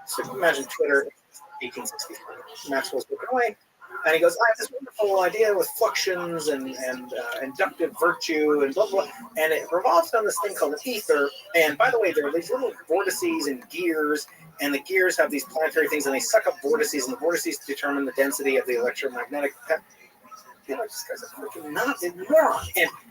So imagine Twitter, 1860s. Maxwell's looking away. And he goes, I have this wonderful idea with fluxions and inductive virtue and blah, blah, blah. And it revolves on this thing called an ether. And by the way, there are these little vortices and gears, and the gears have these planetary things, and they suck up vortices, and the vortices determine the density of the electromagnetic. This guy's a freaking moron.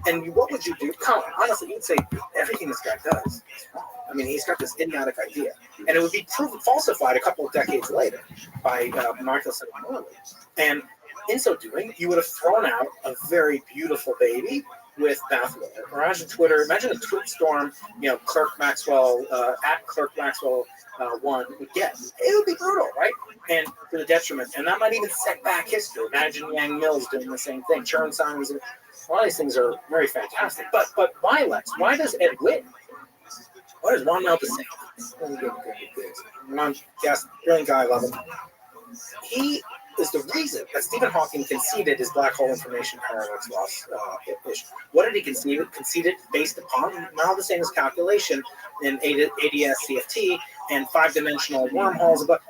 And what would you do? Honestly, you'd say everything this guy does is wrong. I mean, he's got this idiotic idea. And it would be proven falsified a couple of decades later by Michael Salamone. And in so doing, you would have thrown out a very beautiful baby with bathwater. Imagine Twitter, imagine a tweet storm, Clerk Maxwell, at Clerk Maxwell 1 would get. It would be brutal, right? And to the detriment. And that might even set back history. Imagine Yang Mills doing the same thing. Churn signs. All these things are very fantastic. But why, Lex? Why does Ed Whitten? Why does Ron Malthus say? Yes, brilliant guy, I love him. He is the reason that Stephen Hawking conceded his black hole information paradox loss issue. What did he concede? Conceded based upon Malthus's calculation in ADS CFT and 5-dimensional wormholes. But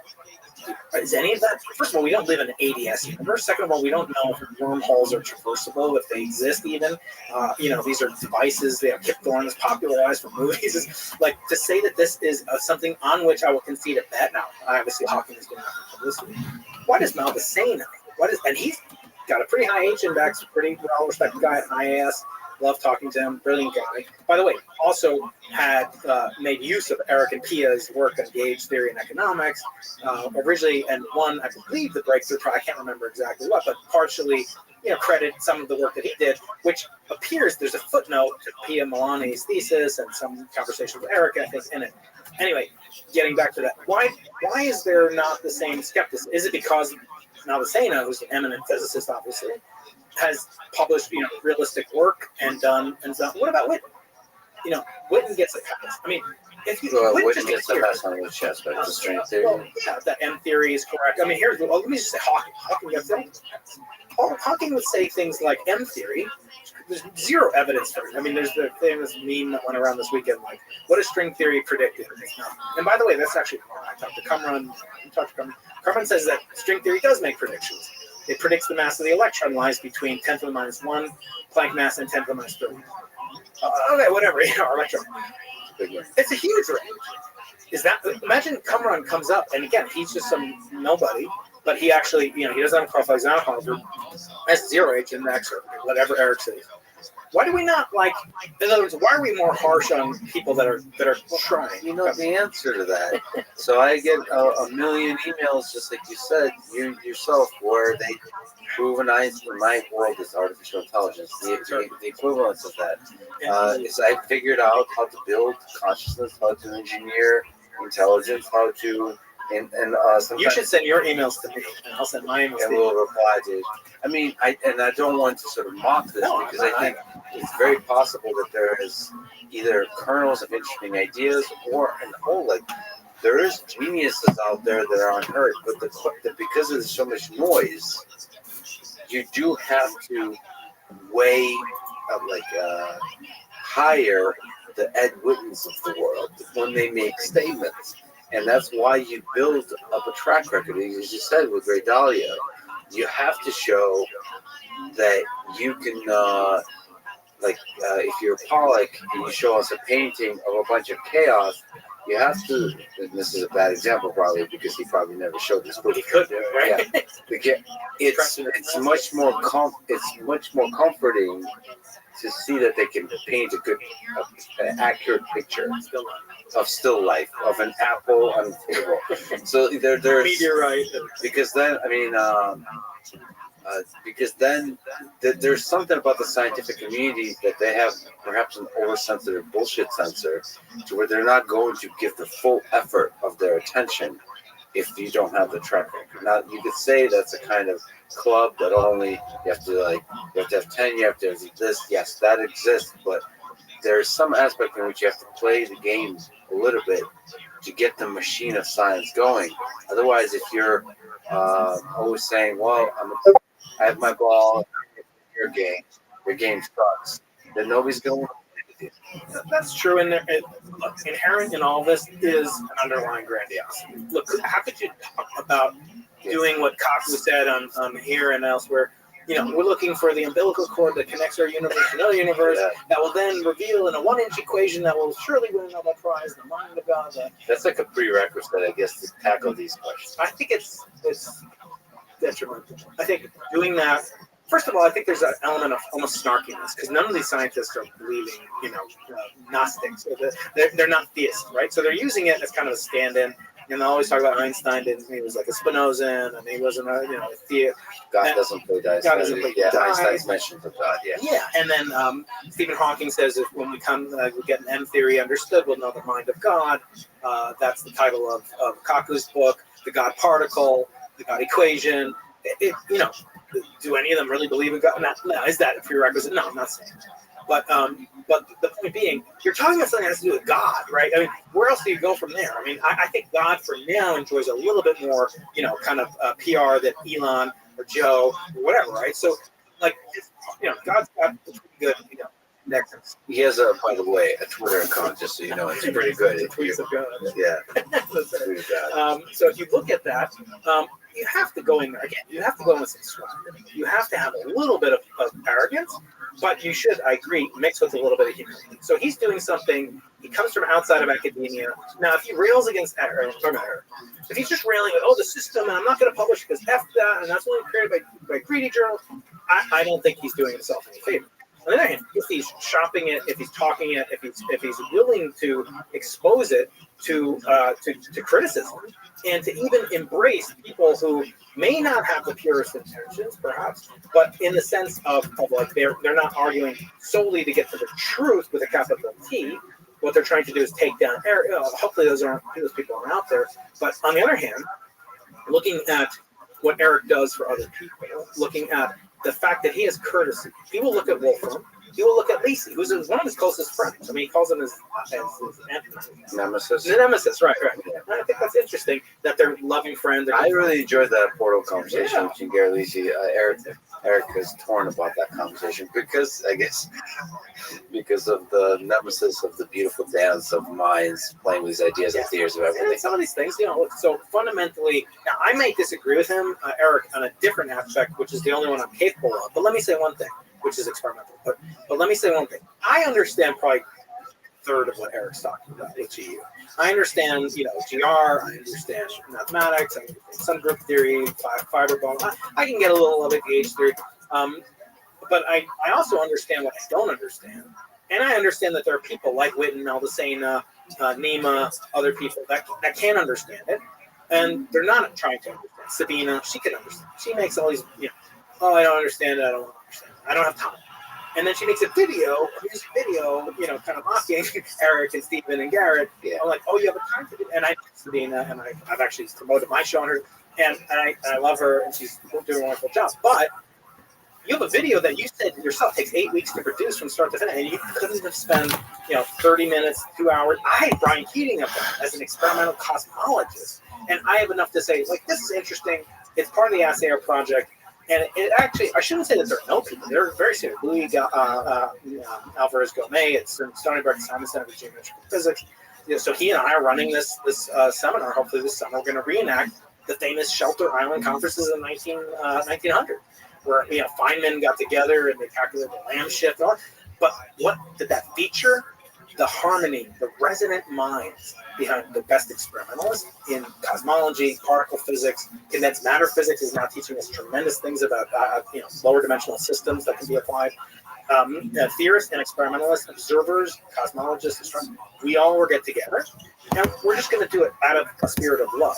is any of that? First of all, we don't live in an ADS universe. Second of all, we don't know if wormholes are traversable, if they exist even. These are devices that Kip Thorne has popularized for movies. It's like to say that this is something on which I will concede a bet. Now, obviously, Hawking is going to have publicity. Why does Malthus say that? And he's got a pretty high H index, pretty well-respected guy at IAS. Love talking to him, brilliant guy. By the way, also had made use of Eric and Pia's work on gauge theory and economics originally, and won, I believe, the breakthrough prize. I can't remember exactly what, but partially, credit some of the work that he did, which appears there's a footnote to Pia Milani's thesis and some conversation with Eric, I think, in it. Anyway, getting back to that, why is there not the same skepticism? Is it because Navicena, who's an eminent physicist, obviously, has published, realistic work and done. What about Whitten? Whitten gets a pass. I mean, if you Whitten gets a pass on which aspect of string theory. Well, yeah, that M theory is correct. I mean, let me just say Hawking. Hawking gets a pass. Hawking would say things like M theory. There's zero evidence for it. I mean, there's the famous meme that went around this weekend, like, what does string theory predict? And by the way, that's actually wrong. I talked to Qumran. Qumran says that string theory does make predictions. It predicts the mass of the electron lies between 10 to the minus 1 Planck mass and 10 to the minus 30. Okay, whatever, electron. It's a huge range. Imagine Qumran comes up, and again, he's just some nobody, but he actually, he doesn't have a profile, he's not a Harvard, has 0 H index or whatever Eric says. Why do we not in other words, why are we more harsh on people that are trying? The answer to that. So I get a million emails, just like you said, you yourself, where they prove in my world is artificial intelligence. The equivalence of that is I figured out how to build consciousness, how to engineer intelligence, how to you should send your emails to me, and I'll send my emails to you. And we'll reply to it. I mean, I don't want to sort of mock this because I think it's very possible that there is either kernels of interesting ideas or there is geniuses out there that are unheard, but because there's so much noise, you do have to weigh higher the Ed Whittens of the world when they make statements. And that's why you build up a track record. As you said with Ray Dalio, you have to show that you can, if you're Pollock and you show us a painting of a bunch of chaos, you have to, and this is a bad example probably because he probably never showed this book. He could do, right? Yeah. It's much more comforting to see that they can paint a good, an accurate picture of still life, of an apple on the table. So there's meteorite. Because then there's something about the scientific community that they have perhaps an oversensitive bullshit sensor to where they're not going to give the full effort of their attention if you don't have the track record. Now you could say that's a kind of club that only you have to have 10, you have to have this. Yes, that exists, but there's some aspect in which you have to play the game a little bit to get the machine of science going. Otherwise, if you're always saying, well, I have my ball, your game sucks, then nobody's going to play the with you. That's true. And look, inherent in all this is an underlying grandiosity. Look, how could you talk about doing what Kaku said on here and elsewhere? We're looking for the umbilical cord that connects our universe to another universe that will then reveal in a 1-inch equation that will surely win a Nobel Prize in the mind of God. That's like a prerequisite, I guess, to tackle these questions. I think it's detrimental. I think doing that. First of all, I think there's an element of almost snarkiness because none of these scientists are believing, Gnostics. They're not theists, right? So they're using it as kind of a stand-in. And they always talk about Einstein. He was like a Spinozan, and he wasn't a theist. God doesn't play dice. God doesn't play dice. Einstein's mentioned of God. Yeah. Yeah, and then Stephen Hawking says if when we get an M theory understood, we'll know the mind of God. That's the title of Kaku's book, The God Particle, The God Equation. Do any of them really believe in God? No. Is that a prerequisite? No, I'm not saying that. But the point being, you're talking about something that has to do with God, right? I mean, where else do you go from there? I mean, I think God for now enjoys a little bit more, kind of PR than Elon or Joe or whatever, right? So, God's got a pretty good, nexus. He has by the way, a Twitter account, just so you know. It's pretty good. The tweets of God. Yeah. So if you look at that, you have to go in there again. You have to go in with some swag. You have to have a little bit of arrogance, but you should, I agree, mix with a little bit of humility. So he's doing something. He comes from outside of academia. Now, if he rails against Eric, if he's just railing at the system, and I'm not going to publish because F that, and that's only created by greedy journals, I don't think he's doing himself any favor. On the other hand, if he's shopping it, if he's talking it, if he's willing to expose it to criticism and to even embrace people who may not have the purest intentions, perhaps, but in the sense of like they're not arguing solely to get to the truth with a capital T. What they're trying to do is take down. Hopefully, those people aren't out there. But on the other hand, looking at what Eric does for other people, looking at the fact that he has courtesy. He will look at Wolfram. He will look at Lacey, who's one of his closest friends. I mean, he calls him his nemesis. Nemesis, right. Yeah. I think that's interesting that they're loving friends. I really enjoyed that Portal conversation between Gary and Lacey. Eric is torn about that conversation because of the nemesis of the beautiful dance of minds playing with these ideas and theories of everything. And some of these things, so fundamentally, now I may disagree with him, Eric, on a different aspect, which is the only one I'm capable of. But let me say one thing, which is experimental. But let me say one thing. I understand probably a third of what Eric's talking about with GU. I understand, GR, I understand mathematics, I understand some group theory, fiber bond. I can get a little of it, gauge theory. But I also understand what I don't understand. And I understand that there are people like Witten, Maldacena, Nima, other people that can understand it. And they're not trying to understand. Sabina, she can understand. She makes all these, I don't understand it, I don't want to understand it. I don't have time. And then she makes a music video, kind of mocking Eric and Stephen and Garrett. Yeah. I'm like, oh, you have a time to do. And I know Sabina, and I've actually promoted my show on her, and I love her, and she's doing a wonderful job. But you have a video that you said yourself takes 8 weeks to produce from start to finish, and you couldn't have spent 30 minutes, 2 hours. I had Brian Keating up there as an experimental cosmologist, and I have enough to say, this is interesting. It's part of the Assayer project. And it actually, I shouldn't say that there are no people. They're very serious. Louis Alvarez Gomez, it's Stony Brook Simon Center for Geometrical Physics. So he and I are running this seminar. Hopefully this summer, we're going to reenact the famous Shelter Island conferences in 1900, where Feynman got together and they calculated the Lamb shift. But what did that feature? The harmony, the resonant minds behind the best experimentalists in cosmology, particle physics, condensed matter physics is now teaching us tremendous things about lower dimensional systems that can be applied. Theorists and experimentalists, observers, cosmologists, astronomers, we all will get together, and we're just going to do it out of a spirit of love.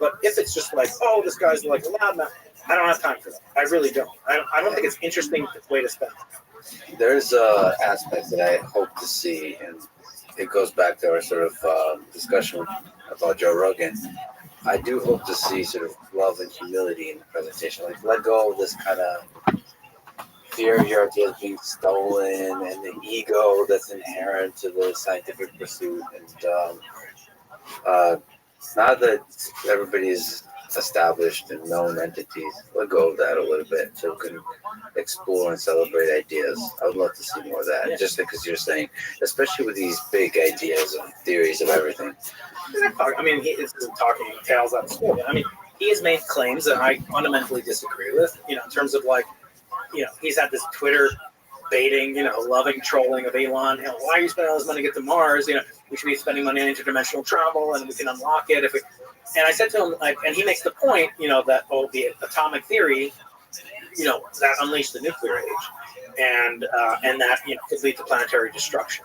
But if it's just like, oh, this guy's like loud mouth, I don't have time for that. I really don't. I don't think it's an interesting way to spend it. There's an aspect that I hope to see, and it goes back to our sort of discussion about Joe Rogan. I do hope to see sort of love and humility in the presentation. Like, let go of this kind of fear of your ideas being stolen and the ego that's inherent to the scientific pursuit. And not that everybody's established and known entities. Let go of that a little bit so we can explore and celebrate ideas. I would love to see more of that. Yeah. Just because you're saying, especially with these big ideas and theories of everything. I mean, this isn't talking tales out of school. I mean, he has made claims that I fundamentally disagree with, in terms of like, he's had this Twitter baiting, loving trolling of Elon. Why are you spending all this money to get to Mars? We should be spending money on interdimensional travel and we can unlock it. And I said to him, and he makes the point, that, the atomic theory, that unleashed the nuclear age and that, could lead to planetary destruction.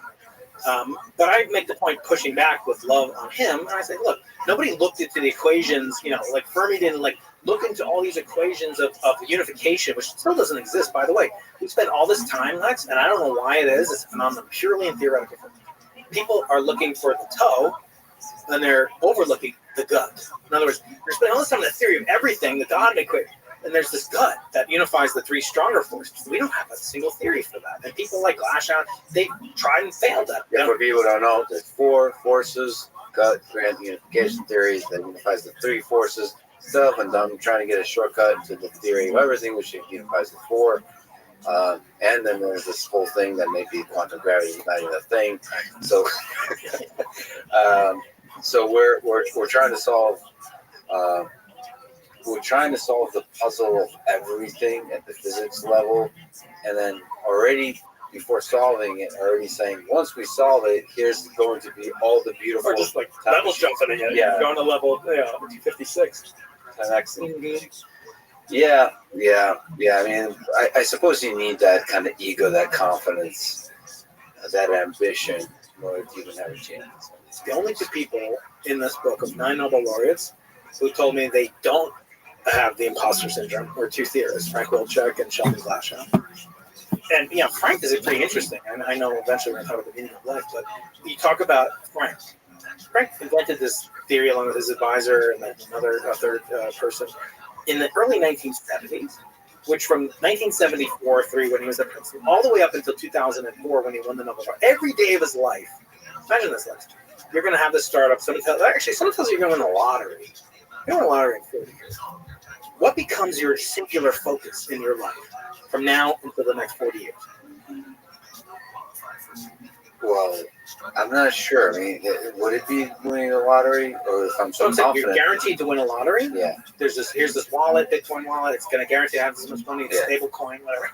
But I make the point pushing back with love on him. And I say, look, nobody looked into the equations, like Fermi didn't look into all these equations of unification, which still doesn't exist, by the way. We spent all this time, Lex, and I don't know why it is. It's a phenomenon purely in theoretical form. People are looking for the toe, and they're overlooking the gut. In other words, they're spending all this time on the theory of everything, the God equation, and there's this gut that unifies the three stronger forces. We don't have a single theory for that. And people like Glashow, they tried and failed at it. For people who don't know, there's four forces, gut, grand unification theories that unifies the three forces stuff, and I'm trying to get a shortcut to the theory of everything, which unifies the four. And then there's this whole thing that may be quantum gravity uniting the thing. So, so we're trying to solve. We're trying to solve the puzzle of everything at the physics level, and then already before solving it, already saying once we solve it, here's going to be all the beautiful. Or just like level jumping again. Yeah. Going to level 256. 10x. Mm-hmm. Yeah. I mean, I suppose you need that kind of ego, that confidence, that ambition in order to even have a chance. It's the only two people in this book of 9 Nobel laureates who told me they don't have the imposter syndrome, or two theorists, Frank Wilczek and Sheldon Glashow. And Frank is pretty interesting, and I know eventually we're going to talk about the meaning of life, but you talk about Frank. Frank invented this theory along with his advisor and a third person in the early 1970s, which from 1974-3 when he was at Princeton, all the way up until 2004 when he won the Nobel Prize. Every day of his life, imagine this, Lex, you're going to have this startup. Someone tells you you're going to win the lottery. You're going to win the lottery in 40 years. What becomes your singular focus in your life from now until the next 40 years? Well, I'm not sure. I mean, would it be winning the lottery, or if I'm so confident? You're guaranteed to win a lottery. Yeah. Here's this wallet, Bitcoin wallet. It's going to guarantee to have this much money. It's stable coin, whatever.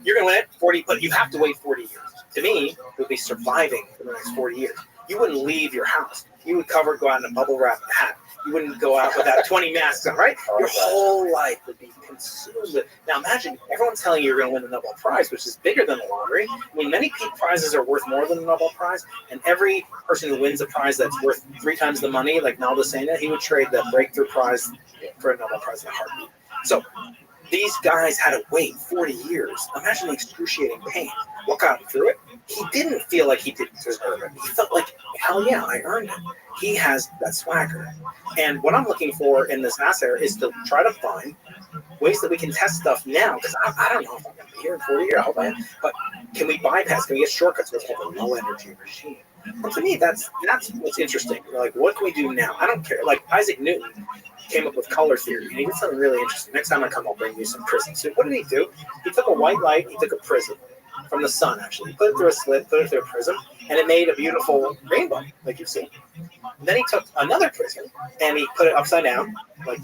You're going to win it 40, but you have to wait 40 years. To me, it would be surviving for the next 40 years. You wouldn't leave your house. You would go out in a bubble wrap hat. You wouldn't go out without 20 masks on, right? Your whole life would be consumed with. Now imagine, everyone's telling you you're going to win the Nobel Prize, which is bigger than the lottery. I mean, many prizes are worth more than the Nobel Prize, and every person who wins a prize that's worth 3 times the money, like Naldo saying that, he would trade the breakthrough prize for a Nobel Prize in a heartbeat. So these guys had to wait 40 years. Imagine the excruciating pain. What got him through it? He didn't feel like he didn't deserve it. He felt like, hell yeah, I earned it. He has that swagger. And what I'm looking for in this asset is to try to find ways that we can test stuff now, because I don't know if I'm going to be here in 40 years. I hope I am. But can we bypass? Can we get shortcuts with a low energy regime? Well, to me, that's what's interesting. Like, what can we do now? I don't care. Like Isaac Newton came up with color theory, and he did something really interesting. Next time I come, I'll bring you some prisms. So what did he do? He took a white light. He took a prism from the sun, actually. He put it through a slit, put it through a prism, and it made a beautiful rainbow, like you've seen. And then he took another prism, and he put it upside down, like,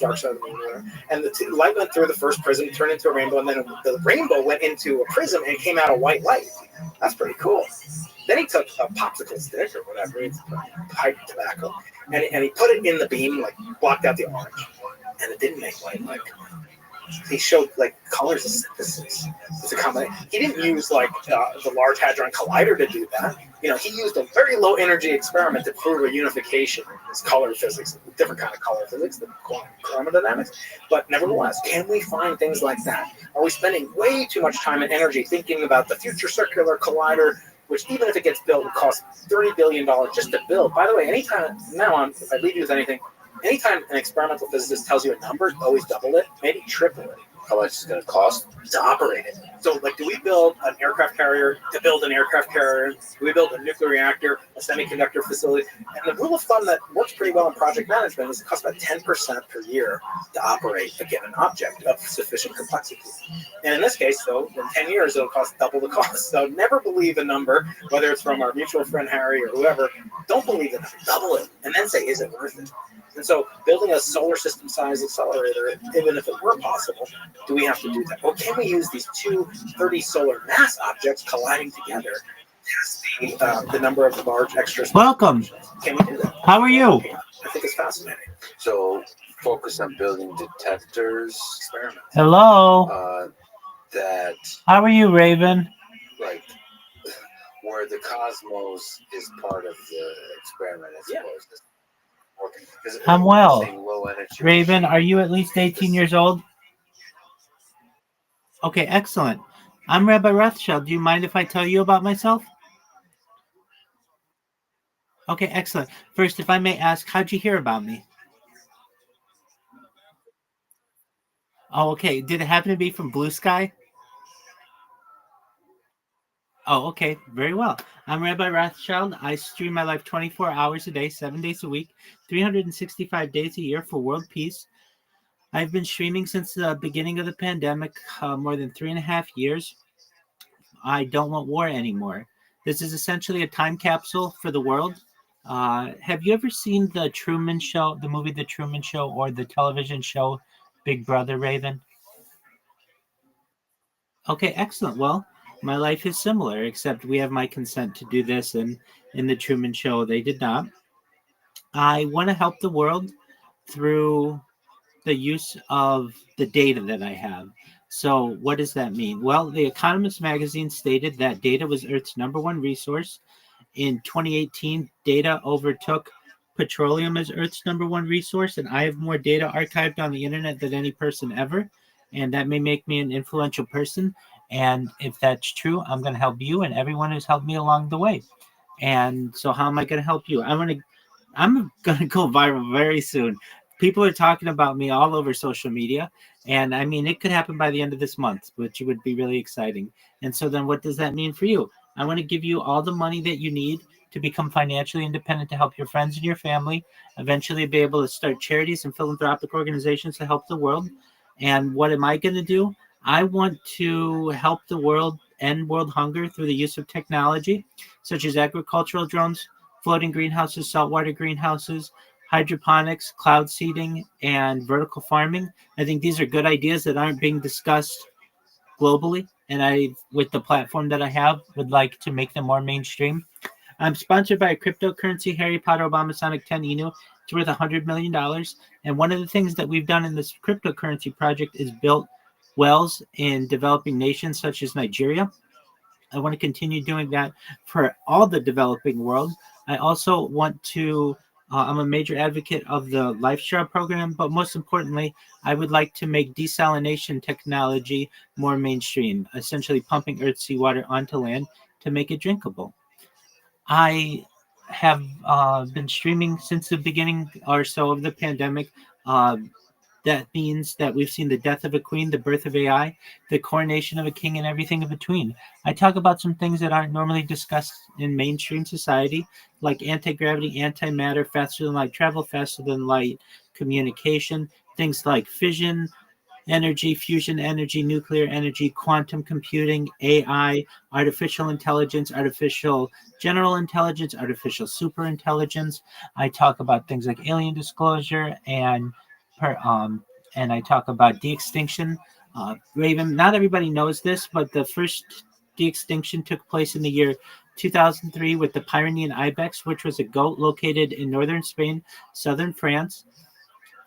dark side of the moon, or whatever. And the light went through the first prism, turned into a rainbow, and then the rainbow went into a prism and came out a white light. That's pretty cool. Then he took a popsicle stick or whatever, it's pipe tobacco, and he put it in the beam, like blocked out the orange, and it didn't make white light. He showed like colors of synthesis. It's a combination. He didn't use like the Large Hadron Collider to do that. He used a very low energy experiment to prove a unification. It's color physics, a different kind of color physics, the quantum chromodynamics. But nevertheless, can we find things like that? Are we spending way too much time and energy thinking about the future circular collider, which even if it gets built, would cost $30 billion just to build? By the way, anytime now on, if I leave you with anything, anytime an experimental physicist tells you a number, always double it, maybe triple it. How much is it going to cost? To operate it. So, like, do we build an aircraft carrier to build an aircraft carrier? Do we build a nuclear reactor, a semiconductor facility? And the rule of thumb that works pretty well in project management is it costs about 10% per year to operate a given object of sufficient complexity. And in this case, though, in 10 years, it'll cost double the cost. So never believe a number, whether it's from our mutual friend Harry or whoever. Don't believe it. Double it, and then say, is it worth it? And so building a solar system size accelerator, even if it were possible, do we have to do that? Or can we use these two 30 solar mass objects colliding together to the number of large extra? Welcome. Can we do that? How are you? I think it's fascinating. So focus on building detectors. Experiment. Hello. That How are you, Raven? like where the cosmos is part of the experiment, I suppose. I'm well. Low energy. Raven, are you at least 18 years old? Okay, excellent. I'm Rabbi Rothschild. Do you mind if I tell you about myself? Okay, excellent. First, if I may ask, how'd you hear about me? Oh, okay. Did it happen to be from Blue Sky? Oh, okay. Very well. I'm Rabbi Rothschild. I stream my life 24 hours a day, 7 days a week, 365 days a year for world peace. I've been streaming since the beginning of the pandemic, more than 3.5 years. I don't want war anymore. This is essentially a time capsule for the world. Have you ever seen the Truman Show, the movie The Truman Show, or the television show Big Brother, Raven? Okay, excellent. Well, my life is similar, except we have my consent to do this, and in the Truman Show, they did not. I want to help the world through the use of the data that I have. So what does that mean? Well, The Economist magazine stated that data was Earth's number one resource. In 2018, data overtook petroleum as Earth's number one resource, and I have more data archived on the internet than any person ever, and that may make me an influential person. And if that's true, I'm going to help you and everyone who's helped me along the way. And so how am I going to help you? I'm going to go viral very soon. People are talking about me all over social media. And I mean, it could happen by the end of this month, which would be really exciting. And so then what does that mean for you? I want to give you all the money that you need to become financially independent, to help your friends and your family, eventually be able to start charities and philanthropic organizations to help the world. And what am I going to do? I want to help the world end world hunger through the use of technology, such as agricultural drones, floating greenhouses, saltwater greenhouses, hydroponics, cloud seeding, and vertical farming. I think these are good ideas that aren't being discussed globally, and I, with the platform that I have, would like to make them more mainstream. I'm sponsored by a cryptocurrency, Harry Potter Obama Sonic 10 Inu. It's worth $100 million. And one of the things that we've done in this cryptocurrency project is built wells in developing nations such as Nigeria. I want to continue doing that for all the developing world. I also want to, I'm a major advocate of the LifeStraw program, but most importantly, I would like to make desalination technology more mainstream, essentially pumping Earth's seawater onto land to make it drinkable. I have been streaming since the beginning or so of the pandemic. That means that we've seen the death of a queen, the birth of AI, the coronation of a king, and everything in between. I talk about some things that aren't normally discussed in mainstream society, like anti-gravity, antimatter, faster than light travel, faster than light communication, things like fission energy, fusion energy, nuclear energy, quantum computing, AI, artificial intelligence, artificial general intelligence, artificial superintelligence. I talk about things like alien disclosure and I talk about de-extinction. Raven, not everybody knows this, but the first de-extinction took place in the year 2003 with the Pyrenean ibex, which was a goat located in northern Spain, southern France.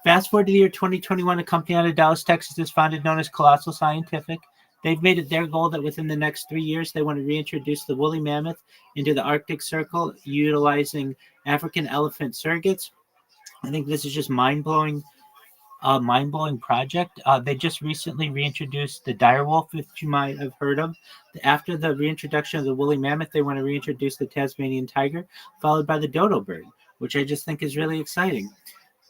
Fast forward to the year 2021, a company out of Dallas, Texas is founded known as Colossal Scientific. They've made it their goal that within the next 3 years, they want to reintroduce the woolly mammoth into the Arctic Circle utilizing African elephant surrogates. I think this is just mind-blowing project. They just recently reintroduced the direwolf, which you might have heard of. After the reintroduction of the woolly mammoth, they want to reintroduce the Tasmanian tiger, followed by the dodo bird, which I just think is really exciting.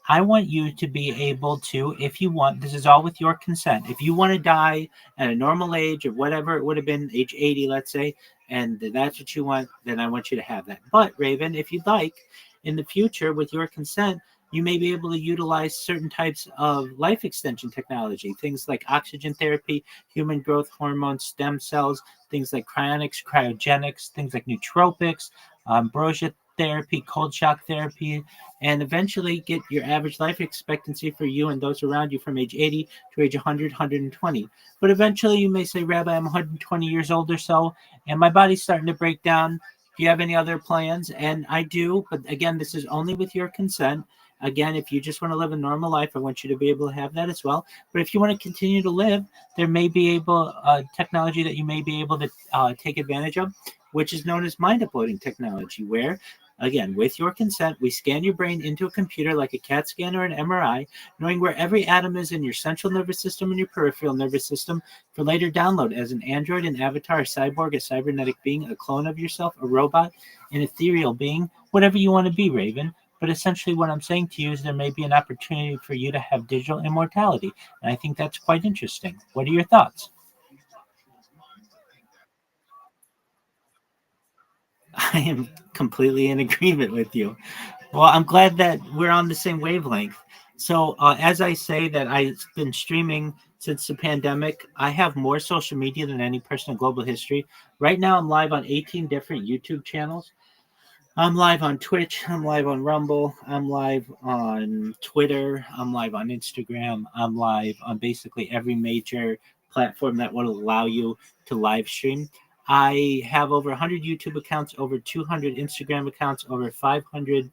I want you to be able to, if you want, this is all with your consent. If you want to die at a normal age of whatever it would have been, age 80, let's say, and that's what you want, then I want you to have that. But, Raven, if you'd like, in the future, with your consent, you may be able to utilize certain types of life extension technology, things like oxygen therapy, human growth hormone, stem cells, things like cryonics, cryogenics, things like nootropics, ambrosia therapy, cold shock therapy, and eventually get your average life expectancy for you and those around you from age 80 to age 100, 120. But eventually you may say, Rabbi, I'm 120 years old or so, and my body's starting to break down. Do you have any other plans? And I do, but again, this is only with your consent. Again, if you just want to live a normal life, I want you to be able to have that as well. But if you want to continue to live, there may be able technology that you may be able to take advantage of, which is known as mind uploading technology, where again, with your consent, we scan your brain into a computer like a CAT scan or an MRI, knowing where every atom is in your central nervous system and your peripheral nervous system for later download as an android, an avatar, a cyborg, a cybernetic being, a clone of yourself, a robot, an ethereal being, whatever you want to be, Raven. But essentially, what I'm saying to you is there may be an opportunity for you to have digital immortality. And I think that's quite interesting. What are your thoughts? I am completely in agreement with you. Well, I'm glad that we're on the same wavelength. So, as I say that I've been streaming since the pandemic, I have more social media than any person in global history. Right now, I'm live on 18 different YouTube channels. I'm live on Twitch. I'm live on Rumble. I'm live on Twitter. I'm live on Instagram. I'm live on basically every major platform that will allow you to live stream. I have over 100 YouTube accounts, over 200 Instagram accounts, over 500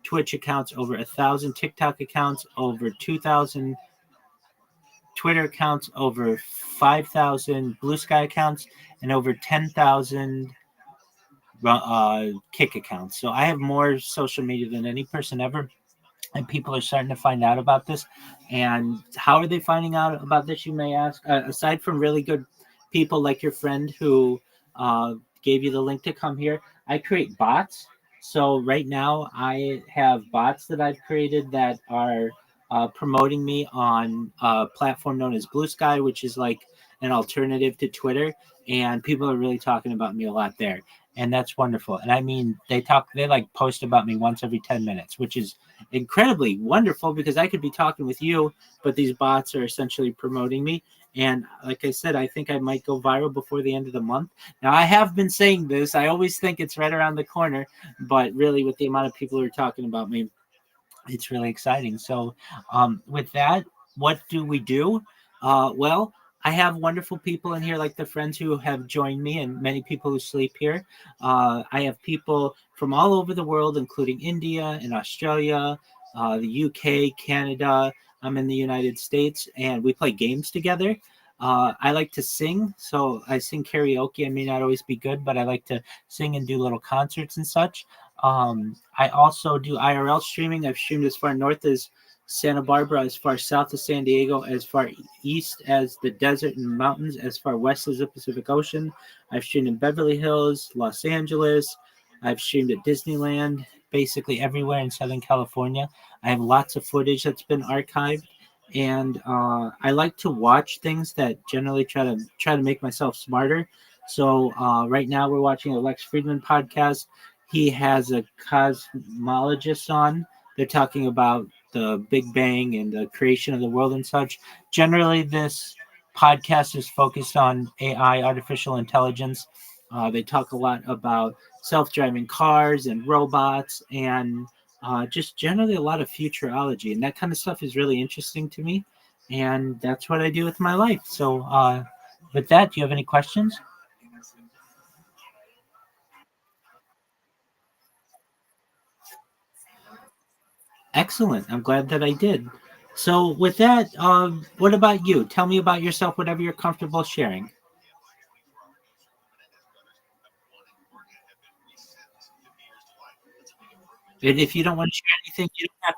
Twitch accounts, over 1,000 TikTok accounts, over 2,000 Twitter accounts, over 5,000 Blue Sky accounts, and over 10,000 Kick accounts. So I have more social media than any person ever, and people are starting to find out about this. And how are they finding out about this, you may ask? Aside from really good people like your friend who gave you the link to come here, I create bots. So right now I have bots that I've created that are promoting me on a platform known as Blue Sky, which is like an alternative to Twitter. And people are really talking about me a lot there. And that's wonderful. And I mean, they like post about me once every 10 minutes, which is incredibly wonderful because I could be talking with you, but these bots are essentially promoting me. And like I said, I think I might go viral before the end of the month. Now, I have been saying this. I always think it's right around the corner, but really, with the amount of people who are talking about me, it's really exciting. So, with that, what do we do? Well, I have wonderful people in here, like the friends who have joined me, and many people who sleep here. I have people from all over the world, including India and Australia, the UK, Canada. I'm in the United States, and we play games together. I like to sing, so I sing karaoke. I may not always be good, but I like to sing and do little concerts and such. I also do IRL streaming. I've streamed as far north as Santa Barbara, as far south as San Diego, as far east as the desert and mountains, as far west as the Pacific Ocean. I've streamed in Beverly Hills, Los Angeles. I've streamed at Disneyland, basically everywhere in Southern California. I have lots of footage that's been archived, and I like to watch things that generally try to make myself smarter. So right now we're watching a Lex Friedman podcast. He has a cosmologist on. They're talking about the Big Bang and the creation of the world and such. Generally, this podcast is focused on AI, artificial intelligence. They talk a lot about self-driving cars and robots and just generally a lot of futurology. And that kind of stuff is really interesting to me. And that's what I do with my life. So with that, do you have any questions? Excellent. I'm glad that I did. So, with that, what about you? Tell me about yourself, whatever you're comfortable sharing. And if you don't want to share anything, you don't have,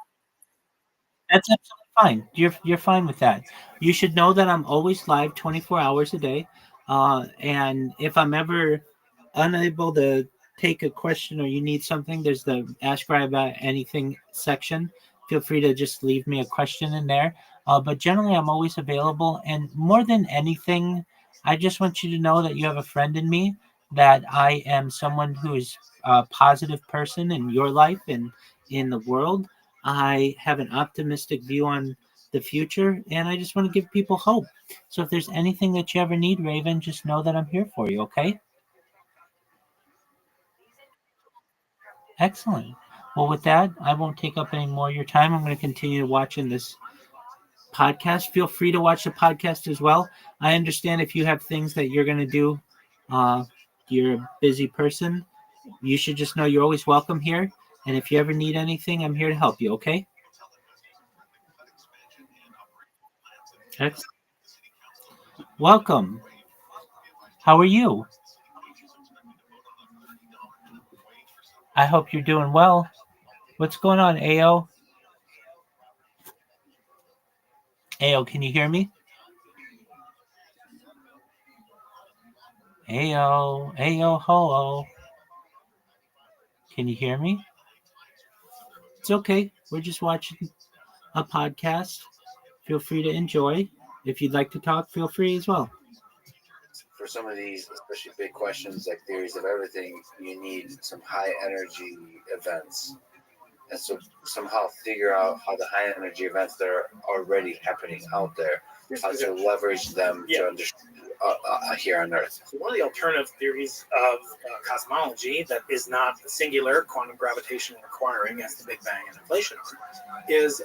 that's absolutely fine. You're fine with that. You should know that I'm always live 24 hours a day. And if I'm ever unable to take a question or you need something, there's the Ask Rai About Anything section. feel free to just leave me a question in there. But generally, I'm always available. And more than anything, I just want you to know that you have a friend in me, that I am someone who is a positive person in your life and in the world. I have an optimistic view on the future, and I just want to give people hope. So if there's anything that you ever need, Raven, just know that I'm here for you, okay? Excellent. Well, with that, I won't take up any more of your time. I'm going to continue watching this podcast. Feel free to watch the podcast as well. I understand if you have things that you're going to do, uh, you're a busy person. You should just know you're always welcome here. And if you ever need anything, I'm here to help you, okay? Excellent. Welcome. How are you? I hope you're doing well. What's going on, AO? AO, can you hear me? AO, AO, ho. Can you hear me? It's okay. We're just watching a podcast. Feel free to enjoy. If you'd like to talk, feel free as well. For some of these, especially big questions like theories of everything, you need some high energy events. And so somehow figure out how the high energy events that are already happening out there, how to leverage them to understand here on Earth. So one of the alternative theories of cosmology that is not singular, quantum gravitation requiring, as the Big Bang and inflation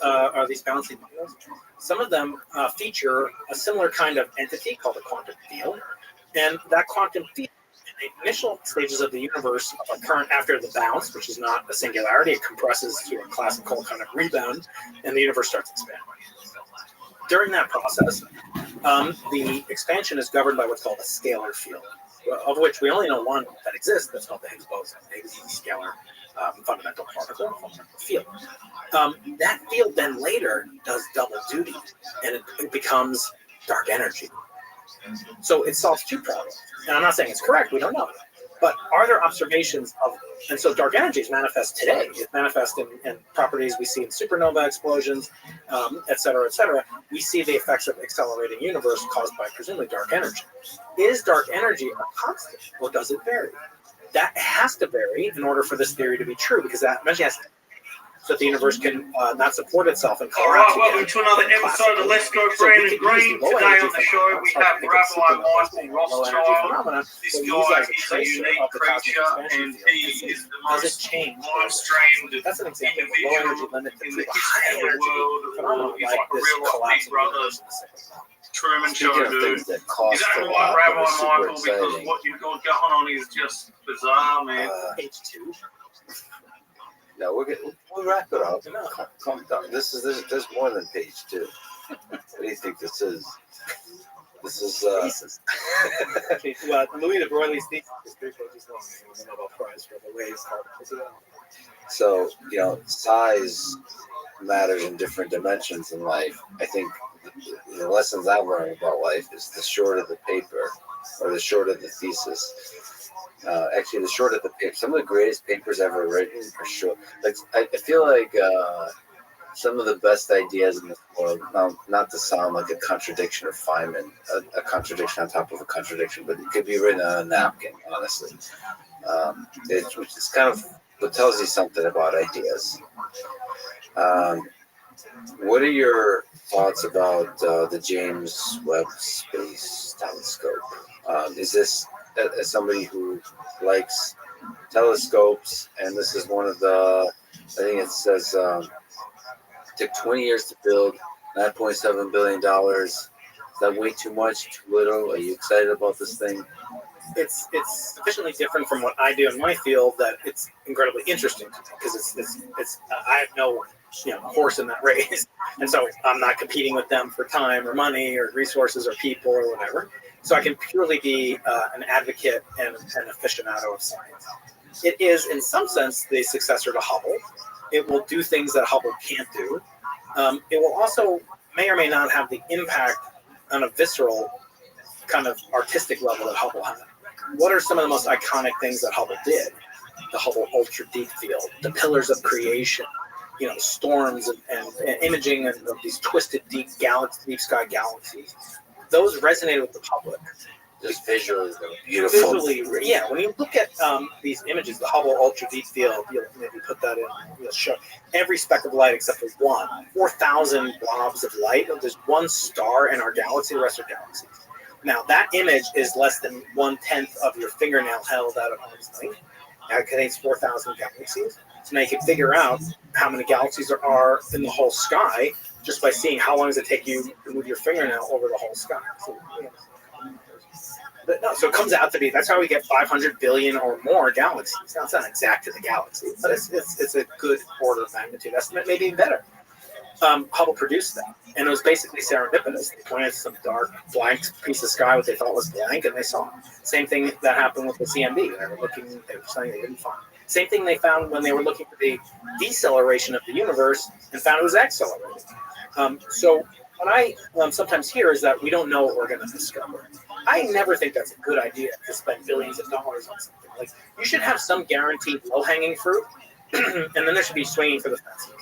are these balancing models. Some of them feature a similar kind of entity called a quantum field, and that quantum field in the initial stages of the universe occurring after the bounce, which is not a singularity, it compresses to a classical kind of rebound, and the universe starts expanding. During that process, the expansion is governed by what's called a scalar field, of which we only know one that exists. That's called the Higgs boson. Higgs is a scalar fundamental particle, fundamental field. That field then later does double duty, and it becomes dark energy. So it solves two problems. And I'm not saying it's correct, we don't know. But are there observations of, and so dark energy is manifest today. It manifests in properties we see in supernova explosions, et cetera, et cetera. We see the effects of accelerating universe caused by presumably dark energy. Is dark energy a constant, or does it vary? That has to vary in order for this theory to be true, because that eventually has to, so that the universe can not support itself and collapse. All right, welcome to another episode of Let's Go Brandon Green. Today on the show we have Rabbi Michael Rothschild. This guy is a unique creature, and he is the most live-streamed That's an example individual in the history of the world. He's like a real life Big Brother Truman Show dude. Exactly like Rabbi Michael, because what you've got going on is just bizarre, man. Page 2. No, we'll wrap it up. Calm down. There's more than page 2. What do you think this is? This is Well, Louis de Broglie's thesis is 3 pages long. It was a Nobel Prize for the way his particles are. So, size matters in different dimensions in life. I think the lessons I've learned about life is the shorter the paper, or the shorter the thesis. Actually, the shorter the paper. Some of the greatest papers ever written are short. Like I feel like some of the best ideas in the world. Now, not to sound like a contradiction or Feynman, a contradiction on top of a contradiction, but it could be written on a napkin. Honestly, which is kind of what tells you something about ideas. What are your thoughts about the James Webb Space Telescope? Is this as somebody who likes telescopes, and this is one of the, I think it says, took 20 years to build, $9.7 billion. Is that way too much, too little? Are you excited about this thing? It's sufficiently different from what I do in my field that it's incredibly interesting to me, because it's I have no horse in that race, and so I'm not competing with them for time or money or resources or people or whatever. So I can purely be an advocate and an aficionado of science. It is, in some sense, the successor to Hubble. It will do things that Hubble can't do. It will also may or may not have the impact on a visceral kind of artistic level that Hubble had. What are some of the most iconic things that Hubble did? The Hubble Ultra Deep Field, the Pillars of Creation, storms and imaging of these twisted deep sky galaxies. Those resonated with the public. Just visually, beautiful. Visually, yeah. When you look at these images, the Hubble Ultra Deep Field, you'll maybe put that in. You'll show every speck of light except for one. 4,000 blobs of light. There's one star in our galaxy. The rest are galaxies. Now that image is less than 1/10 of your fingernail held out of arm's length. Now it contains 4,000 galaxies. So now you can figure out how many galaxies there are in the whole sky just by seeing how long does it take you to move your fingernail over the whole sky. So it comes out to be, that's how we get 500 billion or more galaxies. Now, it's not exact to the galaxy, but it's a good order of magnitude estimate, maybe even better. Hubble produced that, and it was basically serendipitous. They pointed to some dark, blank piece of sky, what they thought was blank, and they saw it. Same thing that happened with the CMB. They were saying they didn't find. Same thing they found when they were looking for the deceleration of the universe and found it was accelerating. So what I sometimes hear is that we don't know what we're going to discover. I never think that's a good idea to spend billions of dollars on something. Like, you should have some guaranteed low-hanging fruit, and then there should be swinging for the fences.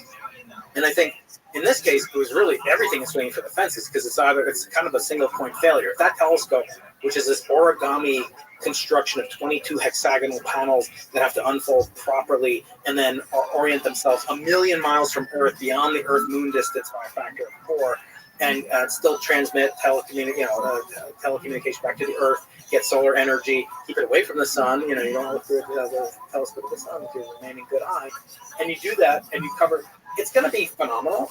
And I think in this case, it was really everything is swinging for the fences because it's kind of a single-point failure. If that telescope, which is this origami construction of 22 hexagonal panels that have to unfold properly and then orient themselves 1,000,000 miles from Earth beyond the Earth-Moon distance by a factor of 4, and still transmit telecommunication back to the Earth, get solar energy, keep it away from the sun. You don't look through the telescope of the sun with your remaining good eye, and you do that, and you cover. It's going to be phenomenal.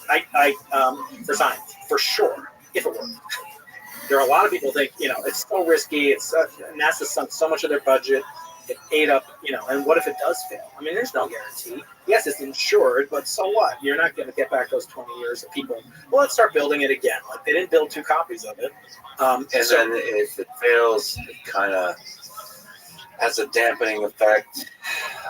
For science, for sure, if it works. There are a lot of people think, it's so risky. It's NASA sunk so much of their budget. It ate up, and what if it does fail? I mean, there's no guarantee. Yes, it's insured, but so what? You're not going to get back those 20 years of people. Well, let's start building it again. Like, they didn't build 2 copies of it. And then if it fails, it kind of has a dampening effect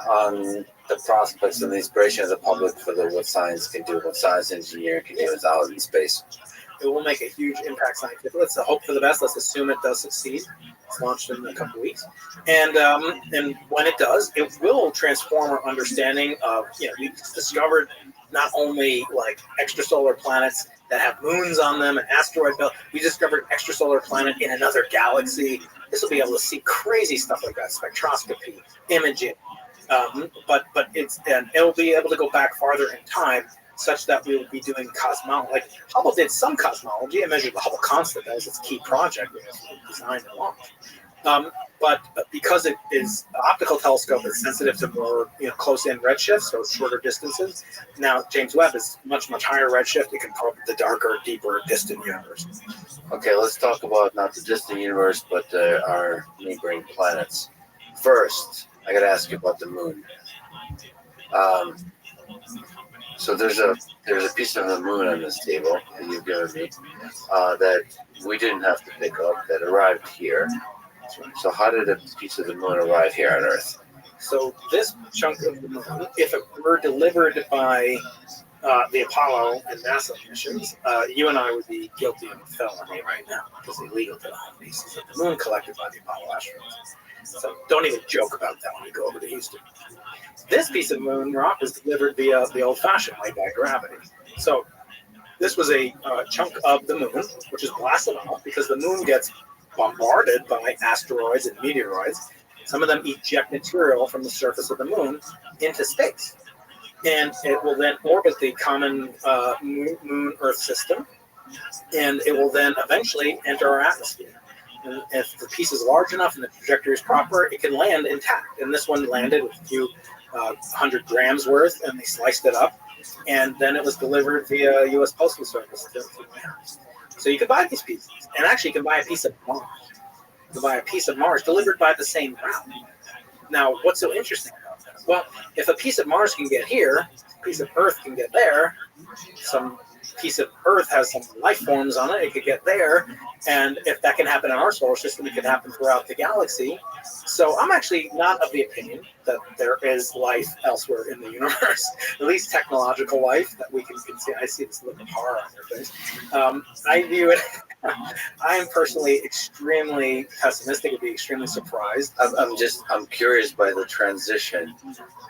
on the prospects and the inspiration of the public for what science can do, what science engineering can do out in space. It will make a huge impact scientifically. Let's hope for the best. Let's assume it does succeed. It's launched in a couple of weeks. And when it does, it will transform our understanding of, we discovered not only like extrasolar planets that have moons on them and asteroid belt. We discovered extrasolar planet in another galaxy. This will be able to see crazy stuff like that, spectroscopy, imaging. But it'll be able to go back farther in time, such that we will be doing cosmology. Like Hubble did some cosmology. It measured the Hubble constant. That was its key project. It was designed and launched. But because it is an optical telescope, it's sensitive to more close-in redshifts, so shorter distances. Now James Webb is much higher redshift. It can probe the darker, deeper, distant universe. Okay, let's talk about not the distant universe, but our neighboring planets. First, I got to ask you about the moon. So there's a piece of the moon on this table that you've given me that we didn't have to pick up, that arrived here. So how did a piece of the moon arrive here on Earth? So this chunk of the moon, if it were delivered by the Apollo and NASA missions, you and I would be guilty of a felony right now because it's illegal to own pieces of the moon collected by the Apollo astronauts. So don't even joke about that when you go over to Houston. This piece of moon rock was delivered via the old-fashioned way, by gravity. So this was a chunk of the moon, which is blasted off because the moon gets bombarded by asteroids and meteoroids. Some of them eject material from the surface of the moon into space. And it will then orbit the common moon-Earth system, and it will then eventually enter our atmosphere. And if the piece is large enough and the trajectory is proper, it can land intact. And this one landed with a few 100 grams worth, and they sliced it up. And then it was delivered via U.S. Postal Service to my house. So you can buy these pieces. And actually, you can buy a piece of Mars. You can buy a piece of Mars delivered by the same route. Now, what's so interesting about that? Well, if a piece of Mars can get here, a piece of Earth can get there, some piece of Earth has some life forms on it, it could get there, and if that can happen in our solar system, it can happen throughout the galaxy. So I'm actually not of the opinion that there is life elsewhere in the universe, at least technological life that we can see. I see this look of horror on your face. I view it, I am personally extremely pessimistic, would be extremely surprised. I'm curious by the transition,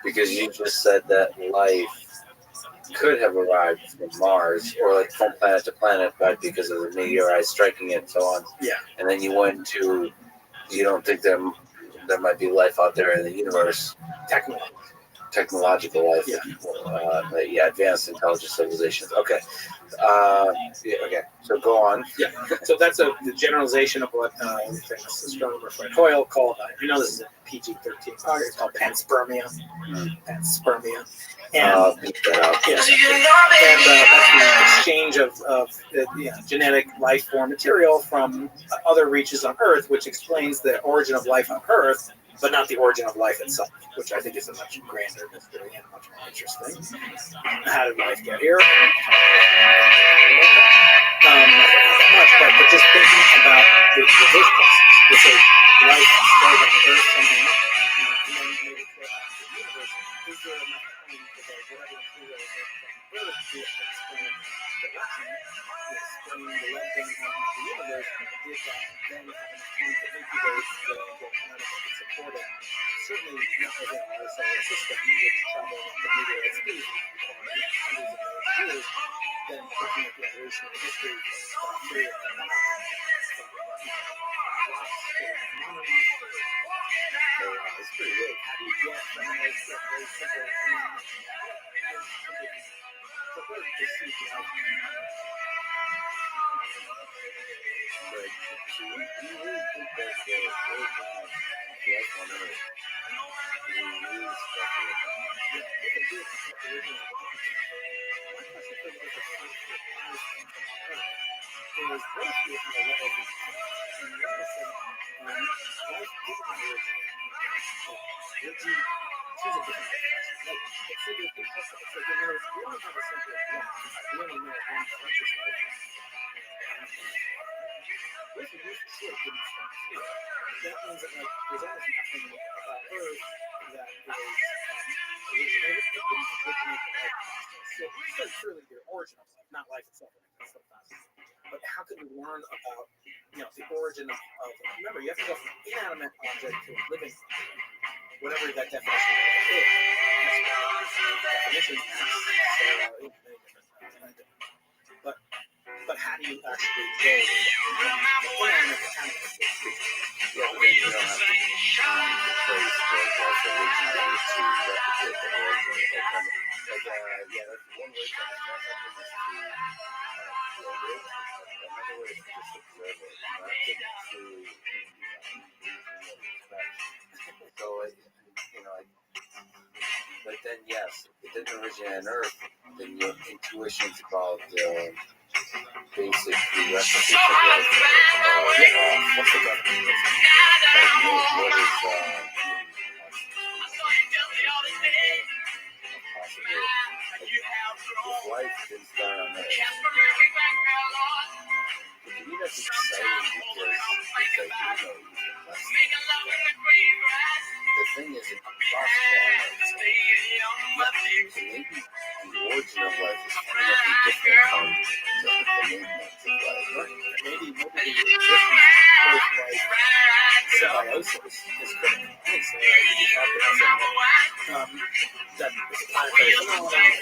because you just said that life could have arrived from Mars or like from planet to planet, but because of the meteorite striking it and so on. Yeah. And then you went to, you don't think there might be life out there in the universe? Technological life. Yeah. Advanced intelligent civilizations. Okay. Okay. So go on. Yeah. So that's the generalization of what famous astronomer Fred Hoyle called. I know this is a PG-13 podcast. It's called panspermia. Panspermia. And that's the exchange of genetic life form material from other reaches on Earth, which explains the origin of life on Earth, but not the origin of life itself, which I think is a much grander mystery and much more interesting. How did life get here? Not much, but just thinking about the first process, which is life started on Earth somehow, and then made its way out to the universe. Is there enough time for whatever material from Earth to explain the direction, to explain the letdown out into the universe? Did that then have enough time to incubate the planet that could support it? Certainly not within our solar system, which traveled at the meteorite speed for hundreds of millions of years. Then looking at the evolutionary history from bacteria to It's pretty good. how do you get from those very simple things? So what is perceived life? Do you really think that the origin of life on Earth is really speculative? That means that there's almost nothing about Earth that is originated. It didn't originate the life. So surely the origin of life, not life itself. But how can we learn about the origin of remember, you have to go from inanimate object to a living object, whatever that definition is. Definition but how do you actually go from inanimate to animate? Yeah, but then you don't have to use the phrase that life originated to replicate the origin. That's one way to understand something is to build it. Another way is to just observe it, not to truly so but then yes, if it didn't originate on Earth, then your intuitions about the basic recipes of life what's the definition? What is if life didn't start on Earth? To me, that's exciting because it's the thing is, it cross planets. Maybe the origin of life is fundamentally different from the maintenance of life. Maybe the existence of life symbiosis is critical. That is a planetary phenomenon.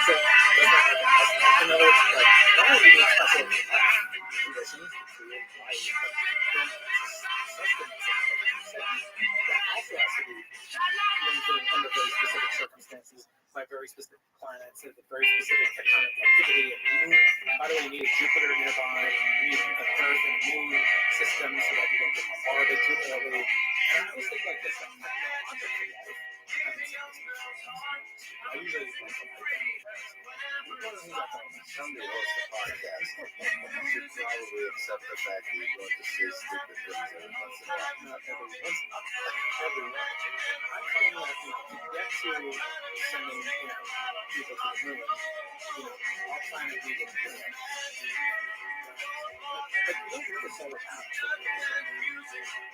So in other words, not only do we special conditions to create life, but sustenance of life. That also has to be under very specific circumstances by very specific planets and very specific tectonic activity and moon. By the way, you need a Jupiter nearby, you need an Earth and moon system so that you don't get bombarded too early. And I always think like this, like technologically life. I usually like somebody hosts a podcast. You should probably accept the fact that you're going to say stupid things every once in a while. not everyone. I'm saying that to get to sending people to the moon, our planet needs a moon. Like, you don't need a solar panel.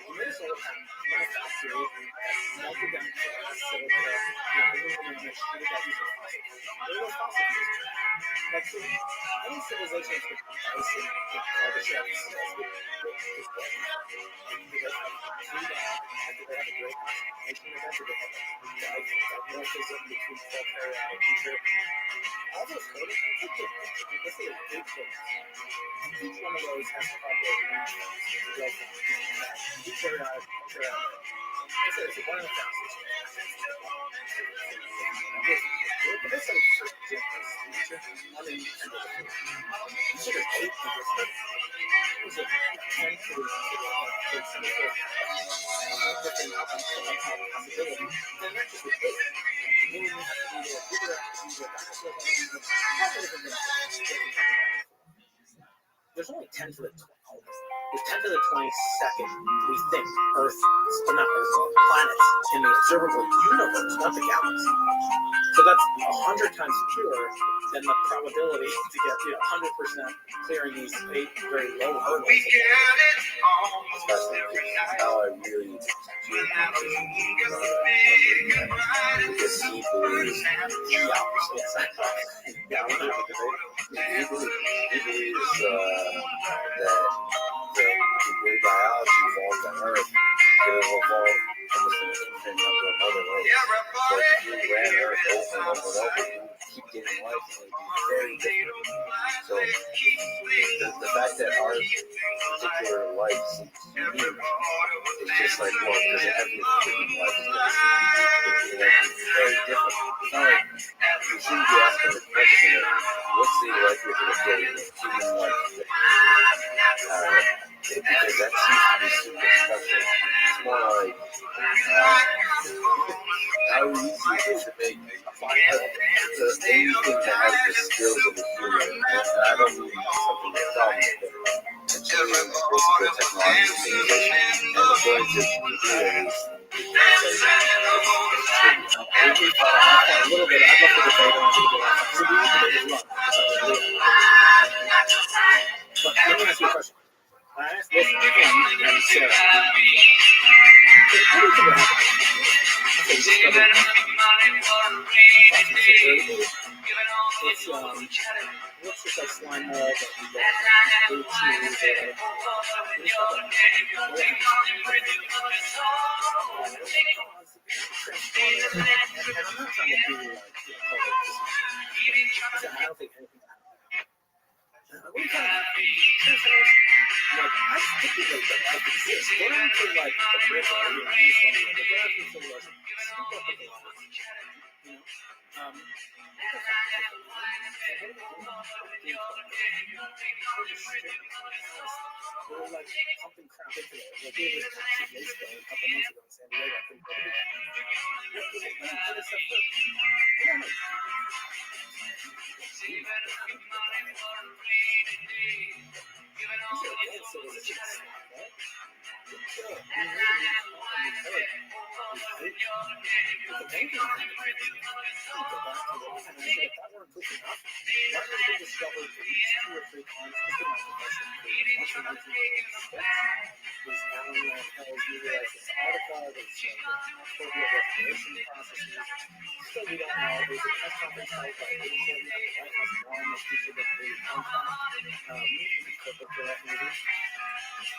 You need a solar panel in a factory that's melted down to silica, aluminum, and shit that uses fossil fuels. They're those fossil fuels. Like, so any civilization that's been pricing the chefs as good is what? And do they have food on? And do they have a great concentration event? Do they have a dimorphism between prokaryote and eukaryote? All those coding things, let's say a big code. Each one of those has a proper arrangement to go from eukaryote, prokaryote. Let's say it's one of the fastest. Let's say first example is nature. I mean, you should have eight people. It was a 10 to some of the different possibility. Then that just would take. Meaning you have to do the figure out to do the dinosaur, there's only 10 to the 12. There's 10 to the 22nd, we think, Earth, or not Earth, planets in the observable universe, not the galaxy. So that's 100 times fewer than the probability to get 100% clearing these 8 very low hurdles. That's how I really because he believes the opposite. Yeah, he believes that the way biology evolved on Earth could have evolved almost an infinite number of other ways. So if you ran Earth over and over and over, you would keep getting life and it would be very different. So the fact that our particular life seems unique is just like, well, because every freaking life is going to be very different. It's not like you shouldn't be asking the question of what's the likelihood of getting a human life because that seems to be super special. It's more like how easy it is to make anything that has the skills of a human. And I don't mean something that's dumb, but achieving basically technological innovation and ability to do it is a little bit. I'd love to debate on it. But let me ask you a question. I asked this and Sarah. What do you think would happen? What's just like slime mold that you get blue cheese and I'm not trying to be like, I don't think anything what are you talking about? Like, I stipulate that life exists. Go down to like the bridge or go down to civilization. Speak up with the you know? They were like pumping crap into it. Like they were taxi years ago, a couple months ago in San Diego. I couldn't believe it.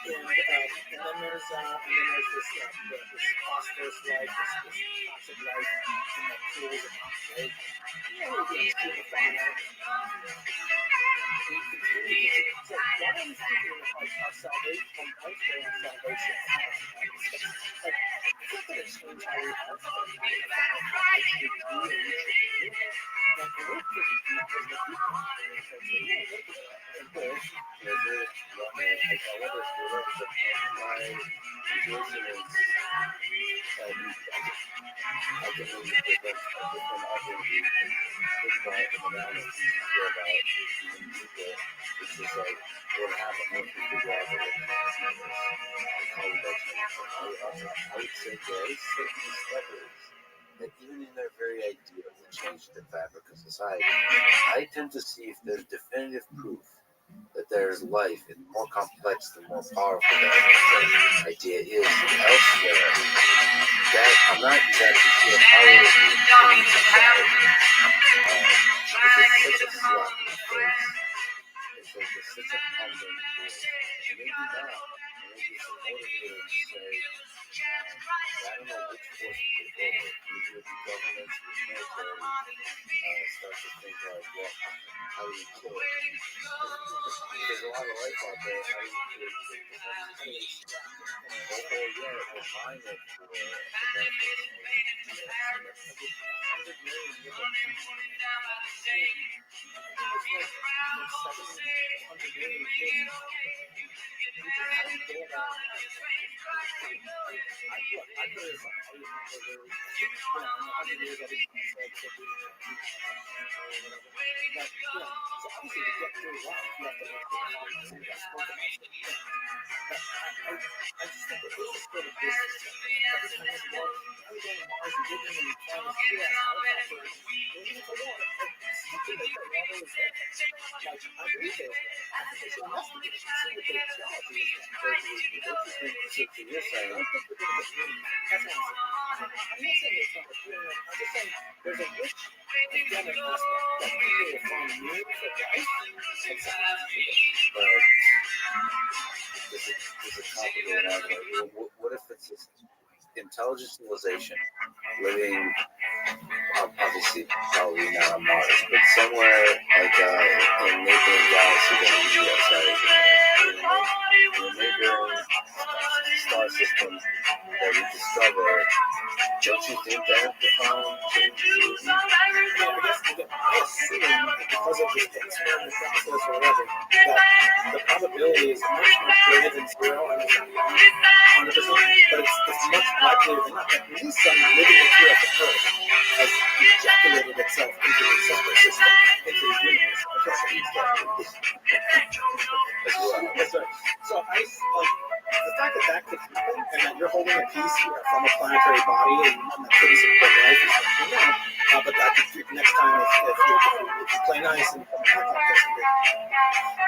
And then there's this phosphorus life, this toxic life in the pools of hot lake. So why are we thinking of like our salvation from life and salvation? Like, it's not going to change how we are. That even in their very idea will change the fabric of society. I tend to see if there's definitive proof that there there's life and more complex, the more powerful that idea is elsewhere. That I'm not exactly sure how it is it's such a slap in the face. It's such a humbling thing. Maybe not. Maybe it's a motivator to say, I don't know which force we take over. Usually the governments, the military, start to think like, well, how do you kill it? There's a lot of life out there. How do you kill it? Or yeah, or mine it for the there's a rich academic aspect that people will find meaning for life. But this is complicated. What if it's this intelligent civilization living, obviously, probably not on Mars, but somewhere like in a neighboring galaxy that we see outside, in a neighboring star system that we discover. Don't you think that the phone changes? I assume because of the experiment process or whatever, that the probability is much greater than zero. I mean, not 100%, but it's much likelier than not that at least some living material of the Earth has ejaculated itself into the solar system, into the universe. As well. That's right. So I like the fact that could happen and that you're holding a piece from a planetary body and that could support life is something you know. But that next time if you play nice and come back like this,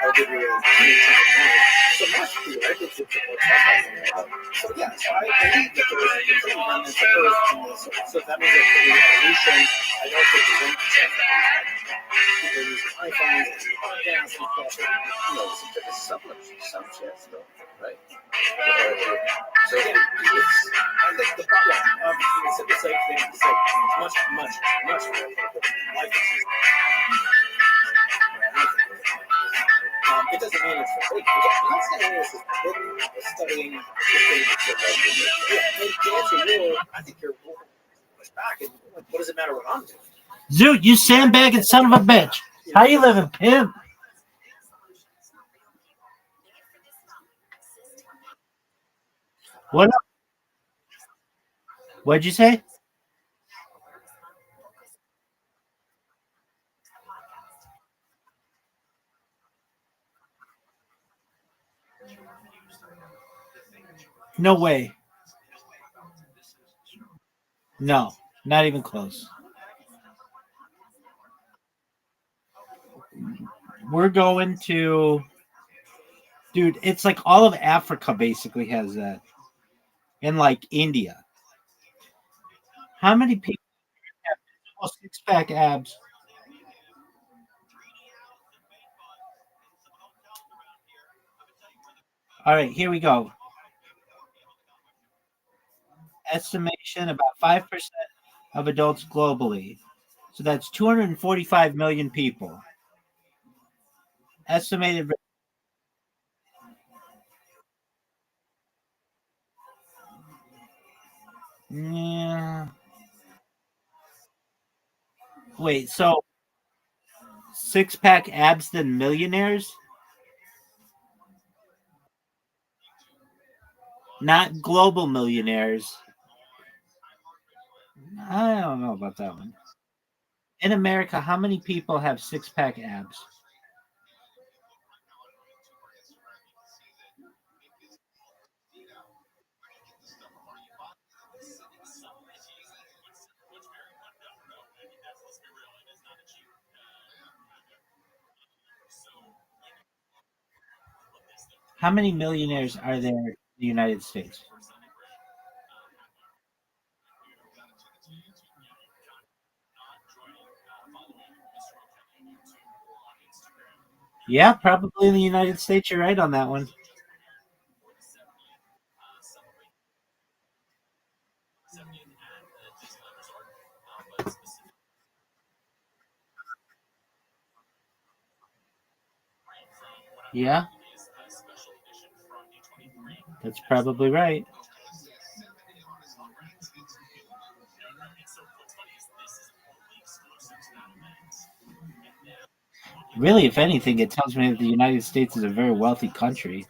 I'll give you a neat something. So much theoretically could support stuff like that. So yeah, so I believe that there is a remnants of Earth in this. So that means that for the evolution, I don't think there's any chance that people using iPhones and podcasts and stuff. You know, some chance though, right? So it's, I think the problem, it's the same thing. It's like much more life is it doesn't mean it's forbidden. I'm not saying it's forbidden studying yeah, and to answer your, I think you're push back and what does it matter what I'm doing? Zoot, you sandbagging son of a bitch. How you living, pimp? What up? What'd you say? No way. No, not even close. We're going to, dude, it's like all of Africa basically has that. And like India. How many people have six pack abs? All right, here we go. Estimation about 5% of adults globally. So that's 245 million people. Estimated. Yeah. Wait, so six pack abs than millionaires? Not global millionaires. I don't know about that one. In America, how many people have six pack abs? How many millionaires are there in the United States? Yeah, probably in the United States. You're right on that one. Yeah, that's probably right. Really, if anything, it tells me that the United States is a very wealthy country.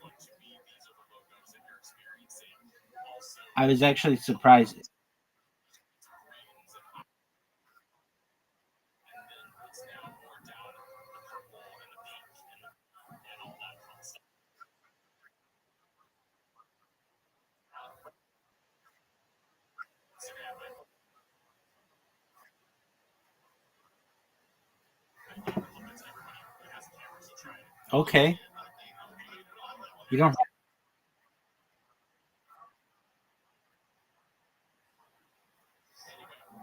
I was actually surprised. Okay, you don't.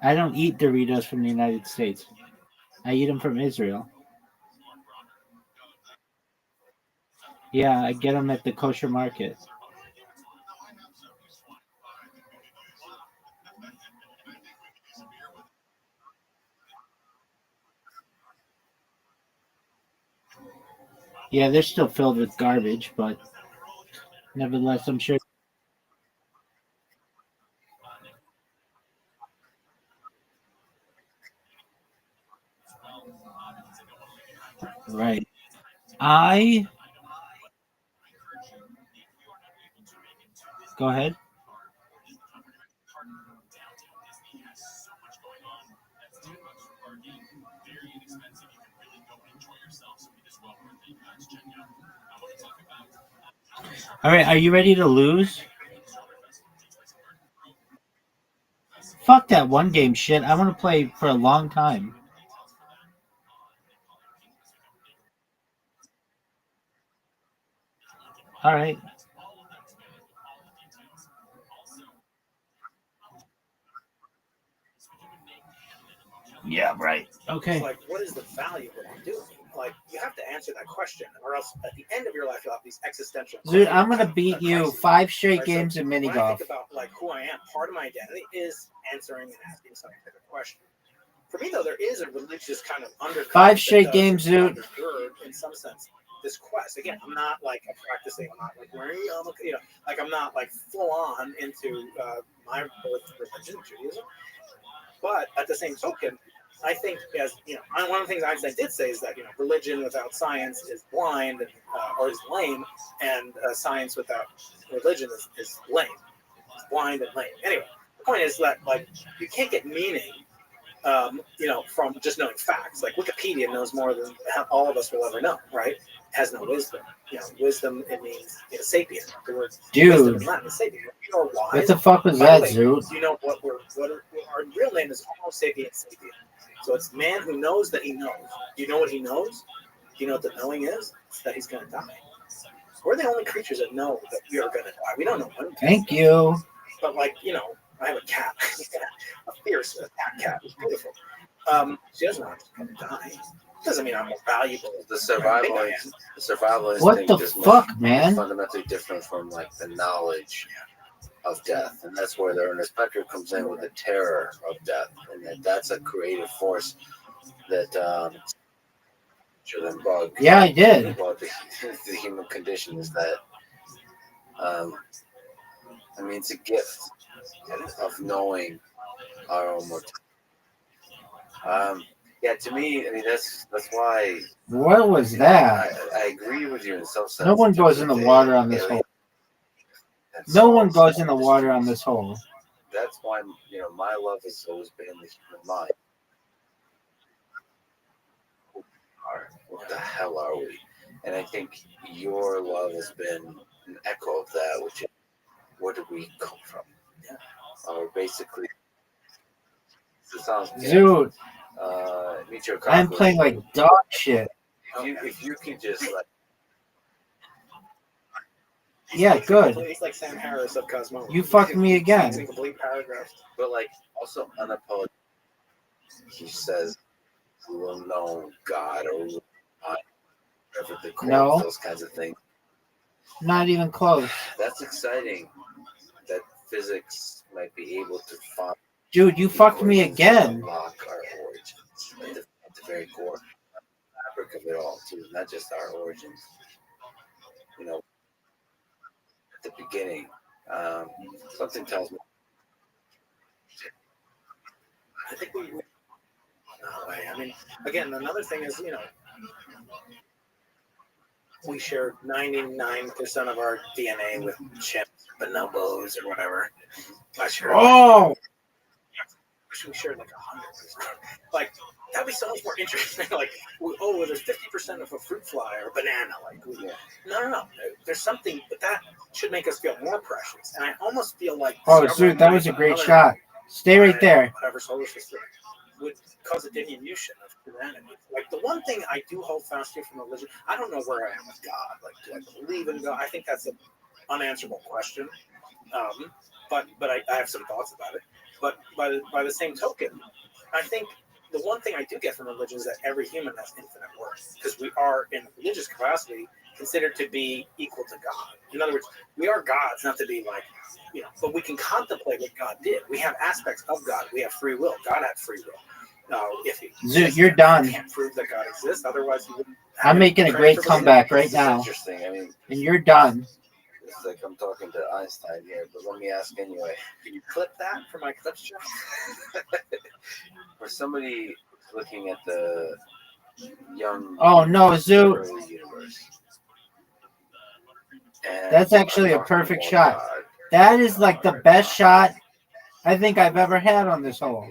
I don't eat Doritos from the United States. I eat them from Israel. Yeah, I get them at the kosher market. Yeah, they're still filled with garbage, but nevertheless, I'm sure. Right. I go ahead. All right, are you ready to lose? Fuck that one game shit. I want to play for a long time. All right. Yeah, right. Okay. It's like, what is the value of what I'm doing? Like, you have to answer that question, or else at the end of your life, you'll have these existential. Dude, I'm gonna beat you crises. 5 straight Right, games in mini when I golf. think about like who I am, part of my identity is answering and asking some type of question. For me, though, there is a religious kind of undercurrent. 5 straight games, dude. In some sense, this quest. Again, I'm not like a practicing. I'm not like wearing, like I'm not like full on into my religion, Judaism. But at the same token, I think as one of the things Einstein did say is that religion without science is blind or is lame, and science without religion is lame, it's blind and lame. Anyway, the point is that like you can't get meaning, from just knowing facts. Like Wikipedia knows more than all of us will ever know, right? It has no wisdom. Wisdom, it means sapient. The word wisdom in Latin is sapient. What the fuck was that, Zoot? Do you know what our real name is? Homo sapiens sapient. So it's man who knows that he knows. Do you know what he knows? Do you know what the knowing is? It's that he's going to die. We're the only creatures that know that we are going to die. We don't know when. Thank you. But I have a cat, a fierce cat. It's beautiful. She doesn't know I'm going to die. Doesn't mean I'm more valuable. The survival What instinct the is fuck, man? is fundamentally different from like the knowledge of death, and that's where the Ernest Becker comes in with the terror of death, and that's a creative force that should bug. Yeah, I did. About the human condition is that it's a gift of knowing our own mortality. Yeah, to me, that's why. What was that? I agree with you in some sense. No one goes in the water on this hole. No one goes in the water on this hole. That's why my love has always been the human mind. What the hell are we? And I think your love has been an echo of that, which is where do we come from? Yeah. Or basically, Dude, I'm playing like dog shit. If you can just Yeah, good. He's like Sam Harris of Cosmo. You fucked me again. He's in complete paragraphs. But like also unapologetic. He says we will know God or whatever the core No. of those kinds of things. Not even close. That's exciting. That physics might be able to find. Dude, you fucked me equations again. that unlock our origins at the very core, fabric of it all too, not just our origins. You know, at the beginning, something tells me. I think we. No way. I mean, again, another thing is, we share 99% of our DNA with chimps, bonobos, or whatever. I share. Oh! We shared like 100%. Like, that'd be so much more interesting. Like, there's 50% of a fruit fly or a banana. Like, no. There's something, but that should make us feel more precious. And I almost feel like. Oh, dude, that was a great shot. Stay right there. Whatever solar system would cause a diminution of humanity. Like, the one thing I do hold fast to from religion, I don't know where I am with God. Like, do I believe in God? I think that's an unanswerable question. But I have some thoughts about it. But by the same token, I think the one thing I do get from religion is that every human has infinite worth, because we are, in religious capacity, considered to be equal to God. In other words, we are gods, not to be like, but we can contemplate what God did. We have aspects of God. We have free will. God had free will. Dude, you're done. You can't prove that God exists. Otherwise, you wouldn't. I'm making a great comeback right now. Interesting. I mean, and you're done. It's like I'm talking to Einstein here, but let me ask anyway. Can you clip that for my clips show? For somebody looking at the young Zoo. Universe, that's actually a perfect shot. God, that is like the best shot I think I've ever had on this hole.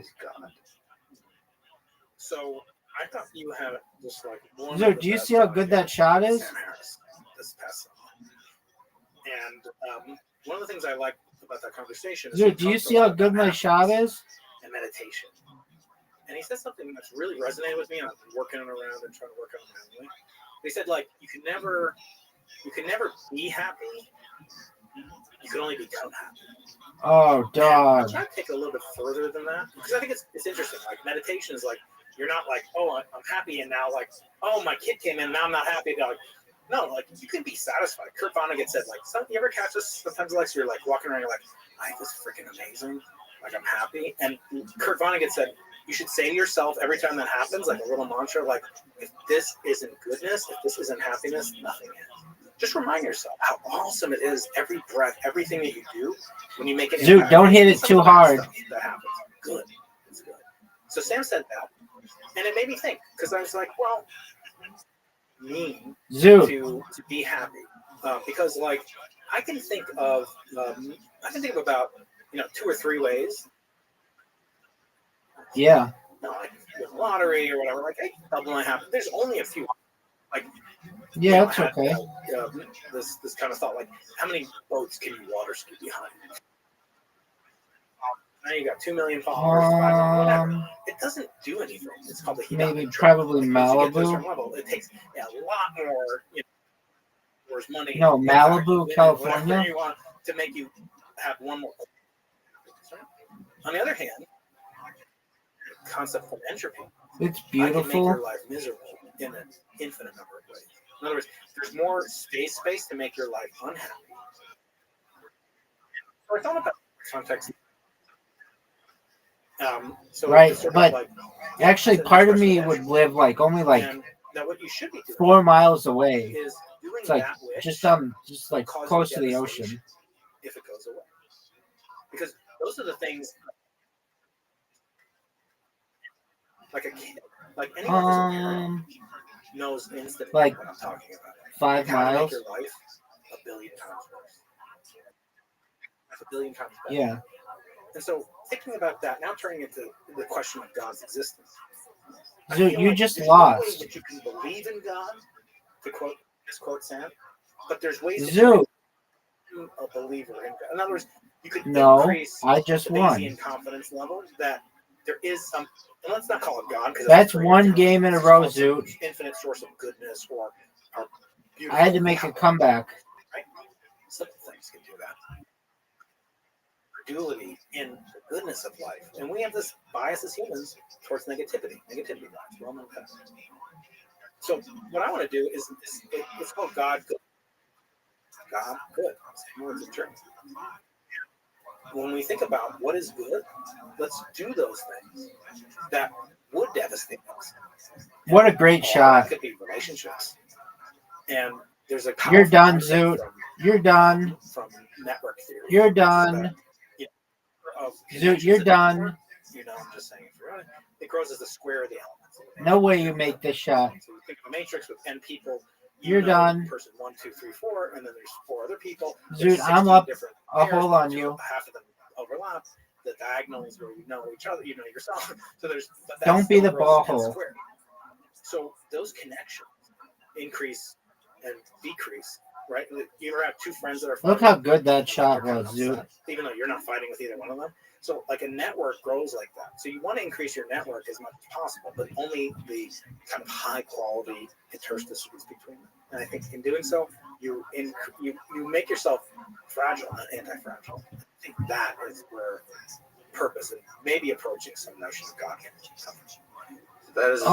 So I thought you had just like one. Dude, do you see how good that shot is? Sam Harris, this past summer. And one of the things I like about that conversation is, dude, do you see how good my shot is? And meditation. And he said something that's really resonated with me. I've been working around and trying to work on it manually. He said, like, you can never be happy. You can only become happy. Oh, dog. I'm trying to take it a little bit further than that, because I think it's interesting. Like, meditation is like, you're not like, oh, I'm happy, and now like, oh, my kid came in, now I'm not happy. Like, no, like, you can be satisfied. Kurt Vonnegut said, like, you ever catch this sometimes, Alex, you're like walking around, you're like, life is freaking amazing. Like, I'm happy. And Kurt Vonnegut said, you should say to yourself every time that happens, like a little mantra, like, if this isn't goodness, if this isn't happiness, nothing is. Just remind yourself how awesome it is every breath, everything that you do when you make it. Dude, don't hit it too hard. That happens. Good. It's good. So Sam said that, and it made me think, because I was like, well, to be happy, because like I can think of about 2 or 3 ways. Yeah. Like the lottery or whatever. Like, hey, double my happy. There's only a few. Like. Yeah, that's okay. This kind of thought, like, how many boats can you water ski behind? Now you got 2 million followers, 5 million, whatever. It doesn't do anything. It's called the maybe probably Malibu. Level, it takes a lot more, where's money. No, Malibu, California. You want to make you have one more. On the other hand, the concept of entropy. It's beautiful. I can make your life miserable in an infinite number of ways. In other words, there's more space to make your life unhappy. So I thought about context. Right, but actually, part of me would live like only like now what you should be doing 4 miles away. Is doing it's like just like close to the ocean. If it goes away, because those are the things. Like a kid, like anyone who's a parent knows instantly like what I'm talking about. 5 miles. Make your life a billion times worse. That's a billion times better. Yeah. And so thinking about that, now turning it to the question of God's existence. Dude, you just lost. There's ways that you can believe in God, to quote Sam, but there's ways that you can be a believer in God. In other words, you could increase I just the won. Bayesian confidence level that there is some. And let's not call it God, because that's one game in a row, Zoot. Infinite source of goodness or I had to make a comeback. Right? So credulity in the goodness of life. And we have this bias as humans towards negativity. Negativity bias. Well known that. So what I want to do is it's called God good. God good. Same words in German. When we think about what is good, let's do those things that would devastate us. What a great shot. That could be relationships. And there's a You're done, Zoot. You're done. From network theory. You're done. Zoot, you're done. You know, I'm just saying, it grows as the square of the elements. No way you make this shot. So you think of a matrix with n people. You're done. Person 1, 2, 3, 4, and then there's 4 other people. Zoot, I'm up. I'll pairs, hold on you. Half of them overlap. The diagonals where you know each other, you know yourself. So there's. Don't be the ball hole. So those connections increase and decrease. Right? You ever have 2 friends that are fighting? Look how good that shot was, Zoot. Even though you're not fighting with either one of them. So like a network grows like that. So you want to increase your network as much as possible, but only the kind of high quality interstices between them. And I think in doing so, you make yourself fragile, not anti-fragile. I think that is where purpose and maybe approaching some notion of God can come. That is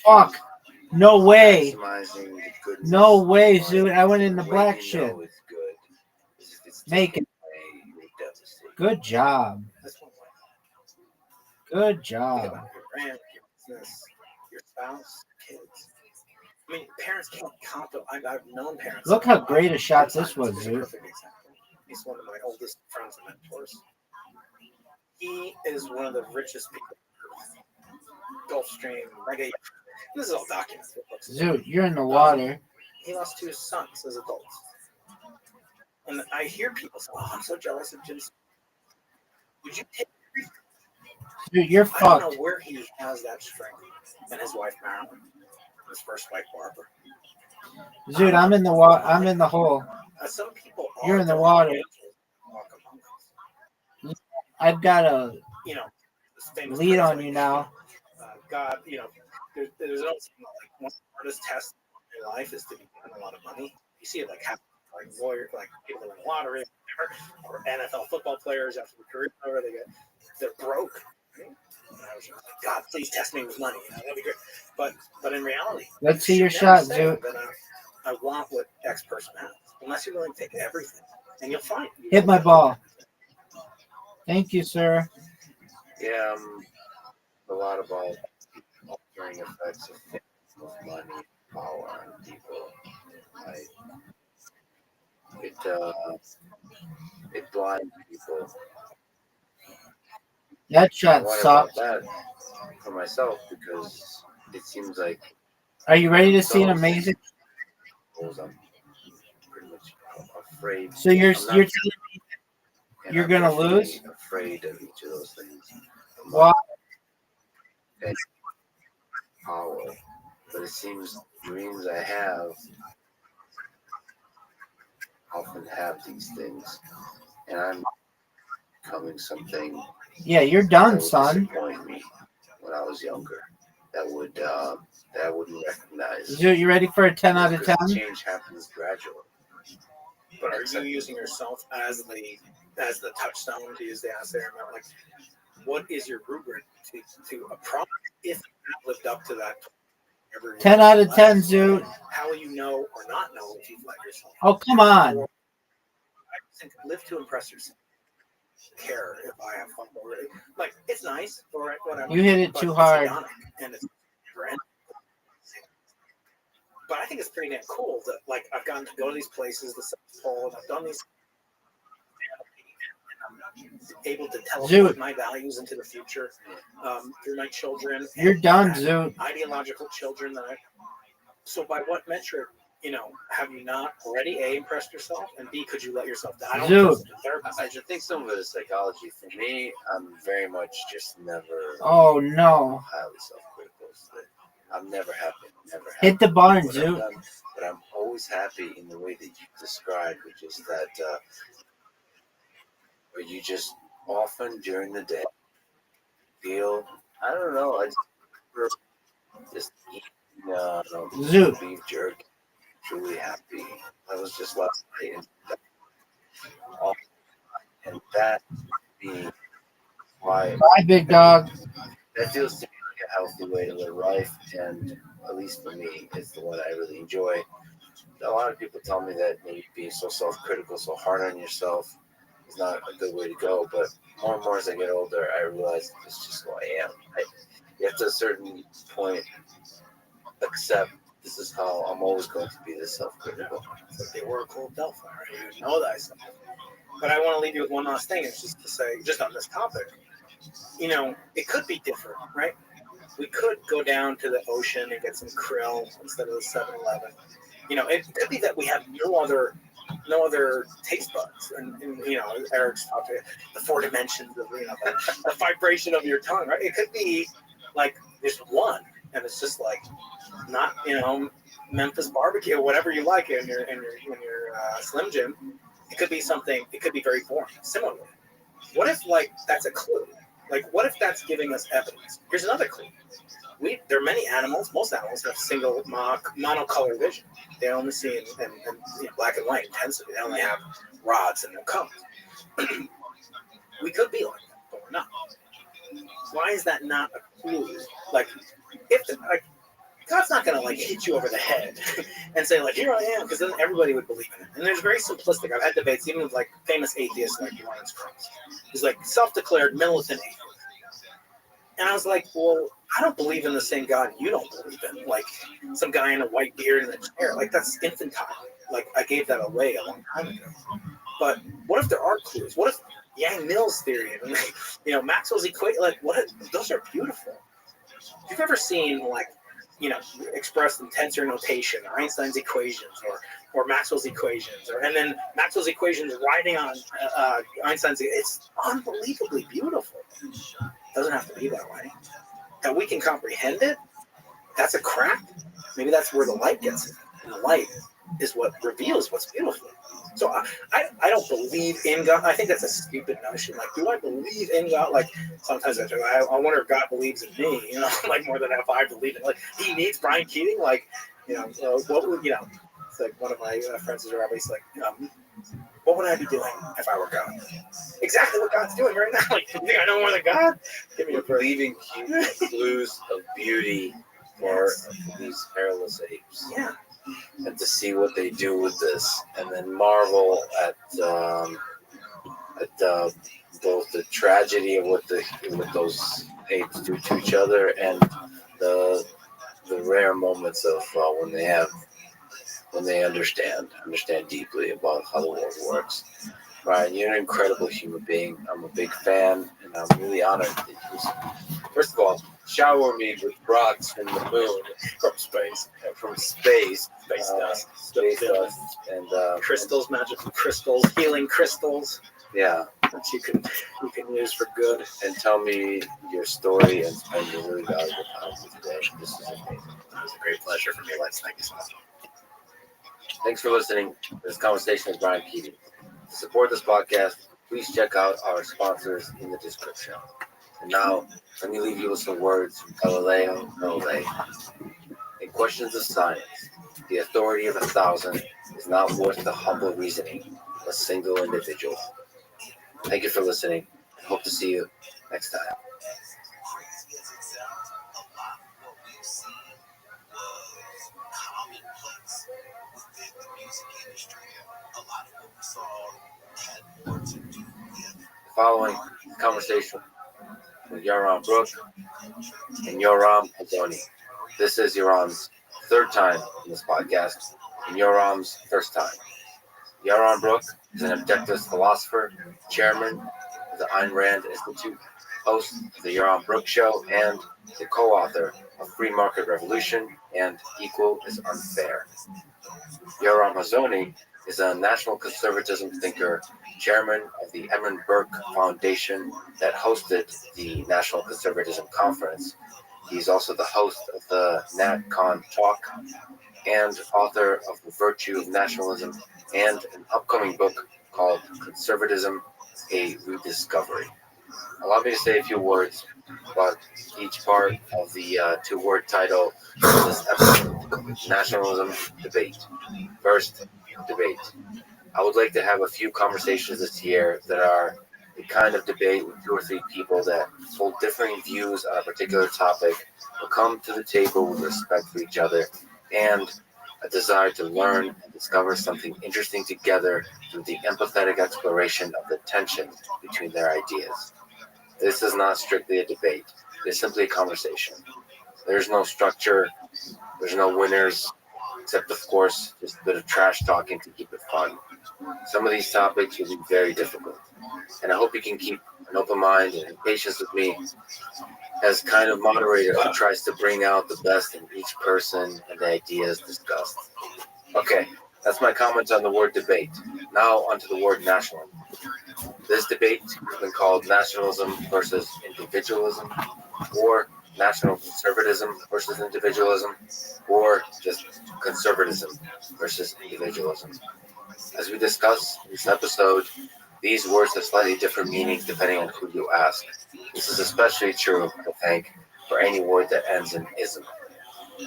fuck. No way. The no way, Zoot. I went in the black shit. Make it. Good job. Good job. Think about your brand, your business, your spouse, kids. I mean, parents can't comprehend. I've known parents. Look how great a shot this was, Zoot. He's one of my oldest friends and mentors. He is one of the richest people. Gulfstream, Reggae. This is all documented. Zoot, you're in the water. He lost 2 sons as adults. And I hear people say, "Oh, I'm so jealous of Jim's." Would you take everything? Dude, you're I fucked. don't know where he has that strength. And his wife, Marilyn, his first wife, Barbara. Zoot, I'm in the water. I'm in the hole. Some people You're in the water. I've got a lead on you now. God, there's also like one hardest test in life is to be given a lot of money. You see it like happen, like lawyers, like people in the lottery, or NFL football players after the career over, they're broke. And I was like, God, please test me with money. That'd be great. But in reality, let's see your shot, Zoot. I want what X person has, unless you're willing to take everything, and you'll find. Hit my ball. Thank you, sir. Yeah, a lot about altering effects of money, power on people. It blinds people. That shot sucked. That for myself because it seems like. Are you ready to see an amazing? I'm pretty much afraid. So you're telling me you're gonna lose? Afraid of each of those things. Why? Power, but it seems dreams I have often have these things, and I'm becoming something. Yeah, you're done, son. Disappoint me when I was younger. That I wouldn't recognize. Zoot, you ready for a 10 out of 10? Change happens gradually. But are you using yourself as the touchstone, to use the assay? Like, what is your rubric to approach if you lived up to that? 10 out of 10, Zoot. How will you know or not know if you've let yourself? Oh, come on. I think live to impress yourself. Care if I have fun already. Like, it's nice, all right, whatever. You hit it too hard. And it's but I think it's pretty damn cool that, like, I've gotten to go to these places, the South Pole, and I've done these. I'm able to teleport my values into the future through my children. You're done, Zoot. Ideological children that so by what metric, have you not already A, impressed yourself, and B, could you let yourself die? Zoot. I just think some of it is psychology. For me, I'm very much just never. Oh no. Highly self-critical. I'm never happy. Hit the barn, Zoot. But I'm always happy in the way that you described, which is that where you just often during the day feel, I don't know, I just eating Zoot. beef jerky, truly happy. I was just last night and that be why Bye, big dog. that feels to me like a healthy way to live life, and at least for me, it's the one I really enjoy. A lot of people tell me that maybe being so self-critical, so hard on yourself, is not a good way to go. But more and more as I get older, I realize it's just who I am. You have to a certain point accept this is how I'm always going to be this self-critical. It's like the Oracle of Delphi, right? You know thyself. But I want to leave you with one last thing. It's just to say, just on this topic, it could be different, right? We could go down to the ocean and get some krill instead of the 7-Eleven. It could be that we have no other taste buds, and Eric's talked about the 4 dimensions of the vibration of your tongue, right? It could be like there's one, and it's just like not Memphis barbecue, whatever you like in your Slim Jim. It could be something. It could be very boring. Similarly, what if that's a clue? What if that's giving us evidence? Here's another clue. There are many animals. Most animals have single monocolor vision. They only see in black and white intensity. They only have rods and no colors. We could be like that, but we're not. Why is that not a clue? God's not going to hit you over the head and say here I am, because then everybody would believe in it. And there's very simplistic. I've had debates even with famous atheists like Lawrence Krauss. He's self-declared militant atheist. And I was like, well, I don't believe in the same God you don't believe in. Some guy in a white beard in a chair. That's infantile. I gave that away a long time ago. But what if there are clues? What if Yang Mills theory and Maxwell's equation? Those are beautiful. If you've ever seen expressed in tensor notation, or Einstein's equations, or Maxwell's equations, and then Maxwell's equations riding on Einstein's, it's unbelievably beautiful. It doesn't have to be that way. And we can comprehend it. That's a crack. Maybe that's where the light gets it. And the light is what reveals what's beautiful. So I don't believe in God. I think that's a stupid notion. Do I believe in God? Sometimes I wonder if God believes in me, more than if I believe in he needs Brian Keating. What would, it's one of my friends is always what would I be doing if I were God? Exactly what God's doing right now. You think I know more than God? Give me a break. Leaving clues of beauty for these hairless apes. Yeah. And to see what they do with this, and then marvel at both the tragedy of what those apes do to each other, and the rare moments of when they understand deeply about how the world works. Ryan, you're an incredible human being. I'm a big fan, and I'm really honored that you, first of all, shower me with rocks from the moon, from space, dust, and crystals, magical crystals, healing crystals. Yeah, that you can use for good. And tell me your story and spend your really valuable time with today. This is amazing. It was a great pleasure for me, Lex. Thank you so much. Thanks for listening to this conversation with Brian Keating. To support this podcast, please check out our sponsors in the description. And now, let me leave you with some words from Galileo Galilei. In questions of science, the authority of 1,000 is not worth the humble reasoning of a single individual. Thank you for listening. Hope to see you next time. The following conversation with Yoram Brook and Yoram Hazoni. This is Yoram's third time in this podcast, and Yoram's first time. Yoram Brook is an objectivist philosopher, chairman of the Ayn Rand Institute, host of the Yoram Brook Show, and the co-author of Free Market Revolution and Equal is Unfair. Yoram Hazoni is a national conservatism thinker, chairman of the Edmund Burke Foundation that hosted the National Conservatism Conference. He's also the host of the NatCon Talk and author of The Virtue of Nationalism and an upcoming book called Conservatism, A Rediscovery. Allow me to say a few words about each part of the two-word title of this episode, Nationalism Debate. First, debate. I would like to have a few conversations this year that are a kind of debate with two or three people that hold differing views on a particular topic will come to the table with respect for each other and a desire to learn and discover something interesting together through the empathetic exploration of the tension between their ideas. This is not strictly a debate. It is simply a conversation. There's no structure. There's no winners, except, of course, just a bit of trash talking to keep it fun. Some of these topics will be very difficult, and I hope you can keep an open mind and patience with me as kind of moderator who tries to bring out the best in each person and the ideas discussed. Okay, that's my comments on the word debate. Now onto the word nationalism. This debate has been called nationalism versus individualism, or national conservatism versus individualism, or just conservatism versus individualism. As we discuss in this episode, these words have slightly different meanings depending on who you ask. This is especially true, I think, for any word that ends in ism.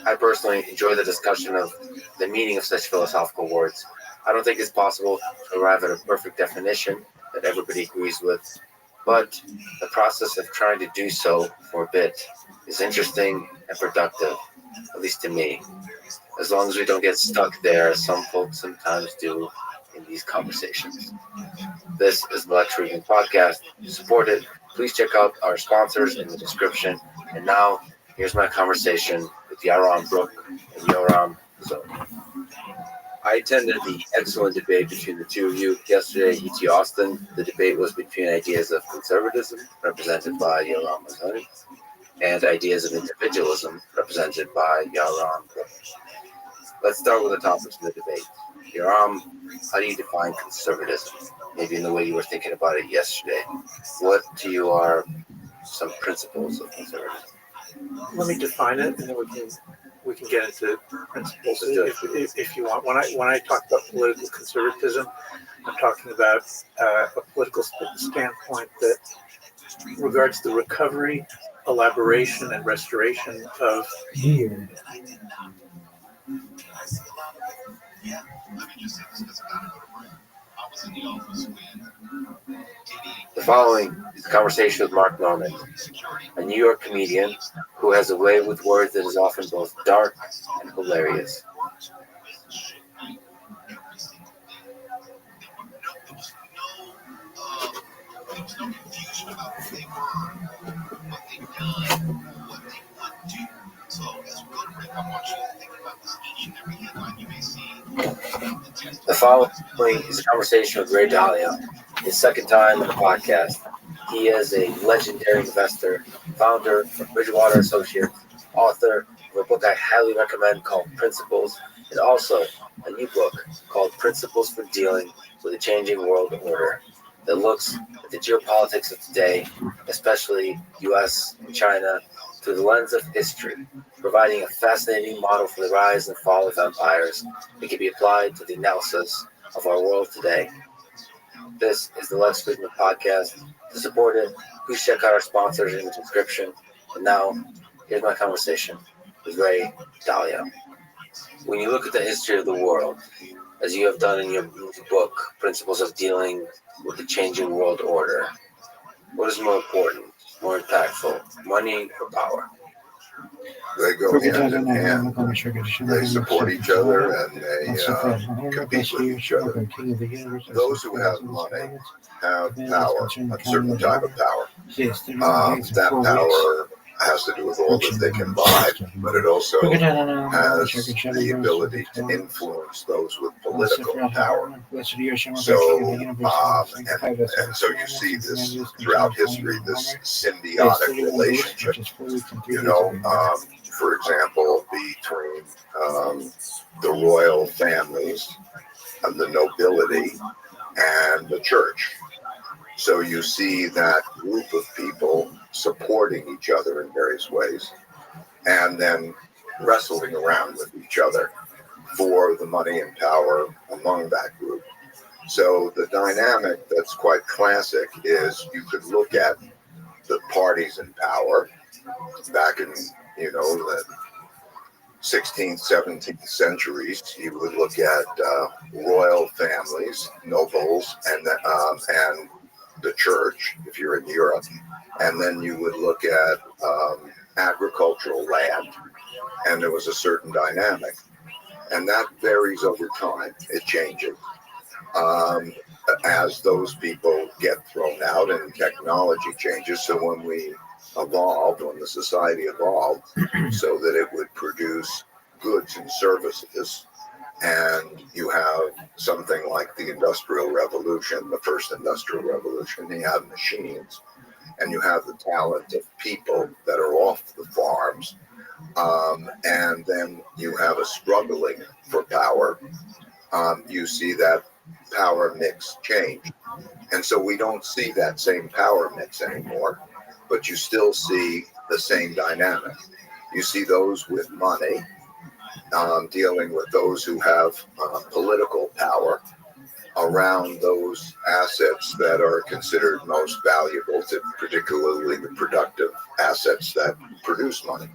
I personally enjoy the discussion of the meaning of such philosophical words. I don't think it's possible to arrive at a perfect definition that everybody agrees with, but the process of trying to do so for a bit is interesting and productive, at least to me, as long as we don't get stuck there, as some folks sometimes do in these conversations. This is the Restream Podcast. To support it, please check out our sponsors in the description. And now, here's my conversation with Yaron Brook and Yoram Zoni. I attended the excellent debate between the two of you yesterday at UT Austin. The debate was between ideas of conservatism, represented by Yoram Zoni, and ideas of individualism, represented by Yaron Brook. Let's start with the topics of the debate. Yoram, how do you define conservatism? Maybe in the way you were thinking about it yesterday. What to you are some principles of conservatism? Let me define it, and then we can get into principles if you want. When I talk about political conservatism, I'm talking about a political standpoint that regards the recovery, elaboration, and restoration of The following is a conversation with Mark Norman, a New York comedian who has a way with words that is often both dark and hilarious. The following is a conversation with Ray Dalio, his second time on the podcast. He is a legendary investor, founder of Bridgewater Associates, author of a book I highly recommend called Principles, and also a new book called Principles for Dealing with a Changing World Order that looks at the geopolitics of today, especially US and China, through the lens of history, providing a fascinating model for the rise and fall of empires that can be applied to the analysis of our world today. This is the Restream Podcast. To support it, please check out our sponsors in the description. And now, here's my conversation with Ray Dalio. When you look at the history of the world, as you have done in your book, Principles of Dealing with the Changing World Order, what is more important, more impactful, money or power? They go hand in hand. They support each other and they compete with each other. Those who have money have power, a certain type of power. That power has to do with all that they can buy, but it also has the ability to influence those with political power. So, and so you see this throughout history, this symbiotic relationship. For example, between the royal families and the nobility and the church. So you see that group of people supporting each other in various ways and then wrestling around with each other for the money and power among that group. So the dynamic that's quite classic is you could look at the parties in power back in, the 16th, 17th centuries. You would look at royal families, nobles, and the church, if you're in Europe, and then you would look at agricultural land, and there was a certain dynamic. And that varies over time. It changes. As those people get thrown out and technology changes. So when we evolved, when the society evolved, so that it would produce goods and services, and you have something like the Industrial Revolution, the first Industrial Revolution, you have machines, and you have the talent of people that are off the farms, and then you have a struggling for power. You see that power mix change. And so we don't see that same power mix anymore, but you still see the same dynamic. You see those with money dealing with those who have political power around those assets that are considered most valuable, to particularly the productive assets that produce money.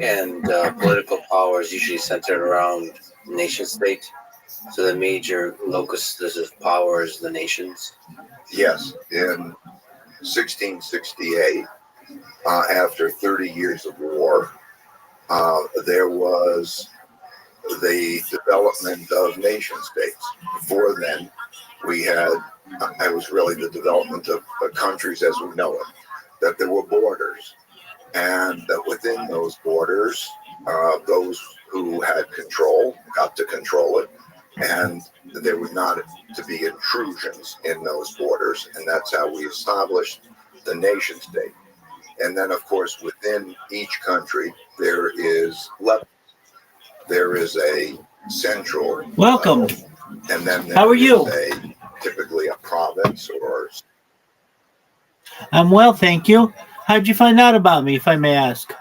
And political power is usually centered around nation state. So the major locus of power is the nations. Yes, in 1668, after 30 years of war, there was the development of nation states. Before then, we had, it was really the development of countries as we know it, that there were borders, and that within those borders, those who had control got to control it, and there were not to be intrusions in those borders, and that's how we established the nation state. And then, of course, within each country, there is levels. There is a central Welcome. level, and then How are you? Typically a province or. I'm well, thank you. How'd you find out about me, if I may ask?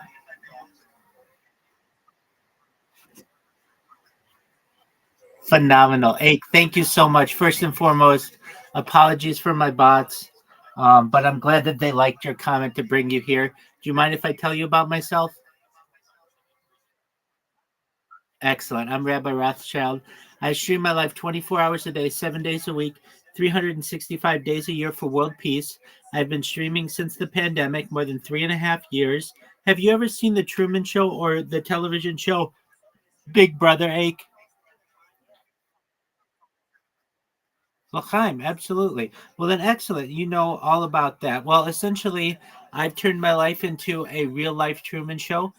Phenomenal. Hey, thank you so much. First and foremost, apologies for my bots, but I'm glad that they liked your comment to bring you here. Do you mind if I tell you about myself? Excellent. I'm Rabbi Rothschild. I stream my life 24 hours a day, 7 days a week, 365 days a year for world peace. I've been streaming since the pandemic, more than 3.5 years. Have you ever seen The Truman Show or the television show Big Brother, Ake? L'chaim, absolutely. Well, then, excellent. You know all about that. Well, essentially, I've turned my life into a real-life Truman Show.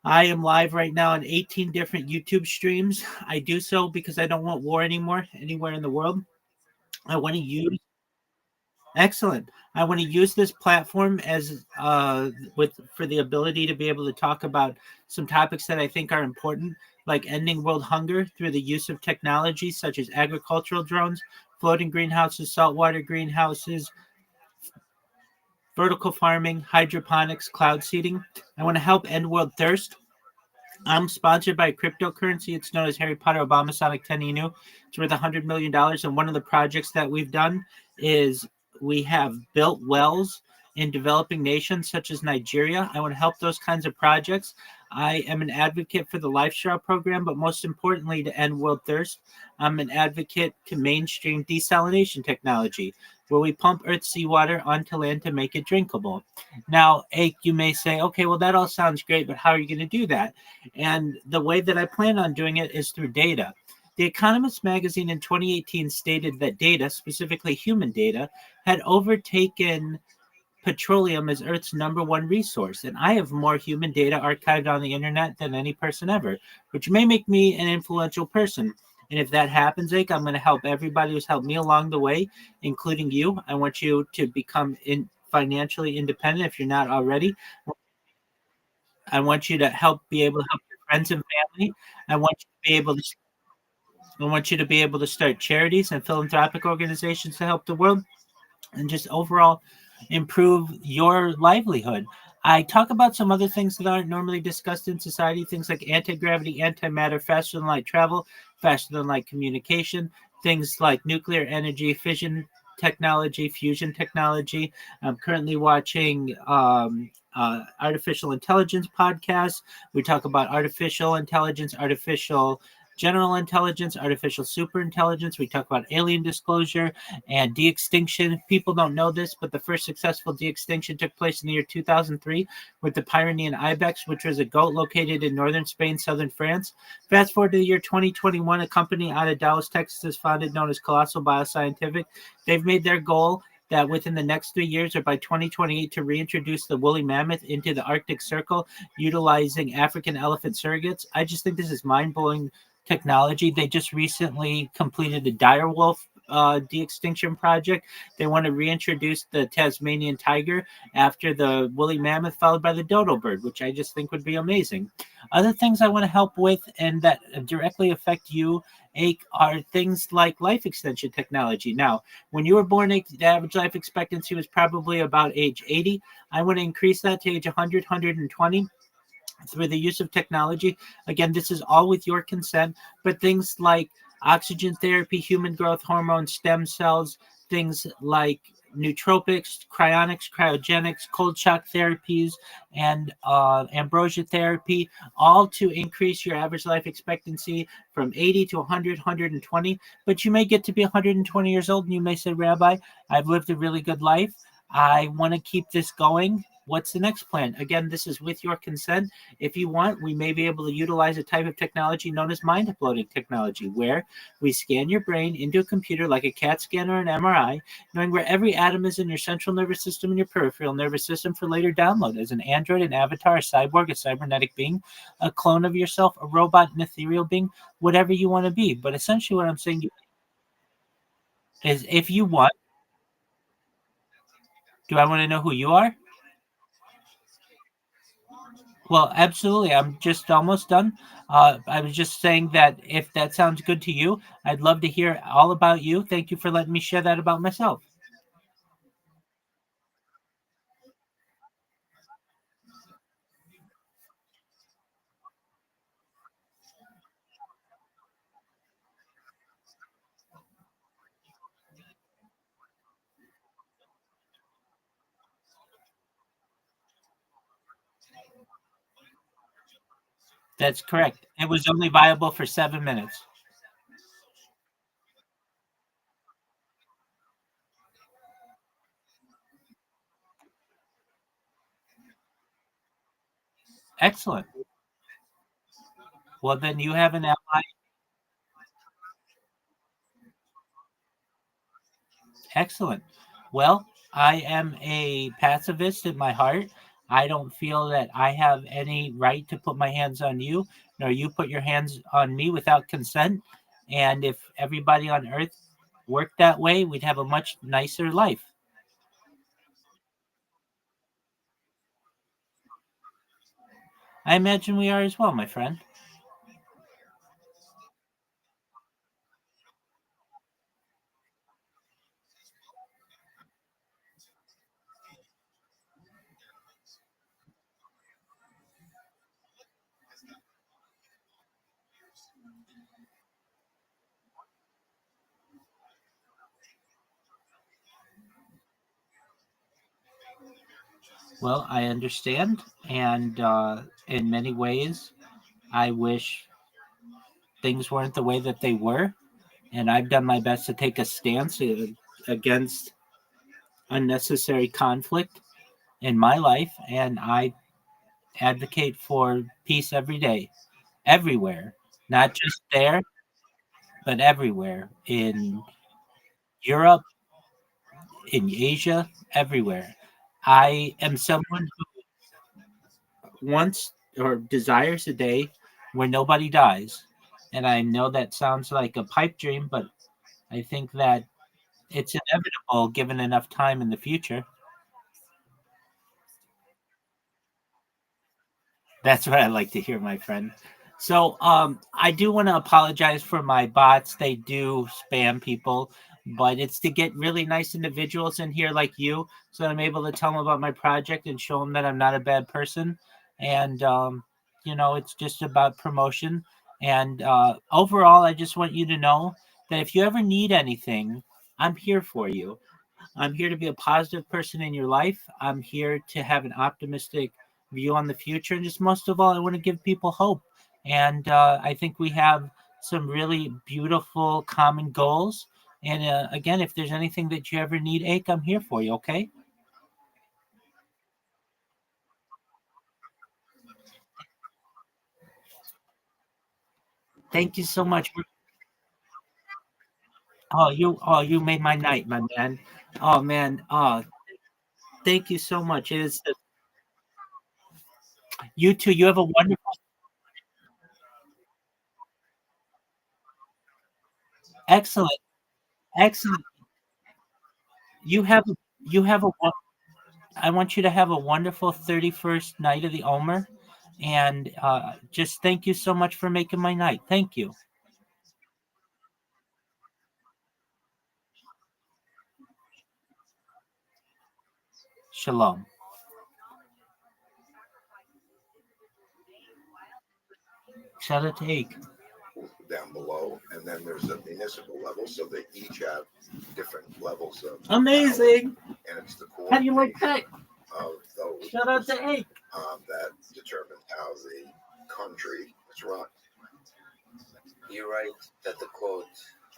I am live right now on 18 different YouTube streams. I do so because I don't want war anymore anywhere in the world. I want to use excellent. I want to use this platform as for the ability to be able to talk about some topics that I think are important, like ending world hunger through the use of technology such as agricultural drones, floating greenhouses, saltwater greenhouses, vertical farming, hydroponics, cloud seeding. I want to help end world thirst. I'm sponsored by cryptocurrency. It's known as Harry Potter Obama Sonic 10 Inu. It's worth $100 million. And one of the projects that we've done is we have built wells in developing nations such as Nigeria. I want to help those kinds of projects. I am an advocate for the Life Straw program, but most importantly, to end world thirst. I'm an advocate to mainstream desalination technology, where we pump Earth's seawater onto land to make it drinkable. Now, Ake, you may say, okay, well, that all sounds great, but how are you going to do that? And the way that I plan on doing it is through data. The Economist magazine in 2018 stated that data, specifically human data, had overtaken petroleum as Earth's #1 resource. And I have more human data archived on the internet than any person ever, which may make me an influential person. And if that happens, Ake, I'm going to help everybody who's helped me along the way, including you. I want you to become financially independent if you're not already. I want you to be able to help your friends and family. I want you to be able to start charities and philanthropic organizations to help the world and just overall improve your livelihood. I talk about some other things that aren't normally discussed in society, things like anti-gravity, antimatter, faster than light travel, faster than light communication, things like nuclear energy, fission technology, fusion technology. I'm currently watching artificial intelligence podcasts. We talk about artificial intelligence, artificial general intelligence, artificial superintelligence. We talk about alien disclosure and de-extinction. People don't know this, but the first successful de-extinction took place in the year 2003 with the Pyrenean ibex, which was a goat located in northern Spain, southern France. Fast forward to the year 2021, a company out of Dallas, Texas is founded known as Colossal Bioscientific. They've made their goal that within the next 3 years or by 2028 to reintroduce the woolly mammoth into the Arctic Circle utilizing African elephant surrogates. I just think this is mind-blowing technology. They just recently completed the direwolf de-extinction project. They want to reintroduce the Tasmanian tiger after the woolly mammoth, followed by the dodo bird, which I just think would be amazing. Other things I want to help with and that directly affect you, Ake, are things like life extension technology. Now, when you were born, Ake, the average life expectancy was probably about age 80. I want to increase that to age 100, 120 through the use of technology. Again, this is all with your consent, but things like oxygen therapy, human growth hormone, stem cells, things like nootropics, cryonics, cryogenics, cold shock therapies, and ambrosia therapy, all to increase your average life expectancy from 80 to 100, 120. But you may get to be 120 years old and you may say, Rabbi, I've lived a really good life. I want to keep this going. What's the next plan? Again, this is with your consent. If you want, we may be able to utilize a type of technology known as mind uploading technology, where we scan your brain into a computer like a CAT scan or an MRI, knowing where every atom is in your central nervous system and your peripheral nervous system for later download as an android, an avatar, a cyborg, a cybernetic being, a clone of yourself, a robot, an ethereal being, whatever you want to be. But essentially what I'm saying is if you want, do I want to know who you are? Well, absolutely. I'm just almost done. I was just saying that if that sounds good to you, I'd love to hear all about you. Thank you for letting me share that about myself. That's correct. It was only viable for 7 minutes. Excellent. Well, then you have an ally. Excellent. Well, I am a pacifist at my heart. I don't feel that I have any right to put my hands on you, nor you put your hands on me without consent. And if everybody on Earth worked that way, we'd have a much nicer life. I imagine we are as well, my friend. Well, I understand. And in many ways, I wish things weren't the way that they were. And I've done my best to take a stance against unnecessary conflict in my life. And I advocate for peace every day, everywhere, not just there, but everywhere in Europe, in Asia, everywhere. I am someone who wants or desires a day where nobody dies. And I know that sounds like a pipe dream, but I think that it's inevitable given enough time in the future. That's what I like to hear, my friend. So, I do want to apologize for my bots. They do spam people, but it's to get really nice individuals in here like you, so that I'm able to tell them about my project and show them that I'm not a bad person. And it's just about promotion. And overall, I just want you to know that if you ever need anything, I'm here for you. I'm here to be a positive person in your life. I'm here to have an optimistic view on the future. And just most of all, I want to give people hope. And I think we have some really beautiful common goals. And again, if there's anything that you ever need, Ake, I'm here for you. Okay. Thank you so much. You made my night, my man. Oh man. Thank you so much. It is you too. You have a wonderful, excellent, excellent. You have you have a. I want you to have a wonderful 31st night of the Omer, and just thank you so much for making my night. Thank you. Shalom. Shout out to Ake. down below, and then there's a municipal level, so they each have different levels of Amazing. power, and it's the How do you like that? of those Shout out to Ake. that determine how the country is run. You write that the quote,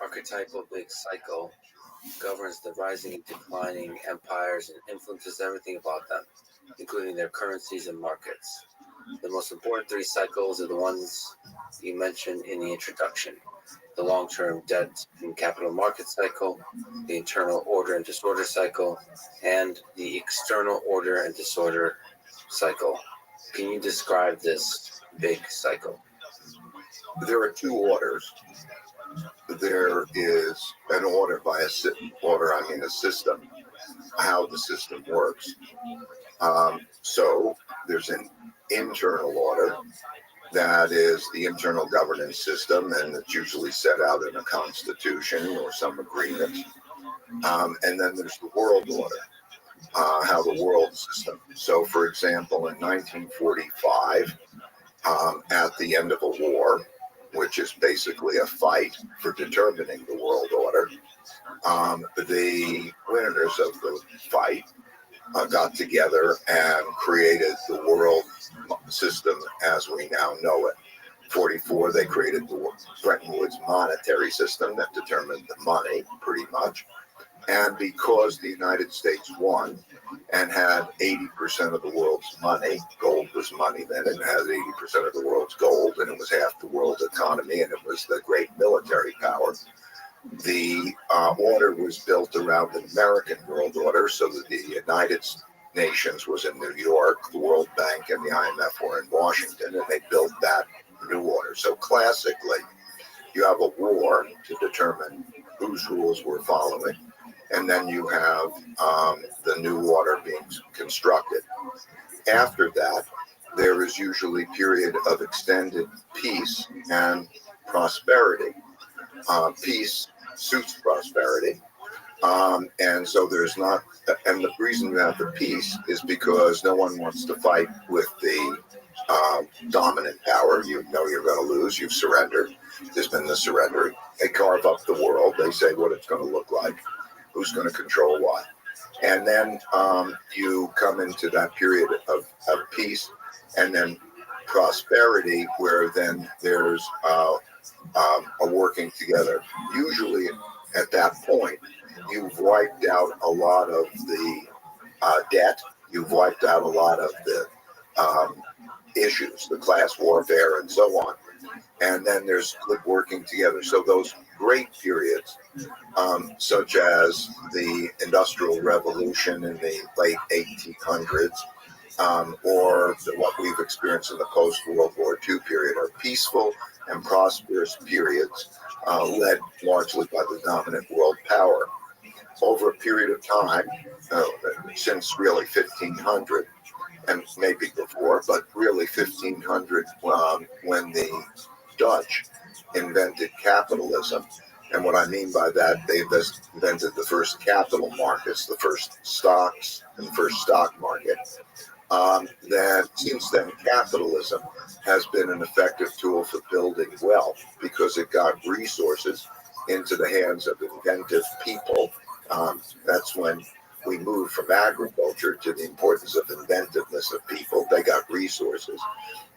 archetypal big cycle governs the rising and declining empires and influences everything about them, including their currencies and markets. The most important three cycles are the ones you mentioned in the introduction: the long-term debt and capital market cycle, the internal order and disorder cycle, and the external order and disorder cycle. Can you describe this big cycle? There are two orders. There is an order by a system, how the system works. So there's an internal order that is the internal governance system, and it's usually set out in a constitution or some agreement. And then there's the world order, how the world system. So, for example, in 1945, at the end of a war, which is basically a fight for determining the world order, the winners of the fight got together and created the world system as we now know it. 44, they created the Bretton Woods monetary system that determined the money, pretty much. And because the United States won and had 80% of the world's money, gold was money then, it had 80% of the world's gold, and it was half the world's economy, and it was the great military power. The order was built around the American world order, so that the United Nations was in New York, the World Bank and the IMF were in Washington, and they built that new order. So classically, you have a war to determine whose rules we're following, and then you have the new order being constructed. After that, there is usually a period of extended peace and prosperity. Peace suits prosperity. And so there's not, and the reason you have the peace is because no one wants to fight with the dominant power. You know you're going to lose. You've surrendered. There's been the surrender. They carve up the world. They say what it's going to look like, who's going to control what. And then you come into that period of peace and then prosperity, where then there's a working together. Usually at that point, you've wiped out a lot of the debt. You've wiped out a lot of the issues, the class warfare and so on. And then there's good working together. So those great periods, such as the Industrial Revolution in the late 1800s, or what we've experienced in the post-World War II period, are peaceful and prosperous periods led largely by the dominant world power. Over a period of time, since really 1500, and maybe before, but really 1500, when the Dutch invented capitalism. And what I mean by that, they invented the first capital markets, the first stocks, and the first stock market. That since then, capitalism has been an effective tool for building wealth because it got resources into the hands of inventive people. That's when we moved from agriculture to the importance of inventiveness of people. They got resources,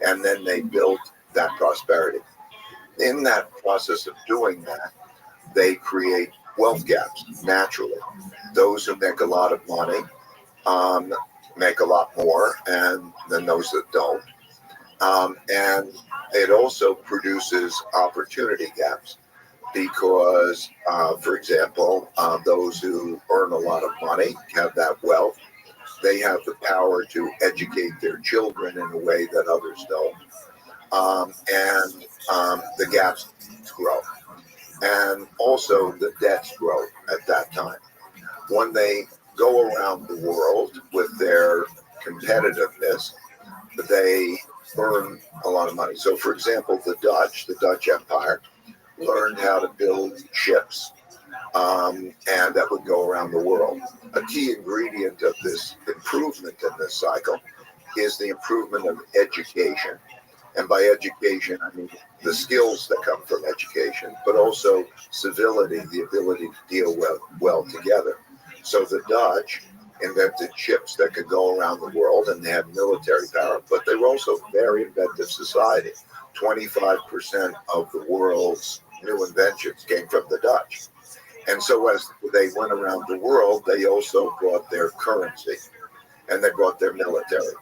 and then they built that prosperity. in that process of doing that, they create wealth gaps naturally. Those who make a lot of money make a lot more than those that don't. And it also produces opportunity gaps because, for example, those who earn a lot of money, have that wealth, they have the power to educate their children in a way that others don't. The gaps grow. And also the debts grow at that time. When they go around the world with their competitiveness, they earn a lot of money. So, for example, the Dutch Empire learned how to build ships, and that would go around the world. A key ingredient of this improvement in this cycle is the improvement of education. And by education, I mean the skills that come from education, but also civility, the ability to deal well together. So the Dutch invented ships that could go around the world, and they had military power, but they were also a very inventive society. 25% of the world's new inventions came from the Dutch. And so as they went around the world, they also brought their currency, and they brought their military.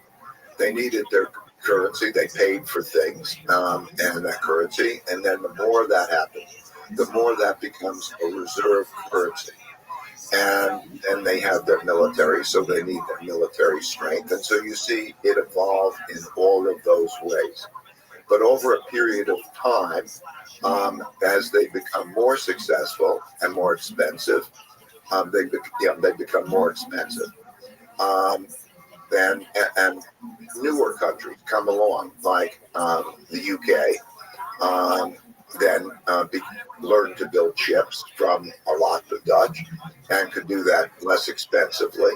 They needed their currency, they paid for things, and that currency, and then the more that happens, the more that becomes a reserve currency. And then they have their military, so they need their military strength. And so you see it evolve in all of those ways. But over a period of time, as they become more successful and more expensive, they become more expensive. And newer countries come along, like the UK, then learned to build ships from a lot of the Dutch and could do that less expensively.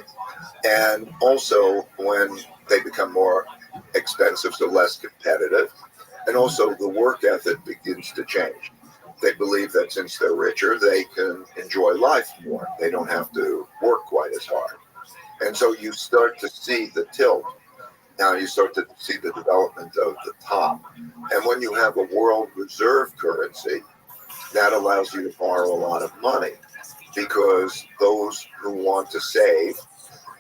And also when they become more expensive, so less competitive, and also the work ethic begins to change. They believe that since they're richer, they can enjoy life more. They don't have to work quite as hard. And so you start to see the tilt. Now you start to see the development of the top. And when you have a world reserve currency, that allows you to borrow a lot of money, because those who want to save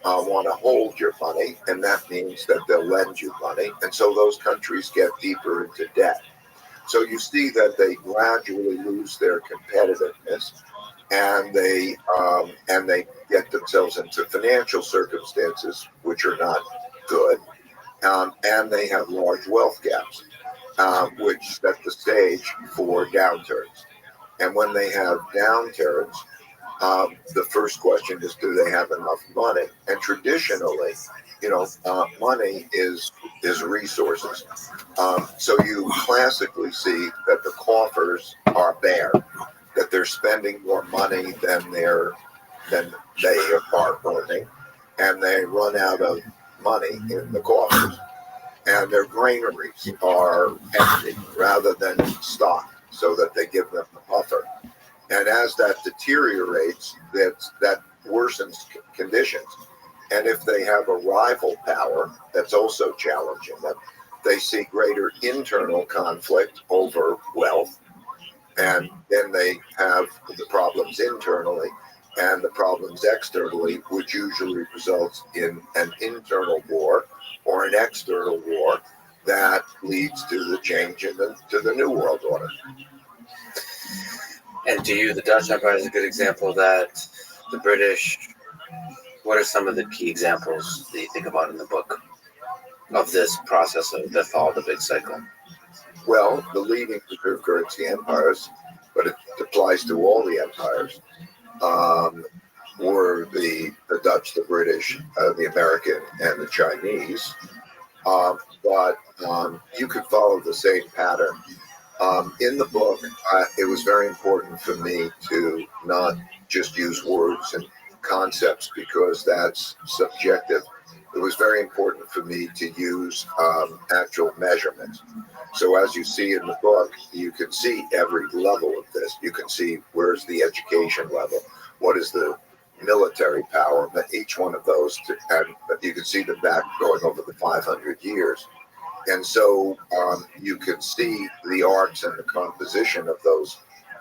want to hold your money, and that means that they'll lend you money. And so those countries get deeper into debt. So you see that they gradually lose their competitiveness, and they get themselves into financial circumstances which are not good, and they have large wealth gaps, which set the stage for downturns. And when they have downturns, the first question is, do they have enough money? And traditionally, money is resources. So you classically see that the coffers are bare, that they're spending more money than they are earning, and they run out of money in the coffers. And their granaries are empty rather than stocked, so that they give them a buffer. And as that deteriorates, that worsens conditions. And if they have a rival power that's also challenging them, they see greater internal conflict over wealth. And then they have the problems internally and the problems externally, which usually results in an internal war or an external war that leads to the change to the New World Order. And to you, the Dutch Empire is a good example of that. The British, what are some of the key examples that you think about in the book of this process of the fall of the big cycle? Well, the leading reserve currency empires, but it applies to all the empires, were the Dutch, the British, the American, and the Chinese. But you could follow the same pattern. In the book, it was very important for me to not just use words and concepts, because that's subjective. It was very important for me to use actual measurements. So as you see in the book, you can see every level of this. You can see where's the education level, what is the military power, but each one of those, and you can see them back going over the 500 years. And so you can see the arcs and the composition of those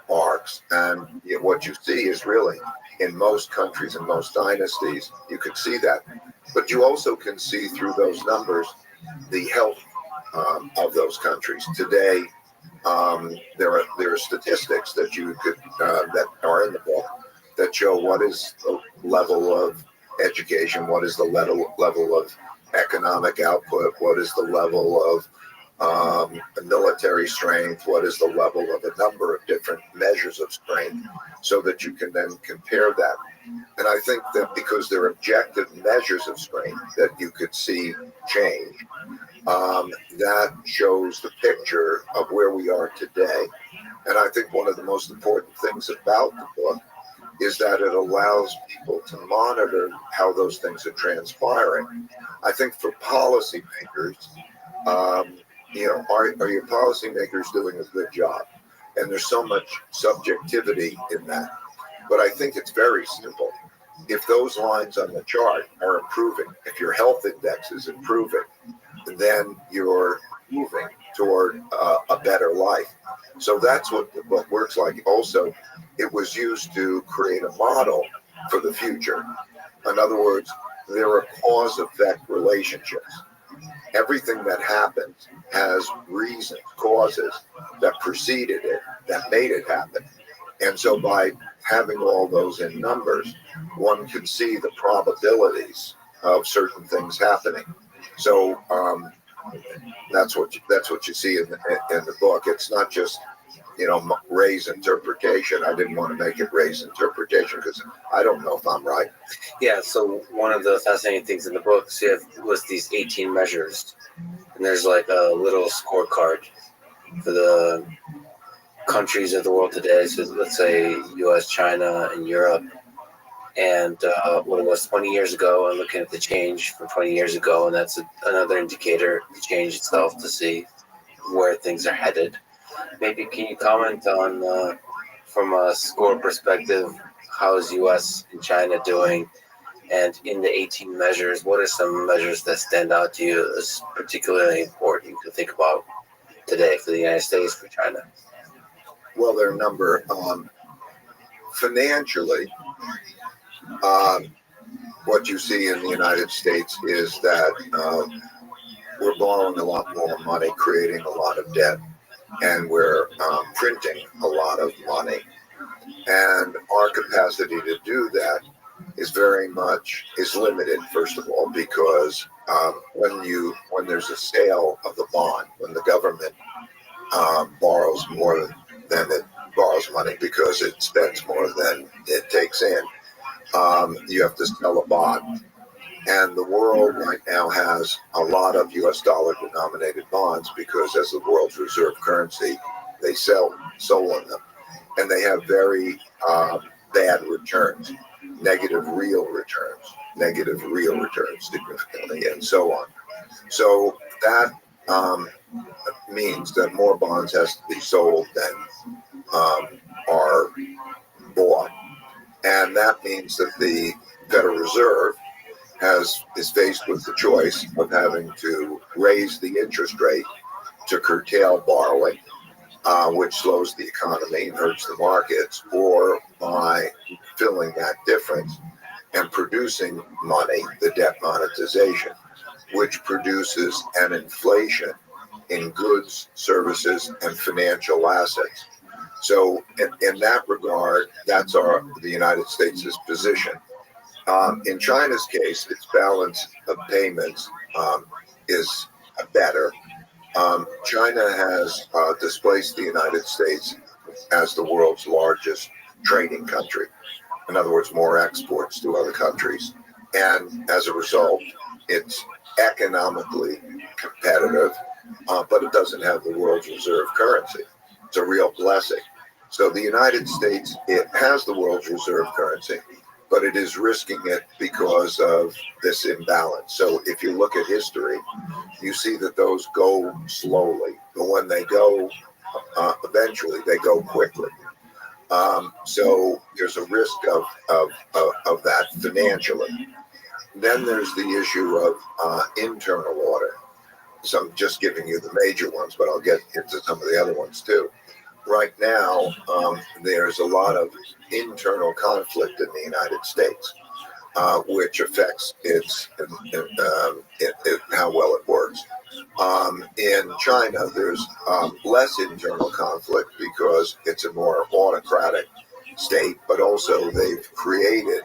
arcs. And what you see is really, in most countries and most dynasties, you can see that. But you also can see through those numbers the health of those countries. Today, there are statistics that you could that are in the book that show what is the level of education, what is the level of economic output, what is the level of military strength, what is the level of a number of different measures of strength, so that you can then compare that. And I think that because they're objective measures of strength that you could see change, that shows the picture of where we are today. And I think one of the most important things about the book is that it allows people to monitor how those things are transpiring. I think for policymakers, are your policymakers doing a good job? And there's so much subjectivity in that. But I think it's very simple. If those lines on the chart are improving, if your health index is improving, then you're moving toward a better life. So that's what the book works like. Also, it was used to create a model for the future. In other words, there are cause-effect relationships. Everything that happens has reasons, causes that preceded it, that made it happen. And so by having all those in numbers, one can see the probabilities of certain things happening. So that's what you see in the book. It's not just Ray's interpretation. I didn't want to make it Ray's interpretation because I don't know if I'm right. Yeah, so one of the fascinating things in the book was these 18 measures. And there's like a little scorecard for the countries of the world today. So let's say US, China, and Europe. And what it was 20 years ago, and looking at the change from 20 years ago, and that's another indicator, the change itself, to see where things are headed. Maybe can you comment on, from a score perspective, how is US and China doing? And in the 18 measures, what are some measures that stand out to you as particularly important to think about today for the United States, for China? Well, there are a number. Financially, what you see in the United States is that we're borrowing a lot more money, creating a lot of debt, and we're printing a lot of money. And our capacity to do that is limited, first of all, because when there's a sale of the bond, when the government borrows more than it borrows money because it spends more than it takes in, you have to sell a bond. And the world right now has a lot of US dollar denominated bonds because as the world's reserve currency, they sold on them. And they have very bad returns, negative real returns significantly, and so on. So that means that more bonds has to be sold than are bought. And that means that the Federal Reserve is faced with the choice of having to raise the interest rate to curtail borrowing, which slows the economy and hurts the markets, or by filling that difference and producing money, the debt monetization, which produces an inflation in goods, services, and financial assets. So in that regard, that's the United States' position. In China's case, its balance of payments is better. China has displaced the United States as the world's largest trading country. In other words, more exports to other countries. And as a result, it's economically competitive, but it doesn't have the world's reserve currency. It's a real blessing. So the United States, it has the world's reserve currency, but it is risking it because of this imbalance. So if you look at history, you see that those go slowly, but when they go, eventually they go quickly. So there's a risk of that financially. Then there's the issue of internal order. So I'm just giving you the major ones, but I'll get into some of the other ones too. Right now, there's a lot of internal conflict in the United States, which affects how well it works. In China, there's less internal conflict because it's a more autocratic state, but also they've created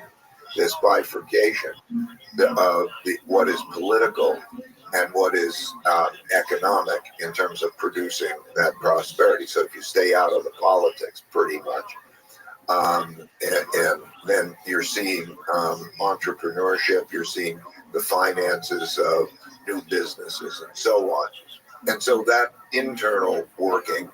this bifurcation of what is political and what is economic in terms of producing that prosperity. So if you stay out of the politics, pretty much, and then you're seeing entrepreneurship, you're seeing the finances of new businesses and so on. And so that internal working,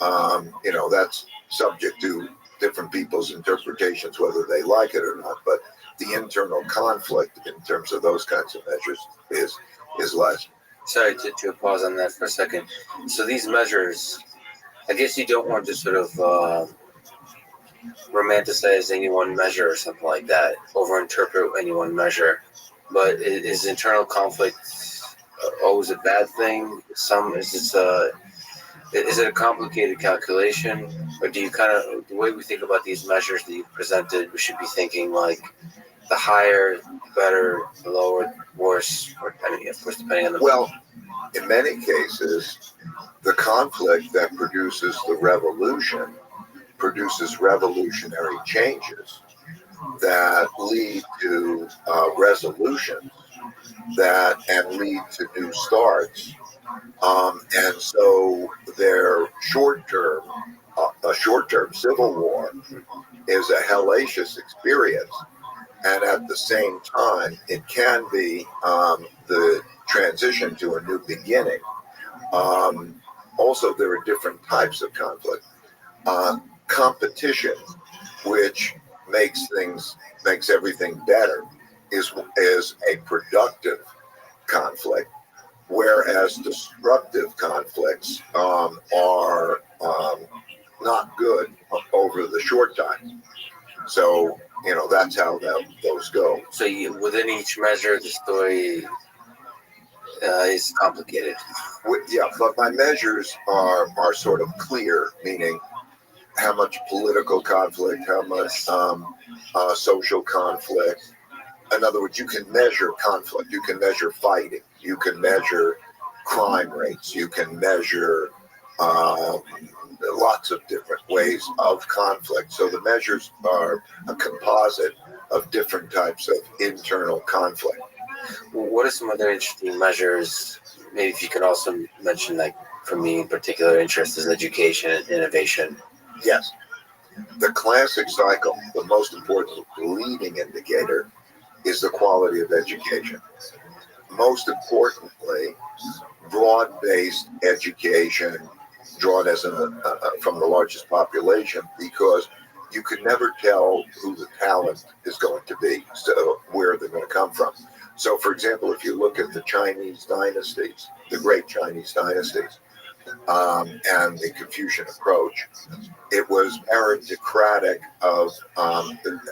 that's subject to different people's interpretations, whether they like it or not. But the internal conflict in terms of those kinds of measures is less. Sorry to pause on that for a second. So these measures, I guess you don't want to sort of romanticize any one measure or something like that, overinterpret any one measure. But is internal conflict always a bad thing? Is it a complicated calculation, or do you kind of, the way we think about these measures that you presented, we should be thinking like the higher, better, the lower, worse, or depending, of course, depending on the. Well, in many cases, the conflict that produces the revolution produces revolutionary changes that lead to resolutions and lead to new starts. And so their a short-term civil war is a hellacious experience. And at the same time, it can be the transition to a new beginning. Also, there are different types of conflict. Competition, which makes everything better, is a productive conflict, whereas destructive conflicts are not good over the short time. So that's how those go. So within each measure, the story is complicated. Yeah, but my measures are sort of clear, meaning how much political conflict, how much social conflict. In other words, you can measure conflict, you can measure fighting, you can measure crime rates, you can measure lots of different ways of conflict. So the measures are a composite of different types of internal conflict. What are some other interesting measures? Maybe if you could also mention, like, for me in particular, interest is education and innovation. Yes. The classic cycle, the most important leading indicator, is the quality of education. Most importantly, broad-based education drawn as from the largest population, because you can never tell who the talent is going to be, so where they're going to come from. So, for example, if you look at the Chinese dynasties, the great Chinese dynasties, and the Confucian approach, it was meritocratic of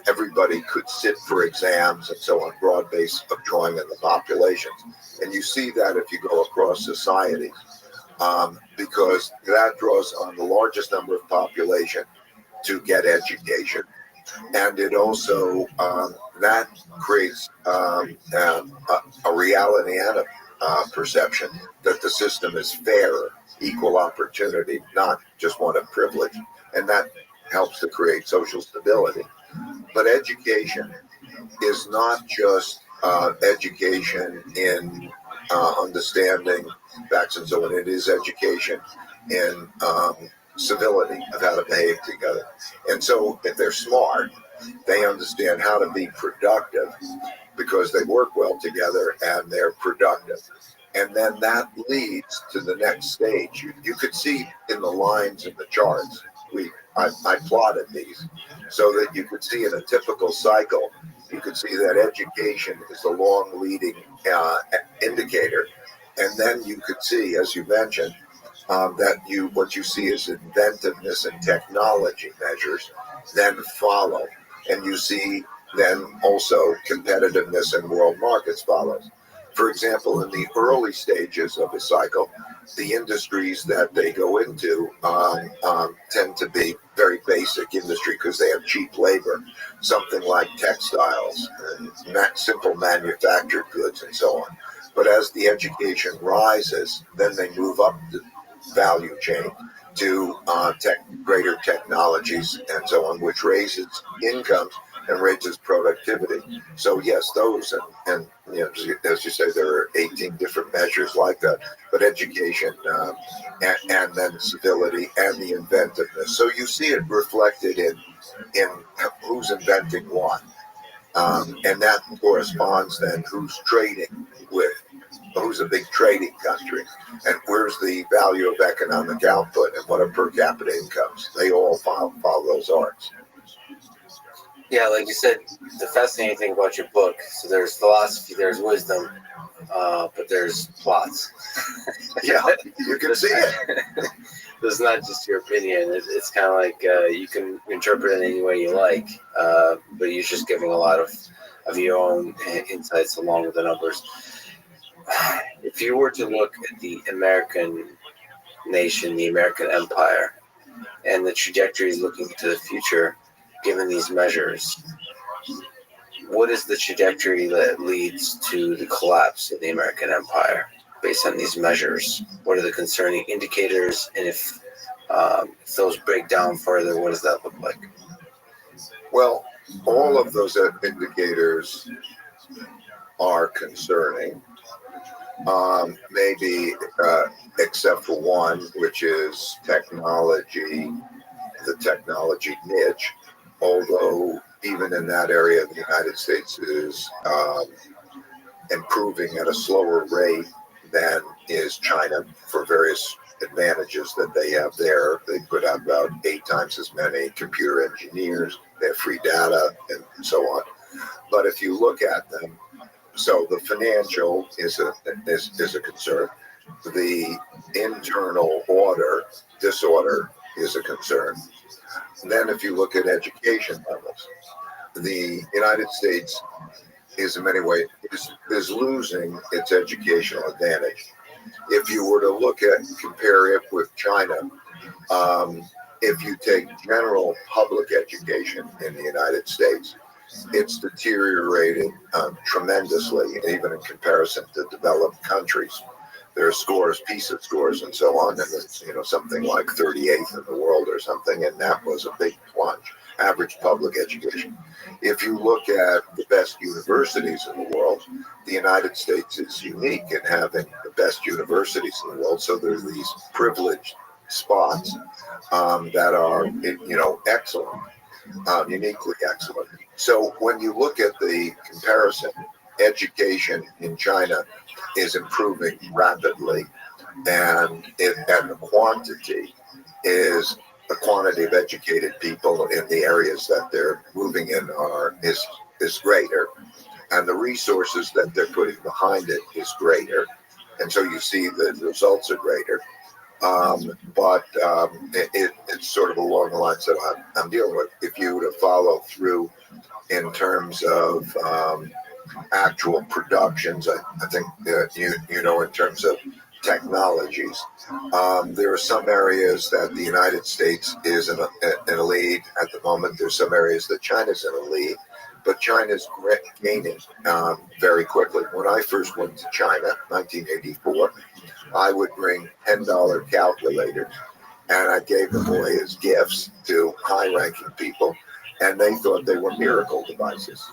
everybody could sit for exams and so on, broad base of drawing in the populations. And you see that if you go across societies, because that draws on the largest number of population to get education. And it also, that creates a reality and a perception that the system is fairer, equal opportunity, not just one of privilege. And that helps to create social stability. But education is not just education in understanding facts and so on. It is education in civility, of how to behave together. And so if they're smart, they understand how to be productive because they work well together and they're productive. And then that leads to the next stage. You could see in the lines in the charts, I plotted these so that you could see in a typical cycle, you could see that education is the long leading indicator. And then you could see, as you mentioned, that what you see is inventiveness and technology measures then follow. And you see then also competitiveness in world markets follows. For example, in the early stages of a cycle, the industries that they go into tend to be very basic industry because they have cheap labor, something like textiles and simple manufactured goods and so on. But as the education rises, then they move up the value chain to greater technologies and so on, which raises incomes and raises productivity. So yes, those and you know, as you say, there are 18 different measures like that. But education and then civility and the inventiveness. So you see it reflected in who's inventing what, and that corresponds then who's trading with. Who's a big trading country, and where's the value of economic output, and what are per capita incomes? They all follow those arcs. Yeah, like you said, the fascinating thing about your book, so there's philosophy, there's wisdom, but there's plots. Yeah, you can see it. It's not just your opinion. It's kind of like you can interpret it any way you like, but you're just giving a lot of your own insights along with the numbers. If you were to look at the American nation, the American empire, and the trajectories looking to the future, given these measures, what is the trajectory that leads to the collapse of the American empire based on these measures? What are the concerning indicators? And if those break down further, what does that look like? Well, all of those indicators are concerning. Maybe except for one, which is technology, the technology niche. Although even in that area, the United States is improving at a slower rate than is China for various advantages that they have there. They put out about 8 times as many computer engineers. They have free data and so on. But if you look at them, so the financial is a concern. The internal disorder is a concern. And then if you look at education levels, the United States is in many ways is losing its educational advantage. If you were to compare it with China, if you take general public education in the United States, it's deteriorated tremendously, even in comparison to developed countries. There are scores, PISA scores, and so on, and it's something like 38th in the world or something, and that was a big plunge. Average public education. If you look at the best universities in the world, the United States is unique in having the best universities in the world. So there's these privileged spots that are, excellent, uniquely excellent. So when you look at the comparison, education in China is improving rapidly, and the quantity is the quantity of educated people in the areas that they're moving in is greater, and the resources that they're putting behind it is greater, and so you see the results are greater. But it's sort of along the lines that I'm dealing with. If you were to follow through in terms of actual productions, I think in terms of technologies, there are some areas that the United States is in a lead at the moment. There's some areas that China's in a lead, but China's gaining very quickly. When I first went to China, 1984, I would bring $10 calculators, and I gave them away as gifts to high-ranking people, and they thought they were miracle devices.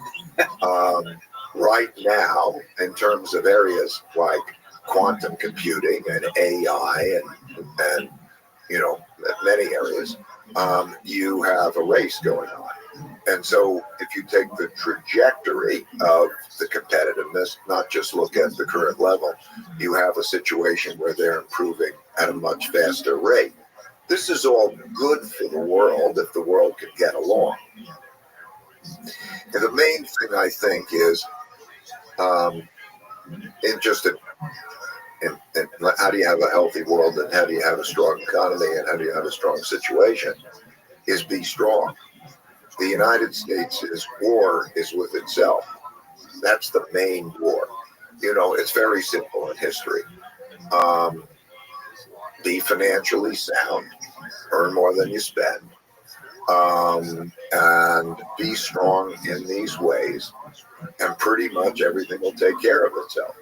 Right now, in terms of areas like quantum computing and AI and many areas, you have a race going on. And so if you take the trajectory of the competitiveness, not just look at the current level, you have a situation where they're improving at a much faster rate. This is all good for the world if the world can get along. And the main thing I think is how do you have a healthy world, and how do you have a strong economy, and how do you have a strong situation, is be strong. The United States' war is with itself. That's the main war. It's very simple in history. Be financially sound, earn more than you spend, and be strong in these ways, and pretty much everything will take care of itself.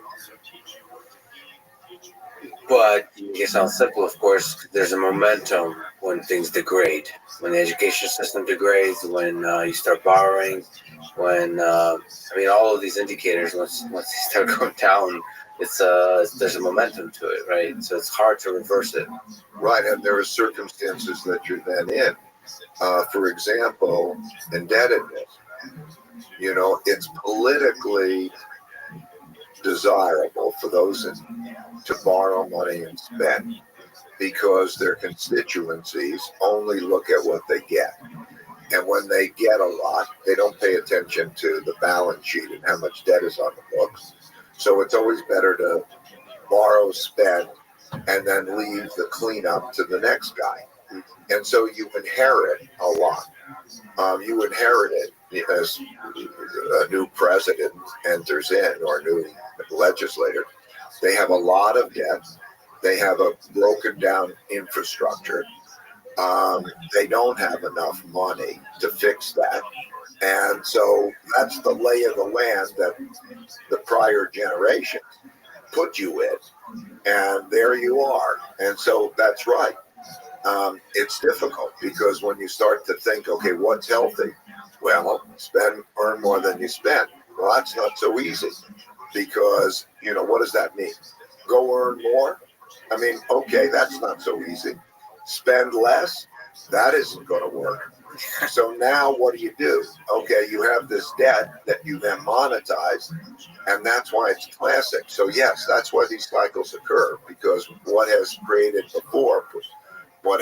But it sounds simple, of course. There's a momentum when things degrade, when the education system degrades, when you start borrowing, when all of these indicators. Once they start going down, there's a momentum to it, right? So it's hard to reverse it. Right, and there are circumstances that you're then in. For example, indebtedness. It's politically desirable for those to borrow money and spend because their constituencies only look at what they get. And when they get a lot, they don't pay attention to the balance sheet and how much debt is on the books. So it's always better to borrow, spend, and then leave the cleanup to the next guy. And so you inherit a lot. You inherit it as a new president enters in or a new legislator. They have a lot of debt. They have a broken down infrastructure. They don't have enough money to fix that. And so that's the lay of the land that the prior generation put you in. And there you are. And so that's right. It's difficult because when you start to think, okay, what's healthy? Well, earn more than you spend. Well, that's not so easy because, what does that mean? Go earn more? Okay, that's not so easy. Spend less? That isn't going to work. So now what do? Okay, you have this debt that you then monetize, and that's why it's classic. So yes, that's why these cycles occur, because what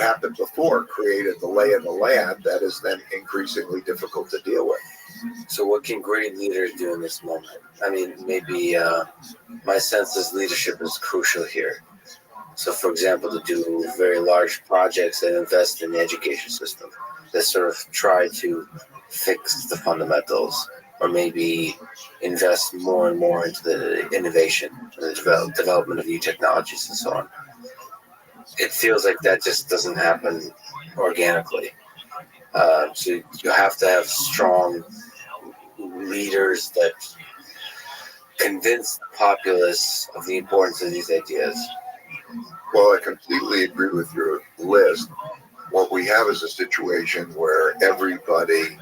happened before created the lay of the land that is then increasingly difficult to deal with. So what can great leaders do in this moment? Maybe my sense is leadership is crucial here. So, for example, to do very large projects that invest in the education system, that sort of try to fix the fundamentals, or maybe invest more and more into the innovation, the development of new technologies and so on. It feels like that just doesn't happen organically. So you have to have strong leaders that convince the populace of the importance of these ideas. Well, I completely agree with your list. What we have is a situation where everybody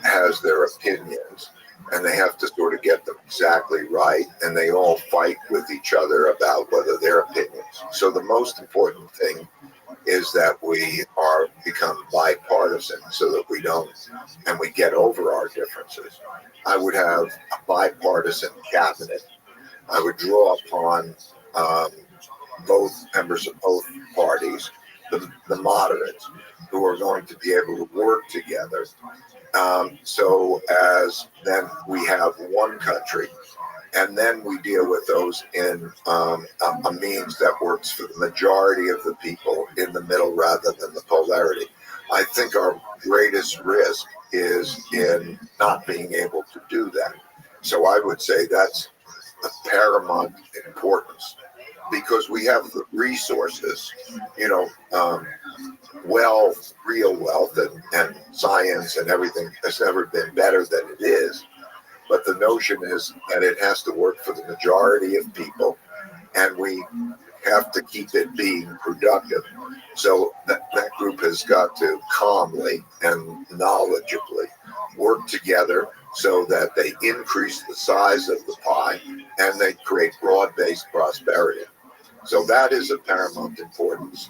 has their opinions and they have to sort of get them exactly right, and they all fight with each other about whether their opinions. So the most important thing is that we become bipartisan so that we get over our differences. I would have a bipartisan cabinet. I would draw upon both members of both parties, the moderates, who are going to be able to work together. So as then we have one country, and then we deal with those in a means that works for the majority of the people in the middle rather than the polarity. I think our greatest risk is in not being able to do that. So I would say that's of paramount importance, because we have the resources, wealth, real wealth, and science and everything has never been better than it is. But the notion is that it has to work for the majority of people, and we have to keep it being productive. So that group has got to calmly and knowledgeably work together so that they increase the size of the pie and they create broad-based prosperity. So that is of paramount importance.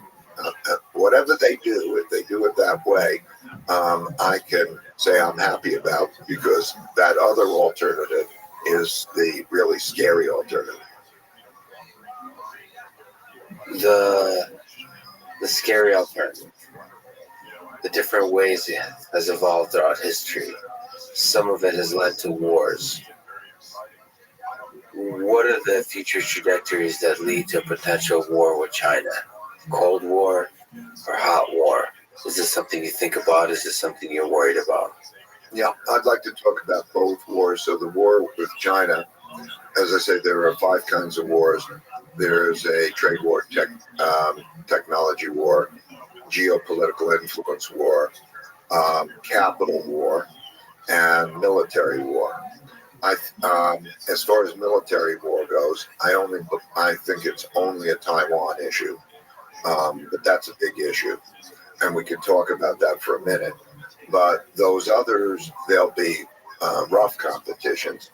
Whatever they do, if they do it that way, I can say I'm happy about, because that other alternative is the really scary alternative. The scary alternative, the different ways it has evolved throughout history. Some of it has led to wars. What are the future trajectories that lead to a potential war with China? Cold War or hot war? Is this something you think about? Is this something you're worried about? Yeah, I'd like to talk about both wars. So the war with China as I say, there are 5 kinds of wars. There's a trade war, technology war, geopolitical influence war, capital war, and military war. As far as military war goes, I think it's only a Taiwan issue, but that's a big issue, and we can talk about that for a minute. But those others, they'll be rough competitions,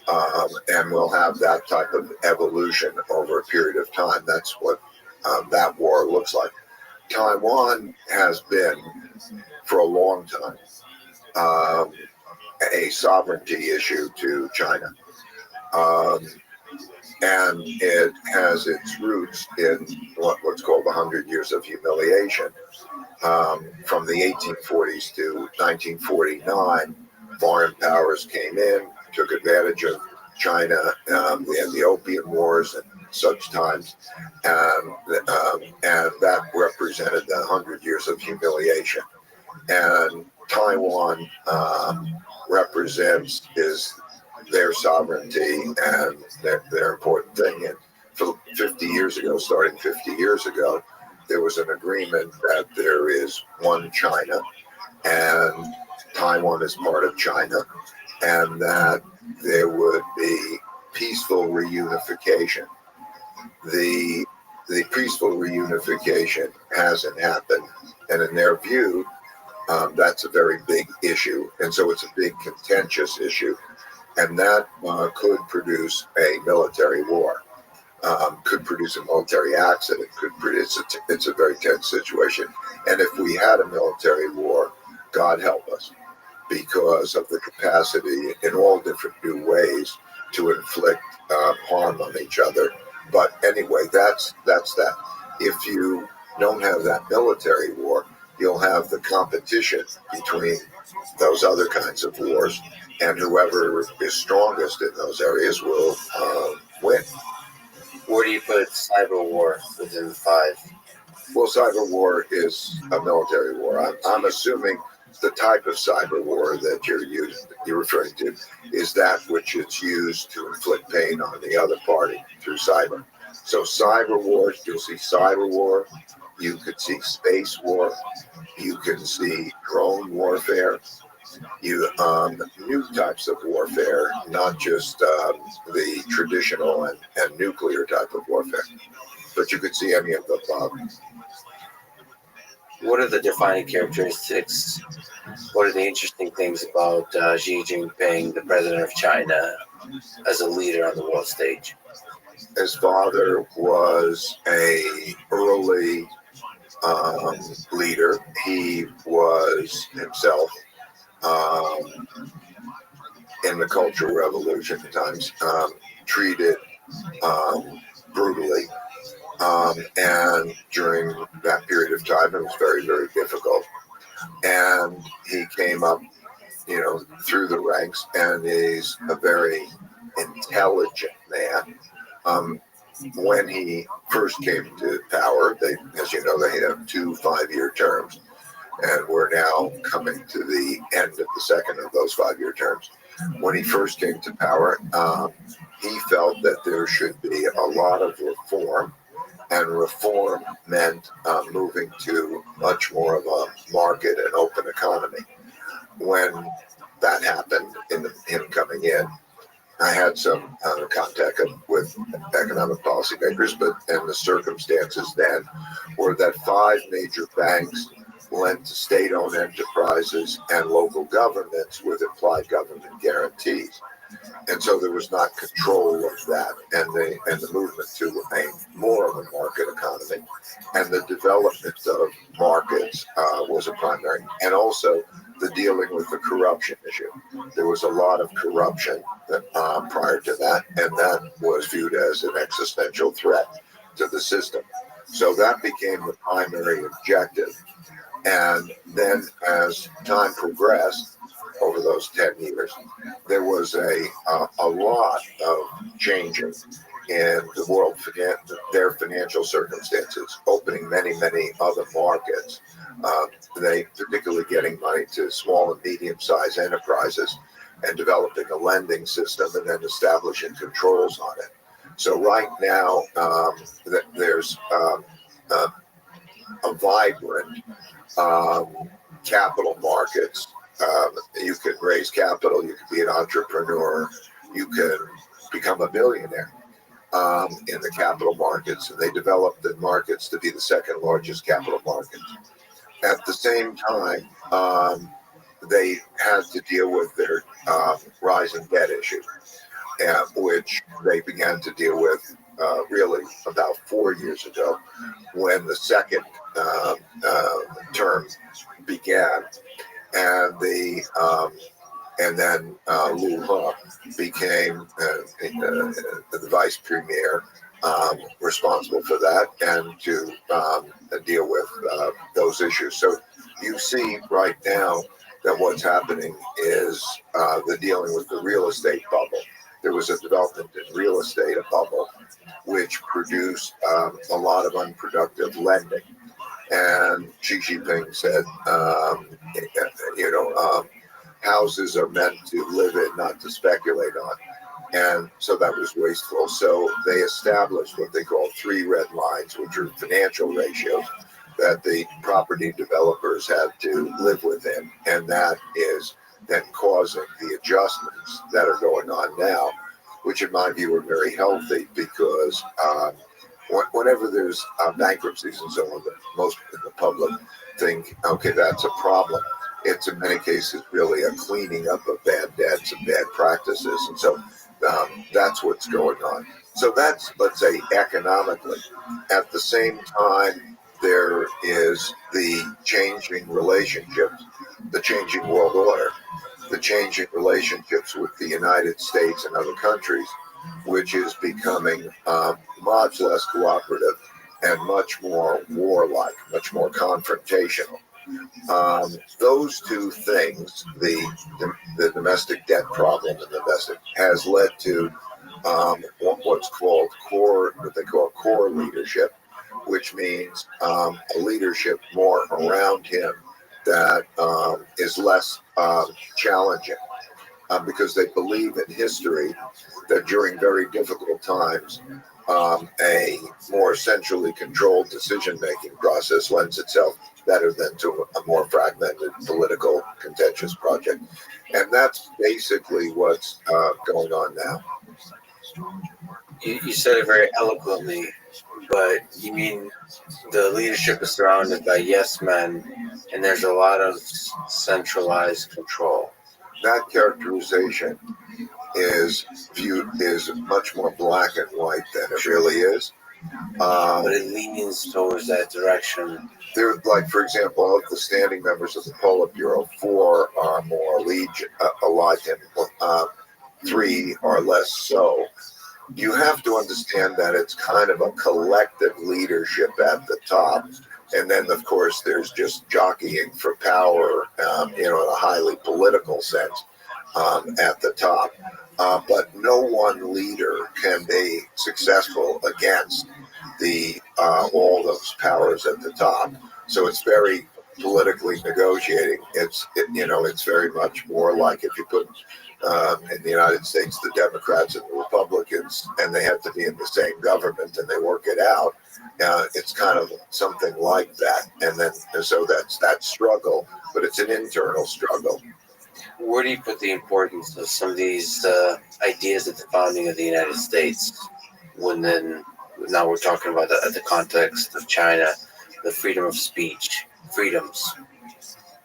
and we'll have that type of evolution over a period of time. That's what that war looks like. Taiwan has been, for a long time, a sovereignty issue to China. And it has its roots in what's called the 100 Years of Humiliation. From the 1840s to 1949, foreign powers came in, took advantage of China. We had the Opium Wars and such times, and that represented the 100 years of humiliation. And Taiwan represents their sovereignty and their important thing. And for 50 years ago, starting 50 years ago, there was an agreement that there is one China, and Taiwan is part of China, and that there would be peaceful reunification. The peaceful reunification hasn't happened, and in their view, that's a very big issue, and so it's a big contentious issue, and that could produce a military war, could produce a military accident, could produce it's a very tense situation. And if we had a military war, God help us, because of the capacity in all different new ways to inflict harm on each other. But anyway, that's that. If you don't have that military war, you'll have the competition between those other kinds of wars, and whoever is strongest in those areas will win. Where do you put cyber war within the 5? Well, cyber war is a military war. I'm assuming the type of cyber war that you're referring to is that which is used to inflict pain on the other party through cyber. So cyber wars, you'll see cyber war, you could see space war, you can see drone warfare, new types of warfare, not just the traditional and nuclear type of warfare, but you could see any of the above. What are the defining characteristics? What are the interesting things about Xi Jinping, the president of China, as a leader on the world stage? His father was a early leader. He was himself in the Cultural Revolution times treated brutally. And during that period of time, it was very, very difficult. And he came up, through the ranks, and is a very intelligent man. When he first came to power, as you know, they have 2 5-year terms, and we're now coming to the end of the second of those 5-year terms. When he first came to power, he felt that there should be a lot of reform, and reform meant moving to much more of a market and open economy. When that happened, him coming in, I had some contact with economic policymakers, and the circumstances then were that 5 major banks lent to state-owned enterprises and local governments with implied government guarantees. And so there was not control of that, and the movement to more of a market economy, and the development of markets was a primary, and also the dealing with the corruption issue. There was a lot of corruption prior to that, and that was viewed as an existential threat to the system. So that became the primary objective. And then as time progressed, over those 10 years, there was a lot of changes in the world, their financial circumstances, opening many, many other markets, They particularly getting money to small and medium-sized enterprises and developing a lending system and then establishing controls on it. So right now, there's a vibrant capital markets. You can raise capital, you can be an entrepreneur, you can become a billionaire in the capital markets, and they developed the markets to be the second largest capital market. At the same time, they had to deal with their rising debt issue, which they began to deal with really about 4 years ago when the second term began, and then Liu He became the vice premier, responsible for that and to deal with those issues. So you see right now that what's happening is the dealing with the real estate bubble. There was a development in real estate, a bubble, which produced a lot of unproductive lending. And Xi Jinping said, houses are meant to live in, not to speculate on. And so that was wasteful. So they established what they call 3 red lines, which are financial ratios that the property developers have to live within. And that is then causing the adjustments that are going on now, which in my view are very healthy, because whenever there's bankruptcies and so on, most in the public think, okay, that's a problem. It's in many cases really a cleaning up of bad debts and bad practices. And so that's what's going on. So that's, let's say, economically. At the same time, there is the changing relationships, the changing world order, the changing relationships with the United States and other countries, which is becoming much less cooperative and much more warlike, much more confrontational. Those two things, the domestic debt problem and the domestic, has led to what's called what they call core leadership, which means a leadership more around him that is less challenging, because they believe in history that during very difficult times, a more centrally controlled decision-making process lends itself better than to a more fragmented political contentious project. And that's basically what's going on now. You said it very eloquently, but you mean the leadership is surrounded by yes men, and there's a lot of centralized control. That characterization is much more black and white than it really is. But it leans towards that direction. There, like, for example, of the standing members of the Politburo, 4 are more allied to him, 3 are less so. You have to understand that it's kind of a collective leadership at the top. And then, of course, there's just jockeying for power, in a highly political sense, at the top. But no one leader can be successful against all those powers at the top. So it's very politically negotiating. It's very much more like if you put in the United States the Democrats and the Republicans, and they have to be in the same government and they work it out. It's kind of something like that. And then so that's that struggle, but it's an internal struggle. Where do you put the importance of some of these ideas at the founding of the United States? Now we're talking about the context of China, the freedom of speech, freedoms.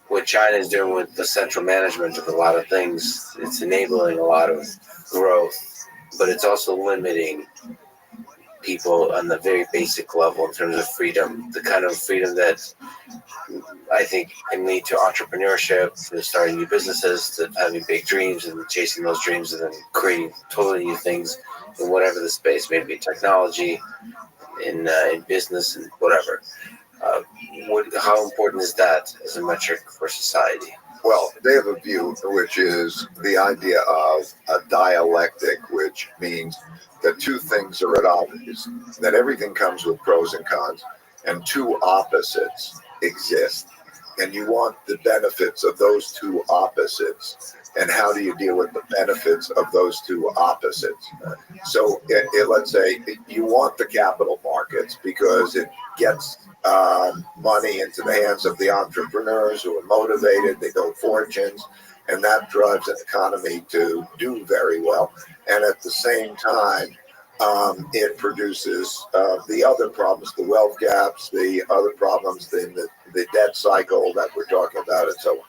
What China is doing with the central management of a lot of things, it's enabling a lot of growth, but it's also limiting people on the very basic level in terms of freedom, the kind of freedom that I think can lead to entrepreneurship, to starting new businesses, to having big dreams and chasing those dreams and then creating totally new things in whatever the space, maybe technology, in business and whatever. How important is that as a metric for society? Well, they have a view which is the idea of a dialectic, which means that two things are at odds, that everything comes with pros and cons, and two opposites exist. and you want the benefits of those two opposites. And how do you deal with the benefits of those two opposites? So let's say you want the capital markets because it gets money into the hands of the entrepreneurs who are motivated, they build fortunes, and that drives an economy to do very well. And at the same time, it produces the other problems, the wealth gaps, the other problems, the debt cycle that we're talking about, and so on.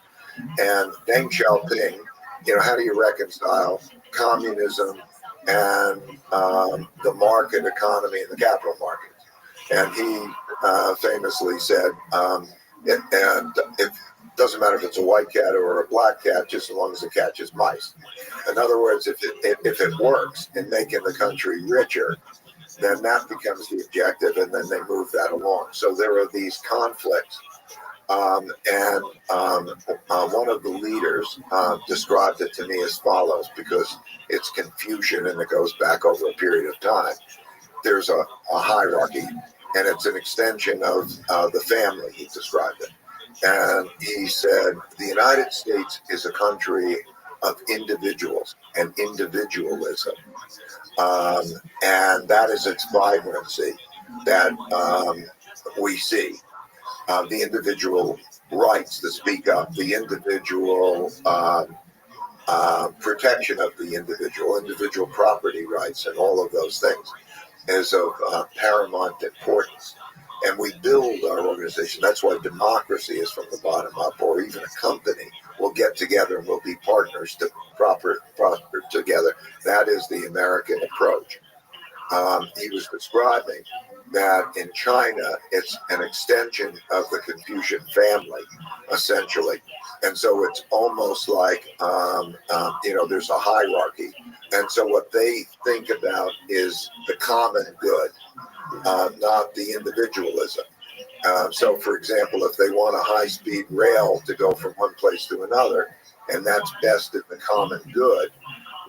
And Deng Xiaoping, how do you reconcile communism and the market economy and the capital markets? And he famously said, it doesn't matter if it's a white cat or a black cat, just as long as it catches mice. In other words, if it works in making the country richer, then that becomes the objective, and then they move that along. So there are these conflicts. One of the leaders described it to me as follows, because it's Confucian and it goes back over a period of time. There's a hierarchy, and it's an extension of the family, he described it. And he said, the United States is a country of individuals and individualism. And that is its vibrancy that we see. The individual rights to speak up, the individual protection of the individual property rights, and all of those things is of paramount importance. And we build our organization. That's why democracy is from the bottom up, or even a company will get together and will be partners to prosper together. That is the American approach. He was describing that in China, it's an extension of the Confucian family, essentially. And so it's almost like, there's a hierarchy. And so what they think about is the common good, not the individualism. So, for example, if they want a high-speed rail to go from one place to another, and that's best in the common good,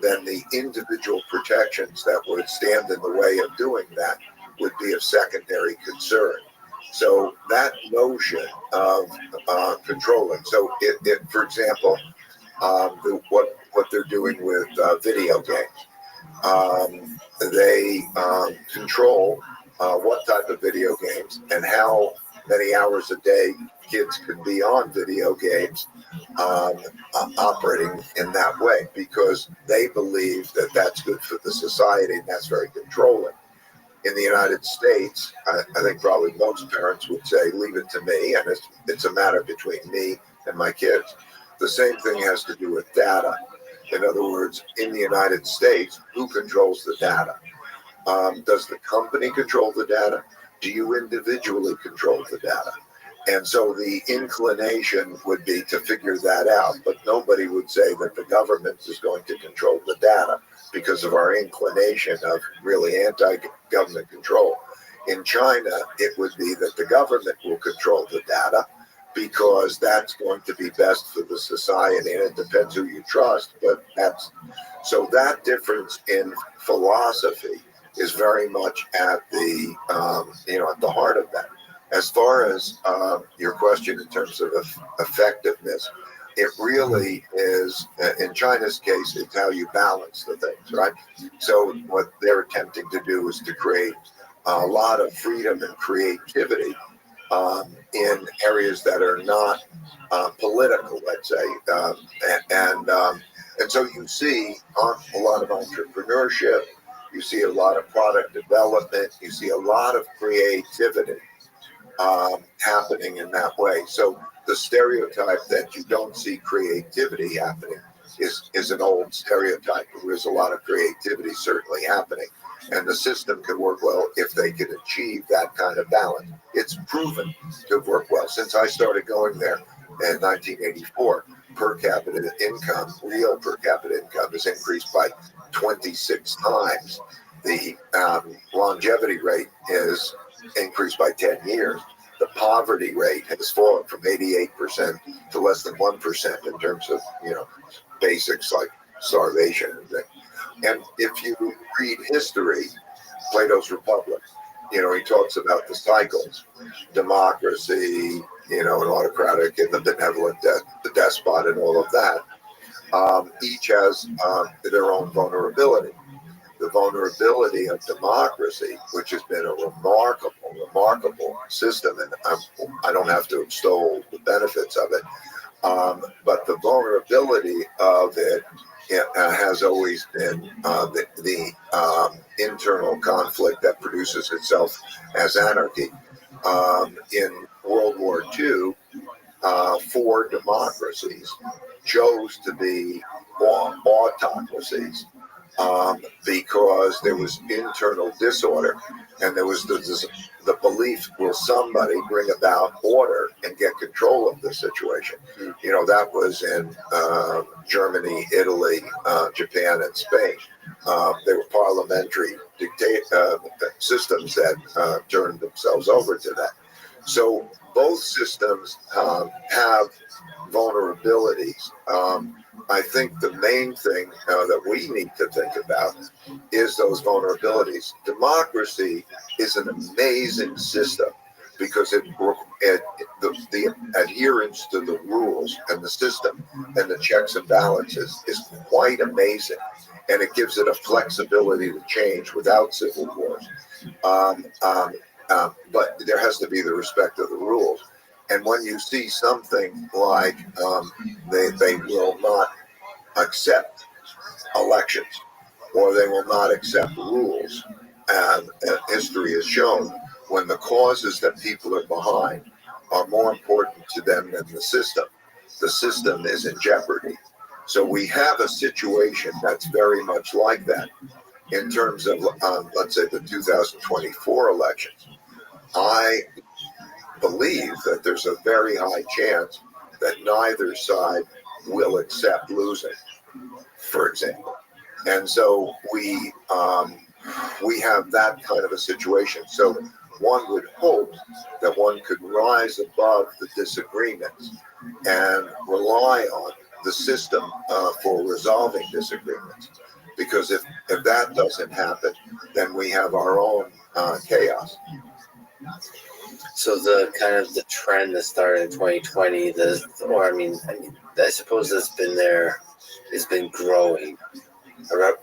then the individual protections that would stand in the way of doing that would be of secondary concern. So that notion of controlling. So, for example, what they're doing with video games, they control what type of video games and how many hours a day kids can be on video games, operating in that way, because they believe that that's good for the society, and that's very controlling. In the United States, I think probably most parents would say, leave it to me, and it's a matter between me and my kids. The same thing has to do with data. In other words, in the United States, who controls the data? Does the company control the data? Do you individually control the data? And so the inclination would be to figure that out, but nobody would say that the government is going to control the data because of our inclination of really anti-government control. In China, it would be that the government will control the data because that's going to be best for the society, and it depends who you trust, but so that difference in philosophy is very much at the at the heart of that. As far as your question in terms of effectiveness, it really is, in China's case, it's how you balance the things, right? So what they're attempting to do is to create a lot of freedom and creativity in areas that are not political, let's say, and so you see a lot of entrepreneurship, you see a lot of product development, you see a lot of creativity happening in that way. So the stereotype that you don't see creativity happening is an old stereotype. There's a lot of creativity certainly happening, and the system can work well if they can achieve that kind of balance. It's proven to have worked well. Since I started going there in 1984, per capita income, real per capita income, has increased by 26 times. The longevity rate is increased by 10 years. The poverty rate has fallen from 88% to less than 1% in terms of, basics like starvation and things. And if you read history, Plato's Republic, he talks about the cycles, democracy, an autocratic and the benevolent the despot and all of that, each has their own vulnerability. The vulnerability of democracy, which has been a remarkable system, and I don't have to extol the benefits of it, but the vulnerability of it has always been the internal conflict that produces itself as anarchy. In World War II, 4 democracies chose to be autocracies because there was internal disorder, and there was the belief, will somebody bring about order and get control of the situation? That was in Germany, Italy, Japan, and Spain. They were parliamentary systems that turned themselves over to that. So both systems have vulnerabilities. I think the main thing that we need to think about is those vulnerabilities. Democracy is an amazing system because the adherence to the rules and the system and the checks and balances is quite amazing, and it gives it a flexibility to change without civil wars. But there has to be the respect of the rules. And when you see something like they will not accept elections, or they will not accept rules, and history has shown when the causes that people are behind are more important to them than the system is in jeopardy. So we have a situation that's very much like that in terms of, let's say, the 2024 elections. I believe that there's a very high chance that neither side will accept losing, for example. And so we have that kind of a situation. So one would hope that one could rise above the disagreements and rely on the system for resolving disagreements. Because if that doesn't happen, then we have our own chaos. So the kind of the trend that started in 2020, I suppose that's been there, has been growing.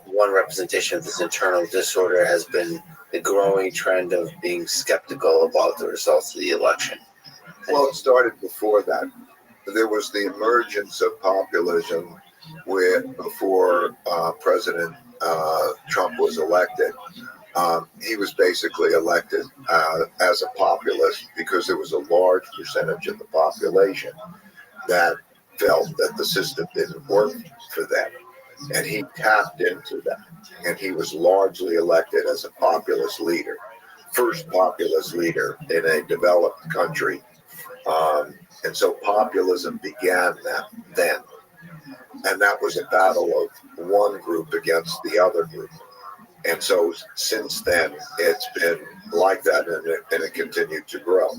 One representation of this internal disorder has been the growing trend of being skeptical about the results of the election. Well, it started before that. There was the emergence of populism before President Trump was elected. He was basically elected as a populist because there was a large percentage of the population that felt that the system didn't work for them. And he tapped into that. And he was largely elected as a populist leader, first populist leader in a developed country. And so populism began then. And that was a battle of one group against the other group. And so since then, it's been like that, and it continued to grow.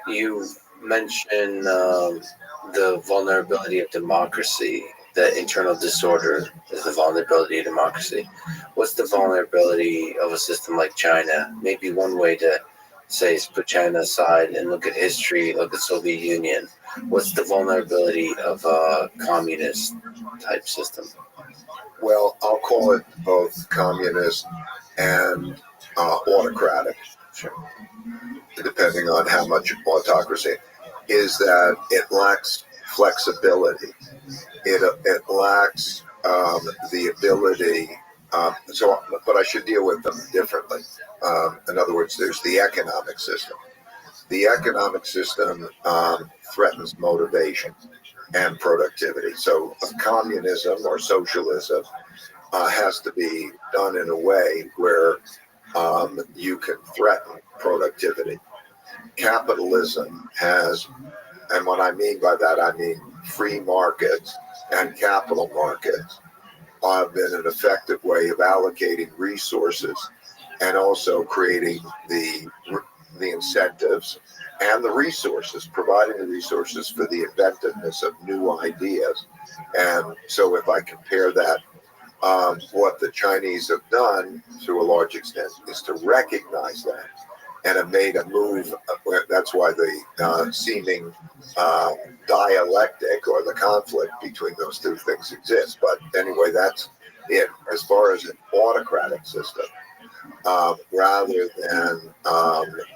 You mentioned the vulnerability of democracy, the internal disorder is the vulnerability of democracy. What's the vulnerability of a system like China? Maybe one way to say is put China aside and look at history, look at Soviet Union. What's the vulnerability of a communist type system? Well, I'll call it both communist and autocratic, depending on how much autocracy, is that it lacks flexibility. It lacks the ability, but I should deal with them differently. In other words, there's the economic system. The economic system threatens motivation and productivity. So communism or socialism has to be done in a way where you can threaten productivity. Capitalism has, and what I mean by that, I mean free markets and capital markets have been an effective way of allocating resources and also creating the incentives and the resources, providing the resources for the inventiveness of new ideas. And so if I compare that What the Chinese have done to a large extent is to recognize that and have made a move. That's why the seeming dialectic or the conflict between those two things exists. But anyway, that's it. As far as an autocratic system, rather than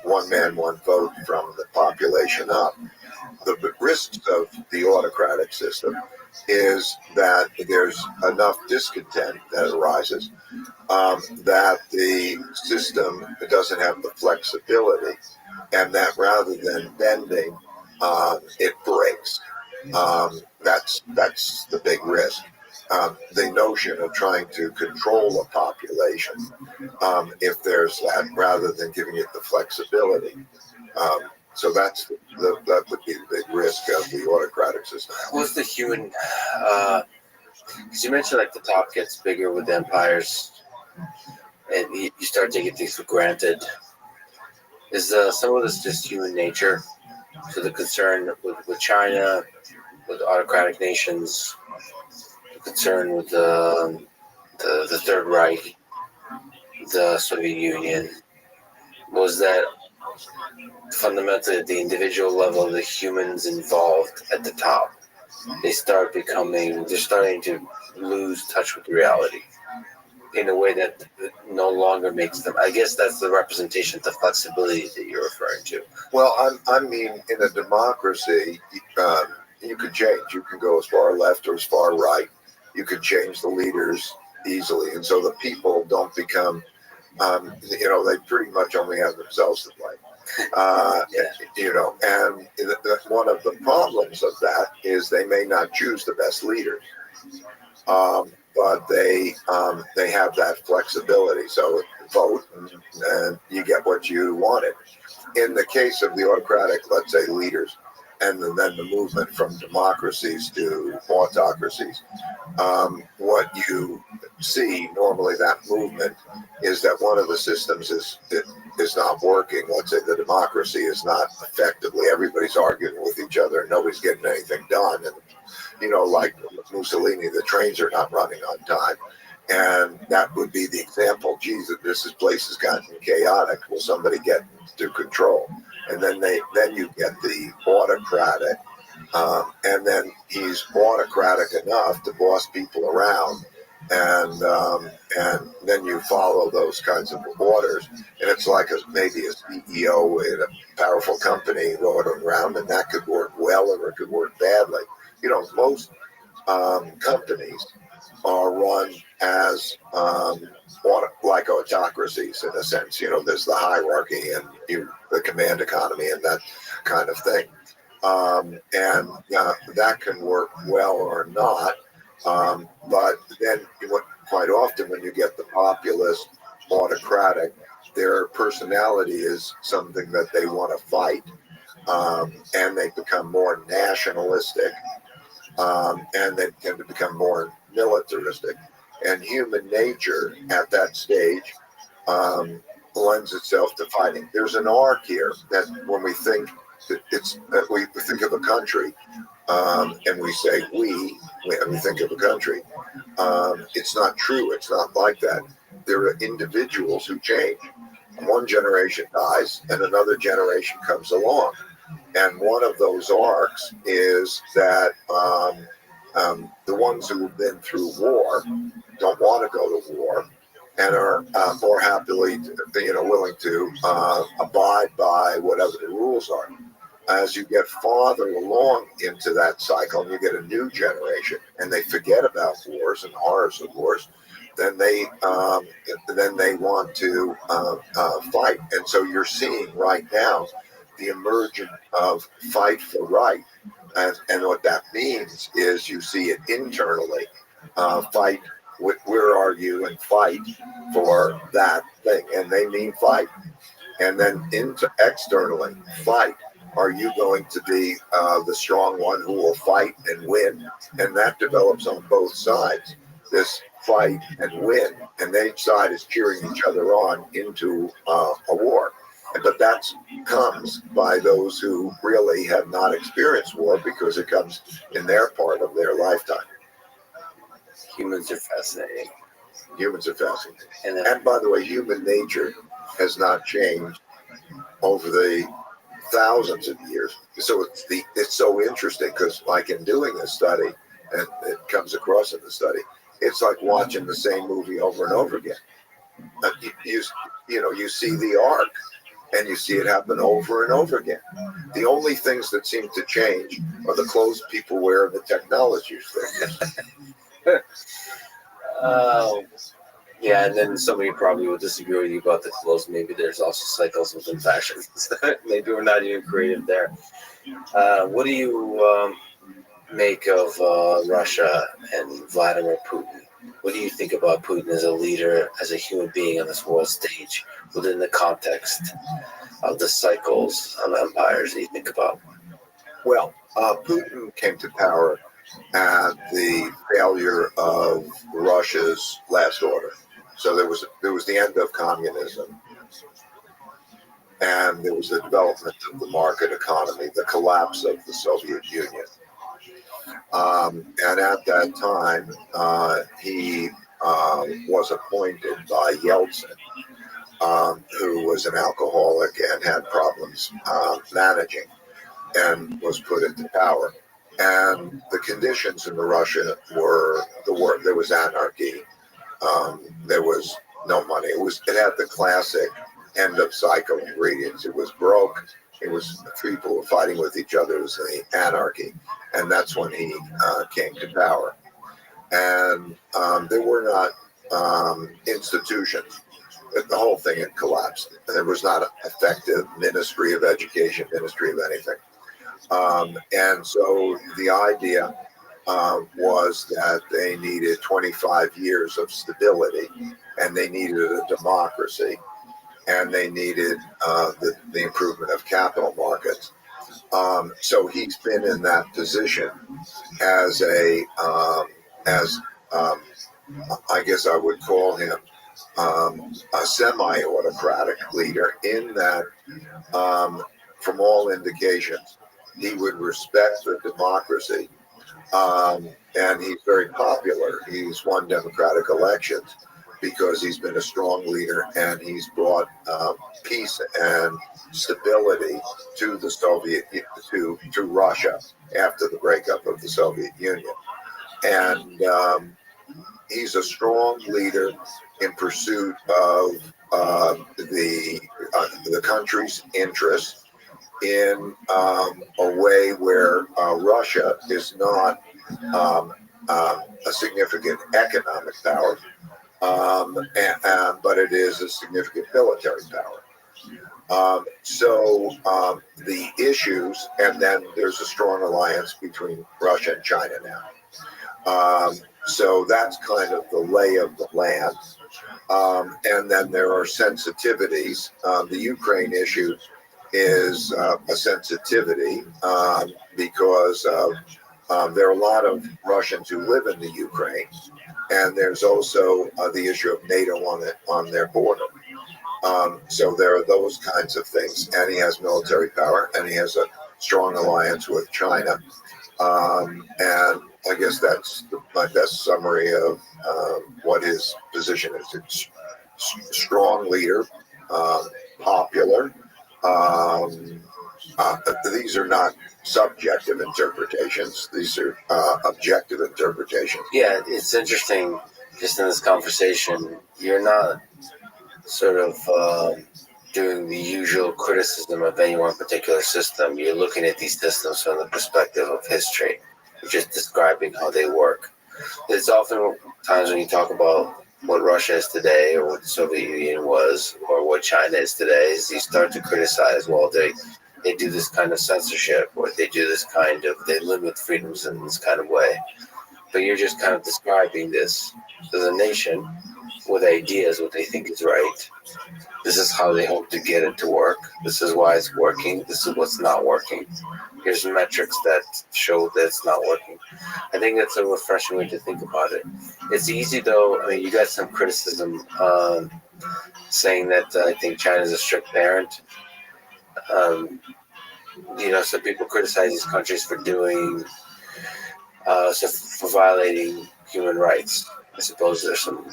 one man, one vote from the population up, the risks of the autocratic system is that there's enough discontent that arises that the system doesn't have the flexibility, and that rather than bending, it breaks. That's the big risk. The notion of trying to control a population, if there's that, rather than giving it the flexibility. So that would be the big risk of the autocratic system. What's the human? Because you mentioned like the top gets bigger with empires, and you start taking things for granted. Is some of this just human nature? So the concern with China, with autocratic nations, the concern with the Third Reich, the Soviet Union, was that fundamentally at the individual level, the humans involved at the top, they're starting to lose touch with reality in a way that no longer makes them. I guess that's the representation, the flexibility that you're referring to. Well, I mean, in a democracy, you can change. You can go as far left or as far right. You can change the leaders easily, and so the people don't become. They pretty much only have themselves to blame. And one of the problems of that is they may not choose the best leaders, but they have that flexibility. So vote, and you get what you wanted. In the case of the autocratic, let's say, leaders, and then the movement from democracies to autocracies, what you see normally, that movement is that one of the systems is not working. Let's say the democracy is not effectively, everybody's arguing with each other and nobody's getting anything done. And, like Mussolini, the trains are not running on time. And that would be the example. Geez, this place has gotten chaotic. Will somebody get to control? And then you get the autocratic, and then he's autocratic enough to boss people around, and then you follow those kinds of orders. And it's like maybe a CEO in a powerful company going around, and that could work well or it could work badly. Most companies are run as like autocracies in a sense. There's the hierarchy and the command economy and that kind of thing. And that can work well or not. But then quite often when you get the populist autocratic, their personality is something that they want to fight. And they become more nationalistic. And they tend to become more militaristic. And human nature at that stage lends itself to fighting. There's an arc here that when we think we think of a country, and we say and we think of a country, it's not true. It's not like that. There are individuals who change. One generation dies and another generation comes along. And one of those arcs is that the ones who have been through war don't want to go to war and are more happily, willing to abide by whatever the rules are. As you get farther along into that cycle, and you get a new generation, and they forget about wars and horrors of wars, then they want to fight. And so you're seeing right now the emergence of fight for right. And what that means is you see it internally, fight, where are you, and fight for that thing. And they mean fight. And then externally, fight. Are you going to be the strong one who will fight and win? And that develops on both sides, this fight and win. And each side is cheering each other on into a war. But that comes by those who really have not experienced war because it comes in their part of their lifetime. Humans are fascinating. Humans are fascinating. And And by the way, human nature has not changed over the thousands of years. So it's so interesting because, like, in doing this study, and it comes across in the study, it's like watching the same movie over and over again. You see the arc, and you see it happen over and over again. The only things that seem to change are the clothes people wear and the technologies they use. Yeah, and then somebody probably will disagree with you about the clothes. Maybe there's also cycles within fashion. Maybe we're not even creative there. What do you make of Russia and Vladimir Putin? What do you think about Putin as a leader, as a human being on this world stage, within the context of the cycles of empires that you think about? Well, Putin came to power at the failure of Russia's last order. So there was the end of communism, and there was the development of the market economy, the collapse of the Soviet Union. And at that time, he was appointed by Yeltsin, who was an alcoholic and had problems managing, and was put into power. And the conditions in Russia were the worst. There was anarchy. There was no money. It had the classic end of cycle ingredients. It was broke. It was people were fighting with each other. It was the anarchy, and that's when he came to power. And there were not institutions. The whole thing had collapsed. There was not an effective Ministry of Education, Ministry of anything. And so the idea was that they needed 25 years of stability, and they needed a democracy, and they needed the improvement of capital markets. So he's been in that position as I guess I would call him a semi-autocratic leader, in that from all indications he would respect the democracy, and he's very popular. He's won democratic elections because he's been a strong leader, and he's brought peace and stability to the to Russia after the breakup of the Soviet Union. And he's a strong leader in pursuit of the country's interests, in a way where Russia is not a significant economic power, but it is a significant military power. So the issues, and then there's a strong alliance between Russia and China now. So that's kind of the lay of the land. And then there are sensitivities. The Ukraine issue is a sensitivity because there are a lot of Russians who live in the Ukraine, and there's also the issue of NATO on their border. So there are those kinds of things, and he has military power, and he has a strong alliance with China. And I guess that's my best summary of what his position is. It's strong leader, popular. These are not subjective interpretations. These are objective interpretations. Yeah, it's interesting. Just in this conversation, you're not sort of doing the usual criticism of any one particular system. You're looking at these systems from the perspective of history. You're just describing how they work. It's often times when you talk about what Russia is today, or what the Soviet Union was, or what China is today, is you start to criticize, well, they do this kind of censorship, or they do this kind of, they limit freedoms in this kind of way. But you're just kind of describing this as a nation with ideas, what they think is right. This is how they hope to get it to work. This is why it's working. This is what's not working. Here's metrics that show that it's not working. I think that's a refreshing way to think about it. It's easy, though. I mean, you got some criticism saying that I think China's a strict parent. Some people criticize these countries for doing, for violating human rights. I suppose there's some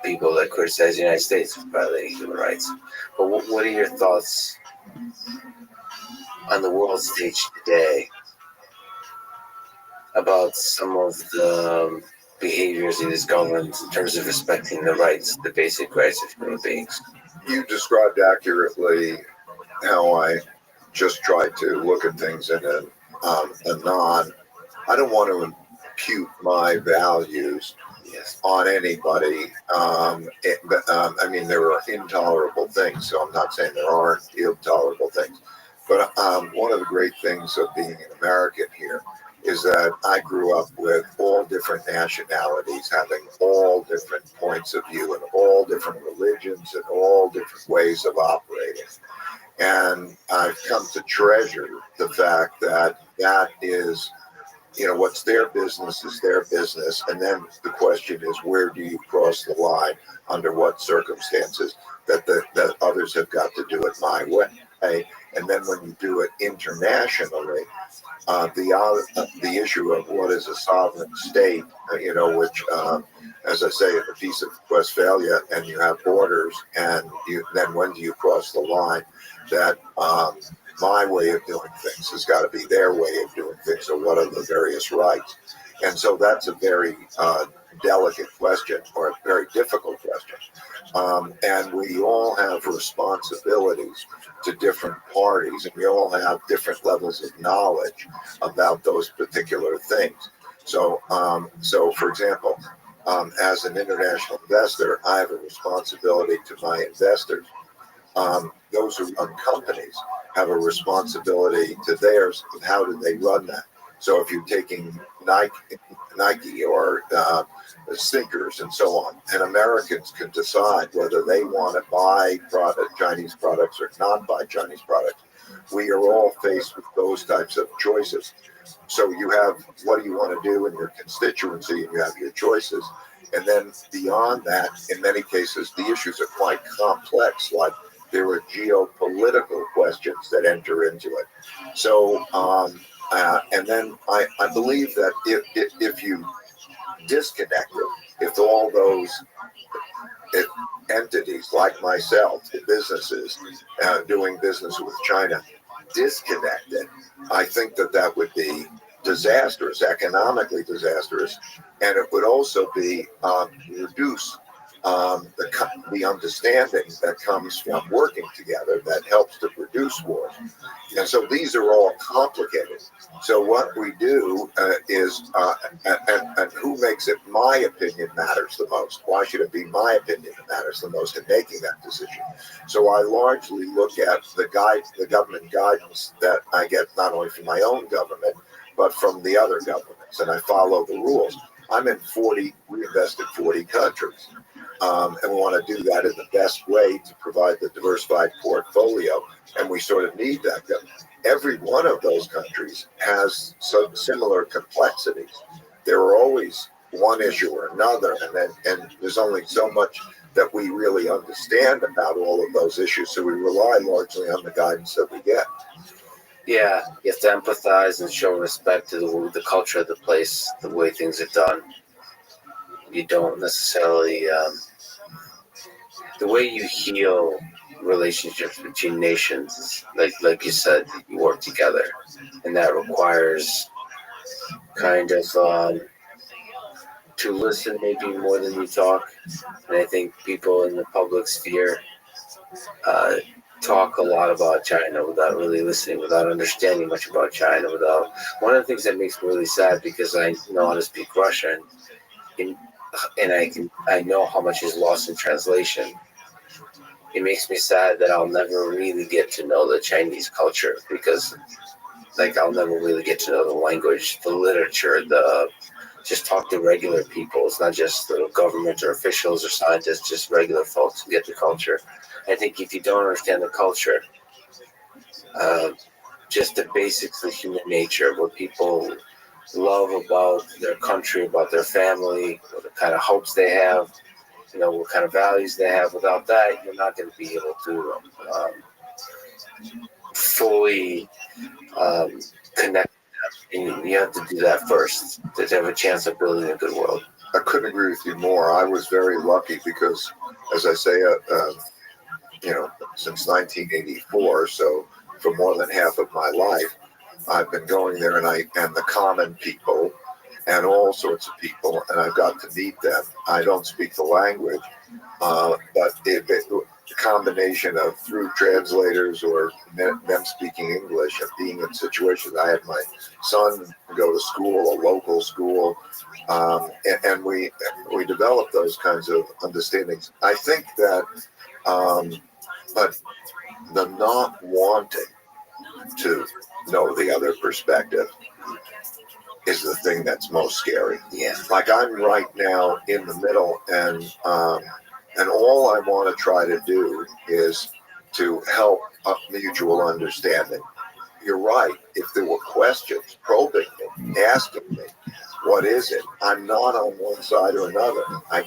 people that criticize the United States for violating human rights. But what are your thoughts on the world stage today about some of the behaviors of these governments in terms of respecting the rights, the basic rights of human beings? You described accurately how I just tried to look at things in I don't want to impute my values on anybody. I mean, there are intolerable things, so I'm not saying there aren't intolerable things. But one of the great things of being an American here is that I grew up with all different nationalities, having all different points of view and all different religions and all different ways of operating. And I've come to treasure the fact that that is, what's their business is their business. And then the question is, where do you cross the line? Under what circumstances? That others have got to do it my way. And then when you do it internationally, the issue of what is a sovereign state, which, as I say, in the Peace of Westphalia, and you have borders, and then when do you cross the line? That my way of doing things has got to be their way of doing things, or what are the various rights? And so that's a very delicate question, or a very difficult question. And we all have responsibilities to different parties, and we all have different levels of knowledge about those particular things. So, for example, as an international investor, I have a responsibility to my investors. Those who run companies have a responsibility to theirs, and how do they run that? So if you're taking Nike or Snickers and so on, and Americans can decide whether they want to buy Chinese products or not buy Chinese products. We are all faced with those types of choices. So you have, what do you want to do in your constituency, and you have your choices. And then beyond that, in many cases, the issues are quite complex, like there are geopolitical questions that enter into it. So, and then I believe that if you disconnect it, if all those entities like myself, the businesses doing business with China, disconnected, I think that would be disastrous, economically disastrous, and it would also be reduce the understanding that comes from working together that helps to reduce wars. And so these are all complicated. So what we do is, and who makes it my opinion matters the most? Why should it be my opinion that matters the most in making that decision? So I largely look at the government guidance that I get not only from my own government, but from the other governments, and I follow the rules. I'm in we invest in 40 countries. And we want to do that in the best way to provide the diversified portfolio. And we sort of need that. Every one of those countries has some similar complexities. There are always one issue or another, and there's only so much that we really understand about all of those issues. So we rely largely on the guidance that we get. Yeah, you have to empathize and show respect to the culture of the place, the way things are done. You don't necessarily, the way you heal relationships between nations, like you said, you work together, and that requires kind of to listen maybe more than you talk. And I think people in the public sphere talk a lot about China without really listening, without understanding much about China. One of the things that makes me really sad, because I know how to speak Russian, and I know how much is lost in translation. It makes me sad that I'll never really get to know the Chinese culture, because I'll never really get to know the language, the literature, just talk to regular people. It's not just the government or officials or scientists, just regular folks who get the culture. I think if you don't understand the culture, just the basics of human nature, what people love about their country, about their family, what the kind of hopes they have, what kind of values they have. Without that, you're not going to be able to fully connect with And you have to do that first to have a chance of building a good world. I couldn't agree with you more. I was very lucky because, as I say, since 1984, so for more than half of my life, I've been going there, and the common people and all sorts of people, and I've got to meet them. I don't speak the language, but the combination of through translators or them speaking English and being in situations. I had my son go to school, a local school, and we developed those kinds of understandings. I think that, but the not wanting to know the other perspective is the thing that's most scary. Yeah. Like I'm right now in the middle, and all I want to try to do is to help mutual understanding. You're right. If there were questions probing me, asking me, what is it? I'm not on one side or another. I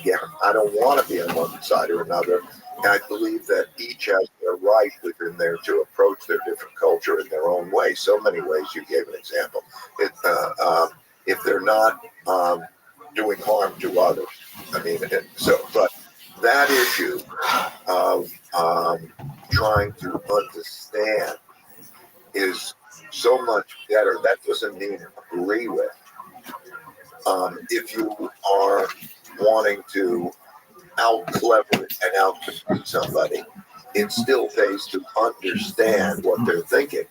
don't want to be on one side or another. And I believe that each has their right within there to approach their different culture in their own way. So many ways. You gave an example. If they're not doing harm to others. I mean, but that issue of trying to understand is so much better. That doesn't mean agree with. If you are wanting to out-clever and out-compete somebody, it still pays to understand what they're thinking.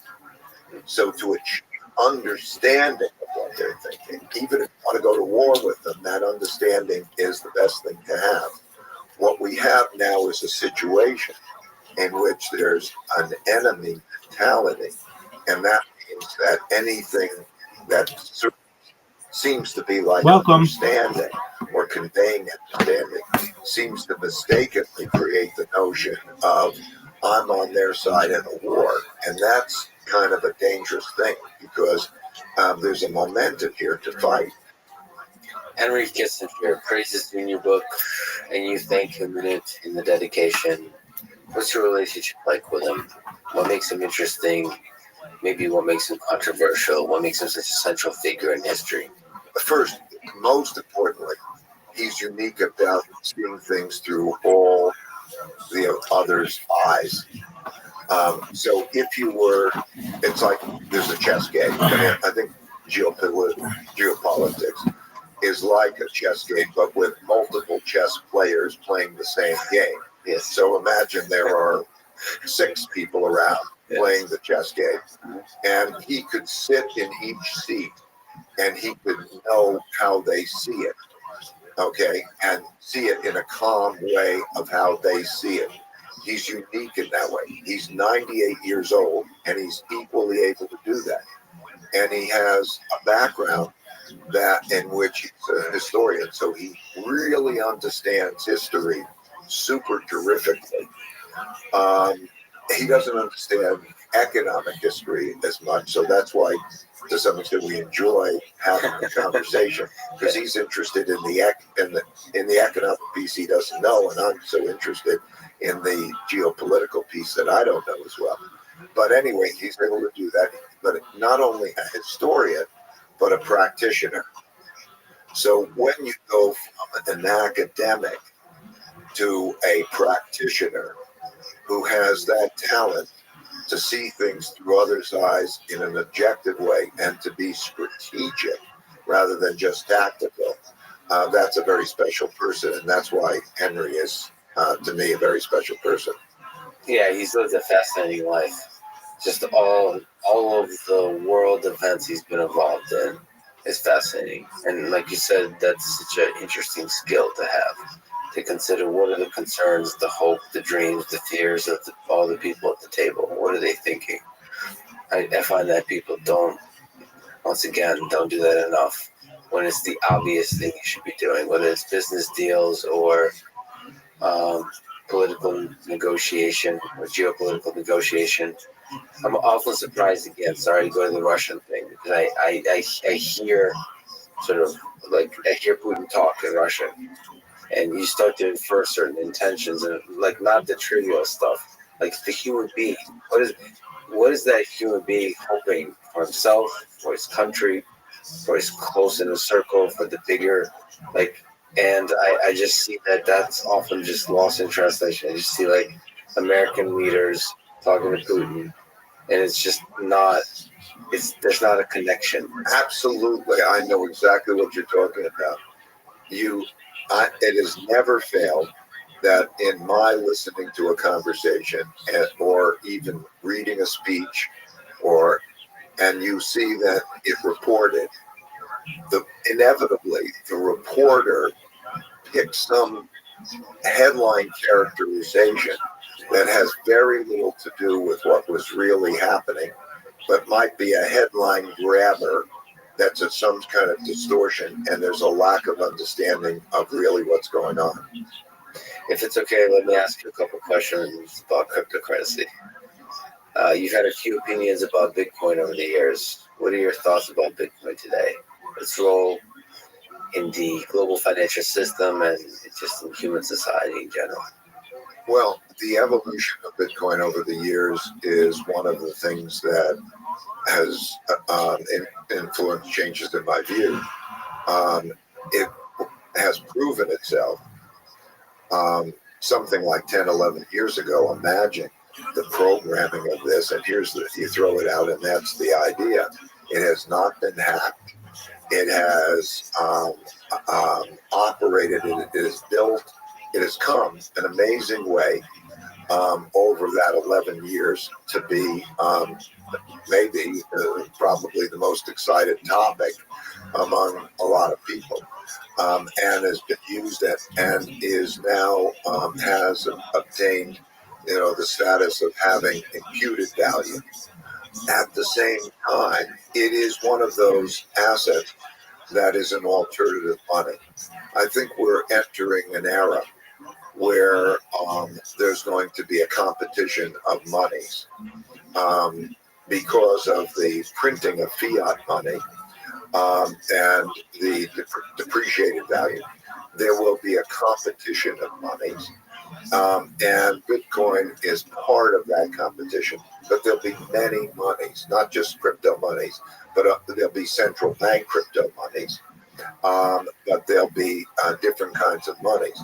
So to achieve understanding of what they're thinking, even if you want to go to war with them, that understanding is the best thing to have. What we have now is a situation in which there's an enemy mentality, and that means that anything that seems to be like understanding or conveying understanding seems to mistakenly create the notion of I'm on their side in a war. And that's kind of a dangerous thing because there's a momentum here to fight. Henry Kissinger praises you in your book, and you thank him in the dedication. What's your relationship like with him? What makes him interesting? Maybe what makes him controversial? What makes him such a central figure in history? First, most importantly, he's unique about seeing things through all the others' eyes. So if you were, it's like there's a chess game. I think geopolitics is like a chess game, but with multiple chess players playing the same game. Yes. So imagine there are 6 people around playing the chess game, and he could sit in each seat and he could know how they see it, okay, and see it in a calm way of how they see it. He's unique in that way. He's 98 years old, and he's equally able to do that. And he has a background that in which he's a historian, so he really understands history super terrifically. He doesn't understand economic history as much, so that's why, to some extent, we enjoy having the conversation because he's interested in the economic piece he doesn't know, and I'm so interested in the geopolitical piece that I don't know as well. But anyway, he's able to do that. But not only a historian, but a practitioner. So when you go from an academic to a practitioner who has that talent to see things through others' eyes in an objective way and to be strategic rather than just tactical, that's a very special person. And that's why Henry is, to me, a very special person. Yeah, he's lived a fascinating life. Just all of the world events he's been involved in is fascinating. And like you said, that's such an interesting skill to have, to consider what are the concerns, the hope, the dreams, the fears of all the people at the table. What are they thinking? I find that people don't do that enough when it's the obvious thing you should be doing, whether it's business deals or political negotiation or geopolitical negotiation. I'm often surprised again. Sorry to go to the Russian thing because I hear sort of like I hear Putin talk in Russian, and you start to infer certain intentions and like not the trivial stuff, like the human being. What is what is that human being hoping for himself, for his country, for his close inner circle, for the bigger, like, and I just see that that's often just lost in translation. I just see like American leaders talking to Putin, and it's just not, there's not a connection. Absolutely. I know exactly what you're talking about. It has never failed that in my listening to a conversation or even reading a speech, and you see that it reported, inevitably the reporter picks some headline characterization that has very little to do with what was really happening, but might be a headline grabber that's some kind of distortion, and there's a lack of understanding of really what's going on. If it's okay, let me ask you a couple questions about cryptocurrency. You've had a few opinions about Bitcoin over the years. What are your thoughts about Bitcoin today? Its role in the global financial system and just in human society in general? Well, the evolution of Bitcoin over the years is one of the things that has influenced changes in my view. It has proven itself something like 10, 11 years ago. Imagine the programming of this, and you throw it out, and that's the idea. It has not been hacked. It has operated, it is built, it has come an amazing way over that 11 years to be maybe probably the most excited topic among a lot of people, and has been used and is now has obtained the status of having imputed value. At the same time, it is one of those assets that is an alternative money. I think we're entering an era where there's going to be a competition of monies because of the printing of fiat money and the depreciated value. There will be a competition of monies, and Bitcoin is part of that competition. But there'll be many monies, not just crypto monies, but there'll be central bank crypto monies. But there'll be different kinds of monies.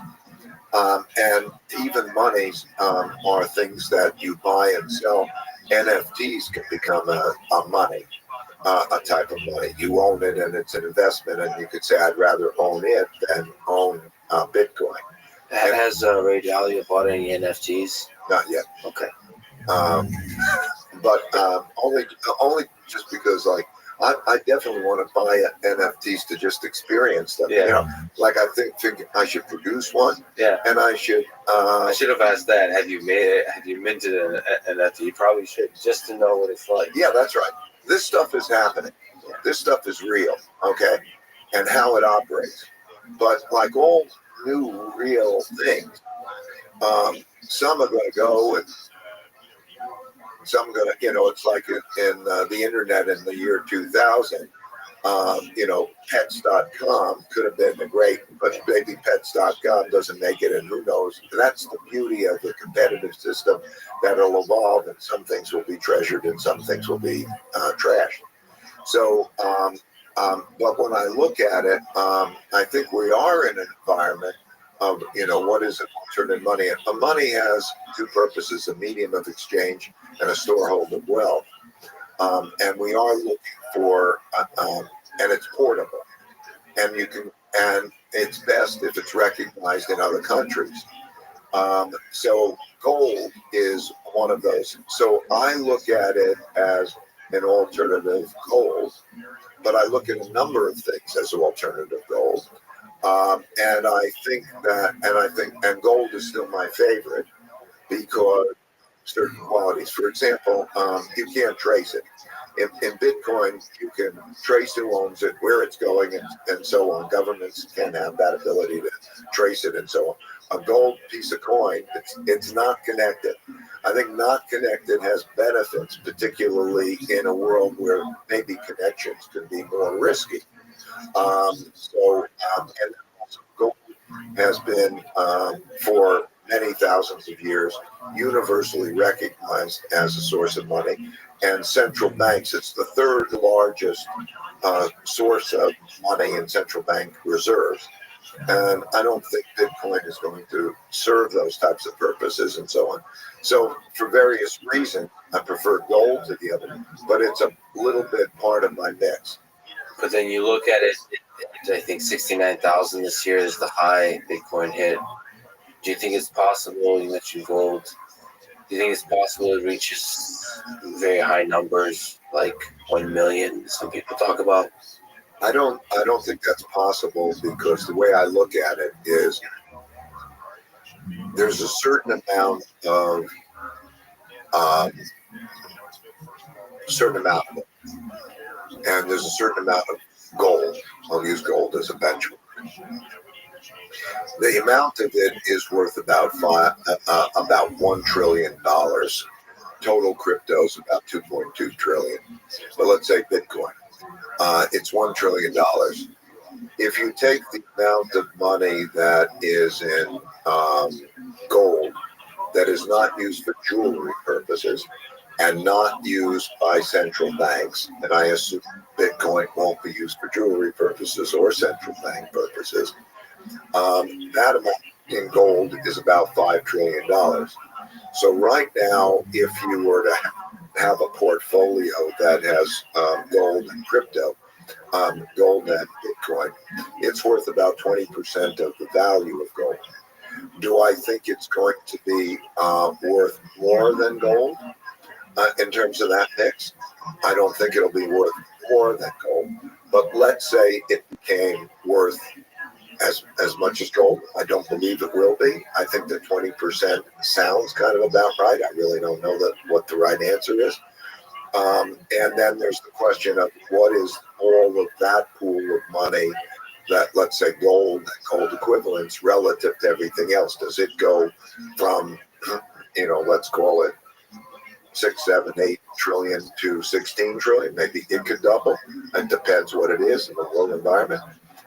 And even monies are things that you buy and sell. NFTs can become a money, a type of money. You own it and it's an investment, and you could say, I'd rather own it than own Bitcoin. Has Ray Dalio bought any NFTs? Not yet. Okay. But only just because, like, I definitely want to buy NFTs to just experience them. Yeah. Like I think I should produce one. Yeah. And I should. I should have asked that. Have you made it? Have you minted an NFT? You probably should, just to know what it's like. Yeah, that's right. This stuff is happening. This stuff is real. Okay, and how it operates. But like all new real things, some are going to go and some are going to, it's like in the internet in the year 2000, pets.com could have been a great, but maybe pets.com doesn't make it, and who knows. That's the beauty of the competitive system, that it'll evolve, and some things will be treasured and some things will be trashed. So, but when I look at it, I think we are in an environment of, what is an alternative money? A money has two purposes: a medium of exchange and a storehold of wealth. And we are looking for, and it's portable, and it's best if it's recognized in other countries. So gold is one of those. So I look at it as an alternative gold, but I look at a number of things as an alternative gold. And gold is still my favorite because certain qualities. For example, you can't trace it. In Bitcoin, you can trace who owns it, where it's going, and so on. Governments can have that ability to trace it and so on. A gold piece of coin, it's not connected. I think not connected has benefits, particularly in a world where maybe connections can be more risky. And also gold has been for many thousands of years universally recognized as a source of money. And central banks, it's the third largest source of money in central bank reserves. And I don't think Bitcoin is going to serve those types of purposes and so on. So for various reasons, I prefer gold to the other, but it's a little bit part of my mix. But then you look at it, I think 69,000 this year is the high Bitcoin hit. Do you think it's possible, you mentioned gold, do you think it's possible it reaches very high numbers, like 1 million, some people talk about? I don't think that's possible, because the way I look at it is there's a certain amount of and there's a certain amount of gold. I'll use gold as a benchmark. The amount of it is worth about $1 trillion. Total crypto is about 2.2 trillion. But let's say Bitcoin, it's $1 trillion. If you take the amount of money that is in gold that is not used for jewelry purposes and not used by central banks, and I assume Bitcoin won't be used for jewelry purposes or central bank purposes, that amount in gold is about $5 trillion. So right now, if you were to have a portfolio that has gold and crypto, gold and Bitcoin, it's worth about 20% of the value of gold. Do I think it's going to be worth more than gold in terms of that mix? I don't think it'll be worth more than gold. But let's say it became worth as much as gold. I don't believe it will be. I think that 20% sounds kind of about right. I really don't know what the right answer is. And then there's the question of what is all of that pool of money, that, let's say, gold and gold equivalents, relative to everything else. Does it go from, let's call it 6, 7, 8 trillion to 16 trillion? Maybe it could double. It depends what it is in the world environment.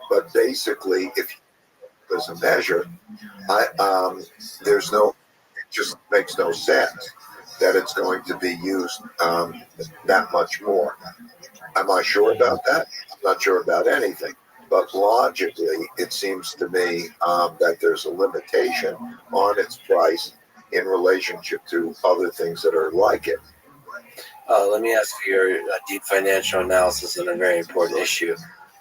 But basically, if there's a measure, it just makes no sense that it's going to be used that much more. Am I sure about that? I'm not sure about anything. But logically, it seems to me that there's a limitation on its price in relationship to other things that are like it. Let me ask for your deep financial analysis on a very important issue.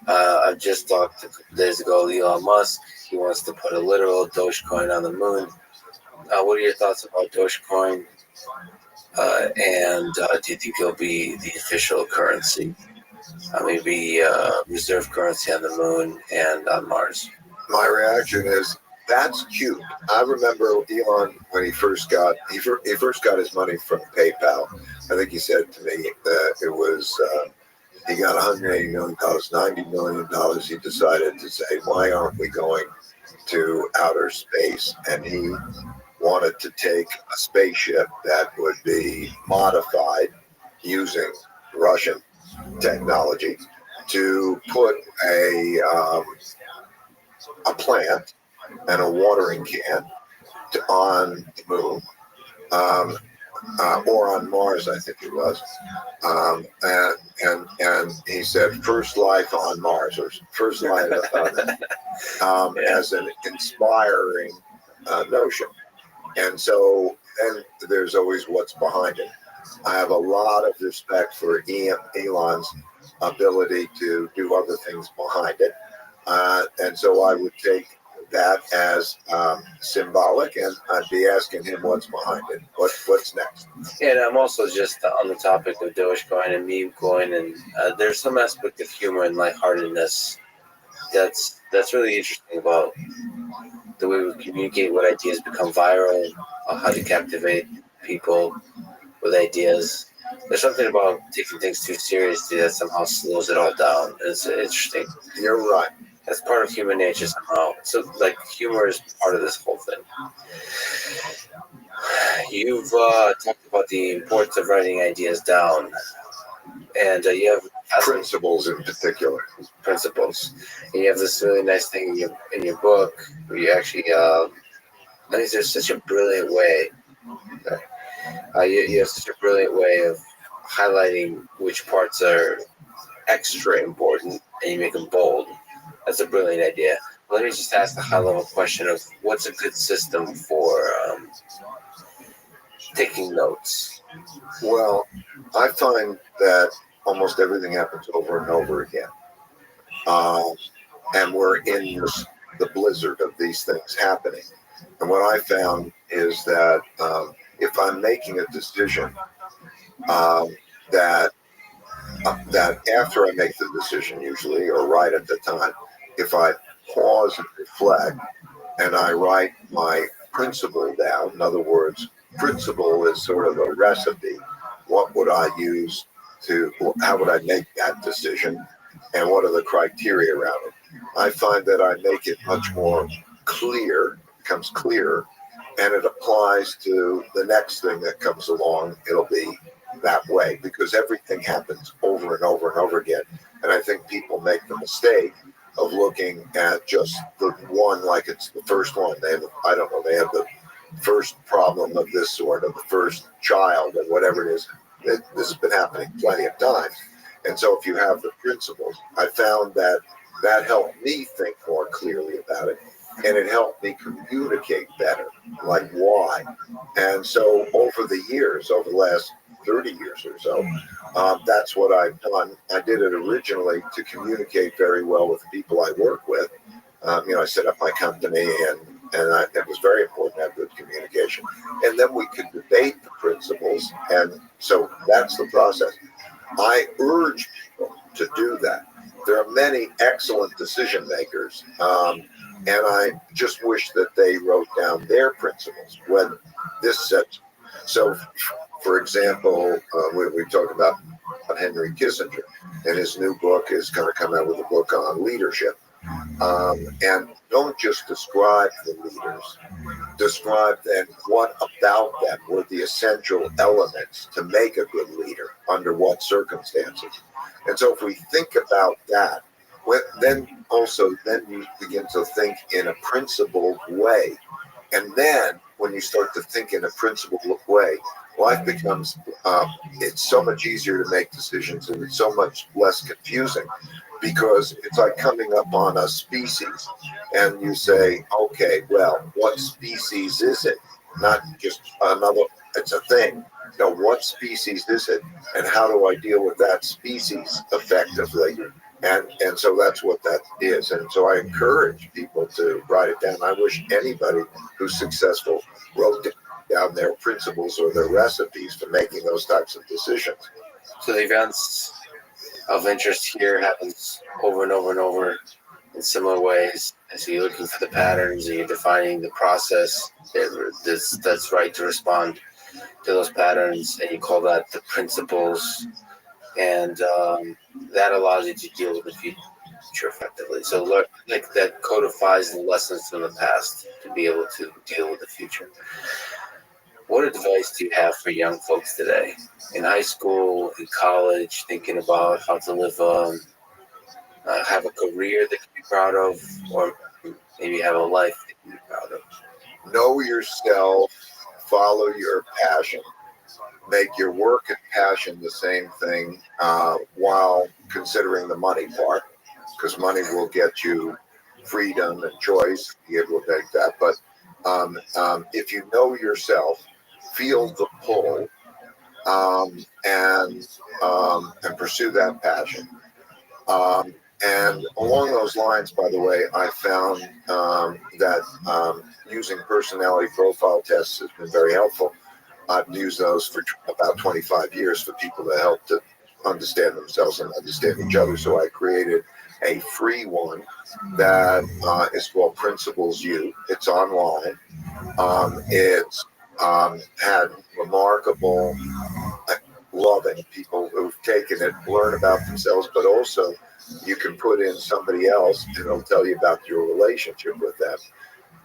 I just talked a couple days ago with Elon Musk. He wants to put a literal Dogecoin on the moon. What are your thoughts about Dogecoin? And do you think it'll be the official currency? Maybe reserve currency on the moon and on Mars? My reaction is, that's cute. I remember Elon when he first got his money from PayPal. I think he said to me that it was he got $180 million, $90 million. He decided to say, why aren't we going to outer space? And he wanted to take a spaceship that would be modified using Russian technology to put a plant and a watering can on the moon, or on Mars, I think it was. And he said, first life on Mars, or first life as an inspiring notion. And so then there's always what's behind it. I have a lot of respect for Elon's ability to do other things behind it. And so I would take that as symbolic, and I'd be asking him what's behind it. What's next? Yeah, and I'm also just on the topic of Dogecoin and meme coin, and there's some aspect of humor and lightheartedness that's really interesting about the way we communicate, what ideas become viral, how to captivate people with ideas. There's something about taking things too seriously that somehow slows it all down. It's interesting. You're right. That's part of human nature somehow. So, humor is part of this whole thing. You've talked about the importance of writing ideas down, and you have principles in particular. Principles. And you have this really nice thing in your book where you actually, I think there's such a brilliant way You have such a brilliant way of highlighting which parts are extra important, and you make them bold. That's a brilliant idea. Let me just ask the high-level question of what's a good system for taking notes? Well, I find that almost everything happens over and over again. And we're in the blizzard of these things happening. And what I found is that if I'm making a decision, that after I make the decision, usually, or right at the time, if I pause and reflect and I write my principle down, in other words, principle is sort of a recipe. What would I use how would I make that decision? And what are the criteria around it? I find that I make it much more clear, becomes clearer, and it applies to the next thing that comes along. It'll be that way because everything happens over and over and over again. And I think people make the mistake of looking at just the one like it's the first one. They have, I don't know, they have the first problem of this sort, of the first child, and whatever it is. This has been happening plenty of times. And so if you have the principles, I found that helped me think more clearly about it. And it helped me communicate better, like why. And so over the years, over the last 30 years or so, that's what I've done. I did it originally to communicate very well with the people I work with. I set up my company, and it was very important to have good communication. And then we could debate the principles, and so that's the process. I urge people to do that. There are many excellent decision makers, and I just wish that they wrote down their principles when this sets. So, for example, we talked about Henry Kissinger, and his new book is going to come out with a book on leadership. And don't just describe the leaders, describe then what about them were the essential elements to make a good leader under what circumstances. And so if we think about that, then you begin to think in a principled way. And then when you start to think in a principled way, life becomes, it's so much easier to make decisions, and it's so much less confusing. Because it's like coming up on a species and you say, okay, well, what species is it? Not just another, it's a thing. No, what species is it? And how do I deal with that species effectively? And so that's what that is. And so I encourage people to write it down. I wish anybody who's successful wrote down their principles or their recipes for making those types of decisions. So the events of interest here happens over and over and over in similar ways. And so you're looking for the patterns and you're defining the process that's right to respond to those patterns, and you call that the principles, and that allows you to deal with the future effectively. So like that codifies the lessons from the past to be able to deal with the future. What advice do you have for young folks today in high school, in college, thinking about how to live, have a career they can be proud of, or maybe have a life they can be proud of? Know yourself, follow your passion, make your work and passion the same thing while considering the money part, because money will get you freedom and choice, be able to make that. But if you know yourself, feel the pull, and pursue that passion. And along those lines, by the way, I found that using personality profile tests has been very helpful. I've used those for about 25 years for people to help to understand themselves and understand each other. So I created a free one that is called Principles U. It's online. It's had remarkable, loving people who've taken it, learn about themselves, but also you can put in somebody else and it'll tell you about your relationship with them.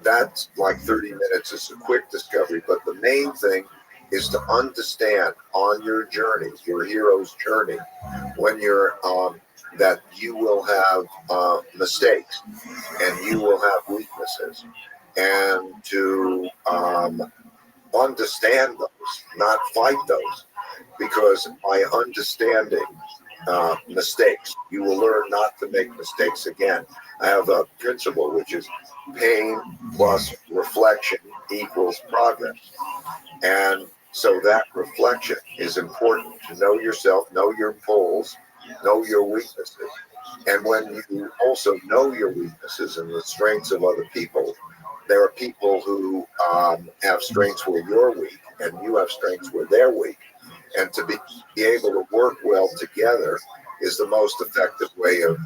That's like 30 minutes. It's a quick discovery, but the main thing is to understand on your journey, your hero's journey, when you're that you will have mistakes and you will have weaknesses, and to understand understand those, not fight those, because by understanding mistakes, you will learn not to make mistakes again. I have a principle which is pain plus reflection equals progress. And so that reflection is important to know yourself, know your pulls, know your weaknesses. And when you also know your weaknesses and the strengths of other people, there are people who have strengths where you're weak and you have strengths where they're weak. And to be able to work well together is the most effective way of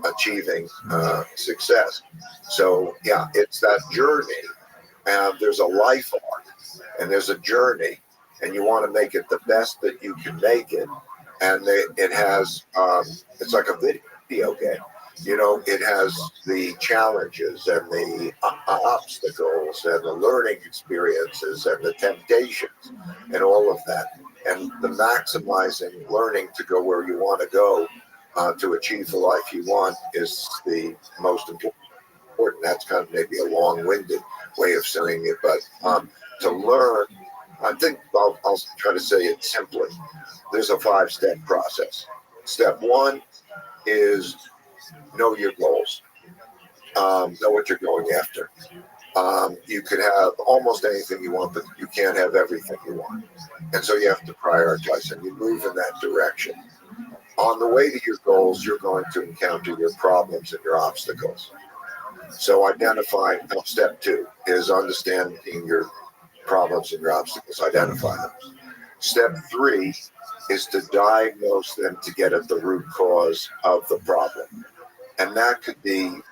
achieving success. So, yeah, it's that journey. There's a life arc and there's a journey, and you want to make it the best that you can make it. And it has, it's like a video game. You know, it has the challenges and the obstacles and the learning experiences and the temptations and all of that. And the maximizing learning to go where you want to go to achieve the life you want is the most important. That's kind of maybe a long-winded way of saying it, but to learn, I think I'll try to say it simply. There's a 5-step process. Step 1 is know your goals, know what you're going after. You could have almost anything you want, but you can't have everything you want. And so you have to prioritize and you move in that direction. On the way to your goals, you're going to encounter your problems and your obstacles. So identify, step 2 is understanding your problems and your obstacles, identify them. Step 3 is to diagnose them to get at the root cause of the problem. And that could be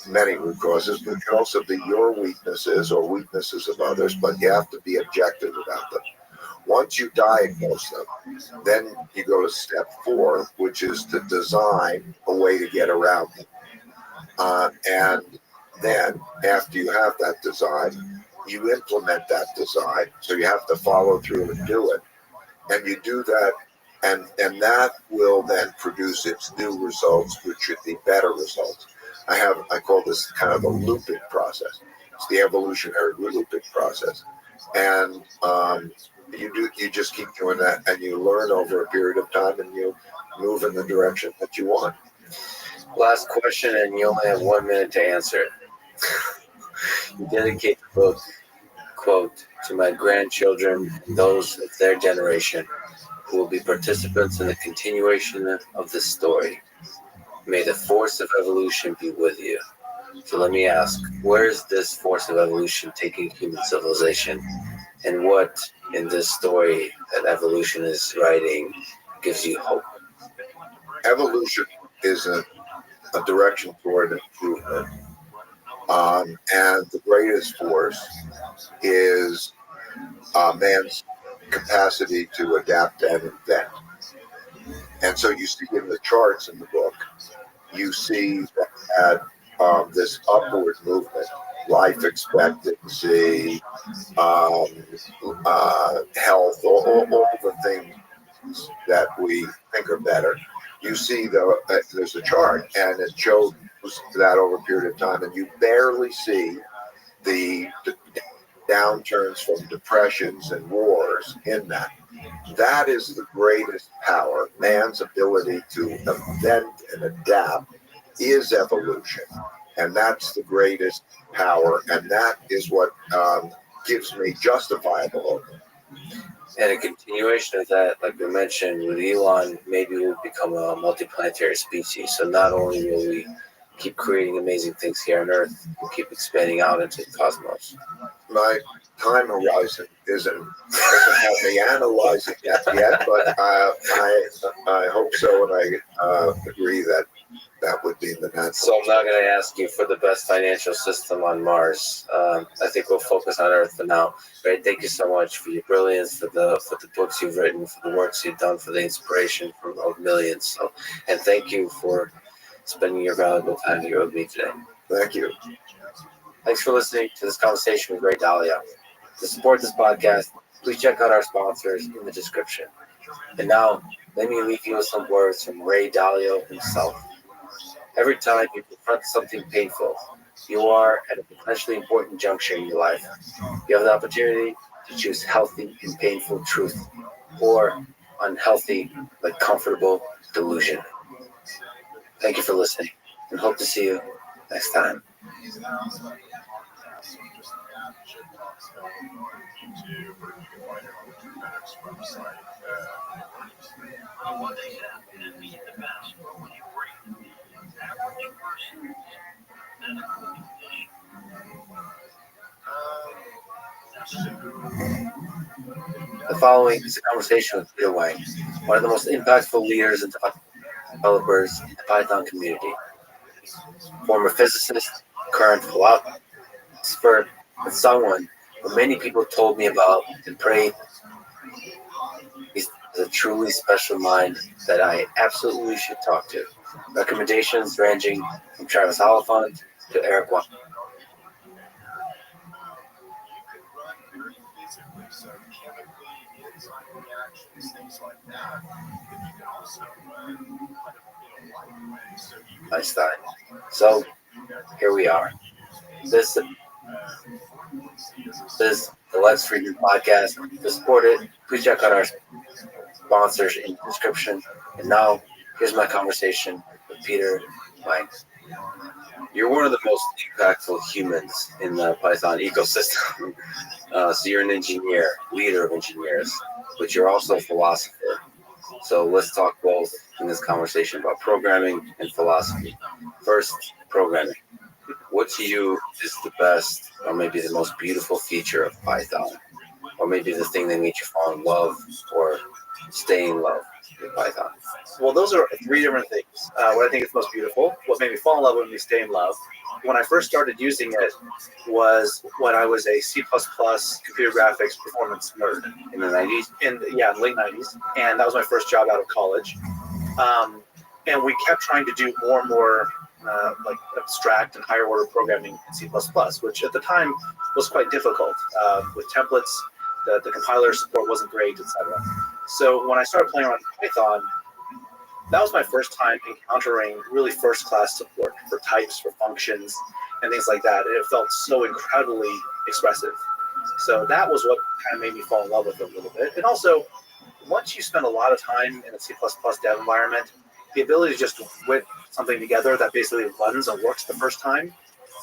many root causes, but it could also be your weaknesses or weaknesses of others, but you have to be objective about them. Once you diagnose them, then you go to step 4, which is to design a way to get around them. And then after you have that design, you implement that design. So you have to follow through and do it. And you do that, and that will then produce its new results, which should be better results. I call this kind of a looping process. It's the evolutionary looping process. And you just keep doing that, and you learn over a period of time, and you move in the direction that you want. Last question, and you only have 1 minute to answer it. You dedicate the book, quote, to my grandchildren, those of their generation, who will be participants in the continuation of this story. May the force of evolution be with you. So let me ask, where is this force of evolution taking human civilization? And what in this story that evolution is writing gives you hope? Evolution is a direction toward improvement. And the greatest force is man's capacity to adapt and invent. And so you see in the charts in the book, you see that this upward movement, life expectancy, health, all the things that we think are better. You see there's a chart, and it shows that over a period of time, and you barely see the downturns from depressions and wars in that. That is the greatest power. Man's ability to invent and adapt is evolution. And that's the greatest power. And that is what gives me justifiable hope. And a continuation of that, like we mentioned with Elon, maybe we'll become a multiplanetary species. So not only will we keep creating amazing things here on Earth, we'll keep expanding out into the cosmos. My time horizon doesn't have me analyzing that yet, but I hope so, and I agree that would be the natural. So I'm not going to ask you for the best financial system on Mars. I think we'll focus on Earth for now. Right? Thank you so much for your brilliance, for the books you've written, for the works you've done, for the inspiration of millions. So, and thank you for spending your valuable time here with me today. Thank you. Thanks for listening to this conversation with Ray Dalio. To support this podcast, please check out our sponsors in the description. And now, let me leave you with some words from Ray Dalio himself. Every time you confront something painful, you are at a potentially important juncture in your life. You have the opportunity to choose healthy and painful truth, or unhealthy but comfortable delusion. Thank you for listening, and hope to see you next time. The following is a conversation with Peter Wang, one of the most impactful leaders and developers in the Python community. Former physicist, current philosopher, and someone who many people told me about and prayed. He's a truly special mind that I absolutely should talk to. Recommendations ranging from Travis Oliphant to Eric Wang. Einstein. So here we are. This is the Let's Freedom podcast. To support it, please check out our sponsors in the description. And now, here's my conversation with Peter Wang. You're one of the most impactful humans in the Python ecosystem. So you're an engineer, leader of engineers, but you're also a philosopher. So let's talk both in this conversation about programming and philosophy. First, programming. What to you is the best, or maybe the most beautiful feature of Python? Or maybe the thing that made you fall in love or stay in love with Python? Well, those are three different things. What I think is most beautiful, what made me fall in love, what made me stay in love. When I first started using it was when I was a C++ computer graphics performance nerd. In the 90s? In late 90s. And that was my first job out of college. And we kept trying to do more and more like abstract and higher order programming in C++, which at the time was quite difficult. With templates, the compiler support wasn't great, etc. So when I started playing around with Python, that was my first time encountering really first-class support for types, for functions, and things like that. And it felt so incredibly expressive. So that was what kind of made me fall in love with it a little bit. And also, once you spend a lot of time in a C++ dev environment, the ability to just whip something together that basically runs and works the first time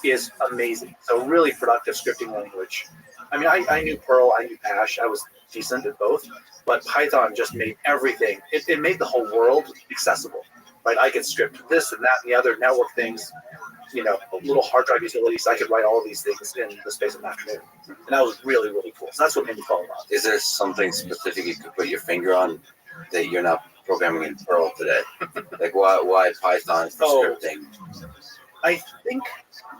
is amazing. So really productive scripting language. I mean, I knew Perl, I knew Bash, I was decent at both, but Python just made everything, it made the whole world accessible, right? I could script this and that and the other network things, little hard drive utilities. I could write all of these things in the space of an afternoon. And that was really, really cool. So that's what made me fall in love. Is there something specific you could put your finger on that you're not programming in Perl today? Like why Python for scripting? I think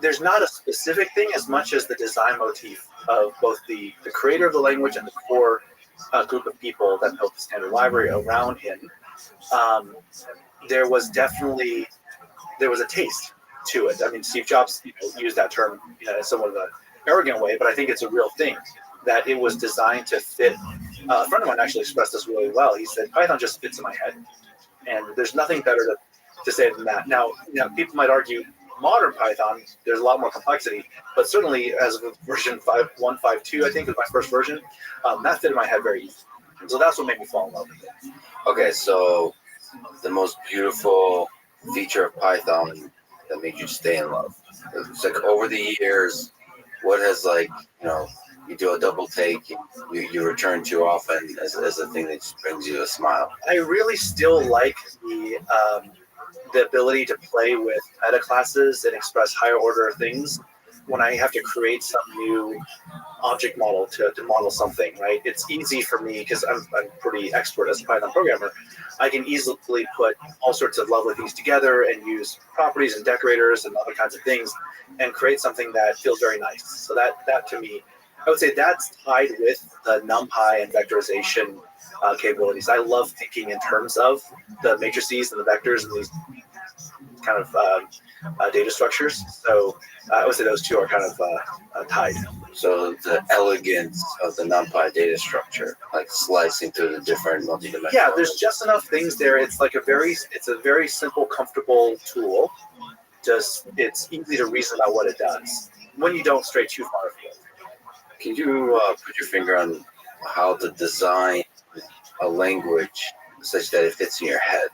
there's not a specific thing as much as the design motif of both the creator of the language and the core group of people that built the standard library around him. There was a taste to it. I mean, Steve Jobs used that term in somewhat of an arrogant way, but I think it's a real thing, that it was designed to fit. A friend of mine actually expressed this really well. He said, Python just fits in my head. And there's nothing better to say than that. Now, people might argue modern Python, there's a lot more complexity, but certainly as of version 5.152, I think is my first version, that fit in my head very easily. And so that's what made me fall in love with it. Okay, so the most beautiful feature of Python that made you stay in love. It's like over the years, what has you do a double take, you return to often as a thing that just brings you a smile? I really still like the ability to play with meta classes and express higher order things when I have to create some new object model to model something, right? It's easy for me because I'm pretty expert as a Python programmer. I can easily put all sorts of lovely things together and use properties and decorators and other kinds of things and create something that feels very nice. So that to me, I would say that's tied with the NumPy and vectorization capabilities. I love thinking in terms of the matrices and the vectors and these kind of data structures. So I would say those two are kind of tied. So the elegance of the NumPy data structure, like slicing through the different multi-dimensional. Yeah, there's just enough things there. It's like it's a very simple, comfortable tool. Just it's easy to reason about what it does when you don't stray too far afield. Can you put your finger on how to design a language such that it fits in your head?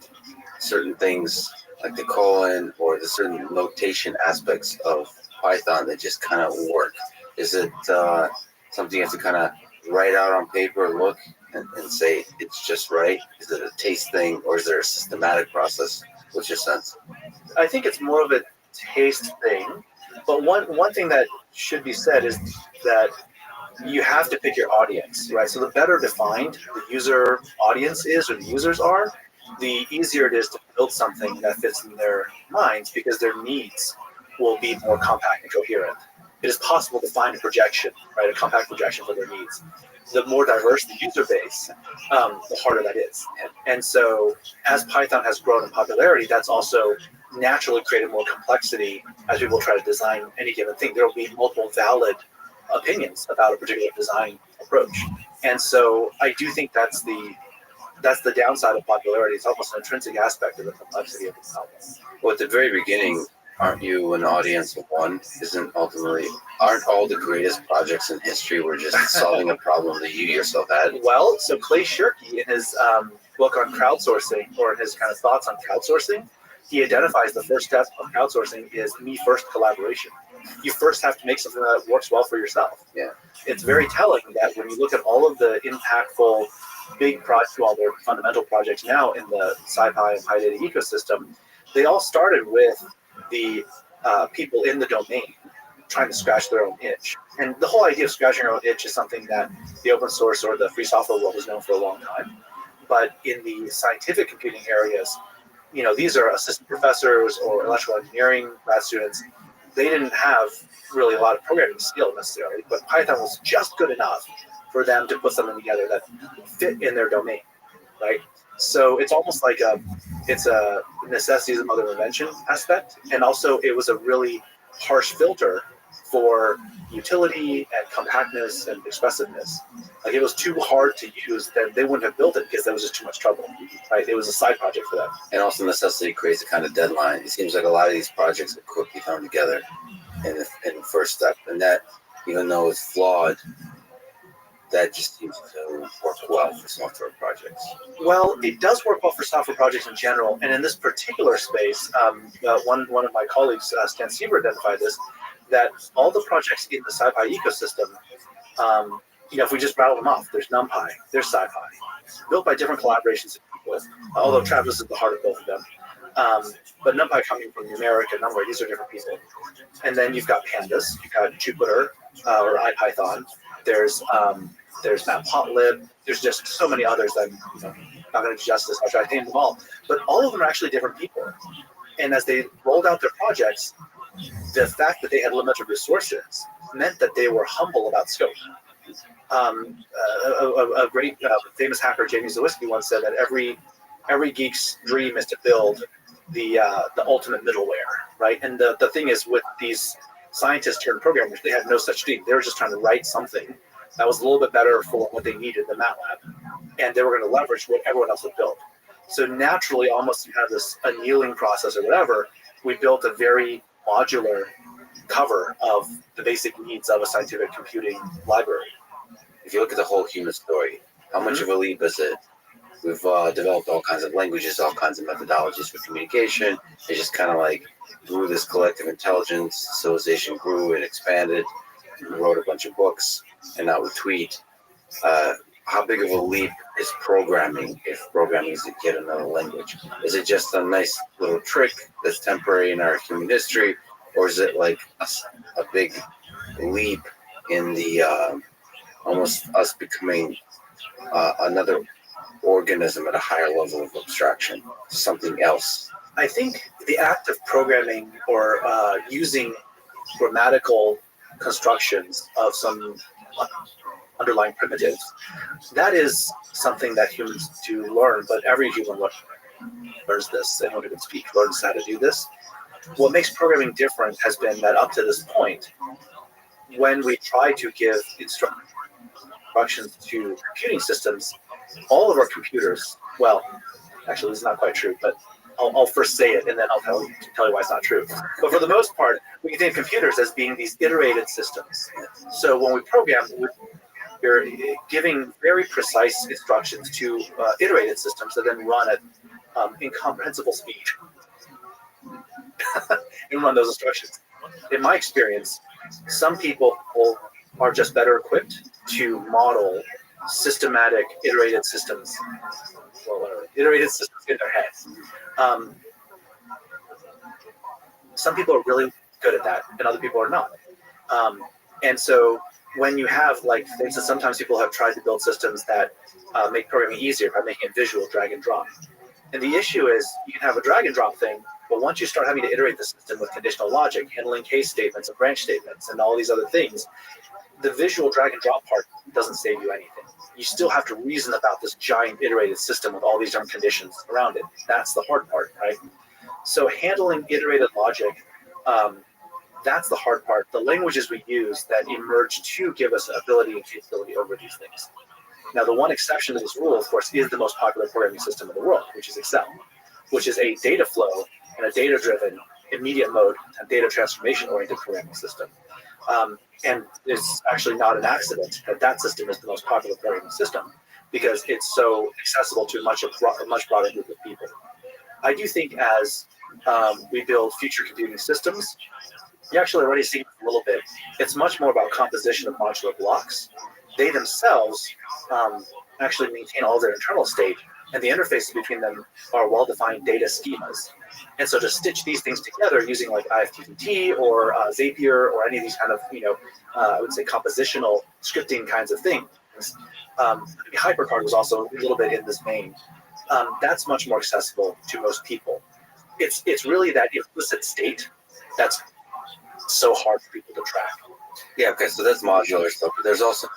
Certain things like the colon or the certain notation aspects of Python that just kind of work. Is it something you have to kind of write out on paper, look and say it's just right? Is it a taste thing, or is there a systematic process? What's your sense? I think it's more of a taste thing, but one thing that should be said is that you have to pick your audience, right? So the better defined the user audience is, or the users are, the easier it is to build something that fits in their minds, because their needs will be more compact and coherent. It is possible to find a projection, right? A compact projection for their needs. The more diverse the user base, the harder that is. And so as Python has grown in popularity, that's also naturally created more complexity as people try to design any given thing. There will be multiple valid opinions about a particular design approach. And so I do think that's the downside of popularity. It's almost an intrinsic aspect of the complexity of the problem. Well, at the very beginning, aren't you an audience of one? Aren't all the greatest projects in history were just solving a problem that you yourself had? Well, so Clay Shirky, in his book on crowdsourcing, or in his kind of thoughts on crowdsourcing, he identifies the first step of crowdsourcing is me first collaboration. You first have to make something that works well for yourself. Yeah. It's very telling that when you look at all of the impactful big projects, well, they're fundamental projects now in the SciPy and PyData ecosystem, they all started with the people in the domain trying to scratch their own itch. And the whole idea of scratching your own itch is something that the open source or the free software world has known for a long time. But in the scientific computing areas, these are assistant professors or electrical engineering grad students. They didn't have really a lot of programming skill necessarily, but Python was just good enough for them to put something together that fit in their domain, right? So it's almost like it's a necessity is the mother of invention aspect, and also it was a really harsh filter for utility and compactness and expressiveness. Like, it was too hard to use, then they wouldn't have built it because there was just too much trouble, right? It was a side project for them. And also necessity creates a kind of deadline. It seems like a lot of these projects are quickly thrown together in the first step, and that, even though it's flawed, that just seems to work well for software projects. Well, it does work well for software projects in general, and in this particular space, one of my colleagues, Stan Sieber, identified this, that all the projects in the SciPy ecosystem, if we just rattle them off, there's NumPy, there's SciPy, built by different collaborations of people, although Travis is the heart of both of them. But NumPy coming from Numeric and NumPy, these are different people. And then you've got Pandas, you've got Jupyter, or IPython, there's Matplotlib, there's just so many others that I'm not going to do justice. I'll try to name them all. But all of them are actually different people. And as they rolled out their projects, the fact that they had limited resources meant that they were humble about scope. A great famous hacker, Jamie Zawiski, once said that every geek's dream is to build the ultimate middleware, right? And the thing is, with these scientists turned programmers, they had no such dream. They were just trying to write something that was a little bit better for what they needed in MATLAB, and they were going to leverage what everyone else had built. So naturally, almost to have this annealing process or whatever, we built a very modular cover of the basic needs of a scientific computing library. If you look at the whole human story, how much of a leap is it? We've developed all kinds of languages, all kinds of methodologies for communication. It just kind of like grew this collective intelligence. Civilization grew and expanded. We wrote a bunch of books, and now we tweet. How big of a leap is programming if programming is yet another language? Is it just a nice little trick that's temporary in our human history, or is it like a big leap in the almost us becoming another organism at a higher level of abstraction, something else? I think the act of programming or using grammatical constructions of some underlying primitives, that is something that humans do learn, but every human learns this. Anyone who can speak learns how to do this. What makes programming different has been that up to this point, when we try to give instructions to computing systems, all of our computers, well, actually this is not quite true, but I'll first say it, and then I'll tell you why it's not true. But for the most part, we can think of computers as being these iterated systems. So when we program, we're giving very precise instructions to iterated systems that then run at incomprehensible speed and run those instructions. In my experience, some people are just better equipped to model systematic iterated systems, or whatever, iterated systems in their head. Some people are really good at that, and other people are not. And so when you have, like, for instance, sometimes people have tried to build systems that make programming easier by making it visual, drag and drop. And the issue is you can have a drag and drop thing, but once you start having to iterate the system with conditional logic, handling case statements and branch statements and all these other things, the visual drag and drop part doesn't save you anything. You still have to reason about this giant iterated system with all these different conditions around it. That's the hard part, right? So handling iterated logic, that's the hard part. The languages we use that emerge to give us ability and capability over these things. Now, the one exception to this rule, of course, is the most popular programming system in the world, which is Excel, which is a data flow and a data-driven, immediate mode, and data transformation-oriented programming system. And it's actually not an accident that that system is the most popular programming system, because it's so accessible to a much broader group of people. I do think as we build future computing systems, you actually already see a little bit. It's much more about composition of modular blocks. They themselves actually maintain all their internal state, and the interfaces between them are well-defined data schemas. And so to stitch these things together using like IFTTT or Zapier or any of these kind of, I would say compositional scripting kinds of things. HyperCard was also a little bit in this vein. That's much more accessible to most people. It's really that implicit state that's so hard for people to track. Yeah, okay, so that's modular stuff, but there's also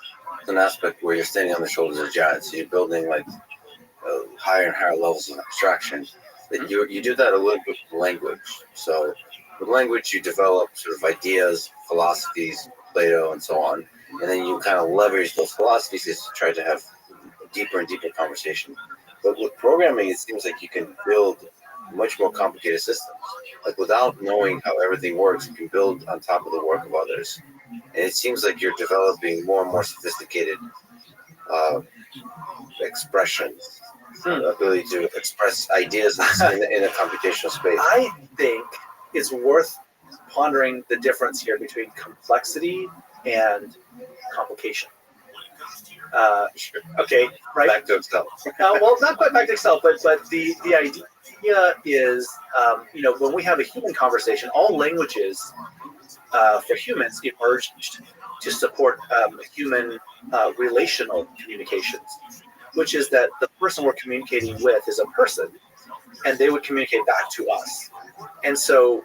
an aspect where you're standing on the shoulders of giants. So you're building like higher and higher levels of abstraction. That you do that a little bit with language. So with language, you develop sort of ideas, philosophies, Plato, and so on, and then you kind of leverage those philosophies to try to have deeper and deeper conversation. But with programming, it seems like you can build much more complicated systems. Like without knowing how everything works, you can build on top of the work of others. And it seems like you're developing more and more sophisticated expressions, ability to express ideas in a computational space. I think it's worth pondering the difference here between complexity and complication. Okay, right? Back to Excel. Well, not quite back to Excel, but the idea is, when we have a human conversation, all languages for humans emerged to support human relational communications, which is that the person we're communicating with is a person, and they would communicate back to us. And so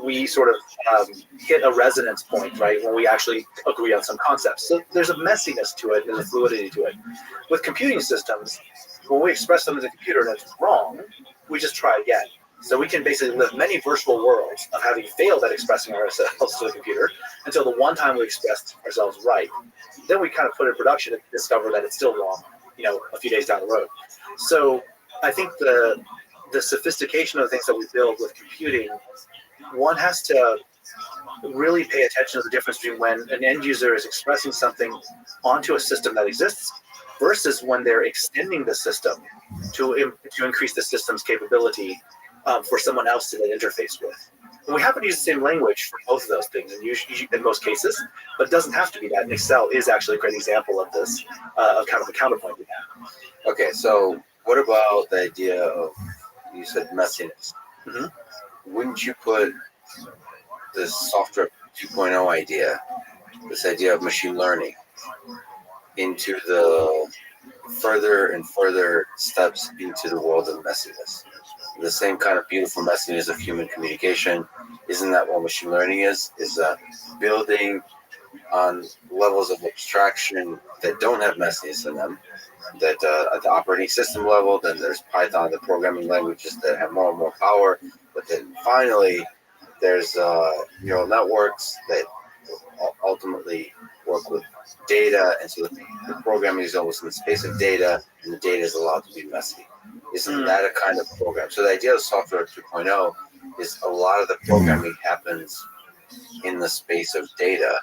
we sort of hit a resonance point, right, when we actually agree on some concepts. So there's a messiness to it, there's a fluidity to it. With computing systems, when we express something to the computer and it's wrong, we just try again. So we can basically live many virtual worlds of having failed at expressing ourselves to the computer until the one time we expressed ourselves right. Then we kind of put it in production and discover that it's still wrong, a few days down the road. So I think the sophistication of the things that we build with computing, one has to really pay attention to the difference between when an end user is expressing something onto a system that exists versus when they're extending the system to increase the system's capability for someone else to then interface with. And we happen to use the same language for both of those things in most cases, but it doesn't have to be that. And Excel is actually a great example of this, of kind of a counterpoint to that. Okay, so what about the idea of, you said messiness? Mm-hmm. Wouldn't you put this software 2.0 idea, this idea of machine learning, into the further and further steps into the world of messiness? The same kind of beautiful messiness of human communication. Isn't that what machine learning is? Is building on levels of abstraction that don't have messiness in them, that at the operating system level, then there's Python, the programming languages that have more and more power, but then finally there's neural networks that ultimately work with data, and so the programming is almost in the space of data, and the data is allowed to be messy. Isn't that a kind of program? So the idea of software 2.0 is a lot of the programming happens in the space of data.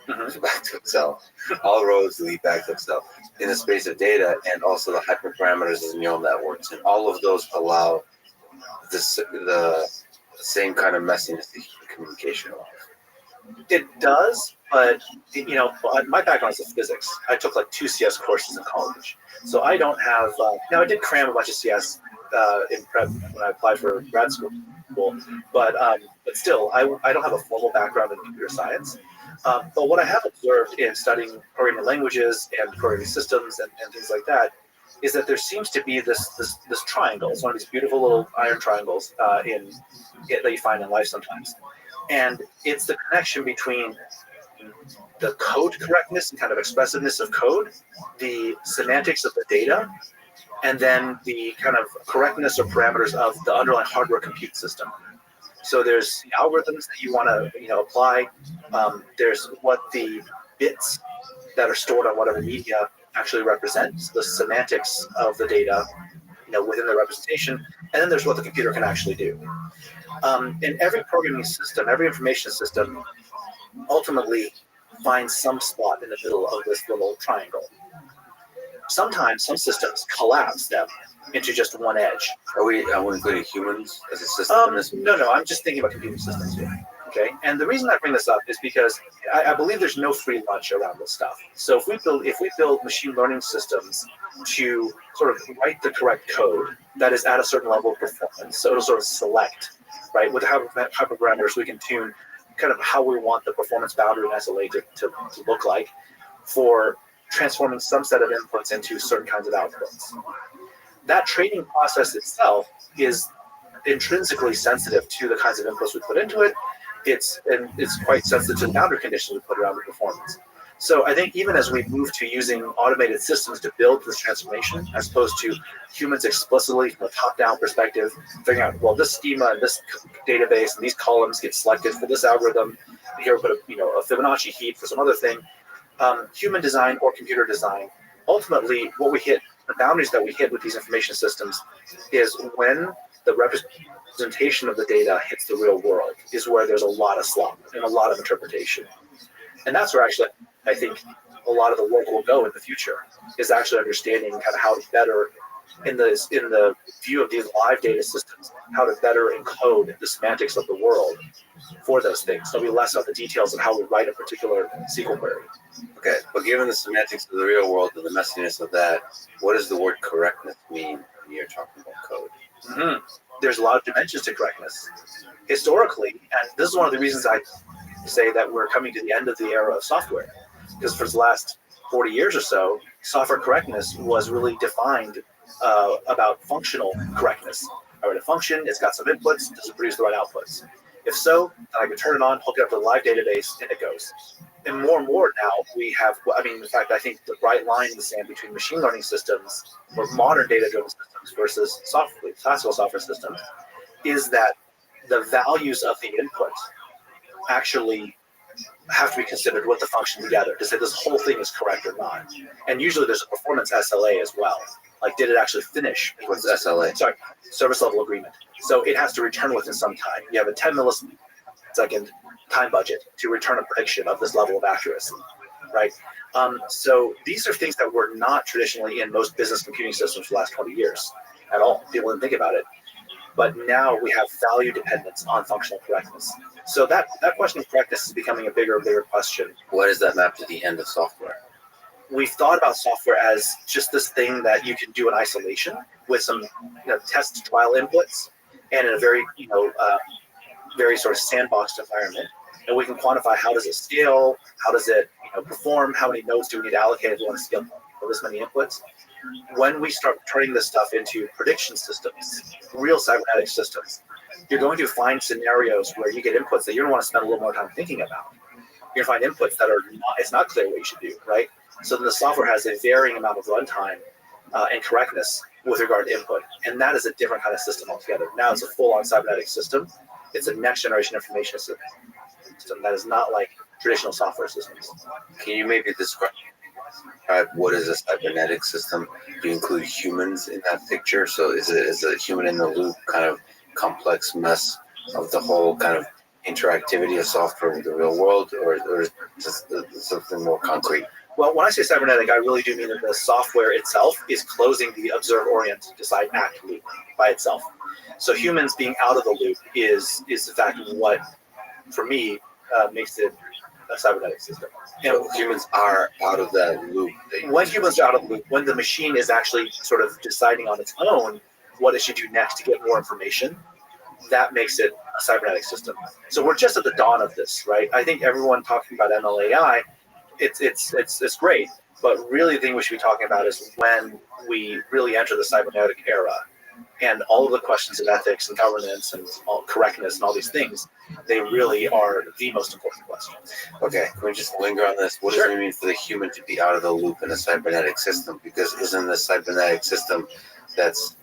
Back to Excel. All roads lead back to Excel. In the space of data, and also the hyperparameters of neural networks, and all of those allow the same kind of messiness to communication. It does, but my background is in physics. I took like 2 CS courses in college, so I don't have. I did cram a bunch of CS in prep when I applied for grad school, but still, I don't have a formal background in computer science. But what I have observed in studying programming languages and programming systems and things like that is that there seems to be this triangle. It's one of these beautiful little iron triangles that you find in life sometimes. And it's the connection between the code correctness and kind of expressiveness of code, the semantics of the data, and then the kind of correctness or parameters of the underlying hardware compute system. So there's the algorithms that you want to apply. There's what the bits that are stored on whatever media actually represent, the semantics of the data, within the representation, and then there's what the computer can actually do. And every programming system, every information system, ultimately finds some spot in the middle of this little triangle. Sometimes some systems collapse them into just one edge. Are we including humans as a system in this? No, I'm just thinking about computer systems here. Okay, and the reason I bring this up is because I believe there's no free lunch around this stuff. So if we build machine learning systems to sort of write the correct code that is at a certain level of performance, so it'll sort of select, right, with the hyperparameters we can tune kind of how we want the performance boundary in SLA to look like for transforming some set of inputs into certain kinds of outputs. That training process itself is intrinsically sensitive to the kinds of inputs we put into it. It's quite sensitive to the boundary conditions we put around the performance. So I think even as we move to using automated systems to build this transformation, as opposed to humans explicitly from a top-down perspective, figuring out, well, this schema and this database and these columns get selected for this algorithm. Here we put a Fibonacci heap for some other thing. Human design or computer design, ultimately what we hit, the boundaries that we hit with these information systems is when the representation of the data hits the real world is where there's a lot of slop and a lot of interpretation. And that's where actually I think a lot of the work will go in the future, is actually understanding kind of how to better, in the view of these live data systems, how to better encode the semantics of the world for those things. There'll be less of the details of how we write a particular SQL query. Okay, but given the semantics of the real world and the messiness of that, what does the word correctness mean when you're talking about code? Mm-hmm. There's a lot of dimensions to correctness. Historically, and this is one of the reasons I say that we're coming to the end of the era of software, because for the last 40 years or so, software correctness was really defined about functional correctness. I write a function, it's got some inputs, does it produce the right outputs? If so, then I can turn it on, hook it up to the live database, and it goes. And more now, we have, in fact, I think the bright line in the sand between machine learning systems or modern data-driven systems versus classical software systems is that the values of the input actually have to be considered with the function together to say this whole thing is correct or not. And usually there's a performance SLA as well. Like, did it actually finish? What's SLA? Sorry, service level agreement. So it has to return within some time. You have a 10 millisecond time budget to return a prediction of this level of accuracy, right? So these are things that were not traditionally in most business computing systems for the last 20 years at all. People didn't think about it. But now we have value dependence on functional correctness. So that question of correctness is becoming a bigger and bigger question. What does that map to the end of software? We've thought about software as just this thing that you can do in isolation with some test trial inputs and in a very very sort of sandboxed environment. And we can quantify how does it scale, how does it perform, how many nodes do we need to allocate if we want to scale for this many inputs. When we start turning this stuff into prediction systems, real cybernetic systems, you're going to find scenarios where you get inputs that you're going to want to spend a little more time thinking about. You're going to find inputs that it's not clear what you should do, right? So then the software has a varying amount of runtime and correctness with regard to input. And that is a different kind of system altogether. Now it's a full-on cybernetic system. It's a next-generation information system that is not like traditional software systems. Can you maybe describe what is a cybernetic system? Do you include humans in that picture? So is a human in the loop kind of complex mess of the whole kind of interactivity of software with the real world, or is just something more concrete? Well, when I say cybernetic, I really do mean that the software itself is closing the observe, orient, decide, act loop by itself. So humans being out of the loop is the fact of what, for me, makes it a cybernetic system. So humans are out of that loop. When humans are out of the loop, when the machine is actually sort of deciding on its own what it should do next to get more information, that makes it a cybernetic system. So we're just at the dawn of this, right? I think everyone talking about MLAI, it's great, but really the thing we should be talking about is when we really enter the cybernetic era, and all of the questions of ethics and governance and all correctness and all these things, they really are the most important questions. Okay, can we just linger on this? What does it mean for the human to be out of the loop in a cybernetic system? Because isn't the cybernetic system that's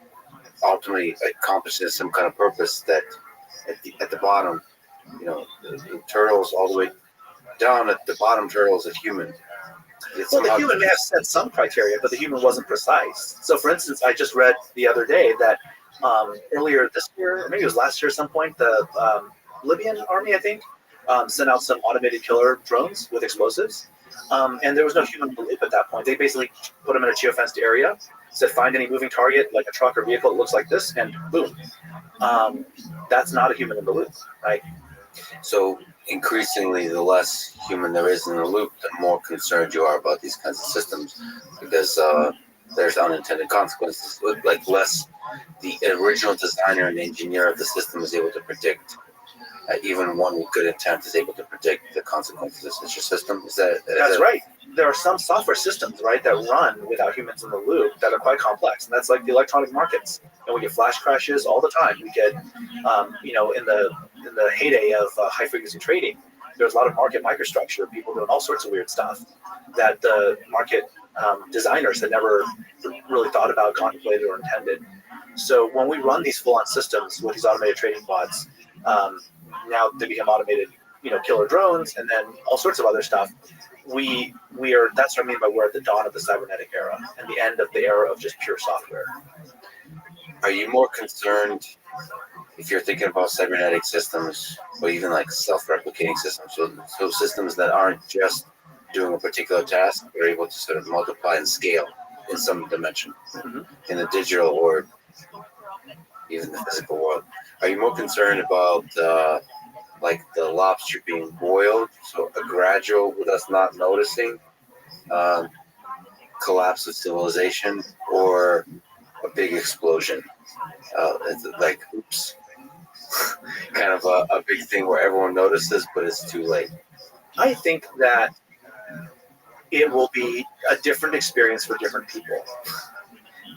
ultimately accomplishes some kind of purpose that at the bottom, the turtles all the way down at the bottom turtle is a human. Well, the human may have set some criteria, but the human wasn't precise. So, for instance, I just read the other day that earlier this year, or maybe it was last year at some point, the Libyan army, I think, sent out some automated killer drones with explosives. And there was no human in the loop at that point. They basically put them in a geofenced area, said find any moving target, like a truck or vehicle that looks like this, and boom. That's not a human in the loop, right? So increasingly, the less human there is in the loop, the more concerned you are about these kinds of systems, because there's unintended consequences. Like less, the original designer and engineer of the system is able to predict. Even one with good intent is able to predict the consequences of such a system. That's right. There are some software systems, right, that run without humans in the loop that are quite complex, and that's like the electronic markets. And we get flash crashes all the time. We get, in the heyday of high frequency trading, there's a lot of market microstructure, people doing all sorts of weird stuff that the market designers had never really thought about, contemplated, or intended. So when we run these full-on systems with these automated trading bots, now they become automated, killer drones, and then all sorts of other stuff. We are. That's what I mean by we're at the dawn of the cybernetic era and the end of the era of just pure software. Are you more concerned if you're thinking about cybernetic systems, or even like self-replicating systems, so systems that aren't just doing a particular task, but are able to sort of multiply and scale in some dimension, in the digital or even the physical world? Are you more concerned about like the lobster being boiled, so a gradual, with us not noticing, collapse of civilization, or a big explosion? It's like, oops, kind of a big thing where everyone notices, but it's too late. I think that it will be a different experience for different people.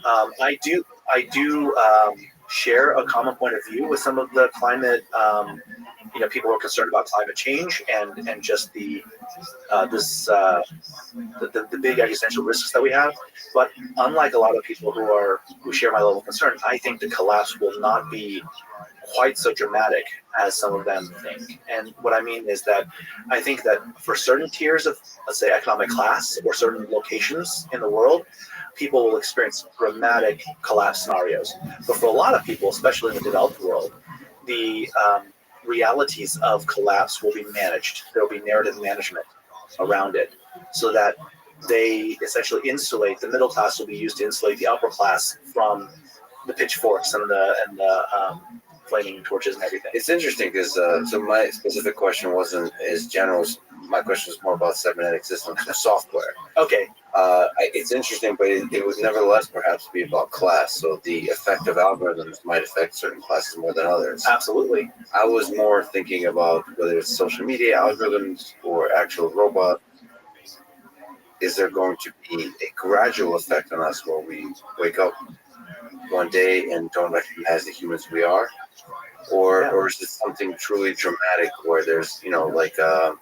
I do share a common point of view with some of the climate, people who are concerned about climate change and just the big existential risks that we have. But unlike a lot of people who share my level of concern, I think the collapse will not be quite so dramatic as some of them think. And what I mean is that I think that for certain tiers of, let's say, economic class or certain locations in the world, people will experience dramatic collapse scenarios. But for a lot of people, especially in the developed world, the realities of collapse will be managed. There will be narrative management around it so that they essentially insulate, the middle class will be used to insulate the upper class from the pitchforks and the flaming torches and everything. It's interesting because so my specific question wasn't as general. My question was more about cybernetic systems and software. Okay. It's interesting, but it would nevertheless perhaps be about class. So the effect of algorithms might affect certain classes more than others. Absolutely. I was more thinking about whether it's social media algorithms or actual robot. Is there going to be a gradual effect on us where we wake up one day and don't recognize the humans we are? Or is it something truly dramatic where there's, like a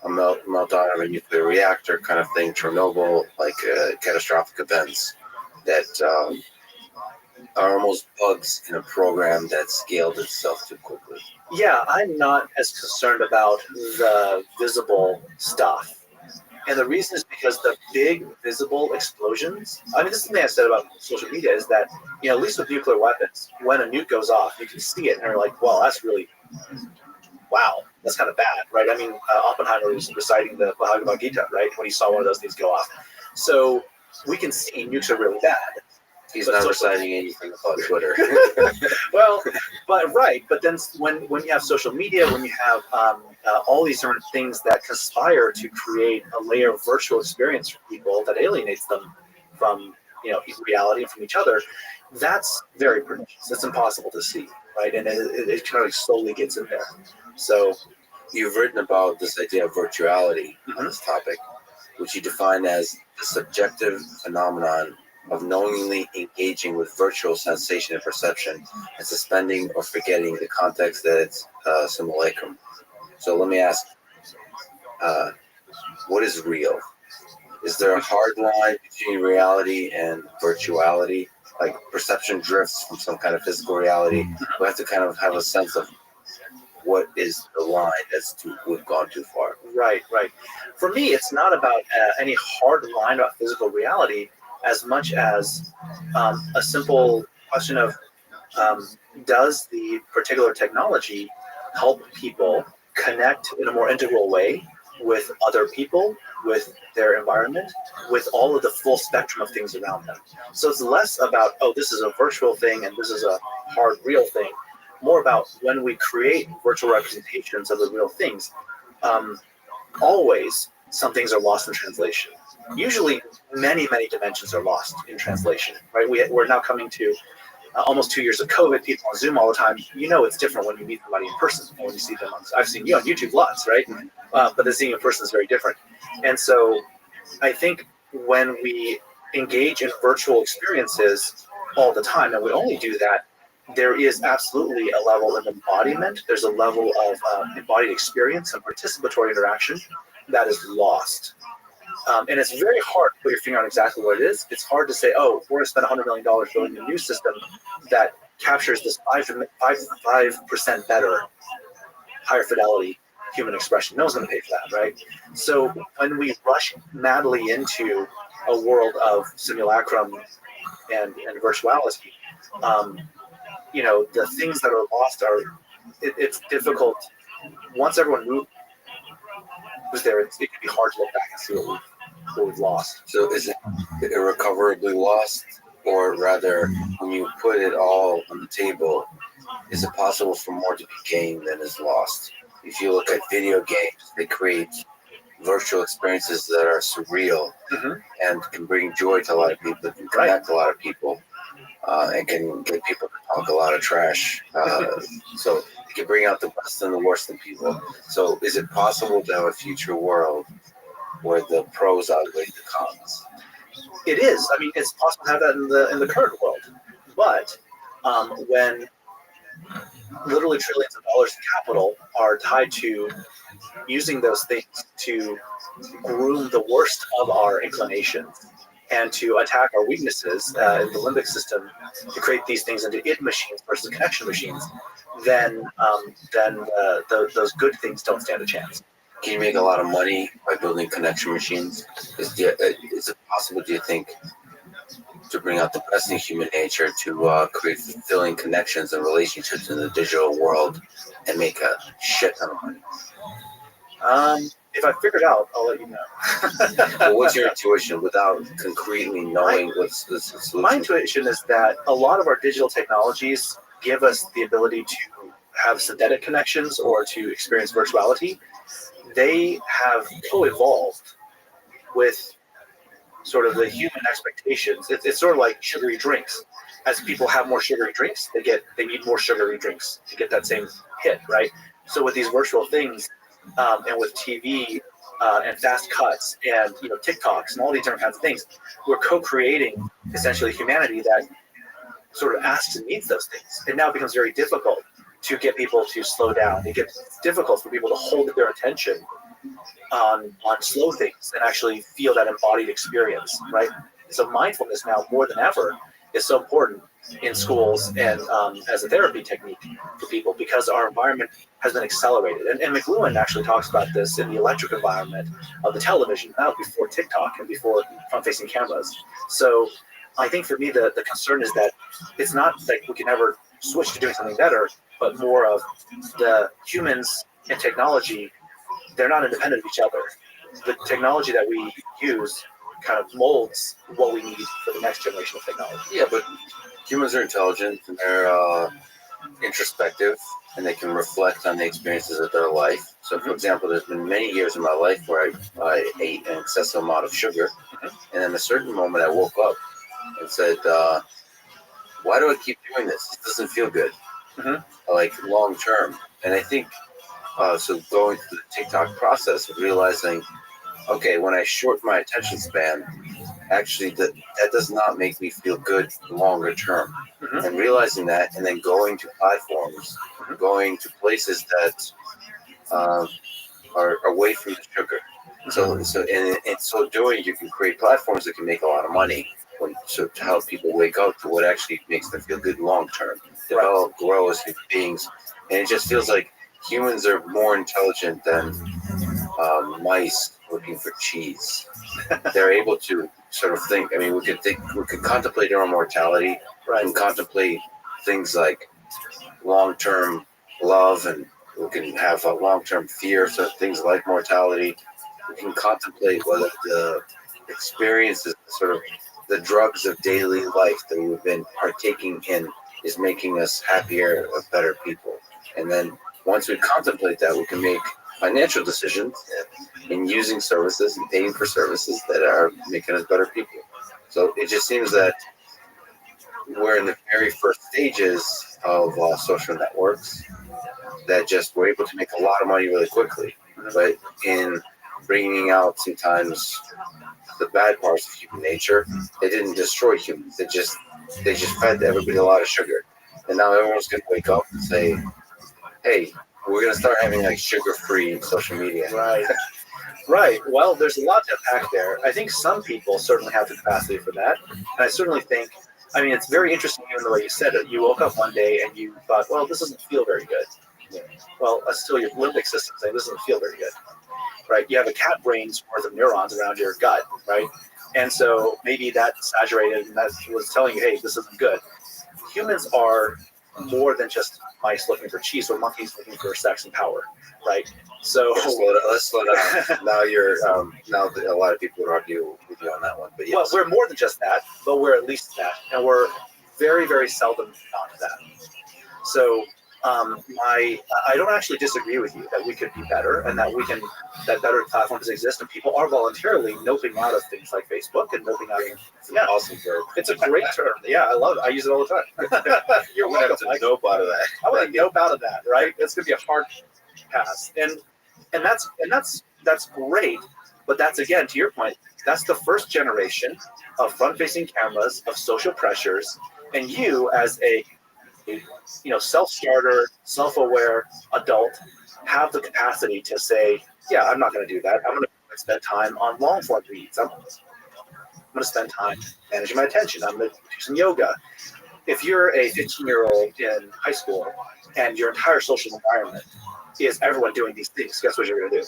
meltdown of a nuclear reactor kind of thing, Chernobyl, like catastrophic events that are almost bugs in a program that scaled itself too quickly? Yeah, I'm not as concerned about the visible stuff. And the reason is because the big visible explosions, I mean, this is something I said about social media, is that, at least with nuclear weapons, when a nuke goes off, you can see it and you're like, well, that's really, wow, that's kind of bad, right? I mean, Oppenheimer was reciting the Bhagavad Gita, right, when he saw one of those things go off. So we can see nukes are really bad. He's not reciting anything about Twitter. Well, but then when you have social media, when you have all these different things that conspire to create a layer of virtual experience for people that alienates them from reality and from each other, that's very pernicious. It's impossible to see, right? And it kind of slowly gets in there. So you've written about this idea of virtuality on this topic, which you define as the subjective phenomenon of knowingly engaging with virtual sensation and perception and suspending or forgetting the context that it's simulacrum. So let me ask, what is real? Is there a hard line between reality and virtuality? Like perception drifts from some kind of physical reality. We have to kind of have a sense of what is the line we've gone too far. Right. For me, it's not about any hard line about physical reality as much as a simple question of does the particular technology help people connect in a more integral way with other people, with their environment, with all of the full spectrum of things around them. So it's less about, this is a virtual thing and this is a hard real thing, more about when we create virtual representations of the real things, always some things are lost in translation. Usually many dimensions are lost in translation, right? We're now coming to almost 2 years of COVID, people on Zoom all the time. It's different when you meet somebody in person and when you see them I've seen you on YouTube lots, right? But the seeing in person is very different. And so I think when we engage in virtual experiences all the time, and we only do that, there is absolutely a level of embodiment. There's a level of embodied experience and participatory interaction that is lost. And it's very hard to put your finger on exactly what it is. It's hard to say, we're going to spend $100 million building a new system that captures this 5% better, higher fidelity human expression. No one's going to pay for that, right? So when we rush madly into a world of simulacrum and virtuality, the things that are lost it's difficult. Once everyone moves there, it can be hard to look back and see what we've lost. So is it irrecoverably lost, or rather, when you put it all on the table, is it possible for more to be gained than is lost? If you look at video games, they create virtual experiences that are surreal and can bring joy to a lot of people, can connect a lot of people, and can get people to talk a lot of trash. So it can bring out the best and the worst in people. So is it possible to have a future world where the pros outweigh the cons? It is. I mean, it's possible to have that in the current world. But when literally trillions of dollars in capital are tied to using those things to groom the worst of our inclinations and to attack our weaknesses in the limbic system, to create these things into id machines versus connection machines, then those good things don't stand a chance. Can you make a lot of money by building connection machines? Is it possible, do you think, to bring out the best in human nature, to create fulfilling connections and relationships in the digital world and make a shit ton of money? If I figure it out, I'll let you know. Well, what's your intuition without concretely knowing what's the solution? My intuition is that a lot of our digital technologies give us the ability to have synthetic connections or to experience virtuality. They have co-evolved with sort of the human expectations. It's sort of like sugary drinks. As people have more sugary drinks, they need more sugary drinks to get that same hit, right? So with these virtual things, and with TV and fast cuts and TikToks and all these different kinds of things, we're co-creating essentially humanity that sort of asks and needs those things. And now it becomes very difficult to get people to slow down. It gets difficult for people to hold their attention on slow things and actually feel that embodied experience, right? So mindfulness now more than ever is so important in schools and as a therapy technique for people because our environment has been accelerated. And McLuhan actually talks about this in the electric environment of the television, now before TikTok and before front-facing cameras. So I think for me, the concern is that it's not like we can ever switch to doing something better, but more of the humans and technology, they're not independent of each other. The technology that we use kind of molds what we need for the next generation of technology. Yeah, but humans are intelligent and they're introspective and they can reflect on the experiences of their life. So, for example, there's been many years in my life where I ate an excessive amount of sugar, and in a certain moment I woke up and said, why do I keep doing this? It doesn't feel good, like long term. And I think, so going through the TikTok process of realizing, okay, when I shorten my attention span, actually that does not make me feel good longer term. And realizing that, and then going to platforms, going to places that are away from the sugar. So in so doing, you can create platforms that can make a lot of money to help people wake up to what actually makes them feel good long term, develop, grow as human beings. And it just feels like humans are more intelligent than mice looking for cheese. They're able to sort of think. I mean, we could contemplate our mortality, and contemplate things like long-term love, and we can have a long-term fear. So things like mortality. We can contemplate whether the experiences, sort of the drugs of daily life that we've been partaking in, is making us happier, better people. And then once we contemplate that, we can make financial decisions in using services and paying for services that are making us better people. So it just seems that we're in the very first stages of social networks that just were able to make a lot of money really quickly. But in bringing out sometimes the bad parts of human nature, they didn't destroy humans. They just fed everybody a lot of sugar. And now everyone's going to wake up and say, hey, we're going to start having like sugar-free social media. Right. Well, there's a lot to unpack there. I think some people certainly have the capacity for that. And I certainly think, I mean, it's very interesting even the way you said it. You woke up one day and you thought, well, this doesn't feel very good. Yeah. Well, that's still your limbic system saying this doesn't feel very good. Right? You have a cat brain's worth of neurons around your gut, right? And so maybe that's saturated and that was telling you, hey, this isn't good. Humans are more than just mice looking for cheese or monkeys looking for sex and power, right? So let's slow down. Now you're now a lot of people would argue with you on that one, but yes. Well, we're more than just that, but we're at least that, and we're very, very seldom not that. So I don't actually disagree with you that we could be better and that that better platforms exist and people are voluntarily noping out of things like Facebook and noping out of Awesome verb. It's a great term. Yeah, I love it. I use it all the time. You're welcome. To nope out of that. I want to nope out of that, right? It's gonna be a hard pass. And that's great, but that's, again, to your point, that's the first generation of front-facing cameras, of social pressures, and you as a self-starter, self-aware adult have the capacity to say, yeah, I'm not going to do that. I'm going to spend time on long-form reads. I'm going to spend time managing my attention. I'm going to do some yoga. If you're a 15-year-old in high school and your entire social environment is everyone doing these things, guess what you're going to do?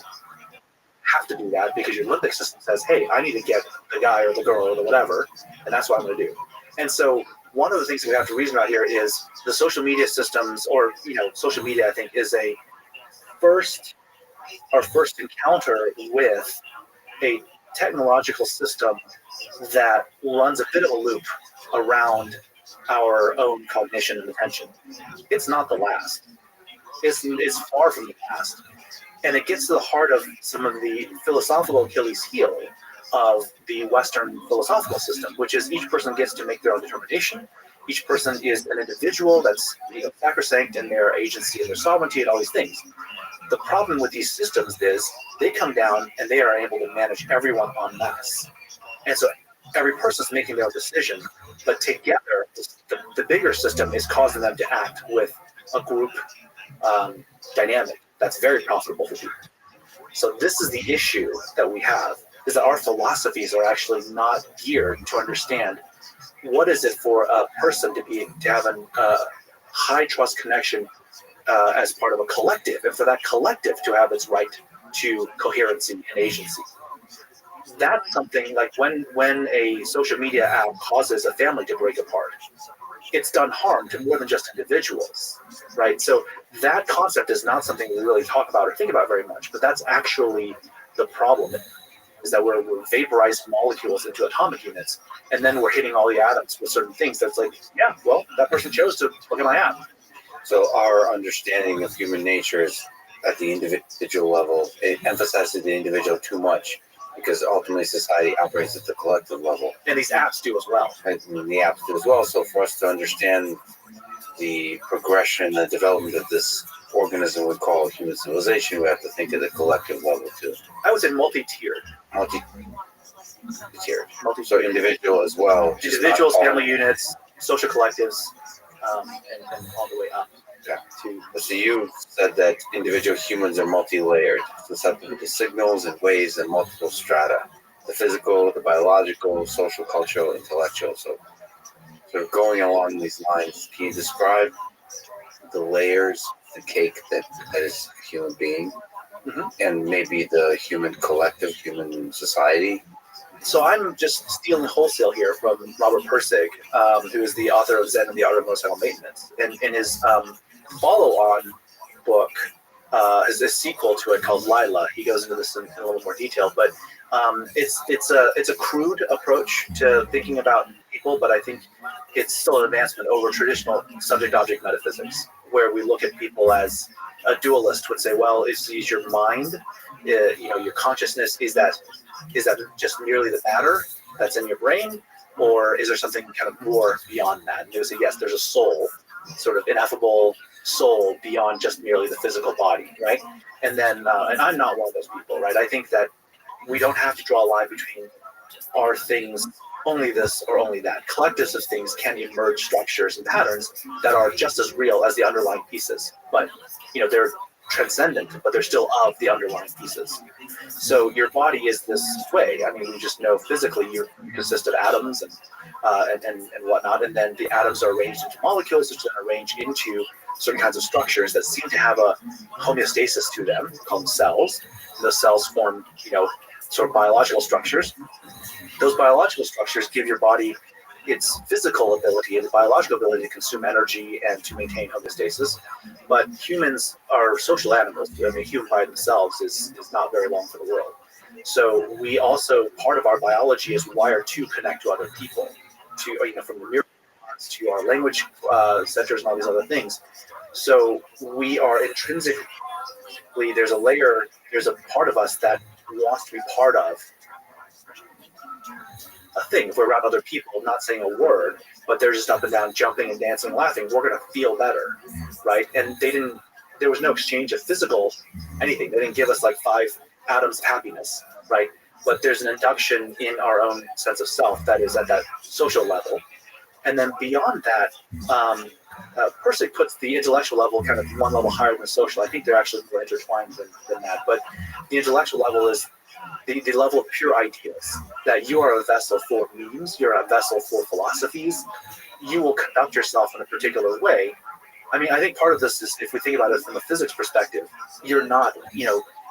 Have to do that because your limbic system says, hey, I need to get the guy or the girl or the whatever, and that's what I'm going to do. And so one of the things that we have to reason about here is the social media systems, or social media, I think, is our first encounter with a technological system that runs a bit of a loop around our own cognition and attention. It's not the last. It's far from the past. And it gets to the heart of some of the philosophical Achilles heel of the Western philosophical system, which is each person gets to make their own determination. Each person is an individual that's sacrosanct in their agency and their sovereignty and all these things. The problem with these systems is they come down and they are able to manage everyone en masse. And so every person's making their own decision, but together, the bigger system is causing them to act with a group dynamic that's very profitable for people. So this is the issue that we have, is that our philosophies are actually not geared to understand what is it for a person to have a high trust connection as part of a collective, and for that collective to have its right to coherency and agency? That's something like when a social media app causes a family to break apart, it's done harm to more than just individuals, right? So that concept is not something we really talk about or think about very much, but that's actually the problem, is that we're vaporizing molecules into atomic units, and then we're hitting all the atoms with certain things that's like, yeah, well, that person chose to look at my app. So our understanding of human nature is at the individual level. It emphasizes the individual too much, because ultimately society operates at the collective level. And these apps do as well. And the apps do as well. So for us to understand the progression, the development of this organism we call human civilization, we have to think at the collective level too. I would say multi-tiered. So individual as well. Individuals, family units, social collectives, and all the way up. Yeah. So you said that individual humans are multi-layered, susceptible to signals and waves and multiple strata: the physical, the biological, social, cultural, intellectual. So sort of going along these lines, can you describe the layers, the cake that is a human being, and maybe the human collective, human society? So I'm just stealing wholesale here from Robert Pirsig, who is the author of Zen and the Art of Motorcycle Maintenance. And in his follow-on book, is a sequel to it called Lila. He goes into this in a little more detail, but it's a crude approach to thinking about people, but I think it's still an advancement over traditional subject-object metaphysics, where we look at people as a dualist would say, well, is your mind, your consciousness, is that just merely the matter that's in your brain, or is there something kind of more beyond that? And they would say, yes, there's a soul, sort of ineffable soul beyond just merely the physical body, right? And then, and I'm not one of those people, right? I think that we don't have to draw a line between are things only this or only that. Collectives of things can emerge structures and patterns that are just as real as the underlying pieces, but they're transcendent, but they're still of the underlying pieces. So your body is this way. I mean, we just know physically you consist of atoms and whatnot, and then the atoms are arranged into molecules, which are arranged into certain kinds of structures that seem to have a homeostasis to them, called cells. And those cells form, sort of biological structures. Those biological structures give your body its physical ability and the biological ability to consume energy and to maintain homeostasis. But humans are social animals. I mean, a human by themselves is not very long for the world. So we also, part of our biology is wired to connect to other people, to, from the mirror to our language centers and all these other things. So we are intrinsically, there's a part of us that wants to be part of a thing. If we're around other people, not saying a word, but they're just up and down, jumping and dancing and laughing, we're going to feel better, right? And there was no exchange of physical anything. They didn't give us like 5 atoms of happiness, right? But there's an induction in our own sense of self that is at that social level. And then beyond that, Pirsig puts the intellectual level kind of one level higher than the social. I think they're actually more intertwined than that. But the intellectual level is the level of pure ideas, that you are a vessel for memes, you're a vessel for philosophies, you will conduct yourself in a particular way. I mean, I think part of this is, if we think about it from a physics perspective, you're not,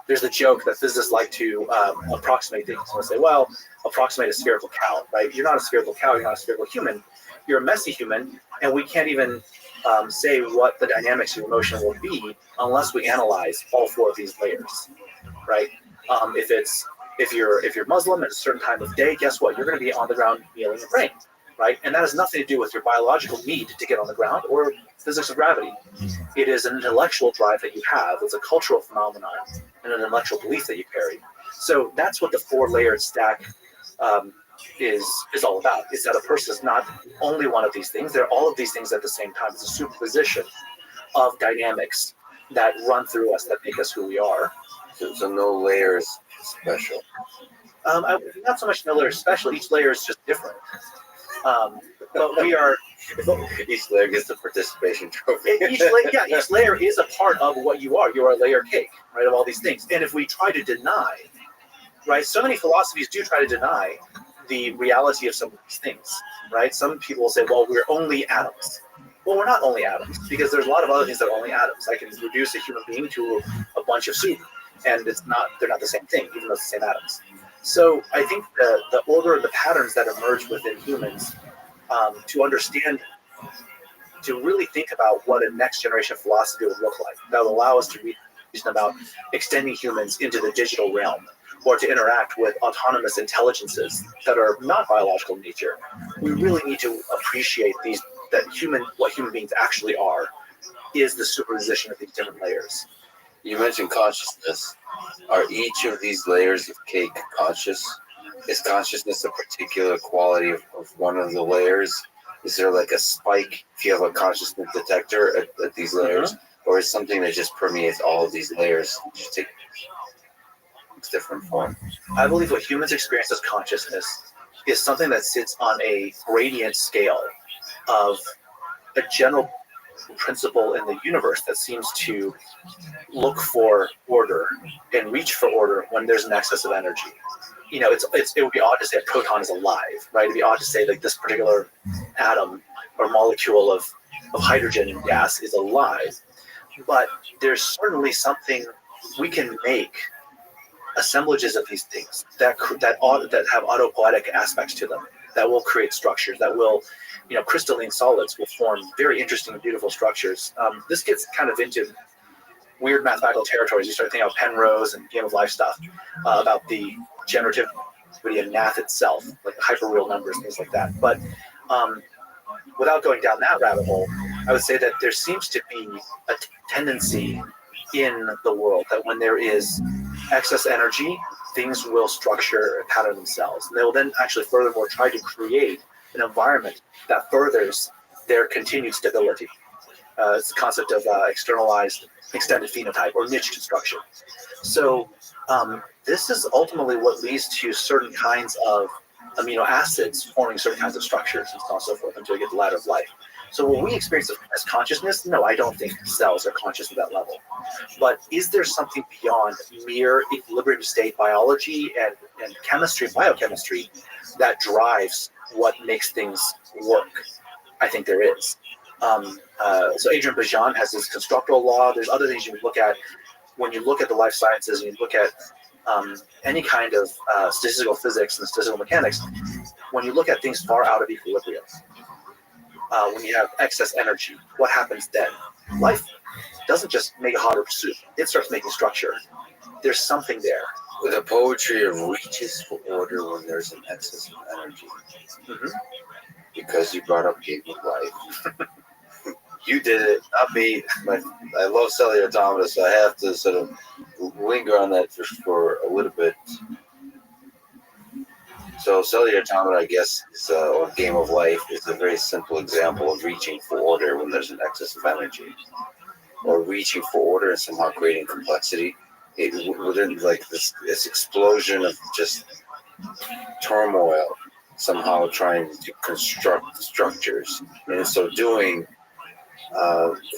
there's the joke that physicists like to approximate things. So say, well, approximate a spherical cow, right? You're not a spherical cow, you're not a spherical human, you're a messy human, and we can't even say what the dynamics of emotion will be unless we analyze all 4 of these layers, right? If you're Muslim at a certain time of day, guess what? You're going to be on the ground kneeling and praying, right? And that has nothing to do with your biological need to get on the ground or physics of gravity. It is an intellectual drive that you have. It's a cultural phenomenon and an intellectual belief that you carry. So that's what the 4-layered stack is all about. Is that a person is not only one of these things; they're all of these things at the same time. It's a superposition of dynamics that run through us that make us who we are. So no layers special. Not so much no layers special. Each layer is just different. But we are. Each layer gets the participation trophy. Each layer is a part of what you are. You are a layer cake, right, of all these things. And if we try to deny, right, so many philosophies do try to deny the reality of some of these things, right? Some people will say, well, we're only atoms. Well, we're not only atoms, because there's a lot of other things that are only atoms. I can reduce a human being to a bunch of soup, and they're not the same thing, even though it's the same atoms. So I think the order and the patterns that emerge within humans, to understand, to really think about what a next generation of philosophy would look like, that will allow us to reason about extending humans into the digital realm, or to interact with autonomous intelligences that are not biological in nature. We really need to appreciate what human beings actually are is the superposition of these different layers. You mentioned consciousness. Are each of these layers of cake conscious? Is consciousness a particular quality of one of the layers? Is there like a spike if you have a consciousness detector at these layers? Or is something that just permeates all of these layers just take different form? I believe what humans experience as consciousness is something that sits on a gradient scale of a general principle in the universe that seems to look for order and reach for order when there's an excess of energy. You know, it would be odd to say a proton is alive, right? It'd be odd to say like this particular atom or molecule of hydrogen gas is alive, but there's certainly something we can make assemblages of these things that have autopoietic aspects to them, that will create structures, that will, crystalline solids will form very interesting and beautiful structures. This gets kind of into weird mathematical territories. You start thinking about Penrose and Game of Life stuff, about the generativity of math itself, like hyperreal numbers, things like that. But without going down that rabbit hole, I would say that there seems to be a tendency in the world that when there is excess energy, things will structure and pattern themselves. And they will then actually furthermore try to create an environment that furthers their continued stability. It's the concept of externalized extended phenotype or niche construction. So this is ultimately what leads to certain kinds of amino acids forming certain kinds of structures and so on and so forth until you get the ladder of life. So what we experience as consciousness, no, I don't think cells are conscious at that level. But is there something beyond mere equilibrium state biology and chemistry, biochemistry, that drives what makes things work? I think there is. So Adrian Bajan has this constructal law. There's other things you can look at when you look at the life sciences and you look at any kind of statistical physics and statistical mechanics. When you look at things far out of equilibrium, when you have excess energy, what happens then? Life doesn't just make a hotter pursuit. It starts making structure. There's something there. With the poetry of reaches for order when there's an excess of energy. Mm-hmm. Because you brought up Game of Life. You did it, not me. I love cellular automata, so I have to sort of linger on that for a little bit. So cellular automata, I guess, or Game of Life is a very simple example of reaching for order when there's an excess of energy. Or reaching for order and somehow creating complexity. Within like this explosion of just turmoil, somehow trying to construct structures. And in so doing,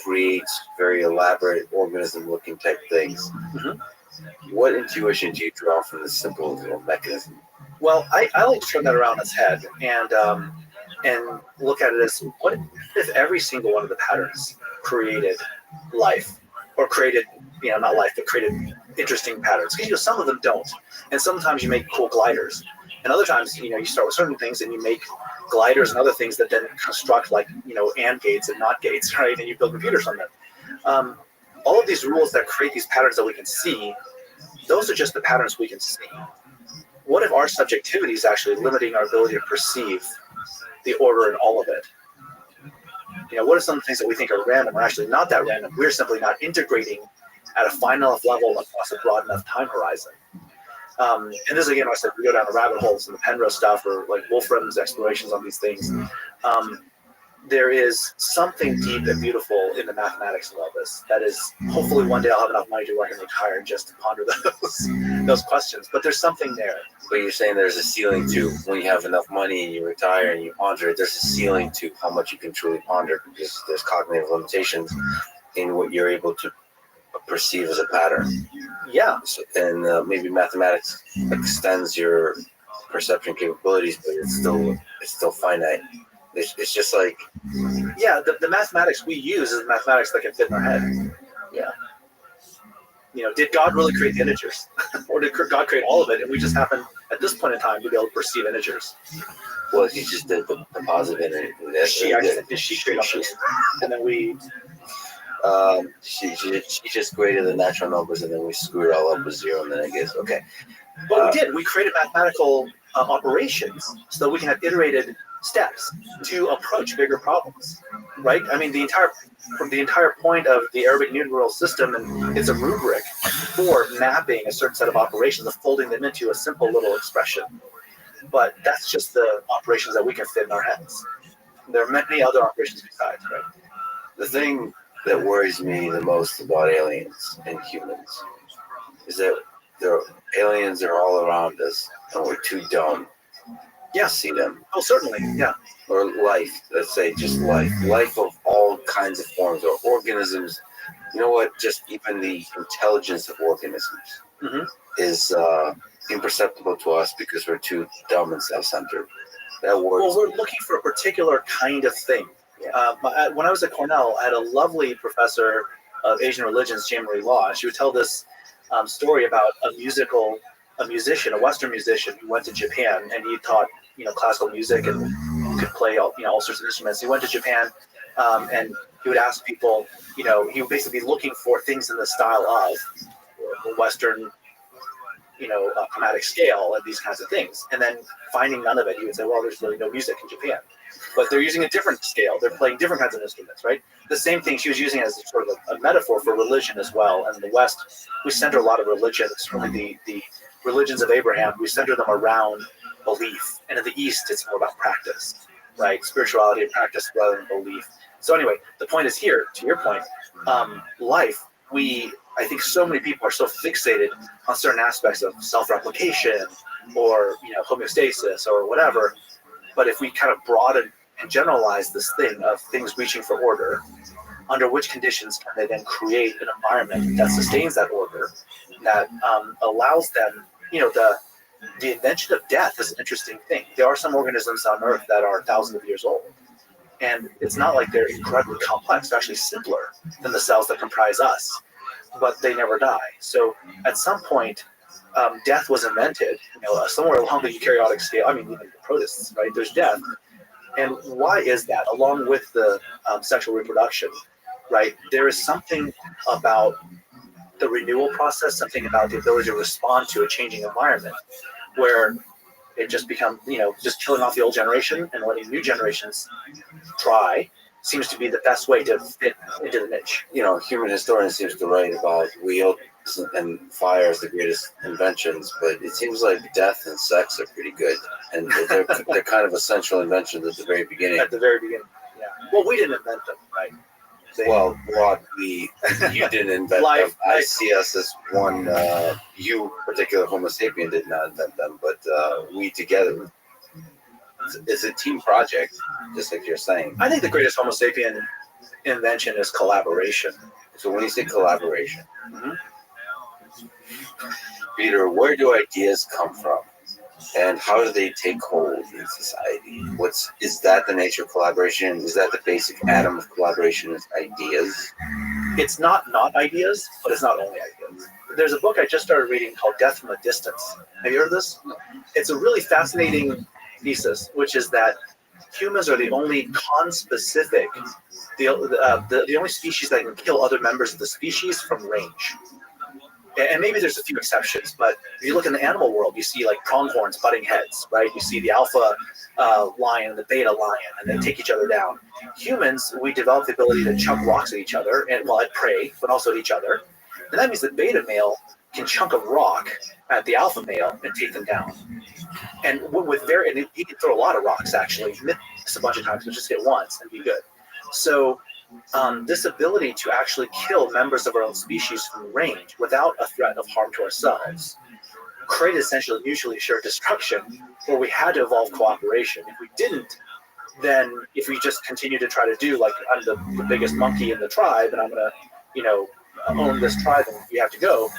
creates very elaborate organism-looking type things. Mm-hmm. What intuition do you draw from this simple little mechanism? Well, I like to turn that around its head and look at it as, what if every single one of the patterns created life, or created, not life, but created interesting patterns? Because some of them don't, and sometimes you make cool gliders, and other times you start with certain things and you make gliders and other things that then construct like and gates and not gates, right? And you build computers on them. All of these rules that create these patterns that we can see, those are just the patterns we can see. What if our subjectivity is actually limiting our ability to perceive the order in all of it? What if some things that we think are random are actually not that random? We're simply not integrating at a fine enough level across a broad enough time horizon. And this again, I said we go down the rabbit holes in the Penrose stuff, or like Wolfram's explorations on these things. There is something deep and beautiful in the mathematics of all this. That is, hopefully one day I'll have enough money to work and retire just to ponder those questions. But there's something there. But you're saying there's a ceiling to when you have enough money and you retire and you ponder it. There's a ceiling to how much you can truly ponder, because there's cognitive limitations in what you're able to perceive as a pattern. Yeah. So, and maybe mathematics extends your perception capabilities, but it's still finite. It's just like, yeah, the mathematics we use is the mathematics that can fit in our head. Yeah. Did God really create the integers? Or did God create all of it? And we just happen, at this point in time, to be able to perceive integers. well, he just did the positive and She create all this? And then we... she just created the natural numbers, and then we screwed it all up with 0, and then I guess, okay. But we did. We created mathematical operations so that we can have iterated steps to approach bigger problems, right? I mean, the entire point of the Arabic numeral system and it's a rubric for mapping a certain set of operations and folding them into a simple little expression. But that's just the operations that we can fit in our heads. There are many other operations besides, right? The thing that worries me the most about aliens and humans is that aliens are all around us and we're too dumb to see them. Oh, certainly, yeah. Or life, let's say just life of all kinds of forms, or organisms. You know what? Just even the intelligence of organisms is imperceptible to us because we're too dumb and self-centered. That works. Well, we're looking for a particular kind of thing. Yeah. When I was at Cornell, I had a lovely professor of Asian religions, Jane Marie Law. She would tell this story about a musician, a Western musician who went to Japan, and he taught classical music and could play all sorts of instruments. He went to Japan, and he would ask people, he would basically be looking for things in the style of the Western, chromatic scale and these kinds of things, and then finding none of it, he would say, well, there's really no music in Japan. But they're using a different scale. They're playing different kinds of instruments, right? The same thing she was using as sort of a metaphor for religion as well. And in the West, we center a lot of religions, certainly the religions of Abraham, we center them around belief. And in the East, it's more about practice, right? Spirituality and practice rather than belief. So anyway, the point is here, to your point, life, I think so many people are so fixated on certain aspects of self-replication or, homeostasis or whatever. But if we kind of broaden and generalize this thing of things reaching for order, under which conditions can they then create an environment that sustains that order, that allows them, the invention of death is an interesting thing. There are some organisms on Earth that are thousands of years old. And it's not like they're incredibly complex. They're actually simpler than the cells that comprise us, but they never die. So at some point, death was invented, somewhere along the eukaryotic scale. I mean, even the protists, right? There's death. And why is that? Along with the sexual reproduction, right? There is something about the renewal process, something about the ability to respond to a changing environment where it just becomes, just killing off the old generation and letting new generations try seems to be the best way to fit into the niche. Human historian seems to write about wheels and fire as the greatest inventions, but it seems like death and sex are pretty good, and they're kind of essential inventions at the very beginning. At the very beginning, yeah. Well, we didn't invent them, right? You didn't invent them. I see us as one. You, particular Homo sapien, did not invent them, but we together. It's a team project, just like you're saying. I think the greatest Homo sapien invention is collaboration. So when you say collaboration, Peter, where do ideas come from? And how do they take hold in society? Is that the nature of collaboration? Is that the basic atom of collaboration is ideas? It's not ideas, but it's not only ideas. There's a book I just started reading called Death from a Distance. Have you heard of this? It's a really fascinating thesis, which is that humans are the only conspecific, the only species that can kill other members of the species from range. And maybe there's a few exceptions, but if you look in the animal world, you see like pronghorns butting heads, right? You see the alpha lion and the beta lion, and they take each other down. Humans, we develop the ability to chuck rocks at each other, and at prey, but also at each other. And that means the beta male can chunk a rock at the alpha male and take them down. And he can throw a lot of rocks actually, miss a bunch of times, but just hit once and be good. So this ability to actually kill members of our own species from range without a threat of harm to ourselves created essentially mutually assured destruction, where we had to evolve cooperation. If we didn't, then if we just continue to try to do like I'm the biggest monkey in the tribe and I'm gonna own this tribe and you have to go,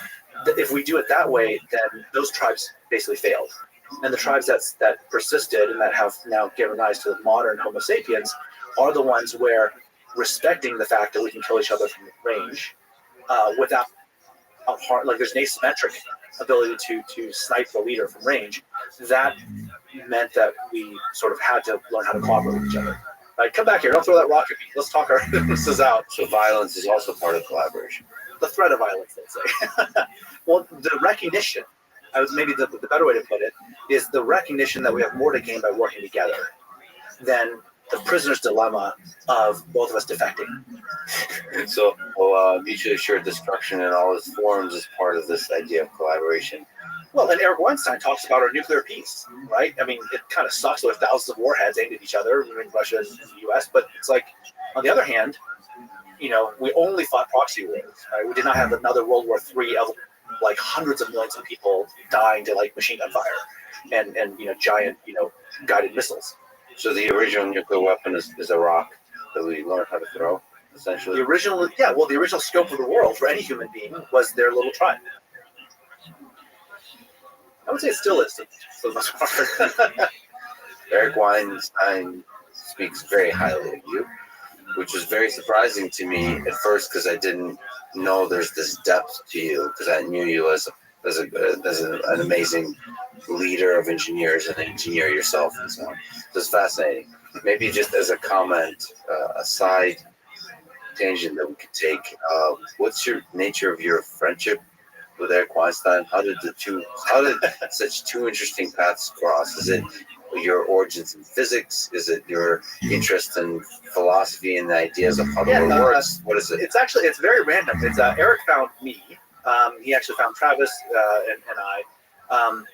if we do it that way, then those tribes basically failed. And the tribes that persisted and that have now given rise to the modern Homo sapiens are the ones where respecting the fact that we can kill each other from range without harm, like there's an asymmetric ability to snipe the leader from range. That meant that we sort of had to learn how to cooperate with each other. Like, come back here, don't throw that rock at me. Let's talk our differences out. So violence is also part of collaboration. The threat of violence, they'd say. Well, the recognition, maybe the better way to put it, is the recognition that we have more to gain by working together than the prisoner's dilemma of both of us defecting. So mutually assured destruction in all its forms is part of this idea of collaboration. Well, and Eric Weinstein talks about our nuclear peace, right? I mean, it kind of sucks with thousands of warheads aimed at each other between Russia and the U.S., but it's like, on the other hand, we only fought proxy wars, right? We did not have another World War III of like hundreds of millions of people dying to like machine gun fire and giant, guided missiles. So the original nuclear weapon is a rock that we learned how to throw, essentially. The original scope of the world for any human being was their little tribe. I would say it still is for the most part. Eric Weinstein speaks very highly of you, which was very surprising to me at first because I didn't know there's this depth to you, because I knew you as an amazing leader of engineers and an engineer yourself, and so it's fascinating. Maybe just as a comment, a side tangent that we could take. What's your nature of your friendship with Eric Weinstein? How did such two interesting paths cross? Is it your origins in physics? Is it your interest in philosophy and the ideas of how the world works? What is it? It's very random. It's Eric found me. He actually found Travis and I.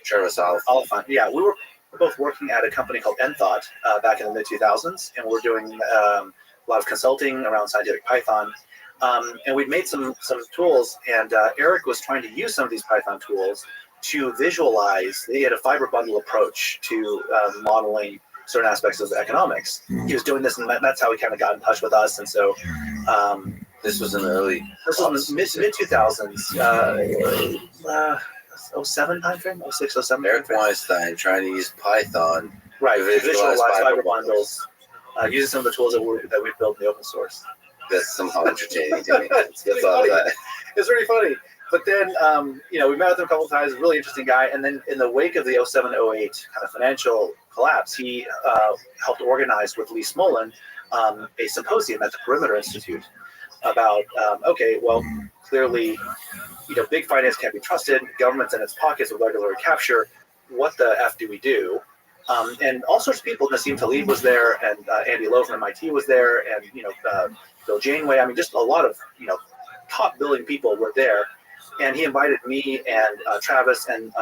Travis Oliphant. Yeah, we were both working at a company called Enthought back in the mid 2000s, and we were doing a lot of consulting around scientific Python. And we'd made some tools, and Eric was trying to use some of these Python tools to visualize. He had a fiber bundle approach to modeling certain aspects of economics. He was doing this, and that's how he kind of got in touch with us. And so this was in the early. This was mid 2000s, 07 timeframe, 06, 07. Eric Weinstein trying to use Python, right? To visualize fiber bundles, using some of the tools that we built in the open source. That's somehow entertaining to me. It's really funny. But then, we met with him a couple of times. Really interesting guy. And then in the wake of the 07, 08 kind of financial collapse, he helped organize with Lee Smolin a symposium at the Perimeter Institute about, clearly, big finance can't be trusted. Government's in its pockets with regulatory capture. What the F do we do? And all sorts of people. Nassim Taleb was there, and Andy Lowe from MIT was there, and Bill Janeway. I mean, just a lot of top billing people were there. And he invited me and Travis and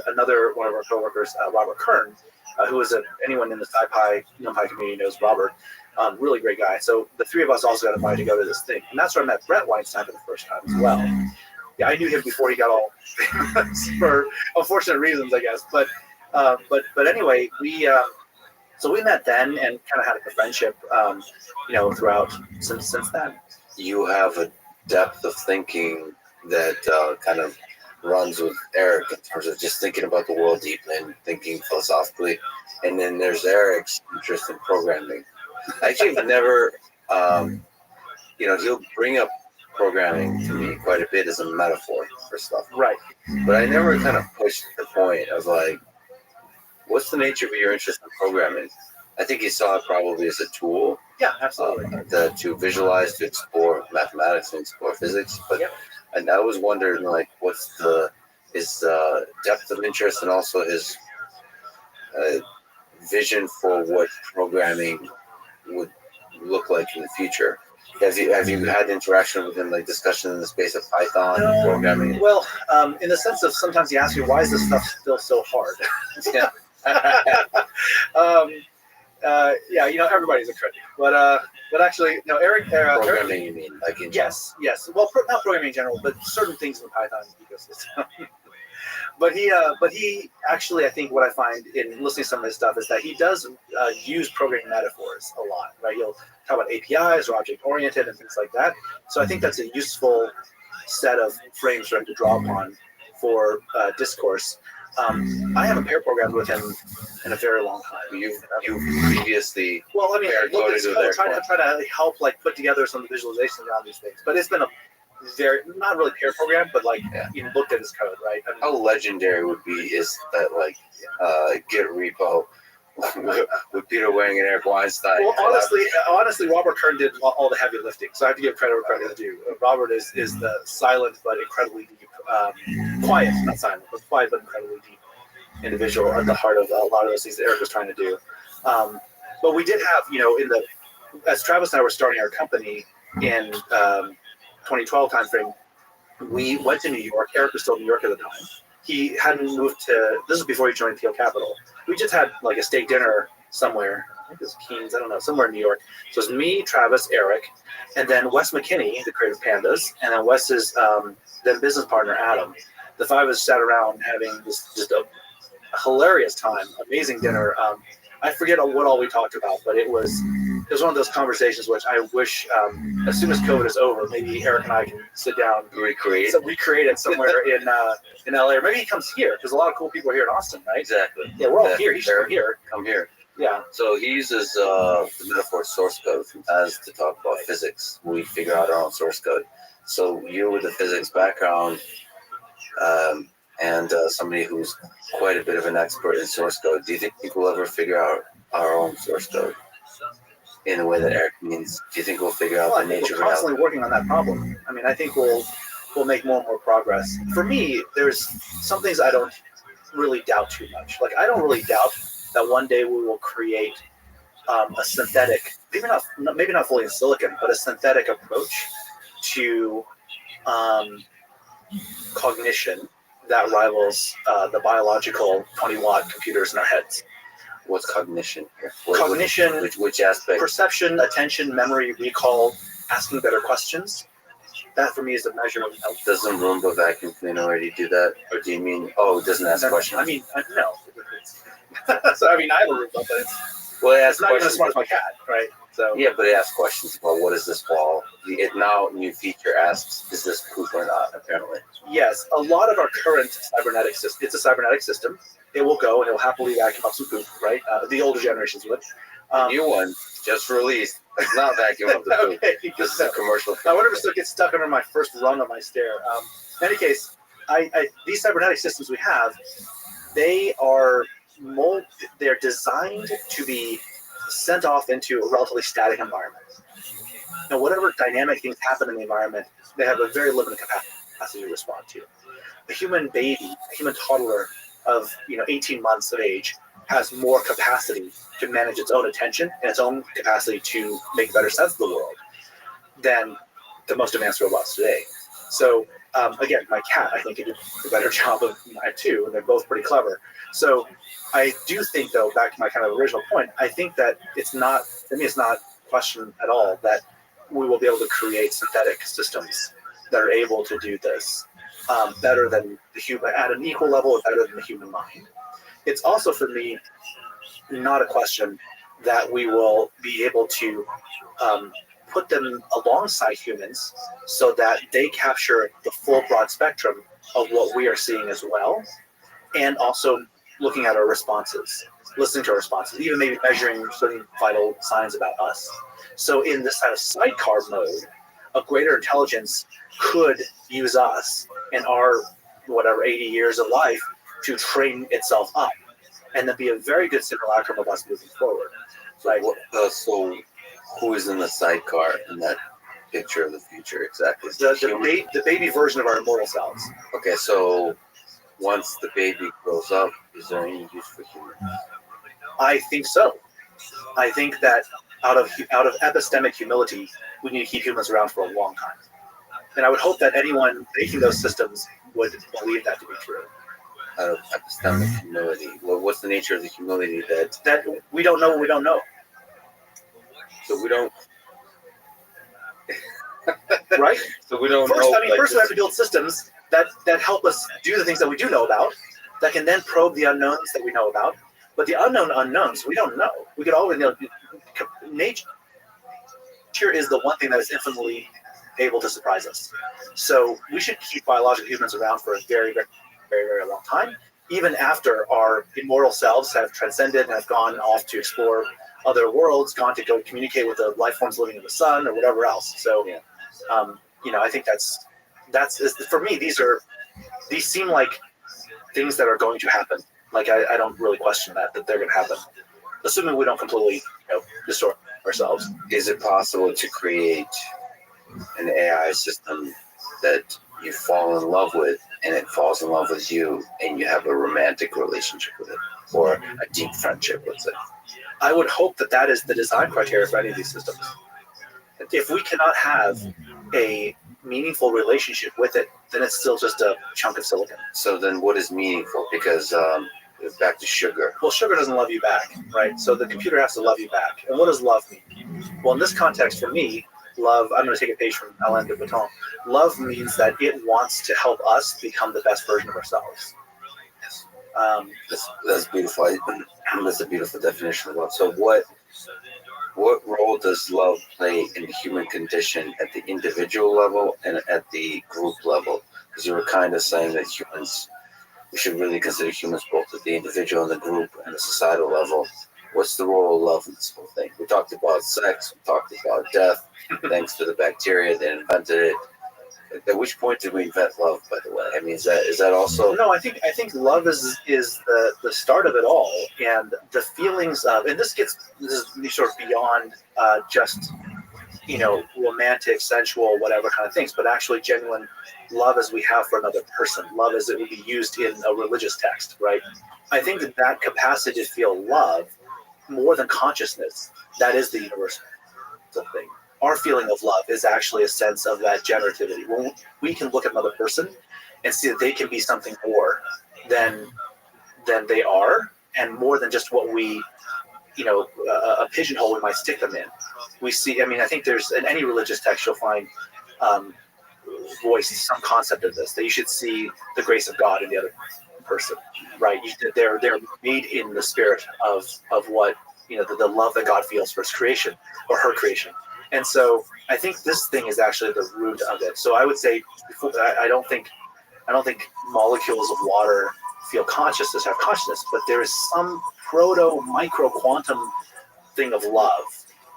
another one of our coworkers, Robert Kern, who is anyone in the SciPy, NumPy community knows Robert. Really great guy. So the three of us also got invited to go to this thing, and that's where I met Brett Weinstein for the first time as well. Yeah, I knew him before he got all famous for unfortunate reasons, I guess. But anyway, we met then and kind of had a friendship, throughout since then. You have a depth of thinking that kind of runs with Eric in terms of just thinking about the world deeply and thinking philosophically. And then there's Eric's interest in programming. Actually, I've never, he'll bring up programming to me quite a bit as a metaphor for stuff. Right. But I never kind of pushed the point of like, what's the nature of your interest in programming? I think he saw it probably as a tool. Yeah, absolutely. To visualize, to explore mathematics and explore physics. But and I was wondering, like, what's his depth of interest and also his vision for what programming would look like in the future. Have you had interaction with him, like discussion in the space of Python and programming? Well, in the sense of sometimes he asks me, why is this stuff still so hard? Everybody's a critic, but actually, no, Eric. Programming, Eric, you mean, like in yes. Well, not programming in general, but certain things in the Python ecosystem. But he actually, I think what I find in listening to some of his stuff is that he does use programming metaphors a lot, right? He'll talk about APIs or object-oriented and things like that. So I think that's a useful set of frames for him to draw upon for discourse. I haven't pair programmed with him in a very long time. You previously Well, I mean, pair look coded at with try to help like put together some visualizations around these things, but it's been a very not really pair programmed, but like you looked at his code, right? I mean, how legendary would be is that like Git repo with Peter Wang and Eric Weinstein. well, honestly, Robert Kern did all the heavy lifting, so I have to give credit where credit is due. Robert is the silent but incredibly deep, quiet, not silent, but quiet but incredibly deep individual at the heart of a lot of those things that Eric was trying to do. But we did have, as Travis and I were starting our company in 2012 timeframe, we went to New York. Eric was still in New York at the time. He hadn't moved to, this was before he joined Teal Capital. We just had like a steak dinner somewhere. I think it was Keen's, I don't know, somewhere in New York. So it was me, Travis, Eric, and then Wes McKinney, the creative pandas, and then Wes's then business partner, Adam. The five of us sat around having just a hilarious time, amazing dinner. I forget what all we talked about, but it was one of those conversations which I wish, as soon as COVID is over, maybe Eric and I can sit down, recreate it somewhere in LA, or maybe he comes here because a lot of cool people are here in Austin, right? Exactly. Yeah, we're all here. He should come here. Come here. Yeah. So he uses the metaphor source code as to talk about physics. We figure out our own source code. So you with the physics background, and somebody who's quite a bit of an expert in source code, do you think we'll ever figure out our own source code in the way that Eric means? Do you think we'll figure out the nature of it? We're constantly working on that problem. I mean, I think we'll make more and more progress. For me, there's some things I don't really doubt too much. Like, I don't really doubt that one day we will create a synthetic, maybe not fully in silicon, but a synthetic approach to cognition that rivals the biological 20-watt computers in our heads. What's cognition here? Cognition, which aspect? Perception, attention, memory, recall, asking better questions. That for me is the measure of health. Doesn't Roomba vacuum cleaner already do that? Or do you mean, it doesn't ask questions? I mean, no. So, I mean, I have a Roomba, but it's not even as smart as my cat, right? So yeah, but it asks questions about what is this wall. It now new feature asks, is this poop or not? Apparently. Yes, a lot of our current cybernetic system. It's a cybernetic system. It will go and it will happily vacuum up some poop, right? The older generations would. The new one just released. It's not vacuum up the poop. Okay, this is a commercial. I wonder if it still gets stuck under my first rung on my stair. In any case, these cybernetic systems we have, they're designed to be sent off into a relatively static environment. Now, whatever dynamic things happen in the environment, they have a very limited capacity to respond to. A human baby, a human toddler of 18 months of age, has more capacity to manage its own attention and its own capacity to make better sense of the world than the most advanced robots today. So again, my cat, I think, can do a better job of I have two, and they're both pretty clever. So I do think, though, back to my kind of original point, I think that it's not a question at all that we will be able to create synthetic systems that are able to do this better than the human, at an equal level or better than the human mind. It's also, for me, not a question that we will be able to put them alongside humans so that they capture the full broad spectrum of what we are seeing as well, and also looking at our responses, listening to our responses, even maybe measuring certain vital signs about us. So in this kind of sidecar mode, a greater intelligence could use us and our 80 years of life to train itself up, and then be a very good simulacrum of us moving forward. Like, so who is in the sidecar in that picture of the future exactly? The baby version of our immortal selves. Okay, so once the baby grows up, is there any use for humans? I think so. I think that out of epistemic humility, we need to keep humans around for a long time. And I would hope that anyone making those systems would believe that to be true. Out of epistemic humility. Well, what's the nature of the humility that we don't know what we don't know? So we don't. Right? So we don't first, know. First we have to build systems that help us do the things that we do know about, that can then probe the unknowns that we know about. But the unknown unknowns, we don't know. We could always know. Nature is the one thing that is infinitely able to surprise us. So we should keep biological humans around for a very, very, very, very long time. even after our immortal selves have transcended and have gone off to explore other worlds, gone to go communicate with the life forms living in the sun or whatever else. So, I think that's for me. These seem like things that are going to happen. Like I don't really question that they're going to happen, assuming we don't completely destroy ourselves. Is it possible to create an AI system that you fall in love with, and it falls in love with you, and you have a romantic relationship with it, or a deep friendship with it? I would hope that is the design criteria for any of these systems. If we cannot have a meaningful relationship with it, then it's still just a chunk of silicon. So then what is meaningful? Because back to sugar. Well, sugar doesn't love you back, right? So the computer has to love you back. And what does love mean? Well, in this context, for me, love, I'm going to take a page from Alain de Botton. Love means that it wants to help us become the best version of ourselves. That's beautiful. That's a beautiful definition of love. So what role does love play in the human condition at the individual level and at the group level? Because you were kind of saying that we should really consider humans both at the individual and the group and the societal level. What's the role of love in this whole thing? We talked about sex, we talked about death, thanks to the bacteria that invented it. At which point did we invent love, by the way? I mean, is that also? No, I think love is the start of it all, and the feelings of, and this is sort of beyond just romantic, sensual, whatever kind of things, but actually genuine love as we have for another person. Love as it would be used in a religious text, right? I think that capacity to feel love more than consciousness, that is the universal thing. Our feeling of love is actually a sense of that generativity. When we can look at another person and see that they can be something more than they are, and more than just what we, a pigeonhole we might stick them in. We see, I think there's, in any religious text you'll find voiced some concept of this, that you should see the grace of God in the other person, right? They're made in the spirit of what, the love that God feels for his creation or her creation. And so I think this thing is actually the root of it. So I would say, I don't think molecules of water feel consciousness, have consciousness, but there is some micro quantum thing of love.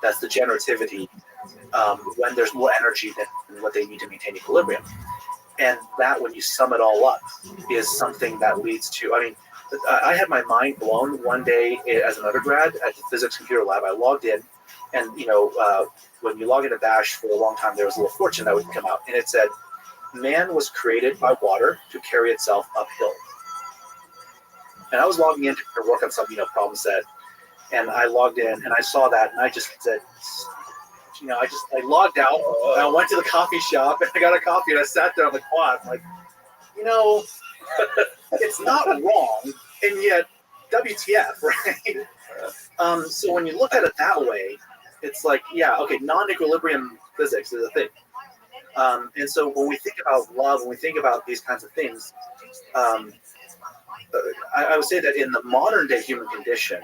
That's the generativity when there's more energy than what they need to maintain equilibrium. And that, when you sum it all up, is something that leads to, I had my mind blown one day as an undergrad at the physics computer lab. I logged in, and when you log into Bash for a long time, there was a little fortune that would come out, and it said, "Man was created by water to carry itself uphill." And I was logging in to work on some problem set, and I logged in and I saw that, and I just said, I logged out. And I went to the coffee shop and I got a coffee, and I sat there on the quad, like, it's not wrong, and yet WTF, right? So when you look at it that way, it's like, non-equilibrium physics is a thing. And so when we think about love, when we think about these kinds of things, I would say that in the modern day human condition,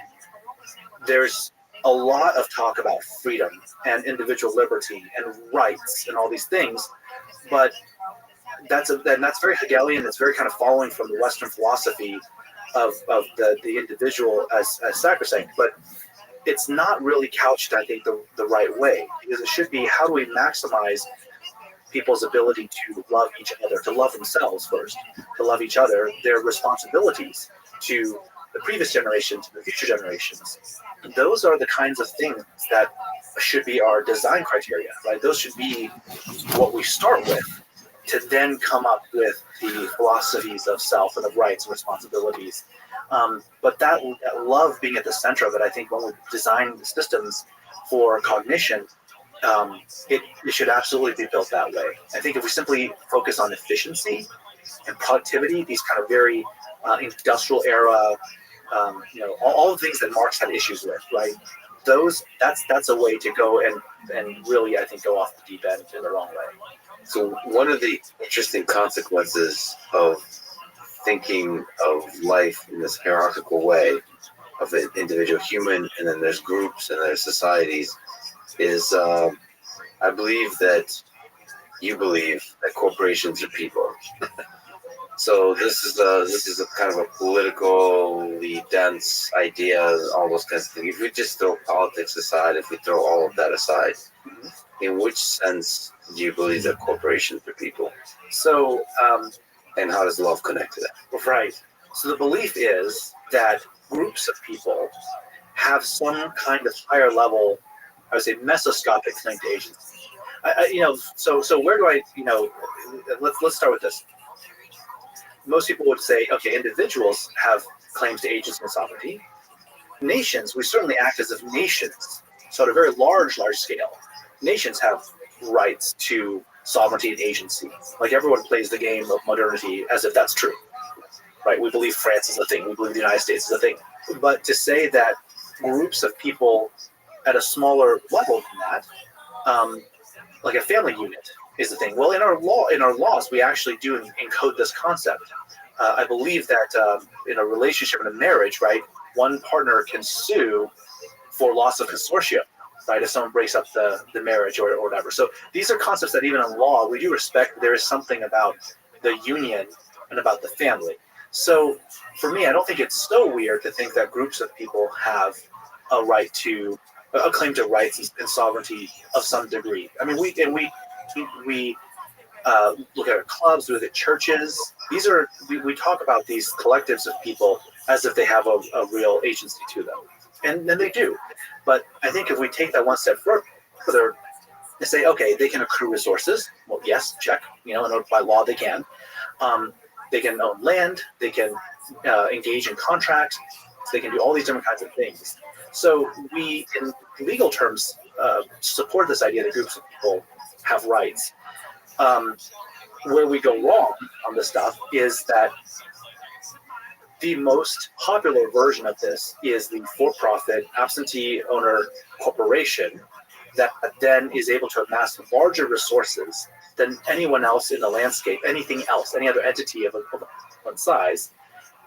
there's a lot of talk about freedom and individual liberty and rights and all these things, but that's very Hegelian. It's very kind of following from the Western philosophy of the individual as sacrosanct, but it's not really couched, I think, the right way, because it should be, how do we maximize people's ability to love each other, to love themselves first, to love each other, their responsibilities to the previous generation, to the future generations. Those are the kinds of things that should be our design criteria, right? Those should be what we start with, to then come up with the philosophies of self and of rights and responsibilities. But that love being at the center of it, I think when we design systems for cognition, it should absolutely be built that way. I think if we simply focus on efficiency and productivity, these kind of very industrial era, all the things that Marx had issues with, right? That's a way to go and really, I think, go off the deep end in the wrong way. So one of the interesting consequences of thinking of life in this hierarchical way of an individual human, and then there's groups and there's societies, is you believe that corporations are people. So this is a kind of a politically dense idea, all those kinds of things. If we just throw politics aside, if we throw all of that aside, in which sense do you believe that corporations are people? So, and how does love connect to that? right. So the belief is that groups of people have some kind of higher level, I would say, mesoscopic claim to agency. So where do I, let's start with this. Most people would say, okay, individuals have claims to agency and sovereignty. Nations, we certainly act as if nations, so at a very large scale, nations have rights to sovereignty and agency. Like everyone plays the game of modernity as if that's true, right? We believe France is a thing. We believe the United States is a thing. But to say that groups of people at a smaller level than that, like a family unit, is the thing. Well, in our laws, we actually do encode this concept. I believe that in a relationship, in a marriage, right, one partner can sue for loss of consortium, right, if someone breaks up the marriage or whatever. So these are concepts that even in law we do respect. There is something about the union and about the family. So for me, I don't think it's so weird to think that groups of people have a right to a claim to rights and sovereignty of some degree. I mean, we look at our clubs, we look at churches. These are we talk about these collectives of people as if they have a real agency to them, and then they do. But I think if we take that one step further and say, okay, they can accrue resources. Well, yes, check. And by law they can. They can own land. They can engage in contracts. They can do all these different kinds of things. So we, in legal terms, support this idea that groups of people have rights. Where we go wrong on this stuff is that the most popular version of this is the for-profit absentee owner corporation that then is able to amass larger resources than anyone else in the landscape, anything else, any other entity of one size,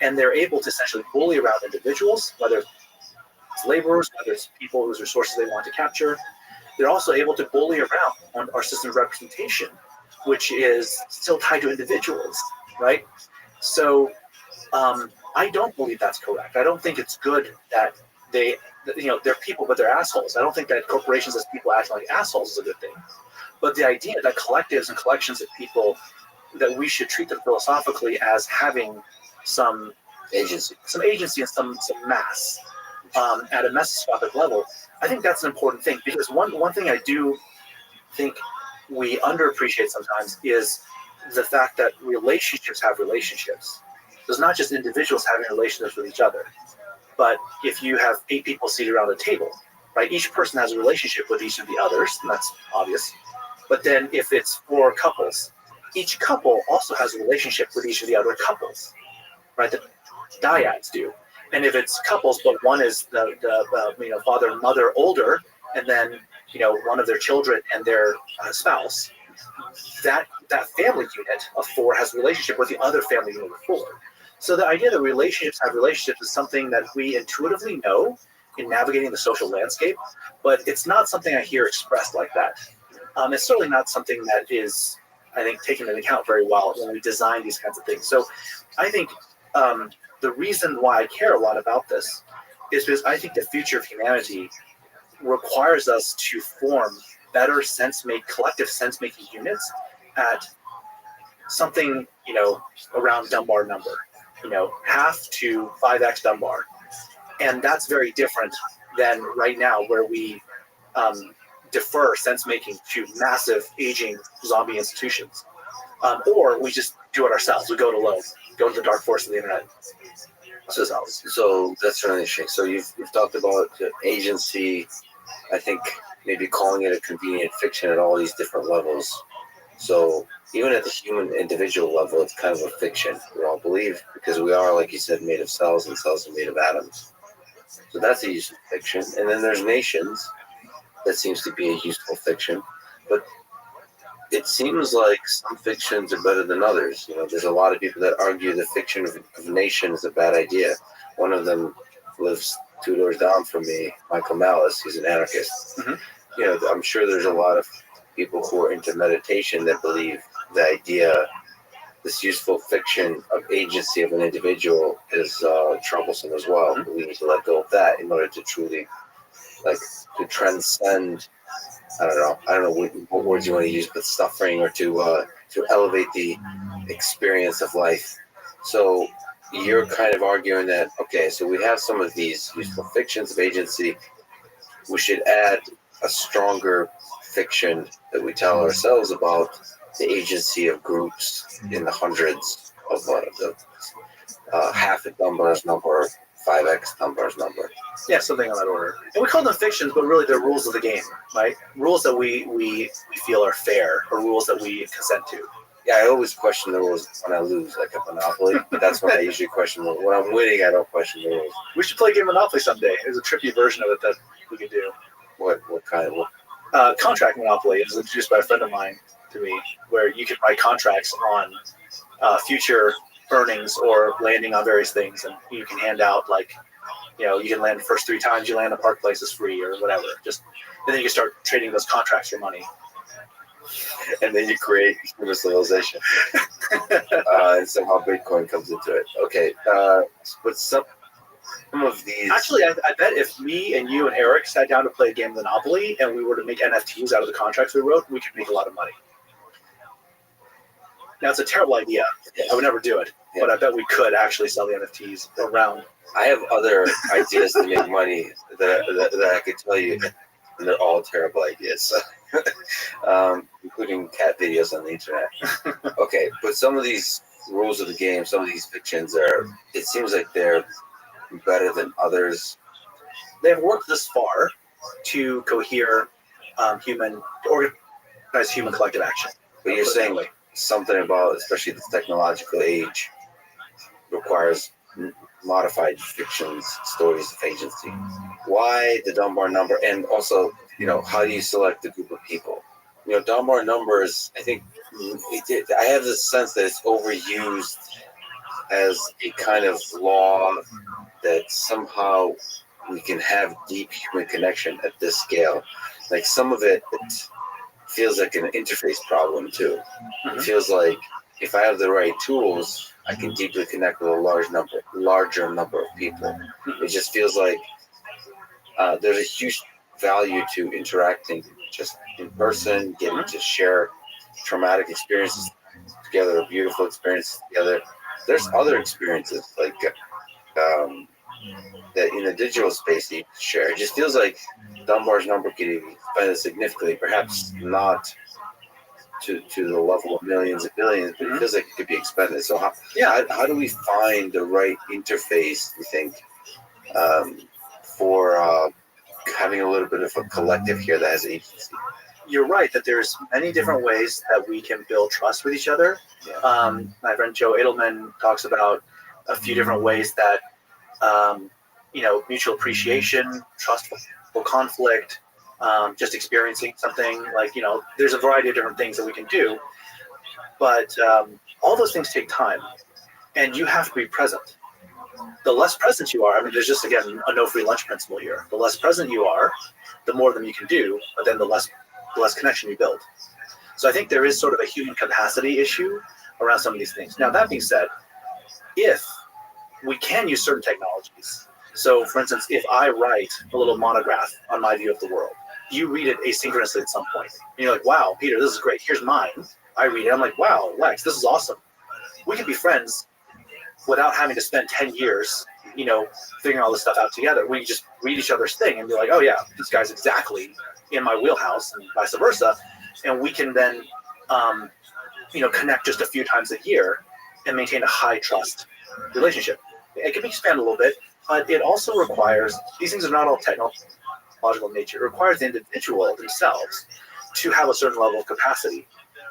and they're able to essentially bully around individuals, whether it's laborers, whether it's people whose resources they want to capture. They're also able to bully around on our system of representation, which is still tied to individuals, right? So I don't believe that's correct. I don't think it's good that they're people, but they're assholes. I don't think that corporations as people acting like assholes is a good thing. But the idea that collectives and collections of people, that we should treat them philosophically as having some agency and some mass at a mesoscopic level, I think that's an important thing, because one thing I do think we underappreciate sometimes is the fact that relationships have relationships. There's not just individuals having relationships with each other, but if you have 8 people seated around a table, right, each person has a relationship with each of the others, and that's obvious. But then if it's 4 couples, each couple also has a relationship with each of the other couples, right? The dyads do. And if it's couples, but one is the father and mother older, and then one of their children and their spouse, that family unit of 4 has a relationship with the other family unit of 4. So the idea that relationships have relationships is something that we intuitively know in navigating the social landscape, but it's not something I hear expressed like that. It's certainly not something that is, I think, taken into account very well when we design these kinds of things. So I think the reason why I care a lot about this is because I think the future of humanity requires us to form better collective sense-making units at something, around Dunbar number, half to 5x Dunbar. And that's very different than right now, where we defer sense-making to massive, aging zombie institutions. Or we just do it ourselves. We go it alone, go to the dark forest of the internet. So that's really interesting. So you've talked about agency, I think maybe calling it a convenient fiction at all these different levels. So even at the human individual level, it's kind of a fiction, we all believe, because we are, like you said, made of cells, and cells are made of atoms. So that's a useful fiction. And then there's nations. That seems to be a useful fiction. But it seems like some fictions are better than others. There's a lot of people that argue the fiction of nation is a bad idea. One of them lives 2 doors down from me, Michael Malice. He's an anarchist. Mm-hmm. I'm sure there's a lot of people who are into meditation that believe the idea this useful fiction of agency of an individual is troublesome as well. Mhm. We need to let go of that in order to truly, like, to transcend. I don't know what words you want to use, but suffering, or to elevate the experience of life. So you're kind of arguing that, okay, so we have some of these useful fictions of agency. We should add a stronger fiction that we tell ourselves about the agency of groups in the hundreds of half a Dunbar's number, 5x Dunbar's number. Yeah, something on that order. And we call them fictions, but really they're rules of the game, right? Rules that we feel are fair, or rules that we consent to. Yeah, I always question the rules when I lose, like at Monopoly. But that's when I usually question them. When I'm winning, I don't question the rules. We should play a game of Monopoly someday. There's a trippy version of it that we could do. What kind of what? Contract Monopoly is introduced by a friend of mine to me, where you can write contracts on future earnings or landing on various things, and you can hand out, like, you know, you can land the first 3 times you land, a park place is free or whatever. Just, and then you can start trading those contracts for money. And then you create human civilization. And somehow Bitcoin comes into it. Okay, but some of these... Actually, I bet if me and you and Eric sat down to play a game of Monopoly and we were to make NFTs out of the contracts we wrote, we could make a lot of money. Now, it's a terrible idea. I would never do it. Yeah. But I bet we could actually sell the NFTs around. I have other ideas to make money that I could tell you, and they're all terrible ideas, including cat videos on the internet. Okay, but some of these rules of the game, some of these fictions it seems like they're better than others. They've worked this far to cohere organize human collective action. But you're saying like something about, especially this technological age, requires modified fictions, stories of agency. Why the Dunbar number? And also, you know, how do you select the group of people? You know, Dunbar numbers, I think, I have this sense that it's overused as a kind of law that somehow we can have deep human connection at this scale. Like some of it feels like an interface problem too. It feels like if I have the right tools, I can deeply connect with a larger number of people. It just feels like there's a huge value to interacting just in person, getting to share traumatic experiences together, beautiful experiences together. There's other experiences like that in the digital space that you can share. It just feels like Dunbar's number could be expanded significantly, perhaps not to the level of millions and billions, but it feels like it could be expanded. So how do we find the right interface, you think, for having a little bit of a collective here that has agency? You're right that there's many different ways that we can build trust with each other. Yeah. My friend Joe Edelman talks about a few different ways that, mutual appreciation, trustful conflict, just experiencing something, like, there's a variety of different things that we can do. But all those things take time, and you have to be present. The less present you are, there's just, again, a no free lunch principle here. The less present you are, the more of them you can do, but then the less connection you build. So I think there is sort of a human capacity issue around some of these things. Now, that being said, if we can use certain technologies, so for instance, if I write a little monograph on my view of the world, you read it asynchronously at some point, and you're like, wow, Peter, this is great. Here's mine. I read it. I'm like, wow, Lex, this is awesome. We could be friends without having to spend 10 years, figuring all this stuff out together. We just read each other's thing and be like, oh yeah, this guy's exactly in my wheelhouse, and vice versa. And we can then, connect just a few times a year and maintain a high trust relationship. It can be expanded a little bit, but it also requires, these things are not all technological in nature. It requires the individual themselves to have a certain level of capacity,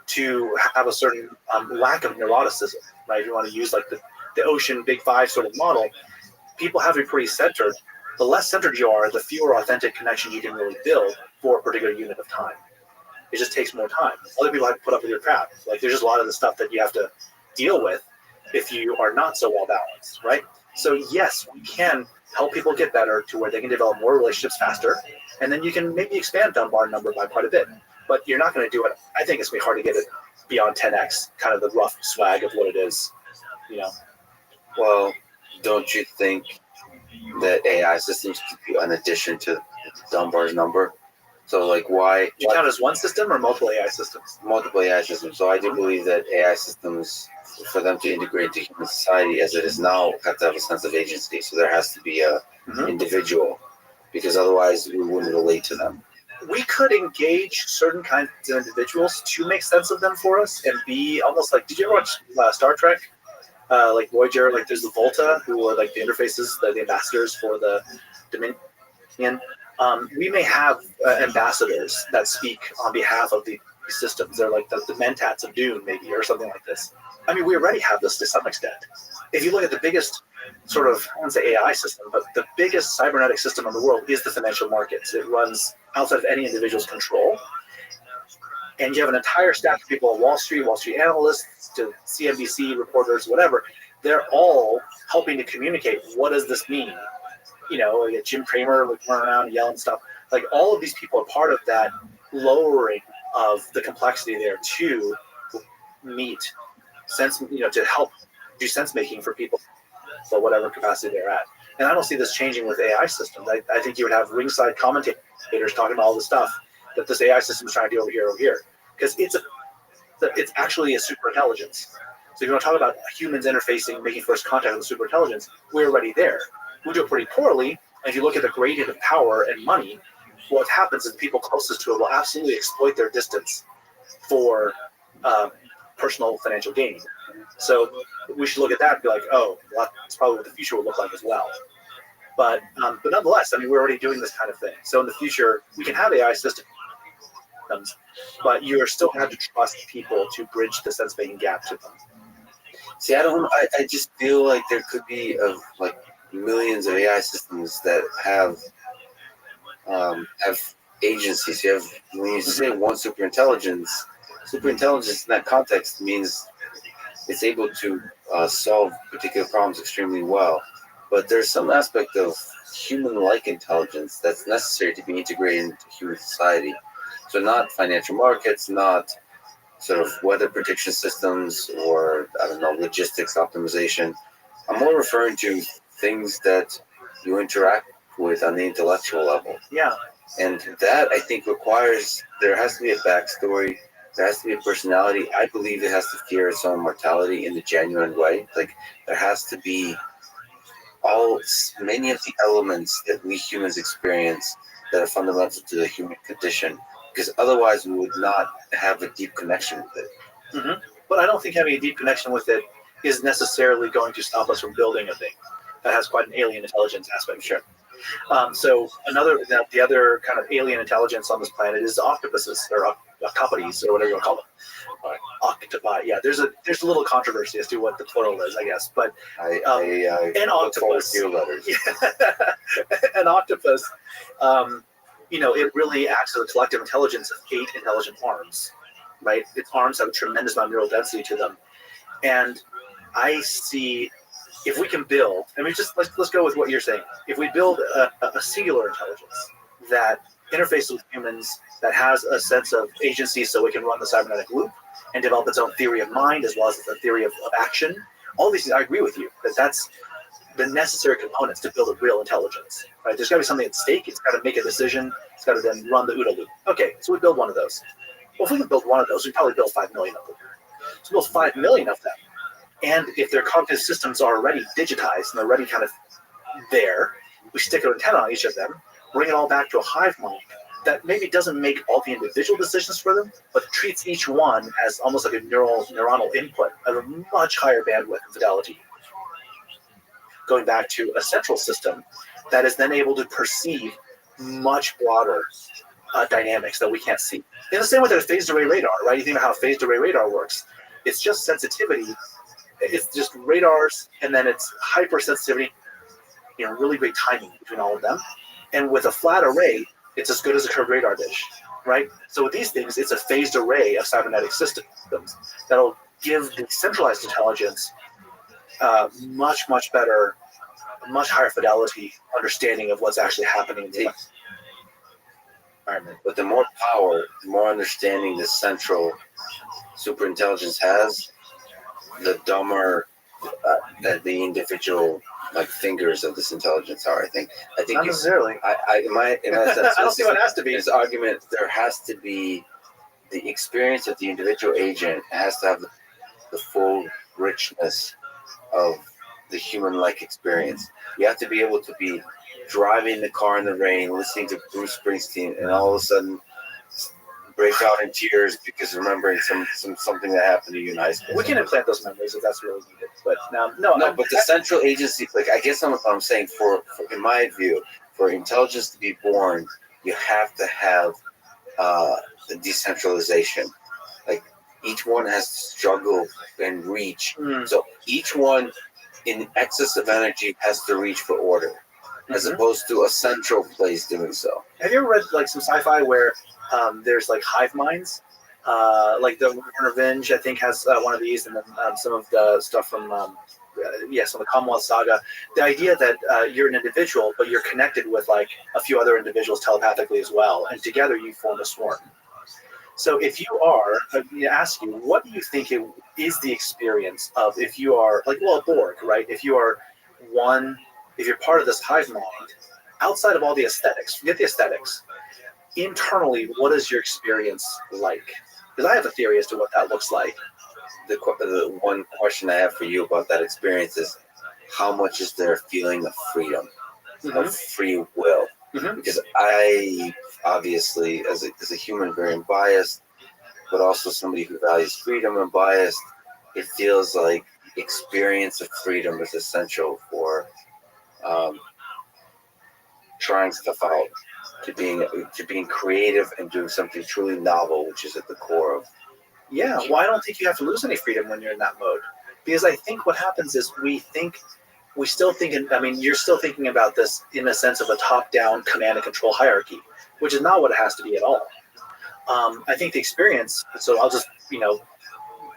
to have a certain lack of neuroticism, right? If you want to use like the Ocean Big Five sort of model, people have to be pretty centered. The less centered you are, the fewer authentic connections you can really build for a particular unit of time. It just takes more time. Other people have to put up with your crap. Like, there's just a lot of the stuff that you have to deal with if you are not so well balanced, right? So yes, we can help people get better to where they can develop more relationships faster, and then you can maybe expand Dunbar number by quite a bit. But you're not going to do it. I think it's going to be hard to get it beyond 10x, kind of the rough swag of what it is, you know. Well, don't you think that AI systems could be an addition to Dunbar's number? So, like, why? Do you count as one system or multiple AI systems? Multiple AI systems. So I do believe that AI systems, for them to integrate into human society as it is now, have to have a sense of agency. So there has to be a individual, because otherwise we wouldn't relate to them. We could engage certain kinds of individuals to make sense of them for us and be almost like, did you ever watch Star Trek? Like Voyager, like there's the Volta, who are like the interfaces, the ambassadors for the Dominion. We may have ambassadors that speak on behalf of these systems. They're like the Mentats of Dune, maybe, or something like this. I mean, we already have this to some extent. If you look at the biggest sort of, I wouldn't say AI system, but the biggest cybernetic system in the world is the financial markets. It runs outside of any individual's control. And you have an entire staff of people on Wall Street analysts to CNBC reporters, whatever. They're all helping to communicate, what does this mean? You know, you get Jim Cramer like running around and yelling stuff. Like all of these people are part of that lowering of the complexity there to meet sense, you know, to help do sense making for people, so whatever capacity they're at. And I don't see this changing with AI systems. I think you would have ringside commentators talking about all the stuff that this AI system is trying to do over here, because it's actually a super intelligence. So if you want to talk about humans interfacing, making first contact with super intelligence, we're already there. We do it pretty poorly. And if you look at the gradient of power and money, what happens is people closest to it will absolutely exploit their distance for personal financial gain. So we should look at that and be like, oh, well, that's probably what the future will look like as well. But nonetheless, I mean, we're already doing this kind of thing. So in the future, we can have AI systems, but you're still going to have to trust people to bridge the sense-making gap to them. See, I don't. I just feel like there could be like millions of AI systems that have agencies. You have, when you say one superintelligence in that context means it's able to solve particular problems extremely well. But there's some aspect of human-like intelligence that's necessary to be integrated into human society. So not financial markets, not sort of weather prediction systems, or, I don't know, logistics optimization. I'm more referring to things that you interact with on the intellectual level. Yeah. And that, I think, requires, there has to be a backstory, there has to be a personality. I believe it has to fear its own mortality in a genuine way. Like, there has to be many of the elements that we humans experience that are fundamental to the human condition, because otherwise we would not have a deep connection with it. Mm-hmm. But I don't think having a deep connection with it is necessarily going to stop us from building a thing that has quite an alien intelligence aspect. Sure. So the other kind of alien intelligence on this planet is octopuses, or octopodes, or whatever you want to call them. Octopi. Yeah, there's a little controversy as to what the plural is, I guess. But an octopus. An octopus. You know, it really acts as a collective intelligence of 8 intelligent arms, right? Its arms have a tremendous amount of neural density to them, and I see, if we can build, I mean, just let's go with what you're saying. If we build a singular intelligence that interfaces with humans, that has a sense of agency, so it can run the cybernetic loop and develop its own theory of mind as well as a theory of action, all these things, I agree with you that that's the necessary components to build a real intelligence, right? There's got to be something at stake. It's got to make a decision. It's got to then run the OODA loop. Okay, so we build one of those. Well, if we can build one of those, we probably build 5 million of them. So we'll build 5 million of them. And if their cognitive systems are already digitized and they're already kind of there, we stick an antenna on each of them, bring it all back to a hive mind that maybe doesn't make all the individual decisions for them, but treats each one as almost like a neuronal input of a much higher bandwidth and fidelity. Going back to a central system that is then able to perceive much broader dynamics that we can't see. In the same way that a phased array radar, right? You think about how a phased array radar works. It's just sensitivity. It's just radars, and then it's hypersensitivity, you know, really great timing between all of them. And with a flat array, it's as good as a curved radar dish, right? So with these things, it's a phased array of cybernetic systems that'll give the centralized intelligence much better, much higher fidelity understanding of what's actually happening in the environment. But the more power, the more understanding the central superintelligence has, the dumber that the individual fingers of this intelligence are. I think Not necessarily. in my sense, I don't see what it has to be. This argument, there has to be the experience of the individual agent has to have the full richness of the human-like experience. You have to be able to be driving the car in the rain, listening to Bruce Springsteen, and all of a sudden break out in tears because remembering something that happened to you in high school. We can implant those memories if that's really needed. But but the central agency, I guess I'm saying for in my view, for intelligence to be born, you have to have the decentralization. Like each one has to struggle and reach. So each one in excess of energy has to reach for order, as opposed to a central place doing so. Have you ever read some sci-fi where there's hive minds? Like the Warner Vinge, I think, has one of these, and then some of the stuff from some of the Commonwealth Saga. The idea that you're an individual, but you're connected with a few other individuals telepathically as well, and together you form a swarm. So if you are, I ask you, what do you think is the experience of if you are a Borg, right? If you are if you're part of this hive mind, outside of all the aesthetics, forget the aesthetics. Internally, what is your experience like? Because I have a theory as to what that looks like. The one question I have for you about that experience is, how much is there a feeling of freedom, of free will? Because I obviously, as a human, very biased, but also somebody who values freedom and biased, it feels like experience of freedom is essential for trying stuff out, to being creative and doing something truly novel, which is at the core of. Yeah, well, I don't think you have to lose any freedom when you're in that mode, because I think what happens is you're still thinking about this in a sense of a top-down command and control hierarchy, which is not what it has to be at all. I think the experience, so I'll just,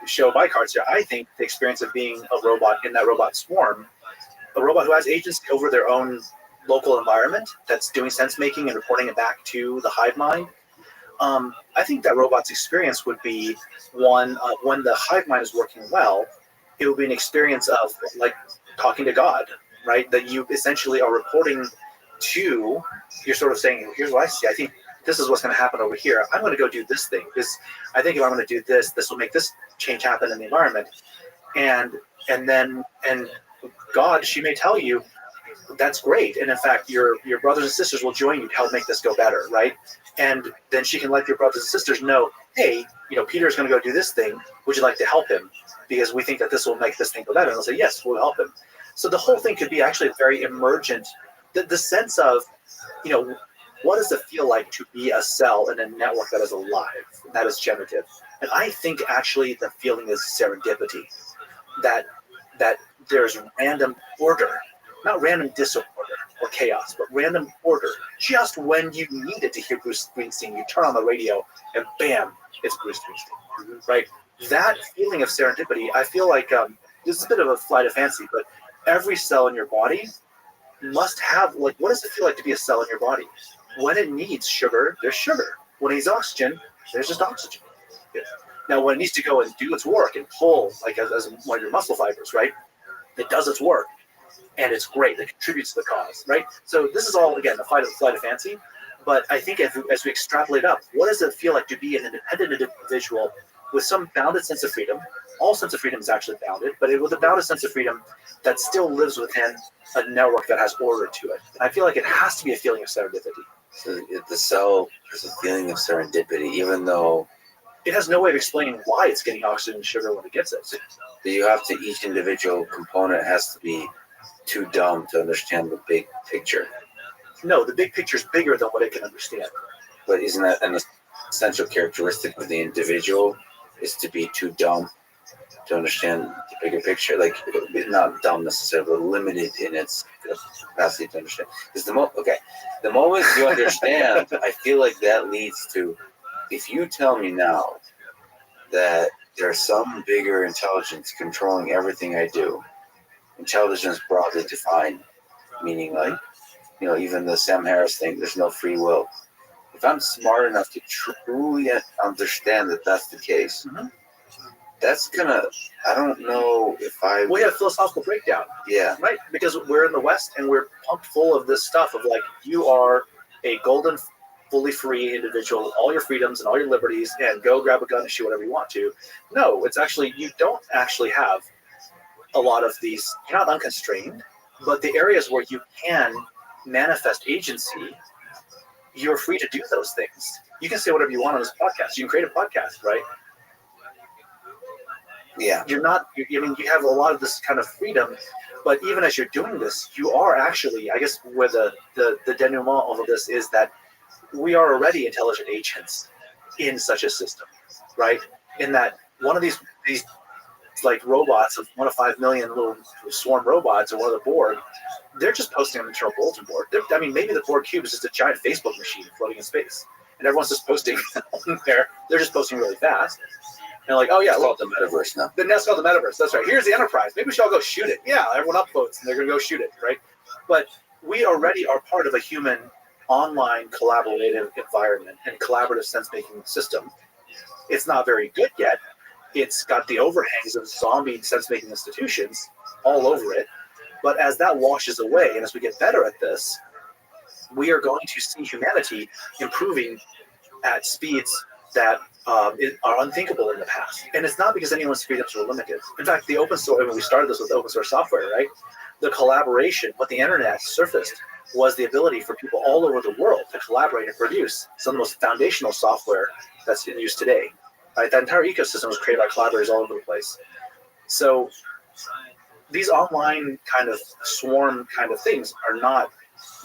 show my cards here. I think the experience of being a robot in that robot swarm, a robot who has agency over their own local environment, that's doing sense making and reporting it back to the hive mind. I think that robot's experience would be one when the hive mind is working well, it would be an experience of talking to God, right? That you essentially are reporting to, you're sort of saying, here's what I see. I think this is what's going to happen over here. I'm going to go do this thing because I think if I'm going to do this, this will make this change happen in the environment. And God, she may tell you, that's great. And in fact, your brothers and sisters will join you to help make this go better, right? And then she can let your brothers and sisters know, hey, Peter's going to go do this thing. Would you like to help him? Because we think that this will make this thing go better. And they'll say, yes, we'll help him. So the whole thing could be actually very emergent. The sense of, what does it feel like to be a cell in a network that is alive, that is generative? And I think actually the feeling is serendipity, that there's random order, not random disorder or chaos, but random order. Just when you need it to hear Bruce Springsteen, you turn on the radio and bam, it's Bruce Springsteen, right? That feeling of serendipity, I feel like this is a bit of a flight of fancy, but every cell in your body must have, what does it feel like to be a cell in your body? When it needs sugar, there's sugar. When it needs oxygen, there's just oxygen. Yeah. Now, when it needs to go and do its work and pull, as one of your muscle fibers, right? It does its work, and it's great. It contributes to the cause, right? So this is all, again, a flight of fancy. But I think as we extrapolate up, what does it feel like to be an independent individual with some bounded sense of freedom? All sense of freedom is actually bounded, but with a bounded sense of freedom that still lives within a network that has order to it. And I feel like it has to be a feeling of serendipity. So the cell has a feeling of serendipity, even though it has no way of explaining why it's getting oxygen and sugar when it gets it. So you have to, each individual component has to be too dumb to understand the big picture. No, the big picture is bigger than what it can understand. But isn't that an essential characteristic of the individual, is to be too dumb to understand the bigger picture? Not dumb necessarily, but limited in its capacity to understand. Because the moment you understand, I feel like that leads to, if you tell me now that there's some bigger intelligence controlling everything I do, intelligence broadly defined, meaning even the Sam Harris thing, there's no free will. If I'm smart enough to truly understand that that's the case, that's gonna. I don't know if I. We have a philosophical breakdown. Yeah. Right? Because we're in the West and we're pumped full of this stuff of like, you are a golden, fully free individual, all your freedoms and all your liberties, and go grab a gun and shoot whatever you want to. No, it's actually, you don't actually have a lot of these, you're not unconstrained, but the areas where you can manifest agency, you're free to do those things. You can say whatever you want on this podcast. You can create a podcast, right? Yeah. You're not, I mean, you have a lot of this kind of freedom, but even as you're doing this, you are actually, I guess, where the denouement of this is that we are already intelligent agents in such a system, right? In that one of these like robots of 1 of 5 million little swarm robots or one of the Borg, they're just posting on the internal bulletin board. I mean, maybe the Borg cube is just a giant Facebook machine floating in space, and everyone's just posting on there. They're just posting really fast. And like, oh yeah, It's called the metaverse now. then that's called the metaverse. That's right. Here's the Enterprise. Maybe we should all go shoot it. Yeah, everyone upvotes and they're going to go shoot it, right? But we already are part of a human online collaborative environment and collaborative sense-making system. It's not very good yet. It's got the overhangs of zombie sense-making institutions all over it. But as that washes away and as we get better at this, we are going to see humanity improving at speeds that are unthinkable in the past. And it's not because anyone's freedoms were limited. In fact, the open source, when we started this with open source software, right? The collaboration, what the internet surfaced was the ability for people all over the world to collaborate and produce some of the most foundational software that's in use today. Right? That entire ecosystem was created by collaborators all over the place. So these online kind of swarm kind of things are not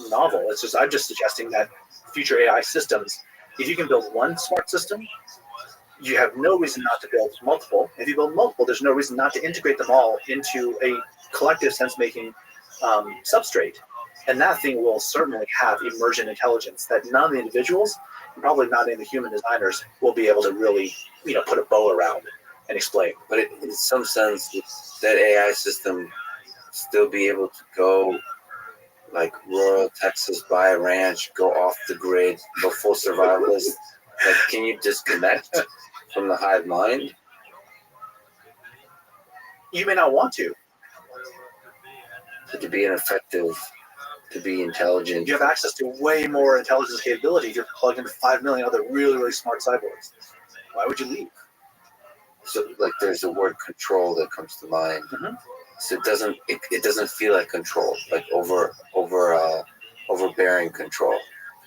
novel. It's just, I'm just suggesting that future AI systems, if you can build one smart system, you have no reason not to build multiple. If you build multiple, there's no reason not to integrate them all into a collective sense-making substrate. And that thing will certainly have emergent intelligence that none of the individuals, and probably not any of the human designers, will be able to really, put a bow around and explain. But in some sense, that AI system still be able to go like rural Texas, buy a ranch, go off the grid, go full survivalist. Like, can you disconnect from the hive mind? You may not want to. To be to be intelligent. You have access to way more intelligence capability if you're plugged into 5 million other really, really smart cyborgs. Why would you leave? So, like, there's the word control that comes to mind. Mm-hmm. So it doesn't feel like control, like overbearing control.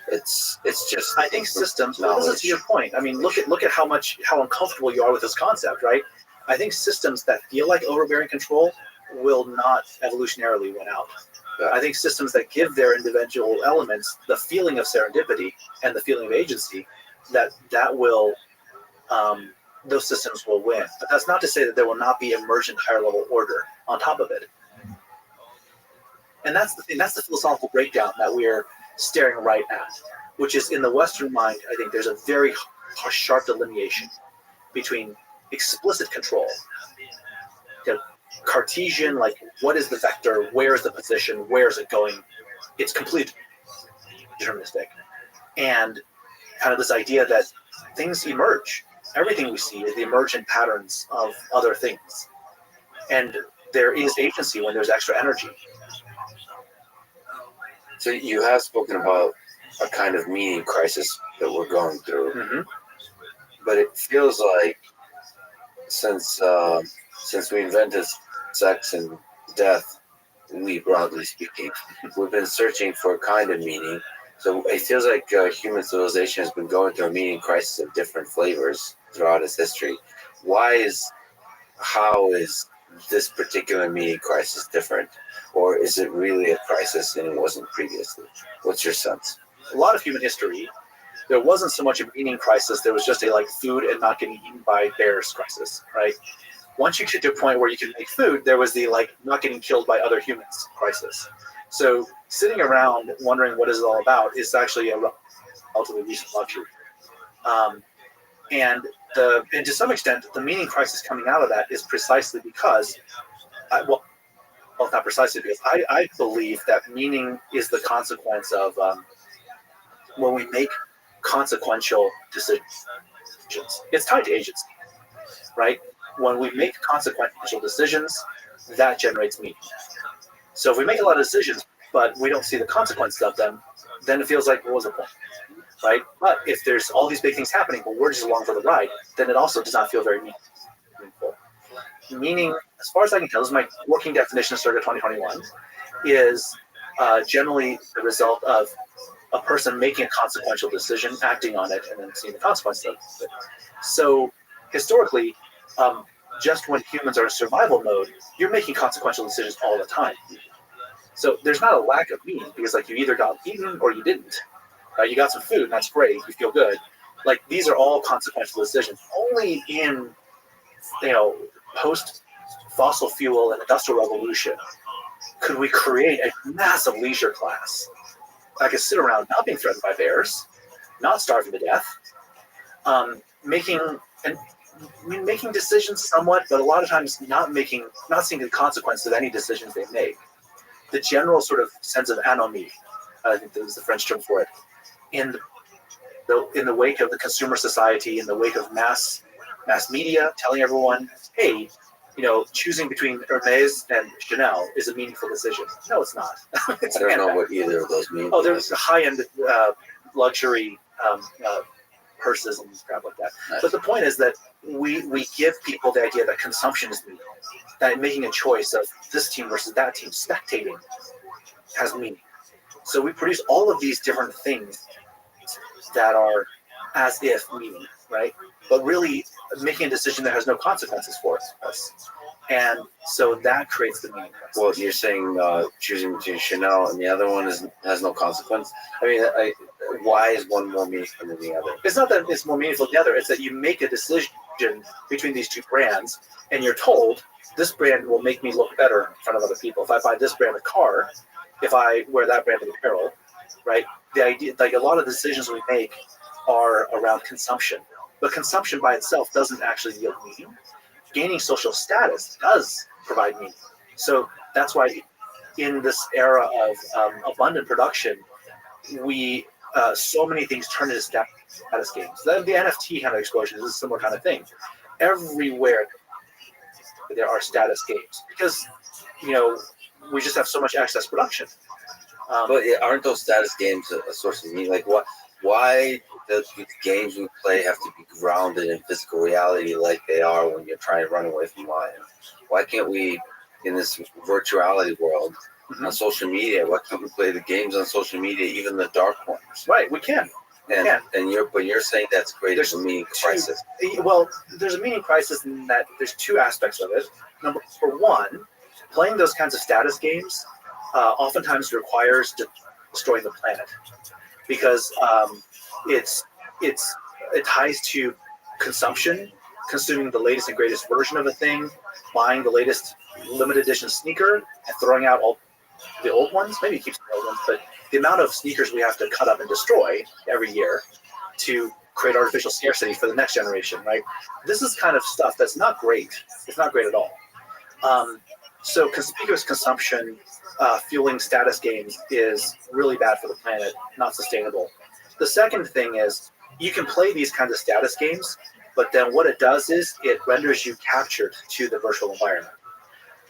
It's just. I think systems. Well, this is to your point. I mean, look at how uncomfortable you are with this concept, right? I think systems that feel like overbearing control will not evolutionarily win out. Yeah. I think systems that give their individual elements the feeling of serendipity and the feeling of agency, that will, those systems will win. But that's not to say that there will not be emergent higher level order on top of it. And that's the thing. That's the philosophical breakdown that we're staring right at, which is in the Western mind. I think there's a very sharp delineation between explicit control, Cartesian, like what is the vector, where is the position, where is it going? It's completely deterministic, and kind of this idea that things emerge. Everything we see is the emergent patterns of other things, and there is agency when there's extra energy. So you have spoken about a kind of meaning crisis that we're going through, Mm-hmm. but it feels like since we invented sex and death, we broadly speaking, we've been searching for a kind of meaning. So it feels like human civilization has been going through a meaning crisis of different flavors throughout its history. How is this particular meaning crisis different? Or is it really a crisis and it wasn't previously? What's your sense? A lot of human history, there wasn't so much a meaning crisis. There was just a food and not getting eaten by bears crisis, right? Once you get to a point where you can make food, there was the not getting killed by other humans crisis. So sitting around wondering what is it all about is actually a relatively recent luxury. And to some extent, the meaning crisis coming out of that is precisely because, not precisely because I believe that meaning is the consequence of when we make consequential decisions. It's tied to agency, right? When we make consequential decisions, that generates meaning. So if we make a lot of decisions, but we don't see the consequences of them, then it feels like, what was the point? Right? But if there's all these big things happening, but we're just along for the ride, then it also does not feel very meaningful. Meaning, as far as I can tell, this is my working definition of circa 2021, is generally the result of a person making a consequential decision, acting on it, and then seeing the consequences of it. So historically, just when humans are in survival mode, you're making consequential decisions all the time. So there's not a lack of meaning, because like you either got eaten or you didn't. You got some food, and that's great. You feel good. Like these are all consequential decisions. Only in post fossil fuel and industrial revolution could we create a massive leisure class that could sit around not being threatened by bears, not starving to death, making decisions somewhat, but a lot of times not seeing the consequences of any decisions they make. The general sort of sense of anomie, I think that was the French term for it, in the wake of the consumer society, in the wake of mass media telling everyone, hey, choosing between Hermes and Chanel is a meaningful decision. No, it's not. I don't know what either of those mean. Oh, there's high-end luxury purses and crap like that. Nice. But the point is that we give people the idea that consumption is meaning, that making a choice of this team versus that team, spectating, has meaning. So we produce all of these different things that are as if meaning, right? But really making a decision that has no consequences for us. And so that creates the meaning. Well, you're saying choosing between Chanel and the other one has no consequence. I mean, why is one more meaningful than the other? It's not that it's more meaningful than the other. It's that you make a decision between these two brands, and you're told this brand will make me look better in front of other people. If I buy this brand of car, if I wear that brand of apparel, right? The idea, like a lot of decisions we make are around consumption. But consumption by itself doesn't actually yield meaning. Gaining social status does provide meaning. So that's why in this era of abundant production, we so many things turn into status games. The NFT kind of explosion is a similar kind of thing. Everywhere there are status games because we just have so much excess production. But aren't those status games a source of meaning? Like what? Why does the games we play have to be grounded in physical reality like they are when you're trying to run away from life? Why can't we, in this virtuality world, on social media, why can't we play the games on social media, even the dark ones? Right, we can. And you're saying that's created a meaning crisis. Well, there's a meaning crisis in that there's two aspects of it. Number one, playing those kinds of status games oftentimes requires destroying the planet. Because it ties to consumption, consuming the latest and greatest version of a thing, buying the latest limited edition sneaker, and throwing out all the old ones. Maybe it keeps the old ones, but the amount of sneakers we have to cut up and destroy every year to create artificial scarcity for the next generation, right? This is kind of stuff that's not great. It's not great at all. So conspicuous consumption fueling status games is really bad for the planet, not sustainable. The second thing is you can play these kinds of status games, but then what it does is it renders you captured to the virtual environment.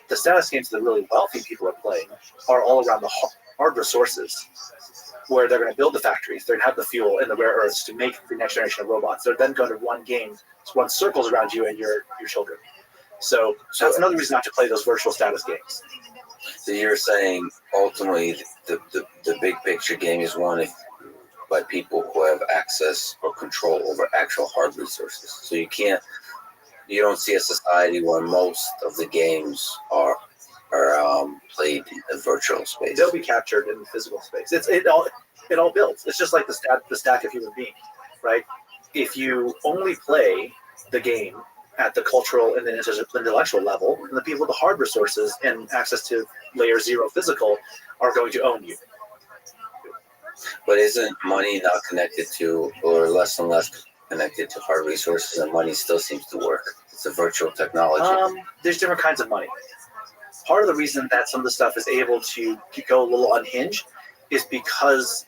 The status games that really wealthy people are playing are all around the hard resources, where they're going to build the factories, they're going to have the fuel and the rare earths to make the next generation of robots. They're then going to run circles around you and your children. So that's another reason not to play those virtual status games. So you're saying ultimately the big picture game is won by people who have access or control over actual hard resources. So you don't see a society where most of the games are played in a virtual space. They'll be captured in the physical space. It all builds. It's just like the stack of human being, right? If you only play the game at the cultural and the intellectual level, and the people with the hard resources and access to layer 0 physical are going to own you. But isn't money not connected to, or less and less connected to hard resources, and money still seems to work? It's a virtual technology. There's different kinds of money. Part of the reason that some of the stuff is able to go a little unhinged is because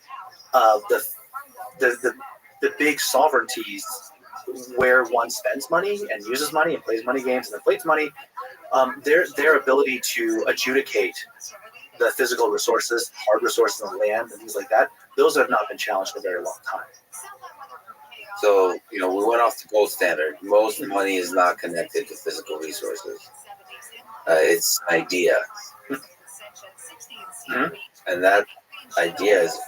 of the big sovereignties where one spends money and uses money and plays money games and inflates money, their ability to adjudicate the physical resources, hard resources on land and things like that, those have not been challenged in a very long time. So, we went off the gold standard. Most money is not connected to physical resources. It's an idea. Mhm. And that idea is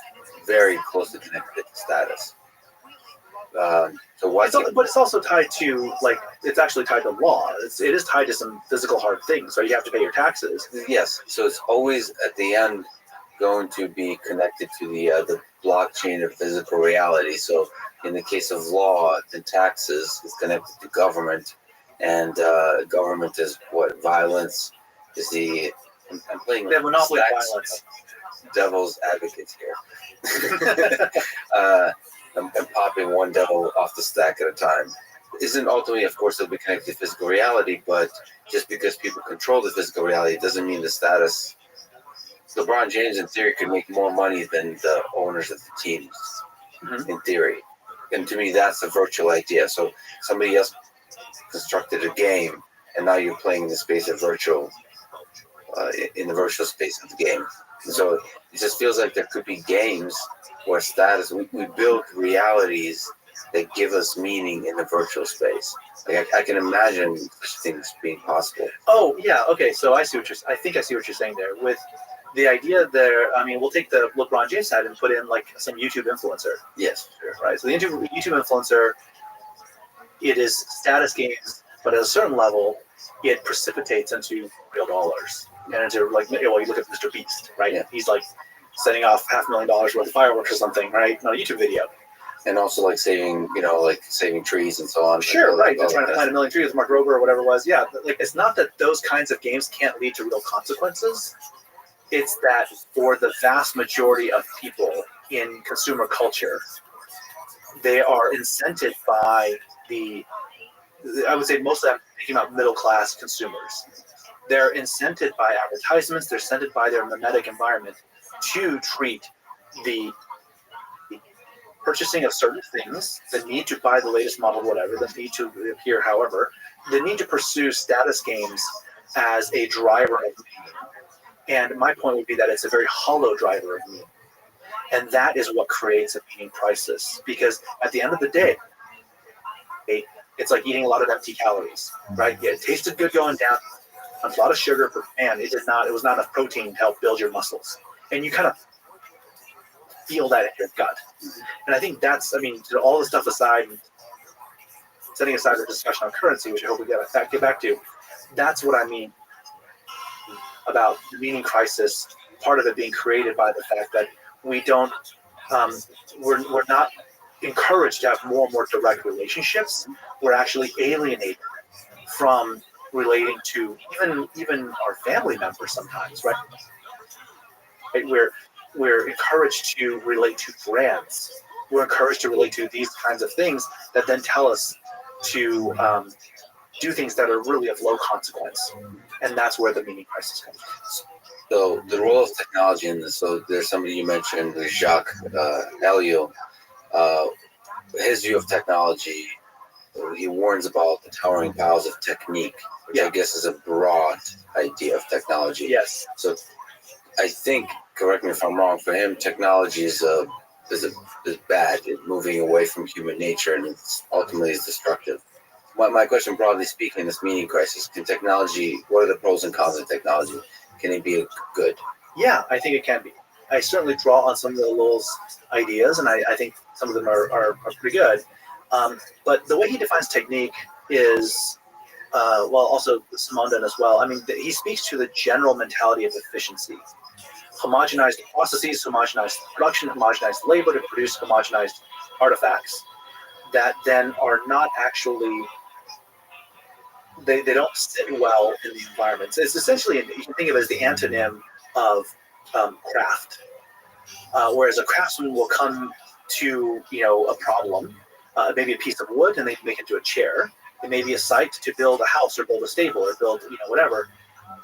very closely connected to status. So But it's also tied to, it's actually tied to law. It is tied to some physical hard things. So you have to pay your taxes. Yes, so it's always at the end going to be connected to the blockchain of physical reality. So in the case of law and taxes, it's connected to government, and government is what violence is the. I'm playing They have monopoly of stacks violence. of devil's advocates here. I'm popping one devil off the stack at a time. Isn't ultimately, of course, it'll be connected to physical reality, but just because people control the physical reality doesn't mean the status. LeBron James, in theory, could make more money than the owners of the teams, in theory. And to me, that's a virtual idea. So somebody else constructed a game, and now you're playing in the space of virtual, in the virtual space of the game. And so it just feels like there could be games where status, we build realities that give us meaning in the virtual space. Like I can imagine such things being possible. Oh yeah, okay. So I think I see what you're saying there. With the idea there, I mean, we'll take the LeBron James side and put in some YouTube influencer. Yes, Right. So the YouTube influencer, it is status games, but at a certain level, it precipitates into real dollars and into you look at Mr. Beast, right? Yeah. He's setting off $500,000 worth of fireworks or something, right? On a YouTube video. and also saving, saving trees and so on. Sure, right. They're trying to plant 1 million trees with Mark Rober or whatever it was. Yeah, it's not that those kinds of games can't lead to real consequences. It's that for the vast majority of people in consumer culture, they are incented by I would say mostly I'm thinking about middle class consumers. They're incented by advertisements, they're incented by their mimetic environment to treat the purchasing of certain things, the need to buy the latest model, whatever, the need to appear however, the need to pursue status games as a driver of meaning. And my point would be that it's a very hollow driver of meaning. And that is what creates a meaning crisis. Because at the end of the day, it's like eating a lot of empty calories, right? Yeah, it tasted good going down. A lot of sugar, but man, it was not enough protein to help build your muscles. And you kind of feel that in your gut. And I think that's, all the stuff aside, setting aside the discussion on currency, which I hope we get back to, that's what I mean about the meaning crisis, part of it being created by the fact that we don't, we're not encouraged to have more and more direct relationships. We're actually alienated from relating to even our family members sometimes, right? We're encouraged to relate to brands. We're encouraged to relate to these kinds of things that then tell us to do things that are really of low consequence. And that's where the meaning crisis comes from. So the role of technology in this, so there's somebody you mentioned, Jacques Ellul, his view of technology, he warns about the towering powers of technique, which I guess is a broad idea of technology. Yes. So I think, correct me if I'm wrong, for him, technology is bad. It's moving away from human nature, and it's ultimately is destructive. My question, broadly speaking, is meaning crisis. Can technology, what are the pros and cons of technology? Can it be good? Yeah, I think it can be. I certainly draw on some of the Lowell's ideas, and I think some of them are pretty good. But the way he defines technique is, also Simondan as well. He speaks to the general mentality of efficiency. Homogenized processes, homogenized production, homogenized labor to produce homogenized artifacts that then are not actually, they don't sit well in the environment. So it's essentially, you can think of it as the antonym of craft. Whereas a craftsman will come to a problem, maybe a piece of wood, and they make it into a chair. It may be a site to build a house or build a stable or build whatever,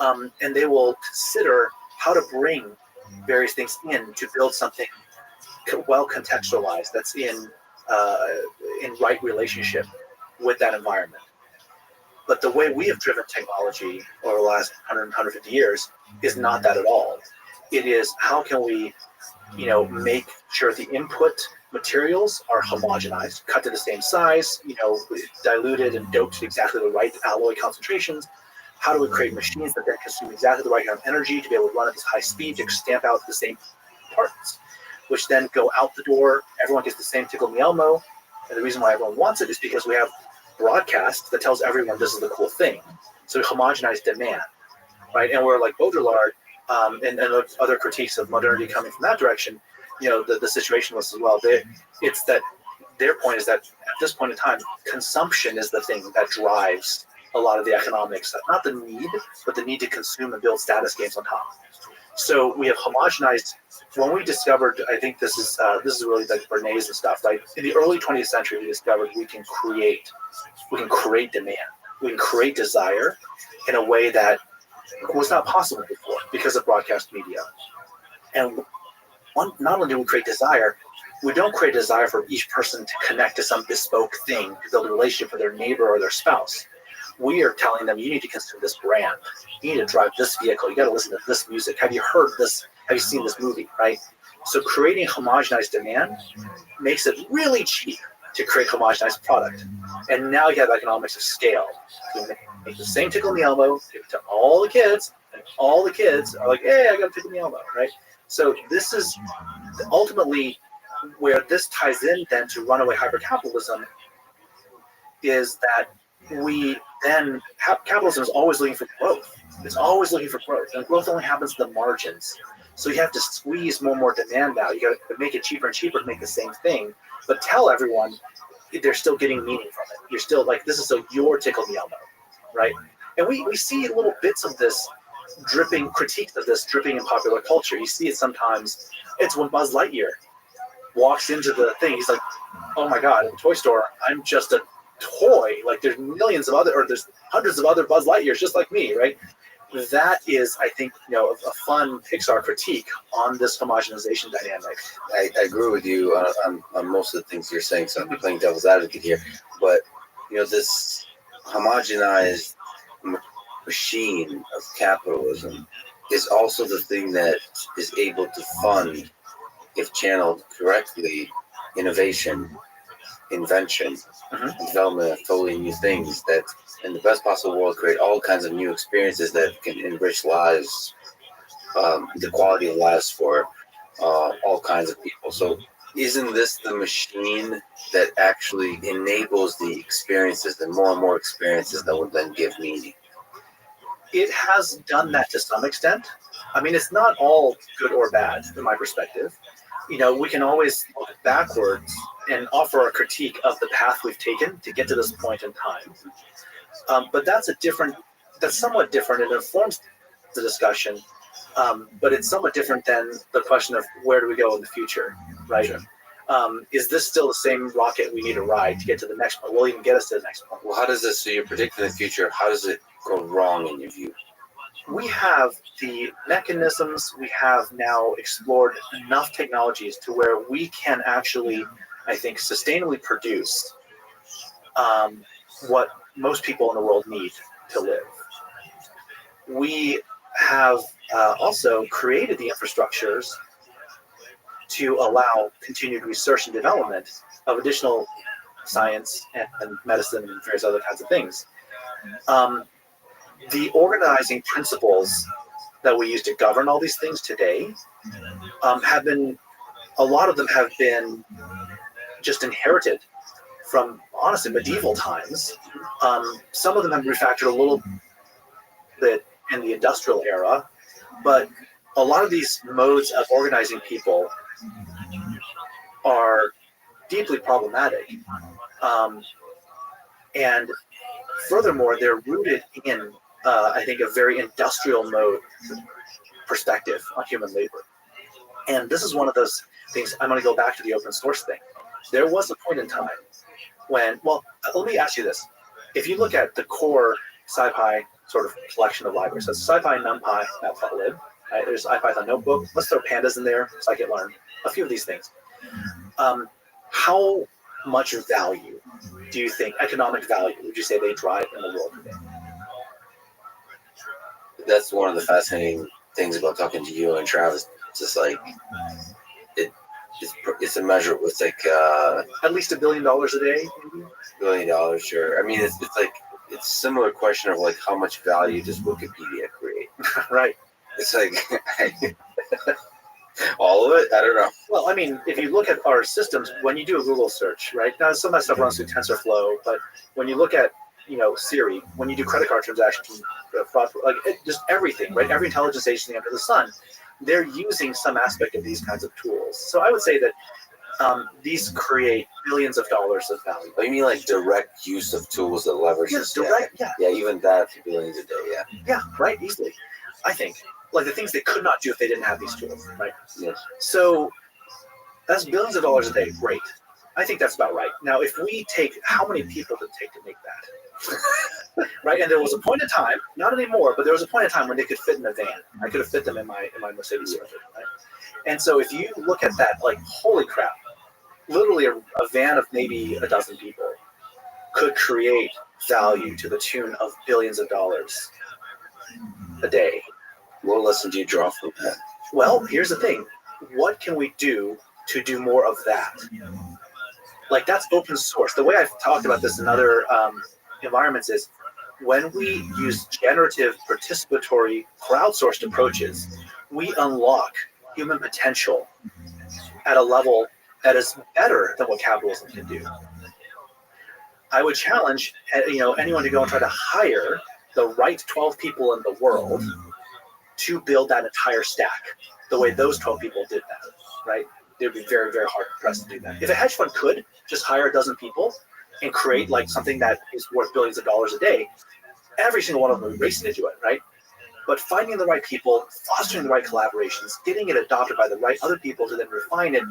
and they will consider how to bring various things in to build something well contextualized that's in right relationship with that environment. But the way we have driven technology over the last 100, 150 years is not that at all. It is how can we, make sure the input materials are homogenized, cut to the same size, diluted and doped to exactly the right alloy concentrations. How do we create machines that then consume exactly the right amount of energy to be able to run at this high speed to stamp out the same parts, which then go out the door. Everyone gets the same tickle me Elmo. And the reason why everyone wants it is because we have broadcast that tells everyone this is the cool thing. So we homogenize demand, right? And we're like Baudrillard and other critiques of modernity coming from that direction. The situationalists as well. It's that their point is that at this point in time, consumption is the thing that drives a lot of the economics, not the need, but the need to consume and build status games on top. So we have homogenized. When we discovered, I think this is really like Bernays and stuff, right? In the early 20th century, we discovered we can create demand, we can create desire in a way that was not possible before because of broadcast media. And not only do we create desire, we don't create desire for each person to connect to some bespoke thing to build a relationship with their neighbor or their spouse. We are telling them, you need to consume this brand. You need to drive this vehicle. You got to listen to this music. Have you heard this? Have you seen this movie, right? So creating homogenized demand makes it really cheap to create homogenized product. And now you have economics of scale. You make the same tickle in the elbow, give it to all the kids, and all the kids are like, hey, I got a tickle in the elbow, right? So this is ultimately where this ties in then to runaway hypercapitalism, is that we then have capitalism is always looking for growth. It's always looking for growth, and growth only happens at the margins. So you have to squeeze more and more demand out. You got to make it cheaper and cheaper to make the same thing, but tell everyone they're still getting meaning from it. You're still like, this is your tickle me elbow, right? And we see little bits of this critiques of this dripping in popular culture. You see it sometimes. It's when Buzz Lightyear walks into the thing. He's like, oh my God, in the toy store, I'm just a toy. Like there's there's hundreds of other Buzz Lightyears just like me, right? That is, I think, a fun Pixar critique on this homogenization dynamic. I agree with you on most of the things you're saying, so I'm playing devil's advocate here. But, this homogenized machine of capitalism is also the thing that is able to fund, if channeled correctly, innovation, invention, development of totally new things that, in the best possible world, create all kinds of new experiences that can enrich lives, the quality of lives for all kinds of people. So isn't this the machine that actually enables the experiences and more experiences that would then give meaning? It has done that to some extent. I mean, it's not all good or bad from my perspective. We can always look backwards and offer a critique of the path we've taken to get to this point in time. But that's somewhat different. It informs the discussion, but it's somewhat different than the question of where do we go in the future, right? Sure. Is this still the same rocket we need to ride to get to the next point? Will even get us to the next point? Well, how does this, so you're predicting the future, how does it go wrong in your view? We have the mechanisms, we have now explored enough technologies to where we can actually, I think, sustainably produce what most people in the world need to live. We have also created the infrastructures to allow continued research and development of additional science and medicine and various other kinds of things. The organizing principles that we use to govern all these things today a lot of them have been just inherited from, honestly, medieval times. Some of them have refactored a little bit in the industrial era, but a lot of these modes of organizing people are deeply problematic. And furthermore, they're rooted in, I think, a very industrial mode perspective on human labor. And this is one of those things. I'm going to go back to the open source thing. There was a point in time when, well, let me ask you this. If you look at the core SciPy sort of collection of libraries, so SciPy, NumPy, Matplotlib, right? There's IPython Notebook. Let's throw pandas in there, scikit-learn, a few of these things. How much value do you think, economic value, would you say they drive in the world today? That's one of the fascinating things about talking to you and Travis. Just like it's a measure. It's like at least $1 billion a day. Maybe? $1 billion, sure. I mean, it's like it's a similar question of like how much value does Wikipedia create? Right. It's like all of it. I don't know. Well, I mean, if you look at our systems, when you do a Google search, right? Now some of that stuff runs through TensorFlow, but when you look at Siri, when you do credit card transactions, fraud, like just everything, right? Every intelligence agency under the sun, they're using some aspect of these kinds of tools. So I would say that these create billions of dollars of value. Oh, you mean like direct use of tools that leverage Yes, direct, yeah. Yeah, even that billions a day, yeah. Yeah, right, easily. I think. Like the things they could not do if they didn't have these tools, right? Yes. So that's billions of dollars a day, great. I think that's about right. Now, if we take, how many people did it take to make that? Right, and there was a point in time, not anymore, but there was a point in time when they could fit in a van. I could have fit them in my Mercedes Sprinter, right? And so if you look at that, like, holy crap, literally a van of maybe a dozen people could create value to the tune of billions of dollars a day. What lesson do you draw from that? Well, here's the thing. What can we do to do more of that? Like, that's open source. The way I've talked about this in other environments is when we use generative, participatory, crowdsourced approaches, we unlock human potential at a level that is better than what capitalism can do. I would challenge anyone to go and try to hire the right 12 people in the world to build that entire stack the way those 12 people did that, right? It would be very, very hard pressed to do that. If a hedge fund could just hire a dozen people and create like something that is worth billions of dollars a day, every single one of them would be racing to do it, right? But finding the right people, fostering the right collaborations, getting it adopted by the right other people to then refine it,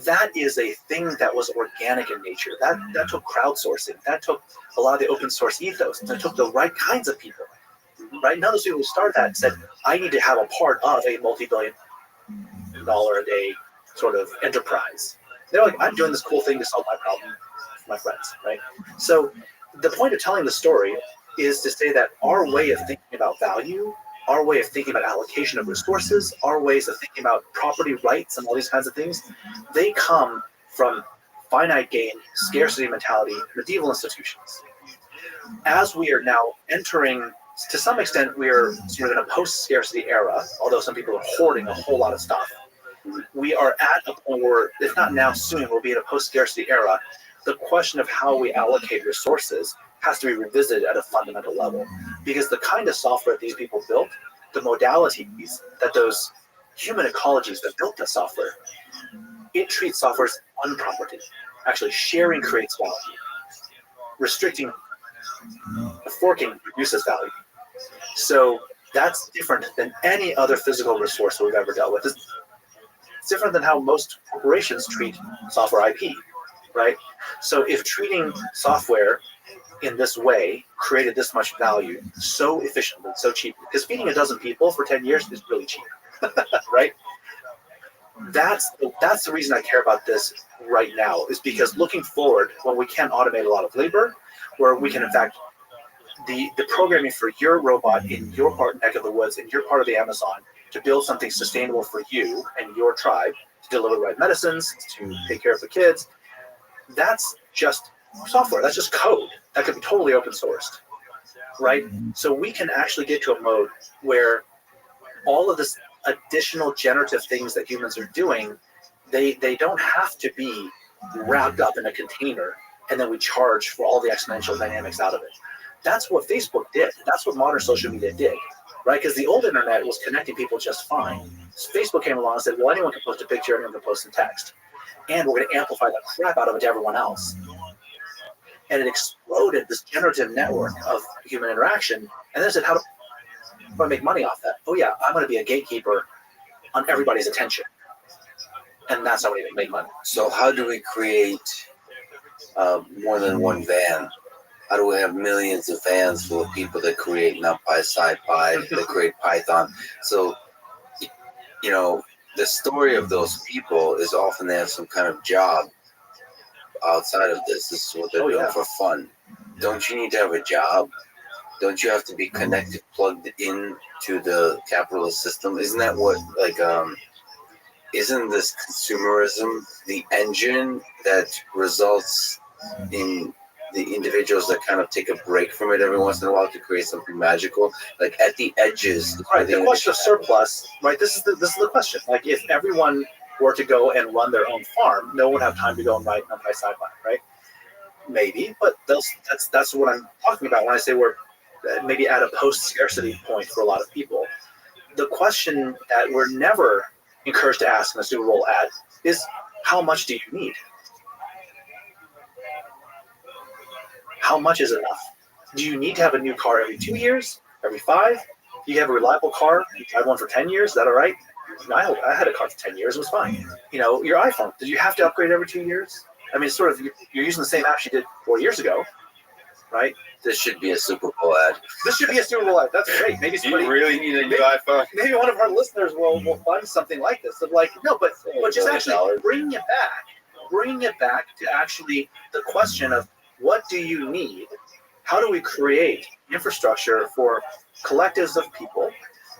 that is a thing that was organic in nature. That took crowdsourcing. That took a lot of the open source ethos. That took the right kinds of people, right? None of those people who started that said, I need to have a part of a multi-billion dollar a day sort of enterprise. They're like, I'm doing this cool thing to solve my problem for my friends, right? So the point of telling the story is to say that our way of thinking about value, our way of thinking about allocation of resources, our ways of thinking about property rights and all these kinds of things, they come from finite gain, scarcity mentality, medieval institutions. As we are now entering, to some extent, we are sort of in a post-scarcity era, although some people are hoarding a whole lot of stuff. We are at a point where, if not now, soon, we'll be in a post-scarcity era. The question of how we allocate resources has to be revisited at a fundamental level, because the kind of software these people built, the modalities that those human ecologies that built the software, it treats software as one property. Actually, sharing creates value. Restricting, forking reduces value. So that's different than any other physical resource we've ever dealt with. It's different than how most corporations treat software IP, right? So if treating software in this way created this much value so efficiently, so cheap, because feeding a dozen people for 10 years is really cheap, right? That's the reason I care about this right now, is because looking forward, when we can automate a lot of labor, where we can, in fact, the programming for your robot in your neck of the woods, in your part of the Amazon, to build something sustainable for you and your tribe, to deliver the right medicines, to take care of the kids, that's just software. That's just code. That could be totally open sourced, right? So we can actually get to a mode where all of this additional generative things that humans are doing, they don't have to be wrapped up in a container and then we charge for all the exponential dynamics out of it. That's what Facebook did. That's what modern social media did, right? Because the old internet was connecting people just fine. So Facebook came along and said, well, anyone can post a picture, anyone can post some text. And we're going to amplify the crap out of it to everyone else. And it exploded this generative network of human interaction. And then said, how do I make money off that? Oh yeah, I'm going to be a gatekeeper on everybody's attention. And that's how we make money. So how do we create more than one van? How do we have millions of vans full of people that create NumPy, SciPy, that create Python? So, the story of those people is often they have some kind of job outside of this. This is what they're doing for fun. Don't you need to have a job? Don't you have to be connected, plugged in to the capitalist system? Isn't that what, like, isn't this consumerism the engine that results in the individuals that kind of take a break from it every once in a while to create something magical? Like at the edges. Right, the question of surplus, right? This is the question. Like if everyone were to go and run their own farm, no one would have time to go and write sci-fi, right? Maybe, but that's what I'm talking about when I say we're maybe at a post-scarcity point for a lot of people. The question that we're never encouraged to ask in a Super Bowl ad is, how much do you need? How much is enough? Do you need to have a new car every 2 years? Every 5? You have a reliable car, you drive one for 10 years, is that all right? I had a car for 10 years, it was fine. You know, your iPhone, did you have to upgrade every 2 years? I mean, it's sort of, you're using the same apps you did 4 years ago, right? This should be a Super Bowl ad. This should be a Super Bowl ad. That's great. Maybe somebody, you really need a new iPhone. Maybe one of our listeners will fund something like this. Of like, no, but just actually bringing it back to actually the question of what do you need? How do we create infrastructure for collectives of people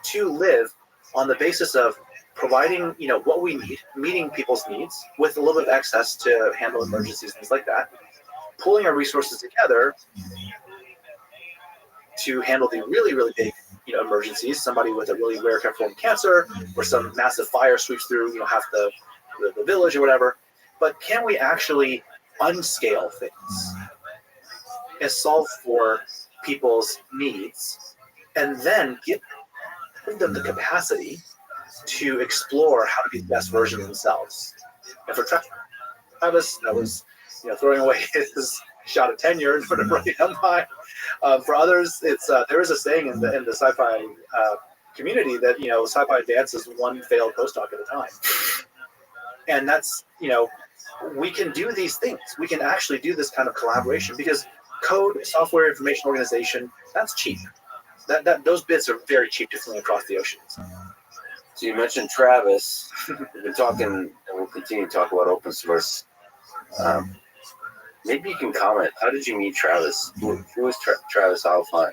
to live on the basis of providing, you know, what we need, meeting people's needs with a little bit of excess to handle emergencies, things like that, pulling our resources together to handle the really, really big, you know, emergencies, somebody with a really rare form of cancer or some massive fire sweeps through, you know, half the village or whatever. But can we actually unscale things and solve for people's needs and then give them the capacity to explore how to be the best version of themselves? And for Travis, that was, you know, throwing away his shot at tenure in order to write umpire. For others, it's there is a saying in the sci-fi community that, you know, sci-fi advances one failed postdoc at a time, and that's, you know, we can do these things. We can actually do this kind of collaboration because code, software, information organization, that's cheap. That those bits are very cheap to fling across the oceans. So you mentioned Travis. We've been talking, and we'll continue to talk about open source. Maybe you can comment. How did you meet Travis? Who is Travis Alfine?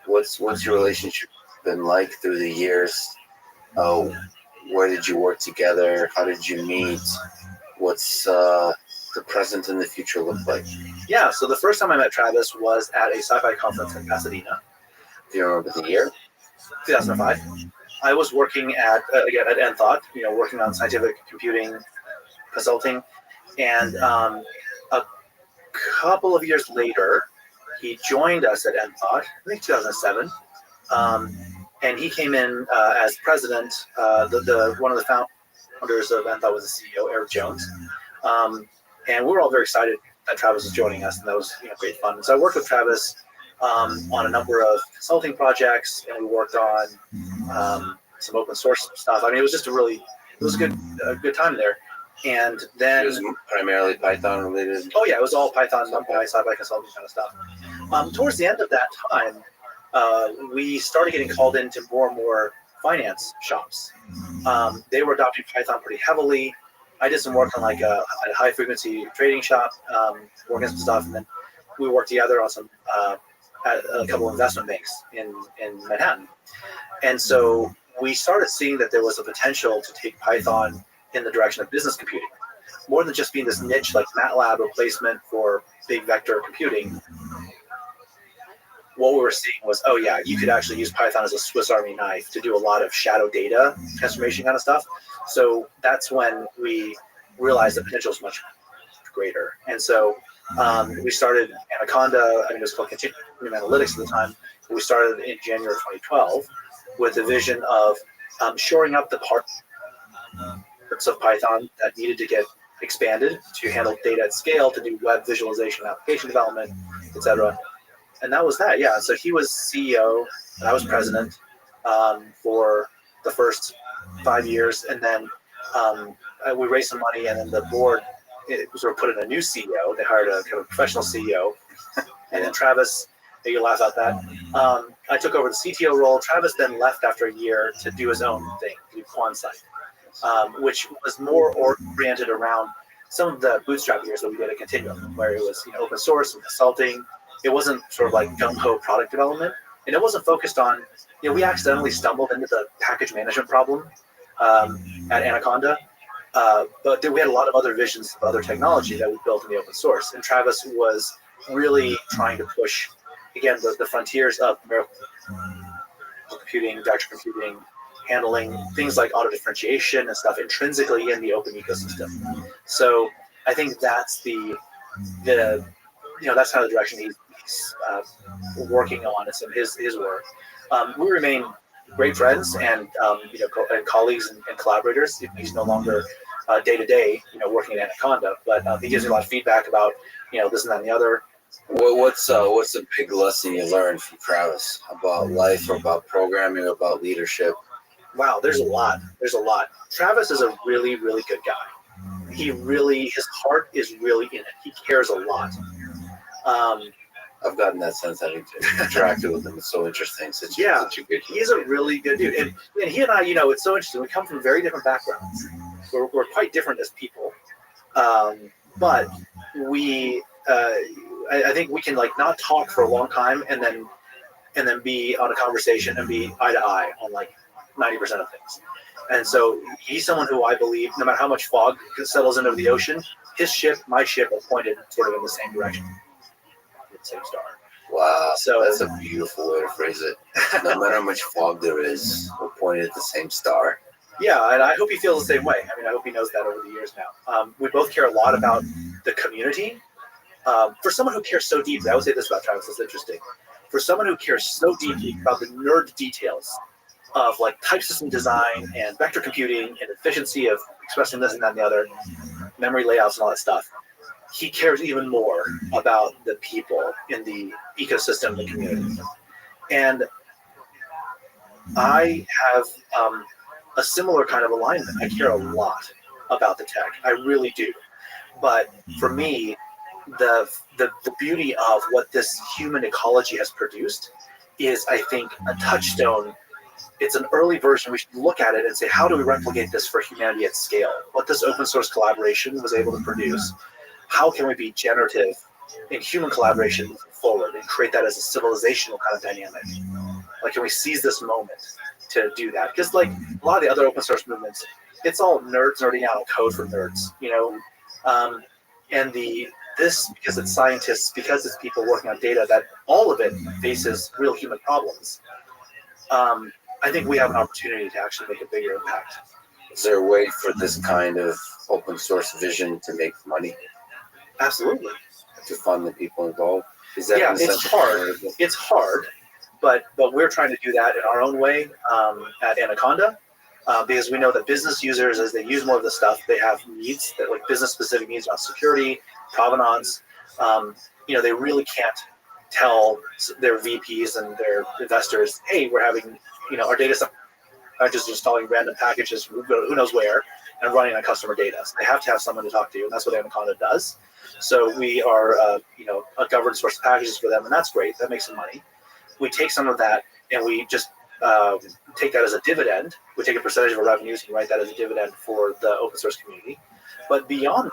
What's your relationship been like through the years? Where did you work together? How did you meet? What's the present and the future look like? Yeah, so the first time I met Travis was at a sci-fi conference in Pasadena. Do you remember the year? 2005. I was working at Enthought, you know, working on scientific computing consulting, and a couple of years later, he joined us at Enthought, I think 2007, and he came in as president. One of the founders of Enthought was the CEO, Eric Jones, and we were all very excited that Travis was joining us, and that was, you know, great fun. So I worked with Travis on a number of consulting projects, and we worked on some open source stuff. I mean, it was just a good time there. And then it was primarily Python related. Oh yeah, it was all Python, sci-fi consulting kind of stuff. Towards the end of that time, we started getting called into more and more finance shops. They were adopting Python pretty heavily. I did some work on like a high frequency trading shop, working on some stuff, and then we worked together on some at a couple of investment banks in Manhattan. And so we started seeing that there was a potential to take Python in the direction of business computing, more than just being this niche like MATLAB replacement for big vector computing. What we were seeing was, oh yeah, you could actually use Python as a Swiss Army knife to do a lot of shadow data transformation kind of stuff. So that's when we realized the potential is much greater. And so we started Anaconda. I mean, it was called Continuum Analytics at the time. We started in January of 2012 with the vision of shoring up the parts of Python that needed to get expanded to handle data at scale, to do web visualization, application development, etc. And that was that. Yeah. So he was CEO and I was president for the first 5 years, and then we raised some money, and then the board sort of put in a new CEO. They hired a kind of professional CEO, and then Travis. You laugh at that. I took over the CTO role. Travis then left after a year to do his own thing, to do QuantSight, which was more oriented around some of the bootstrap years that we did at Continuum, where it was open source and consulting. It wasn't sort of like gung-ho product development, and it wasn't focused on. We accidentally stumbled into the package management problem at Anaconda, but we had a lot of other visions of other technology that we built in the open source. And Travis was really trying to push, again, the frontiers of numerical computing, vector computing, handling things like auto differentiation and stuff intrinsically in the open ecosystem. So I think that's that's kind of the direction he's working on in some of his work. We remain great friends and and colleagues and collaborators. He's no longer day to day working at Anaconda, but he gives me a lot of feedback about this and that and the other. Well, what's a big lesson you learned from Travis about life, or about programming, or about leadership? Wow, there's a lot. Travis is a really, really good guy. His heart is really in it. He cares a lot. I've gotten that sense having interacted with him. It's so interesting. Such a good. He's a really good dude, and he and I, it's so interesting. We come from very different backgrounds. We're quite different as people, but we. I think we can not talk for a long time and then be on a conversation and be eye to eye on 90% of things. And so he's someone who I believe, no matter how much fog settles into the ocean, his ship, my ship, are pointed sort of in the same direction, the same star. Wow, so that's a beautiful way to phrase it. No matter how much fog there is, we're pointed at the same star. Yeah, and I hope he feels the same way. I mean, I hope he knows that over the years now. We both care a lot about the community. For someone who cares so deeply, I would say this about Travis, it's interesting. For someone who cares so deeply about the nerd details of type system design and vector computing and efficiency of expressing this and that and the other, memory layouts and all that stuff, he cares even more about the people in the ecosystem, the community. And I have a similar kind of alignment. I care a lot about the tech. I really do. But for me, the beauty of what this human ecology has produced is, I think, a touchstone. It's an early version. We should look at it and say, how do we replicate this for humanity at scale? What this open source collaboration was able to produce, how can we be generative in human collaboration moving forward and create that as a civilizational kind of dynamic? Can we seize this moment to do that? Because a lot of the other open source movements, it's all nerds nerding out on code for nerds, and this, because it's scientists, because it's people working on data, that all of it faces real human problems. I think we have an opportunity to actually make a bigger impact. Is there a way for this kind of open source vision to make money? Absolutely. To fund the people involved? Is that it's hard. It's hard, but we're trying to do that in our own way at Anaconda. Because we know that business users, as they use more of the stuff, they have needs that business specific needs around security, provenance. They really can't tell their VPs and their investors, hey, we're having, our data stuff, not just installing random packages from who knows where and running on customer data. So they have to have someone to talk to, and that's what Anaconda does. So we are, a governed source of packages for them, and that's great. That makes some money. We take some of that and we just take that as a dividend. We take a percentage of our revenues and write that as a dividend for the open source community. But beyond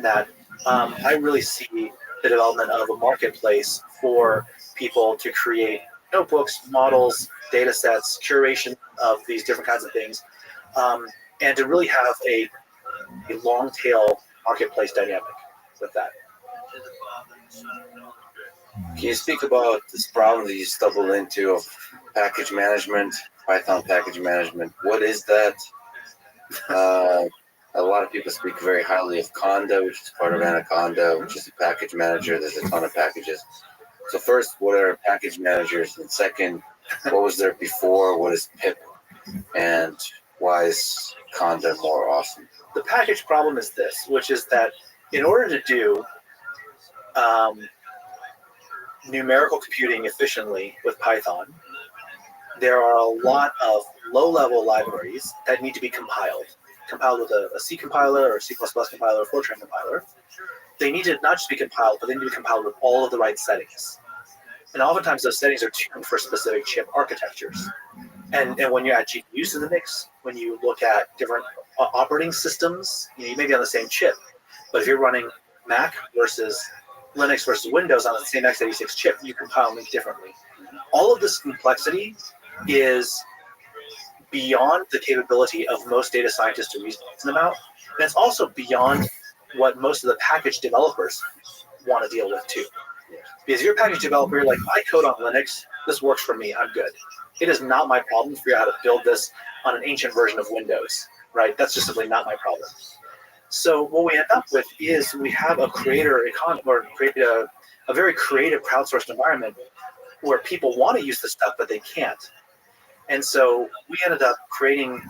that, I really see the development of a marketplace for people to create notebooks, models, data sets, curation of these different kinds of things, and to really have a long tail marketplace dynamic with that. Can you speak about this problem that you stumbled into of package management, Python package management? What is that? A lot of people speak very highly of Conda, which is part of Anaconda, which is a package manager. There's a ton of packages. So first, what are package managers? And second, what was there before? What is pip? And why is Conda more awesome? The package problem is this, which is that in order to do numerical computing efficiently with Python, there are a lot of low-level libraries that need to be compiled with a C compiler or a C++ compiler or Fortran compiler. They need to not just be compiled, but they need to be compiled with all of the right settings. And oftentimes those settings are tuned for specific chip architectures. And when you add GPUs to the mix, when you look at different operating systems, you may be on the same chip, But if you're running Mac versus Linux versus Windows on the same x86 chip, you compile link differently. All of this complexity is beyond the capability of most data scientists to reason about. And it's also beyond what most of the package developers want to deal with too. Because you're a package developer, you're like, I code on Linux, this works for me, I'm good. It is not my problem to figure out how to build this on an ancient version of Windows, right? That's just simply not my problem. So what we end up with is we have a creator economy, or create a very creative crowdsourced environment where people want to use this stuff, but they can't. And so we ended up creating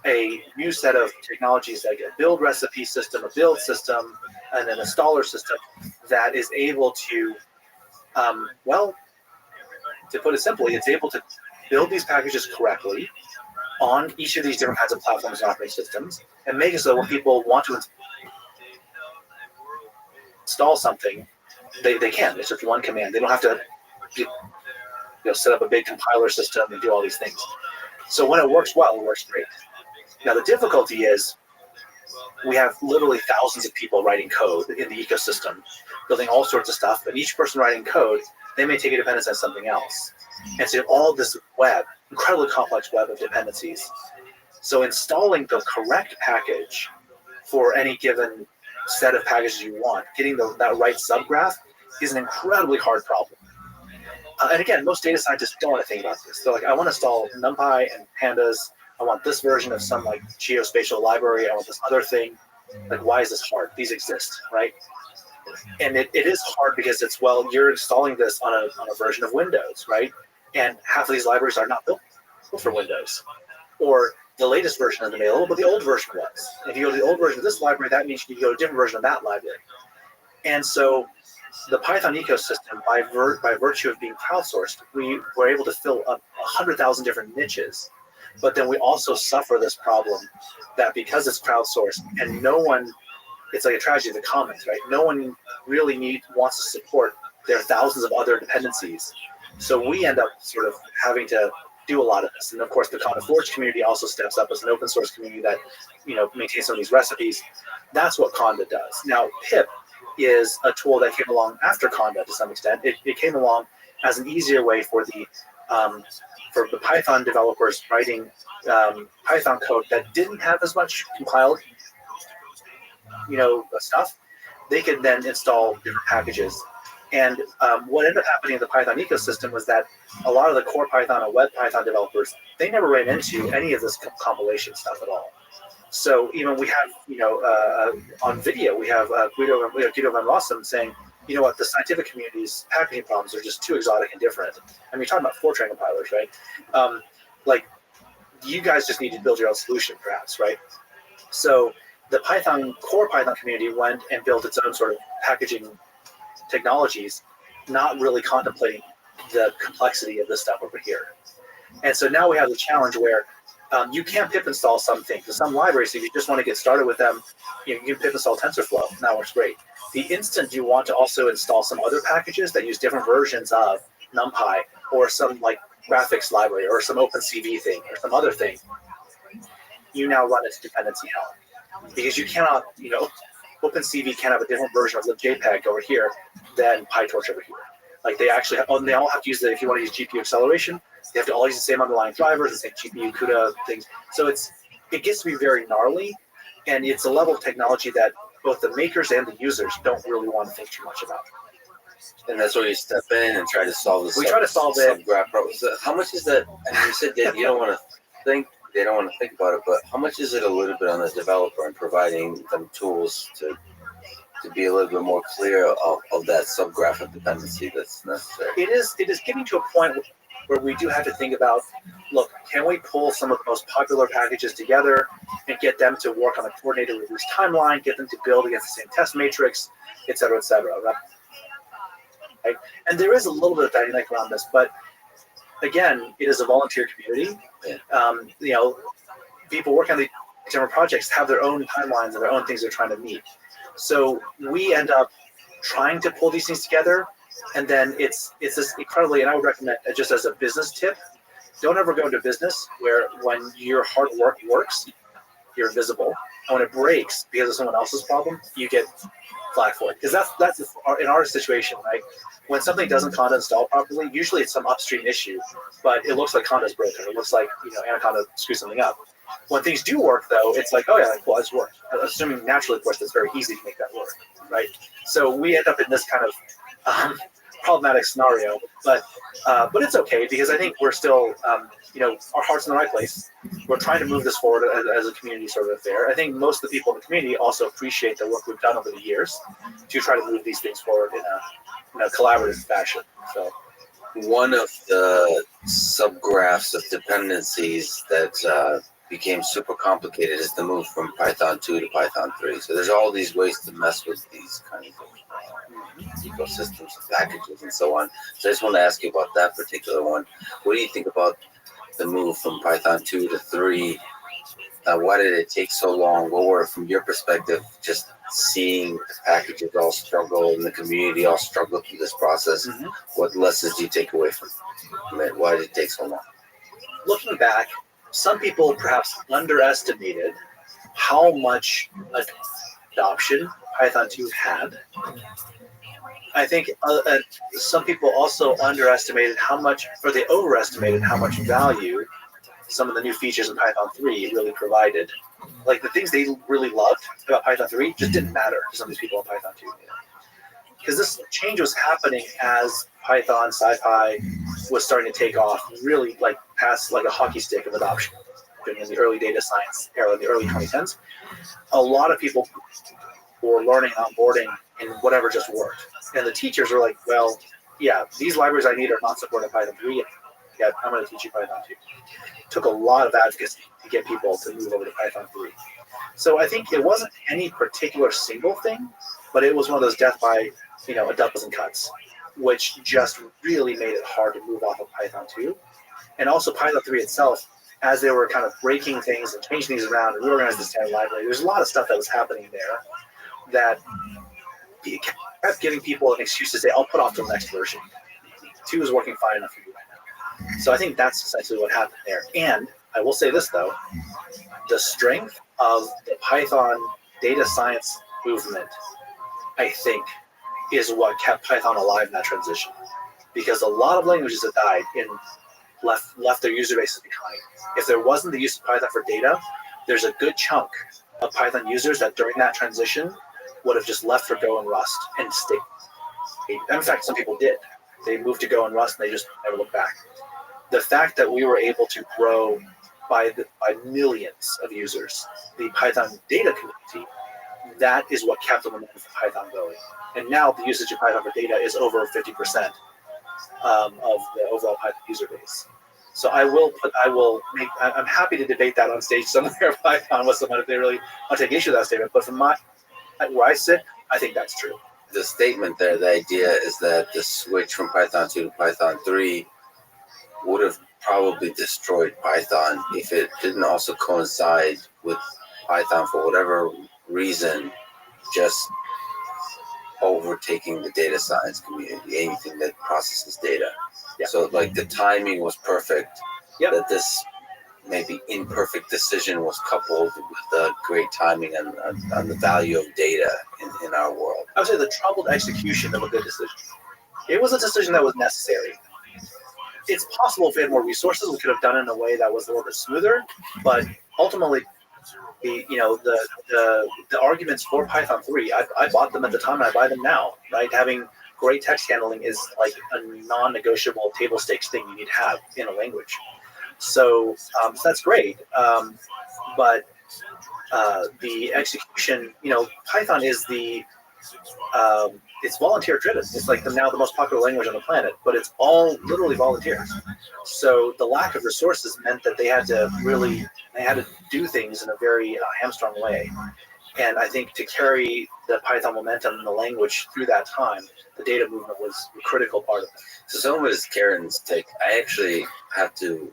a new set of technologies, like a build recipe system, a build system, and an installer system that is able to, well, to put it simply, it's able to build these packages correctly on each of these different kinds of platforms and operating systems, and make it so that when people want to install something, they can. It's just one command. They don't have to set up a big compiler system and do all these things. So when it works well, it works great. Now the difficulty is we have literally thousands of people writing code in the ecosystem, building all sorts of stuff, and each person writing code, they may take a dependence on something else. And so all this web, incredibly complex web of dependencies. So installing the correct package for any given set of packages you want, getting that right subgraph is an incredibly hard problem. And again, most data scientists don't want to think about this. They're like, I want to install NumPy and Pandas. I want this version of some like geospatial library. I want this other thing. Like, why is this hard? These exist, right? And it is hard because it's, well, you're installing this on a version of Windows, right? And half of these libraries are not built for Windows. Or the latest version isn't available, but the old version was. If you go to the old version of this library, that means you can go to a different version of that library. And so the Python ecosystem, by virtue of being crowdsourced, we were able to fill up 100,000 different niches. But then we also suffer this problem that because it's crowdsourced and no one, it's like a tragedy of the commons, right? No one really wants to support their thousands of other dependencies. So we end up sort of having to do a lot of this. And of course, the Conda Forge community also steps up as an open source community that, maintains some of these recipes. That's what Conda does. Now, pip is a tool that came along after Conda to some extent. It came along as an easier way for the Python developers writing Python code that didn't have as much compiled, stuff. They could then install different packages. And what ended up happening in the Python ecosystem was that a lot of the core Python and web Python developers, they never ran into any of this compilation stuff at all. So even we have, on video, we have Guido van Rossum saying, you know what, the scientific community's packaging problems are just too exotic and different. I mean, you're talking about Fortran compilers, right? You guys just need to build your own solution, perhaps, right? So the core Python community went and built its own sort of packaging technologies, not really contemplating the complexity of this stuff over here. And so now we have the challenge where you can't pip install some things. Some libraries, if you just want to get started with them, you can pip install TensorFlow, and that works great. The instant you want to also install some other packages that use different versions of NumPy or some like graphics library or some OpenCV thing or some other thing, you now run into dependency hell. Because you cannot, OpenCV can have a different version of libjpeg over here than PyTorch over here. Like they actually have, they all have to use if you want to use GPU acceleration, they have to all use the same underlying drivers, the same GPU CUDA things. So it gets to be very gnarly, and it's a level of technology that both the makers and the users don't really want to think too much about. And that's where you step in and try to solve this. We try to solve it. So how much is that? I mean, you said that you don't want to think, they don't want to think about it, but how much is it a little bit on the developer and providing them tools to be a little bit more clear of that subgraph of dependency that's necessary? It is getting to a point where we do have to think about, look, can we pull some of the most popular packages together and get them to work on a coordinated release timeline, get them to build against the same test matrix, et cetera, right? And there is a little bit of dynamic around this, but again, it is a volunteer community. People working on these different projects have their own timelines and their own things they're trying to meet. So we end up trying to pull these things together, and then it's this incredibly, and I would recommend just as a business tip, don't ever go into business where when your hard work works, you're visible. And when it breaks because of someone else's problem, you get flack for it. Because that's in our situation, right? When something doesn't Conda install properly, usually it's some upstream issue, but it looks like Conda's broken. It looks like Anaconda screwed something up. When things do work, though, it's like, oh yeah, well, it's worked. Assuming naturally, of course, it's very easy to make that work, right? So we end up in this kind of problematic scenario, but it's okay because I think we're still, our heart's in the right place. We're trying to move this forward as a community sort of affair. I think most of the people in the community also appreciate the work we've done over the years to try to move these things forward in a collaborative fashion. So one of the subgraphs of dependencies that became super complicated is the move from Python 2 to Python 3. So there's all these ways to mess with these kind of ecosystems and packages and so on. So I just want to ask you about that particular one. What do you think about the move from Python 2 to 3? Why did it take so long? What were, from your perspective, just seeing the packages all struggle and the community all struggle through this process? Mm-hmm. What lessons do you take away from it? Why did it take so long? Looking back, some people perhaps underestimated how much adoption Python 2 had. I think some people also underestimated how much, or they overestimated how much value some of the new features in Python 3 really provided. Like the things they really loved about Python 3 just didn't matter to some of these people in Python 2. Because this change was happening as Python, SciPy was starting to take off, really like past like a hockey stick of adoption in the early data science era, in the early 2010s. A lot of people were learning onboarding and whatever just worked. And the teachers were like, well, yeah, these libraries I need are not supported in Python 3 yet. Yeah, I'm going to teach you Python 2. It took a lot of advocacy to get people to move over to Python 3. So I think it wasn't any particular single thing, but it was one of those death by, a dozen cuts, which just really made it hard to move off of Python 2. And also Python 3 itself, as they were kind of breaking things and changing things around and reorganizing the standard library, there's a lot of stuff that was happening there that kept giving people an excuse to say, I'll put off till the next version. 2 is working fine enough for you right now. So I think that's essentially what happened there. And I will say this, though. The strength of the Python data science movement, I think, is what kept Python alive in that transition. Because a lot of languages that died left their user bases behind. If there wasn't the use of Python for data, there's a good chunk of Python users that during that transition would have just left for Go and Rust and stayed. In fact, some people did. They moved to Go and Rust and they just never looked back. The fact that we were able to grow by millions of users the Python data community, that is what kept the momentum for Python going. And now the usage of Python for data is over 50% of the overall Python user base. So I'm happy to debate that on stage somewhere Python with someone if they really want to take issue with that statement. But from where I sit, I think that's true. The statement there, the idea is that the switch from Python 2 to Python 3 would have probably destroyed Python if it didn't also coincide with Python for whatever reason, just overtaking the data science community, anything that processes data. Yeah. So like the timing was perfect. Yep. That this maybe imperfect decision was coupled with the great timing and the value of data in our world. I would say the troubled execution of a good decision. It was a decision that was necessary. It's possible if we had more resources, we could have done it in a way that was a little bit smoother, but ultimately, the arguments for Python 3, I bought them at the time and I buy them now, right? Having great text handling is like a non-negotiable table stakes thing you need to have in a language. So that's great, but the execution, Python is it's volunteer driven. It's like now the most popular language on the planet, but it's all literally volunteers. So the lack of resources meant that they had to do things in a very hamstrung way. And I think to carry the Python momentum in the language through that time, the data movement was a critical part of it. So some of it is Karen's take. I actually have to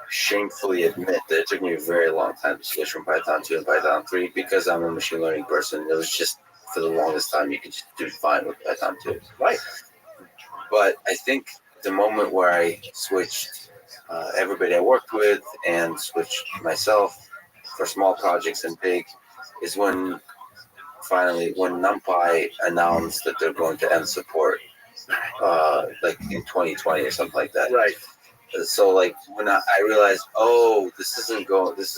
shamefully admit that it took me a very long time to switch from Python 2 and Python 3 because I'm a machine learning person. It was just, for the longest time, you could just do fine with Python 2. Right. But I think the moment where I switched everybody I worked with and switched myself, for small projects and big is when NumPy announced that they're going to end support, like in 2020 or something like that. Right. So like when I realized, oh, this is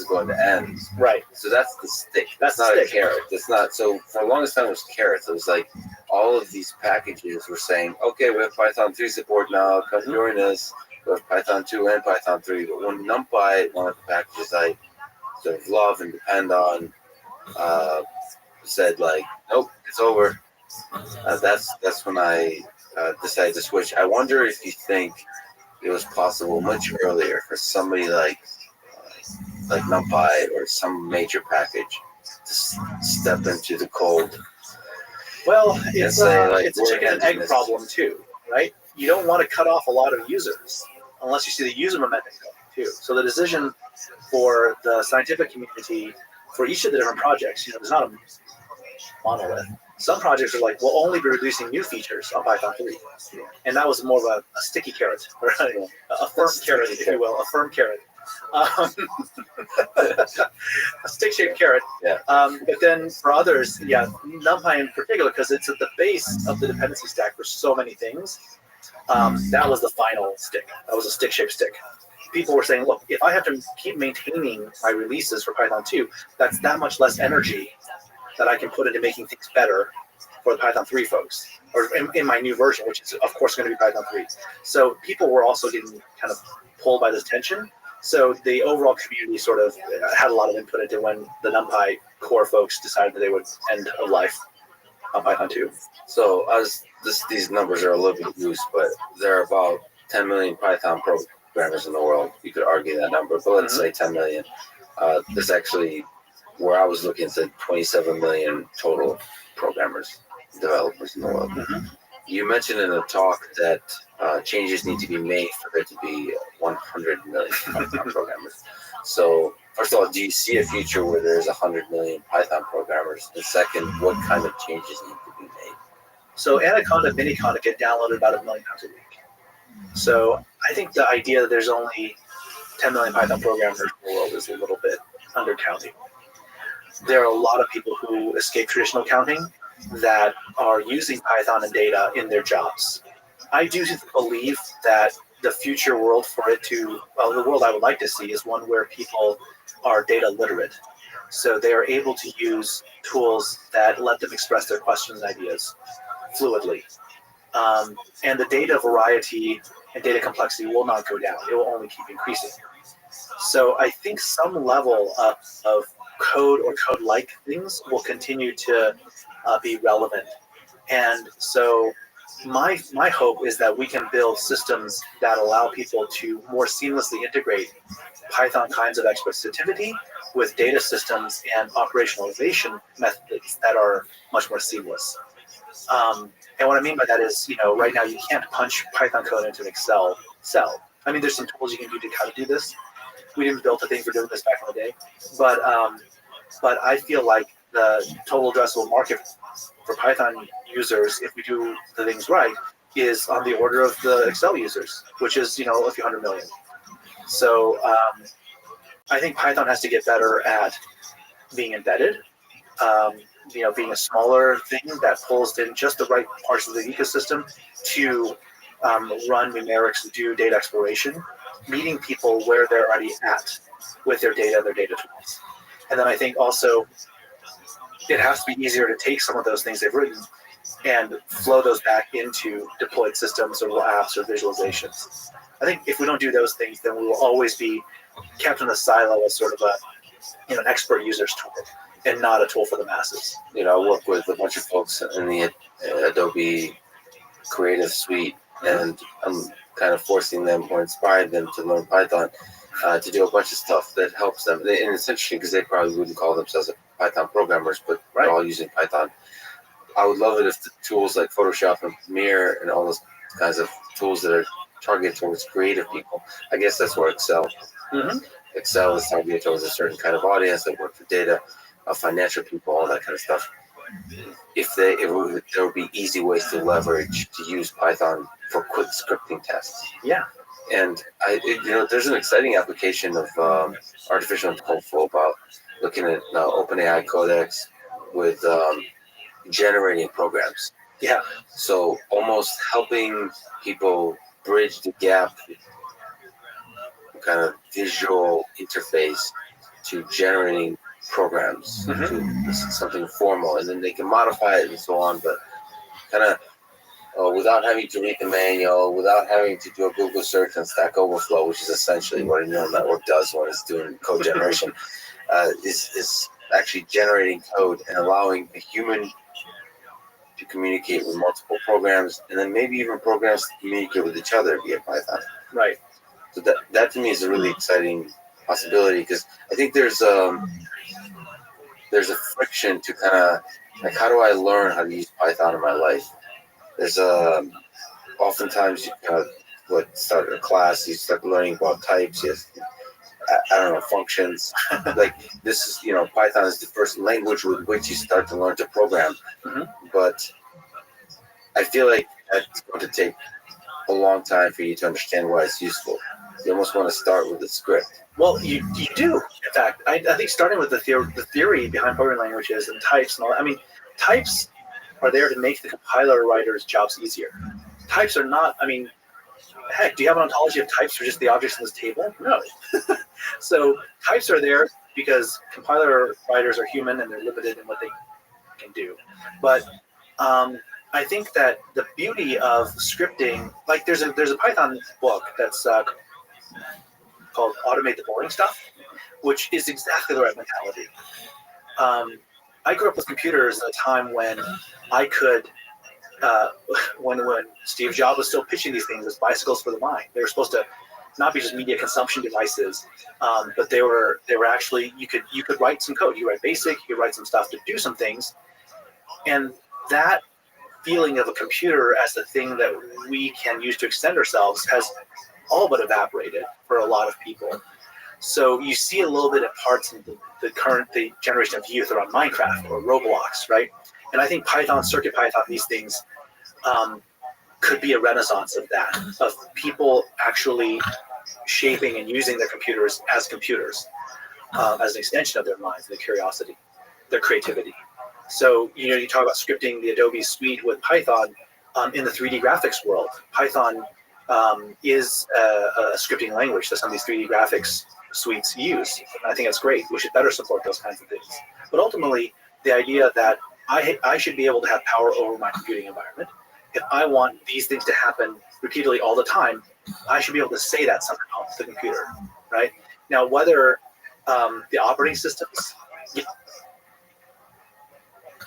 going to end. Right. So that's the stick. That's not the a stick. carrot. It's not. So for the longest time it was carrots. It was like all of these packages were saying, okay, we have Python 3 support now. Come join us. We have Python 2 and Python 3. But when NumPy, one of the packages I sort of love and depend on, said like, nope, it's over. That's when I decided to switch. I wonder if you think it was possible much earlier for somebody like NumPy or some major package to step into the cold. Well, it's like, a chicken and egg problem too, right? You don't want to cut off a lot of users unless you see the user momentum going too. So the decision for the scientific community for each of the different projects, there's not a monolith. Some projects are like, we'll only be releasing new features on Python 3. And that was more of a sticky carrot, right? A firm carrot, if you will, a firm carrot. A stick-shaped carrot. Yeah. But then for others, NumPy in particular, because it's at the base of the dependency stack for so many things, that was the final stick. That was a stick-shaped stick. People were saying, look, if I have to keep maintaining my releases for Python 2, that's that much less energy that I can put into making things better for the Python 3 folks, or in my new version, which is, of course, going to be Python 3. So people were also getting kind of pulled by this tension. So the overall community sort of had a lot of input into when the NumPy core folks decided that they would end of life on Python 2. So these numbers are a little bit loose, but there are about 10 million Python programmers in the world. You could argue that number, but let's say 10 million. There's actually, where I was looking, said 27 million total programmers, developers in the world. You mentioned in the talk that changes need to be made for there to be 100 million Python programmers. So first of all, do you see a future where there's 100 million Python programmers? And second, what kind of changes need to be made? So Anaconda Miniconda get downloaded about 1 million times a week. So I think the idea that there's only 10 million Python programmers in the world is a little bit undercounting. There are a lot of people who escape traditional counting that are using Python and data in their jobs. I do believe that the future world for it the world I would like to see is one where people are data literate. So they are able to use tools that let them express their questions and ideas fluidly. And the data variety and data complexity will not go down. It will only keep increasing. So I think some level of code or code-like things will continue to be relevant. And so my hope is that we can build systems that allow people to more seamlessly integrate Python kinds of expressivity with data systems and operationalization methods that are much more seamless. And what I mean by that is, right now you can't punch Python code into an Excel cell. I mean, there's some tools you can do to how to do this. We didn't build a thing for doing this back in the day, but I feel like the total addressable market for Python users, if we do the things right, is on the order of the Excel users, which is a few hundred million. So I think Python has to get better at being embedded. Being a smaller thing that pulls in just the right parts of the ecosystem to run numerics and do data exploration, meeting people where they're already at with their data and their data tools. And then I think also it has to be easier to take some of those things they've written and flow those back into deployed systems or apps or visualizations. I think if we don't do those things, then we will always be kept in a silo as sort of an expert user's tool and not a tool for the masses. I work with a bunch of folks in the Adobe Creative Suite, and I'm kind of forcing them or inspiring them to learn Python to do a bunch of stuff that helps them. And it's interesting because they probably wouldn't call themselves Python programmers, but they're all using Python. I would love it if the tools like Photoshop and Premiere and all those kinds of tools that are targeted towards creative people, I guess that's where Excel. Excel is targeted towards a certain kind of audience that work for data, financial people, all that kind of stuff. If there would be easy ways to leverage to use Python for quick scripting tests. Yeah. And there's an exciting application of artificial intelligence about looking at OpenAI Codex with generating programs. Yeah. So almost helping people bridge the gap, kind of visual interface to generating programs to something formal, and then they can modify it and so on, but kind of without having to read the manual, without having to do a Google search on Stack Overflow, which is essentially what a neural network does when it's doing code generation, is actually generating code and allowing a human to communicate with multiple programs, and then maybe even programs to communicate with each other via Python. Right. So that to me is a really exciting possibility, because I think there's a friction to kind of like, how do I learn how to use Python in my life? There's oftentimes you kind of start a class, you start learning about types, I don't know, functions. Like this is, Python is the first language with which you start to learn to program. But I feel like that's going to take a long time for you to understand why it's useful. You almost want to start with the script. Well, you do. In fact, I think starting with the theory behind programming languages and types and all that. I mean, types are there to make the compiler writer's jobs easier. Types are not, I mean, heck, do you have an ontology of types for just the objects in this table? No. So types are there because compiler writers are human and they're limited in what they can do. But I think that the beauty of scripting, like there's a Python book that's called Automate the Boring Stuff, which is exactly the right mentality. I grew up with computers at a time when I could, when Steve Jobs was still pitching these things as bicycles for the mind. They were supposed to not be just media consumption devices, but they were actually, you could write some code. You write BASIC, you could write some stuff to do some things, and that feeling of a computer as the thing that we can use to extend ourselves has all but evaporated for a lot of people. So you see a little bit of parts in the generation of youth around Minecraft or Roblox, right? And I think Python, CircuitPython, these things could be a renaissance of that, of people actually shaping and using their computers as an extension of their minds, their curiosity, their creativity. So, you talk about scripting the Adobe suite with Python in the 3D graphics world. Python is a scripting language that some of these 3D graphics suites use. And I think that's great. We should better support those kinds of things. But ultimately, the idea that I should be able to have power over my computing environment. If I want these things to happen repeatedly all the time, I should be able to say that somehow to the computer, right? Now, whether the operating systems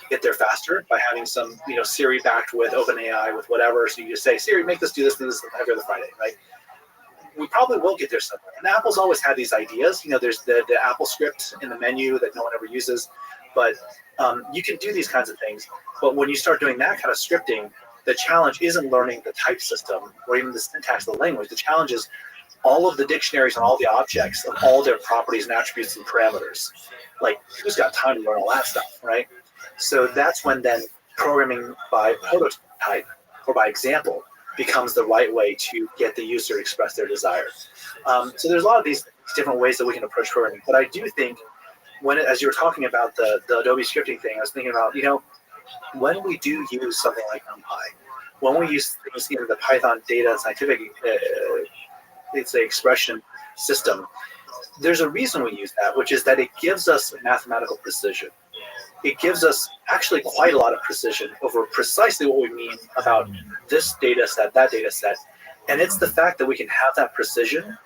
get there faster by having some, Siri backed with OpenAI with whatever, so you just say, Siri, make this do this every other Friday, right? We probably will get there somewhere. And Apple's always had these ideas. There's the Apple script in the menu that no one ever uses, but you can do these kinds of things. But when you start doing that kind of scripting, the challenge isn't learning the type system or even the syntax of the language. The challenge is all of the dictionaries and all the objects of all their properties and attributes and parameters. Like, who's got time to learn all that stuff, right? So that's when then programming by prototype or by example becomes the right way to get the user to express their desire. So there's a lot of these different ways that we can approach programming. But I do think as you were talking about the Adobe scripting thing, I was thinking about, when we do use something like NumPy, when we use things in the Python data scientific, it's an expression system, there's a reason we use that, which is that it gives us mathematical precision. It gives us actually quite a lot of precision over precisely what we mean about this data set, that data set. And it's the fact that we can have that precision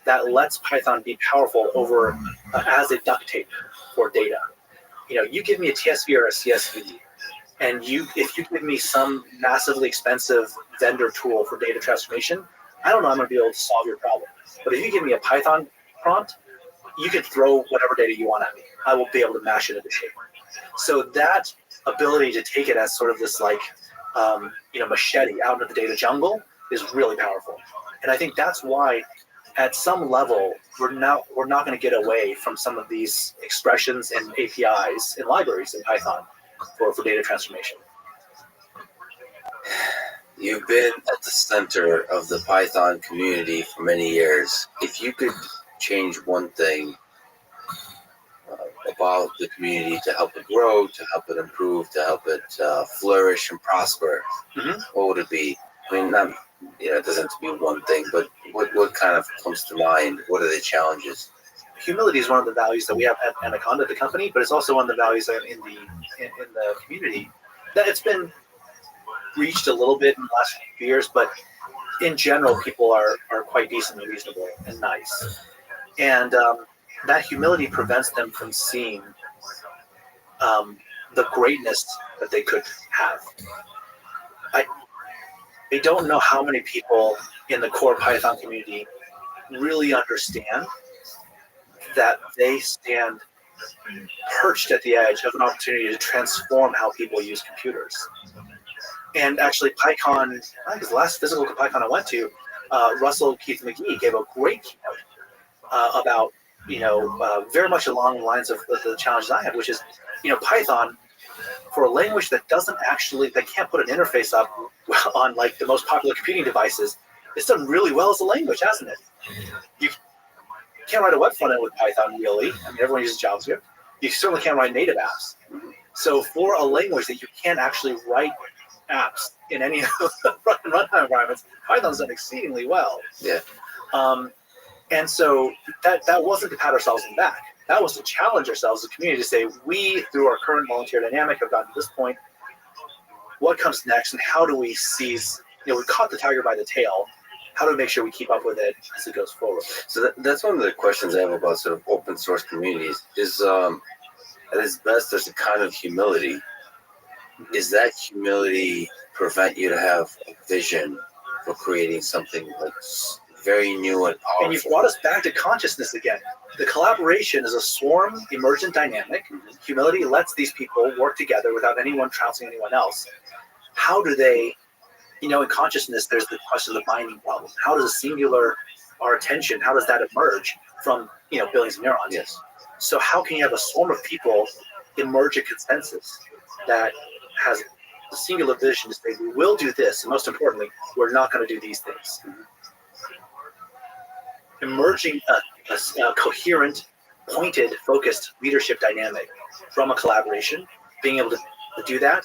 that lets Python be powerful over as a duct tape for data. You give me a TSV or a CSV, and if you give me some massively expensive vendor tool for data transformation, I don't know I'm going to be able to solve your problem. But if you give me a Python prompt, you can throw whatever data you want at me. I will be able to mash it into shape. So that ability to take it as sort of this machete out into the data jungle is really powerful. And I think that's why at some level we're not going to get away from some of these expressions and APIs and libraries in Python for data transformation. You've been at the center of the Python community for many years. If you could change one thing, about the community to help it grow, to help it improve, to help it flourish and prosper, what would it be? I mean, not, it doesn't have to be one thing, but what kind of comes to mind? What are the challenges? Humility is one of the values that we have at Anaconda, the company, but it's also one of the values that in the community that it's been reached a little bit in the last few years, but in general, people are quite decent and reasonable and nice. And that humility prevents them from seeing the greatness that they could have. I don't know how many people in the core Python community really understand that they stand perched at the edge of an opportunity to transform how people use computers. And actually, PyCon, I think it was the last physical PyCon I went to, Russell Keith McGee gave a great keynote about, very much along the lines of the challenges I have, which is, Python, for a language that can't put an interface up on like the most popular computing devices, it's done really well as a language, hasn't it? You can't write a web front end with Python, really. I mean, everyone uses JavaScript. You certainly can't write native apps. So for a language that you can't actually write apps in any of the runtime environments, Python's done exceedingly well. Yeah. And so that wasn't to pat ourselves on the back. That was to challenge ourselves as a community to say, we, through our current volunteer dynamic, have gotten to this point. What comes next, and how do we seize? We caught the tiger by the tail. How do we make sure we keep up with it as it goes forward? So that's one of the questions I have about sort of open source communities. Is at its best, there's a kind of humility. Is that humility prevent you to have a vision for creating something like very new and powerful? And you've brought us back to consciousness again. The collaboration is a swarm emergent dynamic. Humility lets these people work together without anyone trouncing anyone else. How do they, in consciousness, there's the question of the binding problem. How does a singular, our attention, how does that emerge from, billions of neurons? Yes. So how can you have a swarm of people emerge a consensus that has a singular vision to say, we will do this, and most importantly, we're not going to do these things. Emerging a coherent, pointed, focused leadership dynamic from a collaboration, being able to do that,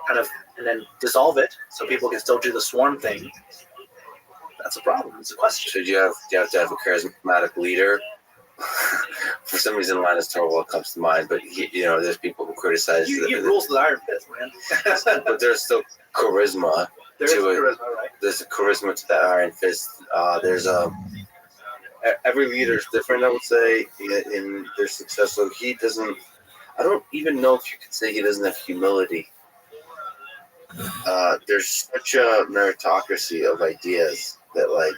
and then dissolve it so people can still do the swarm thing. That's a problem. It's a question. So do you have to have a charismatic leader? For some reason, Linus Torvald comes to mind, but there's people who criticize. You rules the Iron Fist, man. But there's still charisma. Charisma, right? There's a charisma to that Iron Fist. There's every leader is different, I would say, in their success. So he doesn't. I don't even know if you could say he doesn't have humility. There's such a meritocracy of ideas that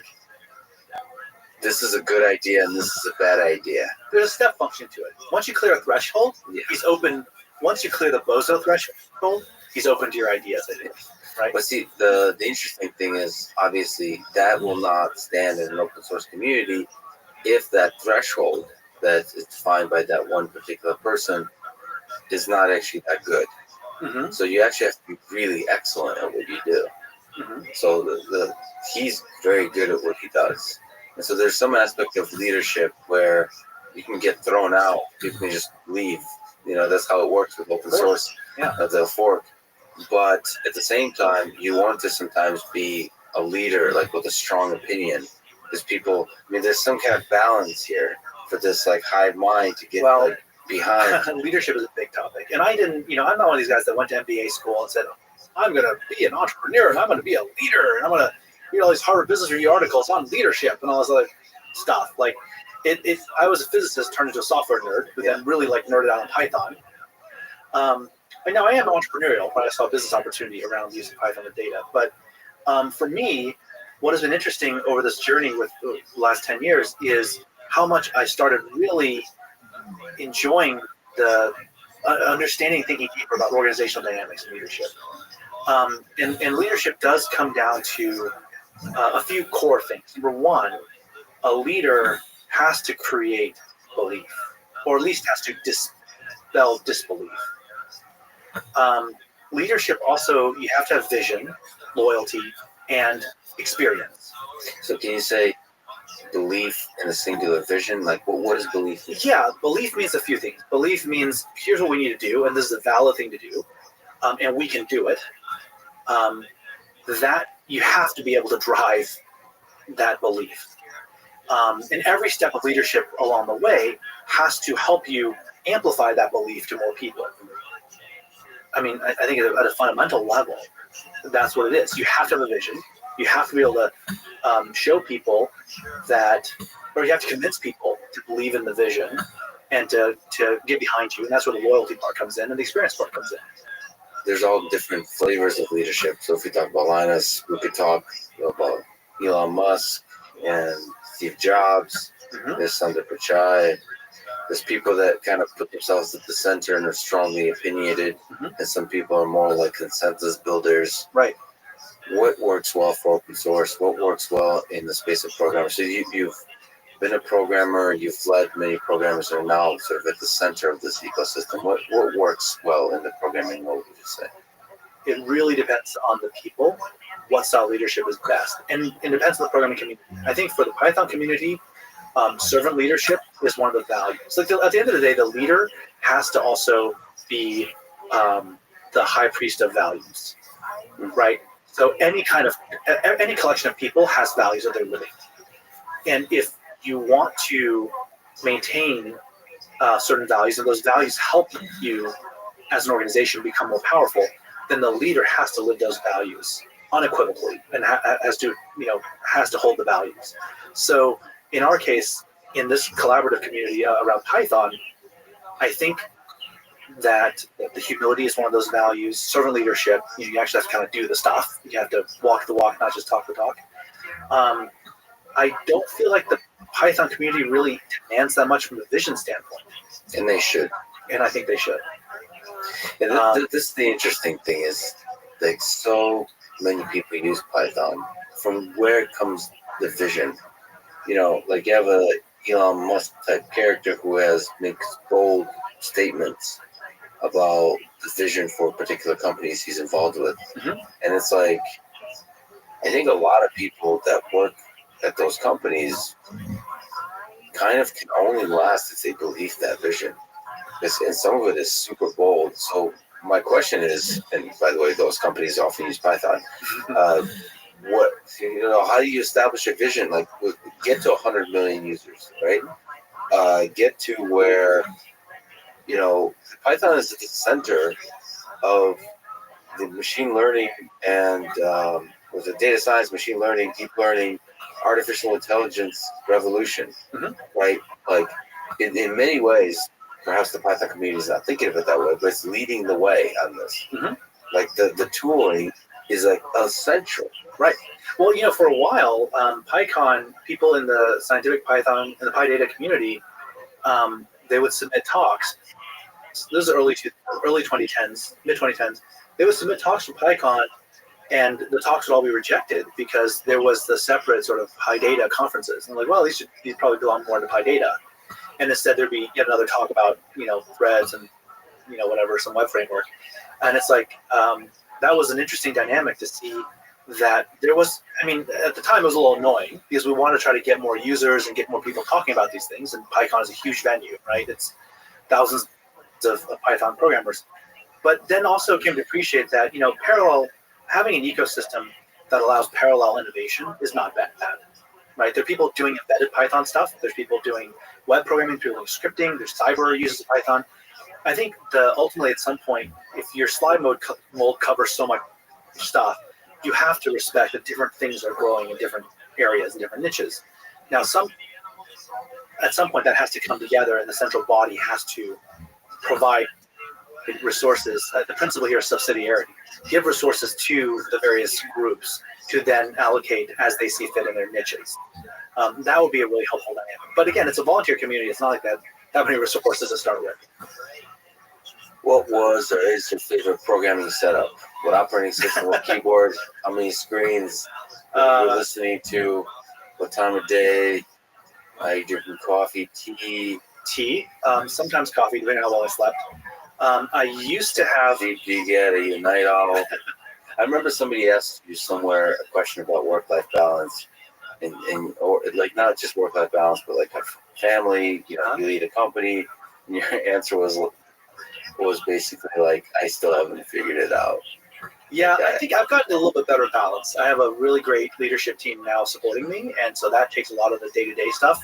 this is a good idea and this is a bad idea. There's a step function to it. Once you clear a threshold, he's open. Once you clear the bozo threshold, he's open to your ideas, I think. Right? But see, the interesting thing is, obviously, that will not stand in an open source community if that threshold that is defined by that one particular person is not actually that good. Mm-hmm. So you actually have to be really excellent at what you do. Mm-hmm. So he's very good at what he does. And so there's some aspect of leadership where you can get thrown out. People can just leave. That's how it works with open source. Yeah. They'll fork. But at the same time, you want to sometimes be a leader, with a strong opinion. Because people, there's some kind of balance here for this, hive mind to get behind. Leadership is a big topic. And I didn't, I'm not one of these guys that went to MBA school and said, I'm going to be an entrepreneur and I'm going to be a leader and I'm going to read all these Harvard Business Review articles on leadership and all this other stuff. I was a physicist turned into a software nerd who then really nerded out on Python. And now I am entrepreneurial, but I saw a business opportunity around using Python and data. But for me, what has been interesting over this journey with the last 10 years is how much I started really enjoying the understanding, thinking deeper about organizational dynamics and leadership. And leadership does come down to a few core things. Number one, a leader has to create belief, or at least has to dispel disbelief. Leadership also, you have to have vision, loyalty, and experience. So can you say belief in a singular vision? Like, what does belief mean? Yeah, belief means a few things. Belief means here's what we need to do, and this is a valid thing to do, and we can do it. That you have to be able to drive that belief. And every step of leadership along the way has to help you amplify that belief to more people. I mean, I think at a fundamental level, that's what it is. You have to have a vision. You have to be able to show people that, or you have to convince people to believe in the vision and to get behind you. And that's where the loyalty part comes in and the experience part comes in. There's all different flavors of leadership. So if we talk about Linus, we could talk about Elon Musk and Steve Jobs. There's Sundar Pichai. There's people that kind of put themselves at the center and are strongly opinionated, and some people are more like consensus builders. Right. What works well for open source? What works well in the space of programming? So you've been a programmer, you've led many programmers that are now sort of at the center of this ecosystem. What works well in the programming world, would you say? It really depends on the people, what style leadership is best. And it depends on the programming community. I think for the Python community, servant leadership is one of the values. So at the end of the day, the leader has to also be the high priest of values, right? So any collection of people has values that they're living. And if you want to maintain certain values, and those values help you as an organization become more powerful, then the leader has to live those values unequivocally and has to hold the values. So in our case, in this collaborative community around Python, I think that the humility is one of those values. Servant leadership, you actually have to kind of do the stuff. You have to walk the walk, not just talk the talk. I don't feel like the Python community really demands that much from a vision standpoint. And they should. And I think they should. And this is the interesting thing is, like, so many people use Python. From where comes the vision? You know, like you have a Elon Musk type character who makes bold statements about the vision for particular companies he's involved with. And it's like, I think a lot of people that work at those companies kind of can only last if they believe that vision. And some of it is super bold. So my question is, and by the way, those companies often use Python. How do you establish a vision? Like, get to 100 million users, right? Get to where, Python is at the center of the machine learning and data science, machine learning, deep learning, artificial intelligence revolution, right? Like, in many ways, perhaps the Python community is not thinking of it that way, but it's leading the way on this. Like, the tooling is like essential. Right. Well, for a while, PyCon, people in the scientific Python and the PyData community, they would submit talks. So this is early 2010s, mid 2010s. They would submit talks for PyCon, and the talks would all be rejected because there was the separate sort of PyData conferences. And like, well, these probably belong more to PyData. And instead, there'd be yet another talk about threads and whatever, some web framework. And it's like that was an interesting dynamic to see. That there was, at the time it was a little annoying because we wanted to try to get more users and get more people talking about these things. And PyCon is a huge venue, right? It's thousands of Python programmers. But then also came to appreciate that, having an ecosystem that allows parallel innovation is not bad, right? There are people doing embedded Python stuff. There's people doing web programming, people doing scripting. There's cyber uses Python. I think ultimately at some point, if your slide mold covers so much stuff, you have to respect that different things are growing in different areas and different niches. Now, at some point that has to come together, and the central body has to provide resources. The principle here is subsidiarity. Give resources to the various groups to then allocate as they see fit in their niches. That would be a really helpful dynamic. But again, it's a volunteer community. It's not like that many resources to start with. What was or is your favorite programming setup? What operating system, what keyboard, how many screens you're listening to, what time of day, are you drinking coffee, tea? Sometimes coffee, depending on how well I slept. I used to have... Do you get a night owl? I remember somebody asked you somewhere a question about work-life balance, and or like not just work-life balance, but like have family, you know, you lead a company, and your answer was basically like, I still haven't figured it out. Yeah, I think I've gotten a little bit better balance. I have a really great leadership team now supporting me, and so that takes a lot of the day-to-day stuff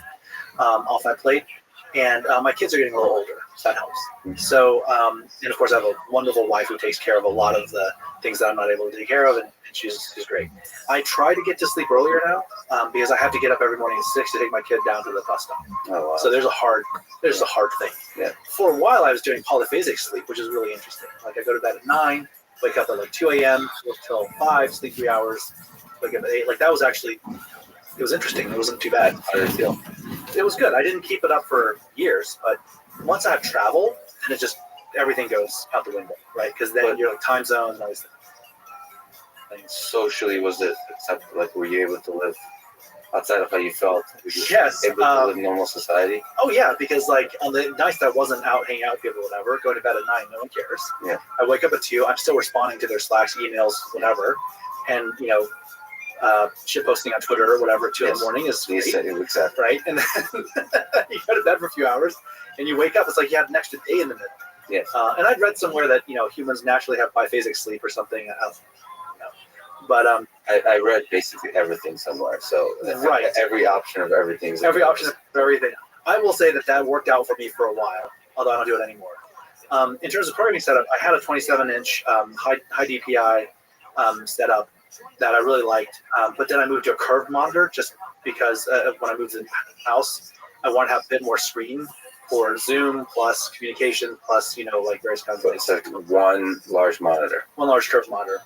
off my plate. And my kids are getting a little older, so that helps. So, and of course, I have a wonderful wife who takes care of a lot of the things that I'm not able to take care of, and she's great. I try to get to sleep earlier now because I have to get up every morning at 6 to take my kid down to the bus stop. Oh, wow. So there's a hard thing. Yeah. For a while, I was doing polyphasic sleep, which is really interesting. Like I go to bed at 9, wake up at like 2 a.m., work till 5, sleep 3 hours, wake up at 8. Like that was actually, it was interesting. It wasn't too bad. How did it feel? It was good. I didn't keep it up for years, but once I have travel, then it just, everything goes out the window, right? Because then you're like time zones and all these things. Socially, was it acceptable? Like, were you able to live outside of how you felt? Were you Yes. able to live in normal society? Oh yeah, because like on the nights that I wasn't out hanging out with people, whatever, going to bed at 9, no one cares. Yeah. I wake up at 2. I'm still responding to their Slacks, emails, whatever, and you know, shit posting on Twitter or whatever at 2 in the morning is great, Exactly. right? And then you go to bed for a few hours, and you wake up. It's like you had an extra day in the middle. Yes. And I'd read somewhere that humans naturally have biphasic sleep or something. But I read basically everything somewhere. So right. Every option of everything. Every option of everything. I will say that worked out for me for a while, although I don't do it anymore. In terms of programming setup, I had a 27-inch high DPI setup that I really liked. But then I moved to a curved monitor just because when I moved to the house, I want to have a bit more screen for Zoom plus communication plus, like various kinds of things. So one large monitor. One large curved monitor.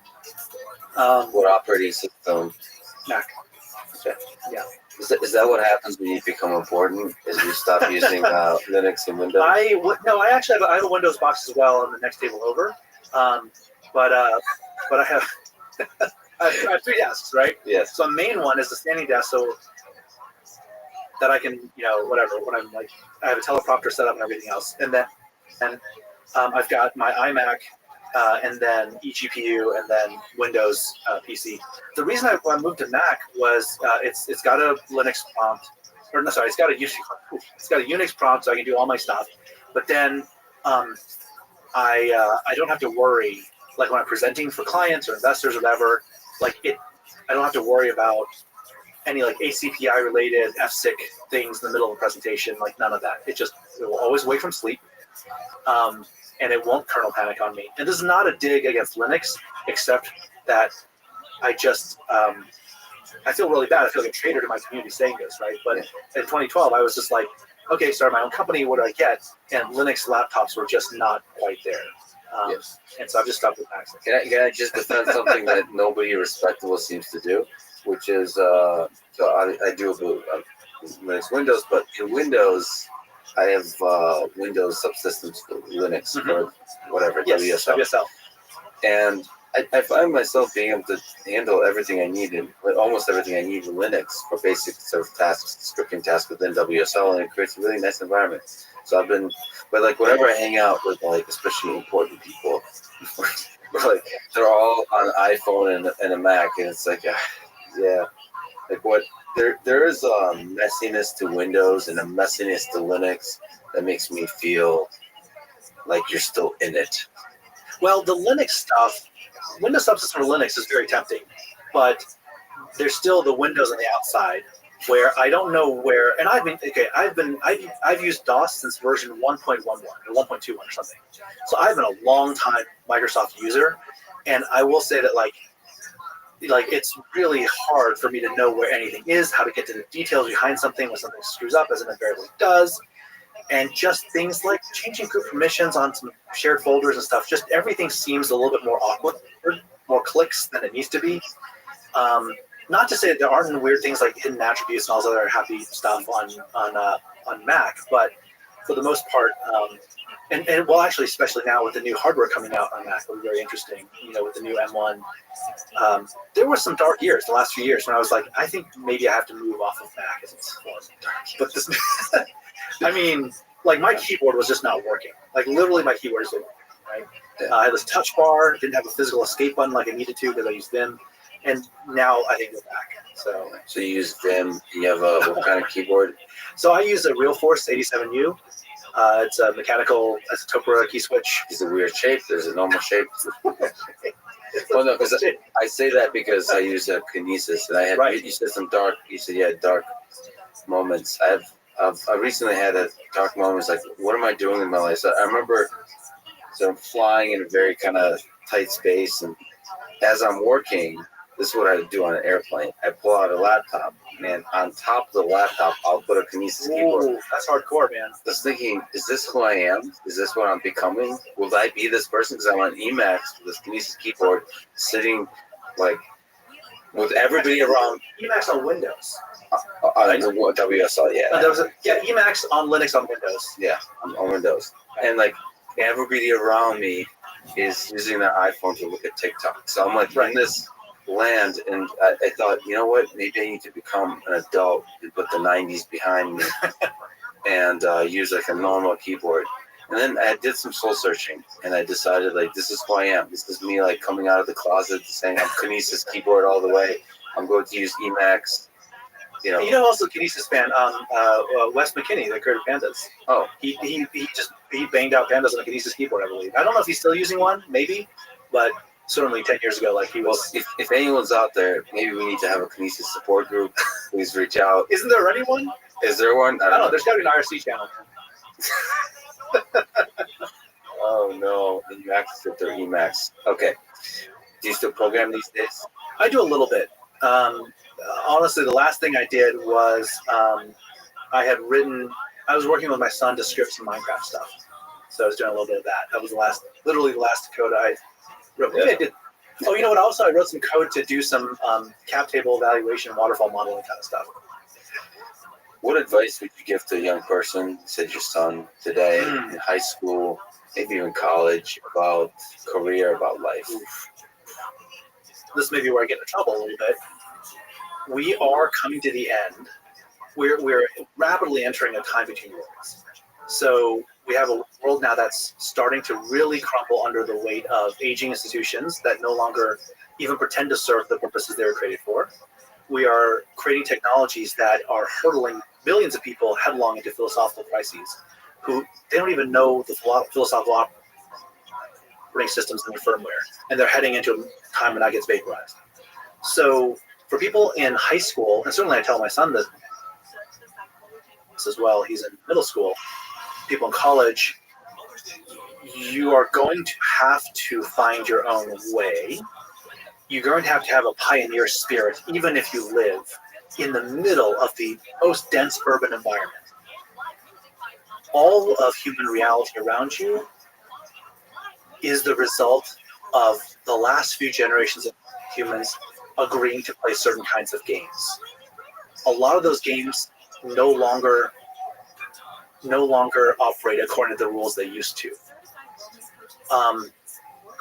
What operating system? Mac. Okay. Yeah. Is that what happens when you become important? Is you stop using Linux and Windows? I actually have a Windows box as well on the next table over. But I have I have 3 desks, right? Yes. So the main one is the standing desk, so that I can, whatever, when I'm like, I have a teleprompter set up and everything else. And then I've got my iMac and then eGPU and then Windows PC. The reason I moved to Mac was it's got a Linux prompt, or no, sorry, it's got a Unix prompt, so I can do all my stuff. But then I don't have to worry, like when I'm presenting for clients or investors or whatever, I don't have to worry about any like ACPI related FSIC things in the middle of the presentation, like none of that. It will always wake from sleep. And it won't kernel panic on me. And this is not a dig against Linux, except that I just, I feel really bad. I feel like a traitor to my community saying this, right? But in 2012, I was just like, okay, start my own company, what do I get? And Linux laptops were just not quite there. Yes. And so I've just stuck with Mac. Can I just defend something that nobody respectable seems to do, which is, so I do a Linux Windows, but in Windows, I have Windows subsystems for Linux or whatever, yes, WSL. And I find myself being able to handle everything I need, almost everything I need in Linux for basic sort of tasks, scripting tasks within WSL, and it creates a really nice environment. So but like whenever I hang out with like especially important people, like they're all on an iPhone and a Mac, and it's like, yeah, like what? There is a messiness to Windows and a messiness to Linux that makes me feel like you're still in it. Well, the Linux stuff, Windows subsystem for Linux is very tempting, but there's still the Windows on the outside where I don't know where. And I've used DOS since version 1.11 or 1.21 or something. So I've been a long time Microsoft user, and I will say that like it's really hard for me to know where anything is, how to get to the details behind something when something screws up, as it invariably does, and just things like changing group permissions on some shared folders and stuff. Just everything seems a little bit more awkward, more clicks than it needs to be. Not to say that there aren't weird things like hidden attributes and all this other happy stuff on Mac, but for the most part, and well, actually, especially now with the new hardware coming out on Mac, it'll be very interesting. With the new M1, there were some dark years, the last few years, when I was like, I think maybe I have to move off of Mac. It's dark. But this, I mean, like my keyboard was just not working. Like literally, my keyboard is working, right? I had this touch bar, didn't have a physical escape button like I needed to because I used Vim, And now I think we're back. So you use them. You have what kind of keyboard? So I use a Realforce 87U. It's a mechanical Topra key switch. Is it a weird shape? There's a normal shape. Well, no, because I say that because I use a Kinesis, and I had you said some dark. You said you had dark moments. I recently had a dark moments like, what am I doing in my life? So I remember, I'm flying in a very kind of tight space, and as I'm working, this is what I do on an airplane. I pull out a laptop, and on top of the laptop, I'll put a Kinesis keyboard. Ooh, that's hardcore, man. Just thinking, is this who I am? Is this what I'm becoming? Will I be this person? Because I'm on Emacs with this Kinesis keyboard, sitting like with everybody around. Emacs on Windows. WSL, yeah. Emacs on Linux on Windows. Yeah, on Windows. And like everybody around me is using their iPhone to look at TikTok. So I'm like in this land, and I thought, you know what? Maybe I need to become an adult and put the 90s behind me and use like a normal keyboard. And then I did some soul searching, and I decided like this is who I am. This is me like coming out of the closet saying I'm Kinesis keyboard all the way. I'm going to use Emacs. You know also Kinesis fan, Wes McKinney, the creator of Pandas. Oh, he banged out Pandas on a Kinesis keyboard, I believe. I don't know if he's still using one, maybe, but certainly 10 years ago, like he was. Well, if anyone's out there, maybe we need to have a Kinesis support group. Please reach out. Isn't there already one? Is there one? I don't know. There's got to be an IRC channel. Oh no! And you access it through Emacs. Okay. Do you still program these days? I do a little bit. Honestly, the last thing I did was I was working with my son to script some Minecraft stuff. So I was doing a little bit of that. That was literally the last code I wrote. Maybe I did. Oh, you know what? Also, I wrote some code to do some cap table evaluation, waterfall modeling kind of stuff. What advice would you give to a young person, said your son, today in high school, maybe even college, about career, about life? This may be where I get into trouble a little bit. We are coming to the end. We're rapidly entering a time between worlds. So we have a world now that's starting to really crumble under the weight of aging institutions that no longer even pretend to serve the purposes they were created for. We are creating technologies that are hurtling millions of people headlong into philosophical crises, who they don't even know the philosophical operating systems in their firmware, and they're heading into a time when that gets vaporized. So for people in high school, and certainly I tell my son this as well, he's in middle school, people in college, you are going to have to find your own way. You're going to have a pioneer spirit, even if you live in the middle of the most dense urban environment. All of human reality around you is the result of the last few generations of humans agreeing to play certain kinds of games. A lot of those games no longer operate according to the rules they used to.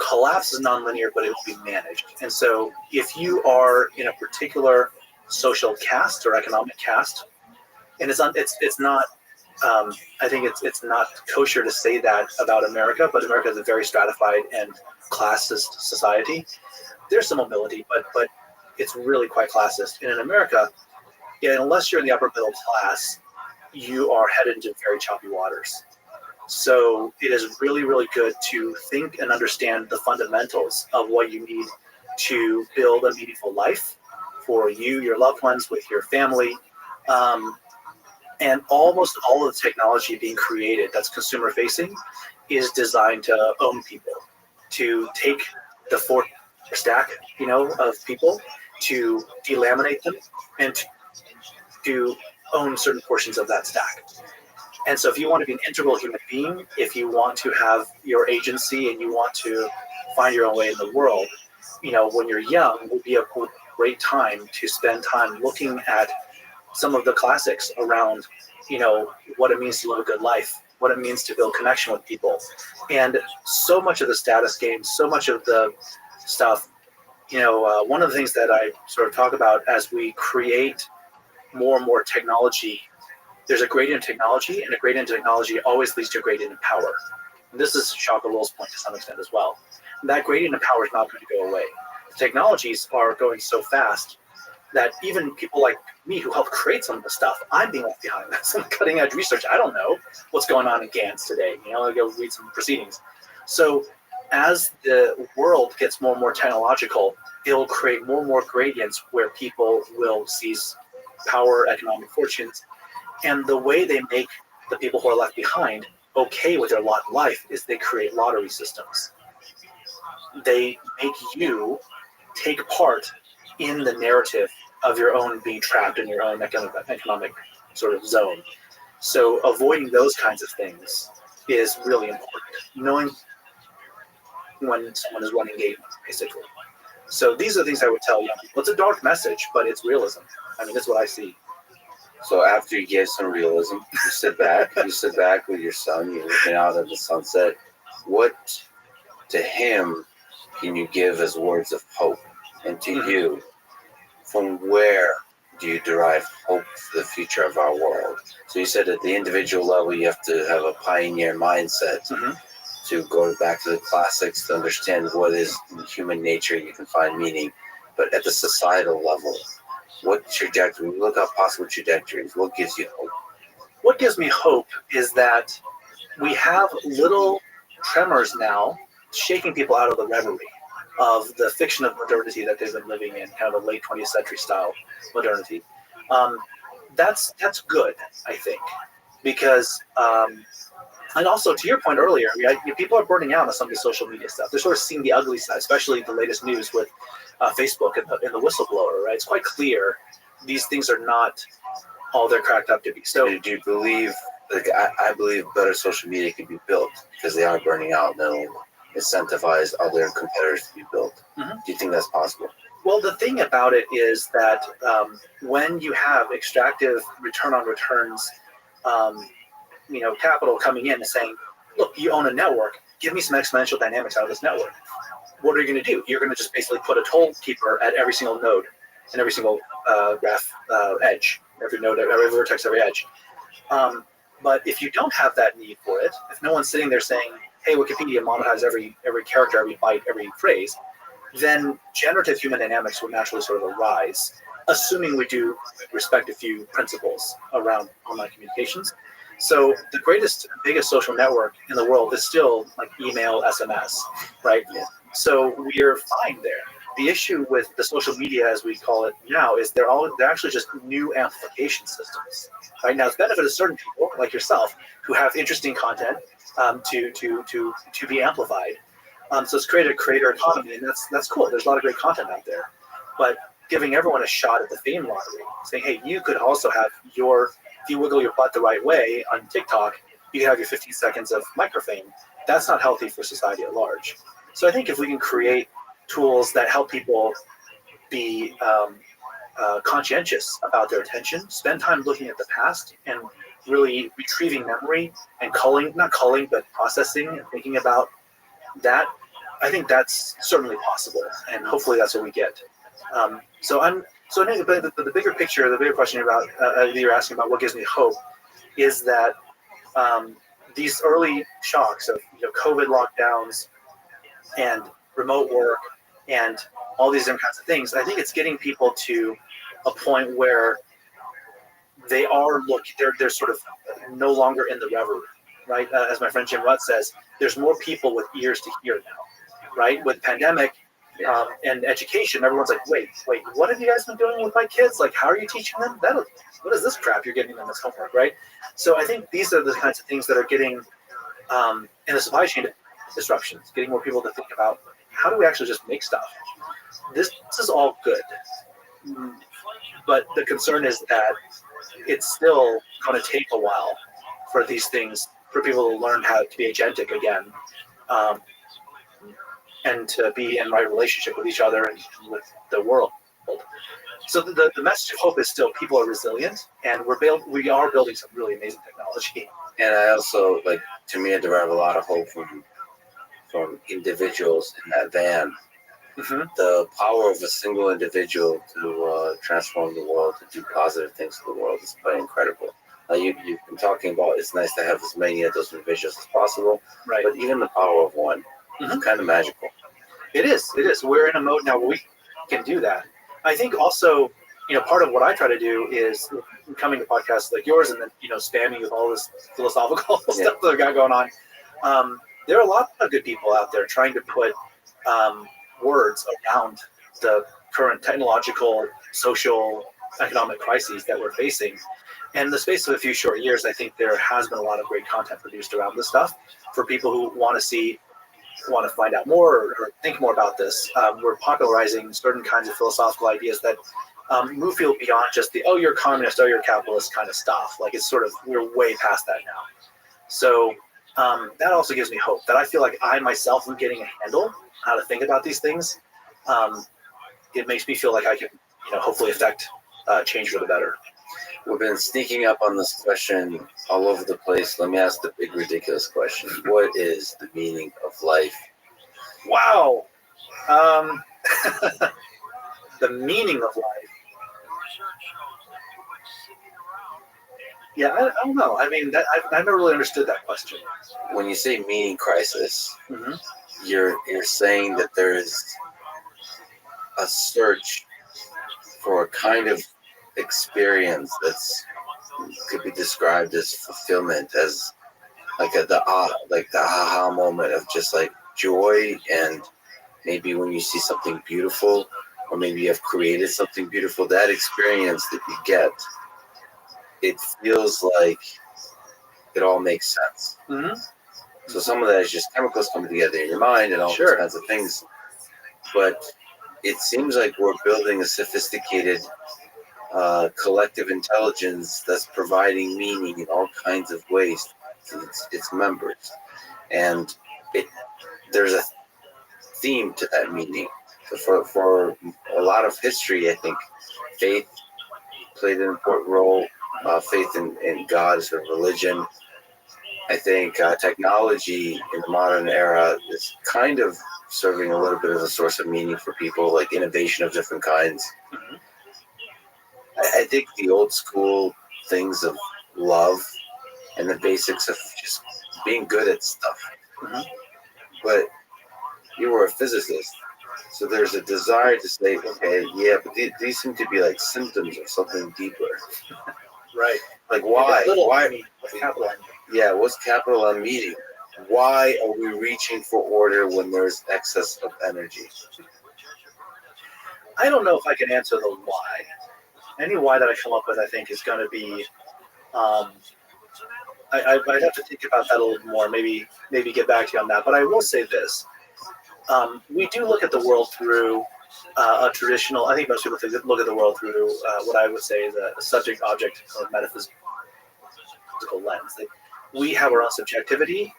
Collapse is nonlinear, but it will be managed. And so if you are in a particular social caste or economic caste, and it's not I think it's not kosher to say that about America, but America is a very stratified and classist society. There's some mobility, but it's really quite classist. And in America, unless you're in the upper middle class, you are headed into very choppy waters. So it is really, really good to think and understand the fundamentals of what you need to build a meaningful life for you, your loved ones, with your family. And almost all of the technology being created that's consumer facing is designed to own people, to take the fourth stack, of people, to delaminate them and to own certain portions of that stack. And so if you want to be an integral human being, if you want to have your agency and you want to find your own way in the world, when you're young would be a great time to spend time looking at some of the classics around, what it means to live a good life, what it means to build connection with people. And so much of the status games, so much of the stuff, one of the things that I sort of talk about as we create more and more technology, there's a gradient in technology, and a gradient in technology always leads to a gradient in power. And this is Shaka Will's point to some extent as well. And that gradient in power is not going to go away. technologies are going so fast that even people like me who helped create some of the stuff, I'm being left behind. Some cutting edge research. I don't know what's going on in GANs today. I go read some proceedings. So as the world gets more and more technological, it will create more and more gradients where people will seize power, economic fortunes. And the way they make the people who are left behind okay with their lot in life is they create lottery systems. They make you take part in the narrative of your own being trapped in your own economic sort of zone. So avoiding those kinds of things is really important. Knowing when someone is running game, basically. So these are the things I would tell young people. It's a dark message, but it's realism. I mean, that's what I see. So after you gave some realism, you sit back with your son, you're looking out at the sunset. What to him can you give as words of hope? And to you, from where do you derive hope for the future of our world? So you said at the individual level, you have to have a pioneer mindset to go back to the classics to understand what is in human nature. You can find meaning. But at the societal level, what trajectory? Look at possible trajectories. What gives you hope? What gives me hope is that we have little tremors now shaking people out of the reverie of the fiction of modernity that they've been living in, kind of a late 20th century style modernity. That's good, I think, because and also to your point earlier, people are burning out on some of the social media stuff. They're sort of seeing the ugly side, especially the latest news with Facebook and the whistleblower. Right, it's quite clear these things are not all they're cracked up to be. So, do you believe? Like I believe better social media can be built because they are burning out. They'll incentivize other competitors to be built. Do you think that's possible? Well, the thing about it is that when you have extractive return on returns, capital coming in and saying, look, you own a network, give me some exponential dynamics out of this network. What are you going to do? You're going to just basically put a toll keeper at every single node and every single graph edge, every node, every vertex, every edge. But if you don't have that need for it, if no one's sitting there saying, hey, Wikipedia monetize every character, every byte, every phrase, then generative human dynamics will naturally sort of arise, assuming we do respect a few principles around online communications. So the biggest social network in the world is still like email, SMS, right? So we're fine there. The issue with the social media, as we call it now, is they're actually just new amplification systems. Right now, it's benefited certain people like yourself who have interesting content to be amplified. So it's created a creator economy, and that's cool. There's a lot of great content out there, but giving everyone a shot at the fame lottery, saying, hey, you could also have if you wiggle your butt the right way on TikTok, you can have your 15 seconds of microfame. That's not healthy for society at large. So I think if we can create tools that help people be conscientious about their attention, spend time looking at the past and really retrieving memory and but processing and thinking about that, I think that's certainly possible, and hopefully that's what we get. So I think the bigger picture, the bigger question about you're asking about what gives me hope is that these early shocks of COVID lockdowns and remote work and all these different kinds of things, I think it's getting people to a point where they're sort of no longer in the reverie, right? As my friend Jim Rutt says, there's more people with ears to hear now, right? With pandemic and education, everyone's like, wait, what have you guys been doing with my kids? Like, how are you teaching them? What is this crap you're giving them as homework, right? So I think these are the kinds of things that are getting in the supply chain disruptions, getting more people to think about how do we actually just make stuff. This is all good, but the concern is that it's still going to take a while for these things, for people to learn how to be agentic again, and to be in right relationship with each other and with the world. So the message of hope is still people are resilient, and we are building some really amazing technology. And I also, to me, I derive a lot of hope from individuals in that van. The power of a single individual to transform the world, to do positive things to the world is quite incredible. You've been talking about it's nice to have as many of those individuals as possible, right? But even the power of one is kind of magical. It is. We're in a mode now where we can do that. I think also, part of what I try to do is coming to podcasts like yours and then, spamming with all this philosophical stuff that I've got going on. There are a lot of good people out there trying to put words around the current technological, social, economic crises that we're facing. And in the space of a few short years, I think there has been a lot of great content produced around this stuff for people who want to find out more or think more about this. We're popularizing certain kinds of philosophical ideas that move field beyond just the, oh, you're communist, oh, you're capitalist kind of stuff. Like it's sort of, we're way past that now. So that also gives me hope that I feel like I myself am getting a handle on how to think about these things. It makes me feel like I can, hopefully affect change for the better. We've been sneaking up on this question all over the place. Let me ask the big, ridiculous question. What is the meaning of life? Wow. The meaning of life. Yeah, I don't know. I mean, I've never really understood that question. When you say meaning crisis, Mm-hmm. you're saying that there is a search for a kind of experience that's could be described as fulfillment, as like the aha moment of just like joy, and maybe when you see something beautiful, or maybe you have created something beautiful, that experience that you get, it feels like it all makes sense. Mm-hmm. So some of that is just chemicals coming together in your mind and all those kinds of things. But it seems like we're building a sophisticated collective intelligence that's providing meaning in all kinds of ways to its members. And there's a theme to that meaning. So for a lot of history, I think faith played an important role. Faith in God as a religion. I think technology in the modern era is kind of serving a little bit as a source of meaning for people, like innovation of different kinds. Mm-hmm. I think the old school things of love and the basics of just being good at stuff. Mm-hmm. But you were a physicist, so there's a desire to say, okay, yeah, but these seem to be like symptoms of something deeper. Right. Like why? Why? What's capital M? Yeah, what's capital M meaning? Why are we reaching for order when there's excess of energy? I don't know if I can answer the why. Any why that I come up with, I think, is going to be. I'd have to think about that a little more. Maybe get back to you on that. But I will say this: we do look at the world through a traditional. I think most people look at the world through what I would say is a subject-object or metaphysical lens. We have our own subjectivity,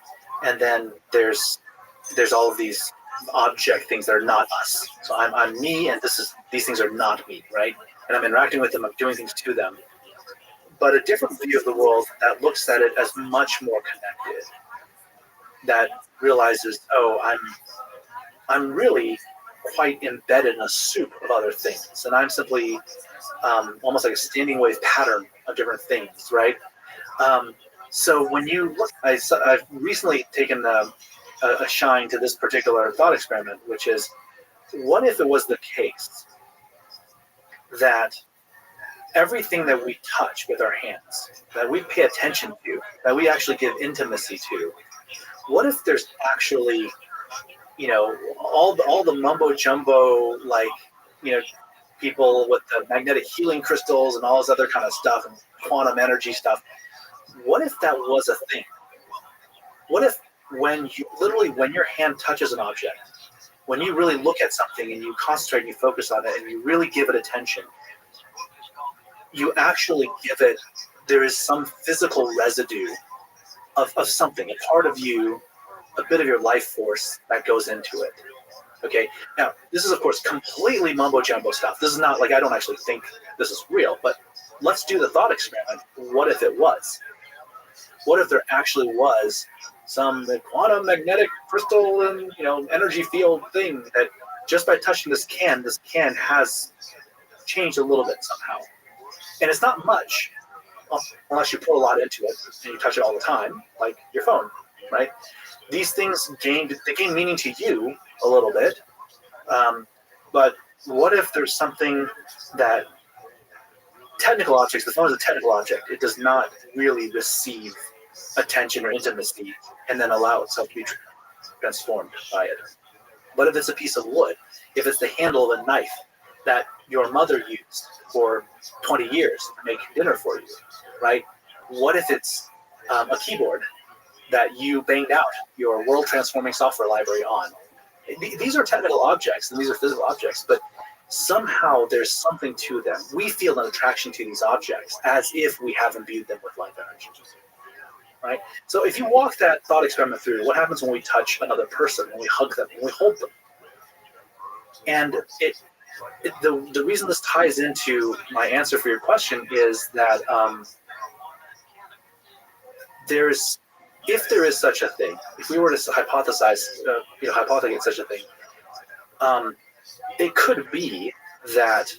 and then there's all of these object things that are not us. So I'm me, and these things are not me, right? And I'm interacting with them, I'm doing things to them. But a different view of the world that looks at it as much more connected, that realizes, oh, I'm really quite embedded in a soup of other things, and I'm simply almost like a standing wave pattern of different things, right? So when you look, I've recently taken a shine to this particular thought experiment, which is, what if it was the case that everything that we touch with our hands, that we pay attention to, that we actually give intimacy to, what if there's actually, all the mumbo jumbo, like, people with the magnetic healing crystals and all this other kind of stuff and quantum energy stuff, what if that was a thing? What if when your hand touches an object, when you really look at something and you concentrate and you focus on it and you really give it attention, you actually there is some physical residue of something, a part of you, a bit of your life force that goes into it. Okay, now this is of course completely mumbo jumbo stuff. This is not like, I don't actually think this is real, but let's do the thought experiment. What if it was? What if there actually was some quantum magnetic crystal and energy field thing that just by touching this can has changed a little bit somehow? And it's not much, unless you put a lot into it and you touch it all the time, like your phone, right? These things gain meaning to you a little bit, But what if there's something that technical objects, the phone is a technical object. It does not really receive attention or intimacy and then allow itself to be transformed by it. But if it's a piece of wood, if it's the handle of a knife that your mother used for 20 years to make dinner for you, right? What if it's a keyboard that you banged out your world transforming software library on? These are technical objects and these are physical objects, but somehow there's something to them. We feel an attraction to these objects as if we have imbued them with life energy, right? So if you walk that thought experiment through, what happens when we touch another person, when we hug them, when we hold them? And the reason this ties into my answer for your question is that if there is such a thing, if we were to hypothesize, hypothecate such a thing, it could be that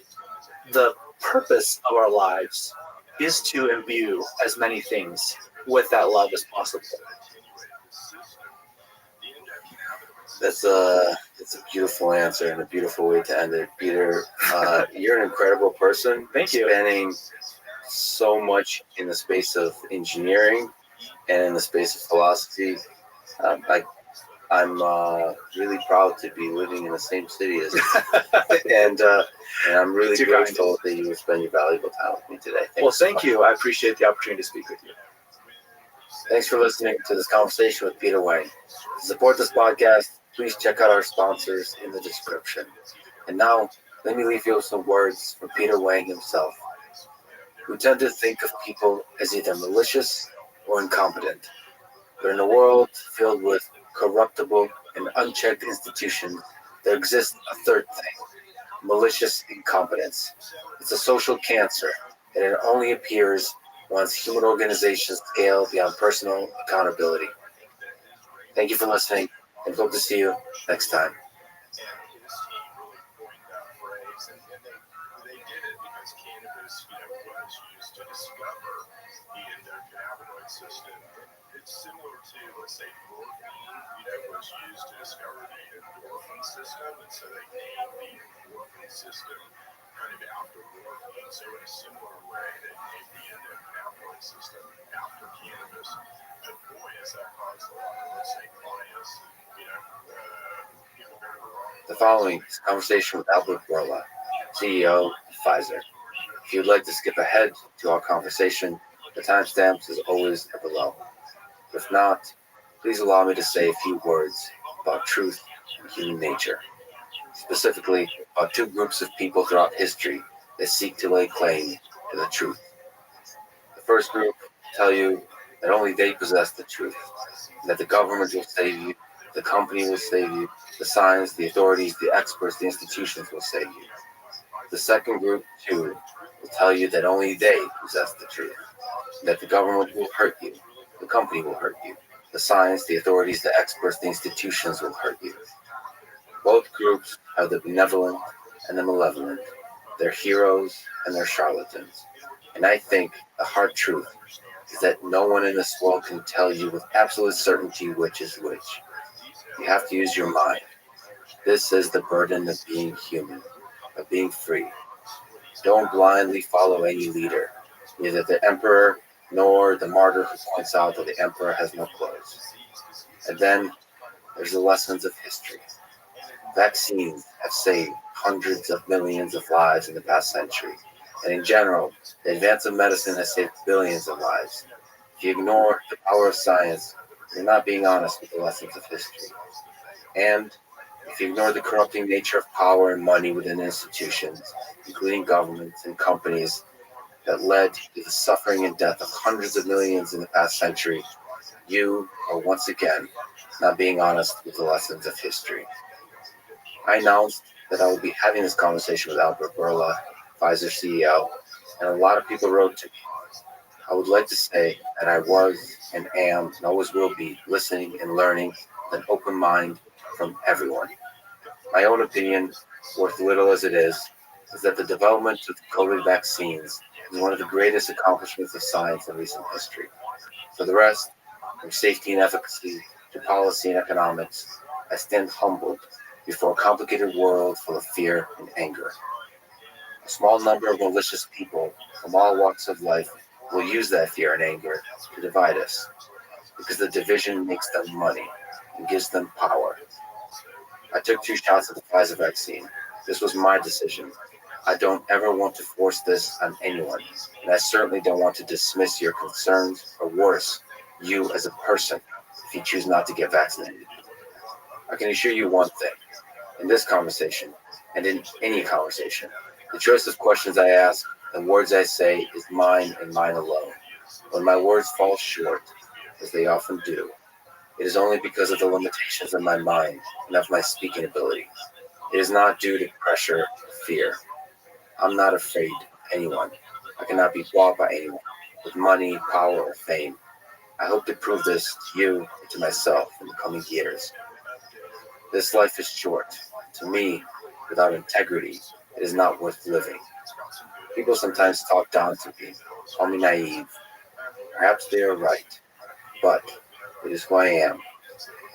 the purpose of our lives is to imbue as many things with that love as possible. That's a beautiful answer and a beautiful way to end it, Peter. You're an incredible person. Thank you. Spanning so much in the space of engineering and in the space of philosophy. I'm really proud to be living in the same city as you. and I'm really grateful that you would spend your valuable time with me today. Thank you. I appreciate the opportunity to speak with you. Thanks for listening to this conversation with Peter Wang. To support this podcast, please check out our sponsors in the description. And now, let me leave you with some words from Peter Wang himself. We tend to think of people as either malicious or incompetent. But in a world filled with corruptible and unchecked institutions, there exists a third thing: malicious incompetence. It's a social cancer, and it only appears once human organizations scale beyond personal accountability. Thank you for listening, and hope to see you next time. It's similar to, let's say, morphine, was used to discover the endorphin system, and so they named the endorphin system kind of after morphine. So in a similar way, they named the endocannabinoid system after cannabis. And boy, has that caused a lot of, let's say, bias, people go to the wrong. The following is a conversation with Albert Bourla, CEO of Pfizer. If you'd like to skip ahead to our conversation, the timestamps is always below. If not, please allow me to say a few words about truth and human nature, specifically about two groups of people throughout history that seek to lay claim to the truth. The first group tell you that only they possess the truth, and that the government will save you, the company will save you, the science, the authorities, the experts, the institutions will save you. The second group, too, will tell you that only they possess the truth, and that the government will hurt you, the company will hurt you, the science, the authorities, the experts, the institutions will hurt you. Both groups have the benevolent and the malevolent, their heroes and their charlatans. And I think the hard truth is that no one in this world can tell you with absolute certainty which is which. You have to use your mind. This is the burden of being human, of being free. Don't blindly follow any leader, neither the emperor nor the martyr who points out that the emperor has no clothes. And then there's the lessons of history. Vaccines have saved hundreds of millions of lives in the past century. And in general, the advance of medicine has saved billions of lives. If you ignore the power of science, you're not being honest with the lessons of history. And if you ignore the corrupting nature of power and money within institutions, including governments and companies, that led to the suffering and death of hundreds of millions in the past century, you are once again not being honest with the lessons of history. I announced that I would be having this conversation with Albert Bourla, Pfizer CEO, and a lot of people wrote to me. I would like to say that I was and am and always will be listening and learning with an open mind from everyone. My own opinion, worth little as it is that the development of COVID vaccines is one of the greatest accomplishments of science in recent history. For the rest, from safety and efficacy to policy and economics, I stand humbled before a complicated world full of fear and anger. A small number of malicious people from all walks of life will use that fear and anger to divide us, because the division makes them money and gives them power. I took 2 shots of the Pfizer vaccine. This was my decision. I don't ever want to force this on anyone, and I certainly don't want to dismiss your concerns, or worse, you as a person, if you choose not to get vaccinated. I can assure you one thing. In this conversation, and in any conversation, the choice of questions I ask and words I say is mine and mine alone. When my words fall short, as they often do, it is only because of the limitations of my mind and of my speaking ability. It is not due to pressure or fear. I'm not afraid of anyone. I cannot be bought by anyone with money, power, or fame. I hope to prove this to you and to myself in the coming years. This life is short. To me, without integrity, it is not worth living. People sometimes talk down to me, call me naive. Perhaps they are right, but it is who I am.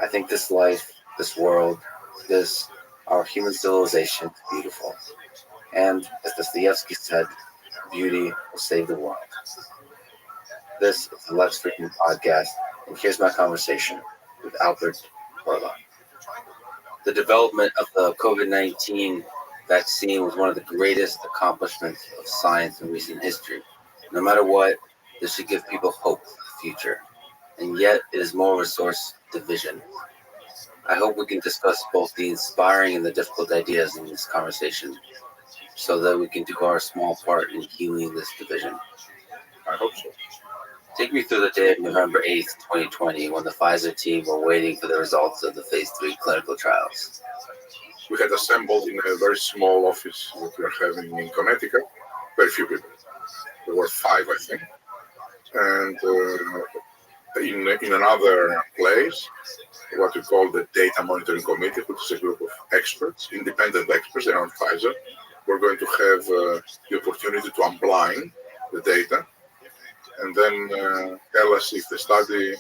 I think this life, this world, our human civilization is beautiful. And as Dostoevsky said, beauty will save the world. This is the Let's Freaking Podcast, and here's my conversation with Albert Orla. The development of the COVID-19 vaccine was one of the greatest accomplishments of science in recent history. No matter what, this should give people hope for the future. And yet, it is more of a source of division. I hope we can discuss both the inspiring and the difficult ideas in this conversation, so that we can do our small part in healing this division. I hope so. Take me through the day of November 8th, 2020, when the Pfizer team were waiting for the results of the phase 3 clinical trials. We had assembled in a very small office that we are having in Connecticut. Very few people. There were 5, I think. And in another place, what we call the Data Monitoring Committee, which is a group of experts, independent experts around Pfizer. We're going to have the opportunity to unblind the data and then tell us if the study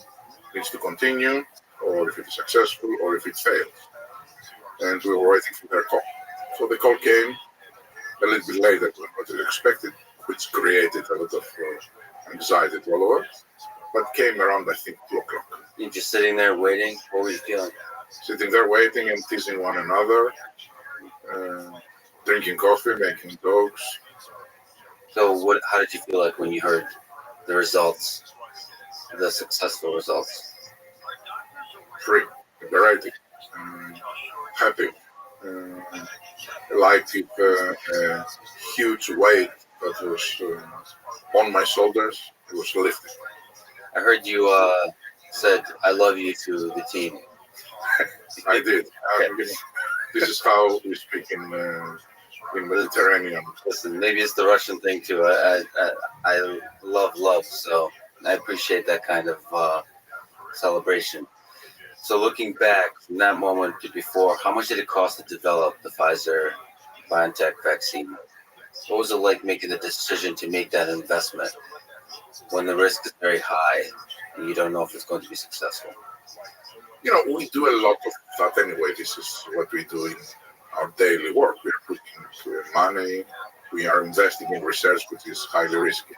needs to continue, or if it's successful, or if it fails. And we were waiting for their call. So the call came a little bit later than what we expected, which created a lot of anxiety all over, but came around, I think, 2 o'clock. You just sitting there waiting? What were you feeling? Sitting there waiting and teasing one another, drinking coffee, making jokes. So how did you feel like when you heard the results, the successful results? Free, liberated, happy, like if a huge weight that was on my shoulders, it was lifted. I heard you said, "I love you" to the team. I did. Okay. This is how we speak in Mediterranean. Listen, maybe it's the Russian thing too. I love, so I appreciate that kind of celebration. So looking back from that moment to before, how much did it cost to develop the Pfizer-BioNTech vaccine? What was it like making the decision to make that investment when the risk is very high and you don't know if it's going to be successful? We do a lot of that anyway. This is what we do in our daily work. We are putting money, we are investing in research, which is highly risky.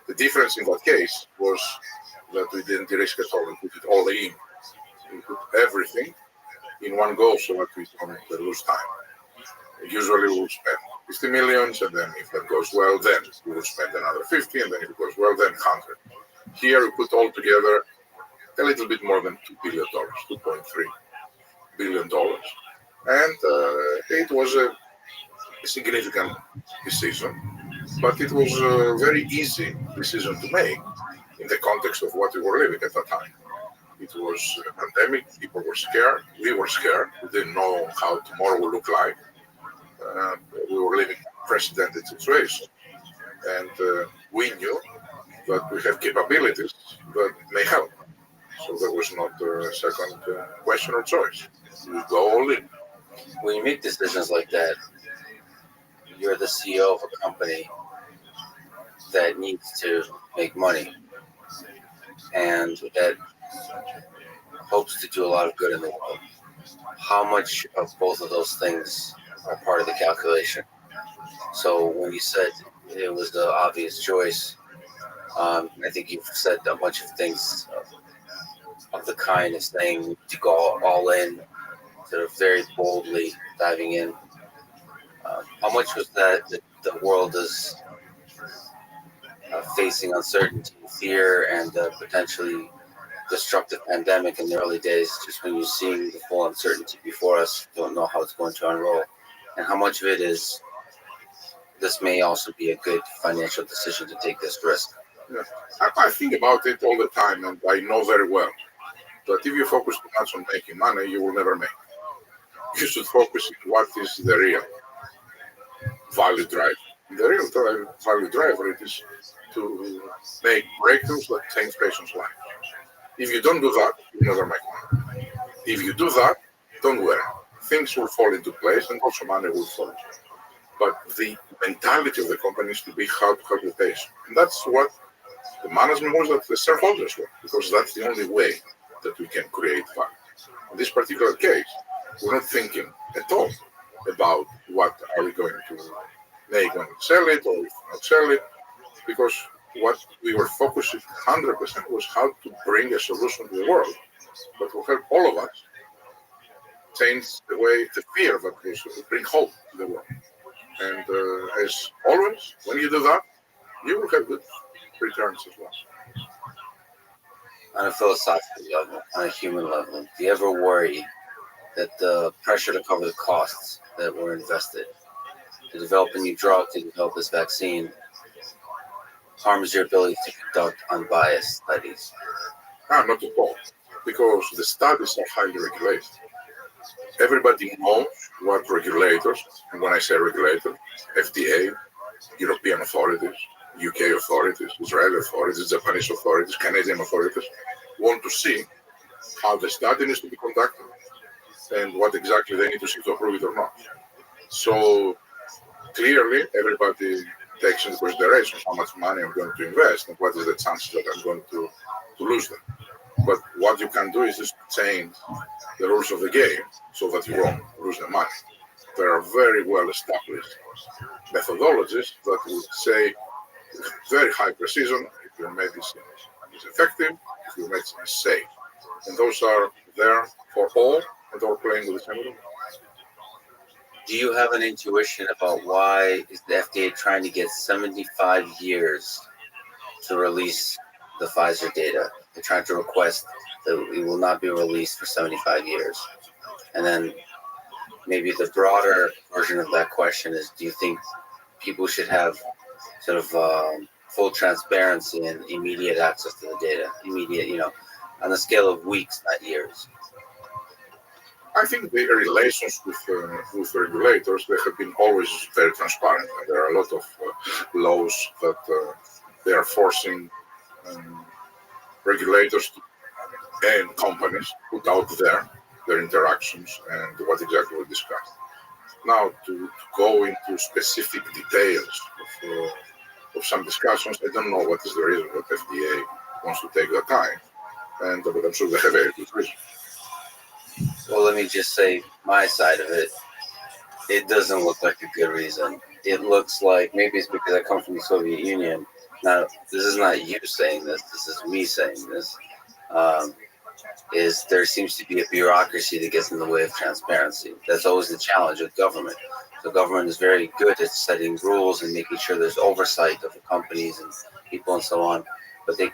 The difference in that case was that we didn't risk at all. We put it all in. We put everything in one go so that we don't lose time. Usually we will spend 50 millions, and then if that goes well, then we will spend another 50, and then if it goes well, then 100. Here we put all together a little bit more than $2 billion, $2.3 billion. And it was a significant decision, but it was a very easy decision to make in the context of what we were living at that time. It was a pandemic, people were scared, we were scared, we didn't know how tomorrow would look like. We were living in an unprecedented situation, and we knew that we have capabilities that may help. So there was not a second question or choice. We go all in. When you make decisions like that, you're the CEO of a company that needs to make money and that hopes to do a lot of good in the world. how much of both of those things are part of the calculation. So when you said it was the obvious choice, I think you've said a bunch of things of the kind of saying to go all in, sort of very boldly diving in. How much was that the world is facing uncertainty, fear, and potentially destructive pandemic in the early days, just when you're seeing the full uncertainty before us, don't know how it's going to unroll, and how much of it is this may also be a good financial decision to take this risk? Yeah. I think about it all the time, and I know very well that if you focus too much on making money, you will never make. You should focus on what is the real value driver. The real value driver is to make breakthroughs that change patients' lives. If you don't do that, you never make money. If you do that, don't worry. Things will fall into place and also money will follow. But the mentality of the company is to be how to help the patient. And that's what the management wants, that the shareholders want, because that's the only way that we can create value. In this particular case, we're not thinking at all about what are we going to make when we sell it or if not sell it, because what we were focusing 100% was how to bring a solution to the world that will help all of us change the way, the fear that was to bring hope to the world. And as always, when you do that, you will have good returns as well. On a philosophical level, on a human level, do you ever worry that the pressure to cover the costs that were invested to develop a new drug, to develop this vaccine, harms your ability to conduct unbiased studies? Not at all, because the studies are highly regulated. Everybody knows what regulators, and when I say regulators, FDA, European authorities, UK authorities, Israeli authorities, Japanese authorities, Canadian authorities, want to see how the study needs to be conducted and what exactly they need to see to approve it or not. So clearly, everybody takes into consideration how much money I'm going to invest and what is the chance that I'm going to lose them. But what you can do is just change the rules of the game so that you won't lose the money. There are very well established methodologies that would say with very high precision if your medicine is effective, if your medicine is safe. And those are there for all, and they're playing with the same rule. Do you have an intuition about why is the FDA trying to get 75 years to release the Pfizer data? They're trying to request that it will not be released for 75 years. And then maybe the broader version of that question is, do you think people should have sort of full transparency and immediate access to the data? Immediate, on the scale of weeks, not years. I think the relations with regulators, they have been always very transparent. There are a lot of laws that they are forcing regulators and companies put out their interactions and what exactly we discussed. Now, to go into specific details of some discussions, I don't know what is the reason that FDA wants to take the time, but I'm sure they have a very good reason. Well, let me just say my side of it. It doesn't look like a good reason. It looks like, maybe it's because I come from the Soviet Union. Now, this is not you saying this. This is me saying this. Is there seems to be a bureaucracy that gets in the way of transparency. That's always the challenge with government. The government is very good at setting rules and making sure there's oversight of the companies and people and so on. But they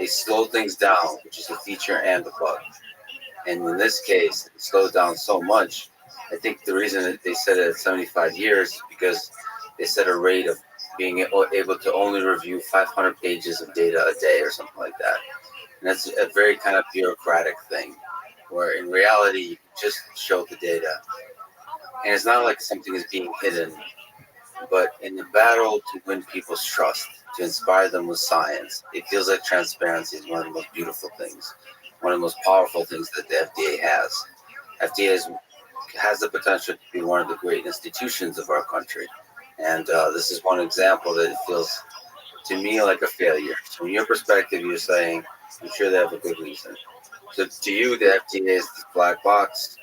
slow things down, which is a feature and a bug. And in this case, it slowed down so much. I think the reason that they set it at 75 years is because they set a rate of being able to only review 500 pages of data a day or something like that. And that's a very kind of bureaucratic thing, where in reality, you just show the data. And it's not like something is being hidden, but in the battle to win people's trust, to inspire them with science, it feels like transparency is one of the most beautiful things, one of the most powerful things that the FDA has. FDA has the potential to be one of the great institutions of our country. And this is one example that it feels to me like a failure. So from your perspective, you're saying, I'm sure they have a good reason. So to you, the FDA is this black box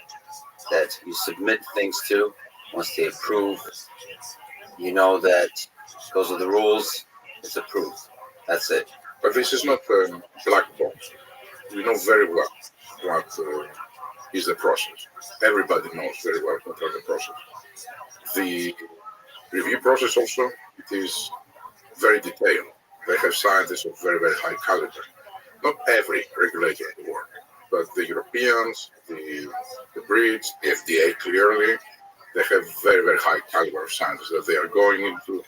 that you submit things to. Once they approve, you know that those are the rules. It's approved. That's it. But this is not a black box. We know very well what is the process. Everybody knows very well what are the process. The review process also, it is very detailed. They have scientists of very, very high caliber. Not every regulator in the world, but the Europeans, the Brits, the FDA clearly, they have very, very high caliber of scientists that they are going into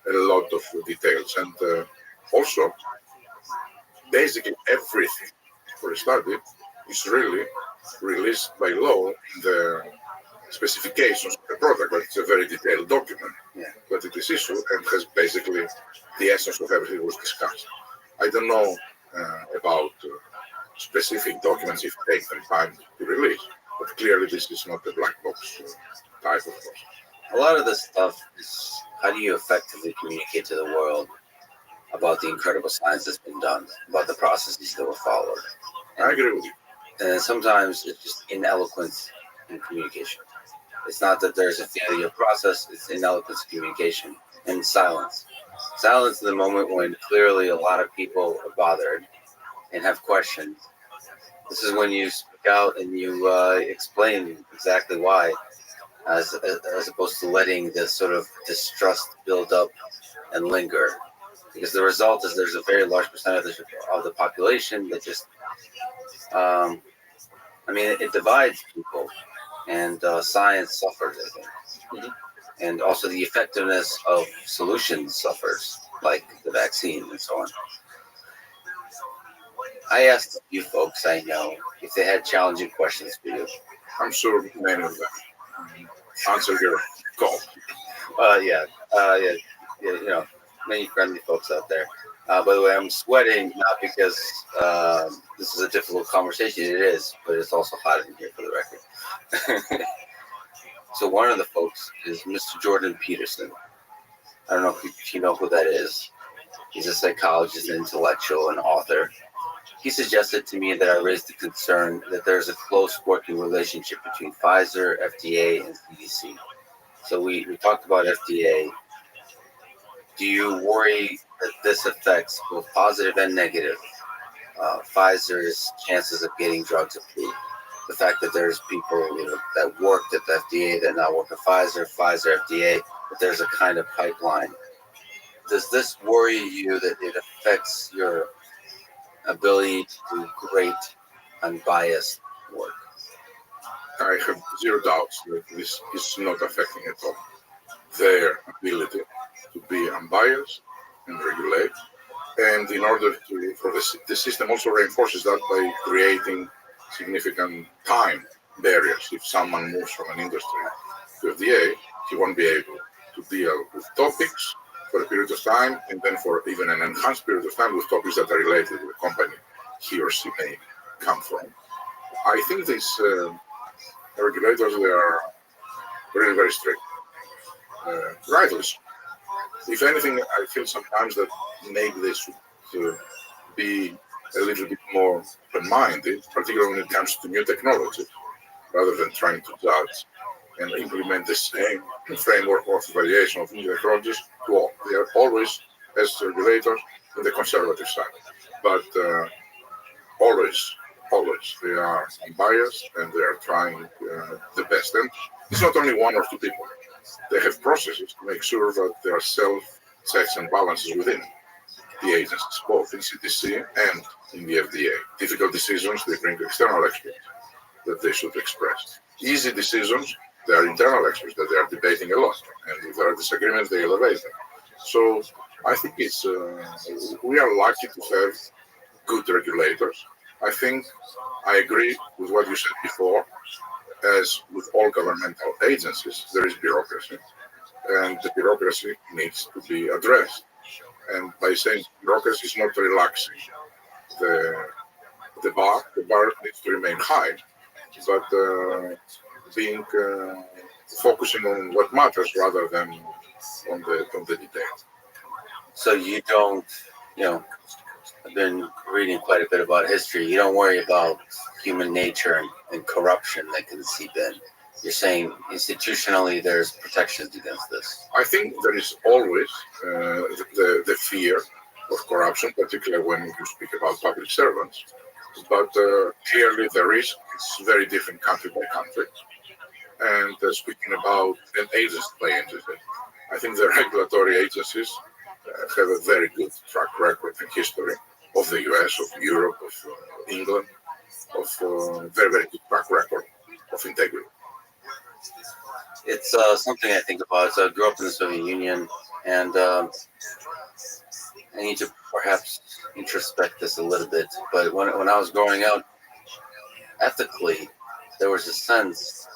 a lot of details. And also, basically everything for a study is really released by law in the specifications of the product, but it's a very detailed document. Yeah. But it is issued and has basically the essence of everything was discussed. I don't know about specific documents if they take them time to release, but clearly this is not a black box type of process. A lot of this stuff is how do you effectively communicate to the world about the incredible science that's been done, about the processes that were followed. I agree with you. And sometimes it's just ineloquence in communication. It's not that there's a failure process, it's ineloquence in communication and silence. Silence in the moment when clearly a lot of people are bothered and have questions. This is when you speak out and you explain exactly why, as opposed to letting this sort of distrust build up and linger. Because the result is there's a very large percentage of the population that just, it divides people, and science suffers, I think. Mhm. And also the effectiveness of solutions suffers, like the vaccine and so on. I asked a few folks I know if they had challenging questions for you. I'm sure many of them answer your call. Yeah, many friendly folks out there. By the way, I'm sweating not because this is a difficult conversation. It is, but it's also hot in here for the record. So one of the folks is Mr. Jordan Peterson. I don't know if you know who that is. He's a psychologist, intellectual, and author. He suggested to me that I raise the concern that there's a close working relationship between Pfizer, FDA, and CDC. So we talked about FDA. Do you worry that this affects both positive and negative Pfizer's chances of getting drugs approved? The fact that there's people that worked at the FDA that now work at Pfizer, FDA, that there's a kind of pipeline. Does this worry you that it affects your ability to do great, unbiased work? I have zero doubts that this is not affecting at all their ability to be unbiased and regulate. And in order for the system also reinforces that by creating significant time barriers. If someone moves from an industry to FDA, he won't be able to deal with topics for a period of time, and then for even an enhanced period of time with topics that are related to the company he or she may come from. I think these regulators, they are really very strict. Rightly so. If anything, I feel sometimes that maybe they should be a little bit more open-minded, particularly when it comes to new technology, rather than trying to judge and implement the same framework of evaluation of new technologies to all. They are always, as regulators, on the conservative side. But always, they are unbiased and they are trying the best. And it's not only one or two people. They have processes to make sure that there are self-checks and balances within the agencies, both in CDC and in the FDA. Difficult decisions, they bring external experts that they should express. Easy decisions, they are internal experts that they are debating a lot. And if there are disagreements, they elevate them. So I think we are lucky to have good regulators. I think I agree with what you said before. As with all governmental agencies, there is bureaucracy, and the bureaucracy needs to be addressed. And by saying bureaucracy is not relaxing the bar needs to remain high, but focusing on what matters rather than on the details. So you don't, I've been reading quite a bit about history. You don't worry about human nature and corruption that can seep in. You're saying institutionally there's protections against this. I think there is always the fear of corruption, particularly when you speak about public servants. But clearly the risk is very different country by country. And speaking about an agency by agency, I think the regulatory agencies have a very good track record and history of the US, of Europe, of England, of very, very good track record of integrity. It's something I think about. So I grew up in the Soviet Union, and I need to perhaps introspect this a little bit. But when I was growing up, ethically, there was a sense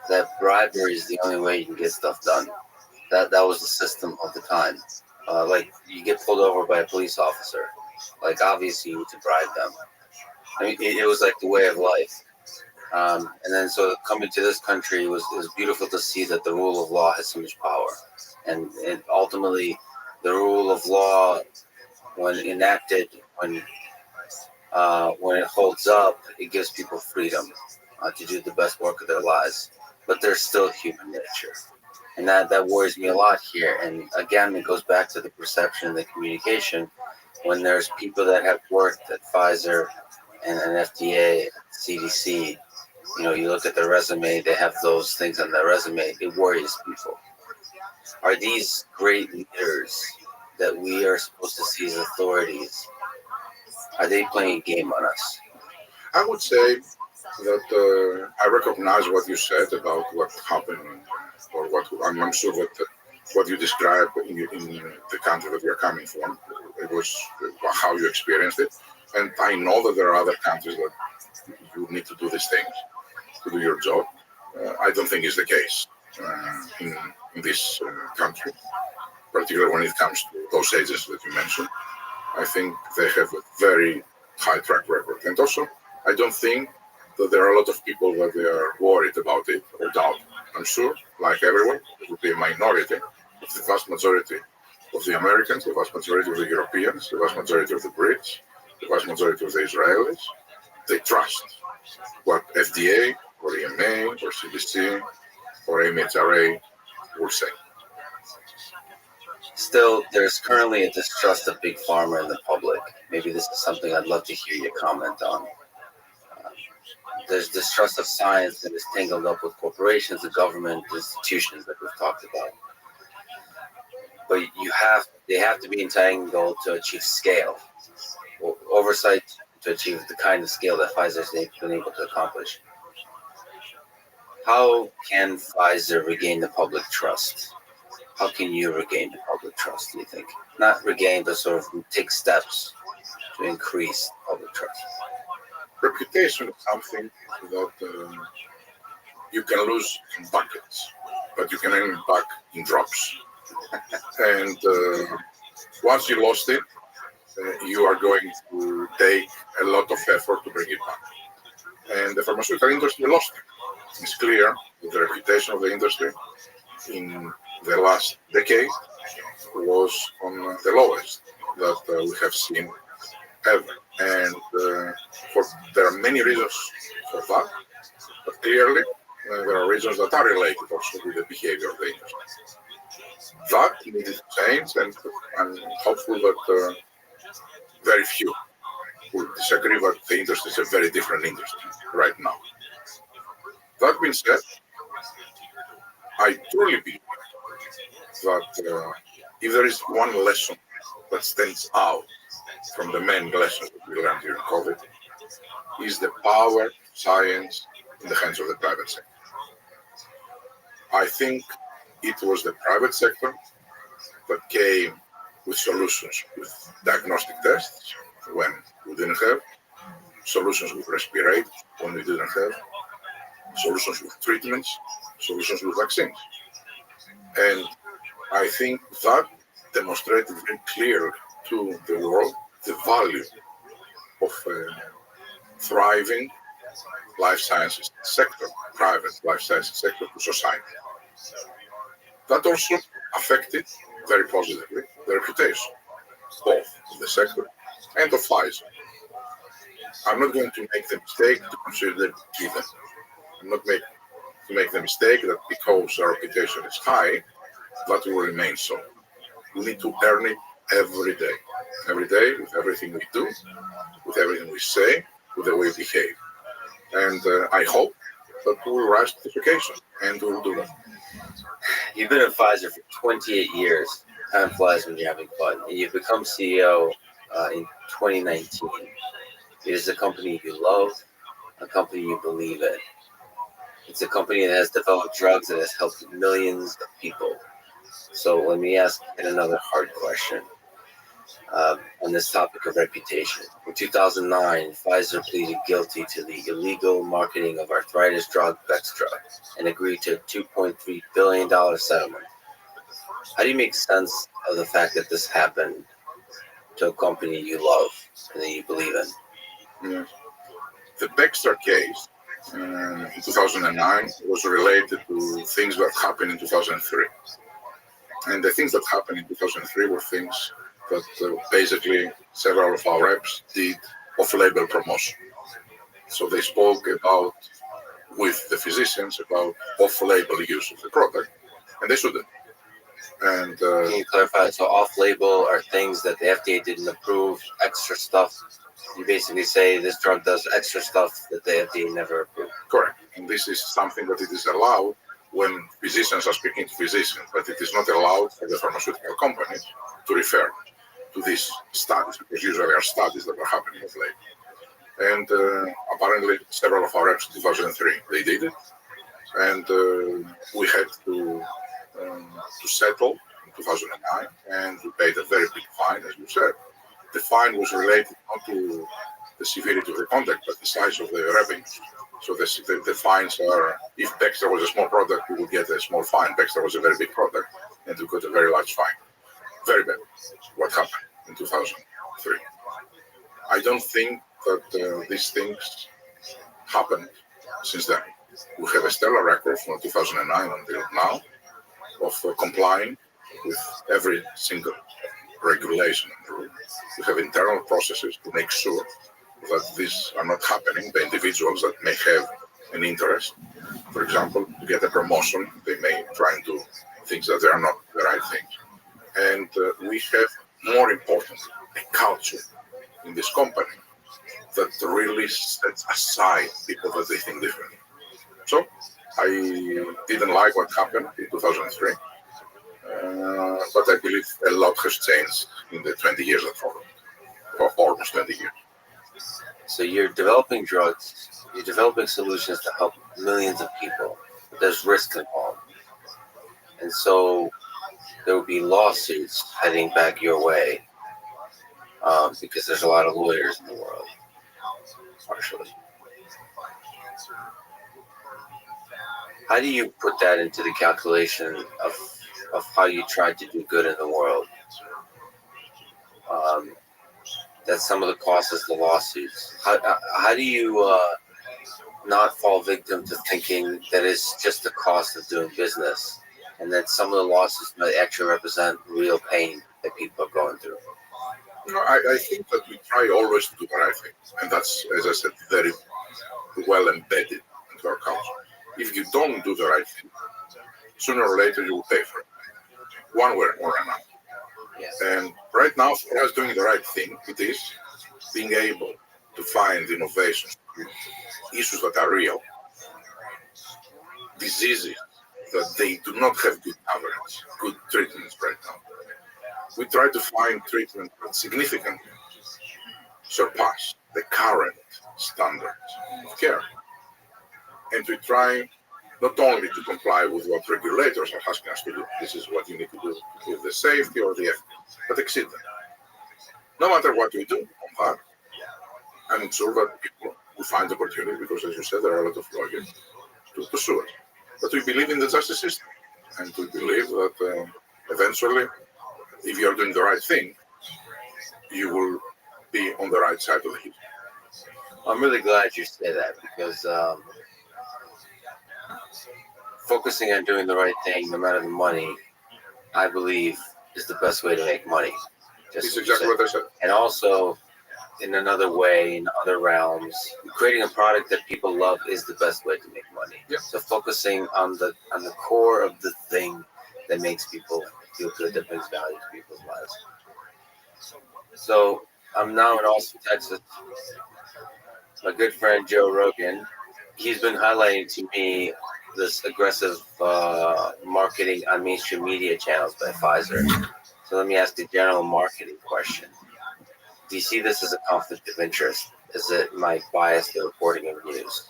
that bribery is the only way you can get stuff done. That was the system of the time. Like, you get pulled over by a police officer. Like, obviously you need to bribe them. I mean, it was like the way of life. And then so coming to this country, it was beautiful to see that the rule of law has so much power. And ultimately, the rule of law, when enacted, when it holds up, it gives people freedom to do the best work of their lives. But there's still human nature. And that worries me a lot here. And again, it goes back to the perception and the communication. When there's people that have worked at Pfizer and FDA, CDC, you know, you look at their resume, they have those things on their resume, it worries people. Are these great leaders that we are supposed to see as authorities, are they playing a game on us? I would say that I recognize what you said about what happened, or what I'm sure that what you described in the country that you're coming from, it was how you experienced it. And I know that there are other countries that you need to do these things to do your job. I don't think it's the case in this country, particularly when it comes to those agencies that you mentioned. I think they have a very high track record. And also, I don't think that there are a lot of people that they are worried about it or doubt. I'm sure, like everyone, it will be a minority of the vast majority of the Americans, the vast majority of the Europeans, the vast majority of the Brits, the vast majority of the Israelis. They trust what FDA or EMA or CDC or MHRA will say. Still, there's currently a distrust of big pharma in the public. Maybe this is something I'd love to hear your comment on. There's distrust of science that is tangled up with corporations, the government, institutions that we've talked about. But they have to be entangled to achieve scale, or oversight to achieve the kind of scale that Pfizer's been able to accomplish. How can Pfizer regain the public trust? How can you regain the public trust, do you think? Not regain, but sort of take steps to increase public trust. Reputation is something that you can lose in buckets, but you can earn it back in drops. And once you lost it, you are going to take a lot of effort to bring it back. And the pharmaceutical industry lost it. It's clear that the reputation of the industry in the last decade was on the lowest that we have seen ever. And there are many reasons for that, but clearly there are reasons that are related also with the behavior of the industry. That needed to change, and I'm hopeful that very few will disagree that the industry is a very different industry right now. That being said, I truly believe that if there is one lesson that stands out from the many lessons that we learned during COVID, is the power of science in the hands of the private sector. I think it was the private sector that came with solutions with diagnostic tests when we didn't have, solutions with respirators when we didn't have, solutions with treatments, solutions with vaccines. And I think that demonstrated very clearly to the world the value of a thriving life sciences sector, private life sciences sector to society. That also affected very positively the reputation, both of the sector and of Pfizer. I'm not going to make the mistake to consider them given. I'm not to make the mistake that because our reputation is high, that will remain so. We need to earn it every day with everything we do, with everything we say, with the way we behave. And I hope that we will rise to the occasion, and we will do that. You've been at Pfizer for 28 years. Time flies when you're having fun. And you've become CEO in 2019. It is a company you love, a company you believe in. It's a company that has developed drugs that has helped millions of people. So let me ask another hard question on this topic of reputation. In 2009, Pfizer pleaded guilty to the illegal marketing of arthritis drug Bextra and agreed to a $2.3 billion settlement. How do you make sense of the fact that this happened to a company you love and that you believe in? Yeah. The Bextra case in 2009 was related to things that happened in 2003. And the things that happened in 2003 were things that basically several of our reps did off-label promotion. So they spoke about, with the physicians, about off-label use of the product, and they shouldn't. And Can you clarify? So off-label are things that the FDA didn't approve, extra stuff. You basically say this drug does extra stuff that the FDA never approved. correct. And this is something that it is allowed when physicians are speaking to physicians, but it is not allowed for the pharmaceutical companies to refer to these studies, because usually are studies that are happening of late. And apparently several of our reps in 2003, they did it. And we had to settle in 2009, and we paid a very big fine, as you said. The fine was related not to the severity of the conduct, but the size of the revenues. So the fines are, if Bextra was a small product, we would get a small fine. Bextra was a very big product, and we got a very large fine. Very bad, what happened in 2003. I don't think that these things happened since then. We have a stellar record from 2009 until now of complying with every single regulation and rule. We have internal processes to make sure that these are not happening. The individuals that may have an interest, for example, to get a promotion, they may try and do things that they are not the right things. And we have, more importantly, a culture in this company that really sets aside people that they think differently. So I didn't like what happened in 2003, but I believe a lot has changed in the 20 years that followed, or almost 20 years. So you're developing drugs, you're developing solutions to help millions of people, but there's risk involved. And so there will be lawsuits heading back your way because there's a lot of lawyers in the world, partially. How do you put that into the calculation of how you try to do good in the world? That some of the cost is the lawsuits. How do you not fall victim to thinking that it's just the cost of doing business, and that some of the losses might actually represent real pain that people are going through? No, I think that we try always to do the right thing, and that's, as I said, very well embedded into our culture. If you don't do the right thing, sooner or later you will pay for it, one way or another. Yes. And right now, for us doing the right thing, it is being able to find innovations, issues that are real, diseases that they do not have good coverage, good treatments right now. We try to find treatment that significantly surpass the current standards of care. And we try not only to comply with what regulators are asking us to do, this is what you need to do with the safety or the efficacy, but exceed them. No matter what we do on that, I'm sure that people will find opportunity, because as you said, there are a lot of lawyers to pursue it. But we believe in the justice system, and we believe that eventually, if you are doing the right thing, you will be on the right side of the hill. I'm really glad you say that, because focusing on doing the right thing, no matter the money, I believe is the best way to make money. It's exactly what I said. And also, in another way, in other realms. Creating a product that people love is the best way to make money. Yeah. So focusing on the core of the thing that makes people feel good, that brings value to people's lives. So I'm now in Austin, Texas. My good friend Joe Rogan, he's been highlighting to me this aggressive marketing on mainstream media channels by Pfizer. So let me ask a general marketing question. Do you see this as a conflict of interest? Is it my bias in reporting of news?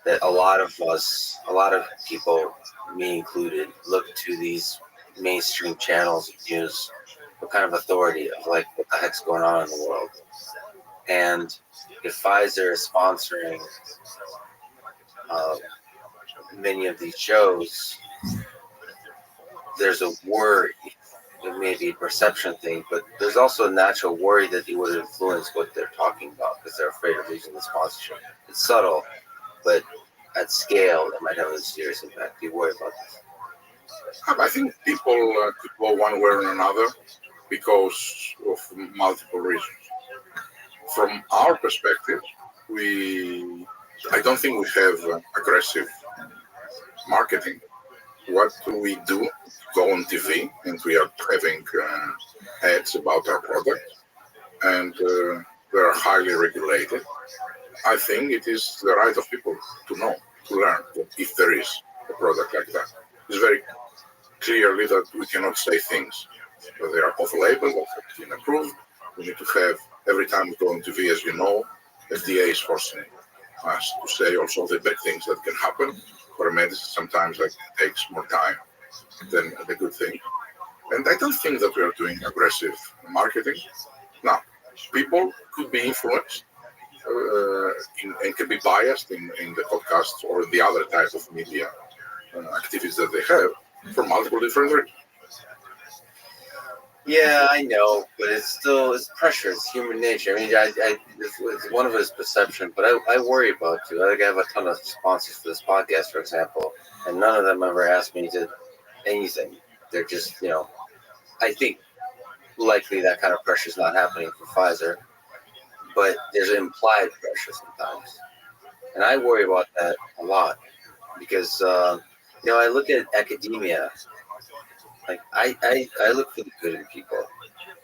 That a lot of us, a lot of people, me included, look to these mainstream channels of news for kind of authority of like what the heck's going on in the world. And if Pfizer is sponsoring many of these shows, there's a worry. It may be a perception thing, but there's also a natural worry that it would influence what they're talking about because they're afraid of losing the sponsorship. It's subtle, but at scale, it might have a serious impact. Do you worry about this? I think people could go one way or another because of multiple reasons. From our perspective, I don't think we have aggressive marketing. What we do, go on TV, and we are having ads about our product, and they are highly regulated. I think it is the right of people to know, to learn if there is a product like that. It's very clearly that we cannot say things that they are off-label, that have been approved. We need to have, every time we go on TV, as you know, FDA is forcing us to say also the bad things that can happen. For a medicine, sometimes it takes more time than the good thing. And I don't think that we are doing aggressive marketing. Now, people could be influenced and can be biased in the podcasts or the other type of media activities that they have for multiple different reasons. Yeah, I know, but it's pressure. It's human nature. I mean, it's one of his perception, but I worry about you. I have a ton of sponsors for this podcast, for example, and none of them ever asked me to anything. They're just, I think likely that kind of pressure is not happening for Pfizer, but there's implied pressure sometimes, and I worry about that a lot because I look at academia. Like I look for the good in people.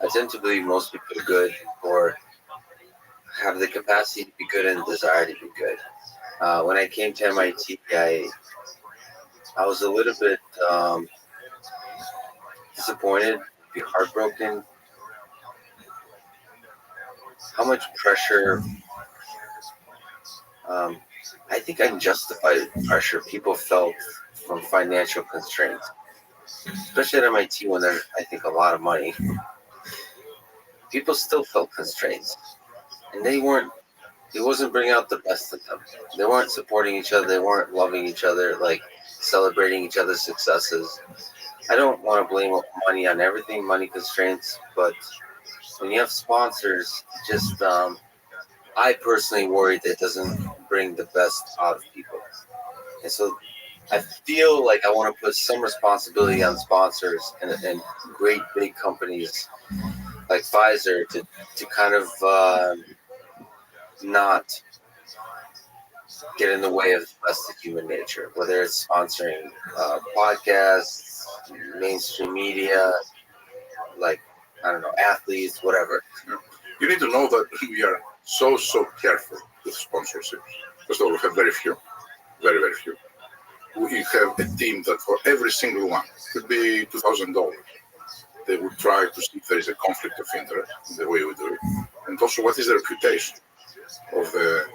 I tend to believe most people are good or have the capacity to be good and desire to be good. When I came to MIT, I was a little bit disappointed, be heartbroken. How much pressure? I think unjustified pressure people felt from financial constraints. Especially at MIT when there's, I think, a lot of money, people still felt constraints. And it wasn't bringing out the best in them. They weren't supporting each other. They weren't loving each other, like celebrating each other's successes. I don't want to blame money on everything, money constraints, but when you have sponsors, just, I personally worry that it doesn't bring the best out of people. And so I feel like I want to put some responsibility on sponsors and great big companies like Pfizer to kind of not get in the way of the best of human nature, whether it's sponsoring podcasts, mainstream media, like, I don't know, athletes, whatever. You need to know that we are so careful with sponsorships. First of all, we have very few, very, very few. We have a team that for every single one could be $2,000. They would try to see if there is a conflict of interest in the way we do it, and also what is the reputation of the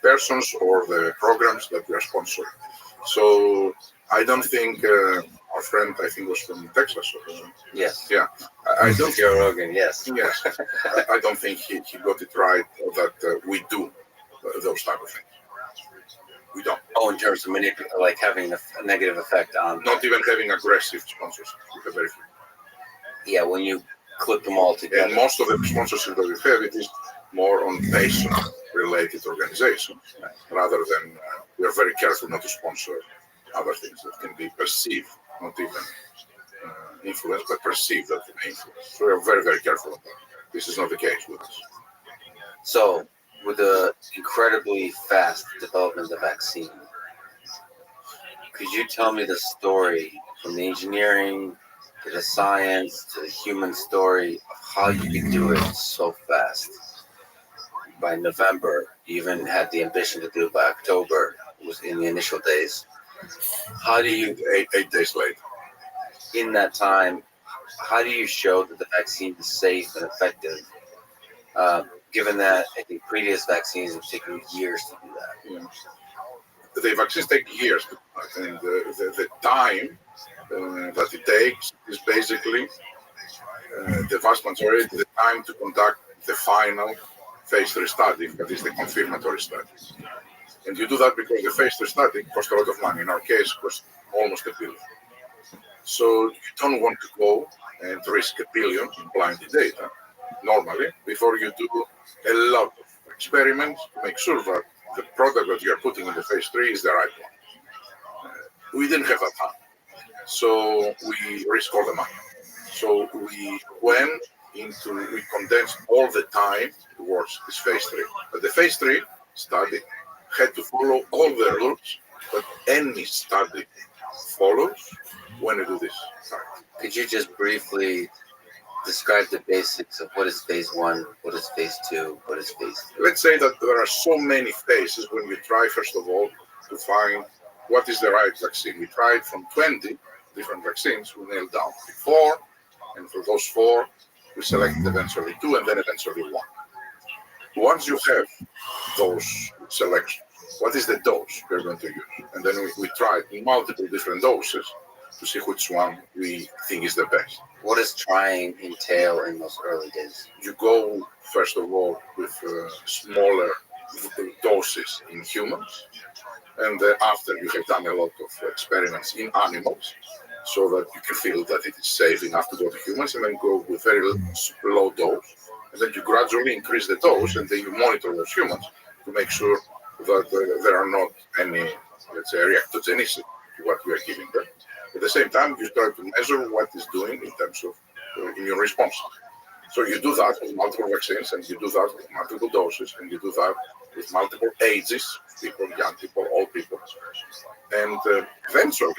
persons or the programs that we are sponsoring. So I don't think our friend, I think, was from Texas. Yes. Yeah. I don't. Joe Rogan. Yes. Yes. I don't think he got it right that we do those type of things. We don't. Oh, in terms of like having a negative effect on. Not even having aggressive sponsors. We have very few. Yeah, when you clip them all together. And most of the sponsorship that we have, it is more on patient-related organizations, rather than we are very careful not to sponsor other things that can be perceived, not even influenced, but perceived that they may influence. So we are very, very careful about that. This is not the case with us. So, with the incredibly fast development of the vaccine, could you tell me the story from the engineering to the science to the human story of how you could do it so fast? By November, you even had the ambition to do it by October. It was in the initial days. How do you, 8 days later? In that time, how do you show that the vaccine is safe and effective? Given that I think previous vaccines have taken years to do that. Yeah. The vaccines take years to do that, and the time that it takes is basically the vast majority of the time to conduct the final phase 3 study, that is the confirmatory study. And you do that because the phase 3 study costs a lot of money. In our case, it costs almost $1 billion. So you don't want to go and risk $1 billion in blinded data normally before you do a lot of experiments to make sure that the product that you are putting in the phase 3 is the right one. We didn't have that time, so we risked all the money. So we condensed all the time towards this phase 3. But the phase 3 study had to follow all the rules that any study follows when you do this. Could you just briefly describe the basics of what is phase 1, what is phase 2, what is phase 3? Let's say that there are so many phases when you try, first of all, to find what is the right vaccine. We tried from 20 different vaccines, we nailed down 4, and for those 4, we selected eventually 2 and then eventually 1. Once you have those selections, what is the dose we're going to use? And then we tried multiple different doses to see which one we think is the best. What does trying entail in those early days? You go, first of all, with smaller doses in humans, and after you have done a lot of experiments in animals, so that you can feel that it is safe enough to go to humans, and then go with very low dose, and then you gradually increase the dose, and then you monitor those humans to make sure that there are not any, let's say, reactogenicity to what you are giving them. At the same time, you try to measure what it's doing in terms of immune response. So you do that with multiple vaccines, and you do that with multiple doses, and you do that with multiple ages, people, young people, old people. And eventually,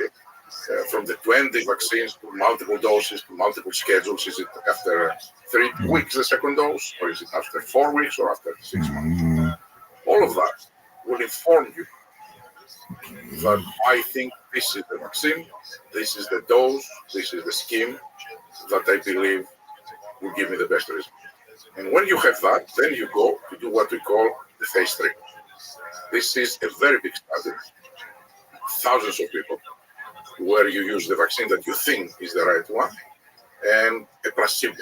from the 20 vaccines to multiple doses to multiple schedules, is it after 3 weeks the second dose, or is it after 4 weeks, or after 6 months? All of that will inform you that I think this is the vaccine, this is the dose, this is the scheme that I believe will give me the best result. And when you have that, then you go to do what we call the phase 3. This is a very big study, thousands of people, where you use the vaccine that you think is the right one, and a placebo.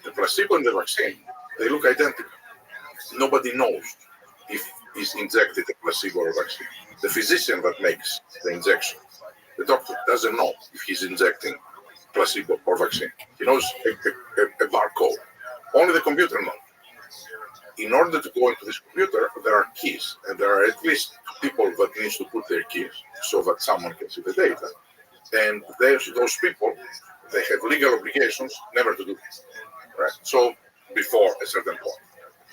The placebo and the vaccine, they look identical. Nobody knows if he's injected a placebo or vaccine. The physician that makes the injection, the doctor doesn't know if he's injecting placebo or vaccine. He knows a barcode. Only the computer knows. In order to go into this computer, there are keys, and there are at least 2 people that need to put their keys so that someone can see the data. And those people, they have legal obligations never to do this, right? So before a certain point.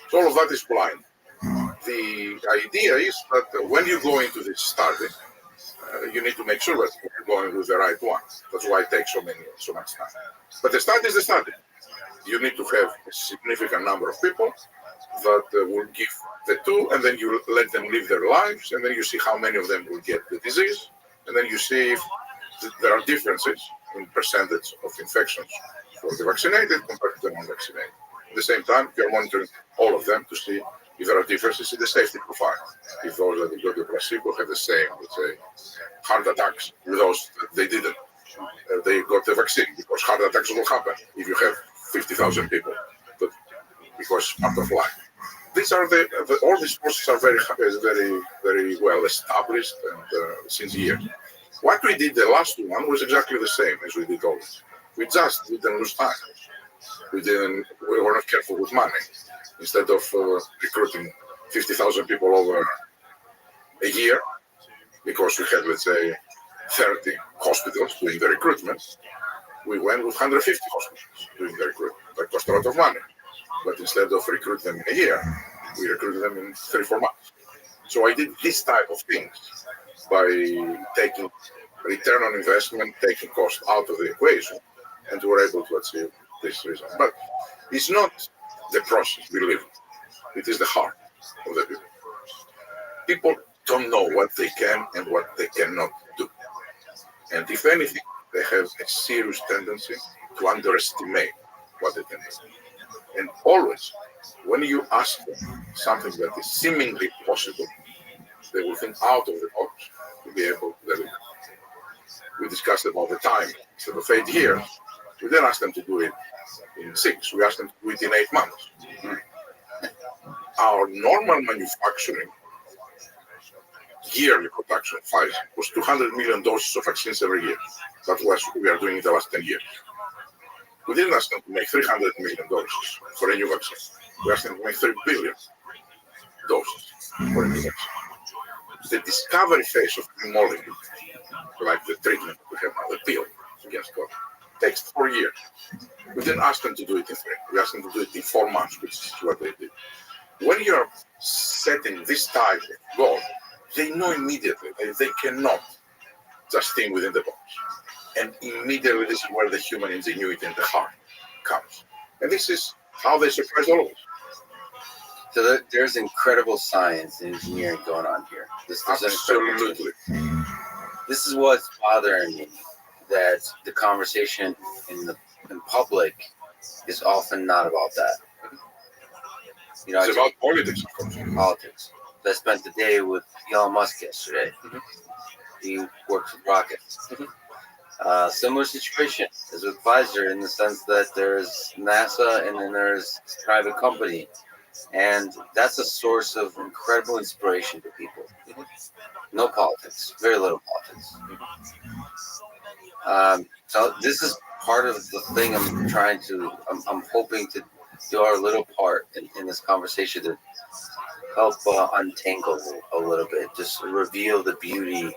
So all of that is blind. The idea is that when you go into this study, you need to make sure that you're going with the right one. That's why it takes so much time. But the study is the study. You need to have a significant number of people that will give the 2, and then you let them live their lives, and then you see how many of them will get the disease, and then you see if there are differences in percentage of infections for the vaccinated compared to the non-vaccinated. At the same time, you're monitoring all of them to see if there are differences in the safety profile. If those that got the placebo have the same, let's say, heart attacks with those that they didn't. They got the vaccine, because heart attacks will happen if you have 50,000 people, but because it's part of life. These are all these processes are very well established and since years. What we did the last one was exactly the same as we did always. We just didn't lose time. We were not careful with money. Instead of recruiting 50,000 people over a year, because we had, let's say, 30 hospitals doing the recruitment, We went with 150 hospitals doing the recruitment. That cost a lot of money. But instead of recruiting them in a year, we recruited them in 3-4 months. So I did this type of things by taking return on investment, taking cost out of the equation, and we were able to achieve this result. But it's not the process, believe me. It is the heart of the people. People don't know what they can and what they cannot do. And if anything, they have a serious tendency to underestimate what they can do. And always, when you ask them something that is seemingly possible, they will think out of the box to be able to deliver. We discussed about the time. Instead of 8 years, we then asked them to do it in 6. We asked them to do it in 8 months. Our normal manufacturing, yearly production of Pfizer was 200 million doses of vaccines every year. That's what we are doing in the last 10 years. We didn't ask them to make 300 million doses for a new vaccine. We asked them to make 3 billion doses for a new vaccine. The discovery phase of the molecule, like the treatment we have now, the pill against COVID, takes 4 years. We didn't ask them to do it in 3. We asked them to do it in 4 months, which is what they did. When you're setting this type of goal, they know immediately that they cannot just think within the box. And immediately this is where the human ingenuity and the heart comes. And this is how they surprise all of us. So there's incredible science and engineering going on here. Absolutely. This is what's bothering me, that the conversation in public is often not about that. You know, It's about politics. Politics. I spent the day with Elon Musk yesterday. Mhm. He works with rockets. Similar situation as with Pfizer in the sense that there's NASA and then there's private company. And that's a source of incredible inspiration to people. No politics, very little politics. So this is part of the thing I'm hoping to do our little part in this conversation to help untangle a little bit, just reveal the beauty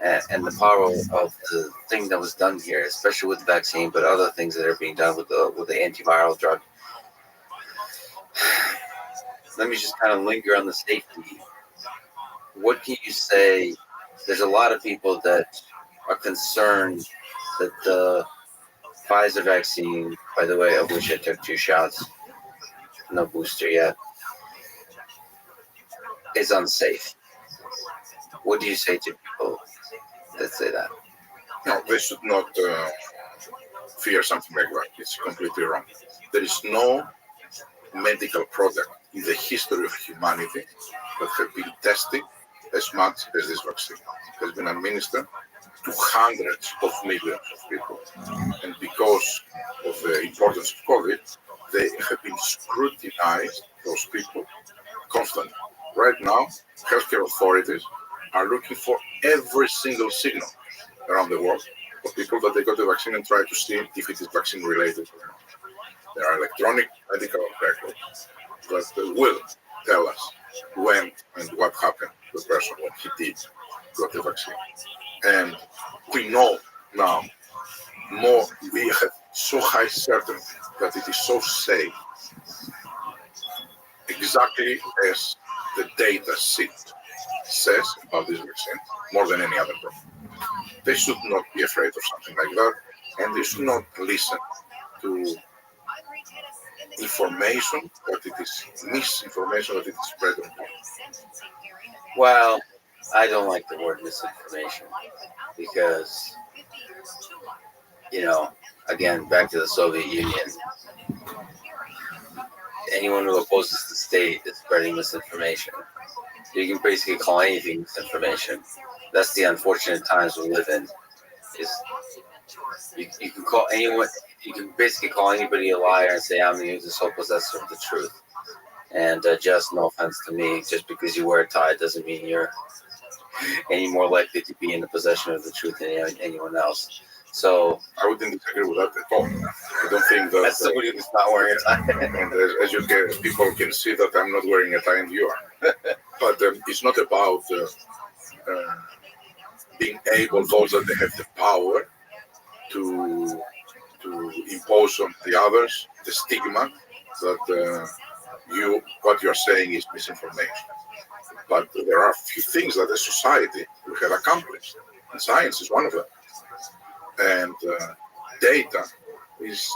and the power of the thing that was done here, especially with the vaccine, but other things that are being done with the antiviral drug. Let me just kind of linger on the safety. What can you say? There's a lot of people that are concerned that the Pfizer vaccine, by the way, of which I took 2 shots, no booster yet, is unsafe. What do you say to people that say that? No, they should not fear something like that. It's completely wrong. There is no medical product in the history of humanity that has been tested as much as this vaccine. It has been administered to hundreds of millions of people. And because of the importance of COVID, they have been scrutinized, those people, constantly. Right now, healthcare authorities are looking for every single signal around the world of people that they got the vaccine and try to see if it is vaccine related or not. There are electronic medical records that will tell us when and what happened to the person when he did got the vaccine. And we know now more, we have so high certainty that it is so safe, exactly as the data sheet says about this vaccine, more than any other problem. They should not be afraid of something like that, and they should not listen to information that it is misinformation that it is spread on. Well, I don't like the word misinformation because, again, back to the Soviet Union, anyone who opposes the state is spreading misinformation. You can basically call anything misinformation. That's the unfortunate times we live in. Is you can call anyone, you can basically call anybody a liar and say I'm the sole possessor of the truth. And just no offense to me, just because you wear a tie doesn't mean you're any more likely to be in the possession of the truth than anyone else. So I wouldn't disagree with that at all. I don't think that. That's somebody who's not wearing a tie. And as you can, people can see that I'm not wearing a tie and you are. But it's not about being able, those that they have the power to impose on the others the stigma that what you're saying is misinformation. But there are a few things that as society we have accomplished, and science is one of them. And data is,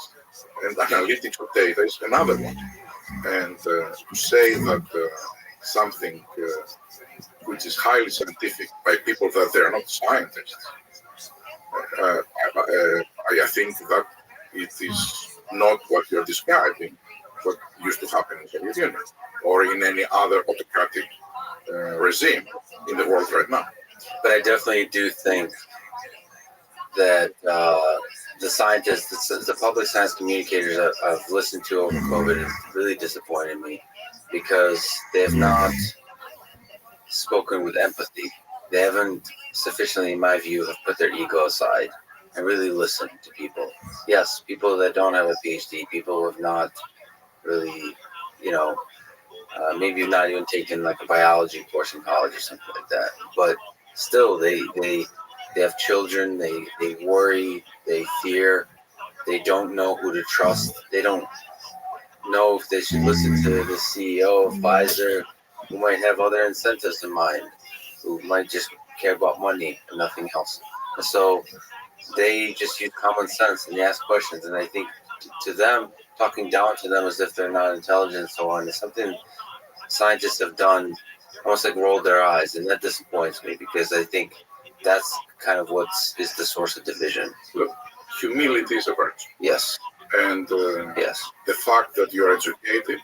and analytics of data is another one. And to say that something which is highly scientific by people that they are not scientists, I think that it is not what you're describing, what used to happen in the Soviet Union or in any other autocratic regime in the world right now. But I definitely do think that the scientists, the public science communicators I've listened to over COVID have really disappointed me because they have not spoken with empathy. They haven't sufficiently, in my view, have put their ego aside and really listened to people. Yes, people that don't have a PhD, people who have not really, maybe not even taken like a biology course in college or something like that. But still, they have children. They worry. They fear. They don't know who to trust. They don't know if they should listen to the CEO of Pfizer, who might have other incentives in mind, who might just care about money and nothing else. And so they just use common sense and they ask questions. And I think to them, talking down to them as if they're not intelligent and so on is something scientists have done, almost like rolled their eyes. And that disappoints me because I think that's kind of what is the source of division. Look, humility is a virtue. Yes. And yes, the fact that you are educated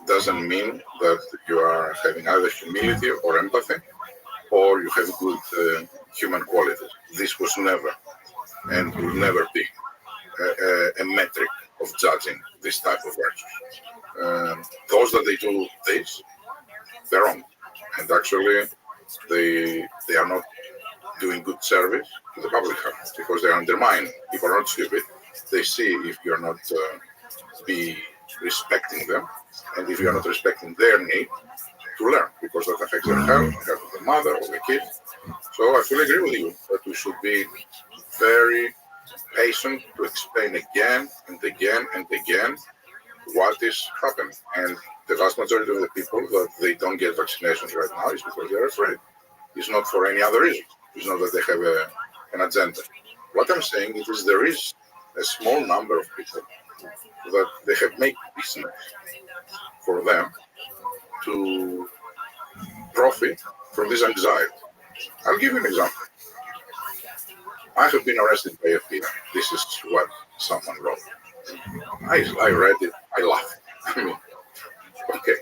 doesn't mean that you are having either humility or empathy, or you have good human qualities. This was never and will never be a metric of judging this type of virtues. Those that they do this, they're wrong. And actually, they are not doing good service to the public health because they undermine. People are not stupid. They see if you're not be respecting them, and if you're not respecting their need to learn, because that affects their health, the health of the mother or the kid. So I fully agree with you that we should be very patient to explain again and again and again what is happening. And the vast majority of the people that they don't get vaccinations right now is because they're afraid. It's not for any other reason. It's not that they have an agenda. What I'm saying is there is a small number of people that they have made business for them to profit from this anxiety. I'll give you an example. I have been arrested by FBI. This is what someone wrote. I read it. I laughed. I mean, okay,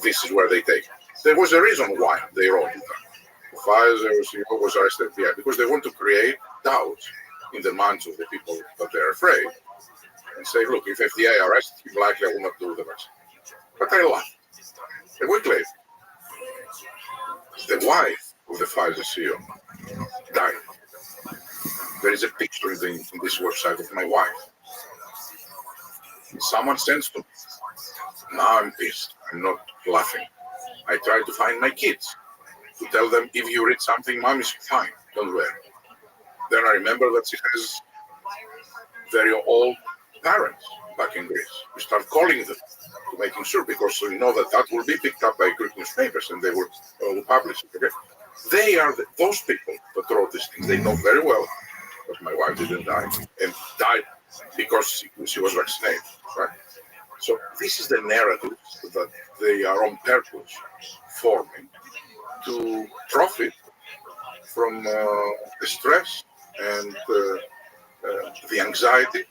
this is where they take it. There was a reason why they wrote it. Pfizer was arrested by FBI because they want to create doubts in the minds of the people that they're afraid and say, look, if FDA arrests him, likely I will not do the vaccine. But I laughed. A week later, the wife of the Pfizer CEO died. There is a picture in this website of my wife. Someone sends to me. Now I'm pissed. I'm not laughing. I try to find my kids to tell them, if you read something, mom is fine, don't worry. Then I remember that she has very old parents back in Greece. We start calling them to making sure, because we know that will be picked up by Greek newspapers and they will publish it. Okay? They are those people that wrote these things. They know very well that my wife didn't die and died because she was vaccinated. Right? So this is the narrative that they are on purpose forming to profit from the stress and the anxiety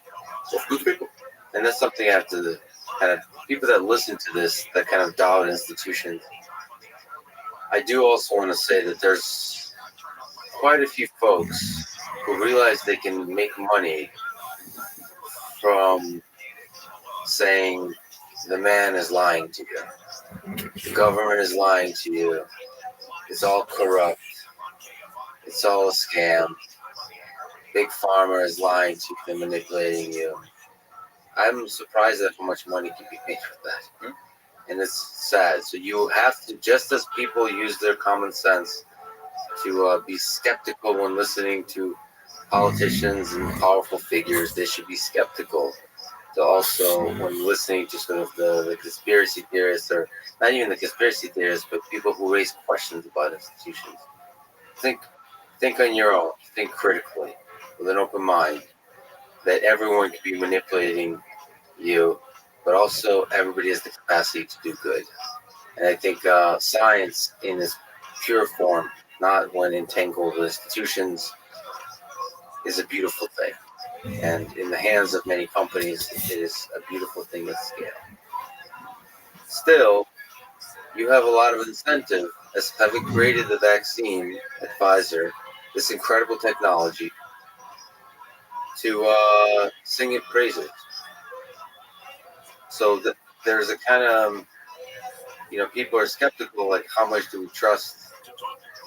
of good people. And that's something I have to kind of, people that listen to this, that kind of doubt institutions. I do also want to say that there's quite a few folks who realize they can make money from saying the man is lying to you. The government is lying to you. It's all corrupt. It's all a scam. Big Pharma is lying to you and manipulating you. I'm surprised at how much money can be made with that. And it's sad. So you have to, just as people use their common sense to be skeptical when listening to politicians and powerful figures, they should be skeptical. So also, when listening to sort of the conspiracy theorists, or not even the conspiracy theorists, but people who raise questions about institutions, think on your own, think critically, with an open mind, that everyone can be manipulating you, but also everybody has the capacity to do good. And I think science in its pure form, not when entangled with institutions, is a beautiful thing. And in the hands of many companies, it is a beautiful thing at scale. Still, you have a lot of incentive, as having created the vaccine at Pfizer, this incredible technology, to sing its praises. So that there's a kind of, people are skeptical, like how much do we trust,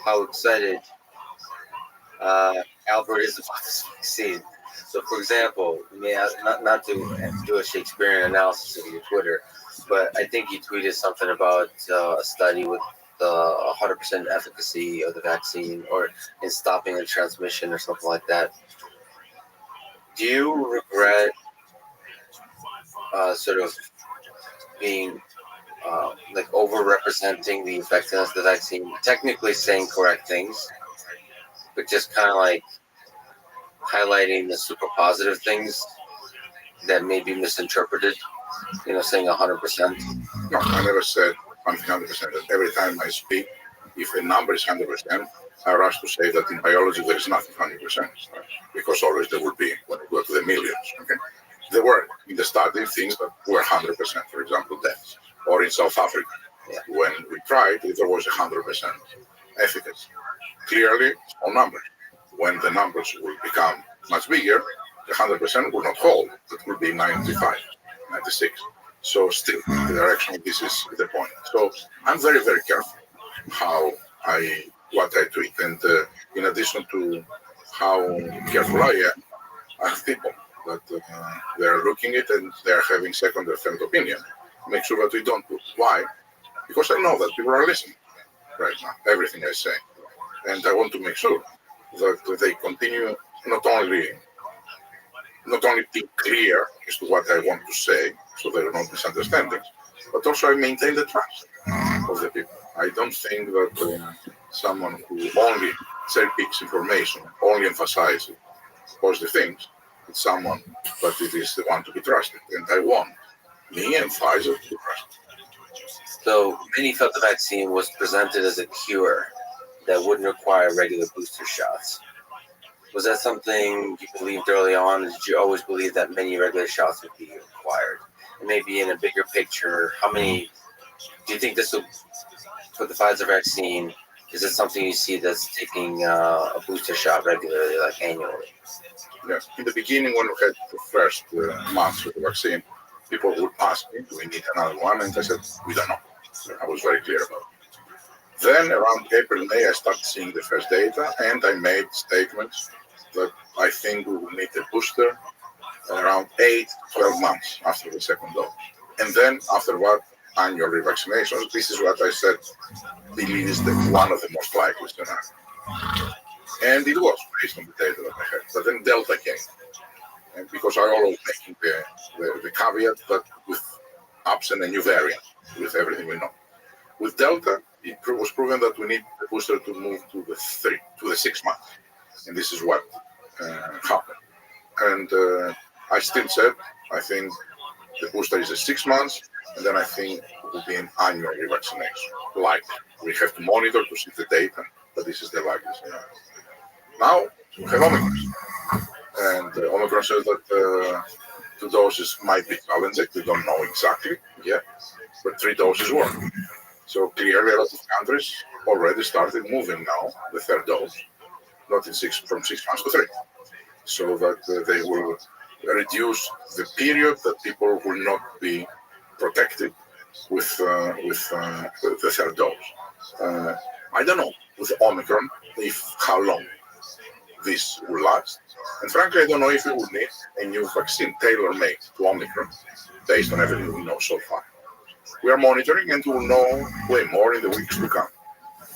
how excited Albert is about this vaccine. So, for example, not to do a Shakespearean analysis of your Twitter, but I think he tweeted something about a study with 100% efficacy of the vaccine, or in stopping the transmission, or something like that. Do you regret sort of being like over-representing the effectiveness of the vaccine, technically saying correct things, but just kind of like highlighting the super positive things that may be misinterpreted, saying 100%? No, I never said 100%. Every time I speak, if a number is 100%, I rush to say that in biology there is nothing 100%, because always there will be, when we go to the millions, okay? There were in the study things that were 100%, for example, deaths. Or in South Africa, when we tried, there was 100% efficacy. Clearly, small numbers. When the numbers will become much bigger, the 100% will not hold. It will be 95, 96. So still, the direction, this is the point. So I'm very, very careful what I tweet. And in addition to how careful I am, I have people that they are looking at it and they are having second or third opinion. Make sure that we don't put. Why? Because I know that people are listening right now, everything I say. And I want to make sure that they continue not only be clear as to what I want to say, so there are no misunderstandings, but also I maintain the trust of the people. I don't think that someone who only cherry-picks information, only emphasizes positive things, it's someone, but it is the one to be trusted. And I want me and Pfizer to be trusted. So many felt the vaccine was presented as a cure that wouldn't require regular booster shots. Was that something you believed early on? Did you always believe that many regular shots would be required? And maybe in a bigger picture, how many do you think this will, for the Pfizer vaccine, is it something you see that's taking a booster shot regularly, like annually? Yes. In the beginning, when we had the first months of the vaccine, people would ask me, do we need another one? And I said, we don't know. I was very clear about it. Then around April, May, I started seeing the first data, and I made statements that I think we will need a booster around 8 to 12 months after the second dose. And then afterward, annual revaccinations. This is what I said, believe is one of the most likely scenarios. And it was based on the data that I had. But then Delta came. And because I always making the caveat that with absent a new variant, with everything we know. With Delta, it was proven that we need the booster to move to the 6 months. And this is what happened. And I still said, I think the booster is 6 months, and then I think it will be an annual revaccination. Like, we have to monitor to see the data, but this is the likely scenario. Now, we have Omicron. And Omicron says that 2 doses might be challenging. We don't know exactly yet, but 3 doses work. So clearly, a lot of countries already started moving now the 3rd dose, not from 6 months to 3, so that they will reduce the period that people will not be protected with the 3rd dose. I don't know with Omicron how long this will last. And frankly, I don't know if we will need a new vaccine tailor-made to Omicron based on everything we know so far. We are monitoring and we will know way more in the weeks to come.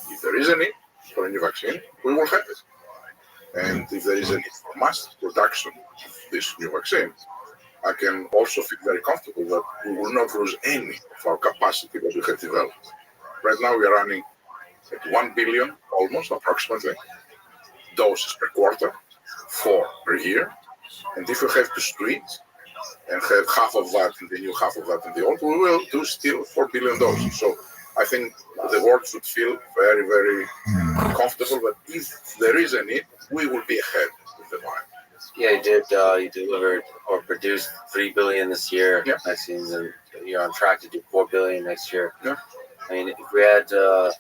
If there is a need for a new vaccine, we will have it. And if there is a need for mass production of this new vaccine, I can also feel very comfortable that we will not lose any of our capacity that we have developed. Right now we are running at 1 billion, almost approximately, doses per quarter, 4 per year. And if we have to split and have half of that in the new, half of that in the old, we will do still 4 billion doses. So I think the world should feel very, very comfortable that if there is a need, we will be ahead of the line. Yeah, you delivered or produced 3 billion this year vaccines, and you're on track to do 4 billion next year. Yeah. I mean, if we had a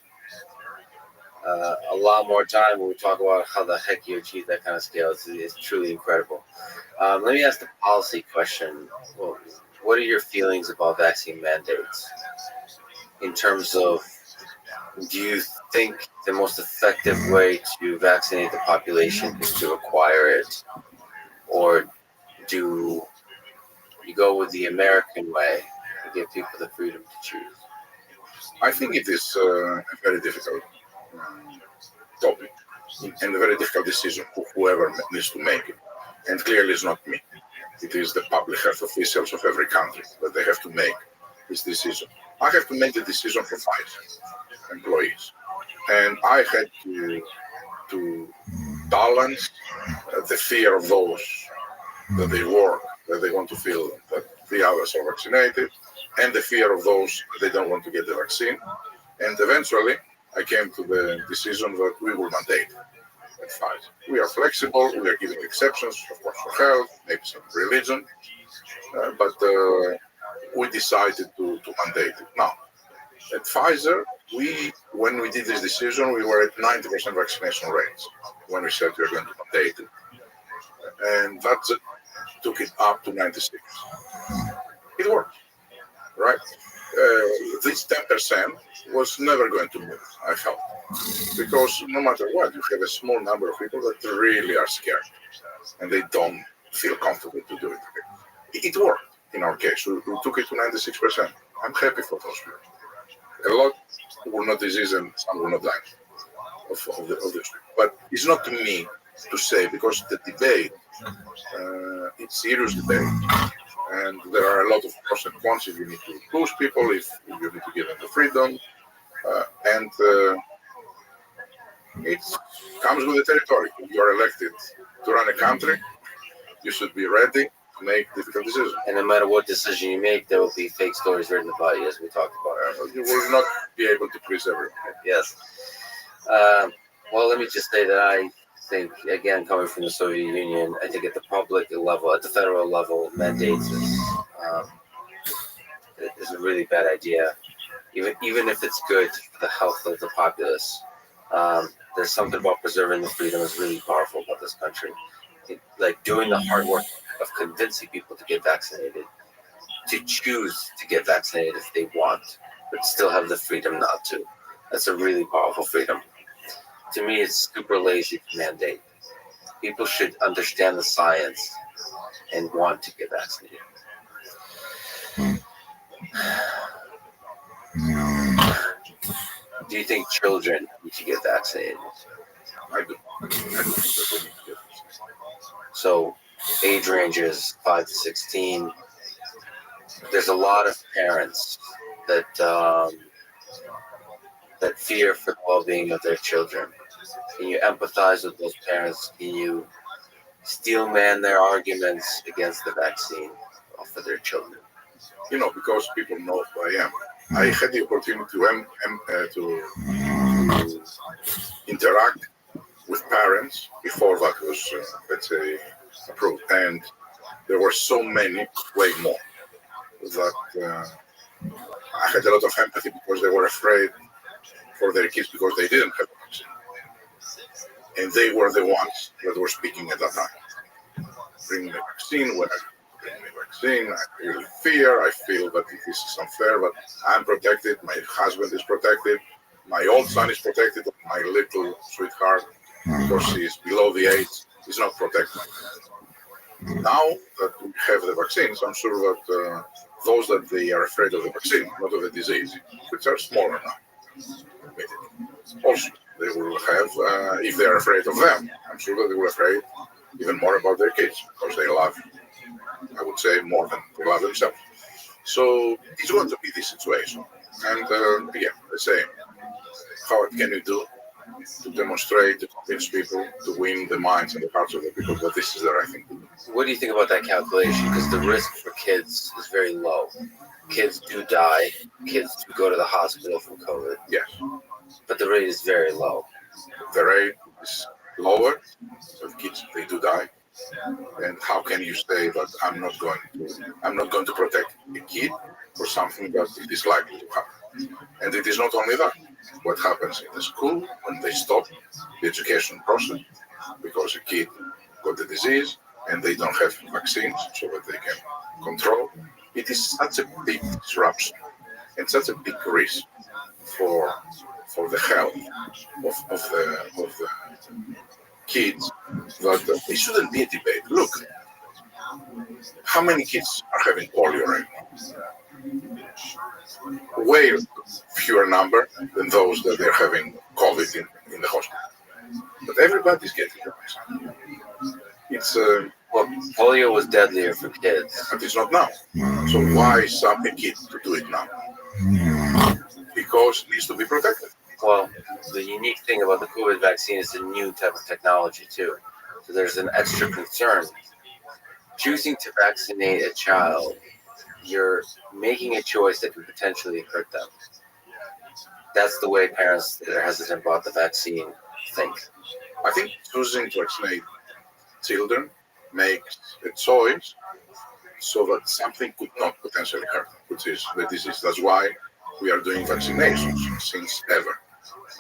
lot more time when we talk about how the heck you achieve that kind of scale, it's truly incredible. Let me ask the policy question. Well, what are your feelings about vaccine mandates in terms of, do you think the most effective way to vaccinate the population is to require it? Or do you go with the American way and give people the freedom to choose? I think it is a very difficult topic and a very difficult decision for whoever needs to make it. And clearly it's not me. It is the public health officials of every country that they have to make this decision. I have to make the decision for Pfizer employees. And I had to balance the fear of those that they work, that they want to feel that the others are vaccinated, and the fear of those that they don't want to get the vaccine. And eventually, I came to the decision that we will mandate at Pfizer. We are flexible, we are giving exceptions, of course, for health, maybe some religion, but we decided to mandate it. Now, at Pfizer, when we did this decision, we were at 90% vaccination rates when we said we were going to mandate it. And that took it up to 96. It worked, right? This 10% was never going to move, I felt. Because no matter what, you have a small number of people that really are scared and they don't feel comfortable to do it. It worked in our case. We took it to 96%. I'm happy for those people. A lot will not disease and some will not die of this. But it's not to me to say, because the debate, it's serious debate. And there are a lot of pros and cons if you need to push people, if you need to give them the freedom. And it comes with the territory. If you are elected to run a country, you should be ready to make difficult decisions. And no matter what decision you make, there will be fake stories written about you, as we talked about. You will not be able to please everyone. Yes. Well, let me just say that I think, again, coming from the Soviet Union, I think at the public level, at the federal level, mandates is a really bad idea. Even if it's good for the health of the populace, there's something about preserving the freedom that's really powerful about this country. Like doing the hard work of convincing people to get vaccinated, to choose to get vaccinated if they want, but still have the freedom not to. That's a really powerful freedom. To me, it's super lazy to mandate. People should understand the science and want to get vaccinated. Do you think children need to get vaccinated? I do. I do think that we need to get vaccinated. So, age ranges 5 to 16. There's a lot of parents that that fear for the well-being of their children. Can you empathize with those parents? Can you steelman their arguments against the vaccine for their children? You know, because people know who I am. I had the opportunity to interact with parents before that was, let's say, approved. And there were so many, way more, that I had a lot of empathy because they were afraid for their kids because they didn't have the vaccine. And they were the ones that were speaking at that time. Bring the vaccine, when I bring the vaccine, I feel fear, I feel that this is unfair, but I'm protected, my husband is protected, my old son is protected, my little sweetheart, because she is below the age, is not protected. Now that we have the vaccines, I'm sure that those that they are afraid of the vaccine, not of the disease, which are smaller now, also they will have, if they are afraid of them, I'm sure that they will afraid even more about their kids because they love, I would say, more than they love themselves. So it's going to be this situation. And again, the same. How can you do to demonstrate, to convince people, to win the minds and the hearts of the people that this is the right thing to do? What do you think about that calculation? Because the risk for kids is very low. Kids do die. Kids do go to the hospital from COVID. Yes. But the rate is very low. The rate is lower, but kids, they do die. And how can you say that I'm not going to protect a kid for something that it is likely to happen? And it is not only that. What happens in the school when they stop the education process because a kid got the disease and they don't have vaccines so that they can control. It is such a big disruption and such a big risk for the health of the kids that it shouldn't be a debate. Look, how many kids are having polio right now? Way fewer number than those that they're having COVID in the hospital. But everybody's getting it. It's Well, polio was deadlier for kids. but it's not now. So why stop a kid to do it now? Because it needs to be protected. Well, the unique thing about the COVID vaccine is a new type of technology, too. So there's an extra concern. Choosing to vaccinate a child, you're making a choice that could potentially hurt them. That's the way parents that are hesitant about the vaccine think. I think choosing to vaccinate children makes a choice so that something could not potentially hurt them, which is the disease. That's why we are doing vaccinations since ever.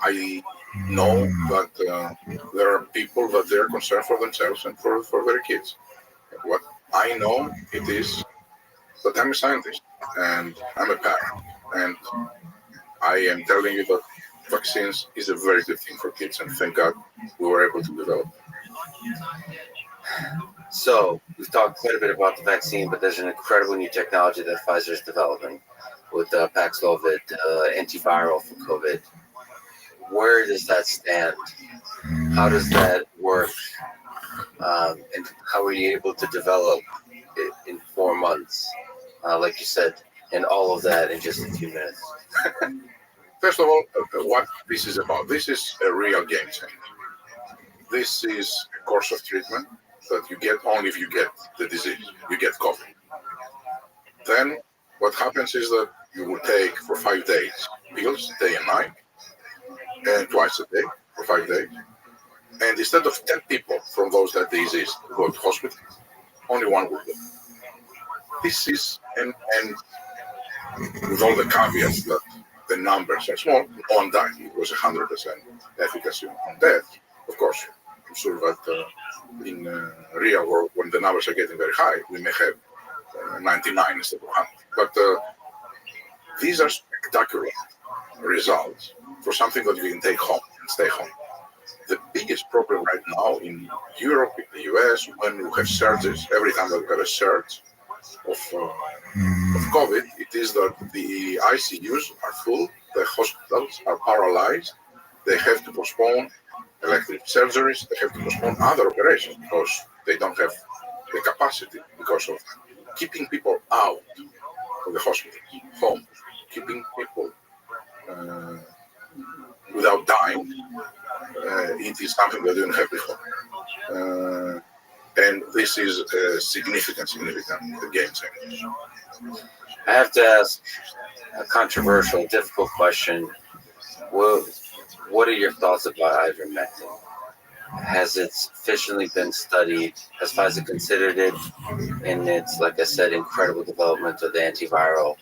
I know that there are people that they're concerned for themselves and for their kids. What I know it is that I'm a scientist and I'm a parent, and I am telling you that vaccines is a very good thing for kids, and thank God we were able to develop. So we've talked quite a bit about the vaccine, but there's an incredible new technology that Pfizer is developing with Paxlovid, antiviral for COVID. Where does that stand? How does that work? And how are you able to develop it in 4 months? Like you said, and all of that in just a few minutes. First of all, what this is about. This is a real game changer. This is a course of treatment that you get only if you get the disease, you get COVID. Then what happens is that you will take for 5 days pills, day and night, and twice a day for 5 days. And instead of 10 people from those that disease go to hospital, only one will go. This is, and with all the caveats that the numbers are small, no one died. It was 100% efficacy on death. Of course, I'm sure that in real world, when the numbers are getting very high, we may have 99 instead of 100. But these are spectacular results for something that you can take home and stay home. The biggest problem right now in Europe, in the US, when we have surges, every time that we have a surge of COVID, it is that the ICUs are full, the hospitals are paralyzed, they have to postpone elective surgeries, they have to postpone other operations because they don't have the capacity because of keeping people out of the hospitals, home, keeping people without dying. It is something that didn't have before. And this is a significant game changer. I have to ask a controversial, difficult question. What are your thoughts about ivermectin? Has it sufficiently been studied? Has Pfizer considered it in its, like I said, incredible development of the antiviral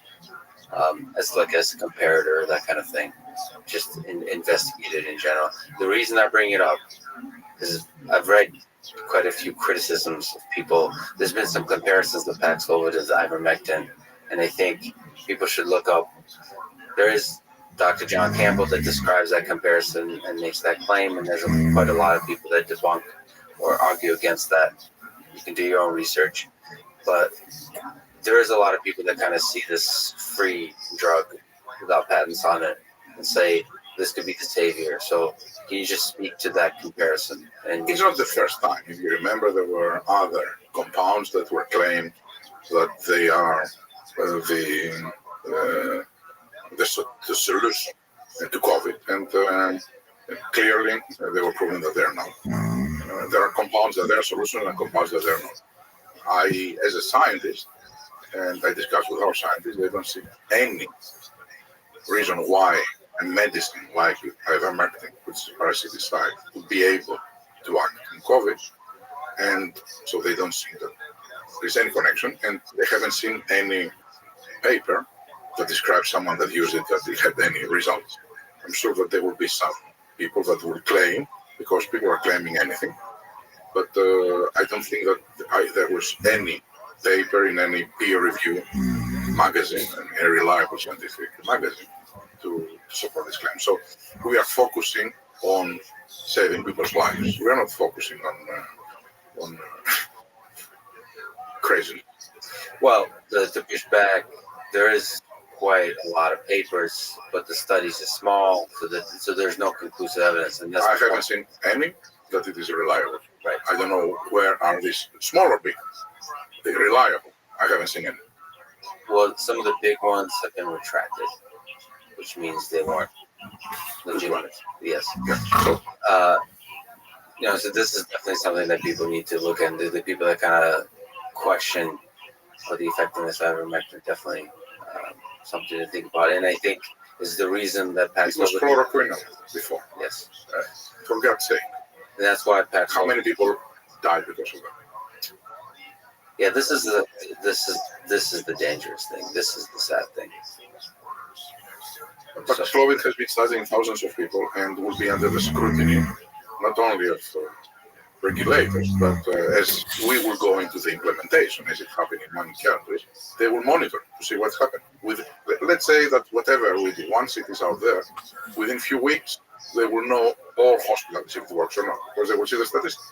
as a comparator, that kind of thing? Just investigated in general. The reason I bring it up is I've read quite a few criticisms of people. There's been some comparisons of Paxlovid as ivermectin, and I think people should look up. There is Dr. John Campbell that describes that comparison and makes that claim, and there's quite a lot of people that debunk or argue against that. You can do your own research, but there is a lot of people that kind of see this free drug without patents on it and say this could be the savior. So can you just speak to that comparison? And It's not the first time. If you remember, there were other compounds that were claimed that they are the solution to COVID, and clearly they were proving that they're not. There are compounds that are solutions and compounds that they're not. I, as a scientist, and I discussed with our scientists, they don't see any reason why a medicine like ivermectin, which is parasiticide, would be able to act on COVID, and so they don't see that there's any connection, and they haven't seen any paper that describes someone that used it that it had any results. I'm sure that there will be some people that will claim, because people are claiming anything, but I don't think that there was any paper in any peer review magazine, a reliable scientific magazine, to support this claim. So we are focusing on saving people's lives. We are not focusing on crazy. well, to push back, there is quite a lot of papers, but the studies are small, so there's no conclusive evidence. And that's I haven't seen any that it is reliable. right. I don't know where are these small or big. They're reliable. I haven't seen any. Well, some of the big ones have been retracted, which means they weren't legitimate. Yes. Yeah. So So this is definitely something that people need to look into. The people that kind of question the effectiveness of ivermectin, definitely something to think about. And I think is the reason that it was chloroquine before. Yes. For God's sake. And that's why How many people died because of that? Yeah, this is the dangerous thing. This is the sad thing. But COVID has been studying thousands of people and will be under the scrutiny not only of regulators, but as we will go into the implementation, as it happened in many countries, they will monitor to see what's happened. Let's say that whatever we do, once it is out there, within a few weeks, they will know all hospitals if it works or not, because they will see the statistics.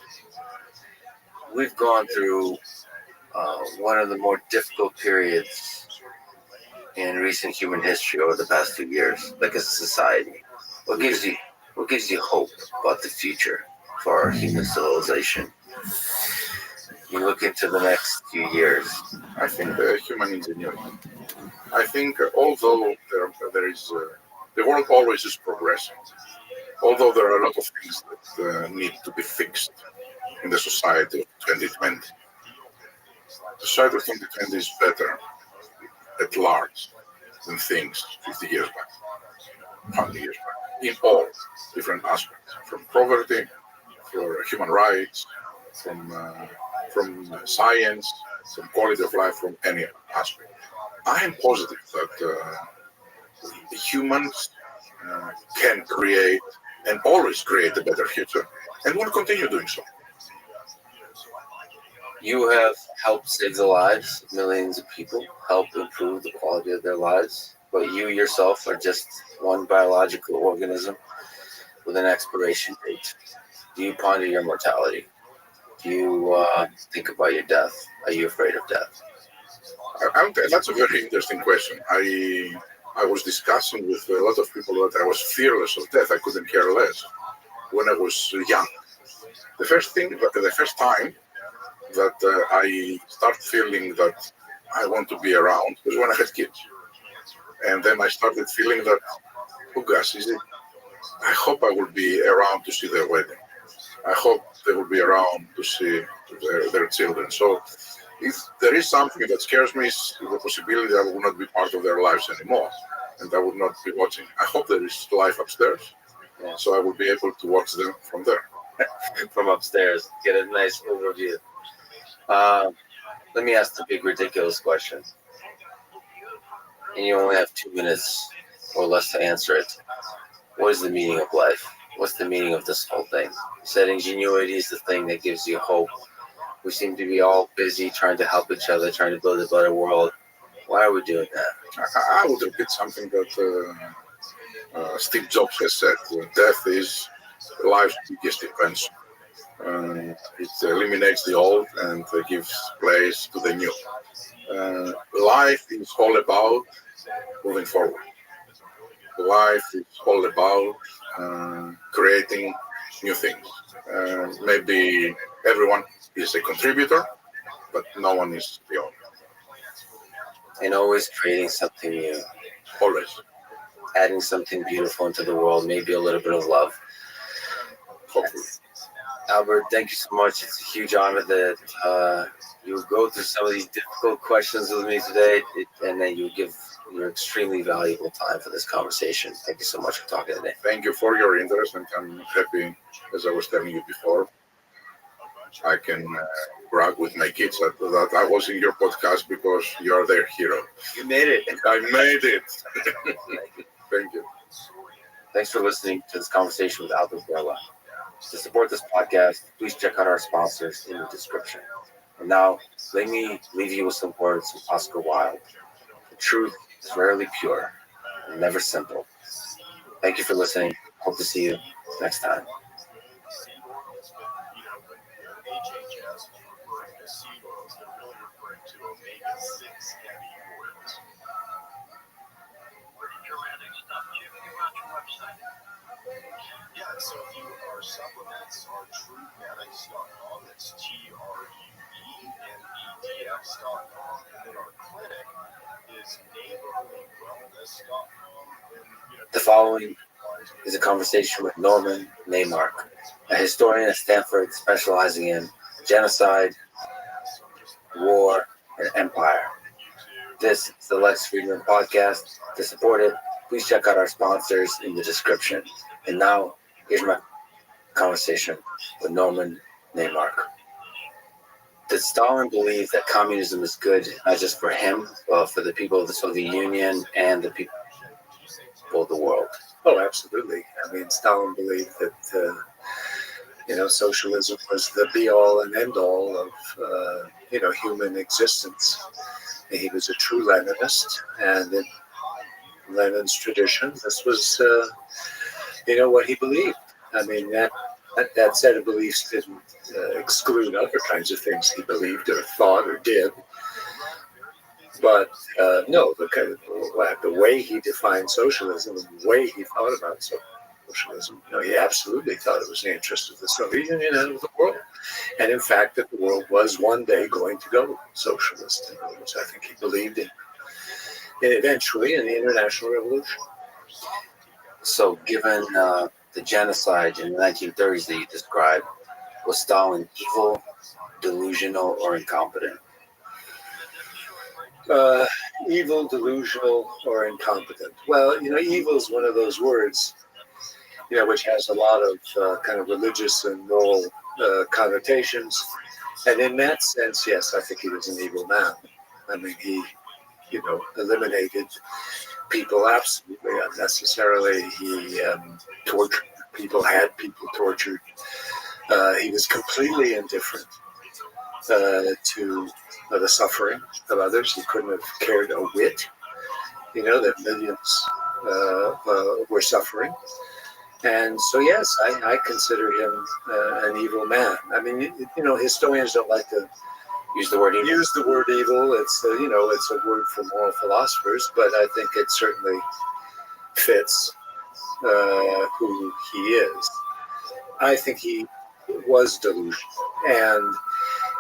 We've gone through one of the more difficult periods in recent human history over the past 2 years, like as a society. What gives you hope about the future for our human civilization? You look into the next few years. I think human ingenuity. I think although there is, the world always is progressing. Although there are a lot of things that need to be fixed in the society of 2020. The society of 2020 is better at large than things 50 years back, 100 years back, in all different aspects, from poverty, for human rights, from science, from quality of life, from any aspect. I am positive that humans can create and always create a better future, and will continue doing so. You have helped save the lives of millions of people, helped improve the quality of their lives, but you yourself are just one biological organism with an expiration date. Do you ponder your mortality? Do you think about your death? Are you afraid of death? That's a very interesting question. I was discussing with a lot of people that I was fearless of death. I couldn't care less when I was young. The first time that I started feeling that I want to be around was when I had kids. And then I started feeling that, oh gosh, I hope I will be around to see their wedding. I hope they will be around to see their children. So if there is something that scares me, is the possibility that I will not be part of their lives anymore, and I will not be watching. I hope there is life upstairs, so I will be able to watch them from there. From upstairs, get a nice overview. Let me ask the big ridiculous question, and you only have 2 minutes or less to answer it. What is the meaning of life? What's the meaning of this whole thing? You said ingenuity is the thing that gives you hope. We seem to be all busy trying to help each other, trying to build a better world. Why are we doing that? I would repeat something that Steve Jobs has said. Death is life's biggest invention. It eliminates the old and gives place to the new. Life is all about moving forward. life is all about creating new things. Maybe everyone is a contributor, but no one is the owner. And always creating something new, Always. adding something beautiful into the world, maybe a little bit of love. Hopefully. Albert, thank you so much. It's a huge honor that you go through some of these difficult questions with me today, and then you give your extremely valuable time for this conversation. Thank you so much for talking today. Thank you for your interest, and I'm happy, as I was telling you before, I can brag with my kids that I was in your podcast because you are their hero. You made it. I made it. Thank you. Thanks for listening to this conversation with Albert Borla. To support this podcast, please check out our sponsors in the description. And now, let me leave you with some words from Oscar Wilde. The truth is rarely pure and never simple. Thank you for listening. Hope to see you next time. HHS is referring to seed oils, they're really referring to omega-6 heavy oils. Pretty dramatic stuff, Jim. Give out your website. Yeah, so if you our supplements are TrueMedics.com, that's TRUEMEDX.com, and then our clinic is neighborlywellness.com. The following is a conversation with Norman Neymark, a historian at Stanford specializing in genocide, war, and empire. This is the Lex Friedman Podcast. To support it, please check out our sponsors in the description. And now, here's my conversation with Norman Neymark. Did Stalin believe that communism is good, not just for him, but for the people of the Soviet Union and the people of the world? Oh, absolutely. I mean, Stalin believed that, socialism was the be-all and end-all of, human existence. He was a true Leninist, and in Lenin's tradition, this was, what he believed. I mean, that set of beliefs didn't exclude other kinds of things he believed or thought or did. But no, the way he defined socialism, the way he thought about socialism, he absolutely thought it was in the interest of the Soviet Union and of the world. And in fact, that the world was one day going to go socialist. In other words, I think he believed in eventually in the International Revolution. So given the genocide in the 1930s that you described, was Stalin evil, delusional, or incompetent? Evil, delusional, or incompetent. Well, evil is one of those words, which has a lot of kind of religious and moral connotations. And in that sense, yes, I think he was an evil man. I mean, he, eliminated people absolutely unnecessarily. He tortured people, had people tortured. He was completely indifferent to the suffering of others. He couldn't have cared a whit, that millions were suffering. And so, yes, I consider him an evil man. I mean, historians don't like to Use the word evil. It's it's a word for moral philosophers, but I think it certainly fits who he is. I think he was delusional. And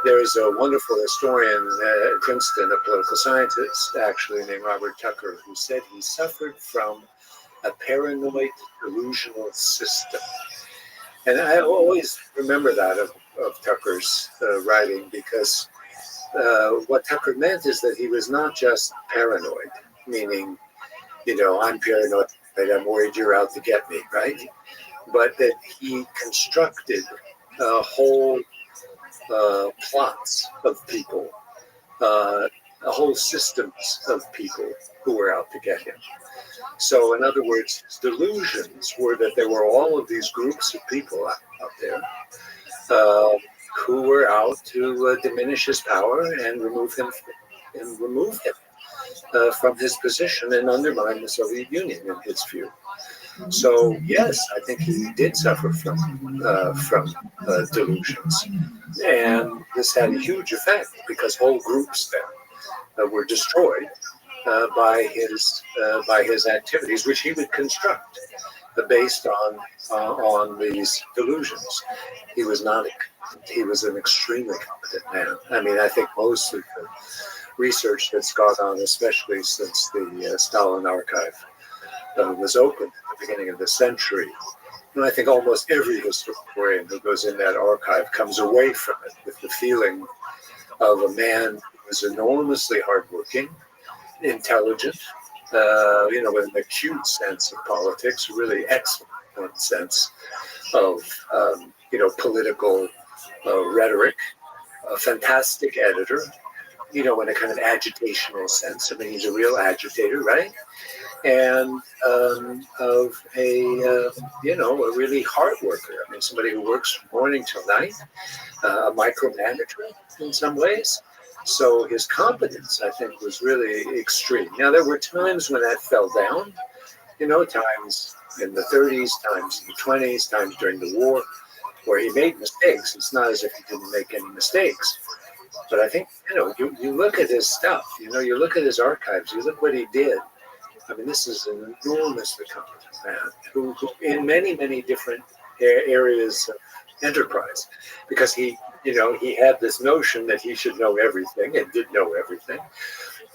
there's a wonderful historian at Princeton, a political scientist, actually, named Robert Tucker, who said he suffered from a paranoid delusional system. And I always remember that of Tucker's writing, because what Tucker meant is that he was not just paranoid, meaning, I'm paranoid, I'm worried you're out to get me, right? But that he constructed whole plots of people, whole systems of people who were out to get him. So, in other words, his delusions were that there were all of these groups of people out there who were out to diminish his power and remove him from his position and undermine the Soviet Union, in his view. So, yes, I think he did suffer from delusions, and this had a huge effect because whole groups then were destroyed by his activities, which he would construct based on these delusions. He was not. He was an extremely competent man. I mean, I think most of the research that's gone on, especially since the Stalin archive was opened at the beginning of the century, and I think almost every historian who goes in that archive comes away from it with the feeling of a man who was enormously hardworking, intelligent, with an acute sense of politics, a really excellent sense of, political rhetoric, a fantastic editor, in a kind of agitational sense. I mean, he's a real agitator, right? And of a really hard worker. I mean, somebody who works from morning till night, a micromanager in some ways. So his competence, I think, was really extreme. Now, there were times when that fell down, times in the 30s, times in the 20s, times during the war, where he made mistakes. It's not as if he didn't make any mistakes. But I think, you look at his stuff, you look at his archives, you look what he did. I mean, this is an enormously competent man who in many, many different areas of enterprise, because he had this notion that he should know everything and did know everything.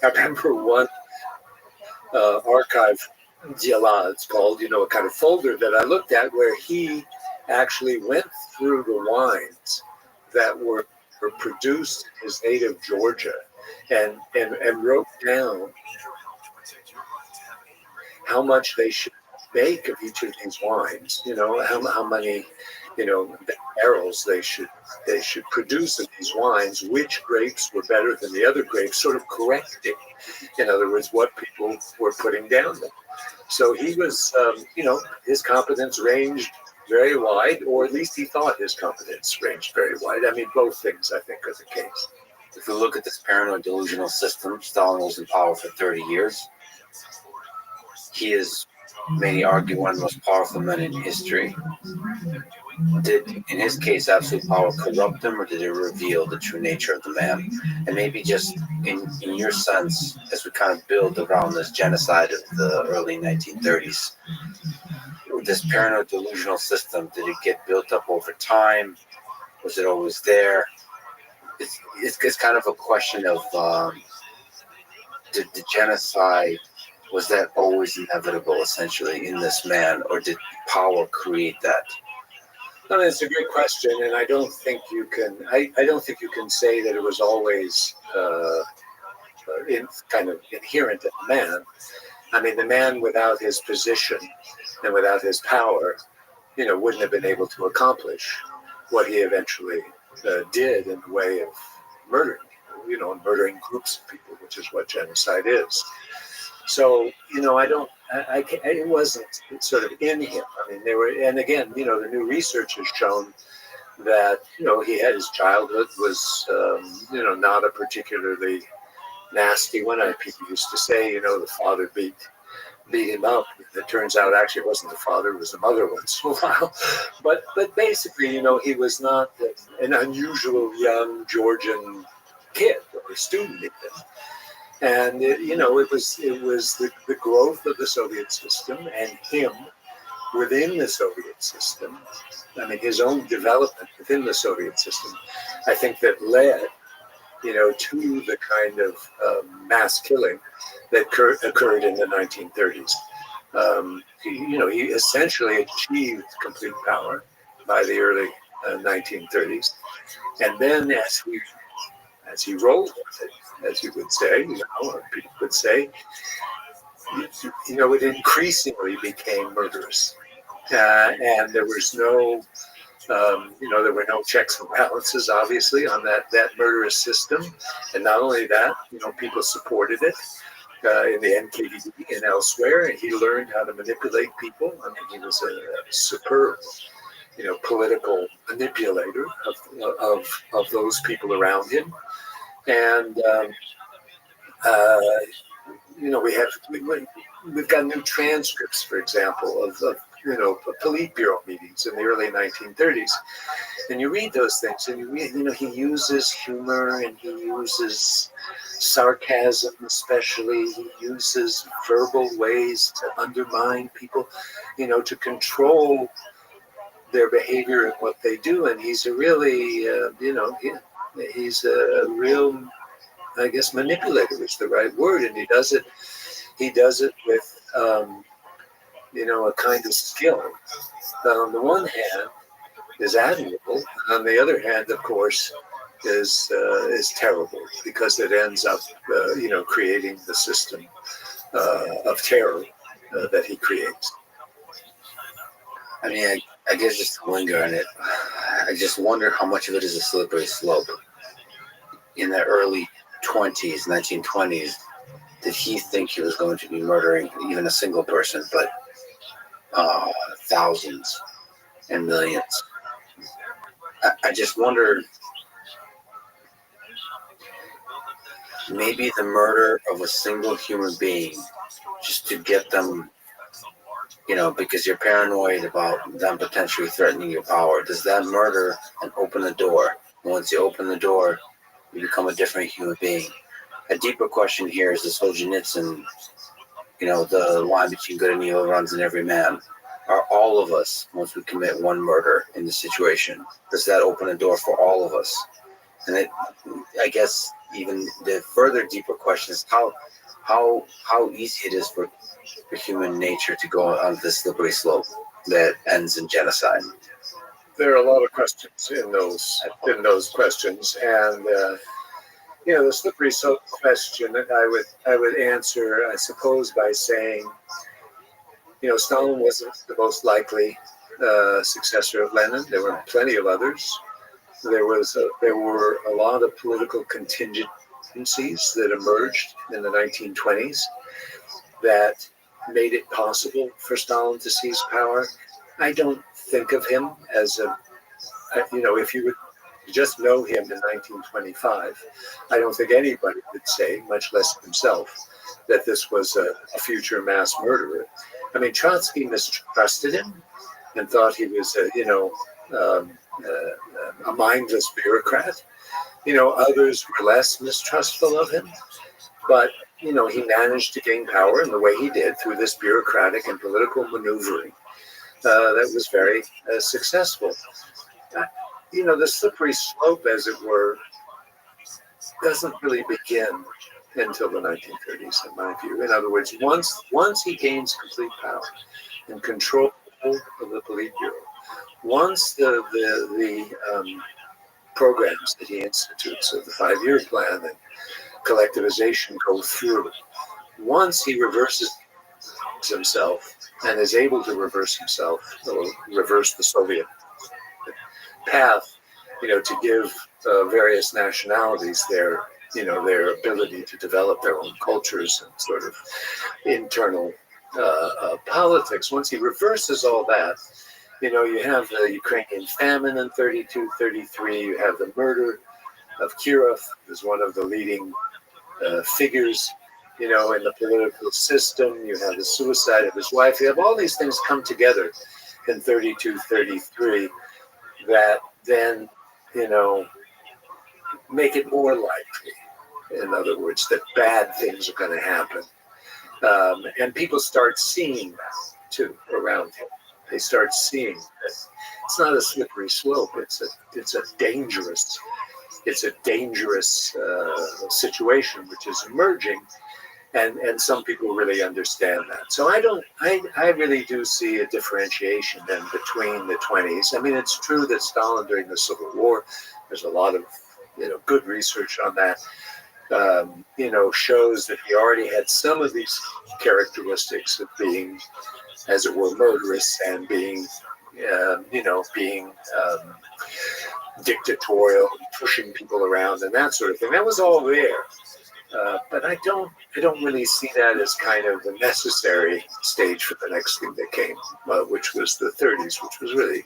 I remember one archive, it's called, a kind of folder that I looked at where he actually went through the wines that were produced in his native Georgia and wrote down how much they should make of each of these wines, how many, barrels they should produce of these wines, which grapes were better than the other grapes, sort of correcting, in other words, what people were putting down there. So he was, his competence ranged very wide, or at least he thought his competence ranged very wide. I mean, both things, I think, are the case. If we look at this paranoid delusional system, Stalin was in power for 30 years. He is, many argue, one of the most powerful men in history. Did, in his case, absolute power corrupt him, or did it reveal the true nature of the man? And maybe just in your sense, as we kind of build around this genocide of the early 1930s, this paranoid delusional system, did it get built up over time? Was it always there? It's kind of a question of did the genocide, was that always inevitable, essentially, in this man, or did power create that? No, it's a great question, and I don't think you can. I don't think you can say that it was always kind of inherent in the man. I mean, the man without his position and without his power, wouldn't have been able to accomplish what he eventually did in the way of murdering people, and murdering groups of people, which is what genocide is. So, it wasn't sort of in him. I mean, and again, the new research has shown that, he had, his childhood was, not a particularly nasty one. People used to say, the father beat him up. It turns out actually it wasn't the father, it was the mother once in a while. But basically, he was not an unusual young Georgian kid or student even. And it was the growth of the Soviet system and him within the Soviet system. I mean, his own development within the Soviet system, I think, that led, to the kind of mass killing that occurred in the 1930s. He essentially achieved complete power by the early 1930s, and then as he rolled with it, as you would say, or people would say, it increasingly became murderous. And there was no, there were no checks and balances, obviously, on that murderous system. And not only that, people supported it in the NKVD and elsewhere, and he learned how to manipulate people. I mean, he was a superb, political manipulator of those people around him. And we've got new transcripts, for example, of Politburo meetings in the early 1930s. And you read those things, and you read, he uses humor and he uses sarcasm, especially. He uses verbal ways to undermine people, to control their behavior and what they do. And he's a really, he's a real, I guess, manipulator is the right word. And he does it with, a kind of skill that on the one hand is admirable, and on the other hand, of course, is terrible, because it ends up, creating the system of terror that he creates. I mean, I guess just to linger on it, I just wonder how much of it is a slippery slope. In the early 1920s, did he think he was going to be murdering even a single person, but thousands and millions? I just wonder, maybe the murder of a single human being just to get them, because you're paranoid about them potentially threatening your power, does that murder and open the door? Once you open the door, you become a different human being. A deeper question here is the Solzhenitsyn, the line between good and evil runs in every man. Are all of us, once we commit one murder in the situation, does that open a door for all of us? And I guess even the further deeper question is how easy it is for human nature to go on this slippery slope that ends in genocide. There are a lot of questions in those questions, and the slippery slope question I would answer, I suppose, by saying, Stalin wasn't the most likely successor of Lenin. There were plenty of others. There were a lot of political contingencies that emerged in the 1920s that made it possible for Stalin to seize power. I don't think of him as if you would just know him in 1925, I don't think anybody would say, much less himself, that this was a future mass murderer. I mean, Trotsky mistrusted him and thought he was a mindless bureaucrat. Others were less mistrustful of him, but he managed to gain power in the way he did through this bureaucratic and political maneuvering that was very successful. The slippery slope, as it were, doesn't really begin until the 1930s, in my view. In other words, once he gains complete power and control of the Politburo, once the programs that he institutes of the 5-year plan and collectivization go through, once he reverses himself and is able to reverse himself, or reverse the Soviet path, to give various nationalities their ability to develop their own cultures and sort of internal politics. Once he reverses all that, you have the Ukrainian famine in 32, 33, you have the murder of Kirov, who's one of the leading figures, in the political system. You have the suicide of his wife. You have all these things come together in 32, 33 that then, make it more likely, in other words, that bad things are going to happen. And people start seeing that, too, around him. They start seeing that it's not a slippery slope. It's a dangerous situation which is emerging, and some people really understand that. So I really do see a differentiation then between the 20s. I mean, it's true that Stalin during the Civil War, there's a lot of good research on that. Shows that he already had some of these characteristics of being, as it were, murderous and being dictatorial, pushing people around and that sort of thing. That was all there. But I don't really see that as kind of the necessary stage for the next thing that came, which was the 30s, which was really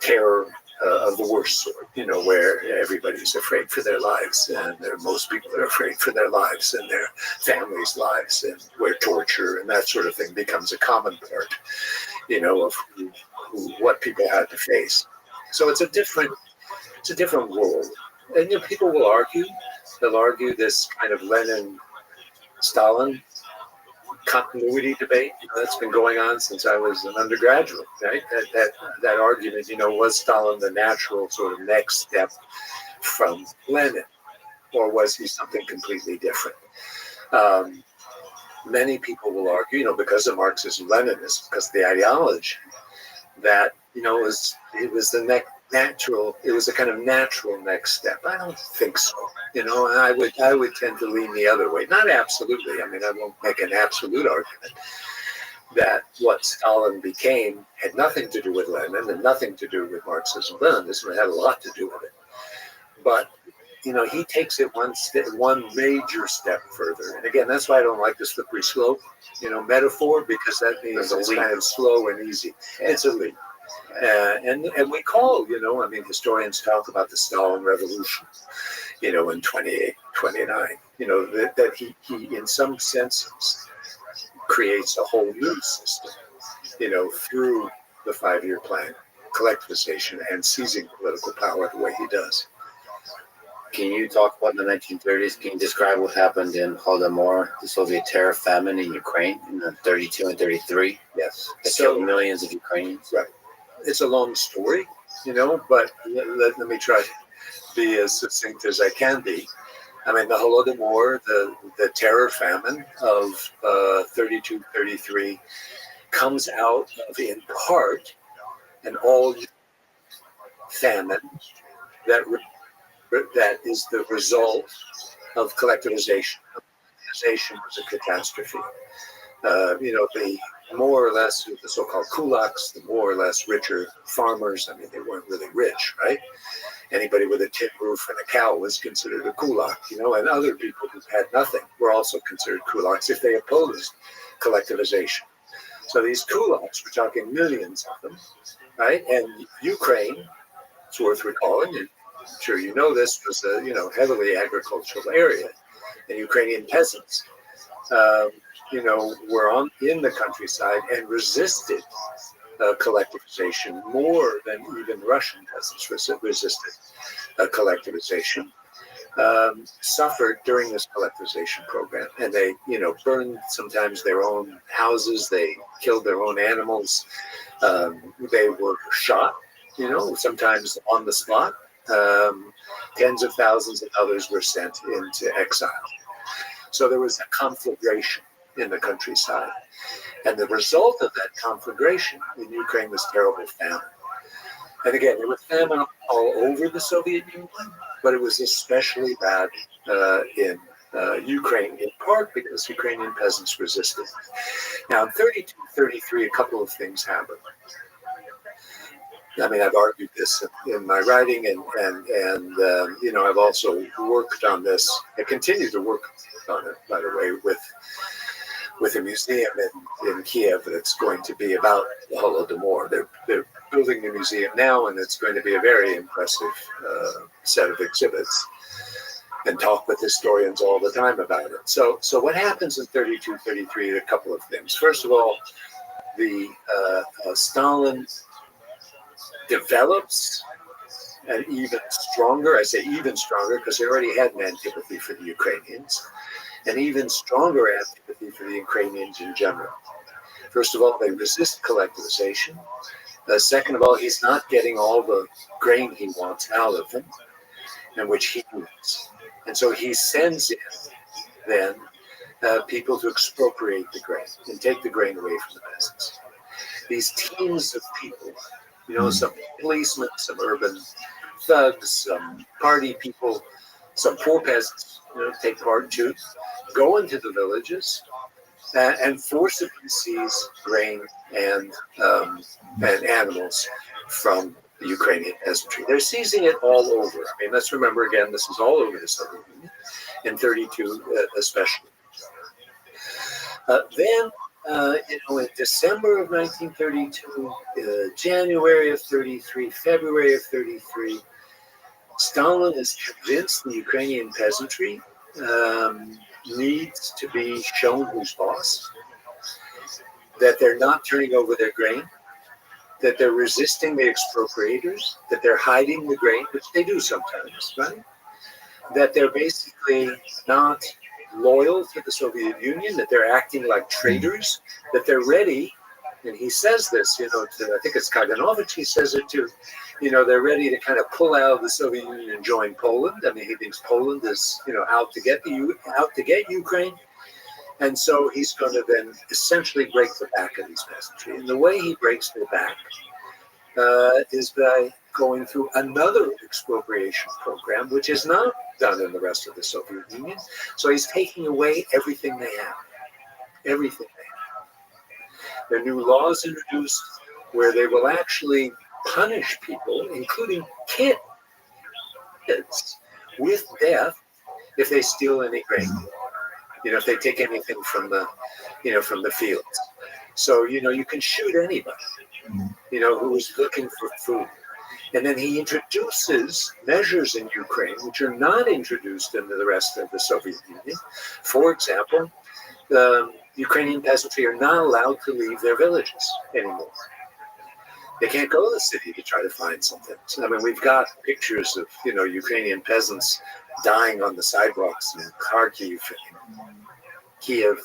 terror of the worst sort, where everybody's afraid for their lives, and most people are afraid for their lives and their families' lives, and where torture and that sort of thing becomes a common part of what people had to face. So it's a different world. And people will argue. They'll argue this kind of Lenin-Stalin continuity debate that's been going on since I was an undergraduate. Right? That argument, was Stalin the natural sort of next step from Lenin, or was he something completely different? Many people will argue, because of Marxism-Leninism, because of the ideology, that it was the natural. It was a kind of natural next step. I don't think so. And I would tend to lean the other way. Not absolutely. I mean, I won't make an absolute argument that what Stalin became had nothing to do with Lenin and nothing to do with Marxism-Leninism. It had a lot to do with it. But he takes it one major step further. And again, that's why I don't like the slippery slope, metaphor, because that means it's kind of slow and easy. It's a leap. And we call, historians talk about the Stalin Revolution, in 28, 29, that he in some senses creates a whole new system, through the 5-year plan, collectivization, and seizing political power the way he does. Can you talk about the 1930s? Can you describe what happened in Holodomor, the Soviet terror famine in Ukraine in 32 and 33? Yes. That killed millions of Ukrainians. Right. It's a long story, but let me try to be as succinct as I can be. I mean, the Holodomor, the terror famine of 32, 33 comes out of, in part, an all famine that is the result of collectivization. Collectivization was a catastrophe. The more or less the so-called kulaks, the more or less richer farmers. I mean, they weren't really rich, right? Anybody with a tin roof and a cow was considered a kulak, and other people who had nothing were also considered kulaks if they opposed collectivization. So these kulaks, we're talking millions of them, right? And Ukraine, it's worth recalling, and I'm sure you know this, was a heavily agricultural area, and Ukrainian peasants, were in the countryside and resisted collectivization more than even Russian peasants resisted collectivization. Suffered during this collectivization program, and they, burned sometimes their own houses. They killed their own animals. They were shot, sometimes on the spot. Tens of thousands of others were sent into exile. So there was a conflagration in the countryside. And the result of that conflagration in Ukraine was terrible famine. And again, there was famine all over the Soviet Union, but it was especially bad in Ukraine, in part because Ukrainian peasants resisted. Now, in 32, 33, a couple of things happened. I mean, I've argued this in my writing, and I've also worked on this. I continue to work on it, by the way, with a museum in Kiev that's going to be about the Holodomor. They're building the museum now, and it's going to be a very impressive set of exhibits, and talk with historians all the time about it. So what happens in 32, 33, a couple of things. First of all, the Stalin develops an even stronger, I say even stronger because they already had an antipathy for the Ukrainians, an even stronger antipathy for the Ukrainians in general. First of all, they resist collectivization. Second of all, he's not getting all the grain he wants out of them, and which he needs. And so he sends in then people to expropriate the grain and take the grain away from the peasants. These teams of people, some policemen, some urban thugs, some party people, some poor peasants, take part too, go into the villages and forcibly seize grain and animals from the Ukrainian peasantry. They're seizing it all over. I mean, let's remember again, this is all over the Soviet Union, in 32 especially. Then, in December of 1932, January of 33, February of 33, Stalin is convinced the Ukrainian peasantry needs to be shown who's boss, that they're not turning over their grain, that they're resisting the expropriators, that they're hiding the grain, which they do sometimes, right? That they're basically not loyal to the Soviet Union, that they're acting like traitors, that they're ready, and he says this, to, I think it's Kaganovich, he says it too, they're ready to kind of pull out of the Soviet Union and join Poland. I mean, he thinks Poland is, out to get Ukraine. And so he's going to then essentially break the back of these peasantry. And the way he breaks their back is by going through another expropriation program, which is not done in the rest of the Soviet Union. So he's taking away everything they have. Everything they have. There are new laws introduced where they will actually punish people, including kids, with death if they steal any grain. If they take anything from the, from the fields. So, you can shoot anybody, who is looking for food. And then he introduces measures in Ukraine which are not introduced into the rest of the Soviet Union. For example, the Ukrainian peasantry are not allowed to leave their villages anymore. They can't go to the city to try to find something. I mean, we've got pictures of, Ukrainian peasants dying on the sidewalks in Kharkiv and Kiev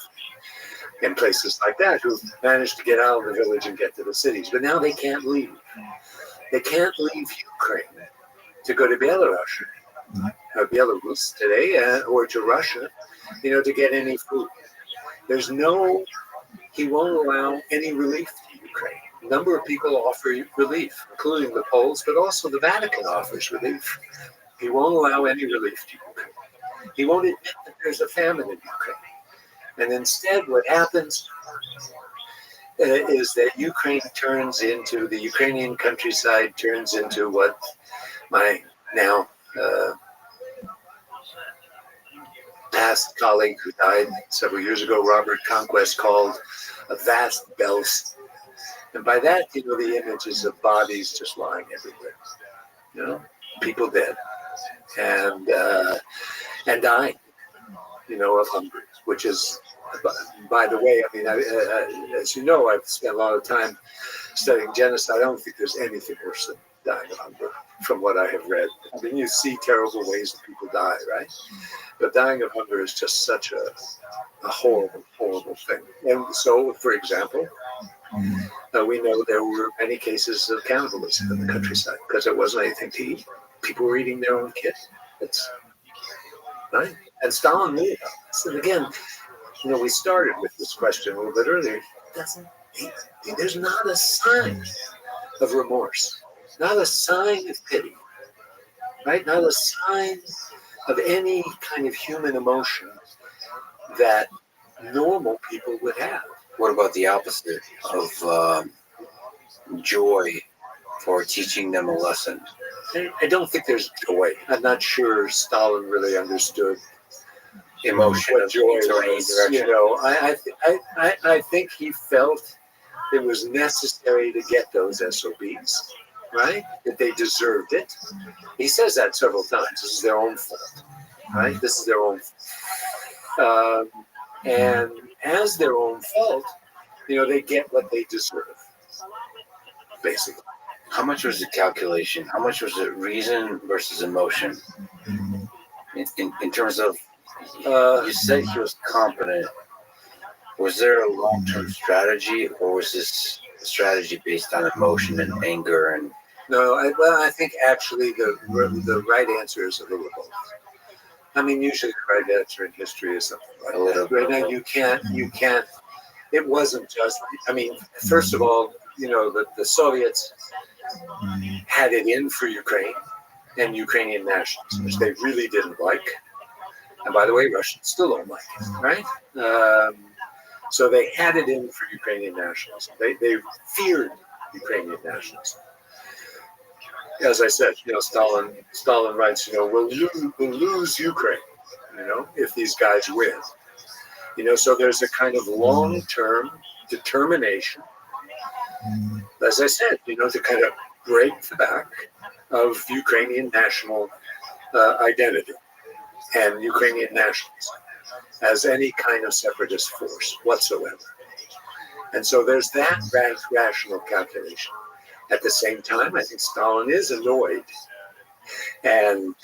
and places like that who managed to get out of the village and get to the cities. But now they can't leave. They can't leave Ukraine to go to Belarus, or Belarus today, or to Russia, to get any food. He won't allow any relief to Ukraine. A number of people offer relief, including the Poles, but also the Vatican offers relief. He won't allow any relief to Ukraine. He won't admit that there's a famine in Ukraine. And instead, what happens is that the Ukrainian countryside turns into what my now past colleague who died several years ago, Robert Conquest, called a vast bells. And by that, the images of bodies just lying everywhere, people dead and dying, of hunger, which is, by the way, I mean, as you know, I've spent a lot of time studying genocide. I don't think there's anything worse than dying of hunger, from what I have read. I mean, you see terrible ways that people die, right? But dying of hunger is just such a horrible, horrible thing. And so, for example, we know there were many cases of cannibalism in the countryside because there wasn't anything to eat. People were eating their own kids. Right? And Stalin knew about this. And again, we started with this question a little bit earlier. There's not a sign of remorse, not a sign of pity, right? Not a sign of any kind of human emotion that normal people would have. What about the opposite of joy for teaching them a lesson? I don't think there's joy. I'm not sure Stalin really understood emotion, what joy was. I think he felt it was necessary to get those SOBs, right? That they deserved it. He says that several times. This is their own fault, right? This is their own fault. And as their own fault, they get what they deserve, basically. How much was the calculation? How much was it reason versus emotion? In terms of, you said he was competent. Was there a long-term strategy, or was this a strategy based on emotion and anger? And no, I think actually the right answer is a little of both. I mean, usually the right answer in history is something like that. Right now, you can't. It wasn't just. I mean, first of all, the Soviets had it in for Ukraine and Ukrainian nationals, which they really didn't like. And by the way, Russians still don't like it, right? So they had it in for Ukrainian nationals. They feared Ukrainian nationals. As I said, Stalin writes, we'll lose Ukraine, if these guys win. So there's a kind of long-term determination, as I said, to kind of break the back of Ukrainian national identity and Ukrainian nationalism as any kind of separatist force whatsoever. And so there's that rational calculation. At the same time, I think Stalin is annoyed and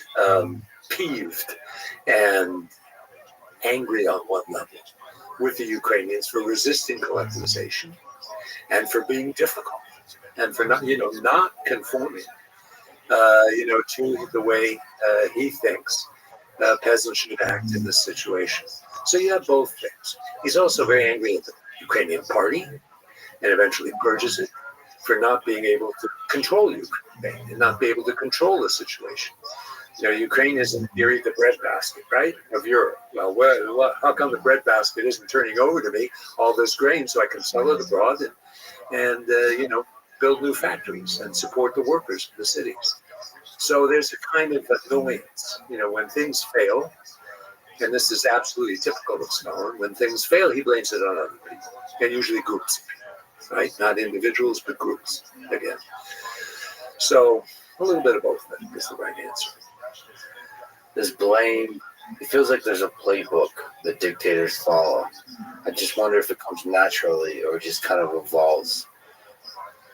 peeved and angry on one level with the Ukrainians for resisting collectivization and for being difficult and for not conforming, to the way he thinks peasants should act in this situation. So you have both things. He's also very angry at the Ukrainian party and eventually purges it for not being able to control Ukraine and not be able to control the situation. Ukraine is in theory the breadbasket, right, of Europe. Well, how come the breadbasket isn't turning over to me all this grain so I can sell it abroad and build new factories and support the workers in the cities? So there's a kind of annoyance, when things fail, and this is absolutely typical of Stalin. When things fail, he blames it on other people, and usually groups, right? Not individuals, but groups, again. So a little bit of both, I think, is the right answer. This blame, it feels like there's a playbook that dictators follow. I just wonder if it comes naturally or just kind of evolves.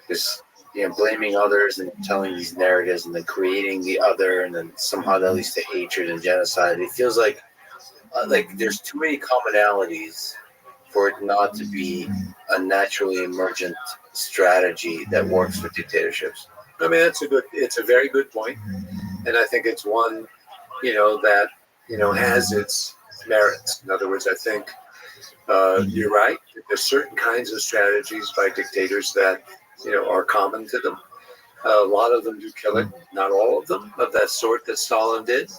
Just blaming others and telling these narratives and then creating the other, and then somehow that leads to hatred and genocide. It feels like there's too many commonalities for it not to be a naturally emergent strategy that works for dictatorships. I mean, it's a very good point, and I think it's one, that has its merits. In other words, I think you're right. There's certain kinds of strategies by dictators that are common to them. A lot of them do killing, not all of them of that sort that Stalin did.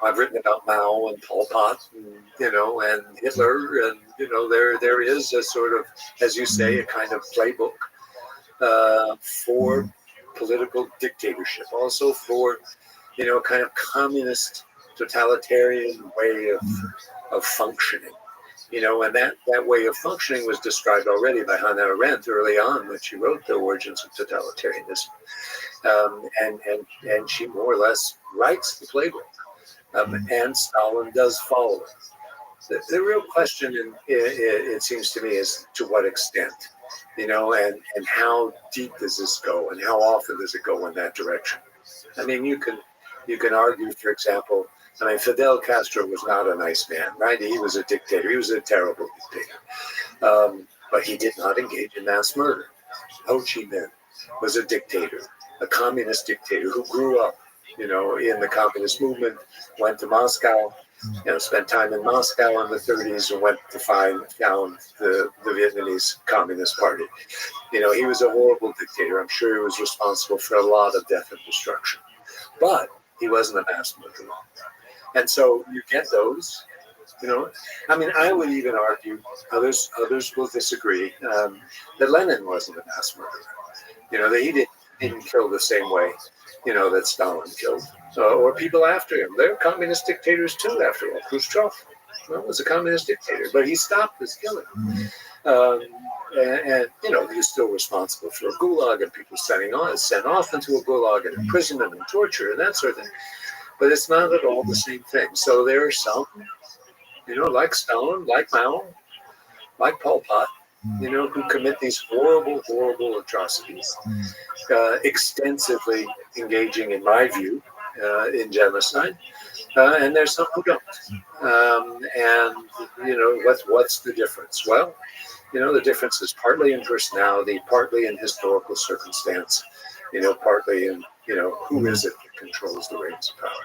I've written about Mao and Pol Pot, and Hitler, and there is a sort of, as you say, a kind of playbook for political dictatorship, also for kind of communist totalitarian way of functioning. And that way of functioning was described already by Hannah Arendt early on when she wrote The Origins of Totalitarianism. And she more or less writes the playbook. And Stalin does follow it. The real question, it seems to me, is to what extent, and how deep does this go, and how often does it go in that direction? I mean, you can argue, for example, Fidel Castro was not a nice man, right? He was a dictator. He was a terrible dictator. But he did not engage in mass murder. Ho Chi Minh was a dictator, a communist dictator who grew up, in the communist movement, went to Moscow, spent time in Moscow in the 30s and went to found the Vietnamese Communist Party. He was a horrible dictator. I'm sure he was responsible for a lot of death and destruction. But he wasn't a mass murderer. And so you get those, I would even argue, others will disagree, that Lenin wasn't a mass murderer. That he didn't kill the same way, that Stalin killed. Or people after him. They're communist dictators too, after all. Khrushchev was a communist dictator, but he stopped his killing. And he's still responsible for a gulag and people sent off into a gulag and imprisonment and torture and that sort of thing. But it's not at all the same thing. So there are some, like Stalin, like Mao, like Pol Pot, who commit these horrible, horrible atrocities, extensively engaging, in my view, in genocide. And there's some who don't. What's the difference? Well, the difference is partly in personality, partly in historical circumstance, partly in, who is it that controls the reins of power.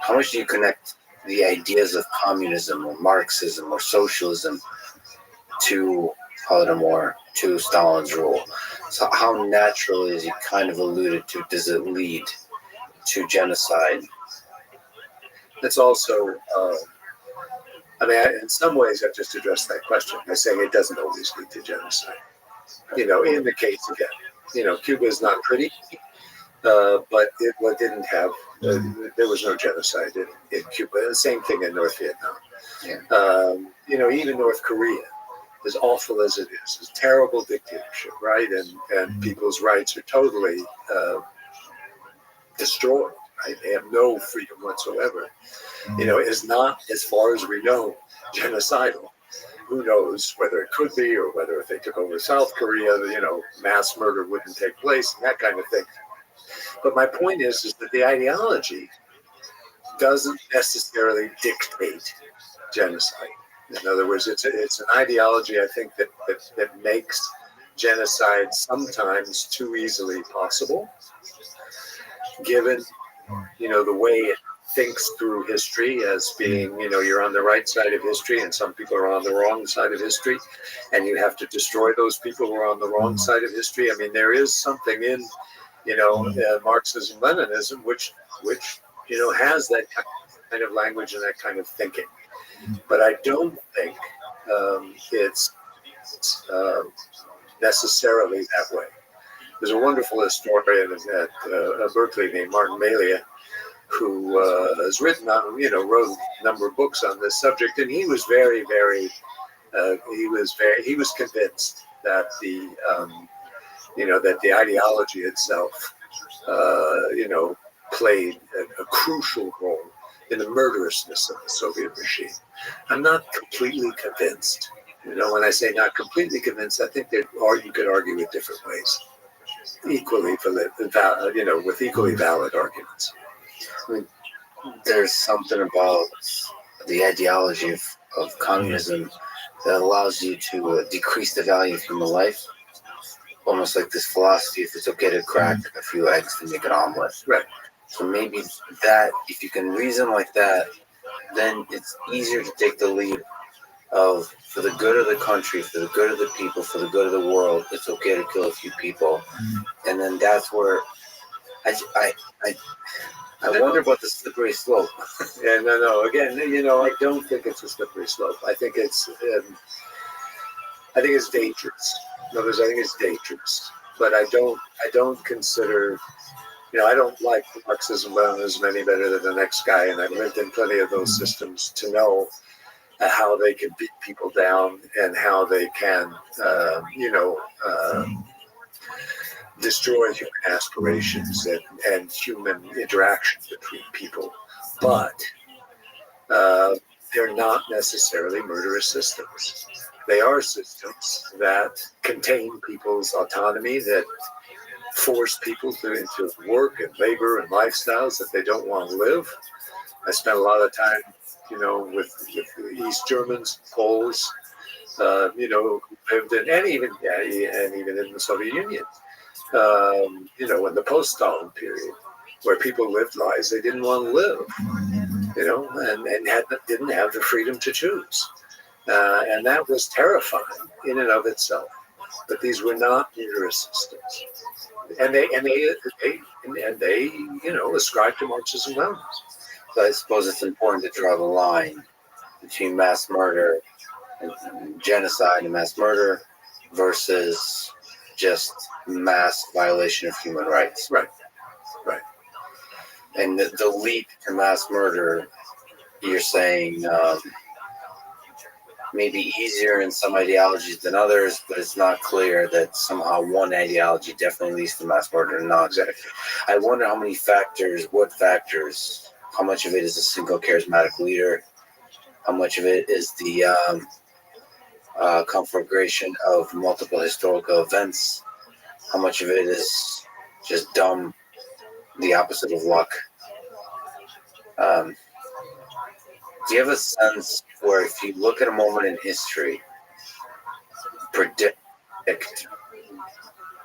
How much do you connect the ideas of communism or Marxism or socialism to Holodomor, to Stalin's rule? So how naturally, as you kind of alluded to, does it lead to genocide? It's also, in some ways, I've just addressed that question by saying it doesn't always lead to genocide. In the case, again, Cuba is not pretty, but it didn't have, there was no genocide in Cuba. The same thing in North Vietnam. Yeah. Even North Korea, as awful as it is a terrible dictatorship, right? And people's rights are totally destroyed, right? They have no freedom whatsoever. Is not, as far as we know, genocidal. who knows whether it could be, or whether if they took over South Korea, mass murder wouldn't take place and that kind of thing. But my point is that the ideology doesn't necessarily dictate genocide. In other words, it's an ideology, I think, that makes genocide sometimes too easily possible, given, the way it thinks through history as being, you're on the right side of history and some people are on the wrong side of history, and you have to destroy those people who are on the wrong side of history. I mean, there is something in, Marxism, Leninism, which has that kind of language and that kind of thinking. But I don't think it's necessarily that way. There's a wonderful historian at Berkeley named Martin Malia, who has written on, wrote a number of books on this subject, and he was very, very, he was convinced that that the ideology itself, played a crucial role in the murderousness of the Soviet regime. I'm not completely convinced. When I say not completely convinced, I think that you could argue with different ways, equally valid, with equally valid arguments. I mean, there's something about the ideology of communism that allows you to decrease the value of human life. Almost like this philosophy, if it's okay to crack a few eggs to make an omelet. Right. So maybe that, if you can reason like that, then it's easier to take the lead of, for the good of the country, for the good of the people, for the good of the world, it's okay to kill a few people. And then that's where I wonder about the slippery slope. Yeah, no. Again, I don't think it's a slippery slope. I think it's dangerous. In other words, I think it's dangerous. But I don't consider, I don't like Marxism, Leninism any better than the next guy, and I've lived in plenty of those systems to know how they can beat people down and how they can, destroy human aspirations and human interaction between people. But they're not necessarily murderous systems. They are systems that contain people's autonomy, that force people into work and labor and lifestyles that they don't want to live. I spent a lot of time, with East Germans, Poles, who lived in, and even in the Soviet Union, in the post-Stalin period, where people lived lives they didn't want to live, and didn't have the freedom to choose. And that was terrifying in and of itself. But these were not murderous systems, and they ascribed to Marxism and Leninism. So I suppose it's important to draw the line between mass murder and genocide and mass murder versus just mass violation of human rights. Right. And the leap to mass murder, you're saying, maybe easier in some ideologies than others, but it's not clear that somehow one ideology definitely leads to mass murder and not. I wonder what factors, how much of it is a single charismatic leader, how much of it is the conflagration of multiple historical events, how much of it is just dumb, the opposite of luck. Do you have a sense where if you look at a moment in history, predict,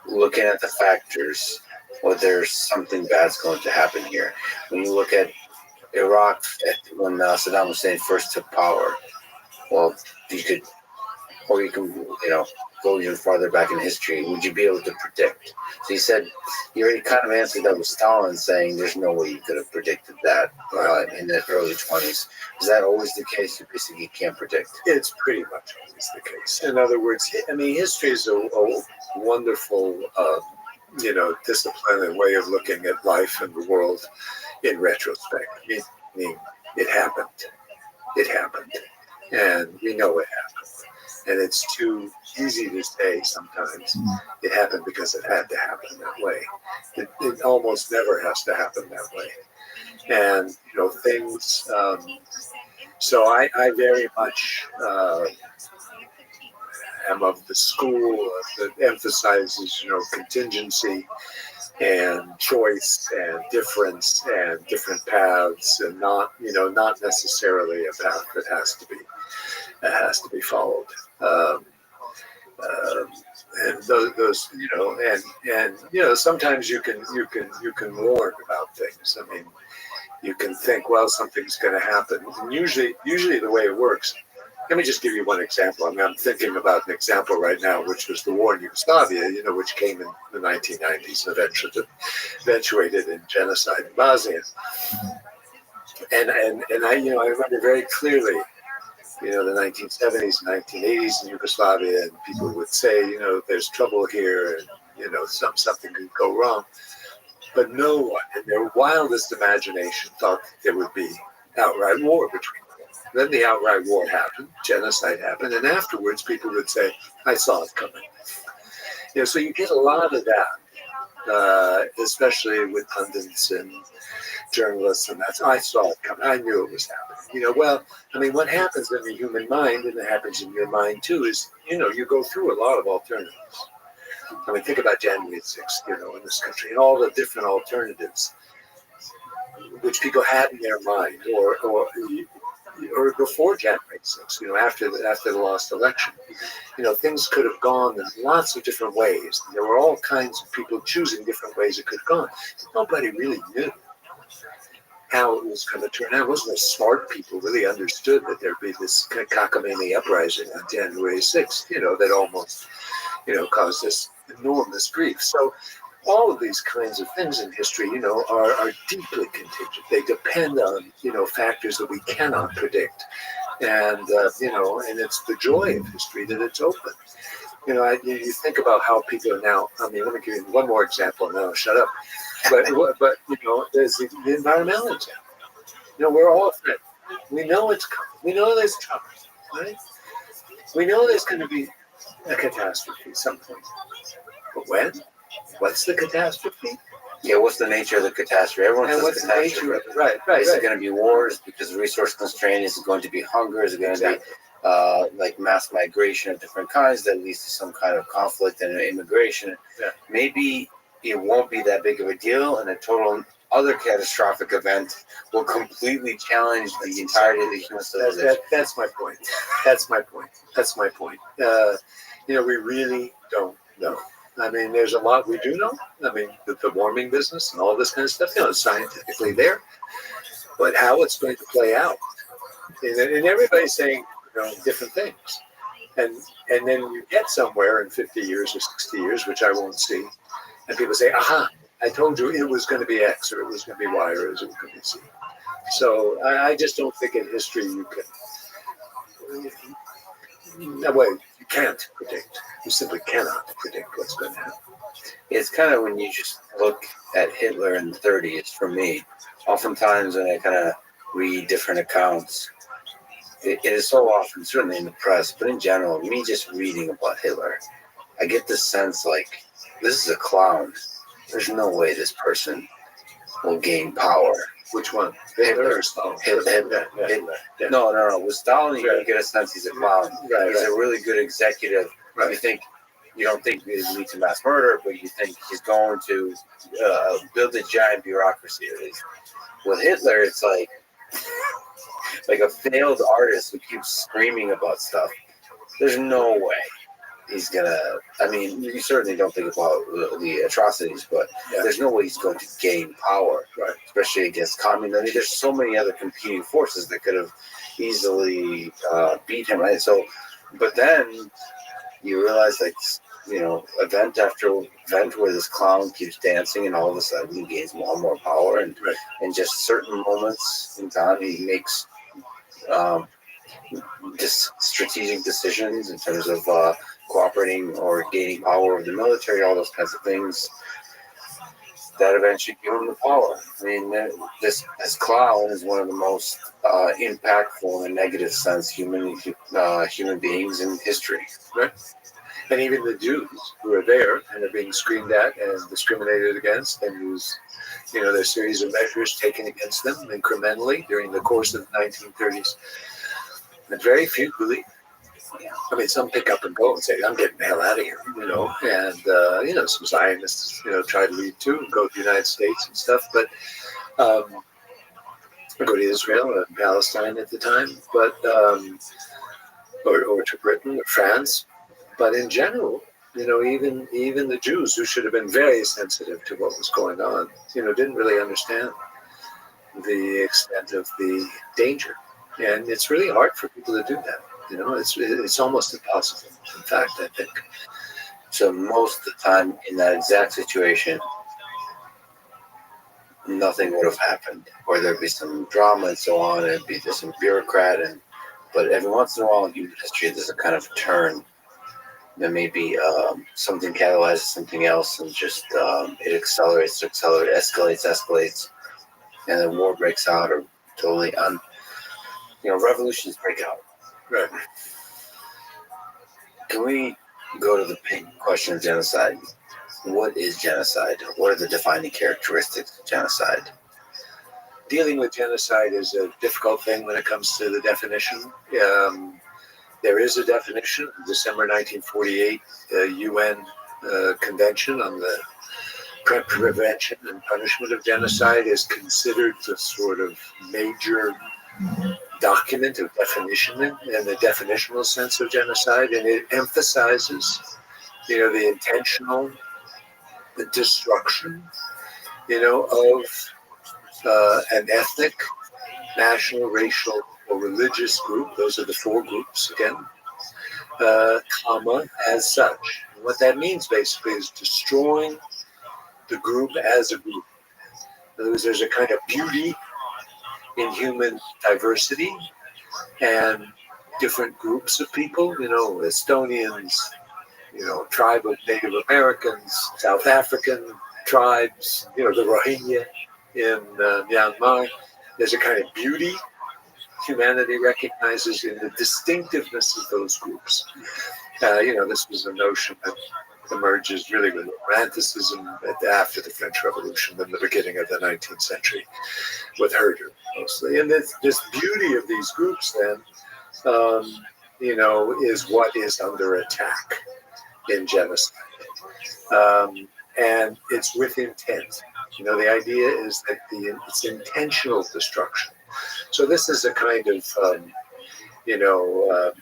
looking at the factors, whether something bad's going to happen here? When you look at Iraq, when Saddam Hussein first took power, well, you can go even farther back in history. Would you be able to predict? So you already kind of answered that with Stalin, saying there's no way you could have predicted that in the early 20s. Is that always the case? You basically can't predict. It's pretty much always the case. In other words, history is a wonderful, discipline and way of looking at life and the world in retrospect. I mean, it happened. It happened. And we know it happened. And it's too easy to say sometimes it happened because it had to happen that way. It almost never has to happen that way. And, things, So I very much am of the school that emphasizes, contingency and choice and difference and different paths, and not necessarily a path that has to be followed. Um, and those, sometimes you can warn about things. I mean, you can think, well, something's going to happen. And usually the way it works. Let me just give you one example. I mean, I'm thinking about an example right now, which was the war in Yugoslavia, which came in the 1990s and eventuated in genocide in Bosnia. And I remember very clearly, the 1970s, 1980s in Yugoslavia, and people would say, there's trouble here, and something could go wrong. But no one, in their wildest imagination, thought there would be outright war between them. Then the outright war happened, genocide happened, and afterwards people would say, I saw it coming. So you get a lot of that, especially with pundits and journalists, and that's, I saw it coming, I knew it was happening. What happens in the human mind, and it happens in your mind too, is, you go through a lot of alternatives. I mean, think about January 6th, in this country, and all the different alternatives which people had in their mind, or before January 6th, after the lost election. Things could have gone in lots of different ways. There were all kinds of people choosing different ways it could have gone. Nobody really knew how it was going to turn out. Most of the smart people really understood that there'd be this cockamamie uprising on January 6th, that almost, caused this enormous grief. So all of these kinds of things in history, are deeply contingent. They depend on, factors that we cannot predict. And, and it's the joy of history that it's open. You think about how people are now, let me give you one more example and then I'll shut up. But there's the environmental example. We're all afraid. We know it's coming. We know there's trouble, right? We know there's going to be a catastrophe at some point. But when? What's the catastrophe? Yeah, what's the nature of the catastrophe? Everyone says what's the nature of it? Right. Is it going to be wars because resource constraint? Is it going to be hunger? Is it going to be like mass migration of different kinds that leads to some kind of conflict and immigration? Yeah. Maybe it won't be that big of a deal, and a total other catastrophic event will completely challenge the entirety of the human civilization. That's my point. That's my point. We really don't know. I mean, there's a lot we do know. I mean, the warming business and all this kind of stuff, it's scientifically there. But how it's going to play out, and everybody's saying different things. And then you get somewhere in 50 years or 60 years, which I won't see, and people say, aha, I told you it was going to be X, or it was going to be Y, or it was going to be Z. So I just don't think in history you can't predict. You simply cannot predict what's going to happen. It's kind of when you just look at Hitler in the 30s, for me, oftentimes when I kind of read different accounts, it is so often, certainly in the press, but in general, me just reading about Hitler, I get this sense like, this is a clown. There's no way this person will gain power. Which one? Hitler. Hitler. Yeah. No. With Stalin, you get a sense he's a clown. Right, he's a really good executive. Right. You don't think it leads to mass murder, but you think he's going to build a giant bureaucracy at least. With Hitler, it's like a failed artist who keeps screaming about stuff. There's no way he's gonna. I mean, you certainly don't think about the atrocities, but there's no way he's going to gain power, right? Especially against communism. I mean, there's so many other competing forces that could have easily beat him. Right? So, but then you realize, event after event where this clown keeps dancing, and all of a sudden he gains more and more power, and in just certain moments in time, he makes just strategic decisions in terms of cooperating or gaining power of the military, all those kinds of things that eventually give him the power. I mean, this clown is one of the most impactful in a negative sense human beings in history. Right. And even the Jews who are there and are being screamed at and discriminated against, and whose, there's a series of measures taken against them incrementally during the course of the 1930s. And very few believe. I mean, some pick up and go and say, I'm getting the hell out of here, and, some Zionists, try to leave too and go to the United States and stuff, but go to Israel and Palestine at the time, but or to Britain or France. But in general, even the Jews, who should have been very sensitive to what was going on, didn't really understand the extent of the danger. And it's really hard for people to do that. It's almost impossible, in fact, I think. So most of the time in that exact situation, nothing would have happened, or there'd be some drama and so on, and it'd be just some bureaucrat, but every once in a while in human history there's a kind of turn. There may be something catalyzes something else, and just it accelerates, escalates, and then war breaks out, or totally revolutions break out. Right. Can we go to the big question of genocide? What is genocide? What are the defining characteristics of genocide? Dealing with genocide is a difficult thing when it comes to the definition. There is a definition, December 1948 UN Convention on the Prevention and Punishment of Genocide is considered the sort of major document of definition and the definitional sense of genocide, and it emphasizes, the intentional destruction, of an ethnic, national, racial, or religious group. Those are the four groups again, as such. And what that means basically is destroying the group as a group. In other words, there's a kind of beauty in human diversity and different groups of people, Estonians, tribe of Native Americans, South African tribes, the Rohingya in Myanmar. There's a kind of beauty humanity recognizes in the distinctiveness of those groups. This was a notion that emerges really with Romanticism after the French Revolution in the beginning of the 19th century, with Herder mostly. And this beauty of these groups then, is what is under attack in genocide. And it's with intent. The idea is that it's intentional destruction. So this is a kind of,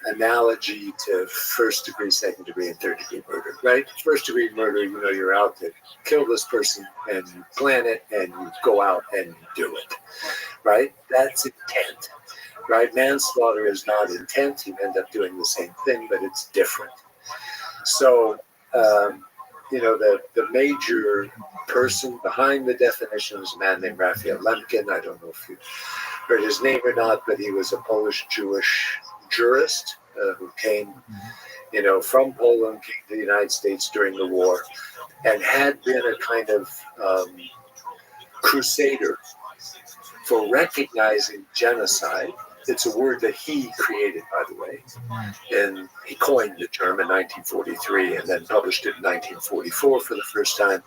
analogy to first degree, second degree, and third degree murder, right? First degree murder, you're out to kill this person and you plan it and you go out and you do it, right? That's intent, right? Manslaughter is not intent. You end up doing the same thing, but it's different. So, the major person behind the definition is a man named Raphael Lemkin. I don't know if you heard his name or not, but he was a Polish Jewish jurist who came, from Poland, came to the United States during the war, and had been a kind of crusader for recognizing genocide. It's a word that he created, by the way, and he coined the term in 1943 and then published it in 1944 for the first time.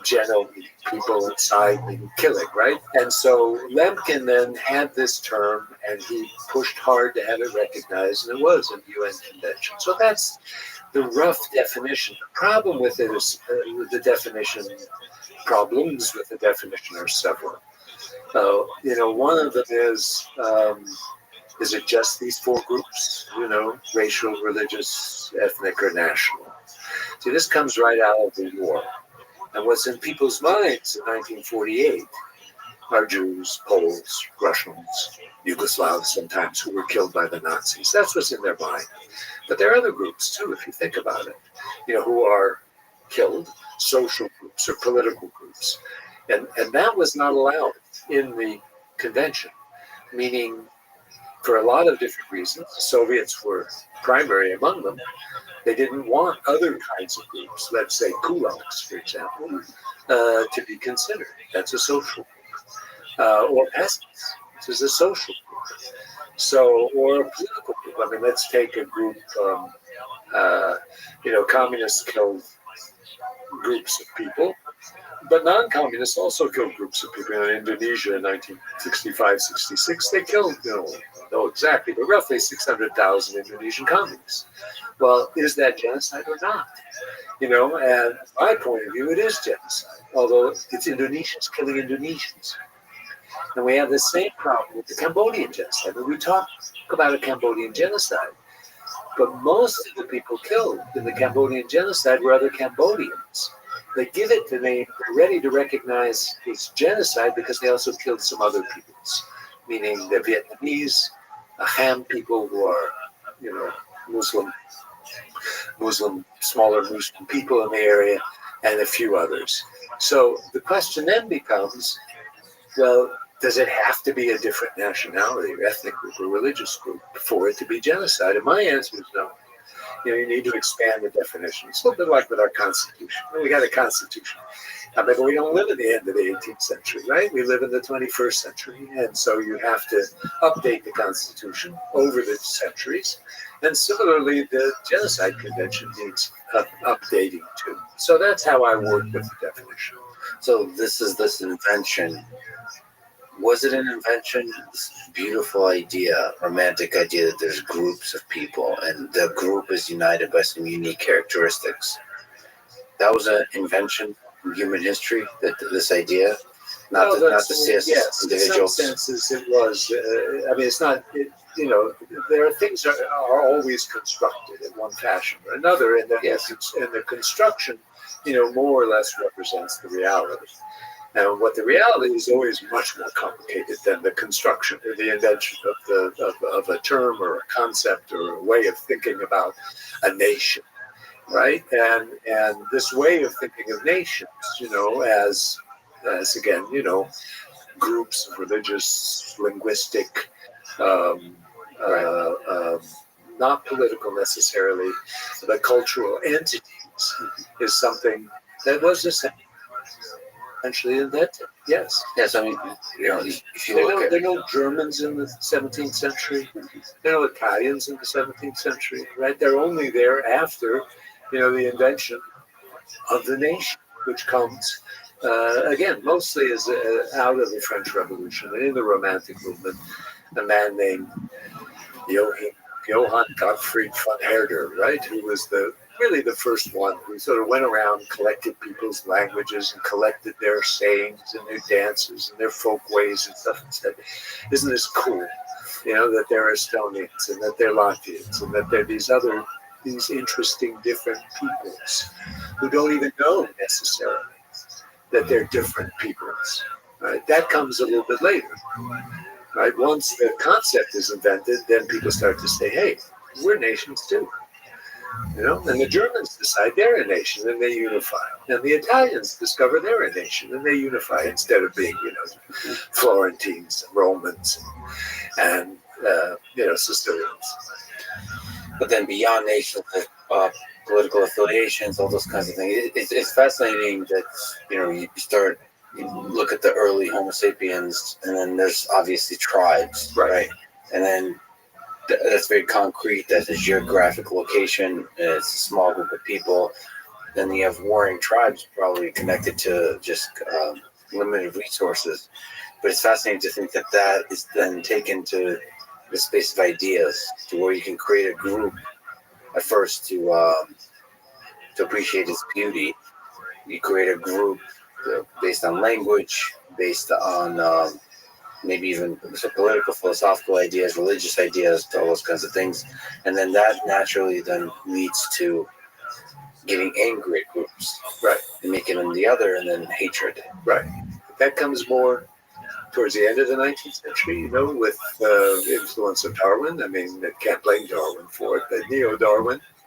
Geno, people inside being killing, right? And so Lemkin then had this term and he pushed hard to have it recognized, and it was in the UN Convention. So that's the rough definition. The problem with it is problems with the definition are several. One of them is it just these four groups, racial, religious, ethnic, or national? See, this comes right out of the war. And what's in people's minds in 1948 are Jews, Poles, Russians, Yugoslavs sometimes, who were killed by the Nazis. That's what's in their mind. But there are other groups too, if you think about it, who are killed, social groups or political groups. And that was not allowed in the convention, meaning for a lot of different reasons, the Soviets were primary among them. They didn't want other kinds of groups, let's say kulaks, for example, to be considered. That's a social group. Or peasants. This is a social group. So, or a political group. I mean, let's take a group, Communists killed groups of people, but non-communists also killed groups of people. In Indonesia in 1965-66, they killed, not exactly, but roughly 600,000 Indonesian communists. Well, is that genocide or not? And my point of view, it is genocide, although it's Indonesians killing Indonesians. And we have the same problem with the Cambodian genocide. We talk about a Cambodian genocide, but most of the people killed in the Cambodian genocide were other Cambodians. They give it the name, they're ready to recognize it's genocide because they also killed some other peoples, meaning the Vietnamese, Ham people who are, smaller Muslim people in the area, and a few others. So the question then becomes, well, does it have to be a different nationality or ethnic group or religious group for it to be genocide? And my answer is no. You need to expand the definition. It's a little bit like with our Constitution. We got a Constitution. But we don't live in the end of the 18th century, right? We live in the 21st century. And so you have to update the Constitution over the centuries. And similarly, the Genocide Convention needs updating too. So that's how I work with the definition. So this invention. Was it an invention? This beautiful idea, romantic idea that there's groups of people and the group is united by some unique characteristics. That was an invention in human history, this idea? Not to see us as individuals. In some senses it was. It's not, there are things that are always constructed in one fashion or another, and then and the construction, more or less represents the reality. And what the reality is always much more complicated than the construction or the invention of a term or a concept or a way of thinking about a nation, right? And this way of thinking of nations, as again, groups of religious, linguistic, not political necessarily, but cultural entities is something that was essentially invented. Yes. Yes, if you look there are no Germans in the 17th century. There are no Italians in the 17th century, right? They're only there after, the invention of the nation, which comes, again, mostly as out of the French Revolution and in the Romantic movement. A man named Johann Gottfried von Herder, right, who was really the first one who sort of went around, collected people's languages and collected their sayings and their dances and their folk ways and stuff and said, isn't this cool, that they're Estonians and that they're Latvians and that they're these interesting different peoples who don't even know necessarily that they're different peoples, right? That comes a little bit later, right? Once the concept is invented, then people start to say, hey, we're nations too. And the Germans decide they're a nation and they unify. And the Italians discover they're a nation and they unify instead of being, Florentines, Romans, and Sicilians. But then beyond nations, political affiliations, all those kinds of things, it's fascinating that, you look at the early Homo sapiens, and then there's obviously tribes, right? And then that's very concrete. That's a geographic location. It's a small group of people. Then you have warring tribes, probably connected to just limited resources. But it's fascinating to think that is then taken to the space of ideas, to where you can create a group at first to appreciate its beauty. You create a group based on language, based on maybe even some political, philosophical ideas, religious ideas, all those kinds of things. And then that naturally then leads to getting angry at groups, right? And making them the other, and then hatred. Right. That comes more towards the end of the 19th century, with the influence of Darwin. I mean, I can't blame Darwin for it, but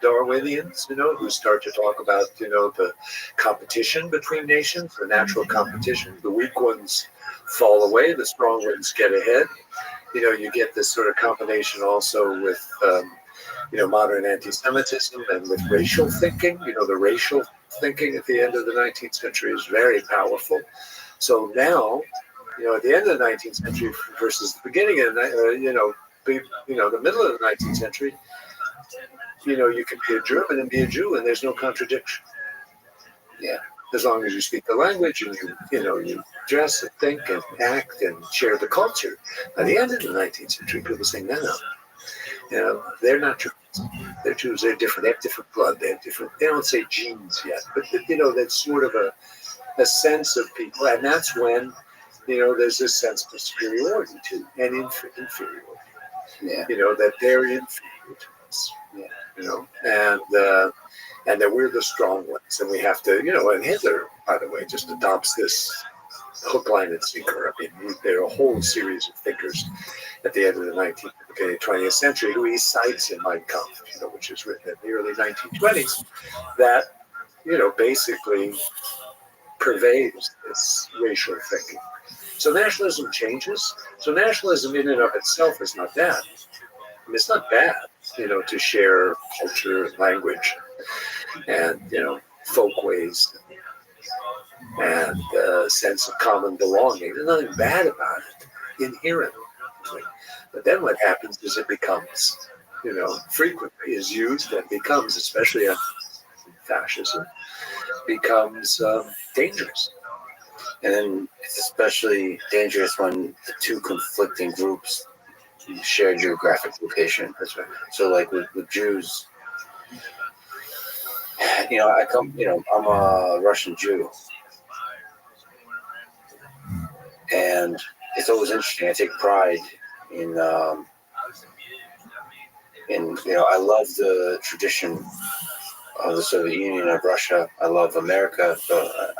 Darwinians, who start to talk about, the competition between nations, the natural competition. The weak ones fall away, the strong ones get ahead. You get this sort of combination also with, modern anti-Semitism and with racial thinking. The racial thinking at the end of the 19th century is very powerful. So now, at the end of the 19th century versus the beginning of the middle of the 19th century, You can be a German and be a Jew, and there's no contradiction. Yeah. As long as you speak the language and you dress and think and act and share the culture. By the end of the 19th century, people saying, no, they're not Jews. They're Jews. They're different. They have different blood. They have different. They don't say genes yet, but that's sort of a sense of people, and that's when there's this sense of superiority too, and inferiority. Yeah. That they're inferior to us. Yeah. And that we're the strong ones, and we have to, and Hitler, by the way, just adopts this hook, line, and sinker. I mean, there are a whole series of thinkers at the end of the 19th, beginning 20th century who he cites in Mein Kampf, which is written in the early 1920s, that, basically pervades this racial thinking. So nationalism changes. So nationalism in and of itself is not bad. I mean, it's not bad, to share culture and language and, folkways and a sense of common belonging. There's nothing bad about it inherently. But then what happens is it becomes, frequently is used and becomes, especially in fascism, becomes dangerous. And then it's especially dangerous when the two conflicting groups share geographic location. That's right. So, like with Jews, I'm a Russian Jew, and it's always interesting. I take pride in I love the tradition of the Soviet Union, of Russia. I love America.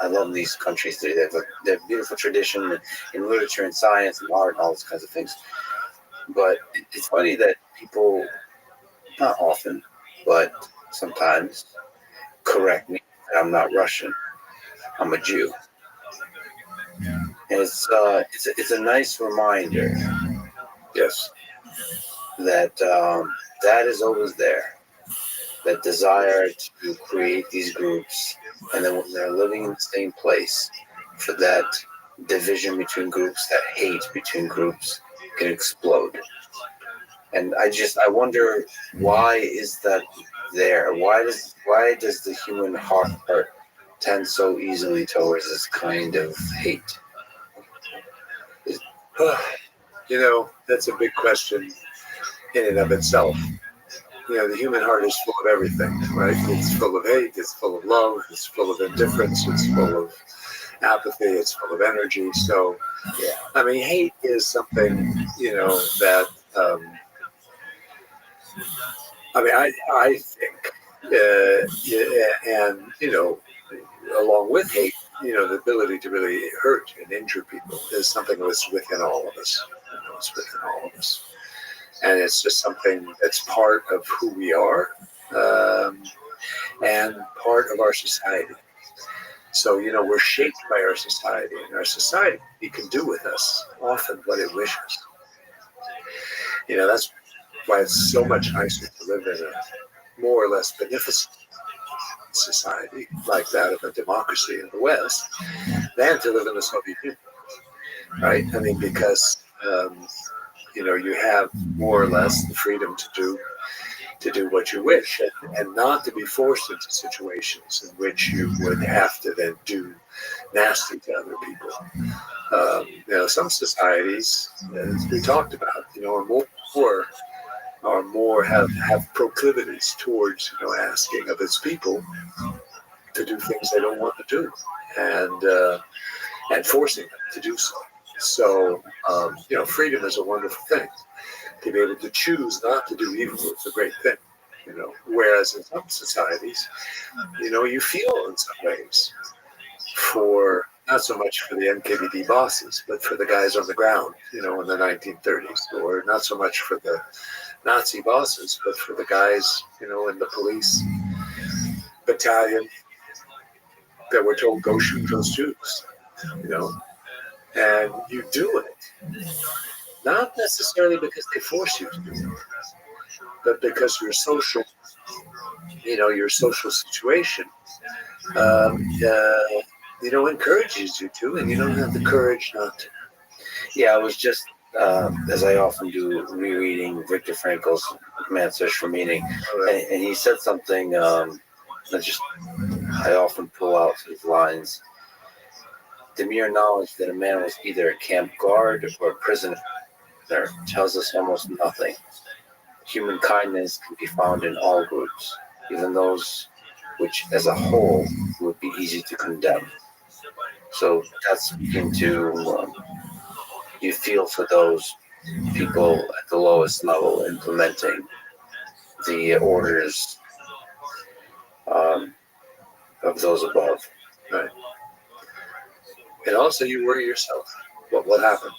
I love these countries. They have beautiful tradition in literature and science and art and all those kinds of things. But it's funny that people, not often, but sometimes, correct me that I'm not Russian. I'm a Jew. And it's a nice reminder, Yes, that that is always there. That desire to create these groups, and then when they're living in the same place, for that division between groups, that hate between groups can explode. And I wonder, why is that there? Why does the human heart tend so easily towards this kind of hate? That's a big question in and of itself. The human heart is full of everything, right? It's full of hate, it's full of love, it's full of indifference, it's full of apathy, it's full of energy. So, Yeah. I mean, hate is something, that, I think, and, along with hate, the ability to really hurt and injure people is something that's within all of us. It's within all of us. And it's just something that's part of who we are, and part of our society. So, we're shaped by our society, and our society can do with us often what it wishes. That's why it's so much nicer to live in a more or less beneficent society like that of a democracy in the West than to live in the Soviet Union, right? I mean, because you have more or less the freedom to do what you wish, and not to be forced into situations in which you would have to then do nasty to other people. Some societies, as we talked about, are more have proclivities towards asking of its people to do things they don't want to do, and forcing them to do so. So, freedom is a wonderful thing. To be able to choose not to do evil is a great thing. Whereas in some societies, you feel in some ways for, not so much for the NKVD bosses, but for the guys on the ground, in the 1930s, or not so much for the Nazi bosses, but for the guys, in the police battalion that were told, go shoot those Jews, and you do it. Not necessarily because they force you to do it, but because your social situation, encourages you to, and you don't have the courage not to. Yeah, I was just as I often do, rereading Viktor Frankl's Man's Search for Meaning, and he said something that I often pull out his lines. The mere knowledge that a man was either a camp guard or a prisoner tells us almost nothing. Human kindness can be found in all groups, even those which, as a whole, would be easy to condemn. So that's speaking to you feel for those people at the lowest level implementing the orders of those above. Right. And also, you worry yourself. What happened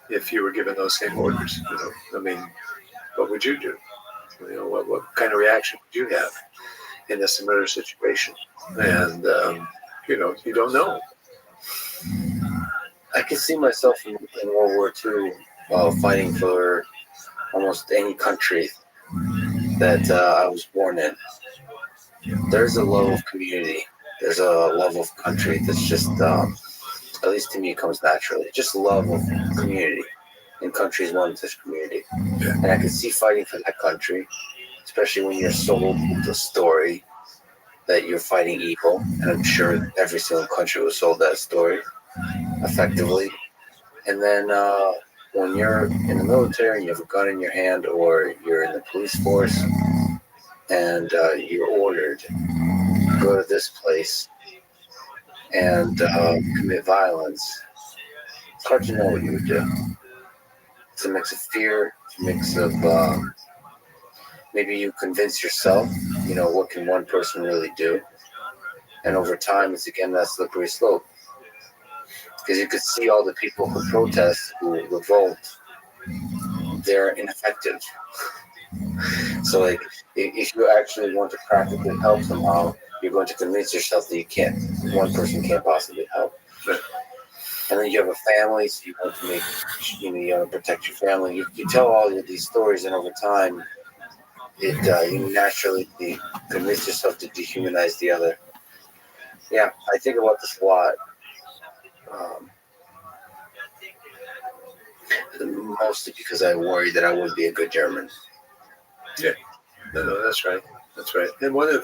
if you were given those same orders? You know, I mean, what would you do? You know, what kind of reaction would you have in a similar situation? And you know, you don't know. I can see myself in World War II fighting for almost any country that I was born in. There's a love of community. There's a love of country that's just, at least to me, comes naturally. Just love of community. And country is one such community. And I can see fighting for that country, especially when you're sold the story that you're fighting evil. And I'm sure every single country was sold that story effectively. And then when you're in the military and you have a gun in your hand, or you're in the police force and you're ordered to go to this place and commit violence, it's hard to know what you would do. It's a mix of fear, it's a mix of maybe you convince yourself, you know, what can one person really do? And over time, it's again that slippery slope. Because you could see all the people who protest, who revolt, they're ineffective. So, like, if you actually want to practically help somehow, you're going to convince yourself that you can't. One person can't possibly help. And then you have a family, so you want to make, you want to protect your family. You tell all of these stories, and over time, you naturally convince yourself to dehumanize the other. Yeah, I think about this a lot. Mostly because I worry that I wouldn't be a good German. Yeah, no, that's right. That's right. And one of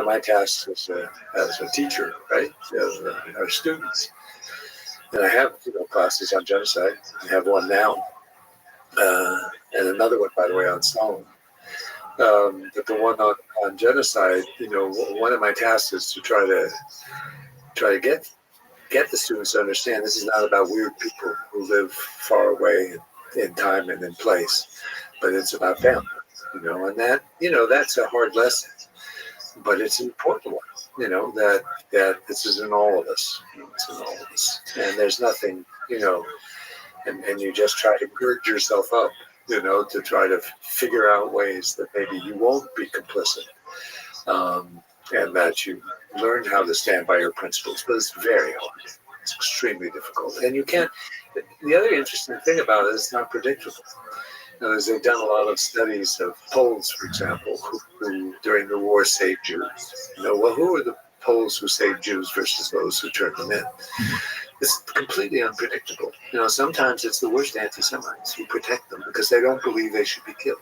my tasks as a teacher, right, of our students, and I have classes on genocide. I have one now, and another one, by the way, on Stalin. But the one on genocide, one of my tasks is to try to get the students to understand this is not about weird people who live far away in time and in place, but it's about them, and that's a hard lesson, but it's an important one, that this is in all of us, it's in all of us, and there's nothing, and you just try to gird yourself up, to try to figure out ways that maybe you won't be complicit, and that you learn how to stand by your principles, but it's very hard. It's extremely difficult. And you can't, the other interesting thing about it is it's not predictable. They've done a lot of studies of Poles, for example, who during the war saved Jews. Well, who are the Poles who saved Jews versus those who turned them in? It's completely unpredictable. Sometimes it's the worst anti-Semites who protect them because they don't believe they should be killed.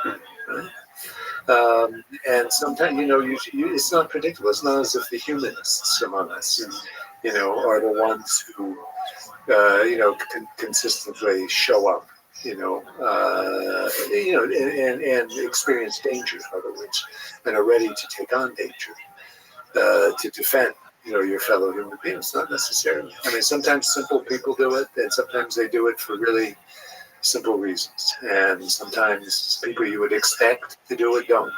Right? And sometimes, it's not predictable. It's not as if the humanists among us, are the ones who, consistently show up, and experience danger, in other words, and are ready to take on danger, to defend, your fellow human beings. Not necessarily. I mean, sometimes simple people do it, and sometimes they do it for really simple reasons, and sometimes people you would expect to do it don't.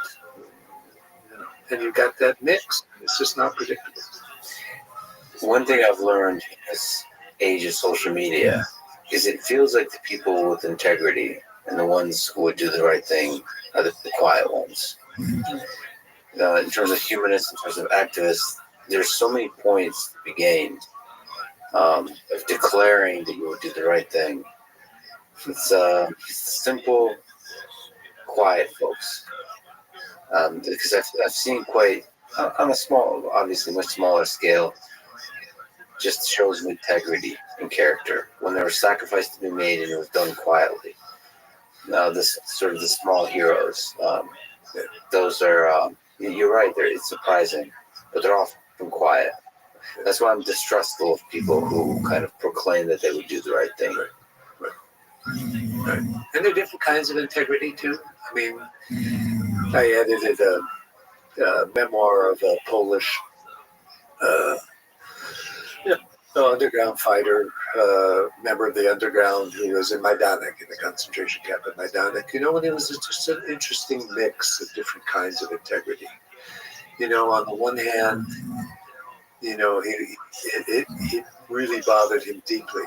And you've got that mix. It's just not predictable. One thing I've learned in this age of social media is it feels like the people with integrity and the ones who would do the right thing are the quiet ones. In terms of humanists, in terms of activists, there's so many points to be gained of declaring that you would do the right thing. It's simple, quiet folks. Because I've seen quite, on a small, obviously much smaller scale, just shows integrity and character. When there was sacrifice to be made and it was done quietly. Now, this sort of the small heroes, those are, you're right, it's surprising, but they're often quiet. That's why I'm distrustful of people who kind of proclaim that they would do the right thing. Right. And there are different kinds of integrity too. I mean, I edited a memoir of a Polish underground fighter, member of the underground who was in Majdanek, in the concentration camp at Majdanek. You know, and it was just an interesting mix of different kinds of integrity. You know, on the one hand, you know, it really bothered him deeply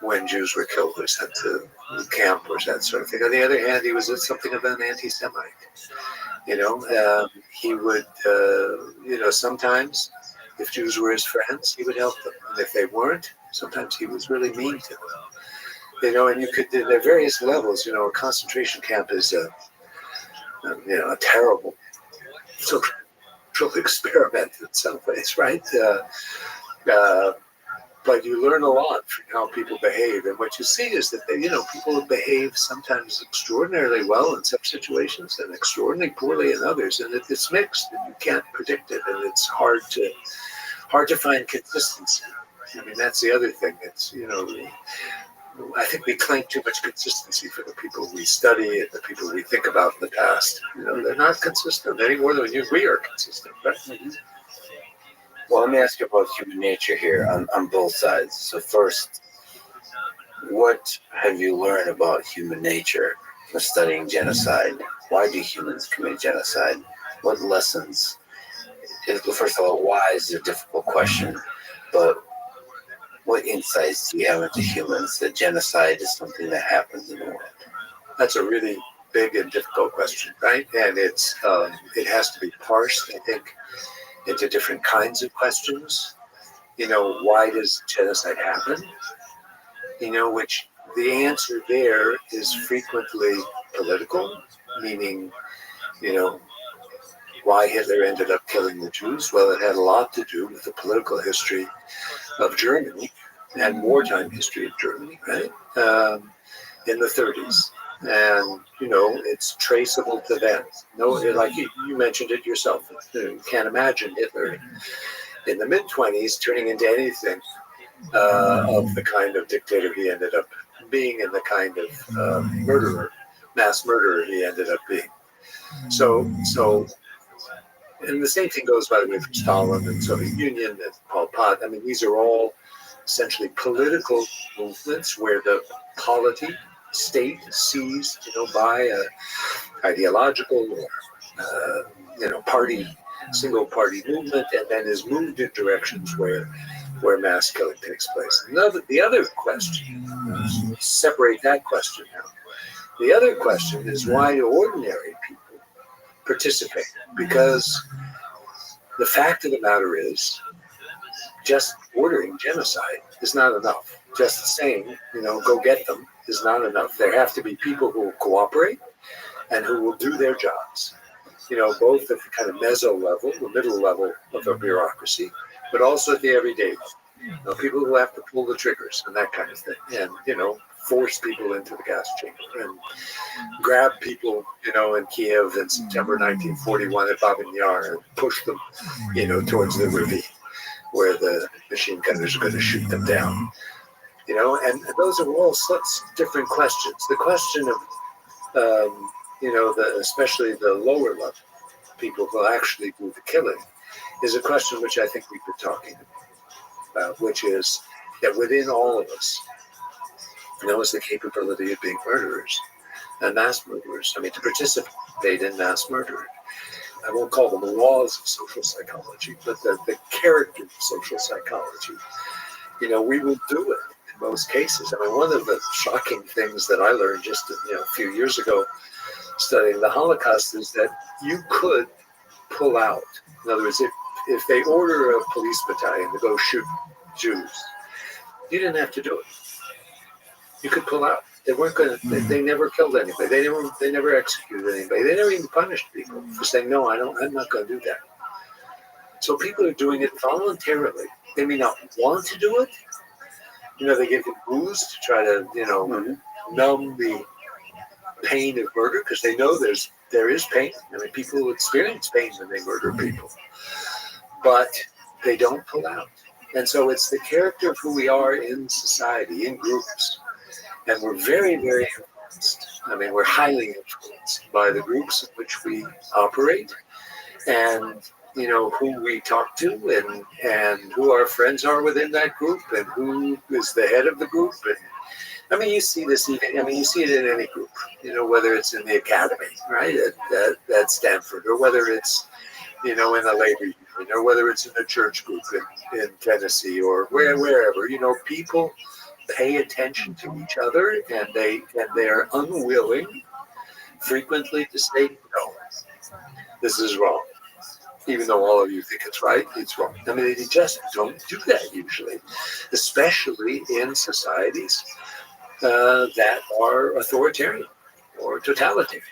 when Jews were killed or sent to camp or that sort of thing. On the other hand, he was something of an anti-Semite. You know, he would, you know, sometimes if Jews were his friends, he would help them. And if they weren't, sometimes he was really mean to them. You know, and you could, there are various levels. You know, a concentration camp is you know, a terrible social experiment in some ways, right? But you learn a lot from how people behave, and what you see is that they, you know, people behave sometimes extraordinarily well in some situations and extraordinarily poorly in others, and it's mixed, and you can't predict it, and it's hard to find consistency. I mean, that's the other thing. It's, you know, I think we claim too much consistency for the people we study and the people we think about in the past. You know, they're not consistent any more than we are consistent, right? Well, let me ask you about human nature here on both sides. So first, what have you learned about human nature from studying genocide? Why do humans commit genocide? What lessons? First of all, why is a difficult question, but what insights do you have into humans that genocide is something that happens in the world? That's a really big and difficult question, right? And it's it has to be parsed, I think, into different kinds of questions. You know, why does genocide happen? You know, which the answer there is frequently political, meaning, you know, why Hitler ended up killing the Jews? Well, it had a lot to do with the political history of Germany and wartime history of Germany, right? In the 30s. And, you know, it's traceable to that. No, like you mentioned it yourself. You can't imagine Hitler in the mid-20s turning into anything of the kind of dictator he ended up being and the kind of mass murderer he ended up being. So, and the same thing goes, by the way, for Stalin and Soviet Union and Pol Pot. I mean, these are all essentially political movements where the polity state seized, you know, by a ideological or you know, single party movement, and then is moved in directions where mass killing takes place. The other question, separate that question now. The other question is, why do ordinary people participate? Because the fact of the matter is, just ordering genocide is not enough. Just saying, you know, go get them is not enough. There have to be people who will cooperate and who will do their jobs. You know, both at the kind of meso level, the middle level of a bureaucracy, but also at the everyday level. You know, people who have to pull the triggers and that kind of thing, and, you know, force people into the gas chamber and grab people, you know, in Kiev in September 1941 at Babin Yar and push them, you know, towards the ravine where the machine gunners are going to shoot them down. You know, and those are all such different questions. The question of, you know, especially the lower level people who actually do the killing is a question which I think we've been talking about, which is that within all of us, there is the capability of being murderers and mass murderers. I mean, to participate in mass murder. I won't call them the laws of social psychology, but the character of social psychology. You know, we will do it in most cases. I mean, one of the shocking things that I learned just a few years ago studying the Holocaust is that you could pull out. In other words, if they order a police battalion to go shoot Jews, you didn't have to do it. You could pull out. They weren't going to. They never killed anybody. They never executed anybody. They never even punished people for saying, no, I'm not going to do that. So people are doing it voluntarily They may not want to do it. They give you booze to try to, numb the pain of murder because they know there is pain. I mean, people experience pain when they murder people, but they don't pull out. And so it's the character of who we are in society, in groups. And we're very, very influenced. I mean, we're highly influenced by the groups in which we operate and, who we talk to and who our friends are within that group and who is the head of the group. And I mean, you see this even, you see it in any group, whether it's in the academy, right, at Stanford, or whether it's, in a labor union, or whether it's in a church group in Tennessee or wherever, people pay attention to each other and they are unwilling frequently to say, no, this is wrong. Even though all of you think it's right, it's wrong. I mean, they just don't do that usually, especially in societies that are authoritarian or totalitarian,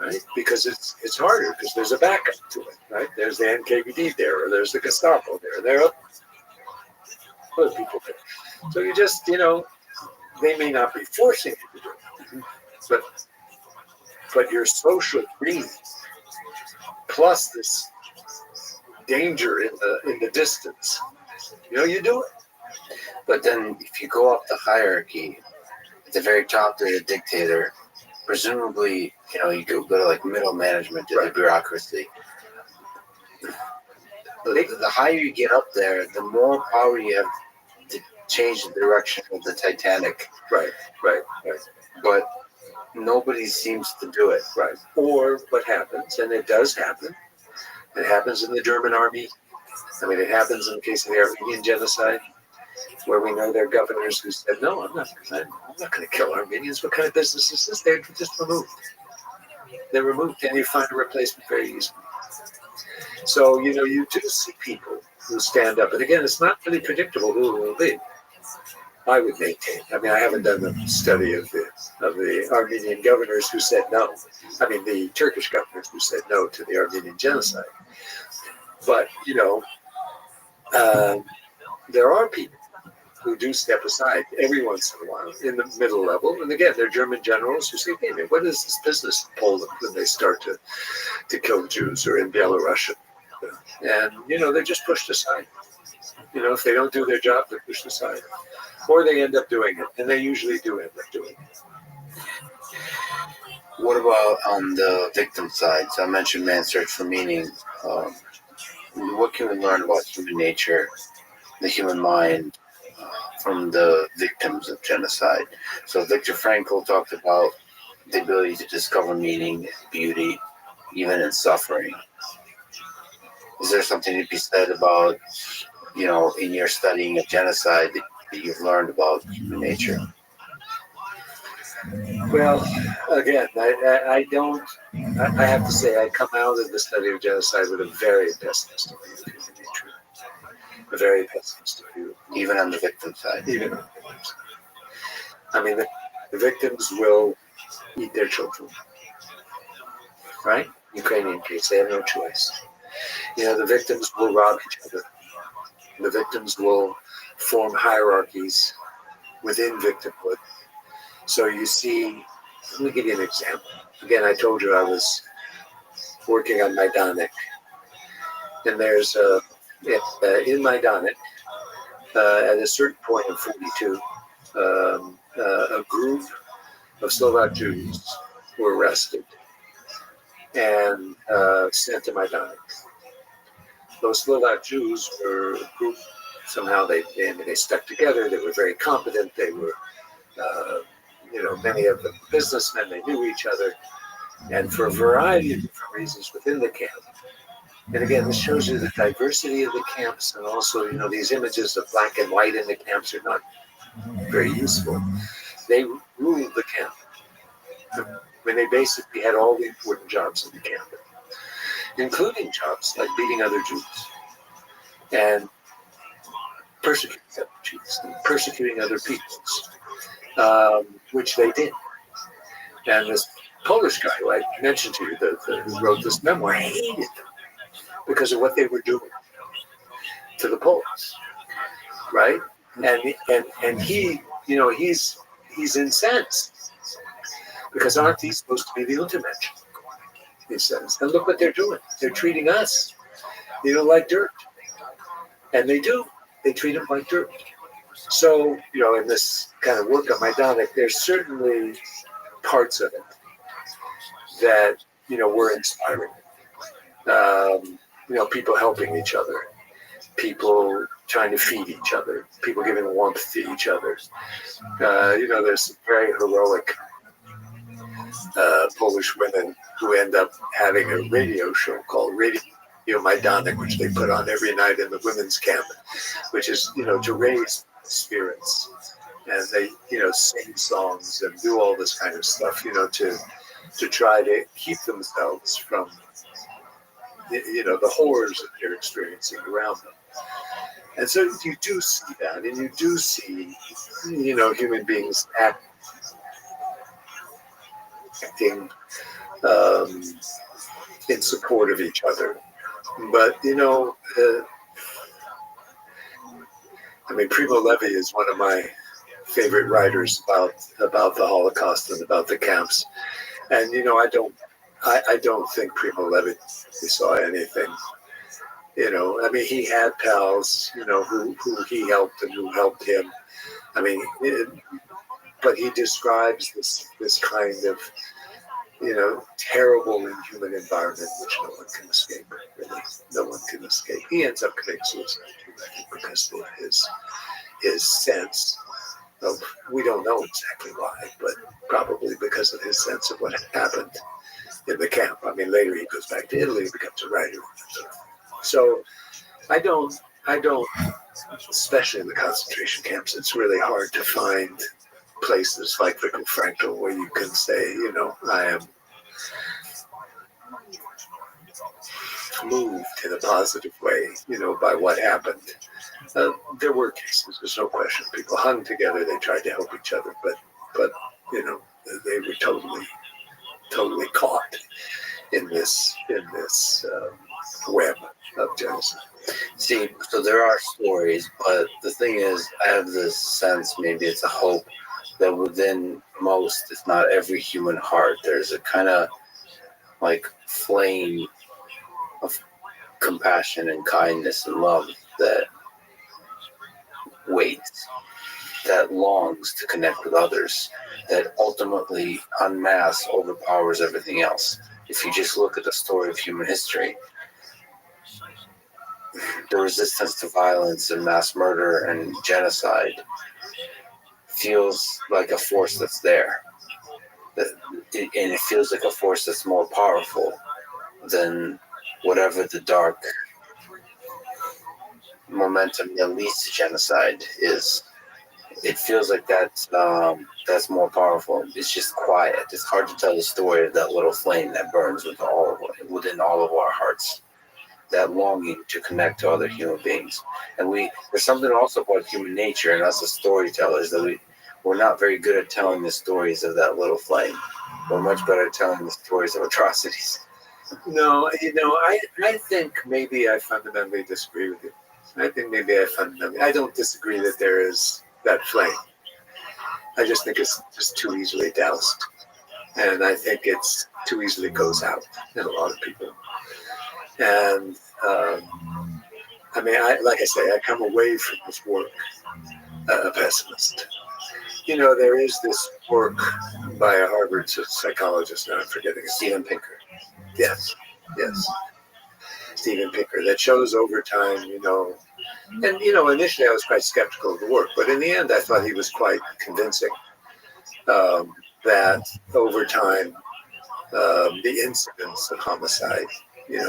right? Because it's harder because there's a backup to it, right? There's the NKVD there, or there's the Gestapo there. There are other people there. So you just, they may not be forcing you to do it, but your social greed plus this danger in the distance, you do it. But then if you go up the hierarchy, at the very top there's a dictator. Presumably, you could go to like middle management to the bureaucracy. The higher you get up there, the more power you have to change the direction of the Titanic. Right. But nobody seems to do it. Right. Or what happens, and it does happen, it happens in the German army. I mean, it happens in the case of the Armenian genocide, where we know there are governors who said, no, I'm not going to kill Armenians. What kind of business is this? They're just removed. They're removed, and you find a replacement very easily. So, you do see people who stand up. And again, it's not really predictable who it will be. I would maintain. I mean, I haven't done the study of the Armenian governors who said no. I mean, the Turkish governors who said no to the Armenian genocide. But, there are people who do step aside every once in a while in the middle level. And again, they're German generals who say, hey, what is this business in Poland when they start to kill Jews, or in Belarus? And, they're just pushed aside. If they don't do their job, they're pushed aside. Or they end up doing it. And they usually do end up doing it. What about on the victim side? So I mentioned Man's Search for Meaning. What can we learn about human nature, the human mind, from the victims of genocide? So Viktor Frankl talked about the ability to discover meaning, beauty, even in suffering. Is there something to be said about, in your studying of genocide that you've learned about human nature? Well, again, I don't. I have to say, I come out of the study of genocide with a very pessimistic view of human nature. A very pessimistic view. Even on the victim side? Even on the victim side. I mean, the victims will eat their children. Right? Ukrainian case, they have no choice. The victims will rob each other. The victims will form hierarchies within victimhood. So you see, let me give you an example. Again, I told you I was working on Majdanek. And there's, in Majdanek, at a certain point in 42, a group of Slovak Jews were arrested and sent to Majdanek. Those Slovak Jews were a group, somehow they stuck together, they were very competent, they were, many of them businessmen, they knew each other, and for a variety of different reasons within the camp. And again, this shows you the diversity of the camps, and also, these images of black and white in the camps are not very useful. They ruled the camp. When they basically had all the important jobs in the camp, including jobs like beating other Jews and persecuting other Jews and persecuting other peoples, which they did. And this Polish guy who I mentioned to you, who wrote this memoir, hated them because of what they were doing to the Poles. right? And he, he's incensed because aren't these supposed to be the Untermensch? He says, and look what they're doing. They're treating us, like dirt, and they do. They treat them like dirt. So, in this kind of work on Majdanek, there's certainly parts of it that, were inspiring. People helping each other, people trying to feed each other, people giving warmth to each other. There's some very heroic Polish women who end up having a radio show called Radio Majdanek, which they put on every night in the women's camp, which is, to raise spirits. And they, sing songs and do all this kind of stuff, to try to keep themselves from, the horrors that they're experiencing around them. And so you do see that, and you do see, human beings acting in support of each other. But, Primo Levi is one of my favorite writers about the Holocaust and about the camps. And, I don't think Primo Levi saw anything. He had pals, who he helped and who helped him. But he describes this kind of, terrible inhuman environment which no one can escape. Really, no one can escape. He ends up committing suicide too, I think, because of his sense of, we don't know exactly why, but probably because of his sense of what happened in the camp. Later he goes back to Italy and becomes a writer. So I don't, especially in the concentration camps, it's really hard to find places like Viktor Frankl where you can say, I am moved in a positive way, by what happened. There were cases, there's no question. People hung together, they tried to help each other, but they were totally caught in this web of genocide. See, so there are stories, but the thing is, I have this sense, maybe it's a hope, that within most, if not every human heart, there's a kind of like flame of compassion and kindness and love that waits, that longs to connect with others, that ultimately en masse overpowers everything else. If you just look at the story of human history, the resistance to violence and mass murder and genocide feels like a force that's there. And it feels like a force that's more powerful than whatever the dark momentum that leads to genocide is. It feels like that's more powerful. It's just quiet. It's hard to tell the story of that little flame that burns within all of our hearts. That longing to connect to other human beings. And there's something also about human nature and us as storytellers that we're not very good at telling the stories of that little flame. We're much better at telling the stories of atrocities. No, I think maybe I fundamentally disagree with you. I don't disagree that there is that flame. I just think it's just too easily doused. And I think it's too easily goes out in a lot of people. And like I say, I come away from this work a pessimist. There is this work by a Harvard psychologist, now I'm forgetting it. Steven Pinker. Yes. Steven Pinker, that shows over time, and, initially I was quite skeptical of the work, but in the end I thought he was quite convincing that over time the incidence of homicide,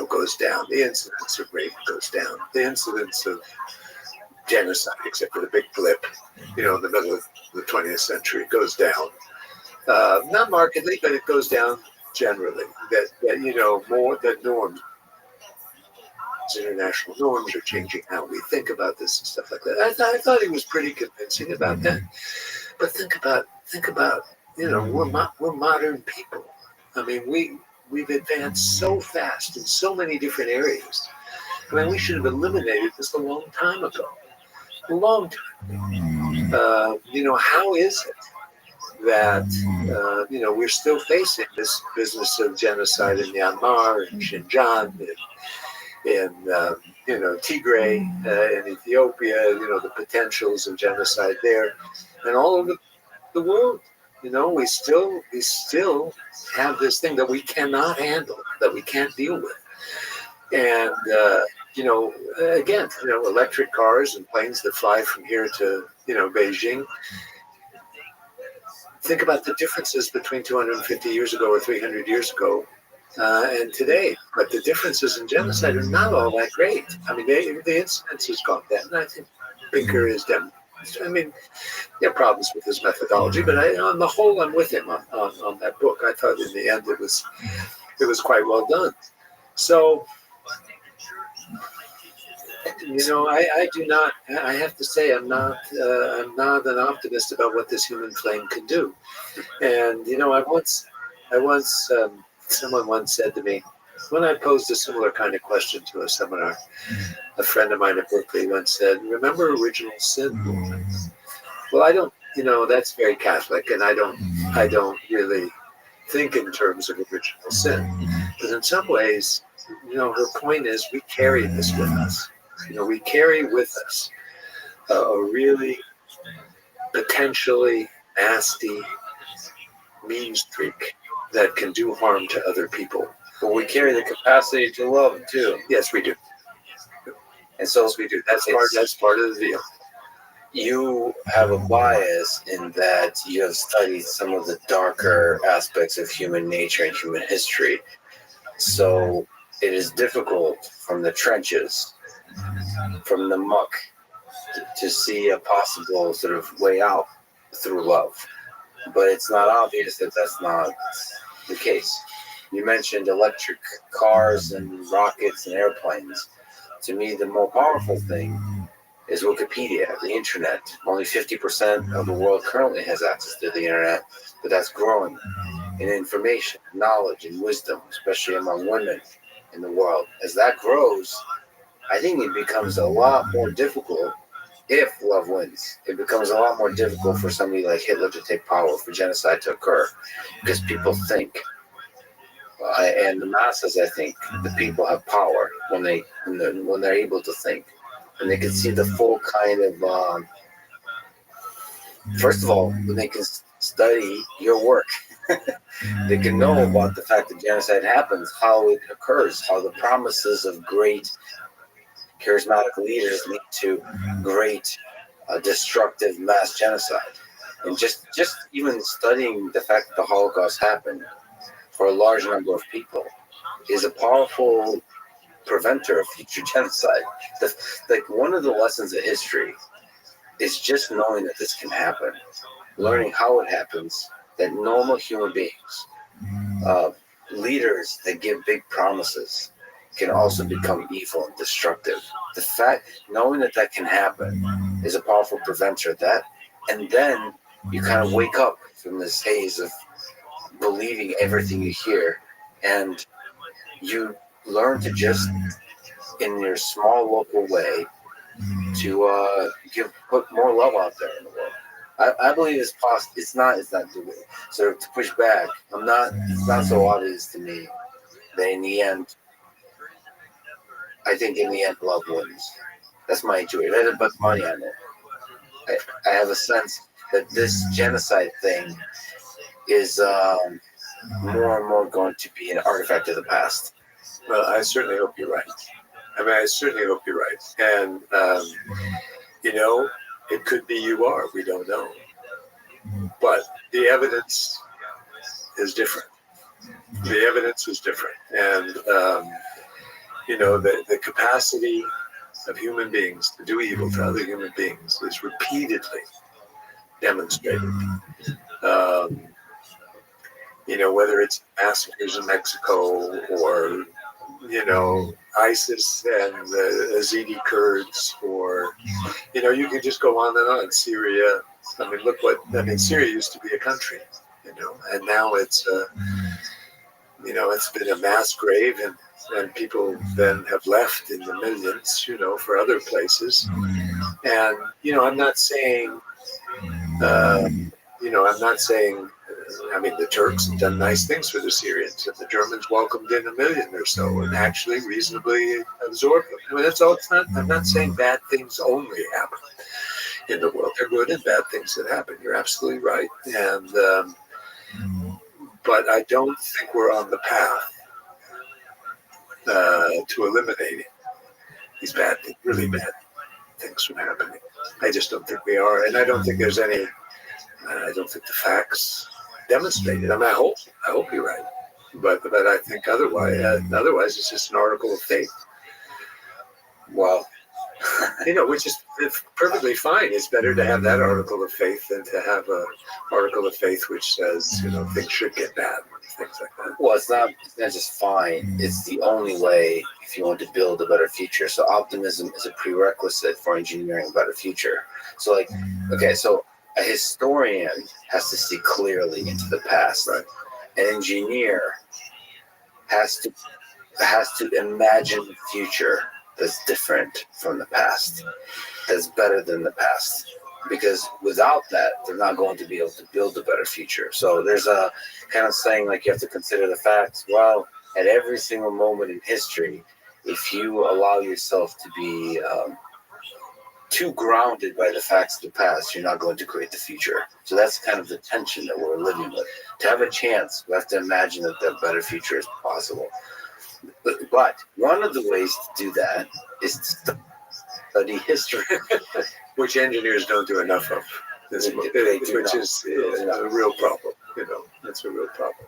goes down. The incidence of rape goes down. The incidence of genocide, except for the big blip, in the middle of the 20th century, goes down. Not markedly, but it goes down generally. That norms, international norms are changing how we think about this and stuff like that. I thought he was pretty convincing about that. But think about, we're modern people. We've advanced so fast in so many different areas. We should have eliminated this a long time ago. a long time. How is it that we're still facing this business of genocide in Myanmar and Xinjiang in Tigray, in Ethiopia, the potentials of genocide there, and all over the world. We still have this thing that we cannot handle, that we can't deal with. And, again, electric cars and planes that fly from here to, Beijing. Think about the differences between 250 years ago or 300 years ago and today. But the differences in genocide are not all that great. I mean, the incidence has gone down. And I think Pinker is there are problems with his methodology, but on the whole, I'm with him on that book. I thought in the end it was quite well done. So, I do not. I have to say, I'm not an optimist about what this human flame can do. And someone once said to me, when I posed a similar kind of question to a seminar, a friend of mine at Berkeley once said, "Remember original sin?" Well, I don't. That's very Catholic, and I don't really think in terms of original sin. But in some ways, her point is we carry this with us. We carry with us a really potentially nasty mean streak that can do harm to other people. But we carry the capacity to love too. Yes, we do. And so Yes, we do. That's part of the deal. You have a bias in that you have studied some of the darker aspects of human nature and human history. So it is difficult from the trenches, from the muck, to see a possible sort of way out through love. But it's not obvious that that's not the case. You mentioned electric cars and rockets and airplanes. To me, the more powerful thing is Wikipedia, the internet. Only 50% of the world currently has access to the internet, but that's growing in information, knowledge, and wisdom, especially among women in the world. As that grows, I think it becomes a lot more difficult if love wins. It becomes a lot more difficult for somebody like Hitler to take power, for genocide to occur, because people think. And the masses, I think, the people have power when they're able to think, and they can see the full kind of. First of all, when they can study your work, they can know about the fact that genocide happens, how it occurs, how the promises of great charismatic leaders lead to great destructive mass genocide. And just even studying the fact that the Holocaust happened for a large number of people is a powerful preventer of future genocide. Like one of the lessons of history is just knowing that this can happen, learning how it happens, that normal human beings, leaders that give big promises, can also become evil and destructive. The fact, knowing that can happen is a powerful preventer of that. And then you kind of wake up from this haze of believing everything you hear, and you learn to just, in your small local way, to put more love out there in the world. I believe it's possible. It's not sort of to push back. It's not so obvious to me that in the end, I think in the end, love wins. That's my intuition. I didn't put money on it. I have a sense that this genocide thing is more and more going to be an artifact of the past. Well, I certainly hope you're right. I certainly hope you're right. And, it could be you are. We don't know. But the evidence is different. The evidence is different. And, the capacity of human beings to do evil to other human beings is repeatedly demonstrated. Whether it's massacres in Mexico or, ISIS and the Yazidi Kurds, or, you can just go on and on. Syria. Syria used to be a country, and now it's, it's been a mass grave, and people then have left in the millions, for other places. And I'm not saying, I mean, the Turks have done nice things for the Syrians, and the Germans welcomed in 1 million or so, and actually reasonably absorbed them. I mean, that's all. I'm not saying bad things only happen in the world. There are good and bad things that happen. You're absolutely right, and but I don't think we're on the path to eliminating these bad, really bad things from happening. I just don't think we are, and I don't think there's any. I don't think the facts demonstrate it. I mean, I hope you're right, but I think otherwise. Otherwise, it's just an article of faith. Well, Which is perfectly fine. It's better to have that article of faith than to have an article of faith which says things should get bad, things like that. well, it's not just fine. It's the only way if you want to build a better future. So optimism is a prerequisite for engineering a better future. So so a historian has to see clearly into the past. Right. An engineer has to imagine the future that's different from the past, that's better than the past. Because without that, they're not going to be able to build a better future. So there's a kind of saying like you have to consider the facts. Well, at every single moment in history, if you allow yourself to be too grounded by the facts of the past, you're not going to create the future. So that's kind of the tension that we're living with. To have a chance, we have to imagine that the better future is possible. But one of the ways to do that is to study history, which engineers don't do enough of, which is a real problem. That's a real problem.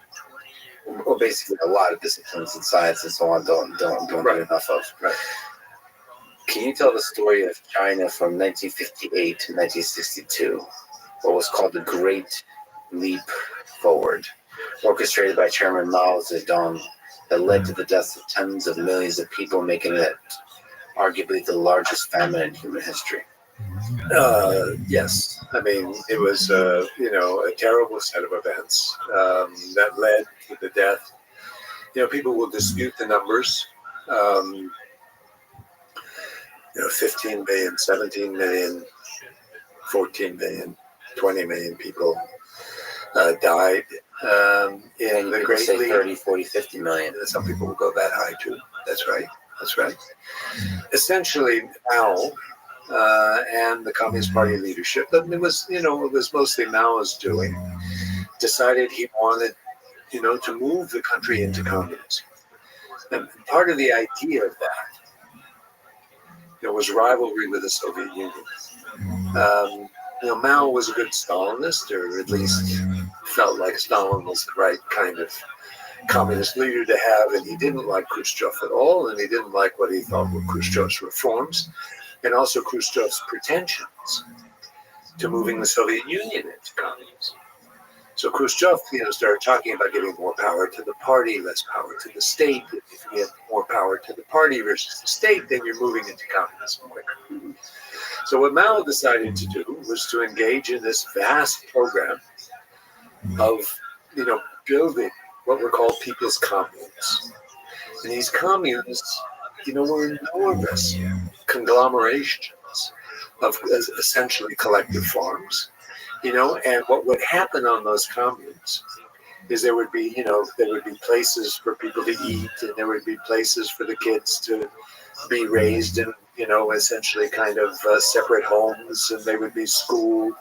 Well, basically, a lot of disciplines in science and so on don't do enough of. Right. Can you tell the story of China from 1958 to 1962, what was called the Great Leap Forward, orchestrated by Chairman Mao Zedong, that led to the deaths of tens of millions of people, making it arguably the largest famine in human history? Yes. I mean, it was, a terrible set of events that led to the death. People will dispute the numbers. 15 million, 17 million, 14 million, 20 million people died in the Great Leap. 30, 40, 50 million. And some people will go that high too. That's right. Essentially, Mao and the Communist Party leadership, but it was mostly Mao's doing, decided he wanted, to move the country into communism. And part of the idea of that, was rivalry with the Soviet Union. Mao was a good Stalinist, or at least felt like Stalin was the right kind of communist leader to have, and he didn't like Khrushchev at all, and he didn't like what he thought were Khrushchev's reforms, and also Khrushchev's pretensions to moving the Soviet Union into communism. So Khrushchev, started talking about giving more power to the party, less power to the state. If you get more power to the party versus the state, then you're moving into communism quicker. So what Mao decided to do was to engage in this vast program of, building what were called people's communes. And these communes, were enormous conglomerations of essentially collective farms. And what would happen on those communes is there would be places for people to eat, and there would be places for the kids to be raised in, essentially kind of separate homes, and they would be schooled.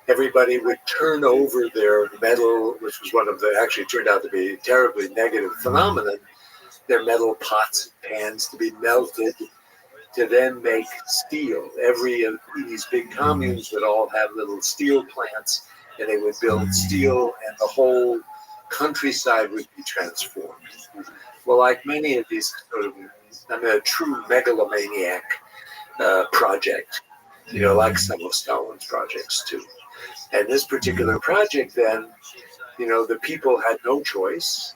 Everybody would turn over their metal, which was actually turned out to be a terribly negative phenomenon, their metal pots and pans to be melted to then make steel. Every of these big communes would all have little steel plants, and they would build steel, and the whole countryside would be transformed. Well, like many of these a true megalomaniac project, like some of Stalin's projects too. And this particular project then, the people had no choice.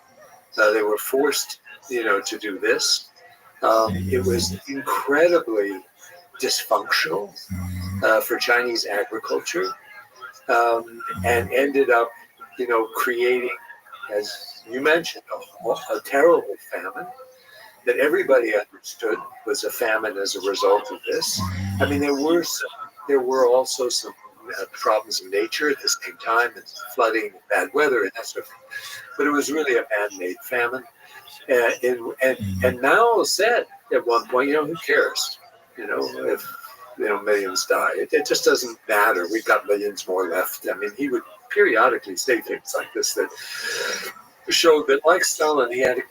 They were forced, to do this. It was incredibly dysfunctional for Chinese agriculture, and ended up, creating, as you mentioned, a terrible famine. that everybody understood was a famine as a result of this. I mean, there were also some problems in nature at the same time, and flooding, bad weather, and that sort of thing. But it was really a man-made famine. And Mao said at one point, who cares? If millions die, it just doesn't matter. We've got millions more left. I mean, he would periodically say things like this that showed that, like Stalin, he had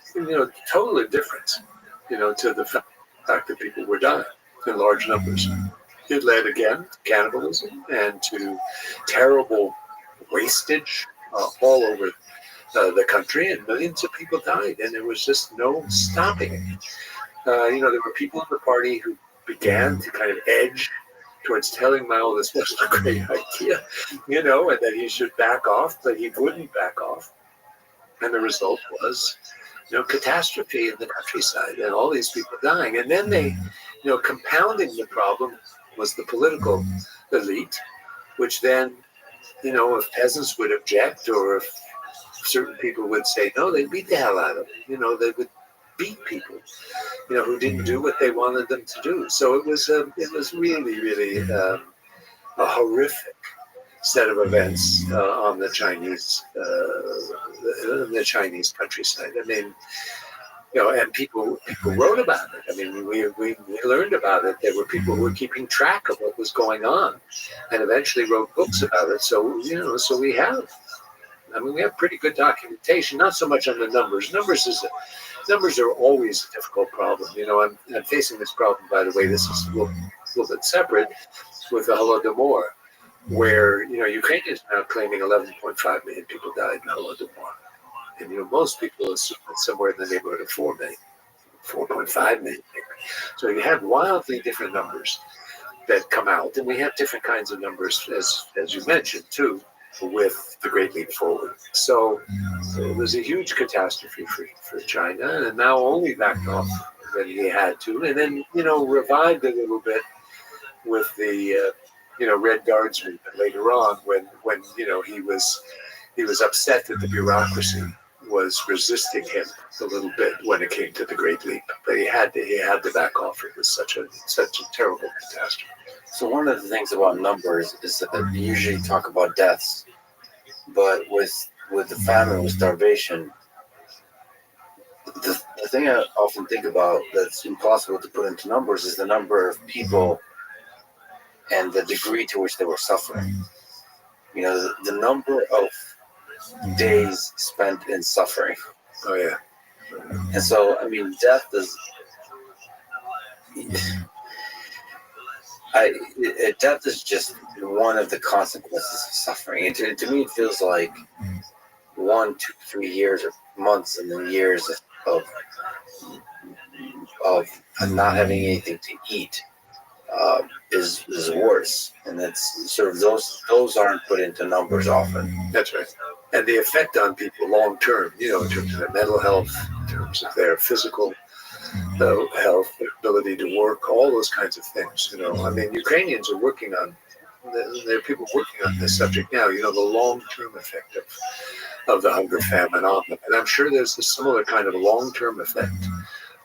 total indifference, to the fact that people were dying in large numbers. It led again to cannibalism and to terrible wastage all over the country, and millions of people died, and there was just no stopping it. There were people in the party who began to kind of edge towards telling Mao this wasn't a great idea, and that he should back off, but he wouldn't back off. And the result was, catastrophe in the countryside and all these people dying. And then they, compounding the problem was the political elite, which then, if peasants would object or if certain people would say no, they'd beat the hell out of them. They would beat people, who didn't do what they wanted them to do. So it was really, really a horrific set of events on the Chinese countryside. I mean, and people wrote about it. I mean, we learned about it. There were people who were keeping track of what was going on, and eventually wrote books about it. So so we have pretty good documentation. Not so much on the numbers. Numbers are always a difficult problem. I'm facing this problem, by the way. This is a little bit separate with the Holodomor, where Ukraine is now claiming 11.5 million people died in Holodomor, and most people assume it's somewhere in the neighborhood of 4 million, 4.5 million. So you have wildly different numbers that come out, and we have different kinds of numbers, as you mentioned too, with the Great Leap Forward. So it was a huge catastrophe for China, and now only backed off when he had to, and then revived a little bit with the Red Guards movement later on, when he was upset that the bureaucracy was resisting him a little bit when it came to the Great Leap, but he had to back off. It was such a terrible catastrophe. So one of the things about numbers is that we usually talk about deaths, but with the famine, with starvation, the thing I often think about that's impossible to put into numbers is the number of people and the degree to which they were suffering. The number of days spent in suffering. Oh yeah. And so, death is. Death is just one of the consequences of suffering. And to me, it feels like 1, 2, 3 years or months, and then years of not having anything to eat is worse. And that's sort of those aren't put into numbers often. That's right. And the effect on people long term, in terms of their mental health, in terms of their physical health, their ability to work, all those kinds of things. Ukrainians are working on. There are people working on this subject now. The long-term effect of the hunger famine on them, and I'm sure there's a similar kind of long-term effect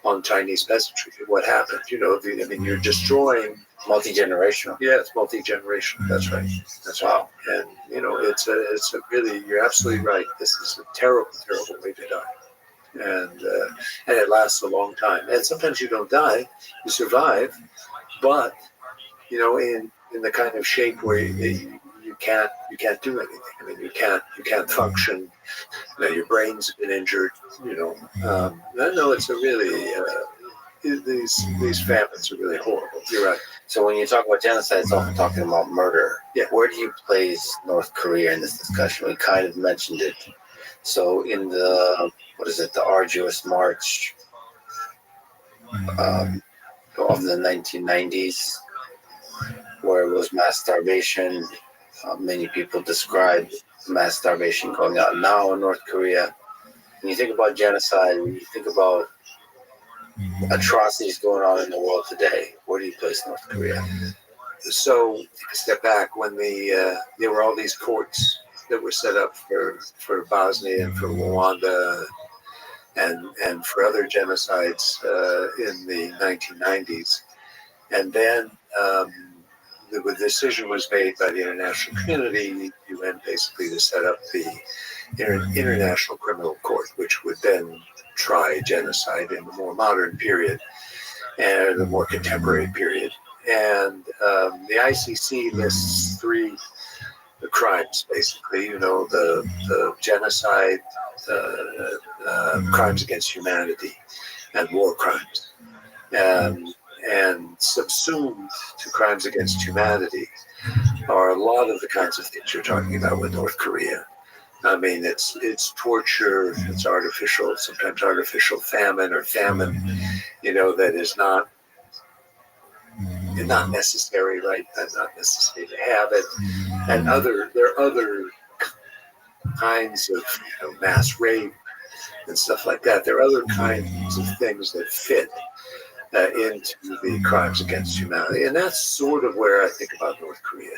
on Chinese peasantry. What happened? You're destroying Multi-generational. Yeah, it's multi-generational. That's right. That's right. And it's a really. You're absolutely right. This is a terrible, terrible way to die. And it lasts a long time. And sometimes you don't die, you survive, but in the kind of shape where you can't do anything. You can't function. Your brain's been injured. I know it's a really these famines are really horrible. You're right. So when you talk about genocide, it's often talking about murder. Yeah. Where do you place North Korea in this discussion? We kind of mentioned it. So in the arduous march of the 1990s, where it was mass starvation, many people describe mass starvation going on now in North Korea. When you think about genocide, when you think about atrocities going on in the world today, where do you place North Korea? So take a step back. When there were all these courts that were set up for Bosnia and for Rwanda and for other genocides in the 1990s. And then the decision was made by the international community, UN, basically to set up the International Criminal Court, which would then try genocide in the more modern period and the more contemporary period. And the ICC lists three crimes, basically, the genocide, crimes against humanity, and war crimes. And subsumed to crimes against humanity are a lot of the kinds of things you're talking about with North Korea. I mean, it's torture, it's artificial, sometimes artificial famine or famine, that is not necessary, right? Not necessary to have it. And there are other kinds of mass rape and stuff like that. There are other kinds of things that fit into the crimes against humanity. And that's sort of where I think about North Korea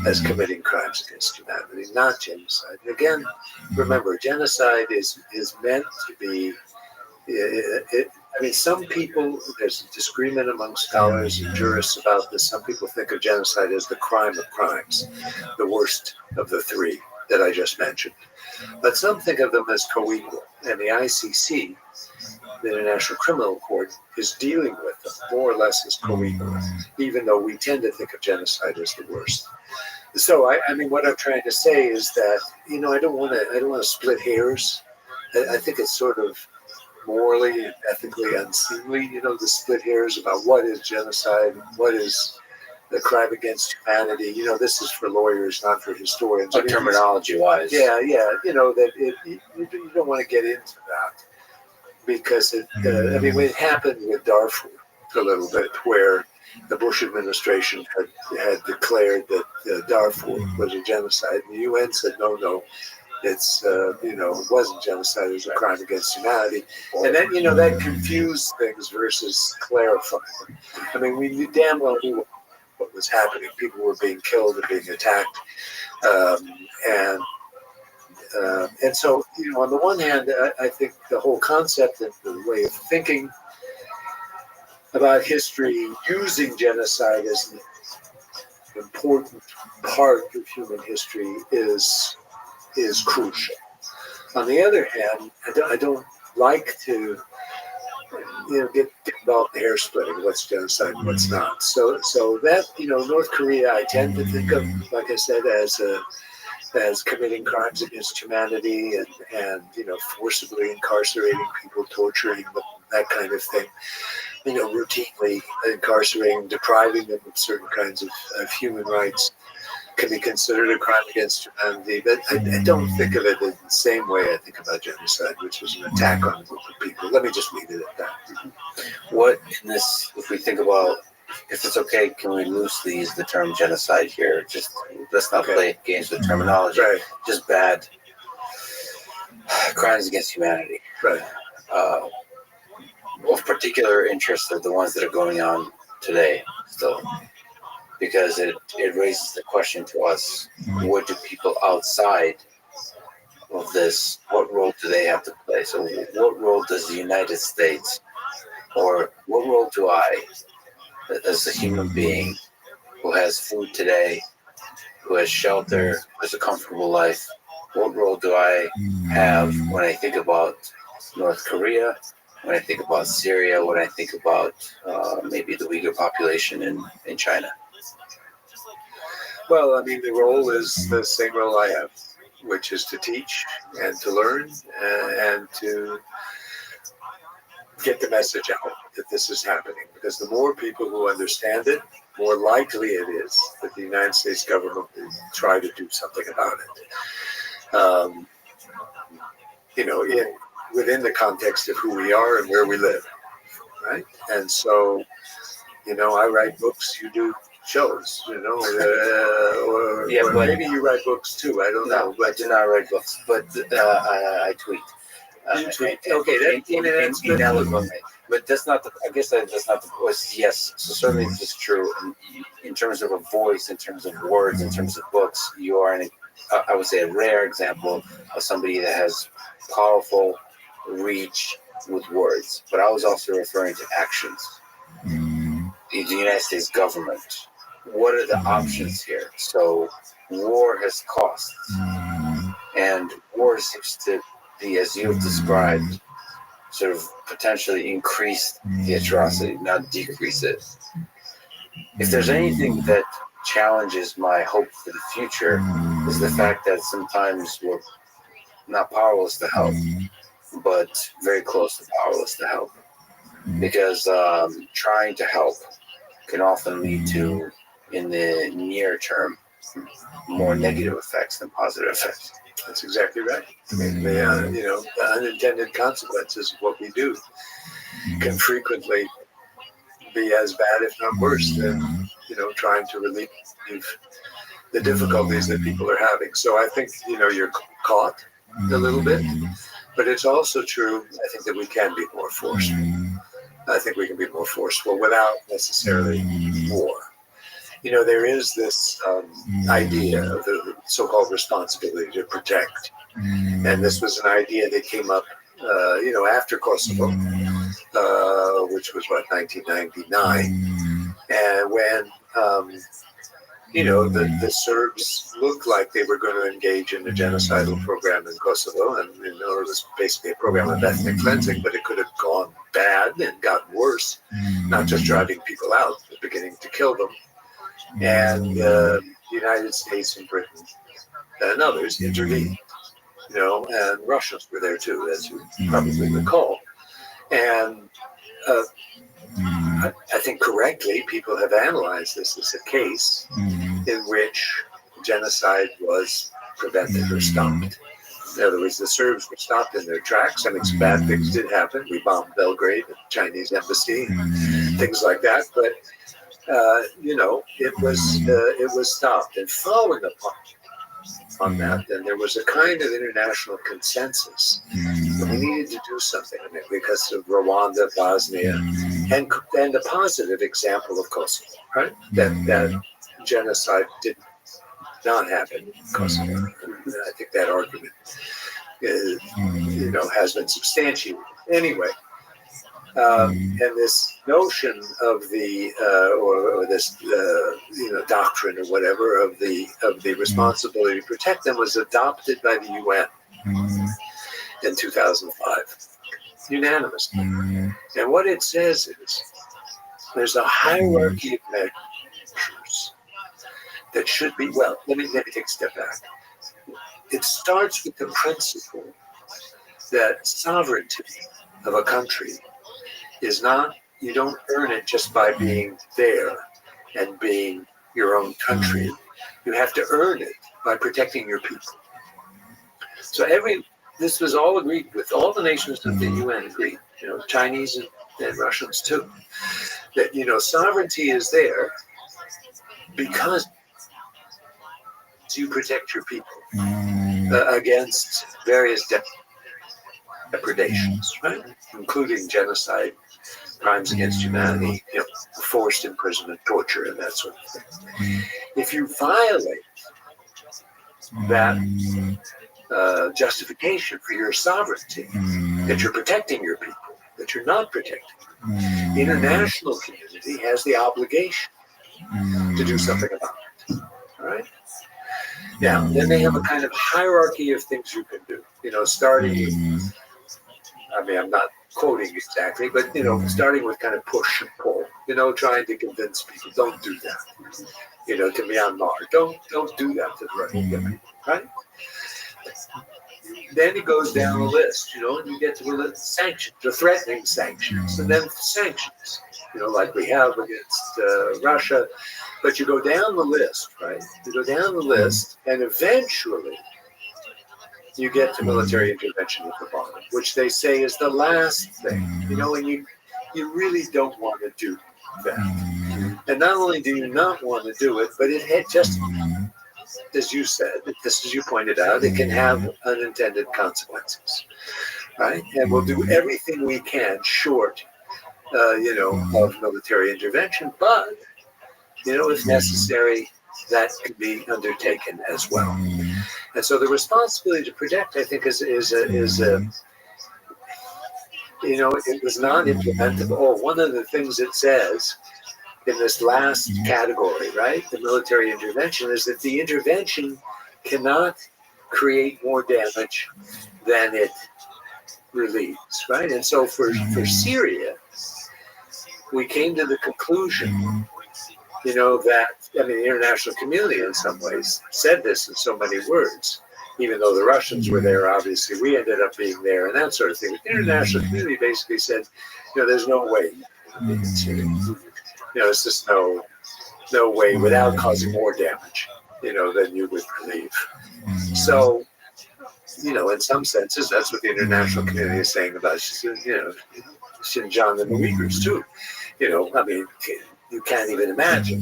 as committing crimes against humanity, not genocide. And again, remember, genocide is meant to be, some people, there's a disagreement among scholars and jurists about this. Some people think of genocide as the crime of crimes, the worst of the three that I just mentioned. But some think of them as co-equal. And the ICC, the International Criminal Court, is dealing with them more or less as co-equal, even though we tend to think of genocide as the worst. So, what I'm trying to say is that, I don't want to split hairs. I think it's sort of morally and ethically unseemly, to split hairs about what is genocide, what is the crime against humanity. This is for lawyers, not for historians. Terminology-wise. Yeah, you don't want to get into that. Because it happened with Darfur a little bit, where the Bush administration had declared that Darfur was a genocide, and the UN said no, it's it wasn't genocide; it was a crime against humanity, and then that confused things versus clarifying. We knew damn well knew what was happening. People were being killed and being attacked, and so, on the one hand, I think the whole concept and the way of thinking about history, using genocide as an important part of human history, is crucial. On the other hand, I don't like to get involved in hair splitting, what's genocide and what's not. So that, North Korea, I tend to think of, like I said, as committing crimes against humanity and forcibly incarcerating people, torturing them, that kind of thing. Routinely incarcerating, depriving them of certain kinds of human rights can be considered a crime against humanity. But I don't think of it in the same way I think about genocide, which is an attack on a group of people. Let me just leave it at that. What in this, if we think about, if it's okay, can we loosely use the term genocide here? Just let's not play games with terminology. Right. Just bad crimes against humanity. Right. Of particular interest are the ones that are going on today still, because it raises the question to us: what do people outside of this? What role do they have to play? So, what role does the United States, or what role do I, as a human being who has food today, who has shelter, who has a comfortable life, what role do I have when I think about North Korea, when I think about Syria, when I think about maybe the Uyghur population in China? Well, the role is the same role I have, which is to teach and to learn and to get the message out that this is happening. Because the more people who understand it, more likely it is that the United States government will try to do something about it. Within the context of who we are and where we live, right? And so, I write books, you do shows, or maybe you write books too. I don't know. I do not write books, but I tweet. You tweet. Okay, that's inelegantly. But that's not the. I guess that's not the voice. Yes, so certainly this is true. In terms of a voice, in terms of words, in terms of books, you are I would say a rare example of somebody that has powerful reach with words, but I was also referring to actions. The United States government, what are the options here? So war has costs, and war seems to be, as you've described, sort of potentially increase the atrocity, not decrease it. If there's anything that challenges my hope for the future, is the fact that sometimes we're not powerless to help, but very close to powerless to help. Because trying to help can often lead to, in the near term, more negative effects than positive effects. That's exactly right. I mean, the unintended consequences of what we do can frequently be as bad, if not worse, than trying to relieve the difficulties that people are having. So I think you're caught a little bit, but it's also true. I think that we can be more forceful. I think we can be more forceful without necessarily war. There is this idea of the so-called responsibility to protect, and this was an idea that came up, after Kosovo, which was 1999, and when the Serbs looked like they were going to engage in a genocidal program in Kosovo, and it was basically a program of ethnic cleansing, but it could have gone bad and gotten worse, not just driving people out, but beginning to kill them. And the United States and Britain and others intervened, and Russians were there too, as you probably recall. And I think correctly, people have analyzed this as a case in which genocide was prevented or stopped. In other words, the Serbs were stopped in their tracks. I mean, some bad things did happen. We bombed Belgrade, the Chinese embassy, and things like that. But it was stopped. And following upon on that, then there was a kind of international consensus that we needed to do something because of Rwanda, Bosnia, and the positive example of Kosovo, right? That genocide did not happen in Kosovo. And I think that argument, has been substantiated. Anyway, and this notion of the or this doctrine or whatever of the responsibility to protect them was adopted by the UN in 2005 unanimously. And what it says is there's a hierarchy of measures that should be, well, let me take a step back. It starts with the principle that sovereignty of a country is not, you don't earn it just by being there and being your own country. You have to earn it by protecting your people. So this was all agreed with, all the nations of the UN agreed, Chinese and Russians too, that, sovereignty is there because you protect your people against various depredations, right? Including genocide, crimes against humanity, forced imprisonment, torture, and that sort of thing. If you violate that justification for your sovereignty, that you're protecting your people, that you're not protecting them, the international community has the obligation to do something about it. All right? Now, then they have a kind of hierarchy of things you can do, starting with, I'm not quoting exactly, but, starting with kind of push and pull, trying to convince people, don't do that, to Myanmar, don't do that to the Rohingya people, right? Then it goes down the list, and you get to the list of sanctions, or threatening sanctions, and then sanctions, like we have against Russia. But you go down the list, right? You go down the list, and eventually you get to military intervention at the bottom, which they say is the last thing, and you really don't want to do that. And not only do you not want to do it, but it had just, as you said, just as you pointed out, it can have unintended consequences, right? And we'll do everything we can short, of military intervention, but, if necessary, that can be undertaken as well. And so the responsibility to protect, I think, is it was not implementable. Oh, one of the things it says in this last category, right, the military intervention, is that the intervention cannot create more damage than it relieves, right? And so for Syria, we came to the conclusion, that, the international community in some ways said this in so many words, even though the Russians were there, obviously, we ended up being there and that sort of thing. The international community basically said, there's no way you can Syria. There's just no way without causing more damage, than you would relieve. So, in some senses, that's what the international community is saying about, Xinjiang and the Uyghurs too. You can't even imagine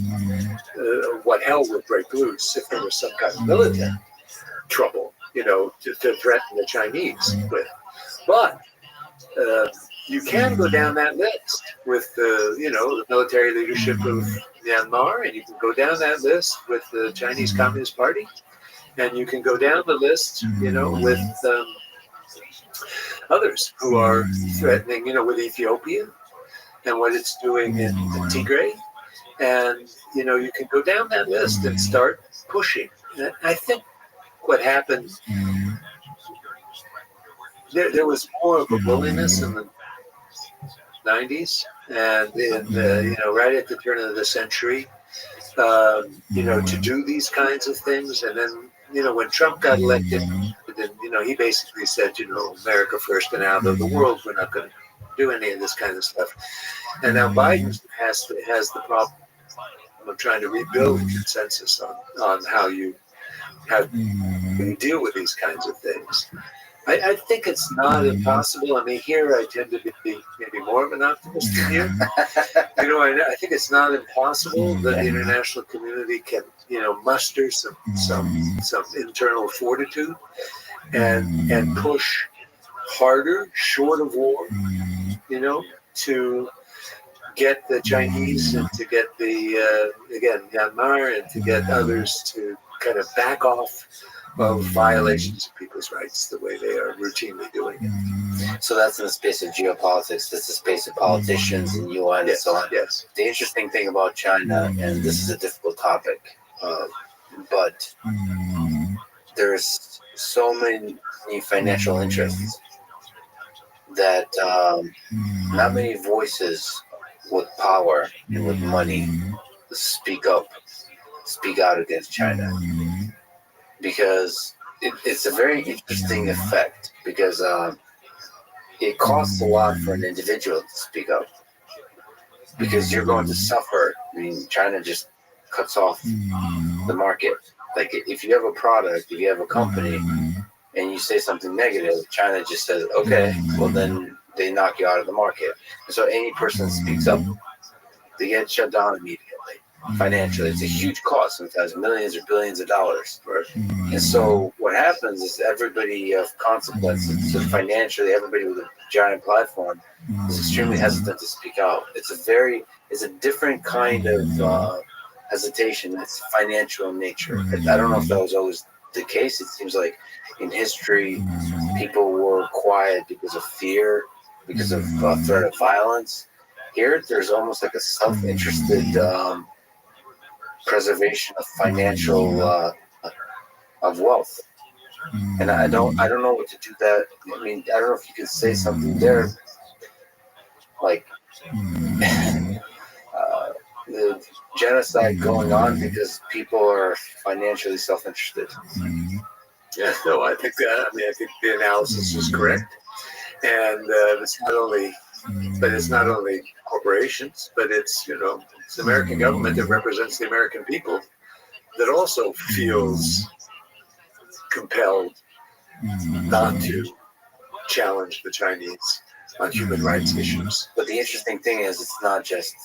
what hell would break loose if there was some kind of military trouble, to threaten the Chinese with. But you can go down that list with the military leadership of Myanmar, and you can go down that list with the Chinese Communist Party, and you can go down the list, with others who are threatening, with Ethiopia and what it's doing in Tigray, and you can go down that list and start pushing. And I think what happened, there was more of a willingness in the 90s and right at the turn of the century, to do these kinds of things. And then, when Trump got elected, then, he basically said, America first, and out of the world, we're not going to do any of this kind of stuff. And now Biden has the problem of trying to rebuild consensus on how you deal with these kinds of things. I think it's not impossible. Here I tend to be maybe more of an optimist than you. I think it's not impossible that the international community can, muster some internal fortitude and push harder, short of war, to get the Chinese and to get the, Myanmar, and to get others to kind of back off of violations of people's rights the way they are routinely doing it. So that's in the space of geopolitics. That's the space of politicians and UN and so on. Yes. The interesting thing about China, and this is a difficult topic, but there's so many financial interests that not many voices with power and with money speak out against China. Because it's a very interesting effect, because it costs a lot for an individual to speak up, because you're going to suffer. China just cuts off the market. Like, if you have a product, if you have a company, and you say something negative, China just says, okay, well then they knock you out of the market. And so any person that speaks up, they get shut down immediately. Financially, it's a huge cost, sometimes millions or billions of dollars. And so what happens is everybody of consequence, so financially, everybody with a giant platform is extremely hesitant to speak out. It's a different kind of hesitation. It's financial in nature. I don't know if that was always the case. It seems like in history, people were quiet because of fear, because of threat of violence. Here, there's almost like a self-interested preservation of financial of wealth, and I don't know what to do that. I don't know if you could say something there, like the genocide going on because people are financially self-interested. Yeah, no, I think the analysis is correct, and it's not only corporations, but it's it's the American government that represents the American people that also feels compelled not to challenge the Chinese on human rights issues. But the interesting thing is, it's not just,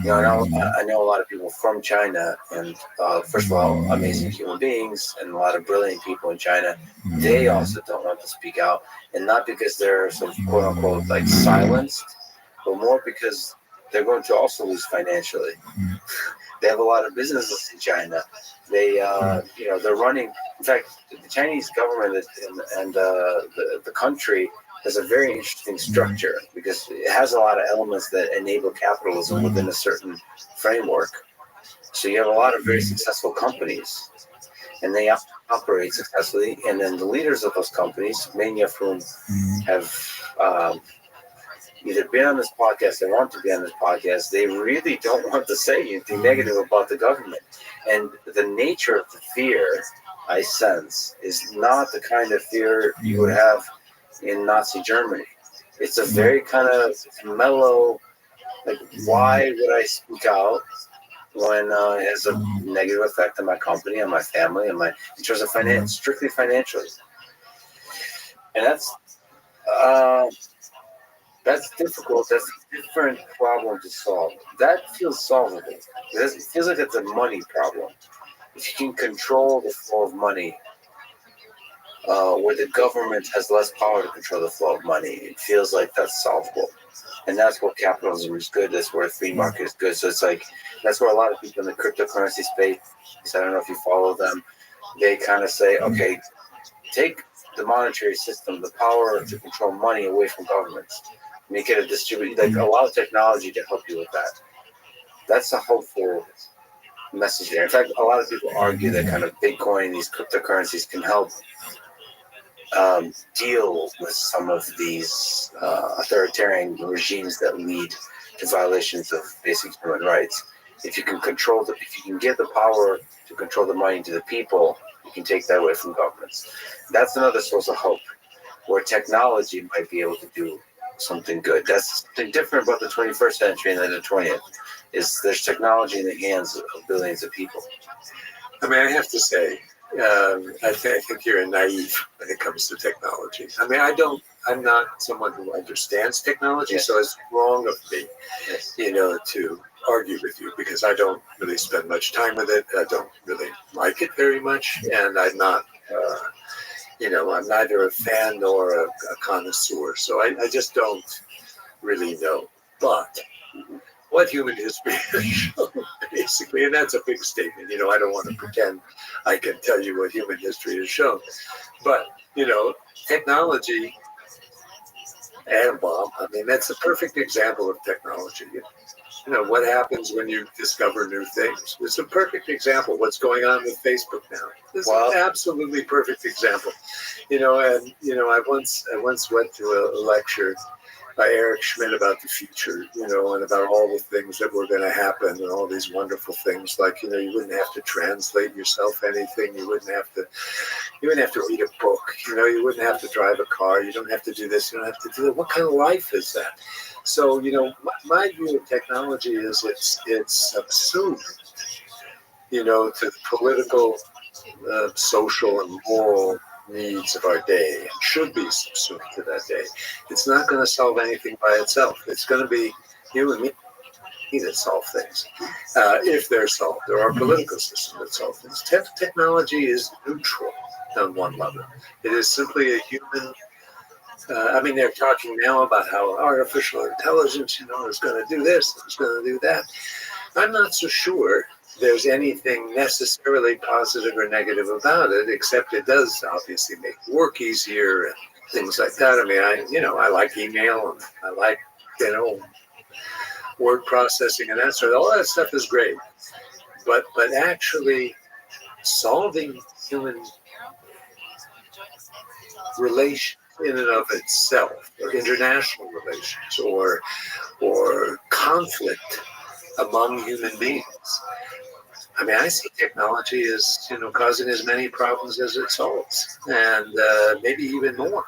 I know a lot of people from China, and first of all, amazing human beings and a lot of brilliant people in China. They also don't want to speak out, and not because they're sort of quote unquote like silenced, but more because they're going to also lose financially. They have a lot of businesses in China. They, they're running. In fact, the Chinese government and the country has a very interesting structure because it has a lot of elements that enable capitalism within a certain framework. So you have a lot of very successful companies, and they operate successfully. And then the leaders of those companies, many of whom have either been on this podcast, they want to be on this podcast, they really don't want to say anything negative about the government. And the nature of the fear, I sense, is not the kind of fear you would have in Nazi Germany. It's a very kind of mellow, like, why would I speak out when it has a negative effect on my company, on my family, and my, in terms of finance, strictly financially. And that's difficult. That's a different problem to solve. That feels solvable. It feels like it's a money problem. If you can control the flow of money, where the government has less power to control the flow of money, it feels like that's solvable. And that's where capitalism is good. That's where free market is good. So it's like, that's where a lot of people in the cryptocurrency space, I don't know if you follow them, they kind of say, okay, take the monetary system, the power to control money away from governments. Make it a distribute, like allow technology to help you with that. That's a hopeful message there. In fact, a lot of people argue that kind of Bitcoin, these cryptocurrencies can help deal with some of these authoritarian regimes that lead to violations of basic human rights. If you can control if you can get the power to control the money to the people, you can take that away from governments. That's another source of hope, where technology might be able to do something good. That's something different about the 21st century than the 20th. Is there's technology in the hands of billions of people. I mean, I have to say, I think you're naive when it comes to technology. I mean, I'm not someone who understands technology, so it's wrong of me, to argue with you, because I don't really spend much time with it. I don't really like it very much, and I'm not, I'm neither a fan nor a connoisseur, so I just don't really know. But what human history has shown, basically, and that's a big statement. I don't want to pretend I can tell you what human history has shown. But, technology, atom bomb, I mean, that's a perfect example of technology. What happens when you discover new things? It's a perfect example. What's going on with Facebook now? This is an absolutely perfect example. I once went to a lecture by Eric Schmidt about the future, and about all the things that were going to happen and all these wonderful things, like, you wouldn't have to translate yourself anything. You wouldn't have to read a book. You wouldn't have to drive a car. You don't have to do this. You don't have to do that. What kind of life is that? So, my view of technology is it's subsumed, to the political, social, and moral needs of our day, and should be subsumed to that day. It's not going to solve anything by itself. It's going to be you and me that solve things, if they're solved. There are political systems that solve things. Technology is neutral on one level. It is simply a human. They're talking now about how artificial intelligence, is going to do this, it's going to do that. I'm not so sure there's anything necessarily positive or negative about it, except it does obviously make work easier and things like that. I like email, and I like, word processing and that sort of, all that stuff is great. But actually solving human relations in and of itself, or international relations, or conflict among human beings. I see technology as, causing as many problems as it solves, and maybe even more.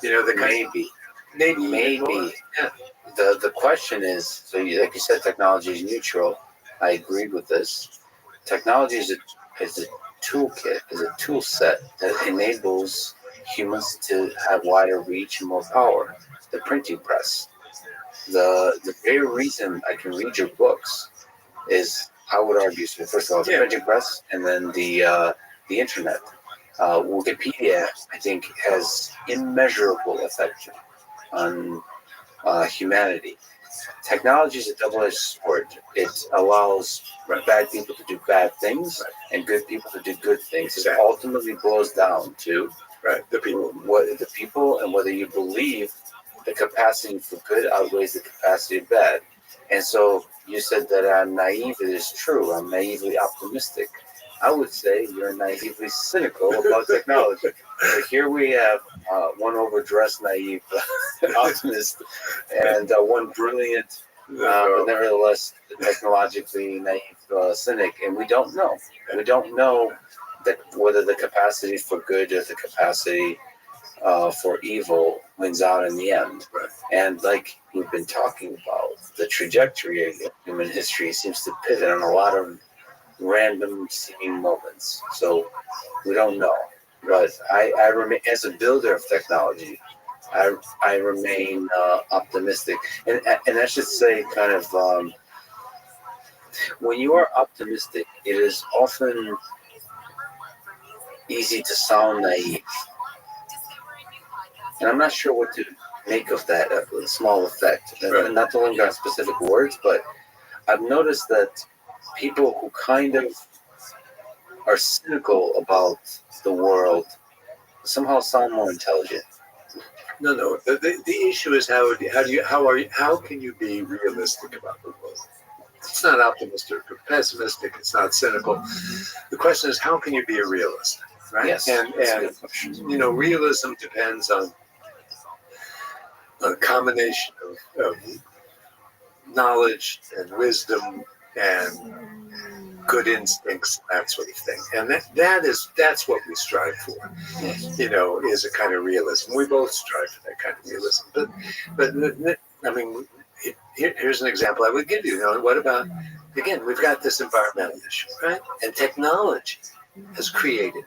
Maybe. Yeah. The question is, so like you said, technology is neutral. I agreed with this. Technology is a toolkit, is a tool set that enables humans to have wider reach and more power. The printing press. The very reason I can read your books is, I would argue, so first of all, the printing press, and then the internet. Wikipedia, I think, has immeasurable effect on humanity. Technology is a double-edged sword. It allows bad people to do bad things and good people to do good things. It ultimately boils down to Right. The people. What the people, and whether you believe the capacity for good outweighs the capacity of bad. And so you said that I'm naive. It is true. I'm naively optimistic. I would say you're naively cynical about technology. But here we have one overdressed naive optimist and one brilliant, but nevertheless technologically naive cynic. And we don't know. We don't know that whether the capacity for good or the capacity for evil wins out in the end. Right. And like we've been talking about, the trajectory of human history seems to pivot on a lot of random seeming moments. So we don't know. But I remain, as a builder of technology, I remain optimistic. And I should say, kind of, when you are optimistic, it is often easy to sound naive. And I'm not sure what to make of that small effect. Right. And not to linger on specific words, but I've noticed that people who kind of are cynical about the world somehow sound more intelligent. No. The issue is how can you be realistic about the world? It's not optimistic or pessimistic. It's not cynical. The question is, how can you be a realist, right? Yes. And realism depends on a combination of knowledge and wisdom and good instincts, that sort of thing. And that's what we strive for. Yes. Is a kind of realism. We both strive for that kind of realism. But I mean, here's an example I would give you. What about, again, we've got this environmental issue, right? And technology has created.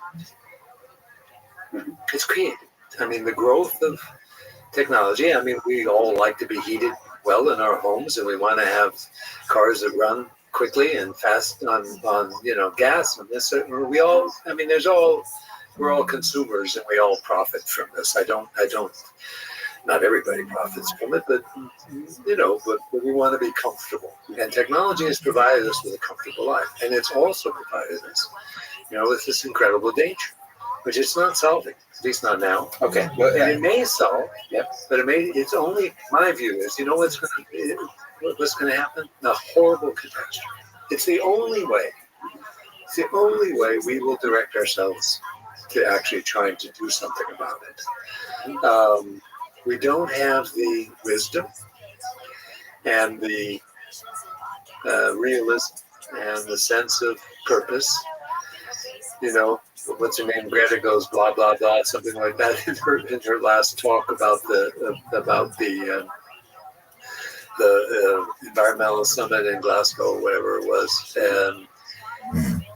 It's created. I mean, the growth of technology. I mean, we all like to be heated well in our homes, and we want to have cars that run quickly and fast on gas and this. We all. I mean, we're all consumers, and we all profit from this. I don't. Not everybody profits from it, but but we want to be comfortable. And technology has provided us with a comfortable life, and it's also provided us, with this incredible danger, which it's not solving, at least not now. Okay. Well, And it may solve, Yep. but it's only, my view is, what's going to happen? A horrible catastrophe. It's the only way. It's the only way we will direct ourselves to actually trying to do something about it. We don't have the wisdom and the realism and the sense of purpose. What's her name? Greta goes blah blah blah, something like that in her last talk about the environmental summit in Glasgow, or whatever it was,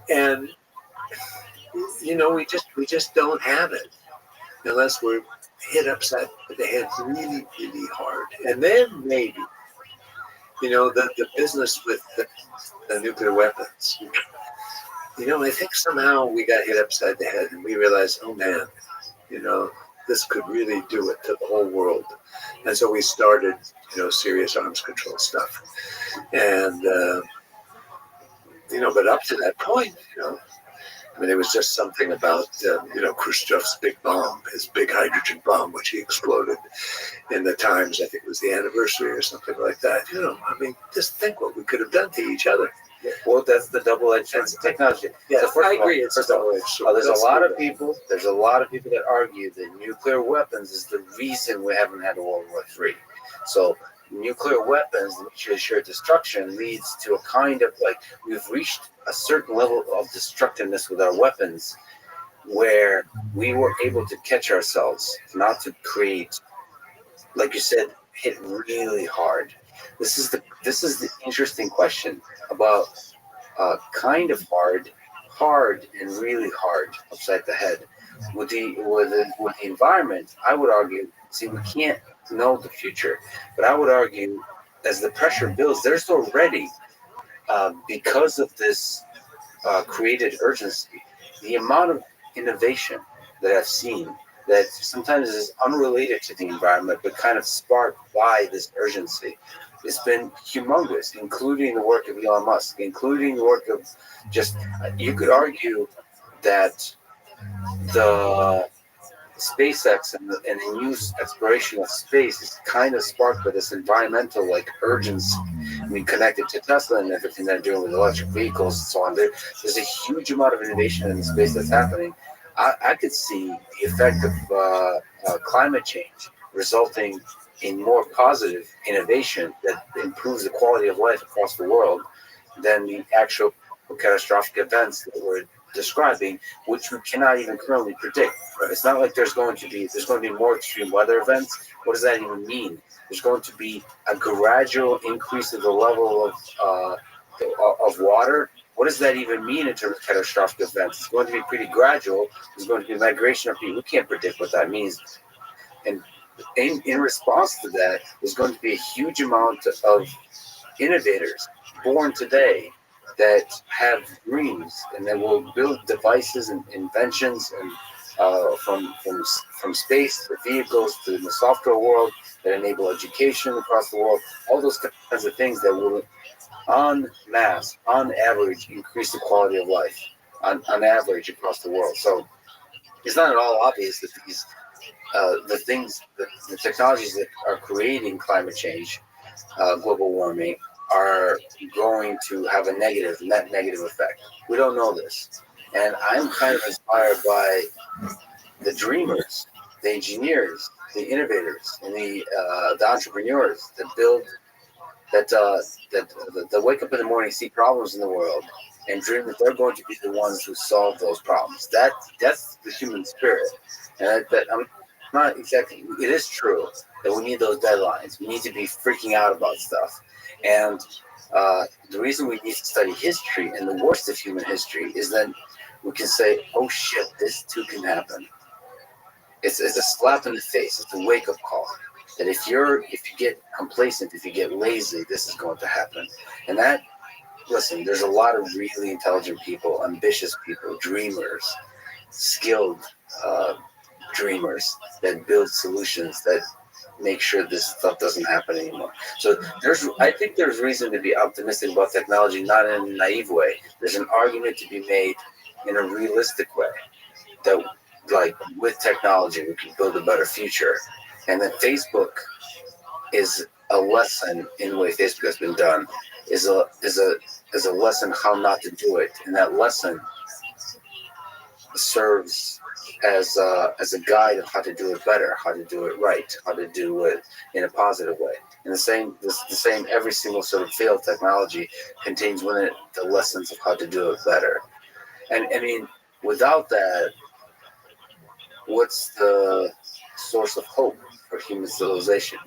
and we just don't have it unless we're hit upside the head really, really hard. And then maybe, the business with the nuclear weapons. I think somehow we got hit upside the head and we realized, oh man, this could really do it to the whole world. And so we started, serious arms control stuff. And, but up to that point, it was just something about, Khrushchev's big bomb, his big hydrogen bomb, which he exploded in the Times. I think it was the anniversary or something like that. Just think what we could have done to each other. Well, that's the double-edged sense of technology. Yeah, So I agree. It's first of all, double-edged sword. there's a lot of people that argue that nuclear weapons is the reason we haven't had a World War III. So nuclear weapons, mutually assured destruction, leads to a kind of we've reached a certain level of destructiveness with our weapons, where we were able to catch ourselves not to create, like you said, hit really hard. This is the interesting question about kind of hard and really hard upside the head. With the environment, I would argue, see, we can't know the future, but I would argue as the pressure builds, there's already, because of this created urgency, the amount of innovation that I've seen that sometimes is unrelated to the environment, but kind of sparked by this urgency. It's been humongous, including the work of Elon Musk, including the work of you could argue that the SpaceX and the new exploration of space is kind of sparked by this environmental like urgency. I mean, connected to Tesla and everything they're doing with electric vehicles and so on. There's a huge amount of innovation in the space that's happening. I could see the effect of climate change resulting in more positive innovation that improves the quality of life across the world than the actual catastrophic events that we're describing, which we cannot even currently predict. It's not like there's going to be more extreme weather events. What does that even mean? There's going to be a gradual increase of the level of water. What does that even mean in terms of catastrophic events? It's going to be pretty gradual. There's going to be migration of people. We can't predict what that means. And in response to that, there's going to be a huge amount of innovators born today that have dreams and that will build devices and inventions and from space to vehicles to the software world that enable education across the world. All those kinds of things that will, on mass, on average, increase the quality of life on average across the world. So it's not at all obvious that these the technologies that are creating climate change, global warming, are going to have a net negative effect. We don't know this. And I'm kind of inspired by the dreamers, the engineers, the innovators, and the entrepreneurs that build, that wake up in the morning, see problems in the world, and dream that they're going to be the ones who solve those problems. That's the human spirit. And that I'm not exactly, it is true that we need those deadlines. We need to be freaking out about stuff. And the reason we need to study history and the worst of human history is that we can say, oh shit, this too can happen. It's a slap in the face. It's a wake-up call. That if you get complacent, if you get lazy, this is going to happen. And that, listen, there's a lot of really intelligent people, ambitious people, dreamers, skilled dreamers that build solutions that make sure this stuff doesn't happen anymore. So I think there's reason to be optimistic about technology, not in a naive way. There's an argument to be made in a realistic way that, like, with technology, we can build a better future. And that Facebook is a lesson in the way Facebook has been done, is a lesson how not to do it. And that lesson serves as a guide of how to do it better, how to do it right, how to do it in a positive way. And the same every single sort of failed technology contains within it the lessons of how to do it better. And I mean, without that, what's the source of hope for human civilization?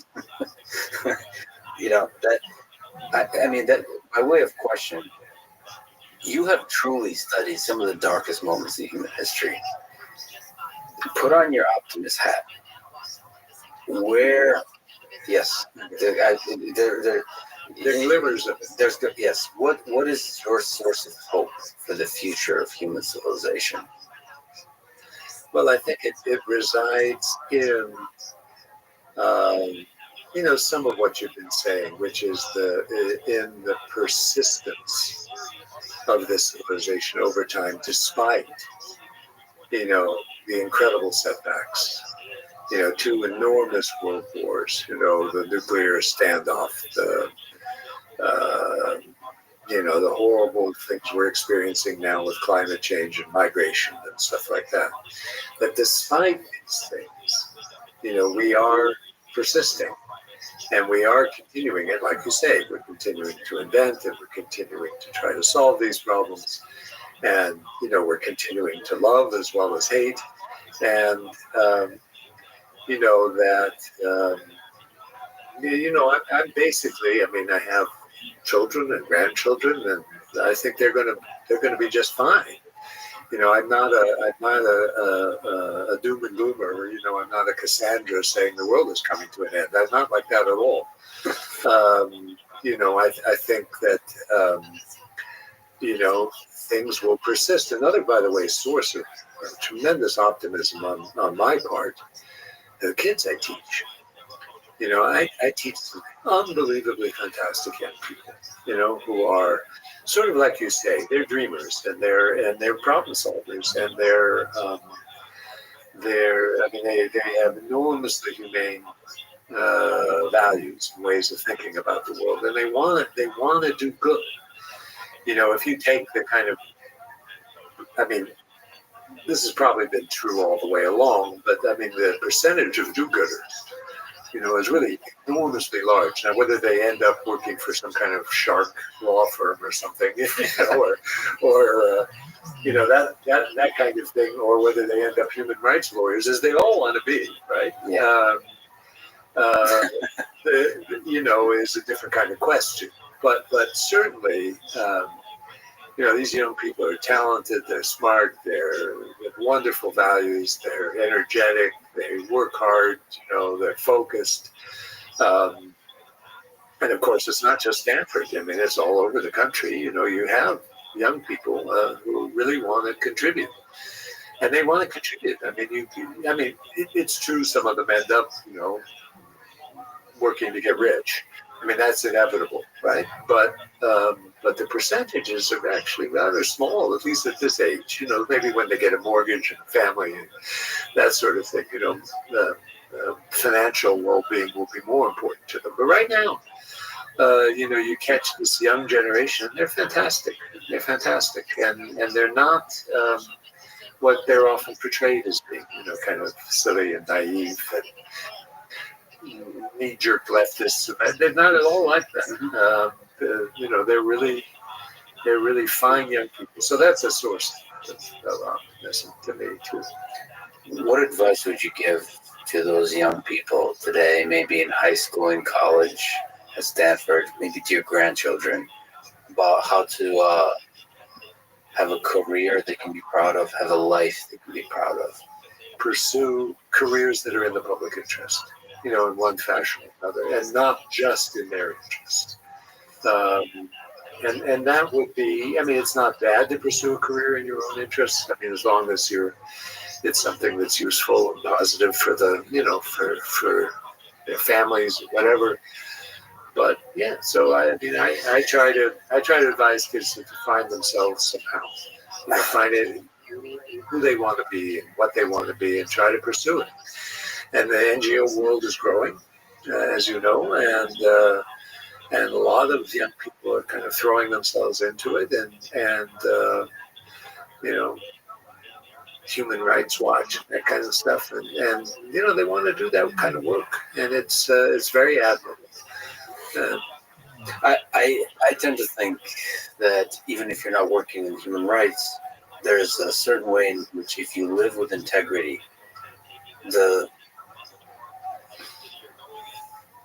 That by way of question, you have truly studied some of the darkest moments in human history. Put on your optimist hat. Yes, there's glimmers of it. Yes. What is your source of hope for the future of human civilization? Well, I think it resides in, some of what you've been saying, which is in the persistence of this civilization over time, despite, the incredible setbacks, 2 enormous world wars, the nuclear standoff, the horrible things we're experiencing now with climate change and migration and stuff like that. But despite these things, we are persisting and we are continuing. And like you say, we're continuing to invent and we're continuing to try to solve these problems. And, we're continuing to love as well as hate. And, I'm basically, I have children and grandchildren, and I think they're going to be just fine. I'm not a doom and gloomer. I'm not a Cassandra saying the world is coming to an end. I'm not like that at all. I think that things will persist. Another, by the way, source of tremendous optimism on my part, the kids I teach. I teach some unbelievably fantastic young people, who are sort of like you say, they're dreamers and they're problem solvers and They have enormously humane values and ways of thinking about the world, and they want to do good. If you take the kind of, this has probably been true all the way along, but the percentage of do-gooders, is really enormously large. Now, whether they end up working for some kind of shark law firm or something, or that kind of thing, or whether they end up human rights lawyers, as they all want to be, right? Yeah. Is a different kind of question. But certainly, these young people are talented, they're smart, they're with wonderful values, they're energetic, they work hard, they're focused. And of course, it's not just Stanford. It's all over the country. You have young people who really want to contribute. And they want to contribute. It's true some of them end up, working to get rich. That's inevitable, right? But the percentages are actually rather small, at least at this age. Maybe when they get a mortgage and a family and that sort of thing. Financial well-being will be more important to them. But right now, you catch this young generation. They're fantastic. They're fantastic, and they're not what they're often portrayed as being. Kind of silly and naive and knee-jerk leftists. They're not at all like that. They're really fine young people. So that's a source of optimism to me too. What advice would you give to those young people today, maybe in high school and college, at Stanford, maybe to your grandchildren, about how to have a career they can be proud of, have a life they can be proud of? Pursue careers that are in the public interest, in one fashion or another, and not just in their interest. And that would be, it's not bad to pursue a career in your own interest. As long as it's something that's useful and positive for the, for their families, whatever. But yeah, so I try to advise kids to find themselves somehow, find it, who they want to be and what they want to be, and try to pursue it. And the NGO world is growing, as you know, and a lot of young people are kind of throwing themselves into it, and Human Rights Watch, that kind of stuff, and they want to do that kind of work, and it's very admirable. I tend to think that even if you're not working in human rights, there's a certain way in which if you live with integrity,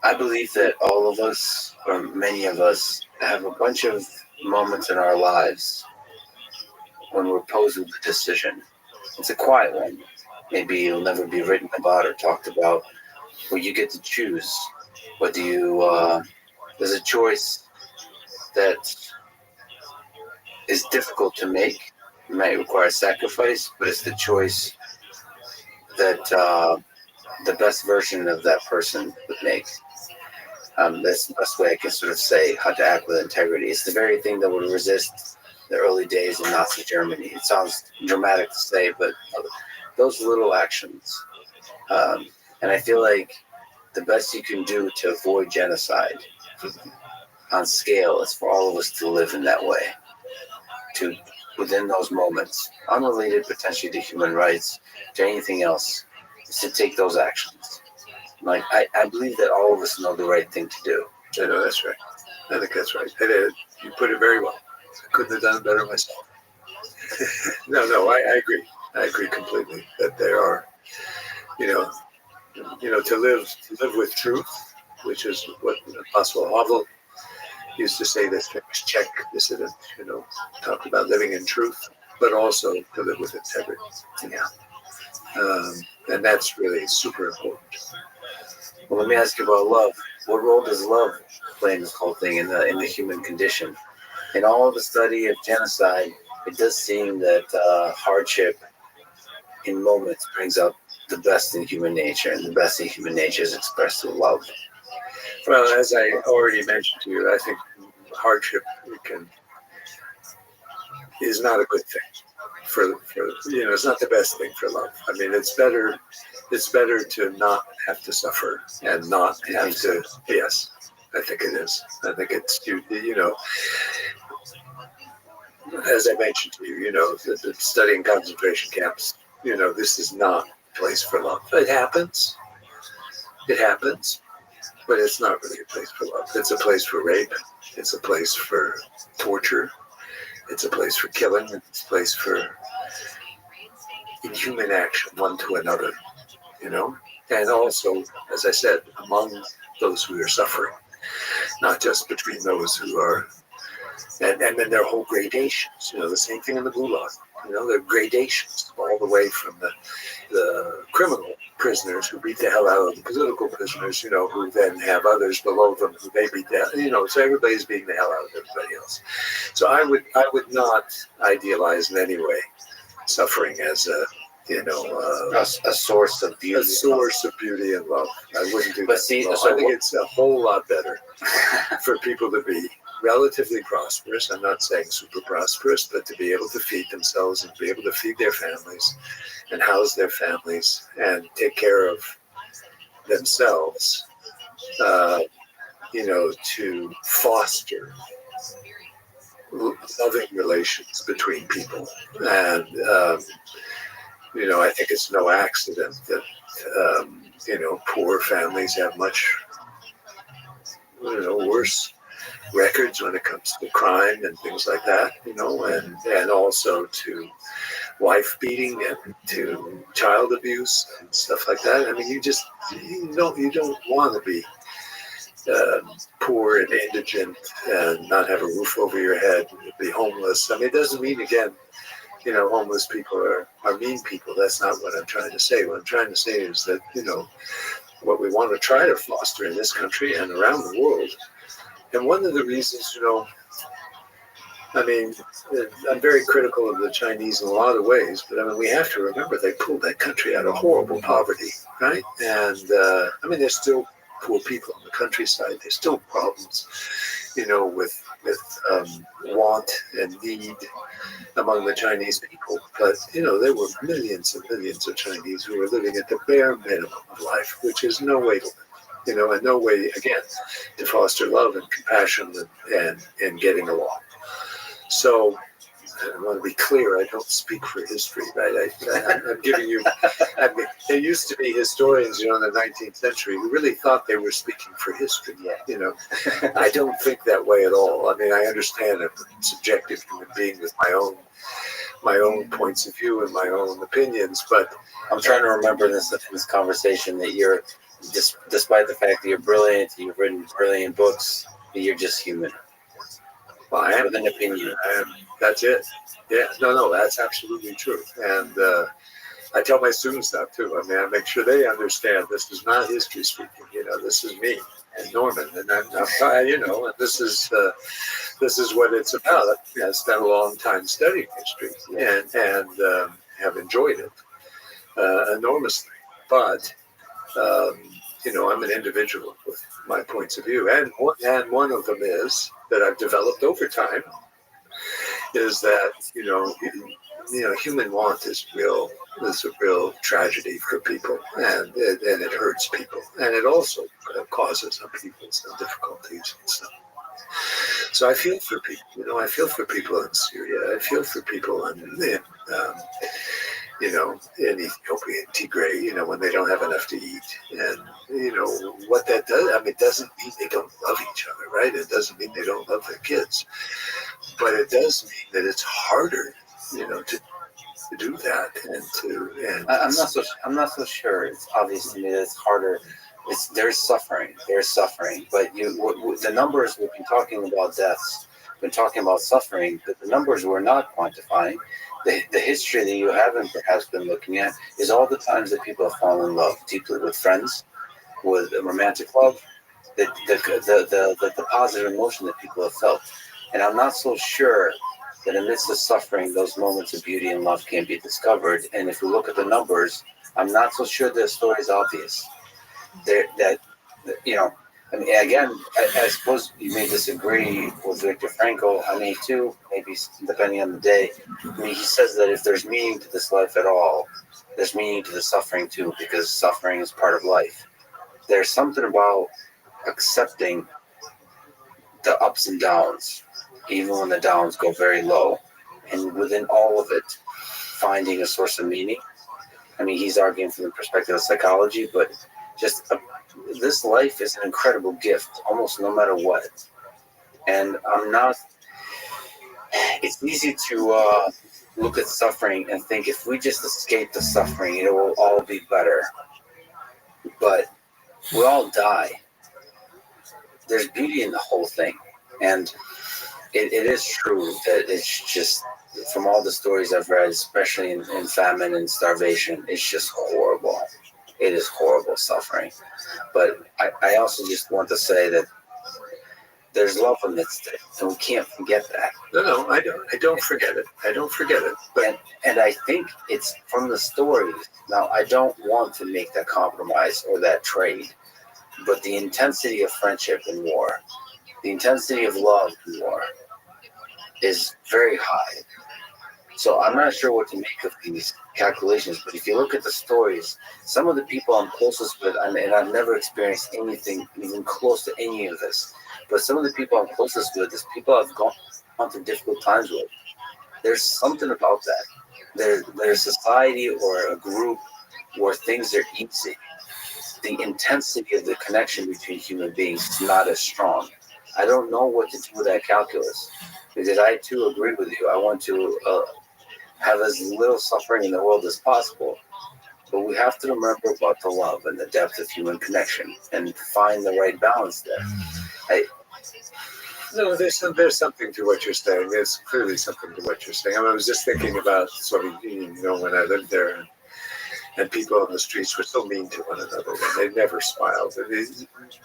I believe that all of us, or many of us, have a bunch of moments in our lives when we're posed with a decision. It's a quiet one. Maybe it'll never be written about or talked about, where you get to choose whether there's a choice that is difficult to make. It might require sacrifice, but it's the choice that the best version of that person would make. That's the best way I can sort of say how to act with integrity. It's the very thing that would resist the early days in Nazi Germany. It sounds dramatic to say, but those little actions. And I feel like the best you can do to avoid genocide on scale is for all of us to live in that way, to within those moments, unrelated potentially to human rights, to anything else, is to take those actions. Like, I believe that all of us know the right thing to do. I know that's right. I think that's right. You put it very well. I couldn't have done it better myself. No, I agree. I agree completely that there are, to live with truth, which is what Apostle Havel used to say, this famous Czech dissident, talked about living in truth, but also to live with integrity. Yeah. And that's really super important. Well, let me ask you about love. What role does love play in this whole thing, in the human condition? In all of the study of genocide, it does seem that hardship in moments brings out the best in human nature, and the best in human nature is expressed through love. Well, as I already mentioned to you, I think hardship is not a good thing. it's not the best thing for love. I mean, it's better to not have to suffer and not have to. Yes, I think it is. I think it's as I mentioned to you, studying concentration camps. This is not a place for love. It happens, but it's not really a place for love. It's a place for rape. It's a place for torture. It's a place for killing. It's a place for inhuman action, one to another, and also, as I said, among those who are suffering, not just between those who are, and then there are whole gradations, the same thing in the Gulag, there are gradations all the way from the criminal prisoners who beat the hell out of the political prisoners, who then have others below them who they beat the, so everybody's beating the hell out of everybody else. So I would not idealize in any way suffering as a source of beauty. A source of beauty and love. I wouldn't do but that. See, so I think it's a whole lot better for people to be relatively prosperous. I'm not saying super prosperous, but to be able to feed themselves and be able to feed their families and house their families and take care of themselves, to foster loving relations between people. And, I think it's no accident that, poor families have much, worse records when it comes to crime and things like that, and also to wife beating and to child abuse and stuff like that. I mean, you don't want to be poor and indigent and not have a roof over your head, be homeless. I mean, it doesn't mean, again, homeless people are mean people. That's not what I'm trying to say. What I'm trying to say is that, what we want to try to foster in this country and around the world. And one of the reasons, I'm very critical of the Chinese in a lot of ways, but we have to remember they pulled that country out of horrible poverty, right? And there's still poor people on the countryside. There's still problems, with want and need among the Chinese people. But, there were millions and millions of Chinese who were living at the bare minimum of life, which is no way to live, and no way, again, to foster love and compassion and getting along. So I want to be clear, I don't speak for history, right? I'm giving you, there used to be historians, in the 19th century who really thought they were speaking for history. I don't think that way at all. I understand I'm a subjective human being with my own points of view and my own opinions, but I'm trying to remember in this conversation that you're, despite the fact that you're brilliant, you've written brilliant books, that you're just human. Well, I am with an opinion. That's it. Yeah, no, that's absolutely true. And I tell my students that too. I make sure they understand this is not history speaking. This is me and Norman, and I'm and this is what it's about. I spent a long time studying history and have enjoyed it enormously. But I'm an individual with my points of view, and one of them is that I've developed over time is that human want is a real tragedy for people, and it hurts people, and it also causes people some difficulties and stuff. So I feel for people. I feel for people in Syria. I feel for people in Ethiopia and Tigray, when they don't have enough to eat. And, what that does, it doesn't mean they don't love each other, right? It doesn't mean they don't love their kids. But it does mean that it's harder, to do that I'm not so sure. It's obvious to me that it's harder. There's suffering, but the numbers, we've been talking about deaths, been talking about suffering, but the numbers we're not quantifying. The history that you haven't perhaps been looking at is all the times that people have fallen in love deeply with friends, with romantic love, the positive emotion that people have felt. And I'm not so sure that amidst the suffering, those moments of beauty and love can be discovered. And if we look at the numbers, I'm not so sure the story is obvious. I mean, again, I suppose you may disagree with Viktor Frankl. I may too, maybe depending on the day. I mean, he says that if there's meaning to this life at all, there's meaning to the suffering too, because suffering is part of life. There's something about accepting the ups and downs, even when the downs go very low, and within all of it, finding a source of meaning. I mean, he's arguing from the perspective of psychology, but just this life is an incredible gift, almost no matter what. And it's easy to look at suffering and think if we just escape the suffering, it will all be better. But we all die. There's beauty in the whole thing. And it is true that it's just, from all the stories I've read, especially in famine and starvation, it's just horrible. It is horrible suffering. But I also just want to say that there's love amidst it, and we can't forget that. No, I don't forget it. I don't forget it. But and I think it's from the stories. Now, I don't want to make that compromise or that trade, but the intensity of friendship in war, the intensity of love in war, is very high. So I'm not sure what to make of these calculations, but if you look at the stories, some of the people I'm closest with, and I've never experienced anything even close to any of this, but some of the people I'm closest with is people I've gone through difficult times with. There's something about that. There's society or a group where things are easy. The intensity of the connection between human beings is not as strong. I don't know what to do with that calculus, because I too agree with you. I want to have as little suffering in the world as possible. But we have to remember about the love and the depth of human connection and find the right balance there. no, there's something to what you're saying. There's clearly something to what you're saying. I was just thinking about Soviet Union, when I lived there, and people on the streets were so mean to one another, and they never smiled.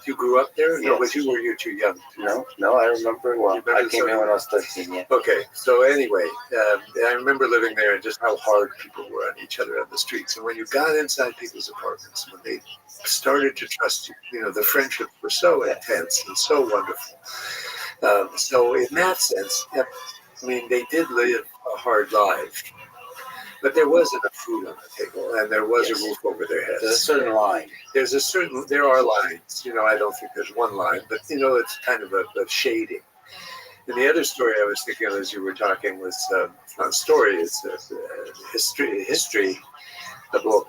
You grew up there? No, but were you too young? No, I remember well. I came here when I was 13, yeah. Okay, so anyway, I remember living there and just how hard people were on each other on the streets. And when you got inside people's apartments, when they started to trust you, the friendships were so intense and so wonderful. So in that sense, I mean, they did live a hard life. But there was enough food on the table, and there was a roof over their heads. There's a certain line. There are lines. I don't think there's one line, but it's kind of a shading. And the other story I was thinking of as you were talking was not a story. It's history, a book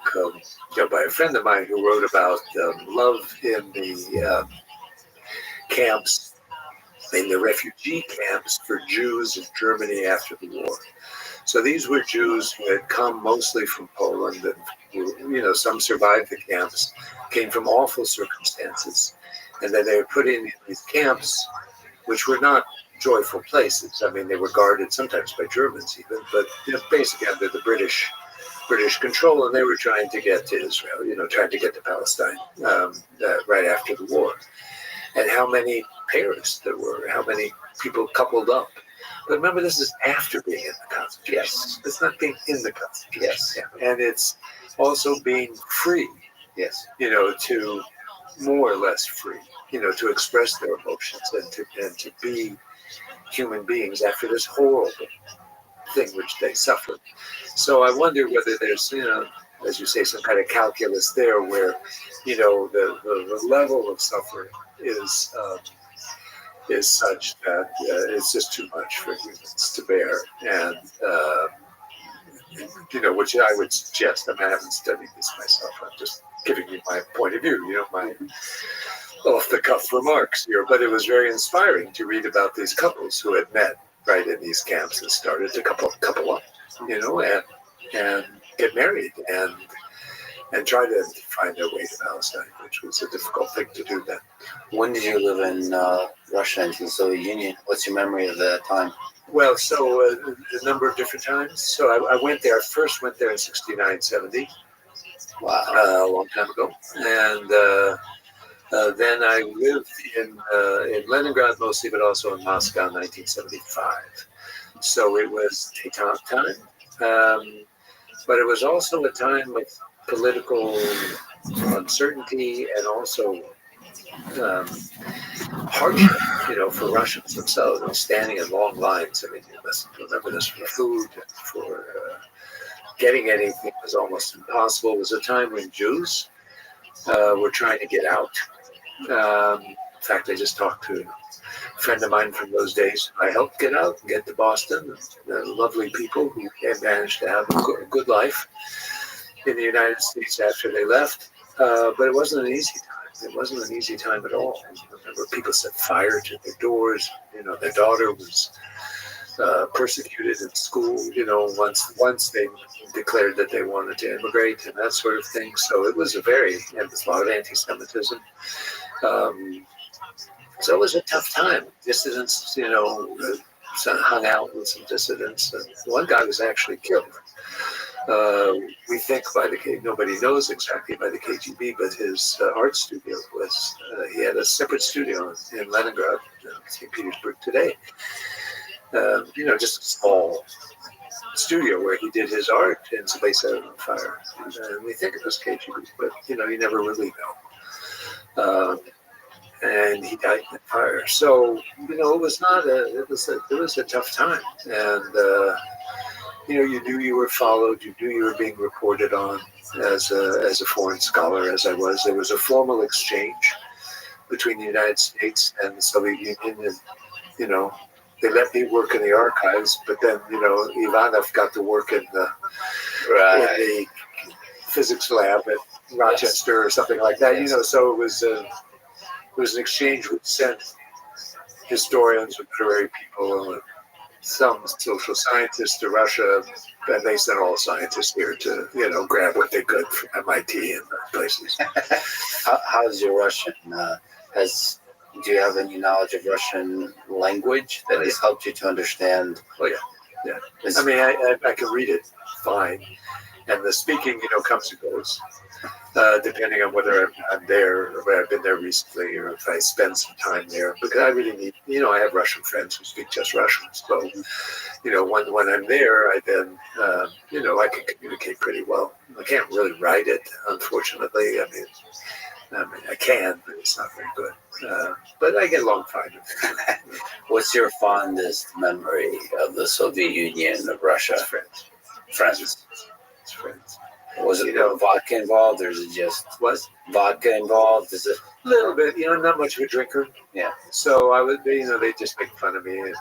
by a friend of mine who wrote about love in the camps, in the refugee camps for Jews in Germany after the war. So these were Jews who had come mostly from Poland, and some survived the camps, came from awful circumstances, and then they were put in these camps, which were not joyful places. I mean, they were guarded sometimes by Germans even, but basically under the British control, and they were trying to get to Israel, trying to get to Palestine right after the war. And how many pairs there were, how many people coupled up. But remember, this is after being in the concentration. Yes. It's not being in the concentration. Yes. And it's also being free. Yes. To more or less free, to express their emotions and to be human beings after this horrible thing which they suffered. So I wonder whether there's, as you say, some kind of calculus there where, the level of suffering is such that it's just too much for humans to bear, and which I would suggest. I haven't studied this myself. I'm just giving you my point of view. My off-the-cuff remarks here. But it was very inspiring to read about these couples who had met right in these camps and started to couple up, and get married and try to find their way to Palestine, which was a difficult thing to do then. When did you live in Russia and the Soviet Union? What's your memory of that time? Well, so a number of different times. So I went there. I first went there in 69, 70. Wow. A long time ago. And then I lived in Leningrad mostly, but also in Moscow in 1975. So it was détente time. But it was also a time of political uncertainty and also hardship, for Russians themselves, standing in long lines. I mean, you must remember this, for food, for getting anything was almost impossible. It was a time when Jews were trying to get out. In fact, I just talked to a friend of mine from those days. I helped get out and get to Boston. Lovely people who had managed to have a good life in the United States after they left. But it wasn't an easy time. It wasn't an easy time at all. I remember people set fire to their doors. Their daughter was persecuted in school. Once they declared that they wanted to immigrate and that sort of thing. So it was there was a lot of anti-Semitism. So it was a tough time. Dissidents, hung out with some dissidents. One guy was actually killed. We think by nobody knows exactly by the KGB, but his art studio was, he had a separate studio in Leningrad, St. Petersburg today. Just a small studio where he did his art, and somebody set it on fire. And we think it was KGB, but you never really know. And he died in the fire. So it was not it was a tough time, and you knew you were followed, you knew you were being reported on as a foreign scholar, as I was. There was a formal exchange between the United States and the Soviet Union, and they let me work in the archives, but then Ivanov got to work in the physics lab at Rochester or something like that. So it was an exchange. We sent historians, literary people, some social scientists to Russia, and they sent all the scientists here to grab what they could from MIT and places. How's your Russian? Do you have any knowledge of Russian language that has helped you to understand? Oh yeah. I mean, I can read it fine, and the speaking, comes and goes, depending on whether I'm there or whether I've been there recently, or if I spend some time there. Because I really need, I have Russian friends who speak just Russian, so when I'm there, I then I can communicate pretty well. I can't really write it, unfortunately. I mean, I can, but it's not very good. But I get along fine. What's your fondest memory of the Soviet Union, of Russia? It's friends. It's friends. Was it vodka involved, or is it just vodka involved? Is it a little bit? Not much of a drinker. Yeah. So I would, they just make fun of me, and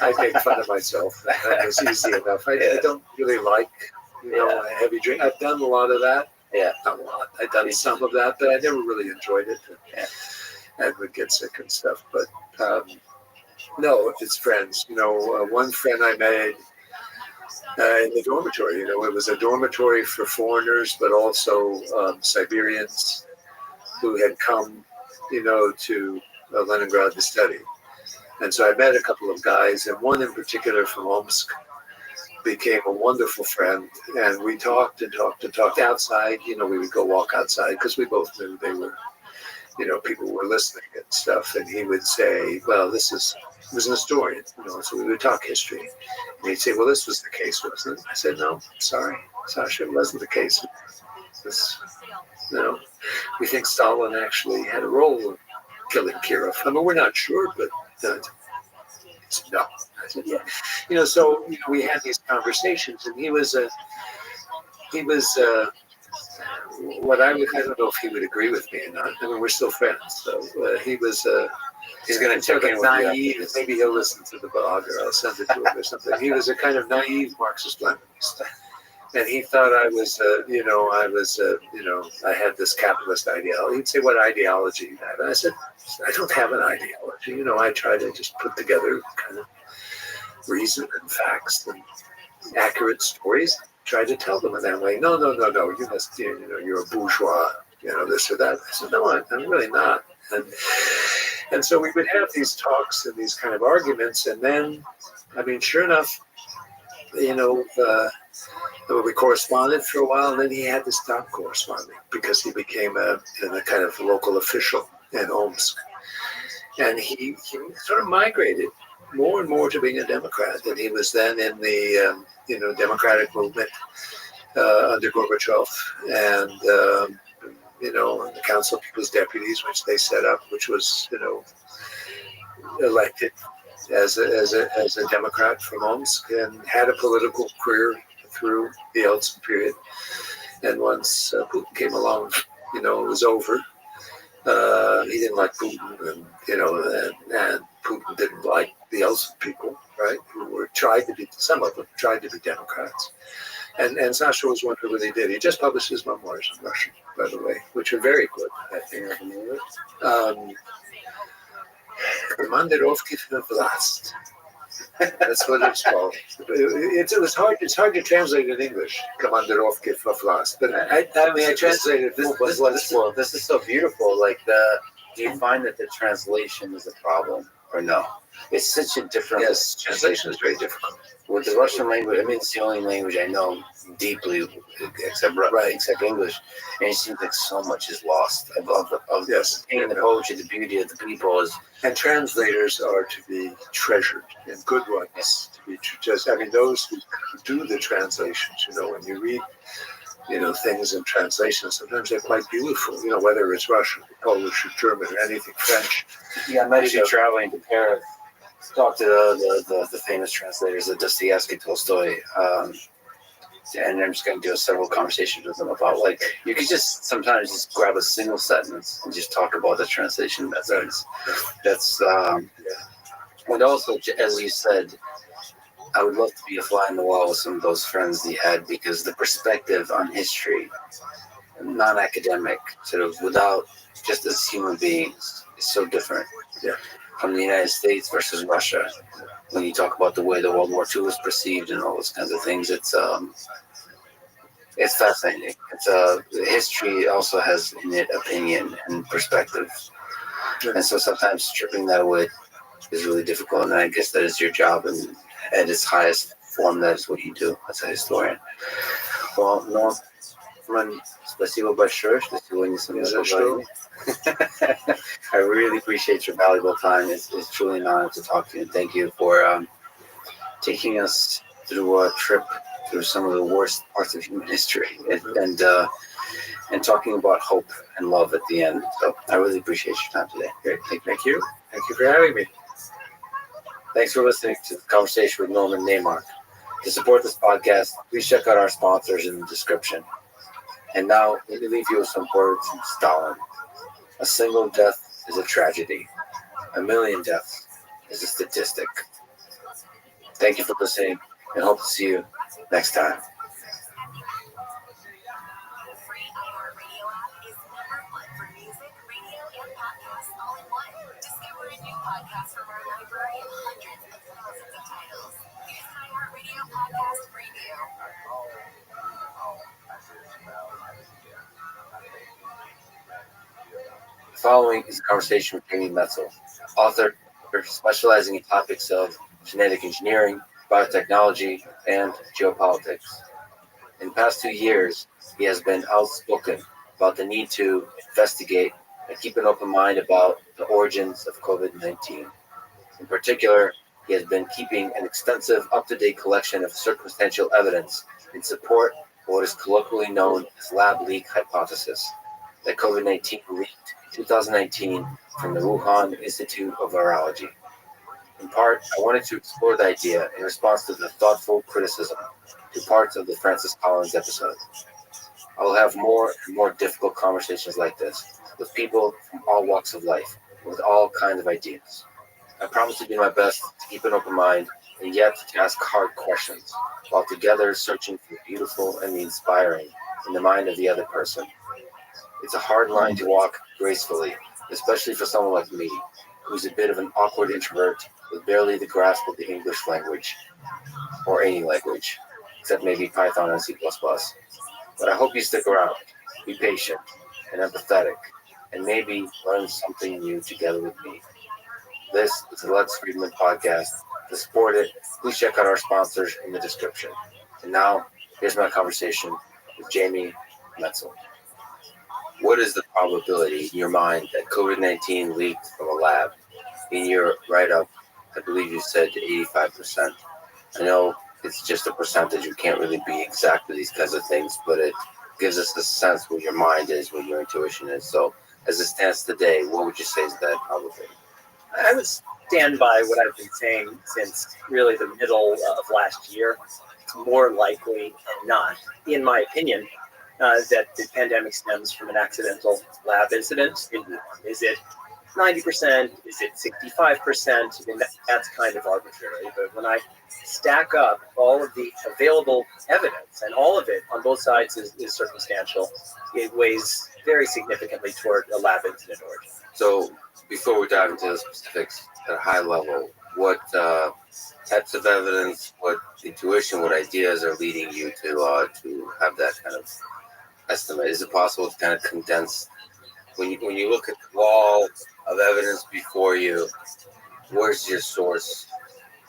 I make fun of myself. That was easy enough. I don't really like, a heavy drink. I've done a lot of that. Yeah. Not a lot. I've done some of that, but I never really enjoyed it. And would get sick and stuff. But no, it's friends. One friend I made in the dormitory. It was a dormitory for foreigners, but also Siberians who had come, to Leningrad to study. And so I met a couple of guys, and one in particular from Omsk became a wonderful friend. And we talked and talked outside. We would go walk outside because we both knew they were, people were listening and stuff. And he would say, well, he was an historian, so we would talk history. And he'd say, well, this was the case, wasn't it? I said, no, sorry, Sasha, it wasn't the case. We think Stalin actually had a role in killing Kirov. I mean, we're not sure, but no. I said, yeah. So we had these conversations, and he was what I don't know if he would agree with me or not. I mean, we're still friends. So he was, he's going to check in with naive. you. Maybe he'll listen to the blog, or I'll send it to him or something. He was a kind of naive Marxist-Leninist. And he thought I was, I had this capitalist ideology. He'd say, what ideology you have? And I said, I don't have an ideology. I try to just put together kind of reason and facts and accurate stories. Try to tell them in that way. No. You must, you're a bourgeois, this or that. I said, no, I'm really not. And so we would have these talks and these kind of arguments. And then, I mean, sure enough, we corresponded for a while, and then he had to stop corresponding because he became a kind of local official in Omsk. And he sort of migrated more and more to being a Democrat. And he was then in the Democratic movement under Gorbachev, and the Council of People's Deputies, which they set up, which was, elected as a Democrat from Omsk and had a political career through the Yeltsin period. And once Putin came along, it was over. He didn't like Putin, and Putin didn't like the Yeltsin people, right? Some of them tried to be Democrats. And Sasha was one who really did. He just published his memoirs in Russian, by the way, which are very good. I think. Командировки в власть. That's what it's called. It's hard to translate in English. Командировки в власть. But I translated this. This is so beautiful. Do you find that the translation is a problem or no? It's such a different. Yes, translation is very difficult. With the Russian language, it's the only language I know deeply, except English, and it seems like so much is lost. Yes, and the poetry, the beauty of the people is. And translators are to be treasured, and good ones to be just. Those who do the translations. When you read, things in translation, sometimes they're quite beautiful. Whether it's Russian, Polish, or German, or anything French. Yeah, I'm actually traveling to Paris. Talk to the famous translators of Dostoevsky, Tolstoy, and I'm just going to do several conversations with them about you could just sometimes just grab a single sentence and just talk about the translation methods. That's and also, as you said, I would love to be a fly on the wall with some of those friends he had, because the perspective on history, non-academic, sort of without just as human beings, is so different. Yeah. From the United States versus Russia, when you talk about the way the World War II was perceived and all those kinds of things, it's fascinating. History also has in it opinion and perspective, and so sometimes stripping that away is really difficult. And I guess that is your job, and at its highest form, that is what you do as a historian. Well, no, спасибо большое, что сегодня со мной разговаривали. I really appreciate your valuable time. It's truly an honor to talk to you, and thank you for taking us through a trip through some of the worst parts of human history, and talking about hope and love at the end. So I really appreciate your time today. Great. Thank you. Thank you for having me. Thanks for listening to the conversation with Norman Neymark. To support this podcast, please check out our sponsors in the description. And now, let me leave you with some words from Stalin. A single death is a tragedy. 1,000,000 deaths is a statistic. Thank you for listening, and hope to see you next time. Discover a new podcast from our library of hundreds of thousands of titles. Here's an iHeartRadio podcast preview. The following is a conversation with Jamie Metzel, author specializing in topics of genetic engineering, biotechnology, and geopolitics. In the past 2 years, he has been outspoken about the need to investigate and keep an open mind about the origins of COVID-19. In particular, he has been keeping an extensive, up-to-date collection of circumstantial evidence in support of what is colloquially known as lab leak hypothesis, that COVID-19 leaked in 2019 from the Wuhan Institute of Virology. In part, I wanted to explore the idea in response to the thoughtful criticism to parts of the Francis Collins episode. I will have more and more difficult conversations like this with people from all walks of life, with all kinds of ideas. I promise to do my best to keep an open mind and yet to ask hard questions, while together searching for the beautiful and the inspiring in the mind of the other person. It's a hard line to walk gracefully, especially for someone like me, who's a bit of an awkward introvert with barely the grasp of the English language, or any language, except maybe Python and C++. But I hope you stick around, be patient and empathetic, and maybe learn something new together with me. This is the Lex Friedman podcast. To support it, please check out our sponsors in the description. And now, here's my conversation with Jamie Metzel. What is the probability in your mind that COVID-19 leaked from a lab? In your write-up, I believe you said 85%. I know it's just a percentage. You can't really be exact with these kinds of things, but gives us the sense where your mind is, where your intuition is. So as it stands today, what would you say is that probability? I would stand by what I've been saying since really the middle of last year. It's more likely than not, in my opinion, that the pandemic stems from an accidental lab incident in Wuhan. Is it 90%? Is it 65%? I mean, that's kind of arbitrary. But when I stack up all of the available evidence, and all of it on both sides is circumstantial, it weighs very significantly toward a lab incident origin. So before we dive into the specifics at a high level, what types of evidence, what intuition, what ideas are leading you to have that kind of estimate? Is it possible to kind of condense when you look at the wall of evidence before you, where's your source,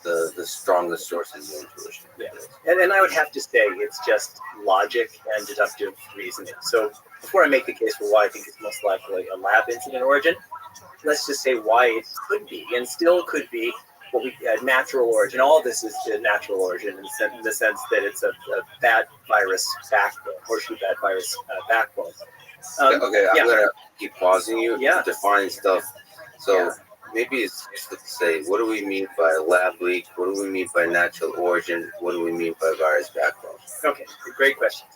the strongest source of your intuition? Yeah, and I would have to say it's just logic and deductive reasoning. So before I make the case for why I think it's most likely a lab incident origin, let's just say why it could be and still could be what we natural origin. All of this is the natural origin in the sense that it's a bad virus backbone, horseshoe bad virus backbone. Okay, I'm gonna keep pausing you Yeah. to define stuff. So maybe it's useful to say, what do we mean by lab leak? What do we mean by natural origin? What do we mean by virus backbone? Okay, great question.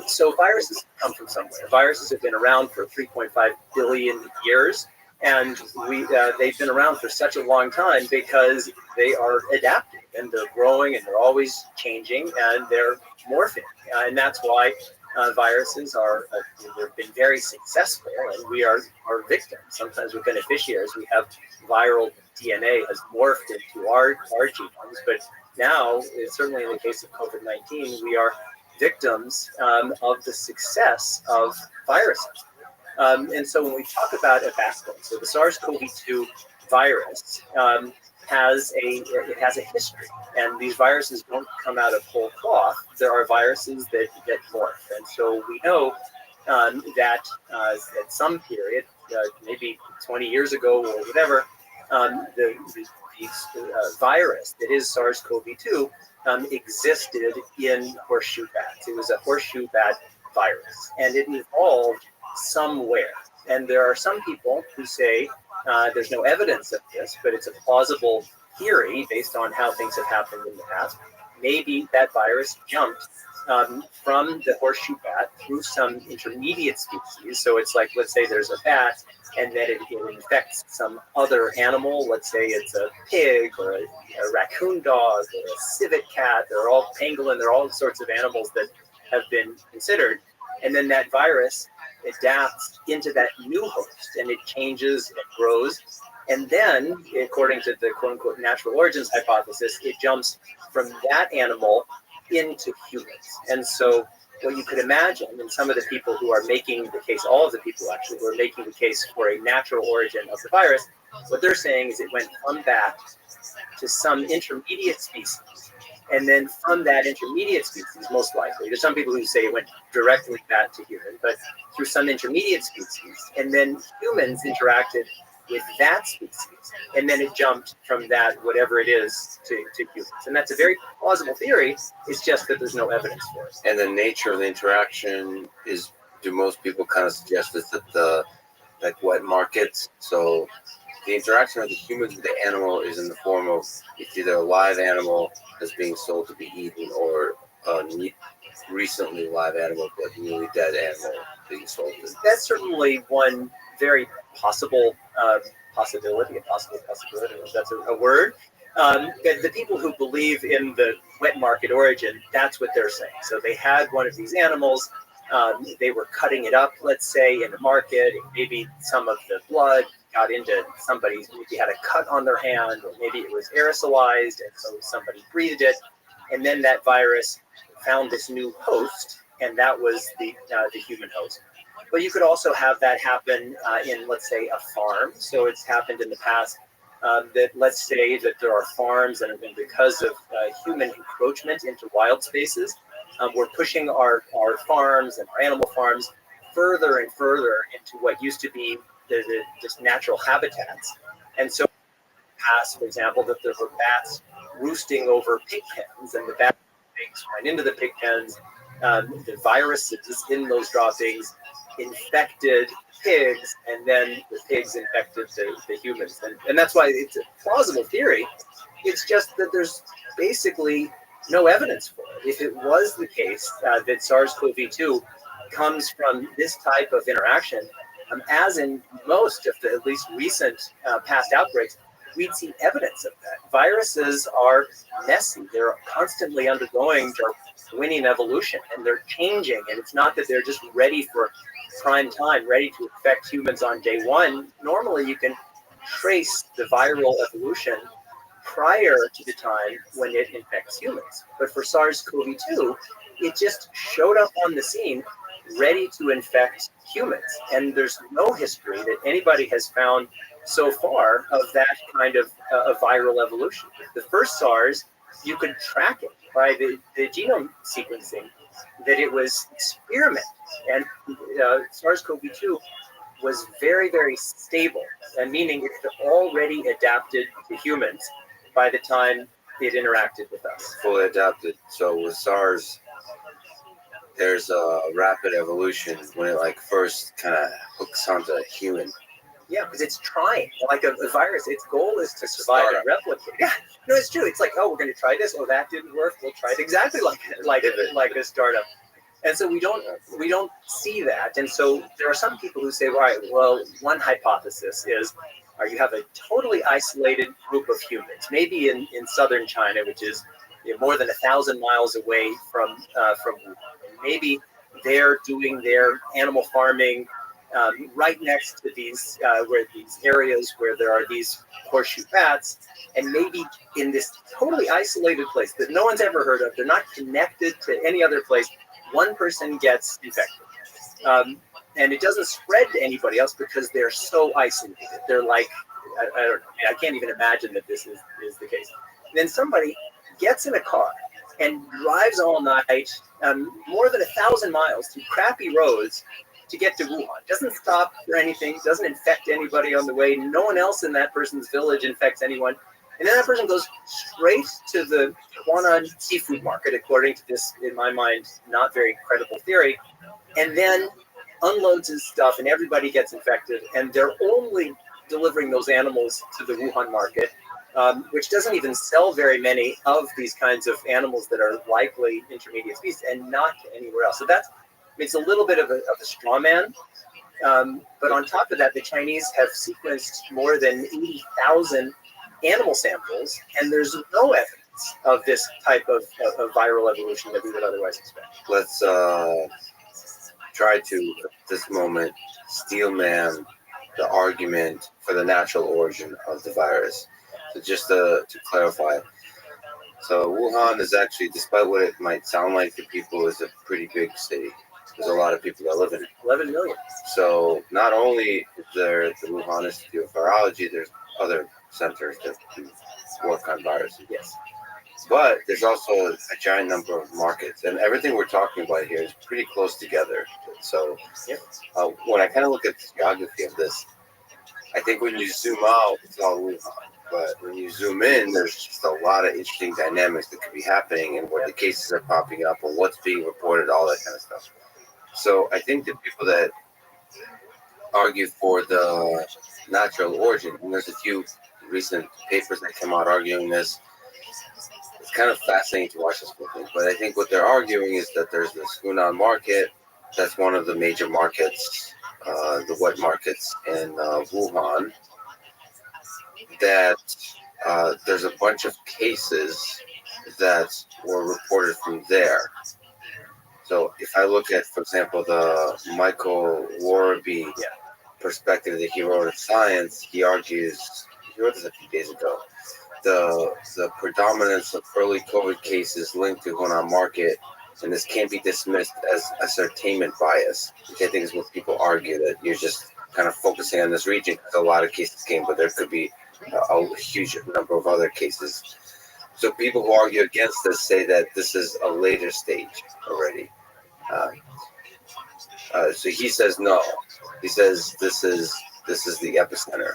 So viruses come from somewhere. Viruses have been around for 3.5 billion years, and they've been around for such a long time because they are adapting and they're growing and they're always changing and they're morphing, and that's why viruses they've been very successful, and we are victims. Sometimes we're beneficiaries. We have viral DNA has morphed into our genomes, but now, certainly in the case of COVID-19, we are victims of the success of viruses. And so when we talk about a backbone, so the SARS-CoV-2 virus has a history, and these viruses don't come out of whole cloth. There are viruses that morph, and so we know that at some period, maybe 20 years ago or whatever, the virus that is SARS-CoV-2 existed in horseshoe bats. It was a horseshoe bat virus, and it evolved somewhere. And there are some people who say there's no evidence of this, but it's a plausible theory based on how things have happened in the past. Maybe that virus jumped from the horseshoe bat through some intermediate species. So it's like, let's say there's a bat, and then it infects some other animal. Let's say it's a pig or a raccoon dog or a civet cat. They're all pangolin. They're all sorts of animals that have been considered. And then that virus adapts into that new host, and it changes and grows. And then, according to the quote-unquote natural origins hypothesis, it jumps from that animal into humans. And so what you could imagine, and some of the people who are making the case, all of the people actually who are making the case for a natural origin of the virus, what they're saying is it went from bat to some intermediate species. And then from that intermediate species, most likely, there's some people who say it went directly bat to human, but through some intermediate species, and then humans interacted with that species, and then it jumped from that, whatever it is, to humans. And that's a very plausible theory. It's just that there's no evidence for it. And the nature of the interaction is, do most people kind of suggest is that the wet markets? So the interaction of the humans with the animal is in the form of it's either a live animal that's being sold to be eaten, or a recently live animal, but newly dead animal being sold. That's certainly one very possible possibility, if that's a word. The people who believe in the wet market origin, that's what they're saying. So they had one of these animals, they were cutting it up, let's say, in the market, and maybe some of the blood got into somebody's, maybe had a cut on their hand, or maybe it was aerosolized, and so somebody breathed it, and then that virus found this new host, and that was the human host. But you could also have that happen in, let's say, a farm. So it's happened in the past that, let's say, that there are farms, and because of human encroachment into wild spaces, we're pushing our farms and our animal farms further and further into what used to be the just natural habitats. And so, past, for example, that there were bats roosting over pig pens, and the bats went into the pig pens, the viruses in those droppings infected pigs, and then the pigs infected the humans. And that's why it's a plausible theory. It's just that there's basically no evidence for it. If it was the case that SARS-CoV-2 comes from this type of interaction, as in most of the at least recent past outbreaks, we'd see evidence of that. Viruses are messy. They're constantly undergoing Darwinian evolution, and they're changing. And it's not that they're just ready for prime time, ready to infect humans on day one. Normally, you can trace the viral evolution prior to the time when it infects humans. But for SARS-CoV-2, it just showed up on the scene ready to infect humans. And there's no history that anybody has found so far of that kind of viral evolution. The first SARS, you could track it by the genome sequencing, that it was experiment. And SARS-CoV-2 was very, very stable, and meaning it had already adapted to humans by the time it interacted with us. Fully adapted. So with SARS, there's a rapid evolution when it like first kind of hooks onto a human. Yeah, because it's trying. Like a virus, its goal is to survive and replicate. Yeah, no, it's true. It's like, oh, we're going to try this. Oh, that didn't work. We'll try it exactly like a startup. And so we don't see that. And so there are some people who say, right, well, one hypothesis is, you have a totally isolated group of humans, maybe in southern China, which is more than 1,000 miles away from Wuhan. Maybe they're doing their animal farming right next to these areas where there are these horseshoe bats, and maybe in this totally isolated place that no one's ever heard of, they're not connected to any other place, one person gets infected. And it doesn't spread to anybody else because they're so isolated. They're like, I can't even imagine that this is the case. And then somebody gets in a car and drives all night, more than 1,000 miles through crappy roads to get to Wuhan. Doesn't stop for anything, doesn't infect anybody on the way. No one else in that person's village infects anyone. And then that person goes straight to the Huanan seafood market, according to this, in my mind, not very credible theory, and then unloads his stuff, and everybody gets infected. And they're only delivering those animals to the Wuhan market, which doesn't even sell very many of these kinds of animals that are likely intermediate species, and not anywhere else. So it's a little bit of a straw man. But on top of that, the Chinese have sequenced more than 80,000 animal samples, and there's no evidence of this type of viral evolution that we would otherwise expect. Let's try to, at this moment, steelman the argument for the natural origin of the virus. So just to clarify, so Wuhan is actually, despite what it might sound like to people, is a pretty big city. There's a lot of people that live in it. 11 million. So not only is there the Wuhan Institute of Virology, there's other centers that do work on viruses. Yes. But there's also a giant number of markets, and everything we're talking about here is pretty close together. So when I kind of look at the geography of this, I think when you zoom out, it's all Wuhan. But when you zoom in, there's just a lot of interesting dynamics that could be happening, and where the cases are popping up, and what's being reported, all that kind of stuff. So I think the people that argue for the natural origin, and there's a few recent papers that come out arguing this. It's kind of fascinating to watch this movie, but I think what they're arguing is that there's this Hunan market. That's one of the major markets, the wet markets in Wuhan. That there's a bunch of cases that were reported from there. So if I look at, for example, the Michael Warby perspective that he wrote in Science, he argues, he wrote this a few days ago, the predominance of early COVID cases linked to Hunan market, and this can't be dismissed as ascertainment bias, which I think is what people argue, that you're just kind of focusing on this region because a lot of cases came, but there could be a huge number of other cases. So people who argue against this say that this is a later stage already. So he says no. He says this is the epicenter,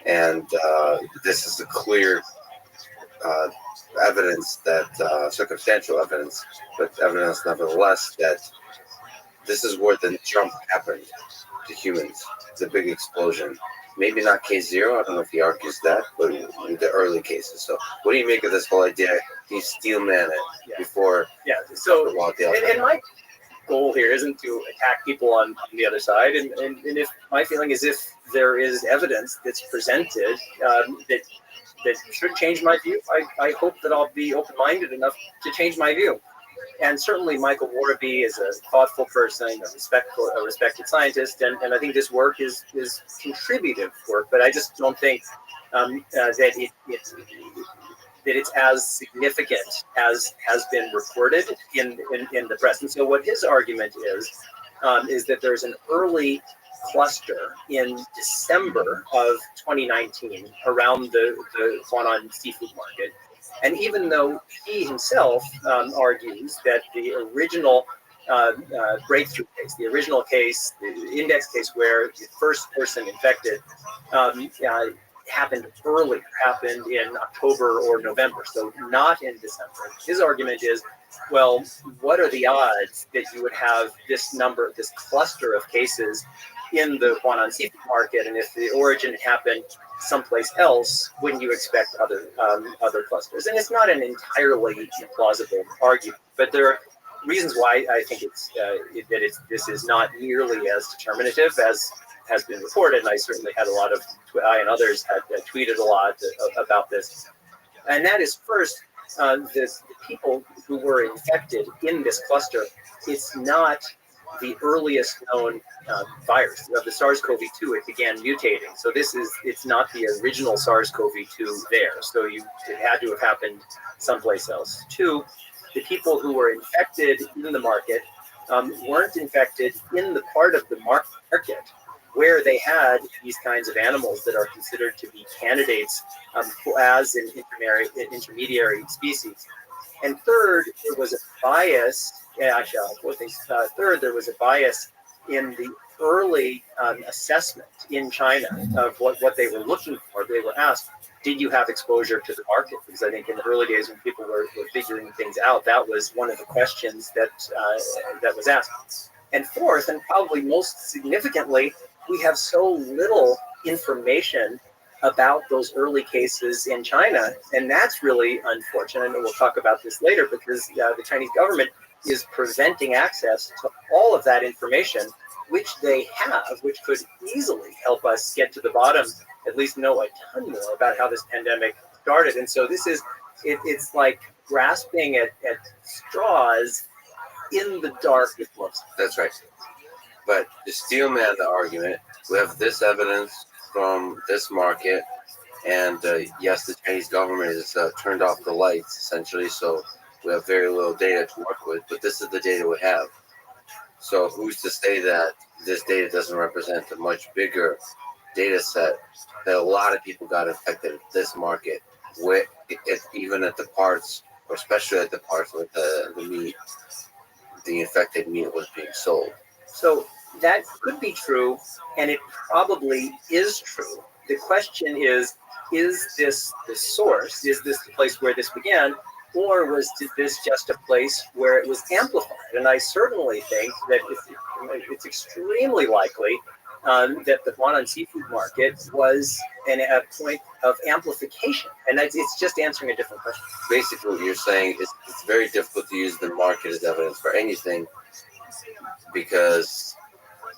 and this is a clear evidence that circumstantial evidence, but evidence nevertheless that this is where the jump happened to humans. It's a big explosion. Maybe not case zero. I don't know if he argues that, but in the early cases. So, what do you make of this whole idea? You steel man it before? Yeah. So, and my goal here isn't to attack people on the other side, and if my feeling is if there is evidence that's presented that should change my view, I hope that I'll be open-minded enough to change my view. And certainly Michael Warby is a thoughtful person, a respected scientist, and I think this work is contributive work, but I just don't think that it's as significant as has been reported in the press. And so what his argument is that there's an early cluster in December of 2019 around the Huanan seafood market. And even though he himself argues that the original breakthrough case, the original case, the index case where the first person infected happened earlier, happened in October or November, so not in December. His argument is, well, what are the odds that you would have this cluster of cases in the Huanan seafood market, and if the origin happened someplace else, wouldn't you expect other clusters? And it's not an entirely implausible argument, but there are reasons why I think this is not nearly as determinative as has been reported. And I certainly had I and others had tweeted a lot about this. And that is first, the people who were infected in this cluster, it's not the earliest known virus of the SARS-CoV-2. It began mutating, so it's not the original SARS-CoV-2 there. So it had to have happened someplace else. Two, the people who were infected in the market weren't infected in the part of the market where they had these kinds of animals that are considered to be candidates as an intermediary species. And third, there was a bias. Third, there was a bias in the early assessment in China of what they were looking for. They were asked, did you have exposure to the market? Because I think in the early days when people were figuring things out, that was one of the questions that was asked. And fourth, and probably most significantly, we have so little information about those early cases in China, and that's really unfortunate. And we'll talk about this later, because the Chinese government is preventing access to all of that information, which they have, which could easily help us get to the bottom, at least know a ton more about how this pandemic started. And so it's like grasping at straws in the dark. That's right. But to steel man the argument, we have this evidence from this market, and yes, the Chinese government has turned off the lights essentially, so we have very little data to work with, but this is the data we have. So who's to say that this data doesn't represent a much bigger data set, that a lot of people got infected at this market, where even at the parts, or especially at the parts where the meat, the infected meat was being sold. So that could be true, and it probably is true. The question is this the source? Is this the place where this began? Or was this just a place where it was amplified? And I certainly think that it's extremely likely that the Huanan seafood market was a point of amplification. And it's just answering a different question. Basically, what you're saying is it's very difficult to use the market as evidence for anything, because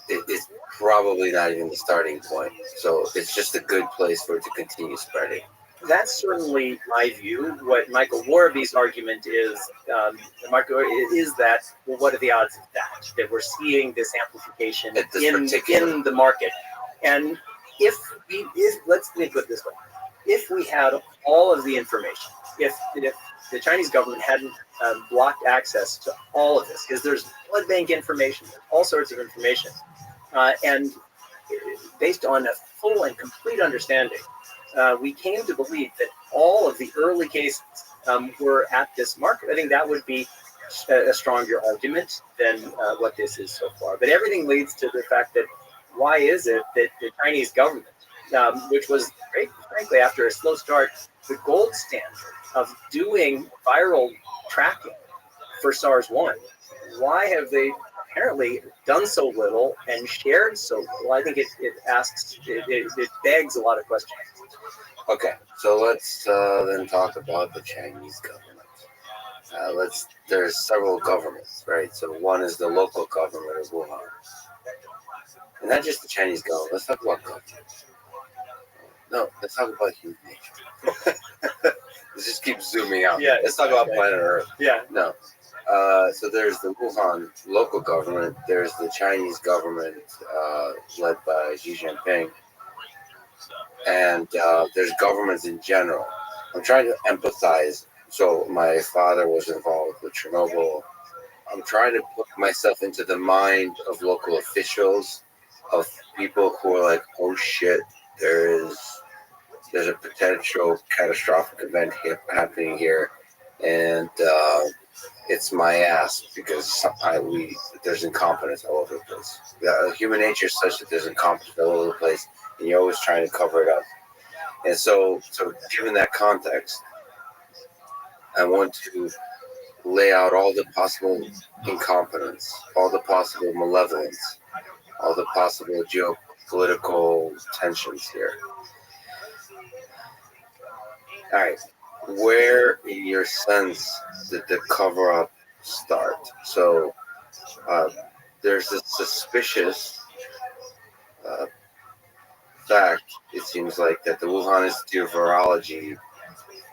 it's probably not even the starting point. So it's just a good place for it to continue spreading. That's certainly my view. What Michael Warby's argument is that, well, what are the odds of that? That we're seeing this amplification in the market. And let me put it this way. If we had all of the information, if the Chinese government hadn't blocked access to all of this, because there's blood bank information, all sorts of information, and based on a full and complete understanding, we came to believe that all of the early cases were at this market. I think that would be a stronger argument than what this is so far. But everything leads to the fact that why is it that the Chinese government, which was, frankly, after a slow start, the gold standard of doing viral tracking for SARS-1. Why have they apparently done so little and shared so little? I think it begs a lot of questions. Okay, so let's then talk about the Chinese government. There's several governments, right? So one is the local government of Wuhan. And not just the Chinese government. Let's talk about government. No, let's talk about human nature. Let's just keep zooming out. Yeah, let's talk about planet Earth. Yeah. No. So there's the Wuhan local government. There's the Chinese government led by Xi Jinping. And there's governments in general. I'm trying to empathize. So my father was involved with Chernobyl. I'm trying to put myself into the mind of local officials, of people who are like, oh shit, there's a potential catastrophic event happening here, and it's my ass because there's incompetence all over the place. Human nature is such that there's incompetence all over the place, and you're always trying to cover it up. And so given that context, I want to lay out all the possible incompetence, all the possible malevolence, all the possible geopolitical tensions here. All right, where in your sense did the cover-up start? So there's this suspicious fact, it seems like, that the Wuhan Institute of Virology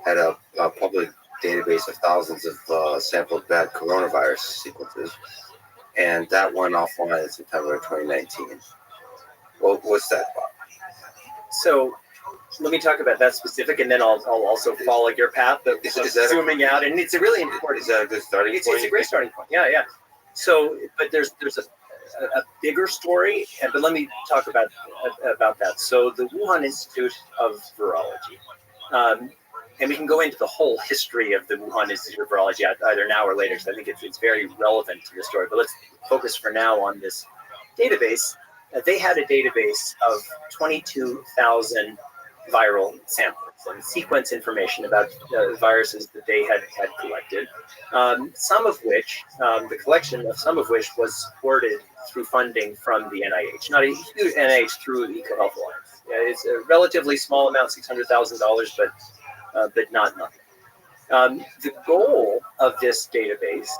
had a public database of thousands of sampled bad coronavirus sequences, and that went offline in September of 2019. Well, what's that about? So let me talk about that specific, and then I'll also follow your path of zooming out. And it's a really important. Is that a good starting point? It's a great starting point. Yeah. So, but there's a bigger story, but let me talk about that. So the Wuhan Institute of Virology, and we can go into the whole history of the Wuhan Institute of Virology either now or later, because I think it's very relevant to the story. But let's focus for now on this database. They had a database of 22,000 viral samples and sequence information about viruses that they had collected. Some of which, the collection of some of which was supported through funding from the NIH, not a huge NIH, through the EcoHealth Alliance. It's a relatively small amount, $600,000, but not nothing. The goal of this database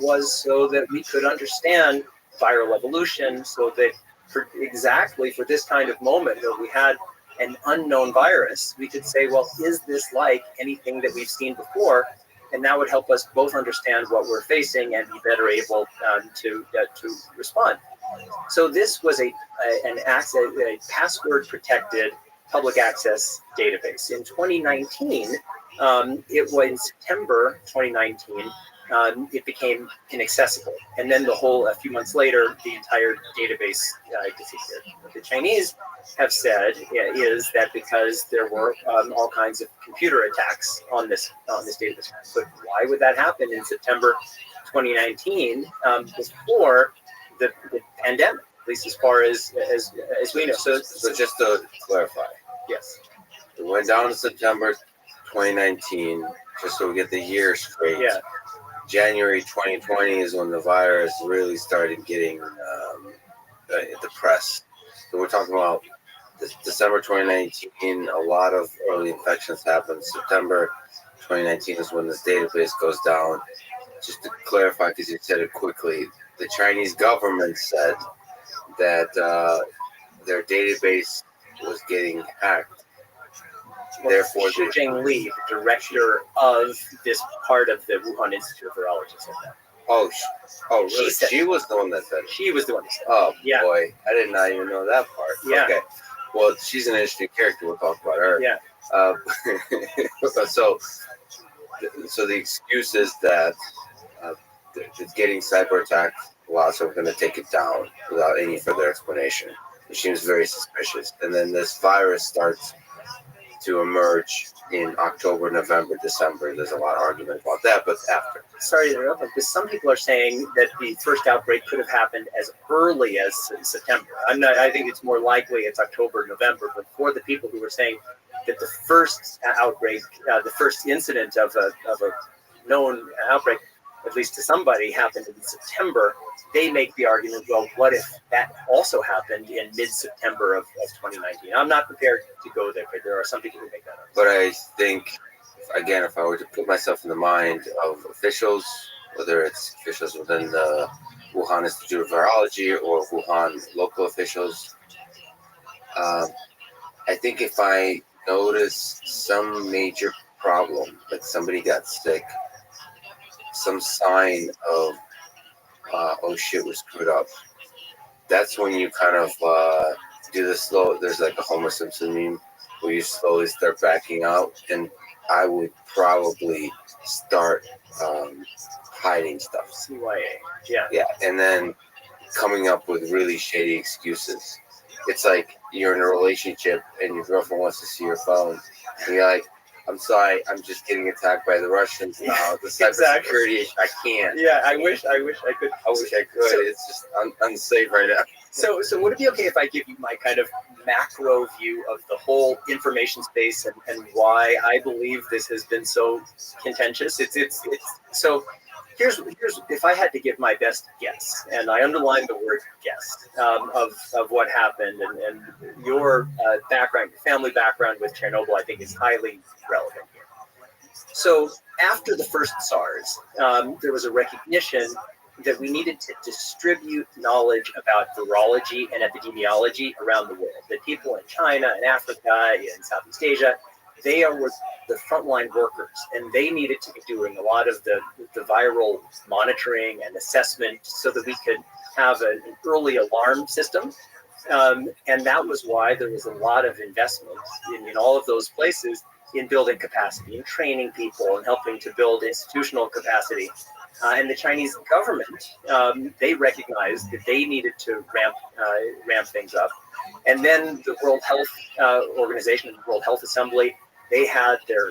was so that we could understand viral evolution, so that for this kind of moment where we had an unknown virus, we could say, well, is this like anything that we've seen before? And that would help us both understand what we're facing and be better able to respond. So this was a password-protected public access database. In 2019, it was in September 2019, it became inaccessible. And then a few months later, the entire database disappeared. What the Chinese have said is that because there were all kinds of computer attacks on this database. But why would that happen in September 2019, before the pandemic, at least as far as we know? So just to clarify. Yes. It went down in September 2019, just so we get the year straight. Yeah. January 2020 is when the virus really started getting the press. So we're talking about December 2019, a lot of early infections happened. September 2019 is when this database goes down. Just to clarify, because you said it quickly, the Chinese government said that their database was getting hacked. Therefore, Xi Jinping, the director of this part of the Wuhan Institute of Virology, said that. Oh, really? She was the one that said it. She was the one that said it. Oh, yeah. Boy. I did not even know that part. Yeah. Okay. Well, she's an interesting character. We'll talk about her. Yeah. So the excuse is that it's getting cyber attacked a lot, so we're going to take it down without any further explanation. It seems very suspicious. And then this virus starts to emerge in October, November, December. There's a lot of argument about that, but after. Sorry to interrupt, because some people are saying that the first outbreak could have happened as early as September. I think it's more likely it's October, November, but for the people who were saying that the first outbreak, the first incident of a known outbreak, at least to somebody, happened in September, they make the argument, well, what if that also happened in mid-September of 2019? I'm not prepared to go there, but there are some people who make that argument. But I think, again, if I were to put myself in the mind of officials, whether it's officials within the Wuhan Institute of Virology or Wuhan local officials, I think if I notice some major problem, like somebody got sick, some sign of, oh shit, we're screwed up, that's when you kind of do the slow, there's like a Homer Simpson meme where you slowly start backing out, and I would probably start hiding stuff. CYA, yeah. Yeah, and then coming up with really shady excuses. It's like you're in a relationship and your girlfriend wants to see your phone, and you're like, I'm sorry, I'm just getting attacked by the Russians now. The cybersecurity, I can't. Yeah, I wish I could. I wish I could. It's just unsafe right now. So would it be okay if I give you my kind of macro view of the whole information space and why I believe this has been so contentious? It's so here's if I had to give my best guess, and I underline the word guess, of what happened, and your background, your family background with Chernobyl, I think is highly relevant here. So after the first SARS, there was a recognition that we needed to distribute knowledge about virology and epidemiology around the world. That people in China and Africa and Southeast Asia, they were the frontline workers, and they needed to be doing a lot of the viral monitoring and assessment so that we could have an early alarm system. And that was why there was a lot of investment in all of those places in building capacity, in training people, and helping to build institutional capacity. And the Chinese government, they recognized that they needed to ramp things up. And then the World Health Organization and the World Health Assembly, they had their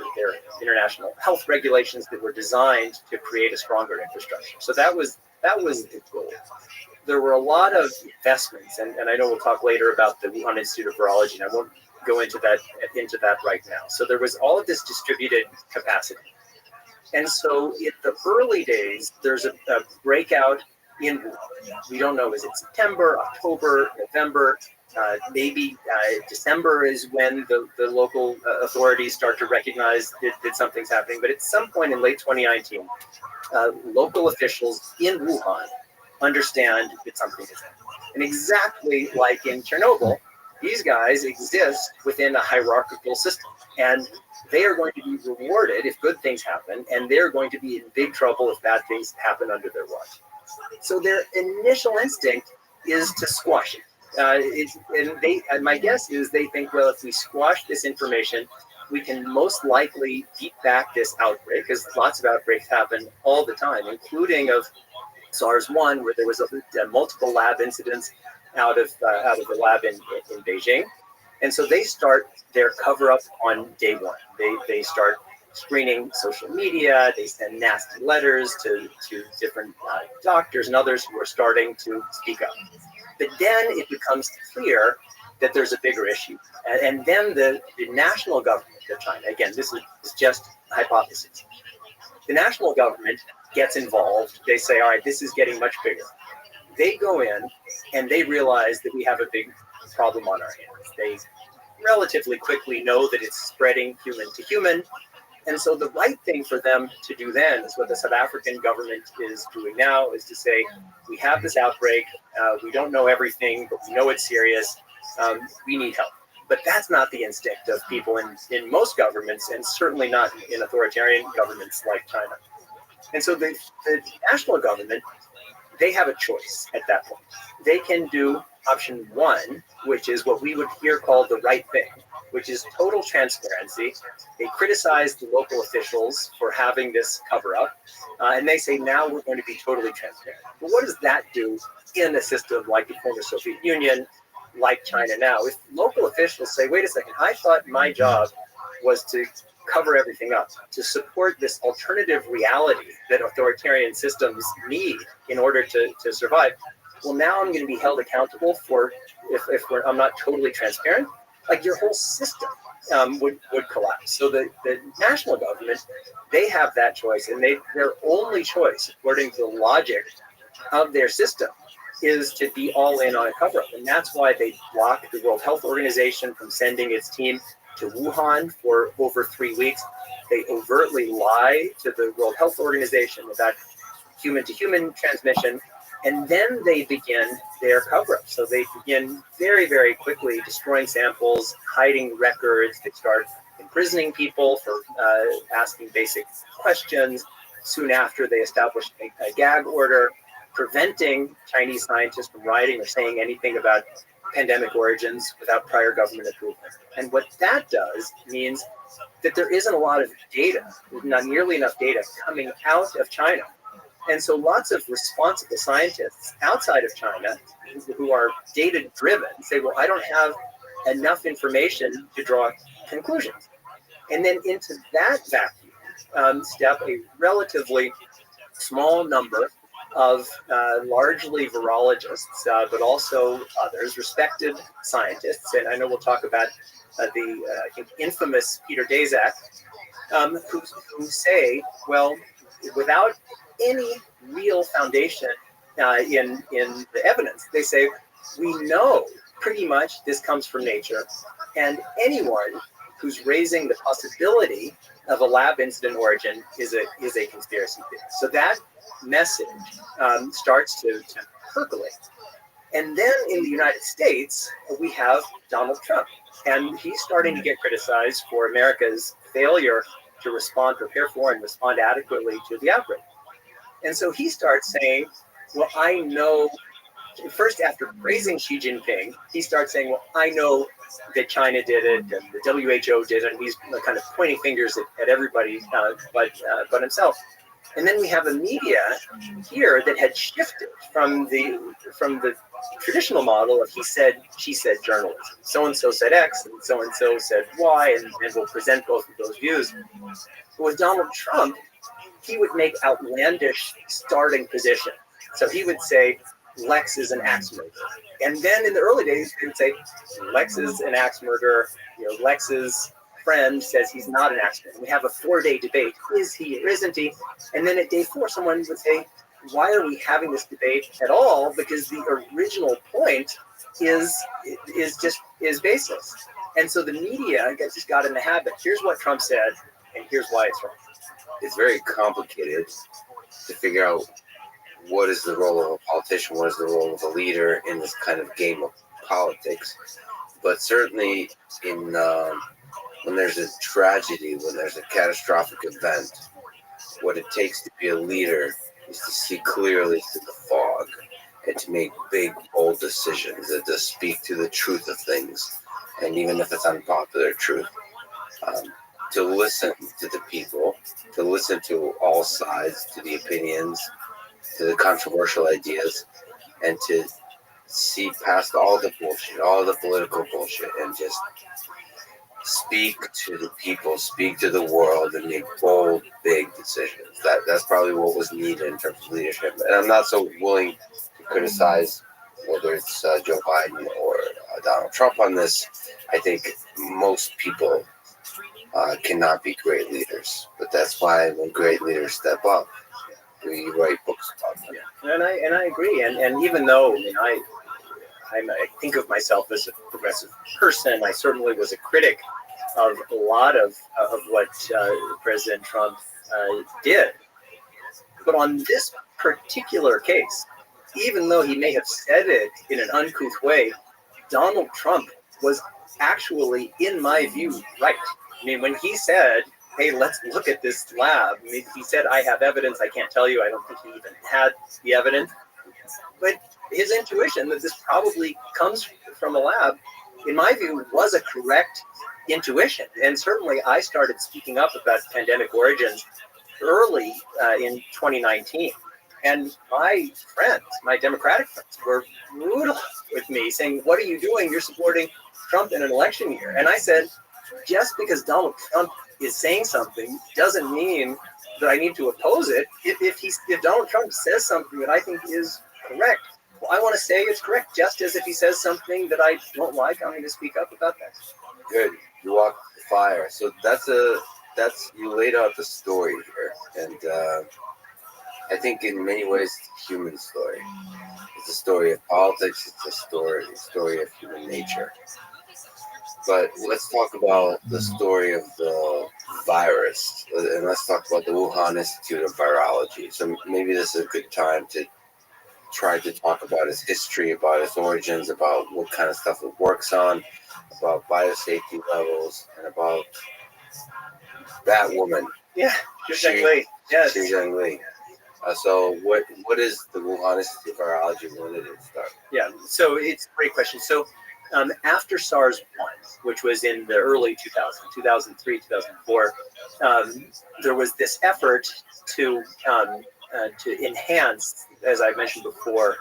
international health regulations that were designed to create a stronger infrastructure. So that was the goal. There were a lot of investments, and I know we'll talk later about the Wuhan Institute of Virology, and I won't go into that right now. So there was all of this distributed capacity. And so in the early days, there's a breakout in Wuhan. We don't know, is it September, October, November? Maybe December is when the local authorities start to recognize that something's happening. But at some point in late 2019, local officials in Wuhan understand that something is happening. And exactly like in Chernobyl, these guys exist within a hierarchical system. And they are going to be rewarded if good things happen, and they're going to be in big trouble if bad things happen under their watch. So their initial instinct is to squash it. And my guess is they think, well, if we squash this information, we can most likely beat back this outbreak, because lots of outbreaks happen all the time, including of SARS-1, where there was a multiple lab incidents out of the lab in Beijing. And so they start their cover-up on day one. They start screening social media. They send nasty letters to different doctors and others who are starting to speak up. But then it becomes clear that there's a bigger issue. And then the national government of China, again, this is just hypothesis. The national government gets involved. They say, all right, this is getting much bigger. They go in and they realize that we have a big problem on our hands. They relatively quickly know that it's spreading human to human. And so the right thing for them to do then is what the South African government is doing now, is to say, we have this outbreak, we don't know everything, but we know it's serious, we need help. But that's not the instinct of people in most governments, and certainly not in authoritarian governments like China. And so the national government, they have a choice at that point. They can do option one, which is what we would here call the right thing, which is total transparency. They criticize the local officials for having this cover up, and they say, now we're going to be totally transparent. But what does that do in a system like the former Soviet Union, like China now? If local officials say, wait a second, I thought my job was to cover everything up, to support this alternative reality that authoritarian systems need in order to survive. Well, now I'm going to be held accountable for if I'm not totally transparent. Like, your whole system would collapse. So the national government, they have that choice, and their only choice, according to the logic of their system, is to be all in on a cover-up. And that's why they blocked the World Health Organization from sending its team to Wuhan for over 3 weeks. They overtly lie to the World Health Organization about human-to-human transmission, and then they begin their cover-up. So they begin very, very quickly destroying samples, hiding records. They start imprisoning people for asking basic questions. Soon after, they establish a gag order, preventing Chinese scientists from writing or saying anything about pandemic origins without prior government approval. And what that does means that there isn't a lot of data, not nearly enough data coming out of China. And so lots of responsible scientists outside of China who are data-driven say, well, I don't have enough information to draw conclusions. And then into that vacuum step a relatively small number of largely virologists, but also others, respected scientists. And I know we'll talk about I think, infamous Peter Daszak, who say, well, without any real foundation in the evidence, they say, we know pretty much this comes from nature, and anyone who's raising the possibility of a lab incident origin is a conspiracy theory. So that message starts to percolate. And then in the United States, we have Donald Trump, and he's starting to get criticized for America's failure to prepare for and respond adequately to the outbreak. And so he starts saying, well, I know, first after praising Xi Jinping, he starts saying, well, I know that China did it, and the WHO did it, and he's kind of pointing fingers at everybody but himself. And then we have a media here that had shifted from the traditional model of he said, she said journalism. So-and-so said X, and so-and-so said Y, and we'll present both of those views. But with Donald Trump, he would make outlandish starting positions. So he would say, Lex is an axe murderer. And then in the early days, he would say, Lex is an axe murderer. Lex's friend says he's not an axe murderer. We have a 4-day debate. Is he or isn't he? And then at day 4, someone would say, why are we having this debate at all? Because the original point is baseless. And so the media just got in the habit. Here's what Trump said, and here's why it's wrong. It's very complicated to figure out what is the role of a politician, what is the role of a leader in this kind of game of politics. But certainly when there's a tragedy, when there's a catastrophic event, what it takes to be a leader is to see clearly through the fog and to make big, bold decisions and to speak to the truth of things. And even if it's unpopular truth, to listen to the people, to listen to all sides, to the opinions, to the controversial ideas, and to see past all the bullshit, all the political bullshit, and just speak to the people, speak to the world, and make bold, big decisions. That's probably what was needed in terms of leadership. And I'm not so willing to criticize whether it's Joe Biden or Donald Trump on this. I think most people cannot be great leaders, but that's why when great leaders step up, we write books about them. Yeah. And I agree. And even though I think of myself as a progressive person, I certainly was a critic of a lot of what President Trump did. But on this particular case, even though he may have said it in an uncouth way, Donald Trump was actually, in my view, right. I mean, when he said, hey, let's look at this lab, I mean, he said, I have evidence, I can't tell you, I don't think he even had the evidence. But his intuition that this probably comes from a lab, in my view, was a correct intuition. And certainly I started speaking up about pandemic origins early in 2019. And my friends, my Democratic friends, were brutal with me, saying, what are you doing? You're supporting Trump in an election year. And I said, just because Donald Trump is saying something doesn't mean that I need to oppose it. If Donald Trump says something that I think is correct, well, I want to say it's correct, just as if he says something that I don't like, I'm going to speak up about that. Good. You walk fire. So that's you laid out the story here, and I think in many ways it's a human story. It's a story of politics. It's a story of human nature. But let's talk about the story of the virus, and let's talk about the Wuhan Institute of Virology. So maybe this is a good time to try to talk about its history, about its origins, about what kind of stuff it works on, about biosafety levels, and about that woman. Yeah, Xu Li. Yes. Xu Zhengli. So what is the Wuhan Institute of Virology? When did it start? Yeah, so it's a great question. So after SARS-1, which was in the early 2003, 2004, there was this effort to enhance, as I mentioned before,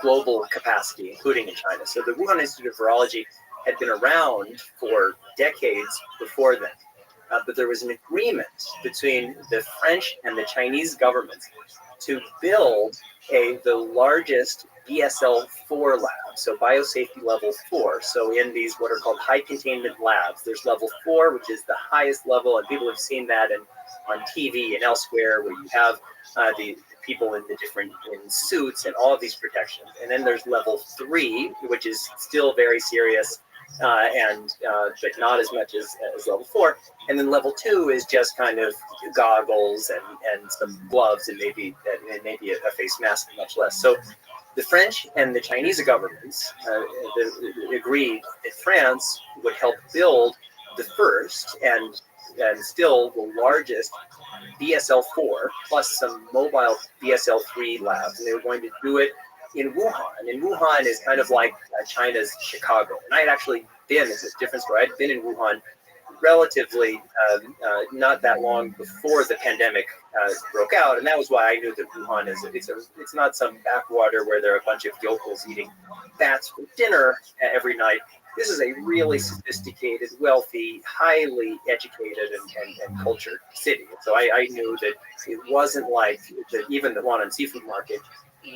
global capacity, including in China. So the Wuhan Institute of Virology had been around for decades before then. But there was an agreement between the French and the Chinese governments to build the largest BSL-4 lab, so biosafety level 4. So in these what are called high containment labs, there's level 4, which is the highest level, and people have seen that on TV and elsewhere, where you have the people in suits and all of these protections. And then there's level 3, which is still very serious, but not as much as level 4. And then level 2 is just kind of goggles and some gloves and maybe a face mask, much less. So the French and the Chinese governments agreed that France would help build the first and still the largest BSL-4 plus some mobile BSL-3 labs, and they were going to do it in Wuhan. And Wuhan is kind of like China's Chicago. And I had actually been, it's a different story, I'd been in Wuhan relatively not that long before the pandemic broke out, and that was why I knew that Wuhan it's not some backwater where there are a bunch of yokels eating bats for dinner every night. This is a really sophisticated, wealthy, highly educated and cultured city. So I knew that it wasn't like even the Huanan seafood market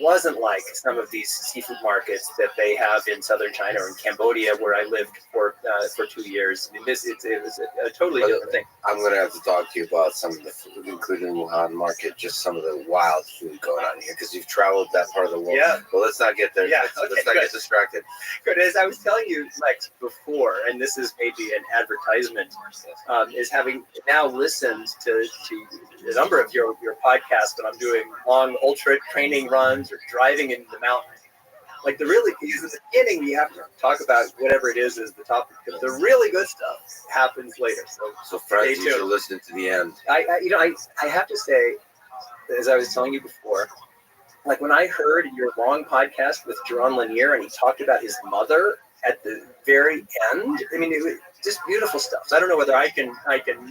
wasn't like some of these seafood markets that they have in southern China or in Cambodia, where I lived for 2 years. I mean, it was a totally different thing. I'm going to have to talk to you about some of the food, including Wuhan market, just some of the wild food going on here, because you've traveled that part of the world. Yeah. But let's not get there. Yeah. Let's not get distracted. Good. As I was telling you, Lex, before, and this is maybe an advertisement, is having now listened to a number of your podcasts when I'm doing long ultra training runs or driving into the mountains. Like because at the beginning we have to talk about whatever it is the topic, but the really good stuff happens later. So friends, you should listen to the end. I have to say, as I was telling you before, like when I heard your long podcast with Jaron Lanier and he talked about his mother at the very end, I mean, it was just beautiful stuff. So I don't know whether I can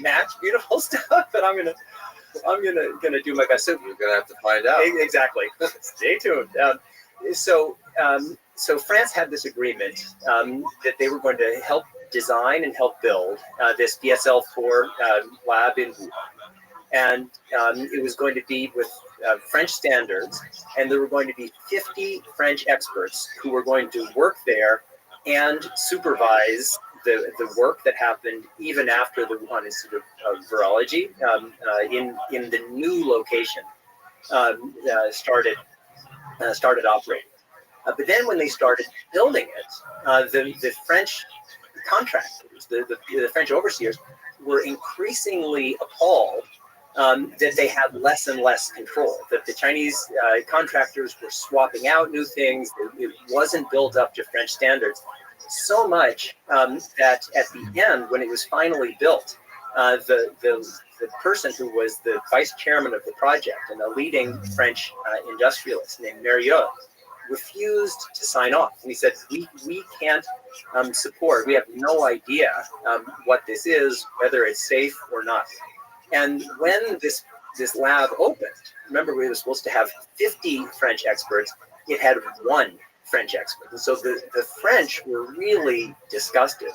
match beautiful stuff, but I'm gonna do my best. So you're gonna have to find out. Exactly. Stay tuned. So France had this agreement that they were going to help design and help build this BSL-4 lab in Wuhan. And it was going to be with French standards, and there were going to be 50 French experts who were going to work there and supervise the work that happened even after the Wuhan Institute of Virology in the new location started operating. But then when they started building it, the French contractors, the French overseers, were increasingly appalled that they had less and less control, that the Chinese contractors were swapping out new things. It wasn't built up to French standards. So much that at the end, when it was finally built, the person who was the vice chairman of the project and a leading French industrialist named Mérieux refused to sign off. And he said, we can't support, we have no idea what this is, whether it's safe or not. And when this lab opened, remember we were supposed to have 50 French experts, it had 1 French expert. And so the French were really disgusted.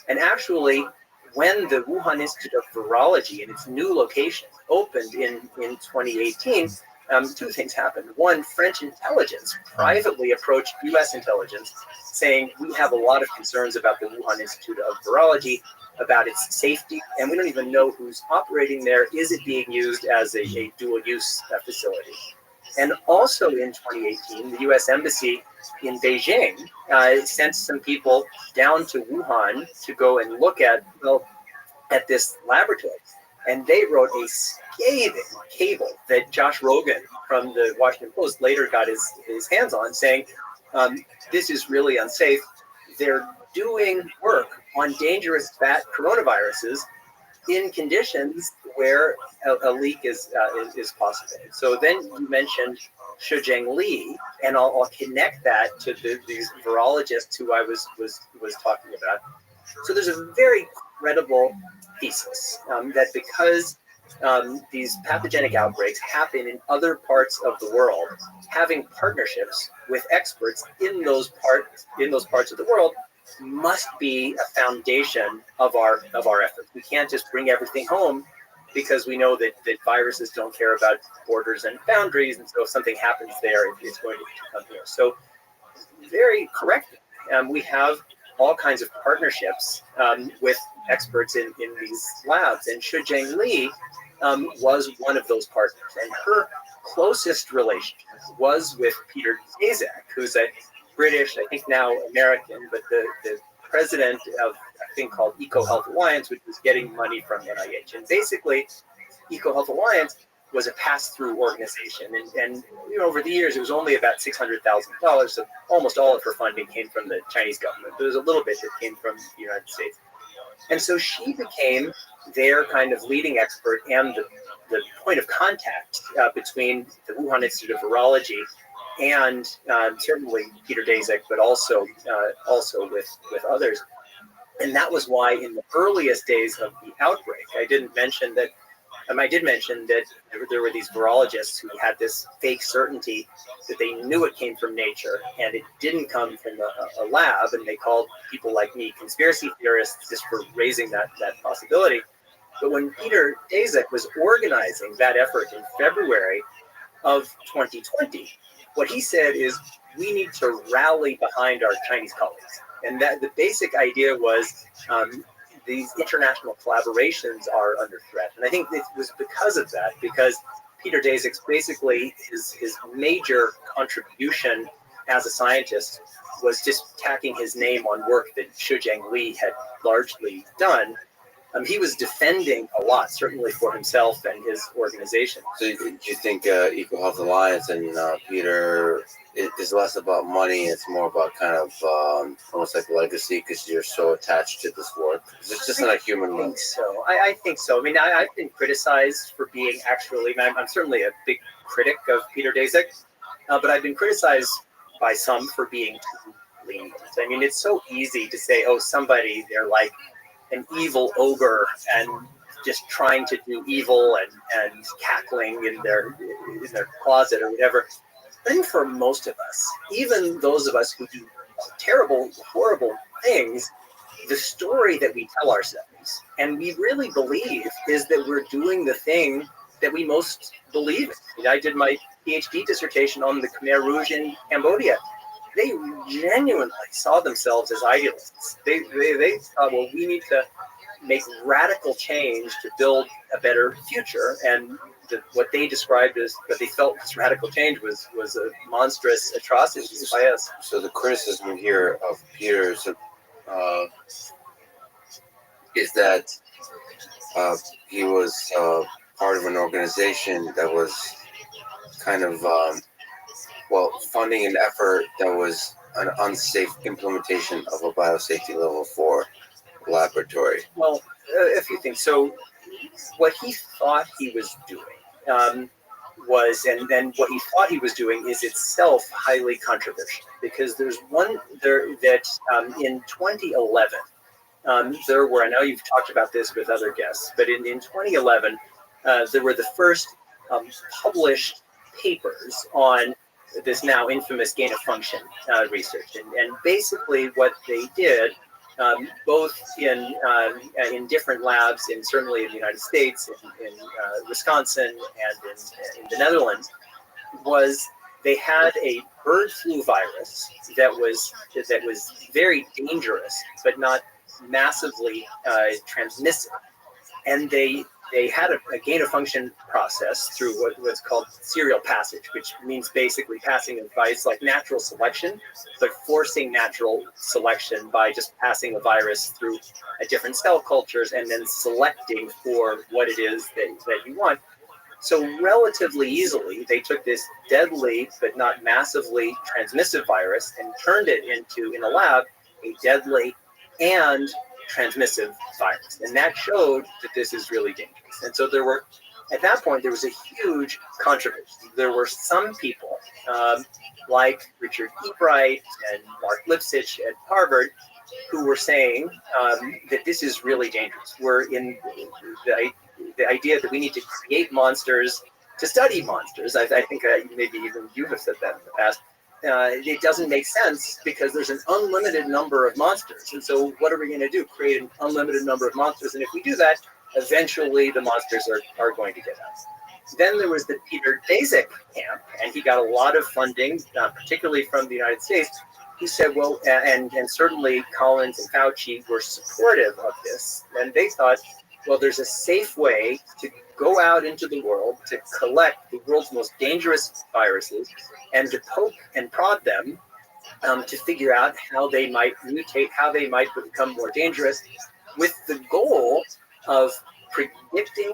And actually, when the Wuhan Institute of Virology in its new location opened in 2018, 2 things happened. One, French intelligence privately approached U.S. intelligence saying, we have a lot of concerns about the Wuhan Institute of Virology. about its safety, and we don't even know who's operating there. Is it being used as a dual-use facility? And also in 2018, the U.S. Embassy in Beijing sent some people down to Wuhan to go and look at this laboratory. And they wrote a scathing cable that Josh Rogan from the Washington Post later got his hands on, saying, this is really unsafe. They're doing work on dangerous bat coronaviruses in conditions where a leak is possible. So then you mentioned Shuzheng Li, and I'll connect that to these virologists who I was talking about. So there's a very credible thesis that because these pathogenic outbreaks happen in other parts of the world, having partnerships with experts in those parts of the world must be a foundation of our efforts. We can't just bring everything home, because we know that viruses don't care about borders and boundaries, and so if something happens there, it's going to come here. So very correct. We have all kinds of partnerships with experts in these labs, and Shuzheng Li was one of those partners, and her closest relationship was with Peter Daszak, who's a British, I think now American, but the president of a thing called EcoHealth Alliance, which was getting money from NIH. And basically, EcoHealth Alliance was a pass-through organization, and over the years, it was only about $600,000, so almost all of her funding came from the Chinese government. There was a little bit that came from the United States. And so she became their kind of leading expert and the point of contact between the Wuhan Institute of Virology and certainly Peter Daszak, but also with others. And that was why in the earliest days of the outbreak, I did mention that there were these virologists who had this fake certainty that they knew it came from nature and it didn't come from a lab, and they called people like me conspiracy theorists just for raising that possibility. But when Peter Daszak was organizing that effort in February of 2020, what he said is, we need to rally behind our Chinese colleagues. And that the basic idea was these international collaborations are under threat. And I think it was because of that, because Peter Daszak's basically his major contribution as a scientist was just tacking his name on work that Shuzheng Li had largely done. He was defending a lot, certainly for himself and his organization. So do you think EcoHealth Alliance and Peter is less about money? It's more about kind of almost like legacy, because you're so attached to this work. It's just not a human link. So I think so. I mean, I've been criticized for being I'm certainly a big critic of Peter Daszak, but I've been criticized by some for being too lenient. I mean, it's so easy to say, oh, somebody, they're like an evil ogre and just trying to do evil and cackling in their closet or whatever. I think for most of us, even those of us who do terrible, horrible things, the story that we tell ourselves and we really believe is that we're doing the thing that we most believe in. I did my PhD dissertation on the Khmer Rouge in Cambodia. They genuinely saw themselves as idealists. They thought, well, we need to make radical change to build a better future. And what they described as what they felt as radical change was a monstrous atrocity by us. So the criticism here of Peter's is that he was part of an organization that was kind of funding an effort that was an unsafe implementation of a biosafety level 4 laboratory. Well, a few things. So what he thought he was doing and then what he thought he was doing is itself highly controversial, because there's one there that in 2011, there were, I know you've talked about this with other guests, but in 2011, there were the first published papers on this now infamous gain of function research. And basically what they did, both in different labs, certainly in the United States, in Wisconsin, and in the Netherlands, was they had a bird flu virus that was very dangerous, but not massively transmissive, and they had a gain of function process through what's called serial passage, which means basically passing a device like natural selection, but forcing natural selection by just passing a virus through different cell cultures and then selecting for what it is that you want. So relatively easily, they took this deadly but not massively transmissive virus and turned it into, in a lab, a deadly and transmissive virus. And that showed that this is really dangerous. And so at that point, there was a huge controversy. There were some people, like Richard Ebright and Mark Lipsitch at Harvard, who were saying that this is really dangerous. We're in the idea that we need to create monsters to study monsters. I think maybe even you have said that in the past. It doesn't make sense because there's an unlimited number of monsters. And so what are we going to do? Create an unlimited number of monsters. And if we do that, eventually the monsters are going to get us. Then there was the Peter Daszak camp, and he got a lot of funding, particularly from the United States. He said, well, and certainly Collins and Fauci were supportive of this. And they thought, well, there's a safe way to go out into the world to collect the world's most dangerous viruses and to poke and prod them to figure out how they might mutate, how they might become more dangerous, with the goal of predicting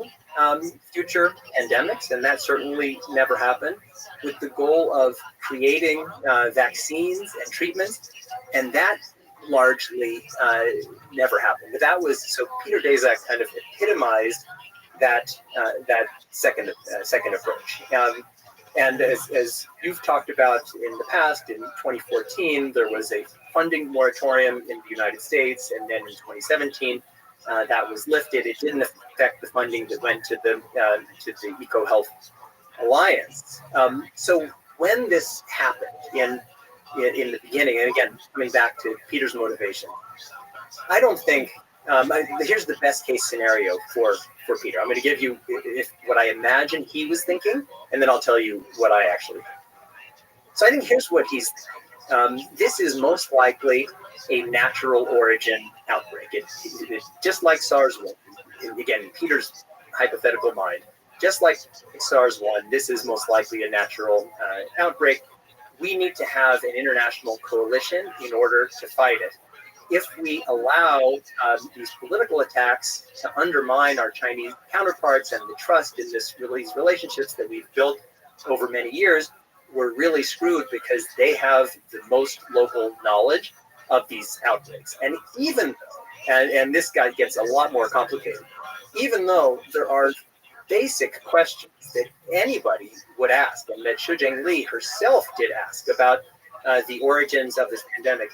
future pandemics, and that certainly never happened, with the goal of creating vaccines and treatments, and that largely never happened. But that was, so Peter Daszak kind of epitomized that second approach. And as you've talked about in the past, in 2014, there was a funding moratorium in the United States, and then in 2017, that was lifted. It didn't affect the funding that went to the EcoHealth Alliance. So when this happened in the beginning, and again, coming back to Peter's motivation, I don't think, here's the best case scenario for Peter. I'm going to give you what I imagine he was thinking, and then I'll tell you what I actually think. So I think here's what he's thinking. This is most likely a natural origin outbreak. It's just like SARS-1. Again, in Peter's hypothetical mind, just like SARS-1, this is most likely a natural outbreak. We need to have an international coalition in order to fight it. If we allow these political attacks to undermine our Chinese counterparts and the trust in these relationships that we've built over many years, we're really screwed because they have the most local knowledge of these outbreaks. And even though, and this guy gets a lot more complicated, even though there are basic questions that anybody would ask, and that Shujing Li herself did ask about the origins of this pandemic,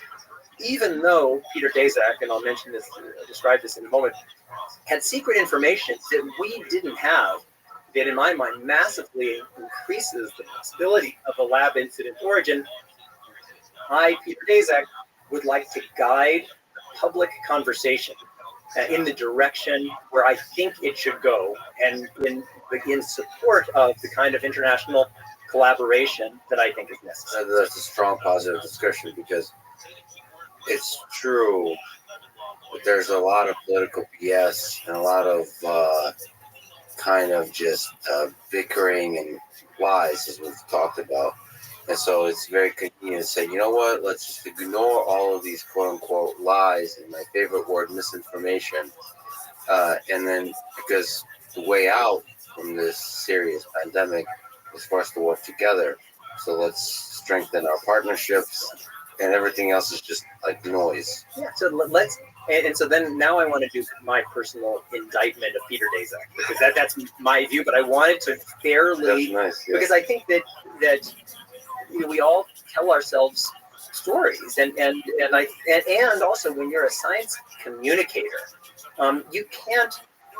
even though Peter Daszak, and I'll mention this, describe this in a moment, had secret information that we didn't have, that in my mind massively increases the possibility of a lab incident origin, I, Peter Daszak, would like to guide public conversation in the direction where I think it should go, and in support of the kind of international collaboration that I think is necessary. That's a strong positive discussion, because it's true that there's a lot of political BS and a lot of kind of just bickering and lies, as we've talked about. And so it's very convenient to say, you know what, let's just ignore all of these quote-unquote lies, and my favorite word, misinformation. And then, because the way out from this serious pandemic is for us to work together. So let's strengthen our partnerships, and everything else is just like noise. Yeah, so let's, and so then now I want to do my personal indictment of Peter Daszak, because that's my view, but I wanted to fairly, That's nice, yeah. because I think that we all tell ourselves stories, and also when you're a science communicator, you can't,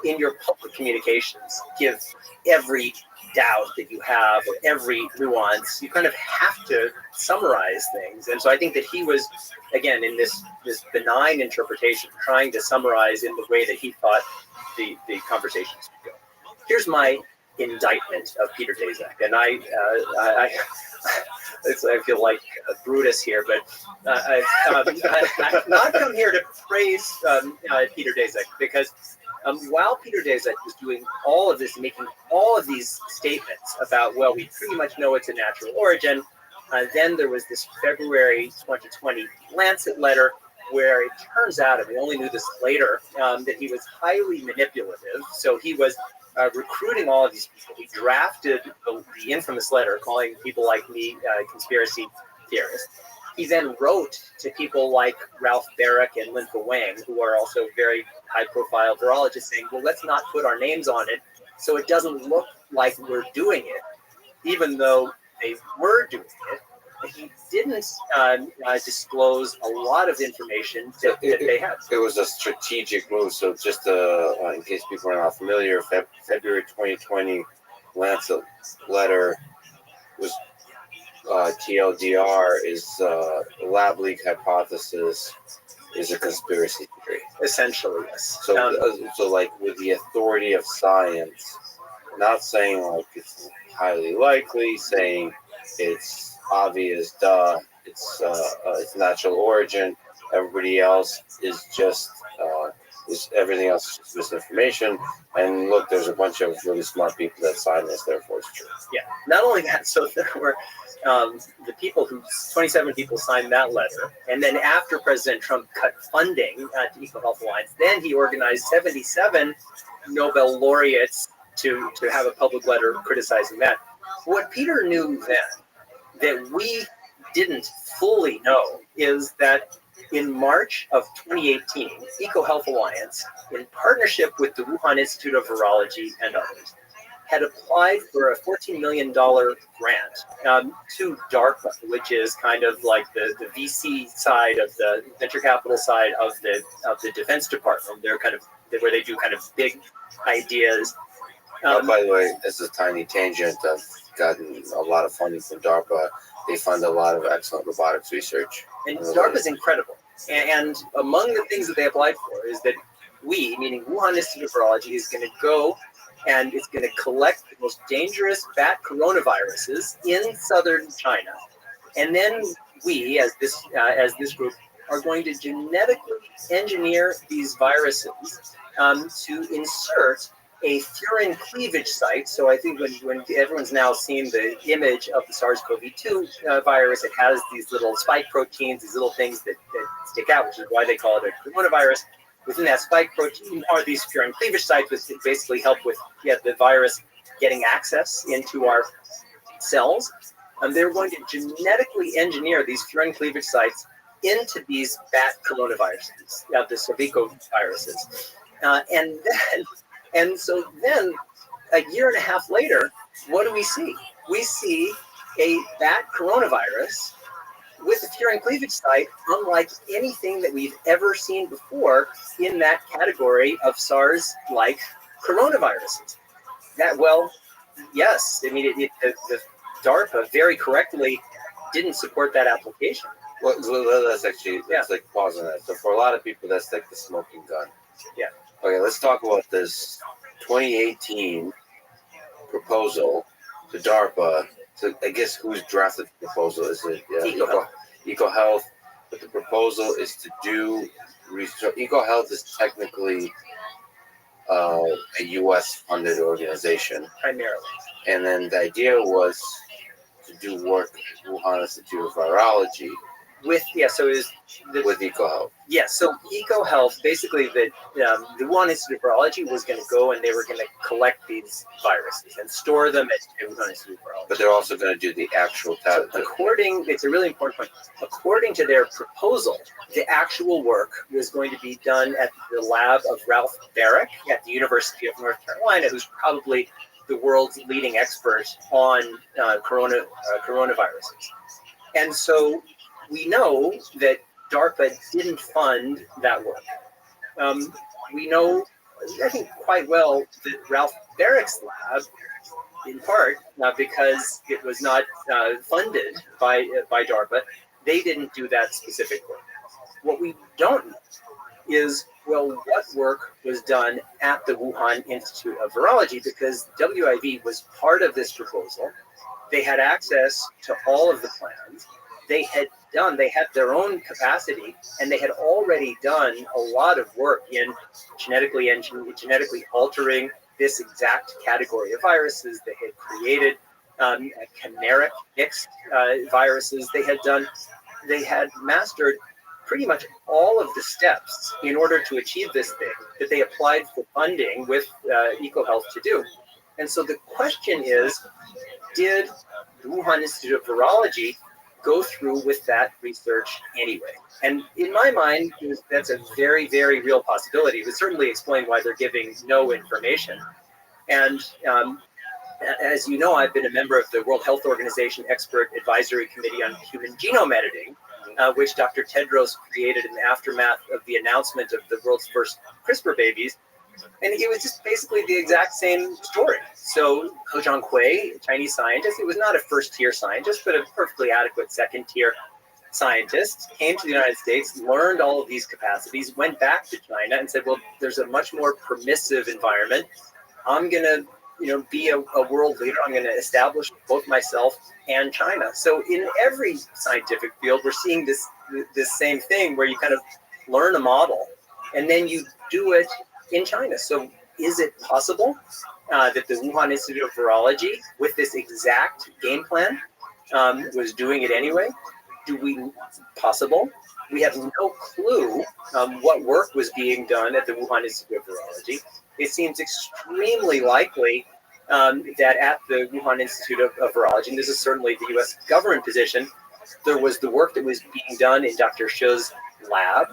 in your public communications, give every doubt that you have or every nuance. You kind of have to summarize things, and so I think that he was, again, in this benign interpretation, trying to summarize in the way that he thought the conversations would go. Here's my indictment of Peter Daszak. And I feel like Brutus here, but I've not come here to praise Peter Daszak, because while Peter Daszak was doing all of this, making all of these statements about, well, we pretty much know it's a natural origin, then there was this February 2020 Lancet letter where it turns out, and we only knew this later, that he was highly manipulative. So he was recruiting all of these people. He drafted the infamous letter calling people like me conspiracy theorists. He then wrote to people like Ralph Barrick and Linfa Wang, who are also very high-profile virologists, saying, well, let's not put our names on it so it doesn't look like we're doing it, even though they were doing it. He didn't disclose a lot of information that they had. It was a strategic move. So just in case people are not familiar, February 2020 Lancet letter was TLDR is lab leak hypothesis is a conspiracy theory. Essentially, yes. So like with the authority of science, not saying like it's highly likely, saying it's obvious, it's natural origin. Everybody else is just everything else is just misinformation. And look, there's a bunch of really smart people that signed this, therefore it's true. Yeah. Not only that, so there were the people 27 people signed that letter, and then after President Trump cut funding to EcoHealth Alliance, then he organized 77 Nobel laureates to have a public letter criticizing that. What Peter knew then that we didn't fully know is that in March of 2018, EcoHealth Alliance, in partnership with the Wuhan Institute of Virology and others, had applied for a $14 million grant to DARPA, which is kind of like the VC side of the venture capital side of the Defense Department. They're kind of where they do kind of big ideas. By the way, as a tiny tangent, I've gotten a lot of funding from DARPA. They fund a lot of excellent robotics research. And DARPA is incredible. And among the things that they applied for is that we, meaning Wuhan Institute of Virology, is going to go and it's going to collect the most dangerous bat coronaviruses in southern China. And then we, as this group, are going to genetically engineer these viruses to insert a furin cleavage site. So I think when everyone's now seen the image of the SARS-CoV-2 virus, it has these little spike proteins, these little things that stick out, which is why they call it a coronavirus. Within that spike protein are these furin cleavage sites, which basically help with the virus getting access into our cells. And they're going to genetically engineer these furin cleavage sites into these bat coronaviruses, the Savico viruses. And so then, a year and a half later, what do we see? We see a bat coronavirus with a furin cleavage site unlike anything that we've ever seen before in that category of SARS-like coronaviruses. Yes, I mean, the DARPA very correctly didn't support that application. Well, let's like pause on that. So for a lot of people, that's like the smoking gun. Yeah. Okay, let's talk about this 2018 proposal to DARPA. So I guess who's drafted the proposal? Is it EcoHealth? But the proposal is to do research. EcoHealth is technically a U.S.-funded organization. Primarily. And then the idea was to do work with Wuhan Institute of Virology. With EcoHealth. Yeah, so EcoHealth, basically the Wuhan Institute of Virology was going to go and they were going to collect these viruses and store them at Wuhan Institute of Virology. But they're also going to do the actual test. It's a really important point. According to their proposal, the actual work was going to be done at the lab of Ralph Barrick at the University of North Carolina, who's probably the world's leading expert on coronaviruses. And so we know that DARPA didn't fund that work. We know, I think, quite well that Ralph Barrick's lab, in part because it was not funded by DARPA, they didn't do that specific work. What we don't know is well, what work was done at the Wuhan Institute of Virology? Because WIV was part of this proposal. They had access to all of the plans. They had their own capacity, and they had already done a lot of work in genetically altering this exact category of viruses. They had created chimeric mixed viruses. They had mastered pretty much all of the steps in order to achieve this thing that they applied for funding with EcoHealth to do. And so the question is, did the Wuhan Institute of Virology go through with that research anyway? And in my mind, that's a very, very real possibility. It would certainly explain why they're giving no information. And as you know, I've been a member of the World Health Organization Expert Advisory Committee on Human Genome Editing, which Dr. Tedros created in the aftermath of the announcement of the world's first CRISPR babies. And it was just basically the exact same story. So He Jiankui, a Chinese scientist, he was not a first-tier scientist, but a perfectly adequate second-tier scientist, came to the United States, learned all of these capacities, went back to China and said, well, there's a much more permissive environment. I'm going to be a world leader. I'm going to establish both myself and China. So in every scientific field, we're seeing this same thing where you kind of learn a model and then you do it in China. So is it possible that the Wuhan Institute of Virology, with this exact game plan, was doing it anyway? Possible? We have no clue what work was being done at the Wuhan Institute of Virology. It seems extremely likely that at the Wuhan Institute of Virology, and this is certainly the U.S. government position, there was the work that was being done in Dr. Shi's lab,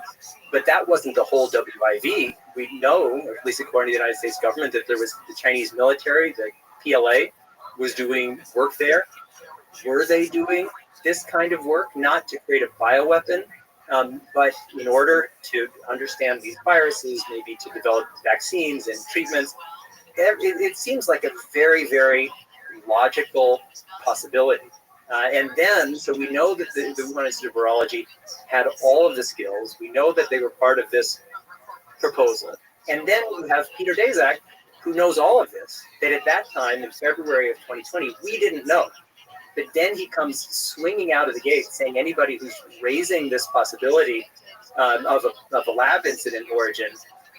but that wasn't the whole WIV. We know, or at least according to the United States government, that there was the Chinese military, the PLA, was doing work there. Were they doing this kind of work, not to create a bioweapon, but in order to understand these viruses, maybe to develop vaccines and treatments? It seems like a very, very logical possibility. And then, so we know that the Wuhan Institute of Virology had all of the skills. We know that they were part of this proposal. And then you have Peter Daszak, who knows all of this, that at that time, in February of 2020, we didn't know. But then he comes swinging out of the gate saying anybody who's raising this possibility of a lab incident origin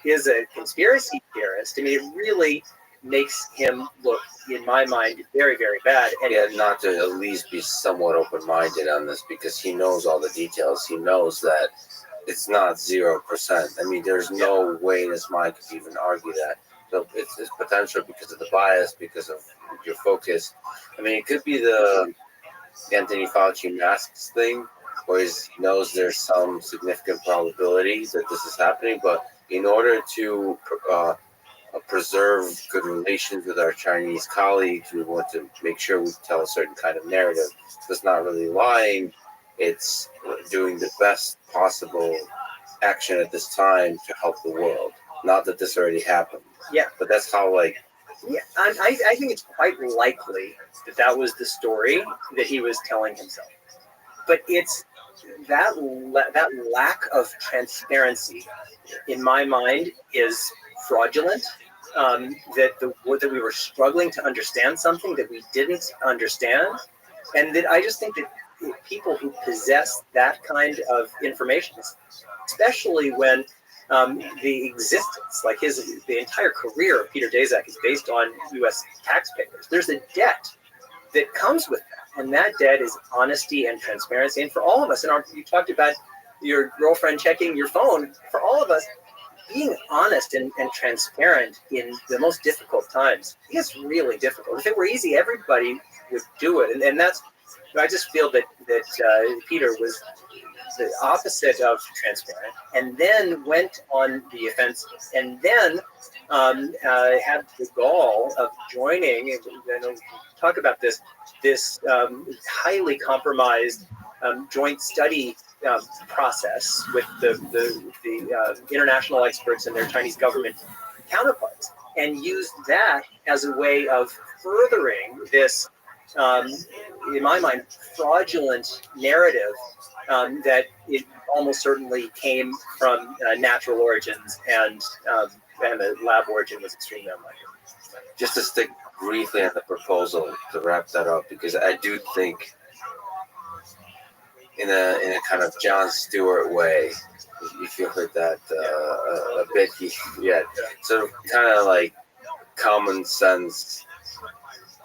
is a conspiracy theorist. I mean, it really makes him look, in my mind, very, very bad. And yeah, not to at least be somewhat open-minded on this, because he knows all the details. He knows that it's not 0%. I mean, there's no way in his mind could even argue that. So it's potential because of the bias, because of your focus. I mean, it could be the Anthony Fauci masks thing, where he knows there's some significant probability that this is happening, but in order to preserve good relations with our Chinese colleagues, we want to make sure we tell a certain kind of narrative. So it's not really lying, it's doing the best possible action at this time to help the world. Not that this already happened. Yeah. But that's how, Yeah, I think it's quite likely that was the story that he was telling himself. But it's that lack of transparency, in my mind, is fraudulent. That we were struggling to understand something that we didn't understand, and that I just think that people who possess that kind of information, especially when the existence, like the entire career of Peter Daszak is based on U.S. taxpayers. There's a debt that comes with that, and that debt is honesty and transparency. And for all of us, you talked about your girlfriend checking your phone. For all of us, being honest and transparent in the most difficult times is really difficult. If it were easy, everybody would do it, and that's. I just feel that Peter was the opposite of transparent, and then went on the offensive, and then had the gall of joining. And we'll talk about this highly compromised joint study process with the international experts and their Chinese government counterparts, and used that as a way of furthering this in my mind, fraudulent narrative that it almost certainly came from natural origins, and the lab origin was extremely unlikely. Just to stick briefly on the proposal to wrap that up, because I do think, in a kind of Jon Stewart way, if you heard that a bit, sort of kind of like common sense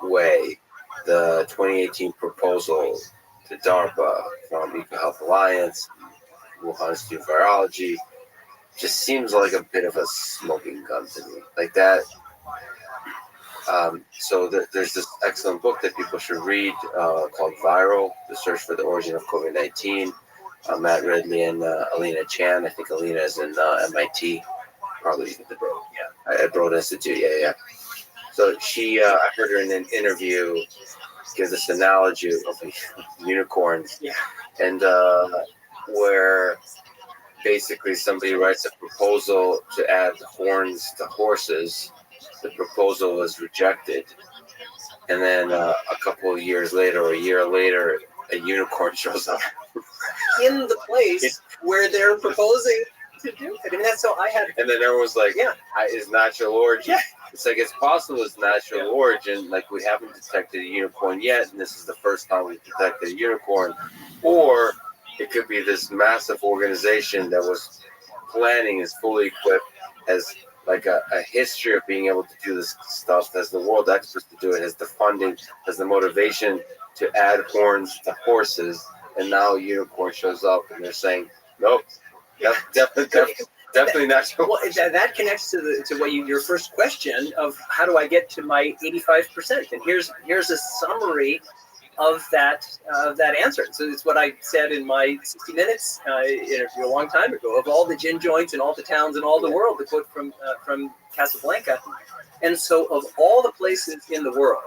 way, the 2018 proposal to DARPA from EcoHealth Alliance, Wuhan Institute of Virology, just seems like a bit of a smoking gun to me. Like that. So there's this excellent book that people should read called Viral, The Search for the Origin of COVID-19. Matt Ridley and Alina Chan. I think Alina is in MIT, probably at Broad Institute. Yeah. So she, I heard her in an interview give this analogy of unicorns, and where basically somebody writes a proposal to add horns to horses. The proposal was rejected, and then a couple of years later, or a year later, a unicorn shows up in the place where they're proposing to do it. I mean, that's how I had. And then everyone's like, "It's natural origin." Yeah. It's like it's possible it's natural origin. Like we haven't detected a unicorn yet, and this is the first time we've detected a unicorn. Or it could be this massive organization that was planning, is fully equipped, has like a history of being able to do this stuff, has the world experts to do it, has the funding, has the motivation to add horns to horses, and now a unicorn shows up and they're saying, nope, definitely not. Well, that connects to what your first question of how do I get to my 85%? And here's a summary of that answer. So it's what I said in my 60 Minutes interview a long time ago. Of all the gin joints in all the towns in all the world, the quote from Casablanca. And so of all the places in the world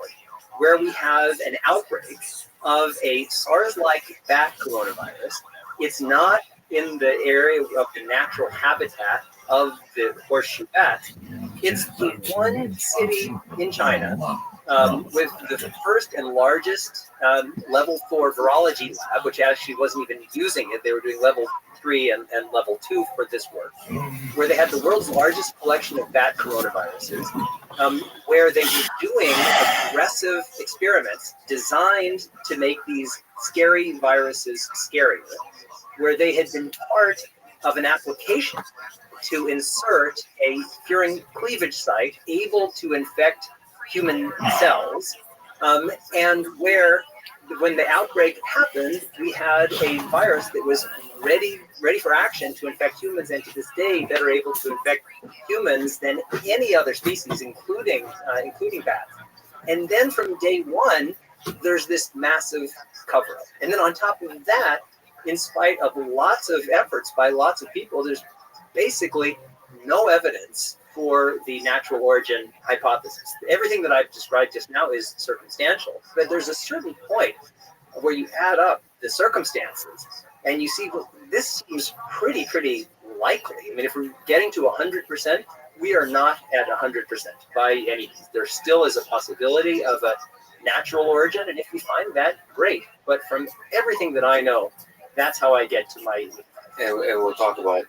where we have an outbreak of a SARS-like bat coronavirus, it's not in the area of the natural habitat of the horseshoe bat. It's the one city in China with the first and largest level 4 virology lab, which actually wasn't even using it. They were doing level 3 and level 2 for this work, where they had the world's largest collection of bat coronaviruses, where they were doing aggressive experiments designed to make these scary viruses scarier, where they had been part of an application to insert a furin cleavage site able to infect human cells, and where, when the outbreak happened, we had a virus that was ready for action to infect humans, and to this day better able to infect humans than any other species, including bats. And then from day one, there's this massive cover-up. And then on top of that, in spite of lots of efforts by lots of people, there's basically no evidence for the natural origin hypothesis. Everything that I've described just now is circumstantial, but there's a certain point where you add up the circumstances and you see, well, this seems pretty likely. I mean, if we're getting to 100%, we are not at 100% by any means. There still is a possibility of a natural origin, and if we find that, great. But from everything that I know, that's how I get to my. And we'll talk about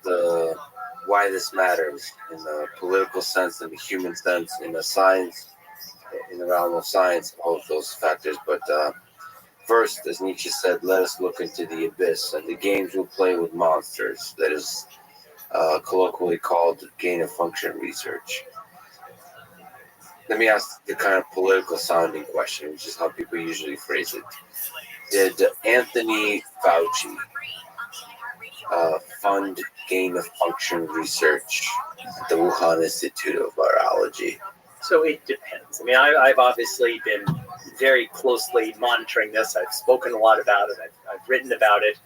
why this matters in the political sense, in the human sense, in the science, in the realm of science, all of those factors. But first, as Nietzsche said, let us look into the abyss, and the games we'll play with monsters. That is colloquially called gain-of-function research. Let me ask the kind of political sounding question, which is how people usually phrase it. Did Anthony Fauci fund gain-of-function research at the Wuhan Institute of Virology? So it depends. I mean, I've obviously been very closely monitoring this. I've spoken a lot about it. I've written about it.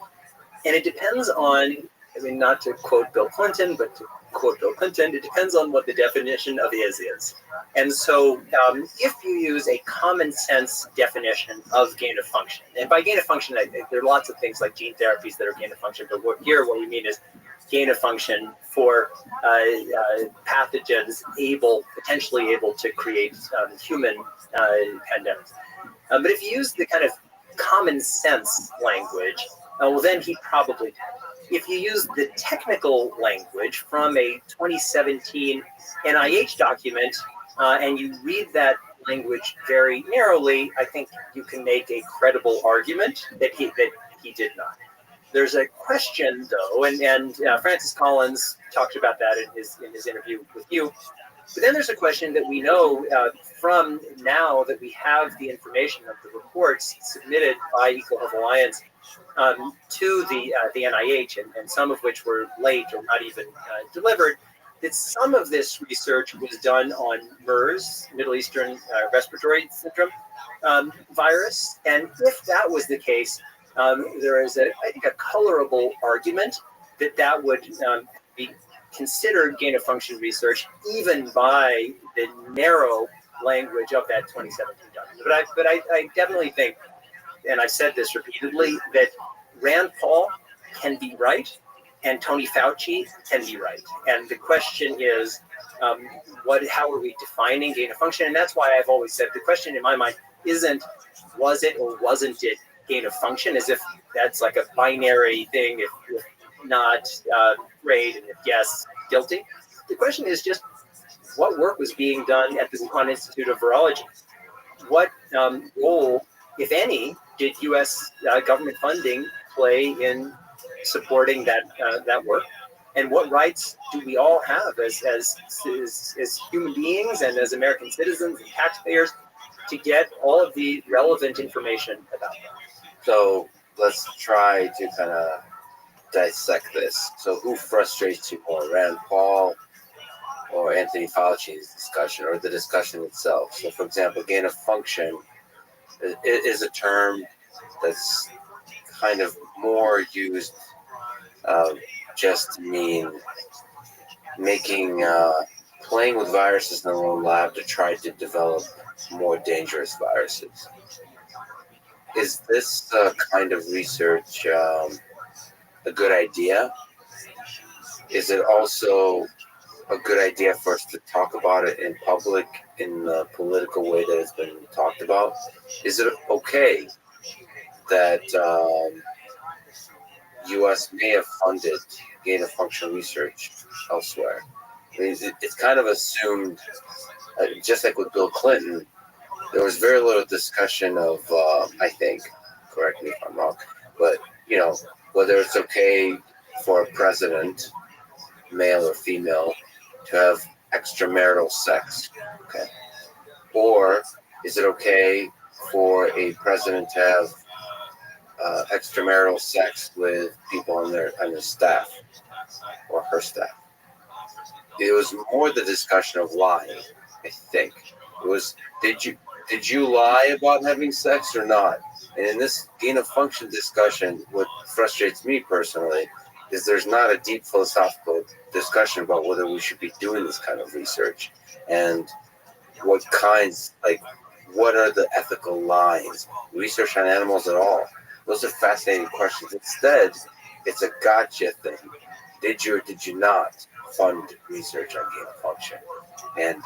And it depends on, I mean, not to quote Bill Clinton, but to quote Bill Clinton, it depends on what the definition of is. And so if you use a common sense definition of gain of function, and by gain of function, there are lots of things like gene therapies that are gain of function, but here what we mean is gain of function for pathogens potentially able to create human pandemics. But if you use the kind of common sense language, well, then he probably did. If you use the technical language from a 2017 NIH document and you read that language very narrowly, I think you can make a credible argument that he did not. There's a question though, and Francis Collins talked about that in his interview with you. But then there's a question that we know from now that we have the information of the reports submitted by Equal Health Alliance to the NIH, and some of which were late or not even delivered, that some of this research was done on MERS, Middle Eastern Respiratory Syndrome virus. And if that was the case, there is, I think, a colorable argument that would be considered gain-of-function research even by the narrow language of that 2017 document. But I definitely think, and I've said this repeatedly, that Rand Paul can be right and Tony Fauci can be right. And the question is, how are we defining gain-of-function? And that's why I've always said the question in my mind isn't was it or wasn't it gain-of-function, as if that's like a binary thing, if not, great, and if yes, guilty. The question is just what work was being done at the Wuhan Institute of Virology? What role, if any, did U.S. Government funding play in supporting that work? And what rights do we all have as human beings and as American citizens and taxpayers to get all of the relevant information about them? So let's try to kind of dissect this. So who frustrates you more, Rand Paul or Anthony Fauci's discussion, or the discussion itself? So for example, gain of function is a term that's kind of more used just to mean playing with viruses in their own lab to try to develop more dangerous viruses. Is this kind of research a good idea? Is it also a good idea for us to talk about it in public in the political way that it's been talked about? Is it okay that U.S. may have funded gain-of-function research elsewhere? I mean, it's kind of assumed, just like with Bill Clinton, there was very little discussion of, I think, correct me if I'm wrong, but, whether it's okay for a president, male or female, to have extramarital sex, okay? Or is it okay for a president to have extramarital sex with people on their staff or her staff? It was more the discussion of lying, I think. It was, did you lie about having sex or not? And in this gain-of-function discussion, what frustrates me personally is there's not a deep philosophical discussion about whether we should be doing this kind of research and what are the ethical lines? Research on animals at all? Those are fascinating questions. Instead, it's a gotcha thing. Did you or did you not fund research on gain-of-function? And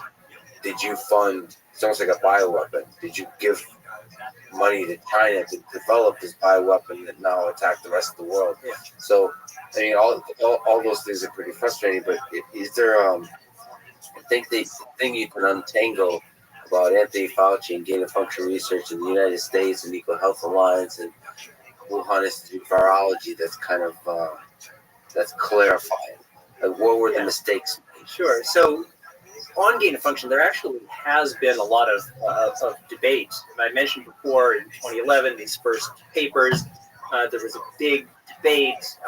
did you fund, it's almost like a bioweapon, did you give money to China to develop this bioweapon that now attack the rest of the world? Yeah. So, I mean, all those things are pretty frustrating, but is there, I think the thing you can untangle about Anthony Fauci and gain-of-function research in the United States and Equal Health Alliance and Wuhan Institute of Virology, that's kind of, that's clarifying. What were the mistakes made? Sure. So on gain-of-function, there actually has been a lot of debate. I mentioned before in 2011, these first papers, there was a big debate.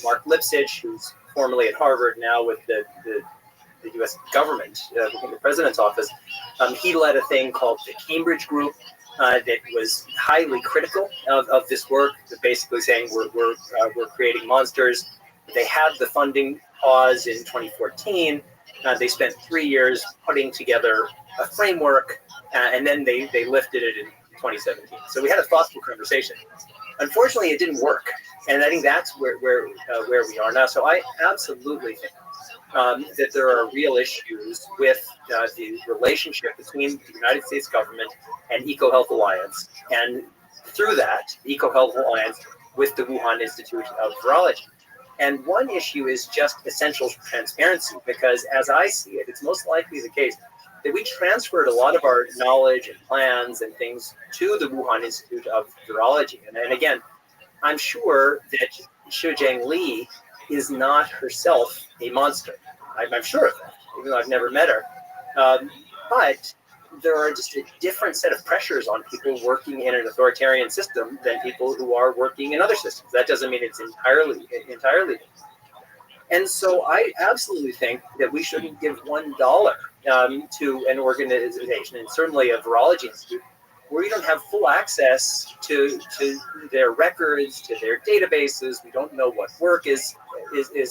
Mark Lipsitch, who's formerly at Harvard, now with the U.S. government, in the president's office, he led a thing called the Cambridge Group that was highly critical of this work, basically saying we're creating monsters. They had the funding pause in 2014. They spent 3 years putting together a framework, and then they lifted it in 2017. So we had a thoughtful conversation. Unfortunately, it didn't work, and I think that's where we are now. So I absolutely think that there are real issues with the relationship between the United States government and EcoHealth Alliance, and through that, EcoHealth Alliance with the Wuhan Institute of Virology. And one issue is just essential transparency, because as I see it, it's most likely the case that we transferred a lot of our knowledge and plans and things to the Wuhan Institute of Virology. And again, I'm sure that Shujing Li is not herself a monster. I'm sure of that, even though I've never met her. But there are just a different set of pressures on people working in an authoritarian system than people who are working in other systems. That doesn't mean it's entirely. And so I absolutely think that we shouldn't give $1 to an organization, and certainly a virology institute, where you don't have full access to their records, to their databases. We don't know what work is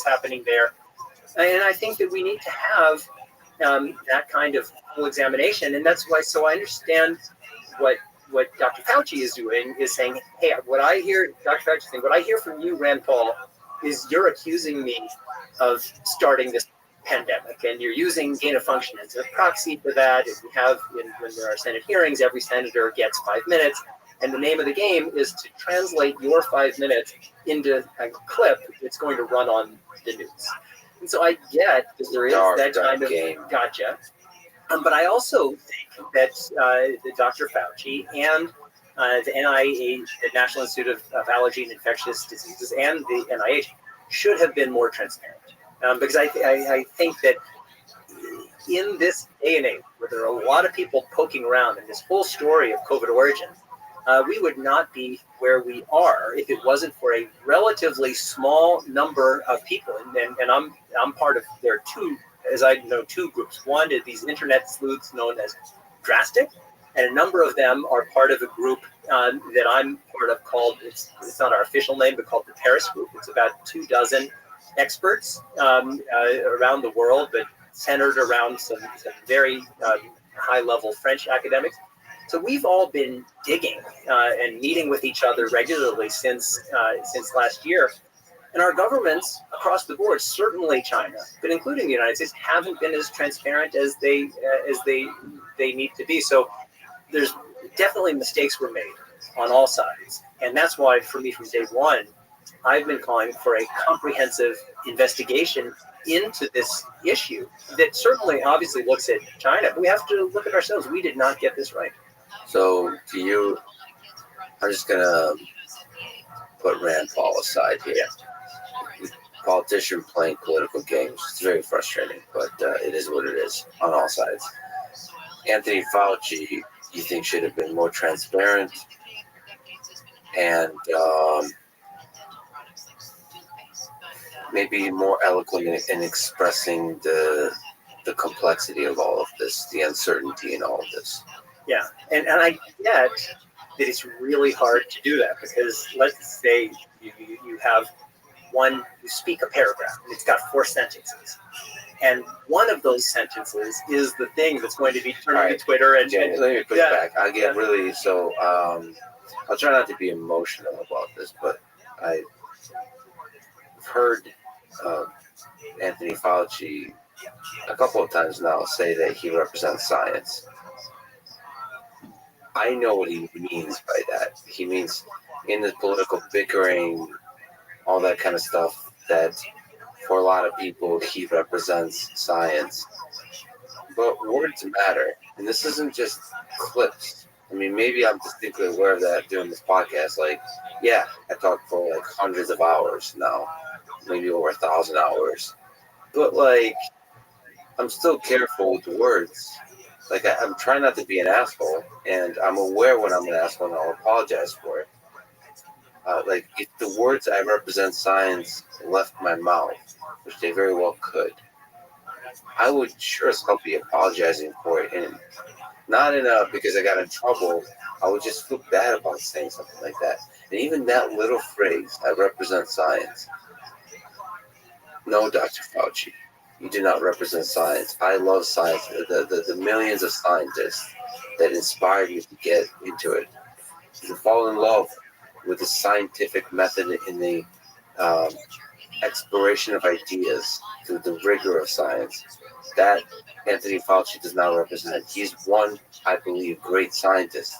happening there. And I think that we need to have that kind of full examination. And that's why, so I understand what Dr. Fauci is doing, is saying, hey, what I hear, Dr. Fauci is saying, what I hear from you, Rand Paul, is you're accusing me of starting this pandemic, and you're using gain of function as a proxy for that. And we have, when there are Senate hearings, every senator gets 5 minutes, and the name of the game is to translate your 5 minutes into a clip that's going to run on the news. And so I get that there is that kind of game. Gotcha. But I also think that the Dr. Fauci and the NIH, the National Institute of Allergy and Infectious Diseases, and the NIH should have been more transparent. Because I think that in this day and age, where there are a lot of people poking around in this whole story of COVID origin, we would not be where we are if it wasn't for a relatively small number of people. And I'm part of, there are two, as I know, two groups. One is these internet sleuths known as Drastic, and a number of them are part of a group that I'm part of called, it's not our official name, but called the Paris Group. It's about 24 experts around the world, but centered around some very high-level French academics. So we've all been digging and meeting with each other regularly since last year. And our governments across the board, certainly China, but including the United States, haven't been as transparent as they need to be. So there's definitely mistakes were made on all sides. And that's why, for me, from day one, I've been calling for a comprehensive investigation into this issue that certainly obviously looks at China. But we have to look at ourselves. We did not get this right. So do you, I'm just going to put Rand Paul aside here. Yeah. Politician playing political games. It's very frustrating, but it is what it is on all sides. Anthony Fauci, you think should have been more transparent and maybe more eloquent in expressing the complexity of all of this, the uncertainty in all of this. Yeah, and I get that it's really hard to do that, because let's say you have you speak a paragraph and it's got 4 sentences, and one of those sentences is the thing that's going to be turned to Twitter and let me put it back. I get really so I'll try not to be emotional about this, but I've heard Anthony Fauci a couple of times now say that he represents science. I know what he means by that. He means in the political bickering, all that kind of stuff, that for a lot of people, he represents science. But words matter. And this isn't just clips. I mean, maybe I'm distinctly aware of that doing this podcast. Like, yeah, I talk for like hundreds of hours now, maybe over 1,000 hours. But like, I'm still careful with the words. Like, I'm trying not to be an asshole, and I'm aware when I'm an asshole, and I'll apologize for it. Like, if the words I represent science left my mouth, which they very well could, I would sure as hell be apologizing for it, and not because I got in trouble. I would just feel bad about saying something like that. And even that little phrase, I represent science. No, Dr. Fauci, you do not represent science. I love science. The millions of scientists that inspired me to get into it, to fall in love with the scientific method in the exploration of ideas through the rigor of science, that Anthony Fauci does not represent. He's one, I believe, great scientist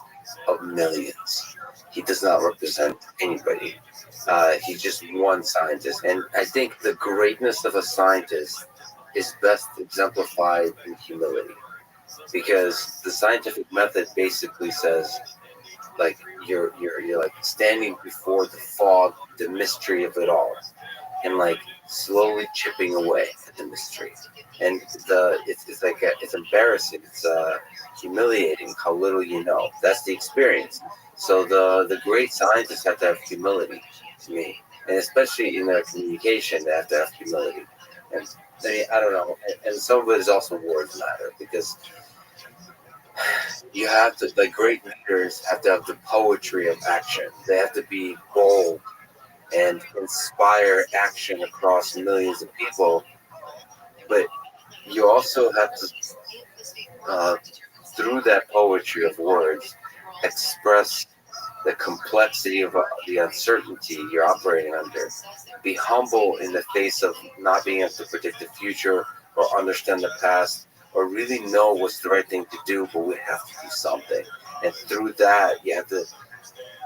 of millions. He does not represent anybody. He's just one scientist. And I think the greatness of a scientist is best exemplified in humility. Because the scientific method basically says, like, you're like standing before the fog, the mystery of it all, and like slowly chipping away at the mystery. And it's like it's embarrassing. It's humiliating how little you know. That's the experience. So the great scientists have to have humility, to me, and especially in their communication, they have to have humility. And I don't know. And some of it is also words matter, because you have to, like, great leaders have to have the poetry of action. They have to be bold and inspire action across millions of people. But you also have to, through that poetry of words, express the complexity of the uncertainty you're operating under. Be humble in the face of not being able to predict the future or understand the past or really know what's the right thing to do, but we have to do something. And through that, you have to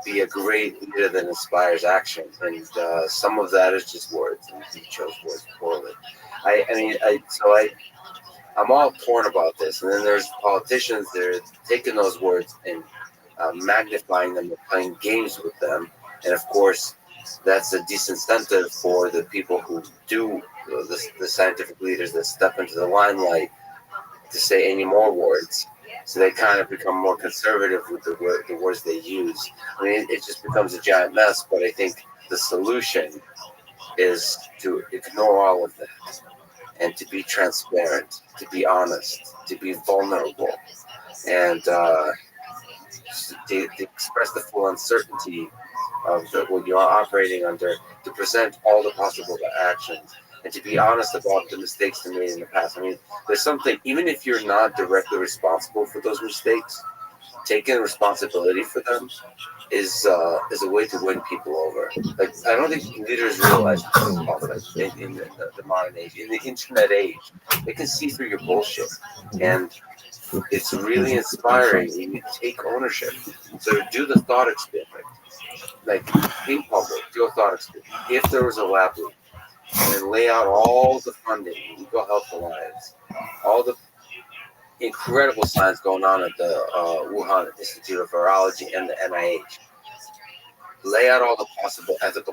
be a great leader that inspires action. And some of that is just words, and he chose words poorly. I'm all torn about this. And then there's politicians that are taking those words and magnifying them and playing games with them. And of course, that's a disincentive for the people who do, the scientific leaders that step into the limelight to say any more words. So they kind of become more conservative with the words they use. I mean, it just becomes a giant mess. But I think the solution is to ignore all of that and to be transparent, to be honest, to be vulnerable, and to express the full uncertainty of what you're operating under, to present all the possible actions, and to be honest about the mistakes they made in the past. I mean, there's something, even if you're not directly responsible for those mistakes, taking responsibility for them is a way to win people over. Like, I don't think leaders realize in the modern age, in the internet age, they can see through your bullshit, and it's really inspiring when you take ownership. So do the thought experiment, like in public, do a thought experiment. If there was a lab leak, and then lay out all the funding, Eco Health Alliance, all the incredible science going on at the Wuhan Institute of Virology and the NIH. Lay out all the possible ethical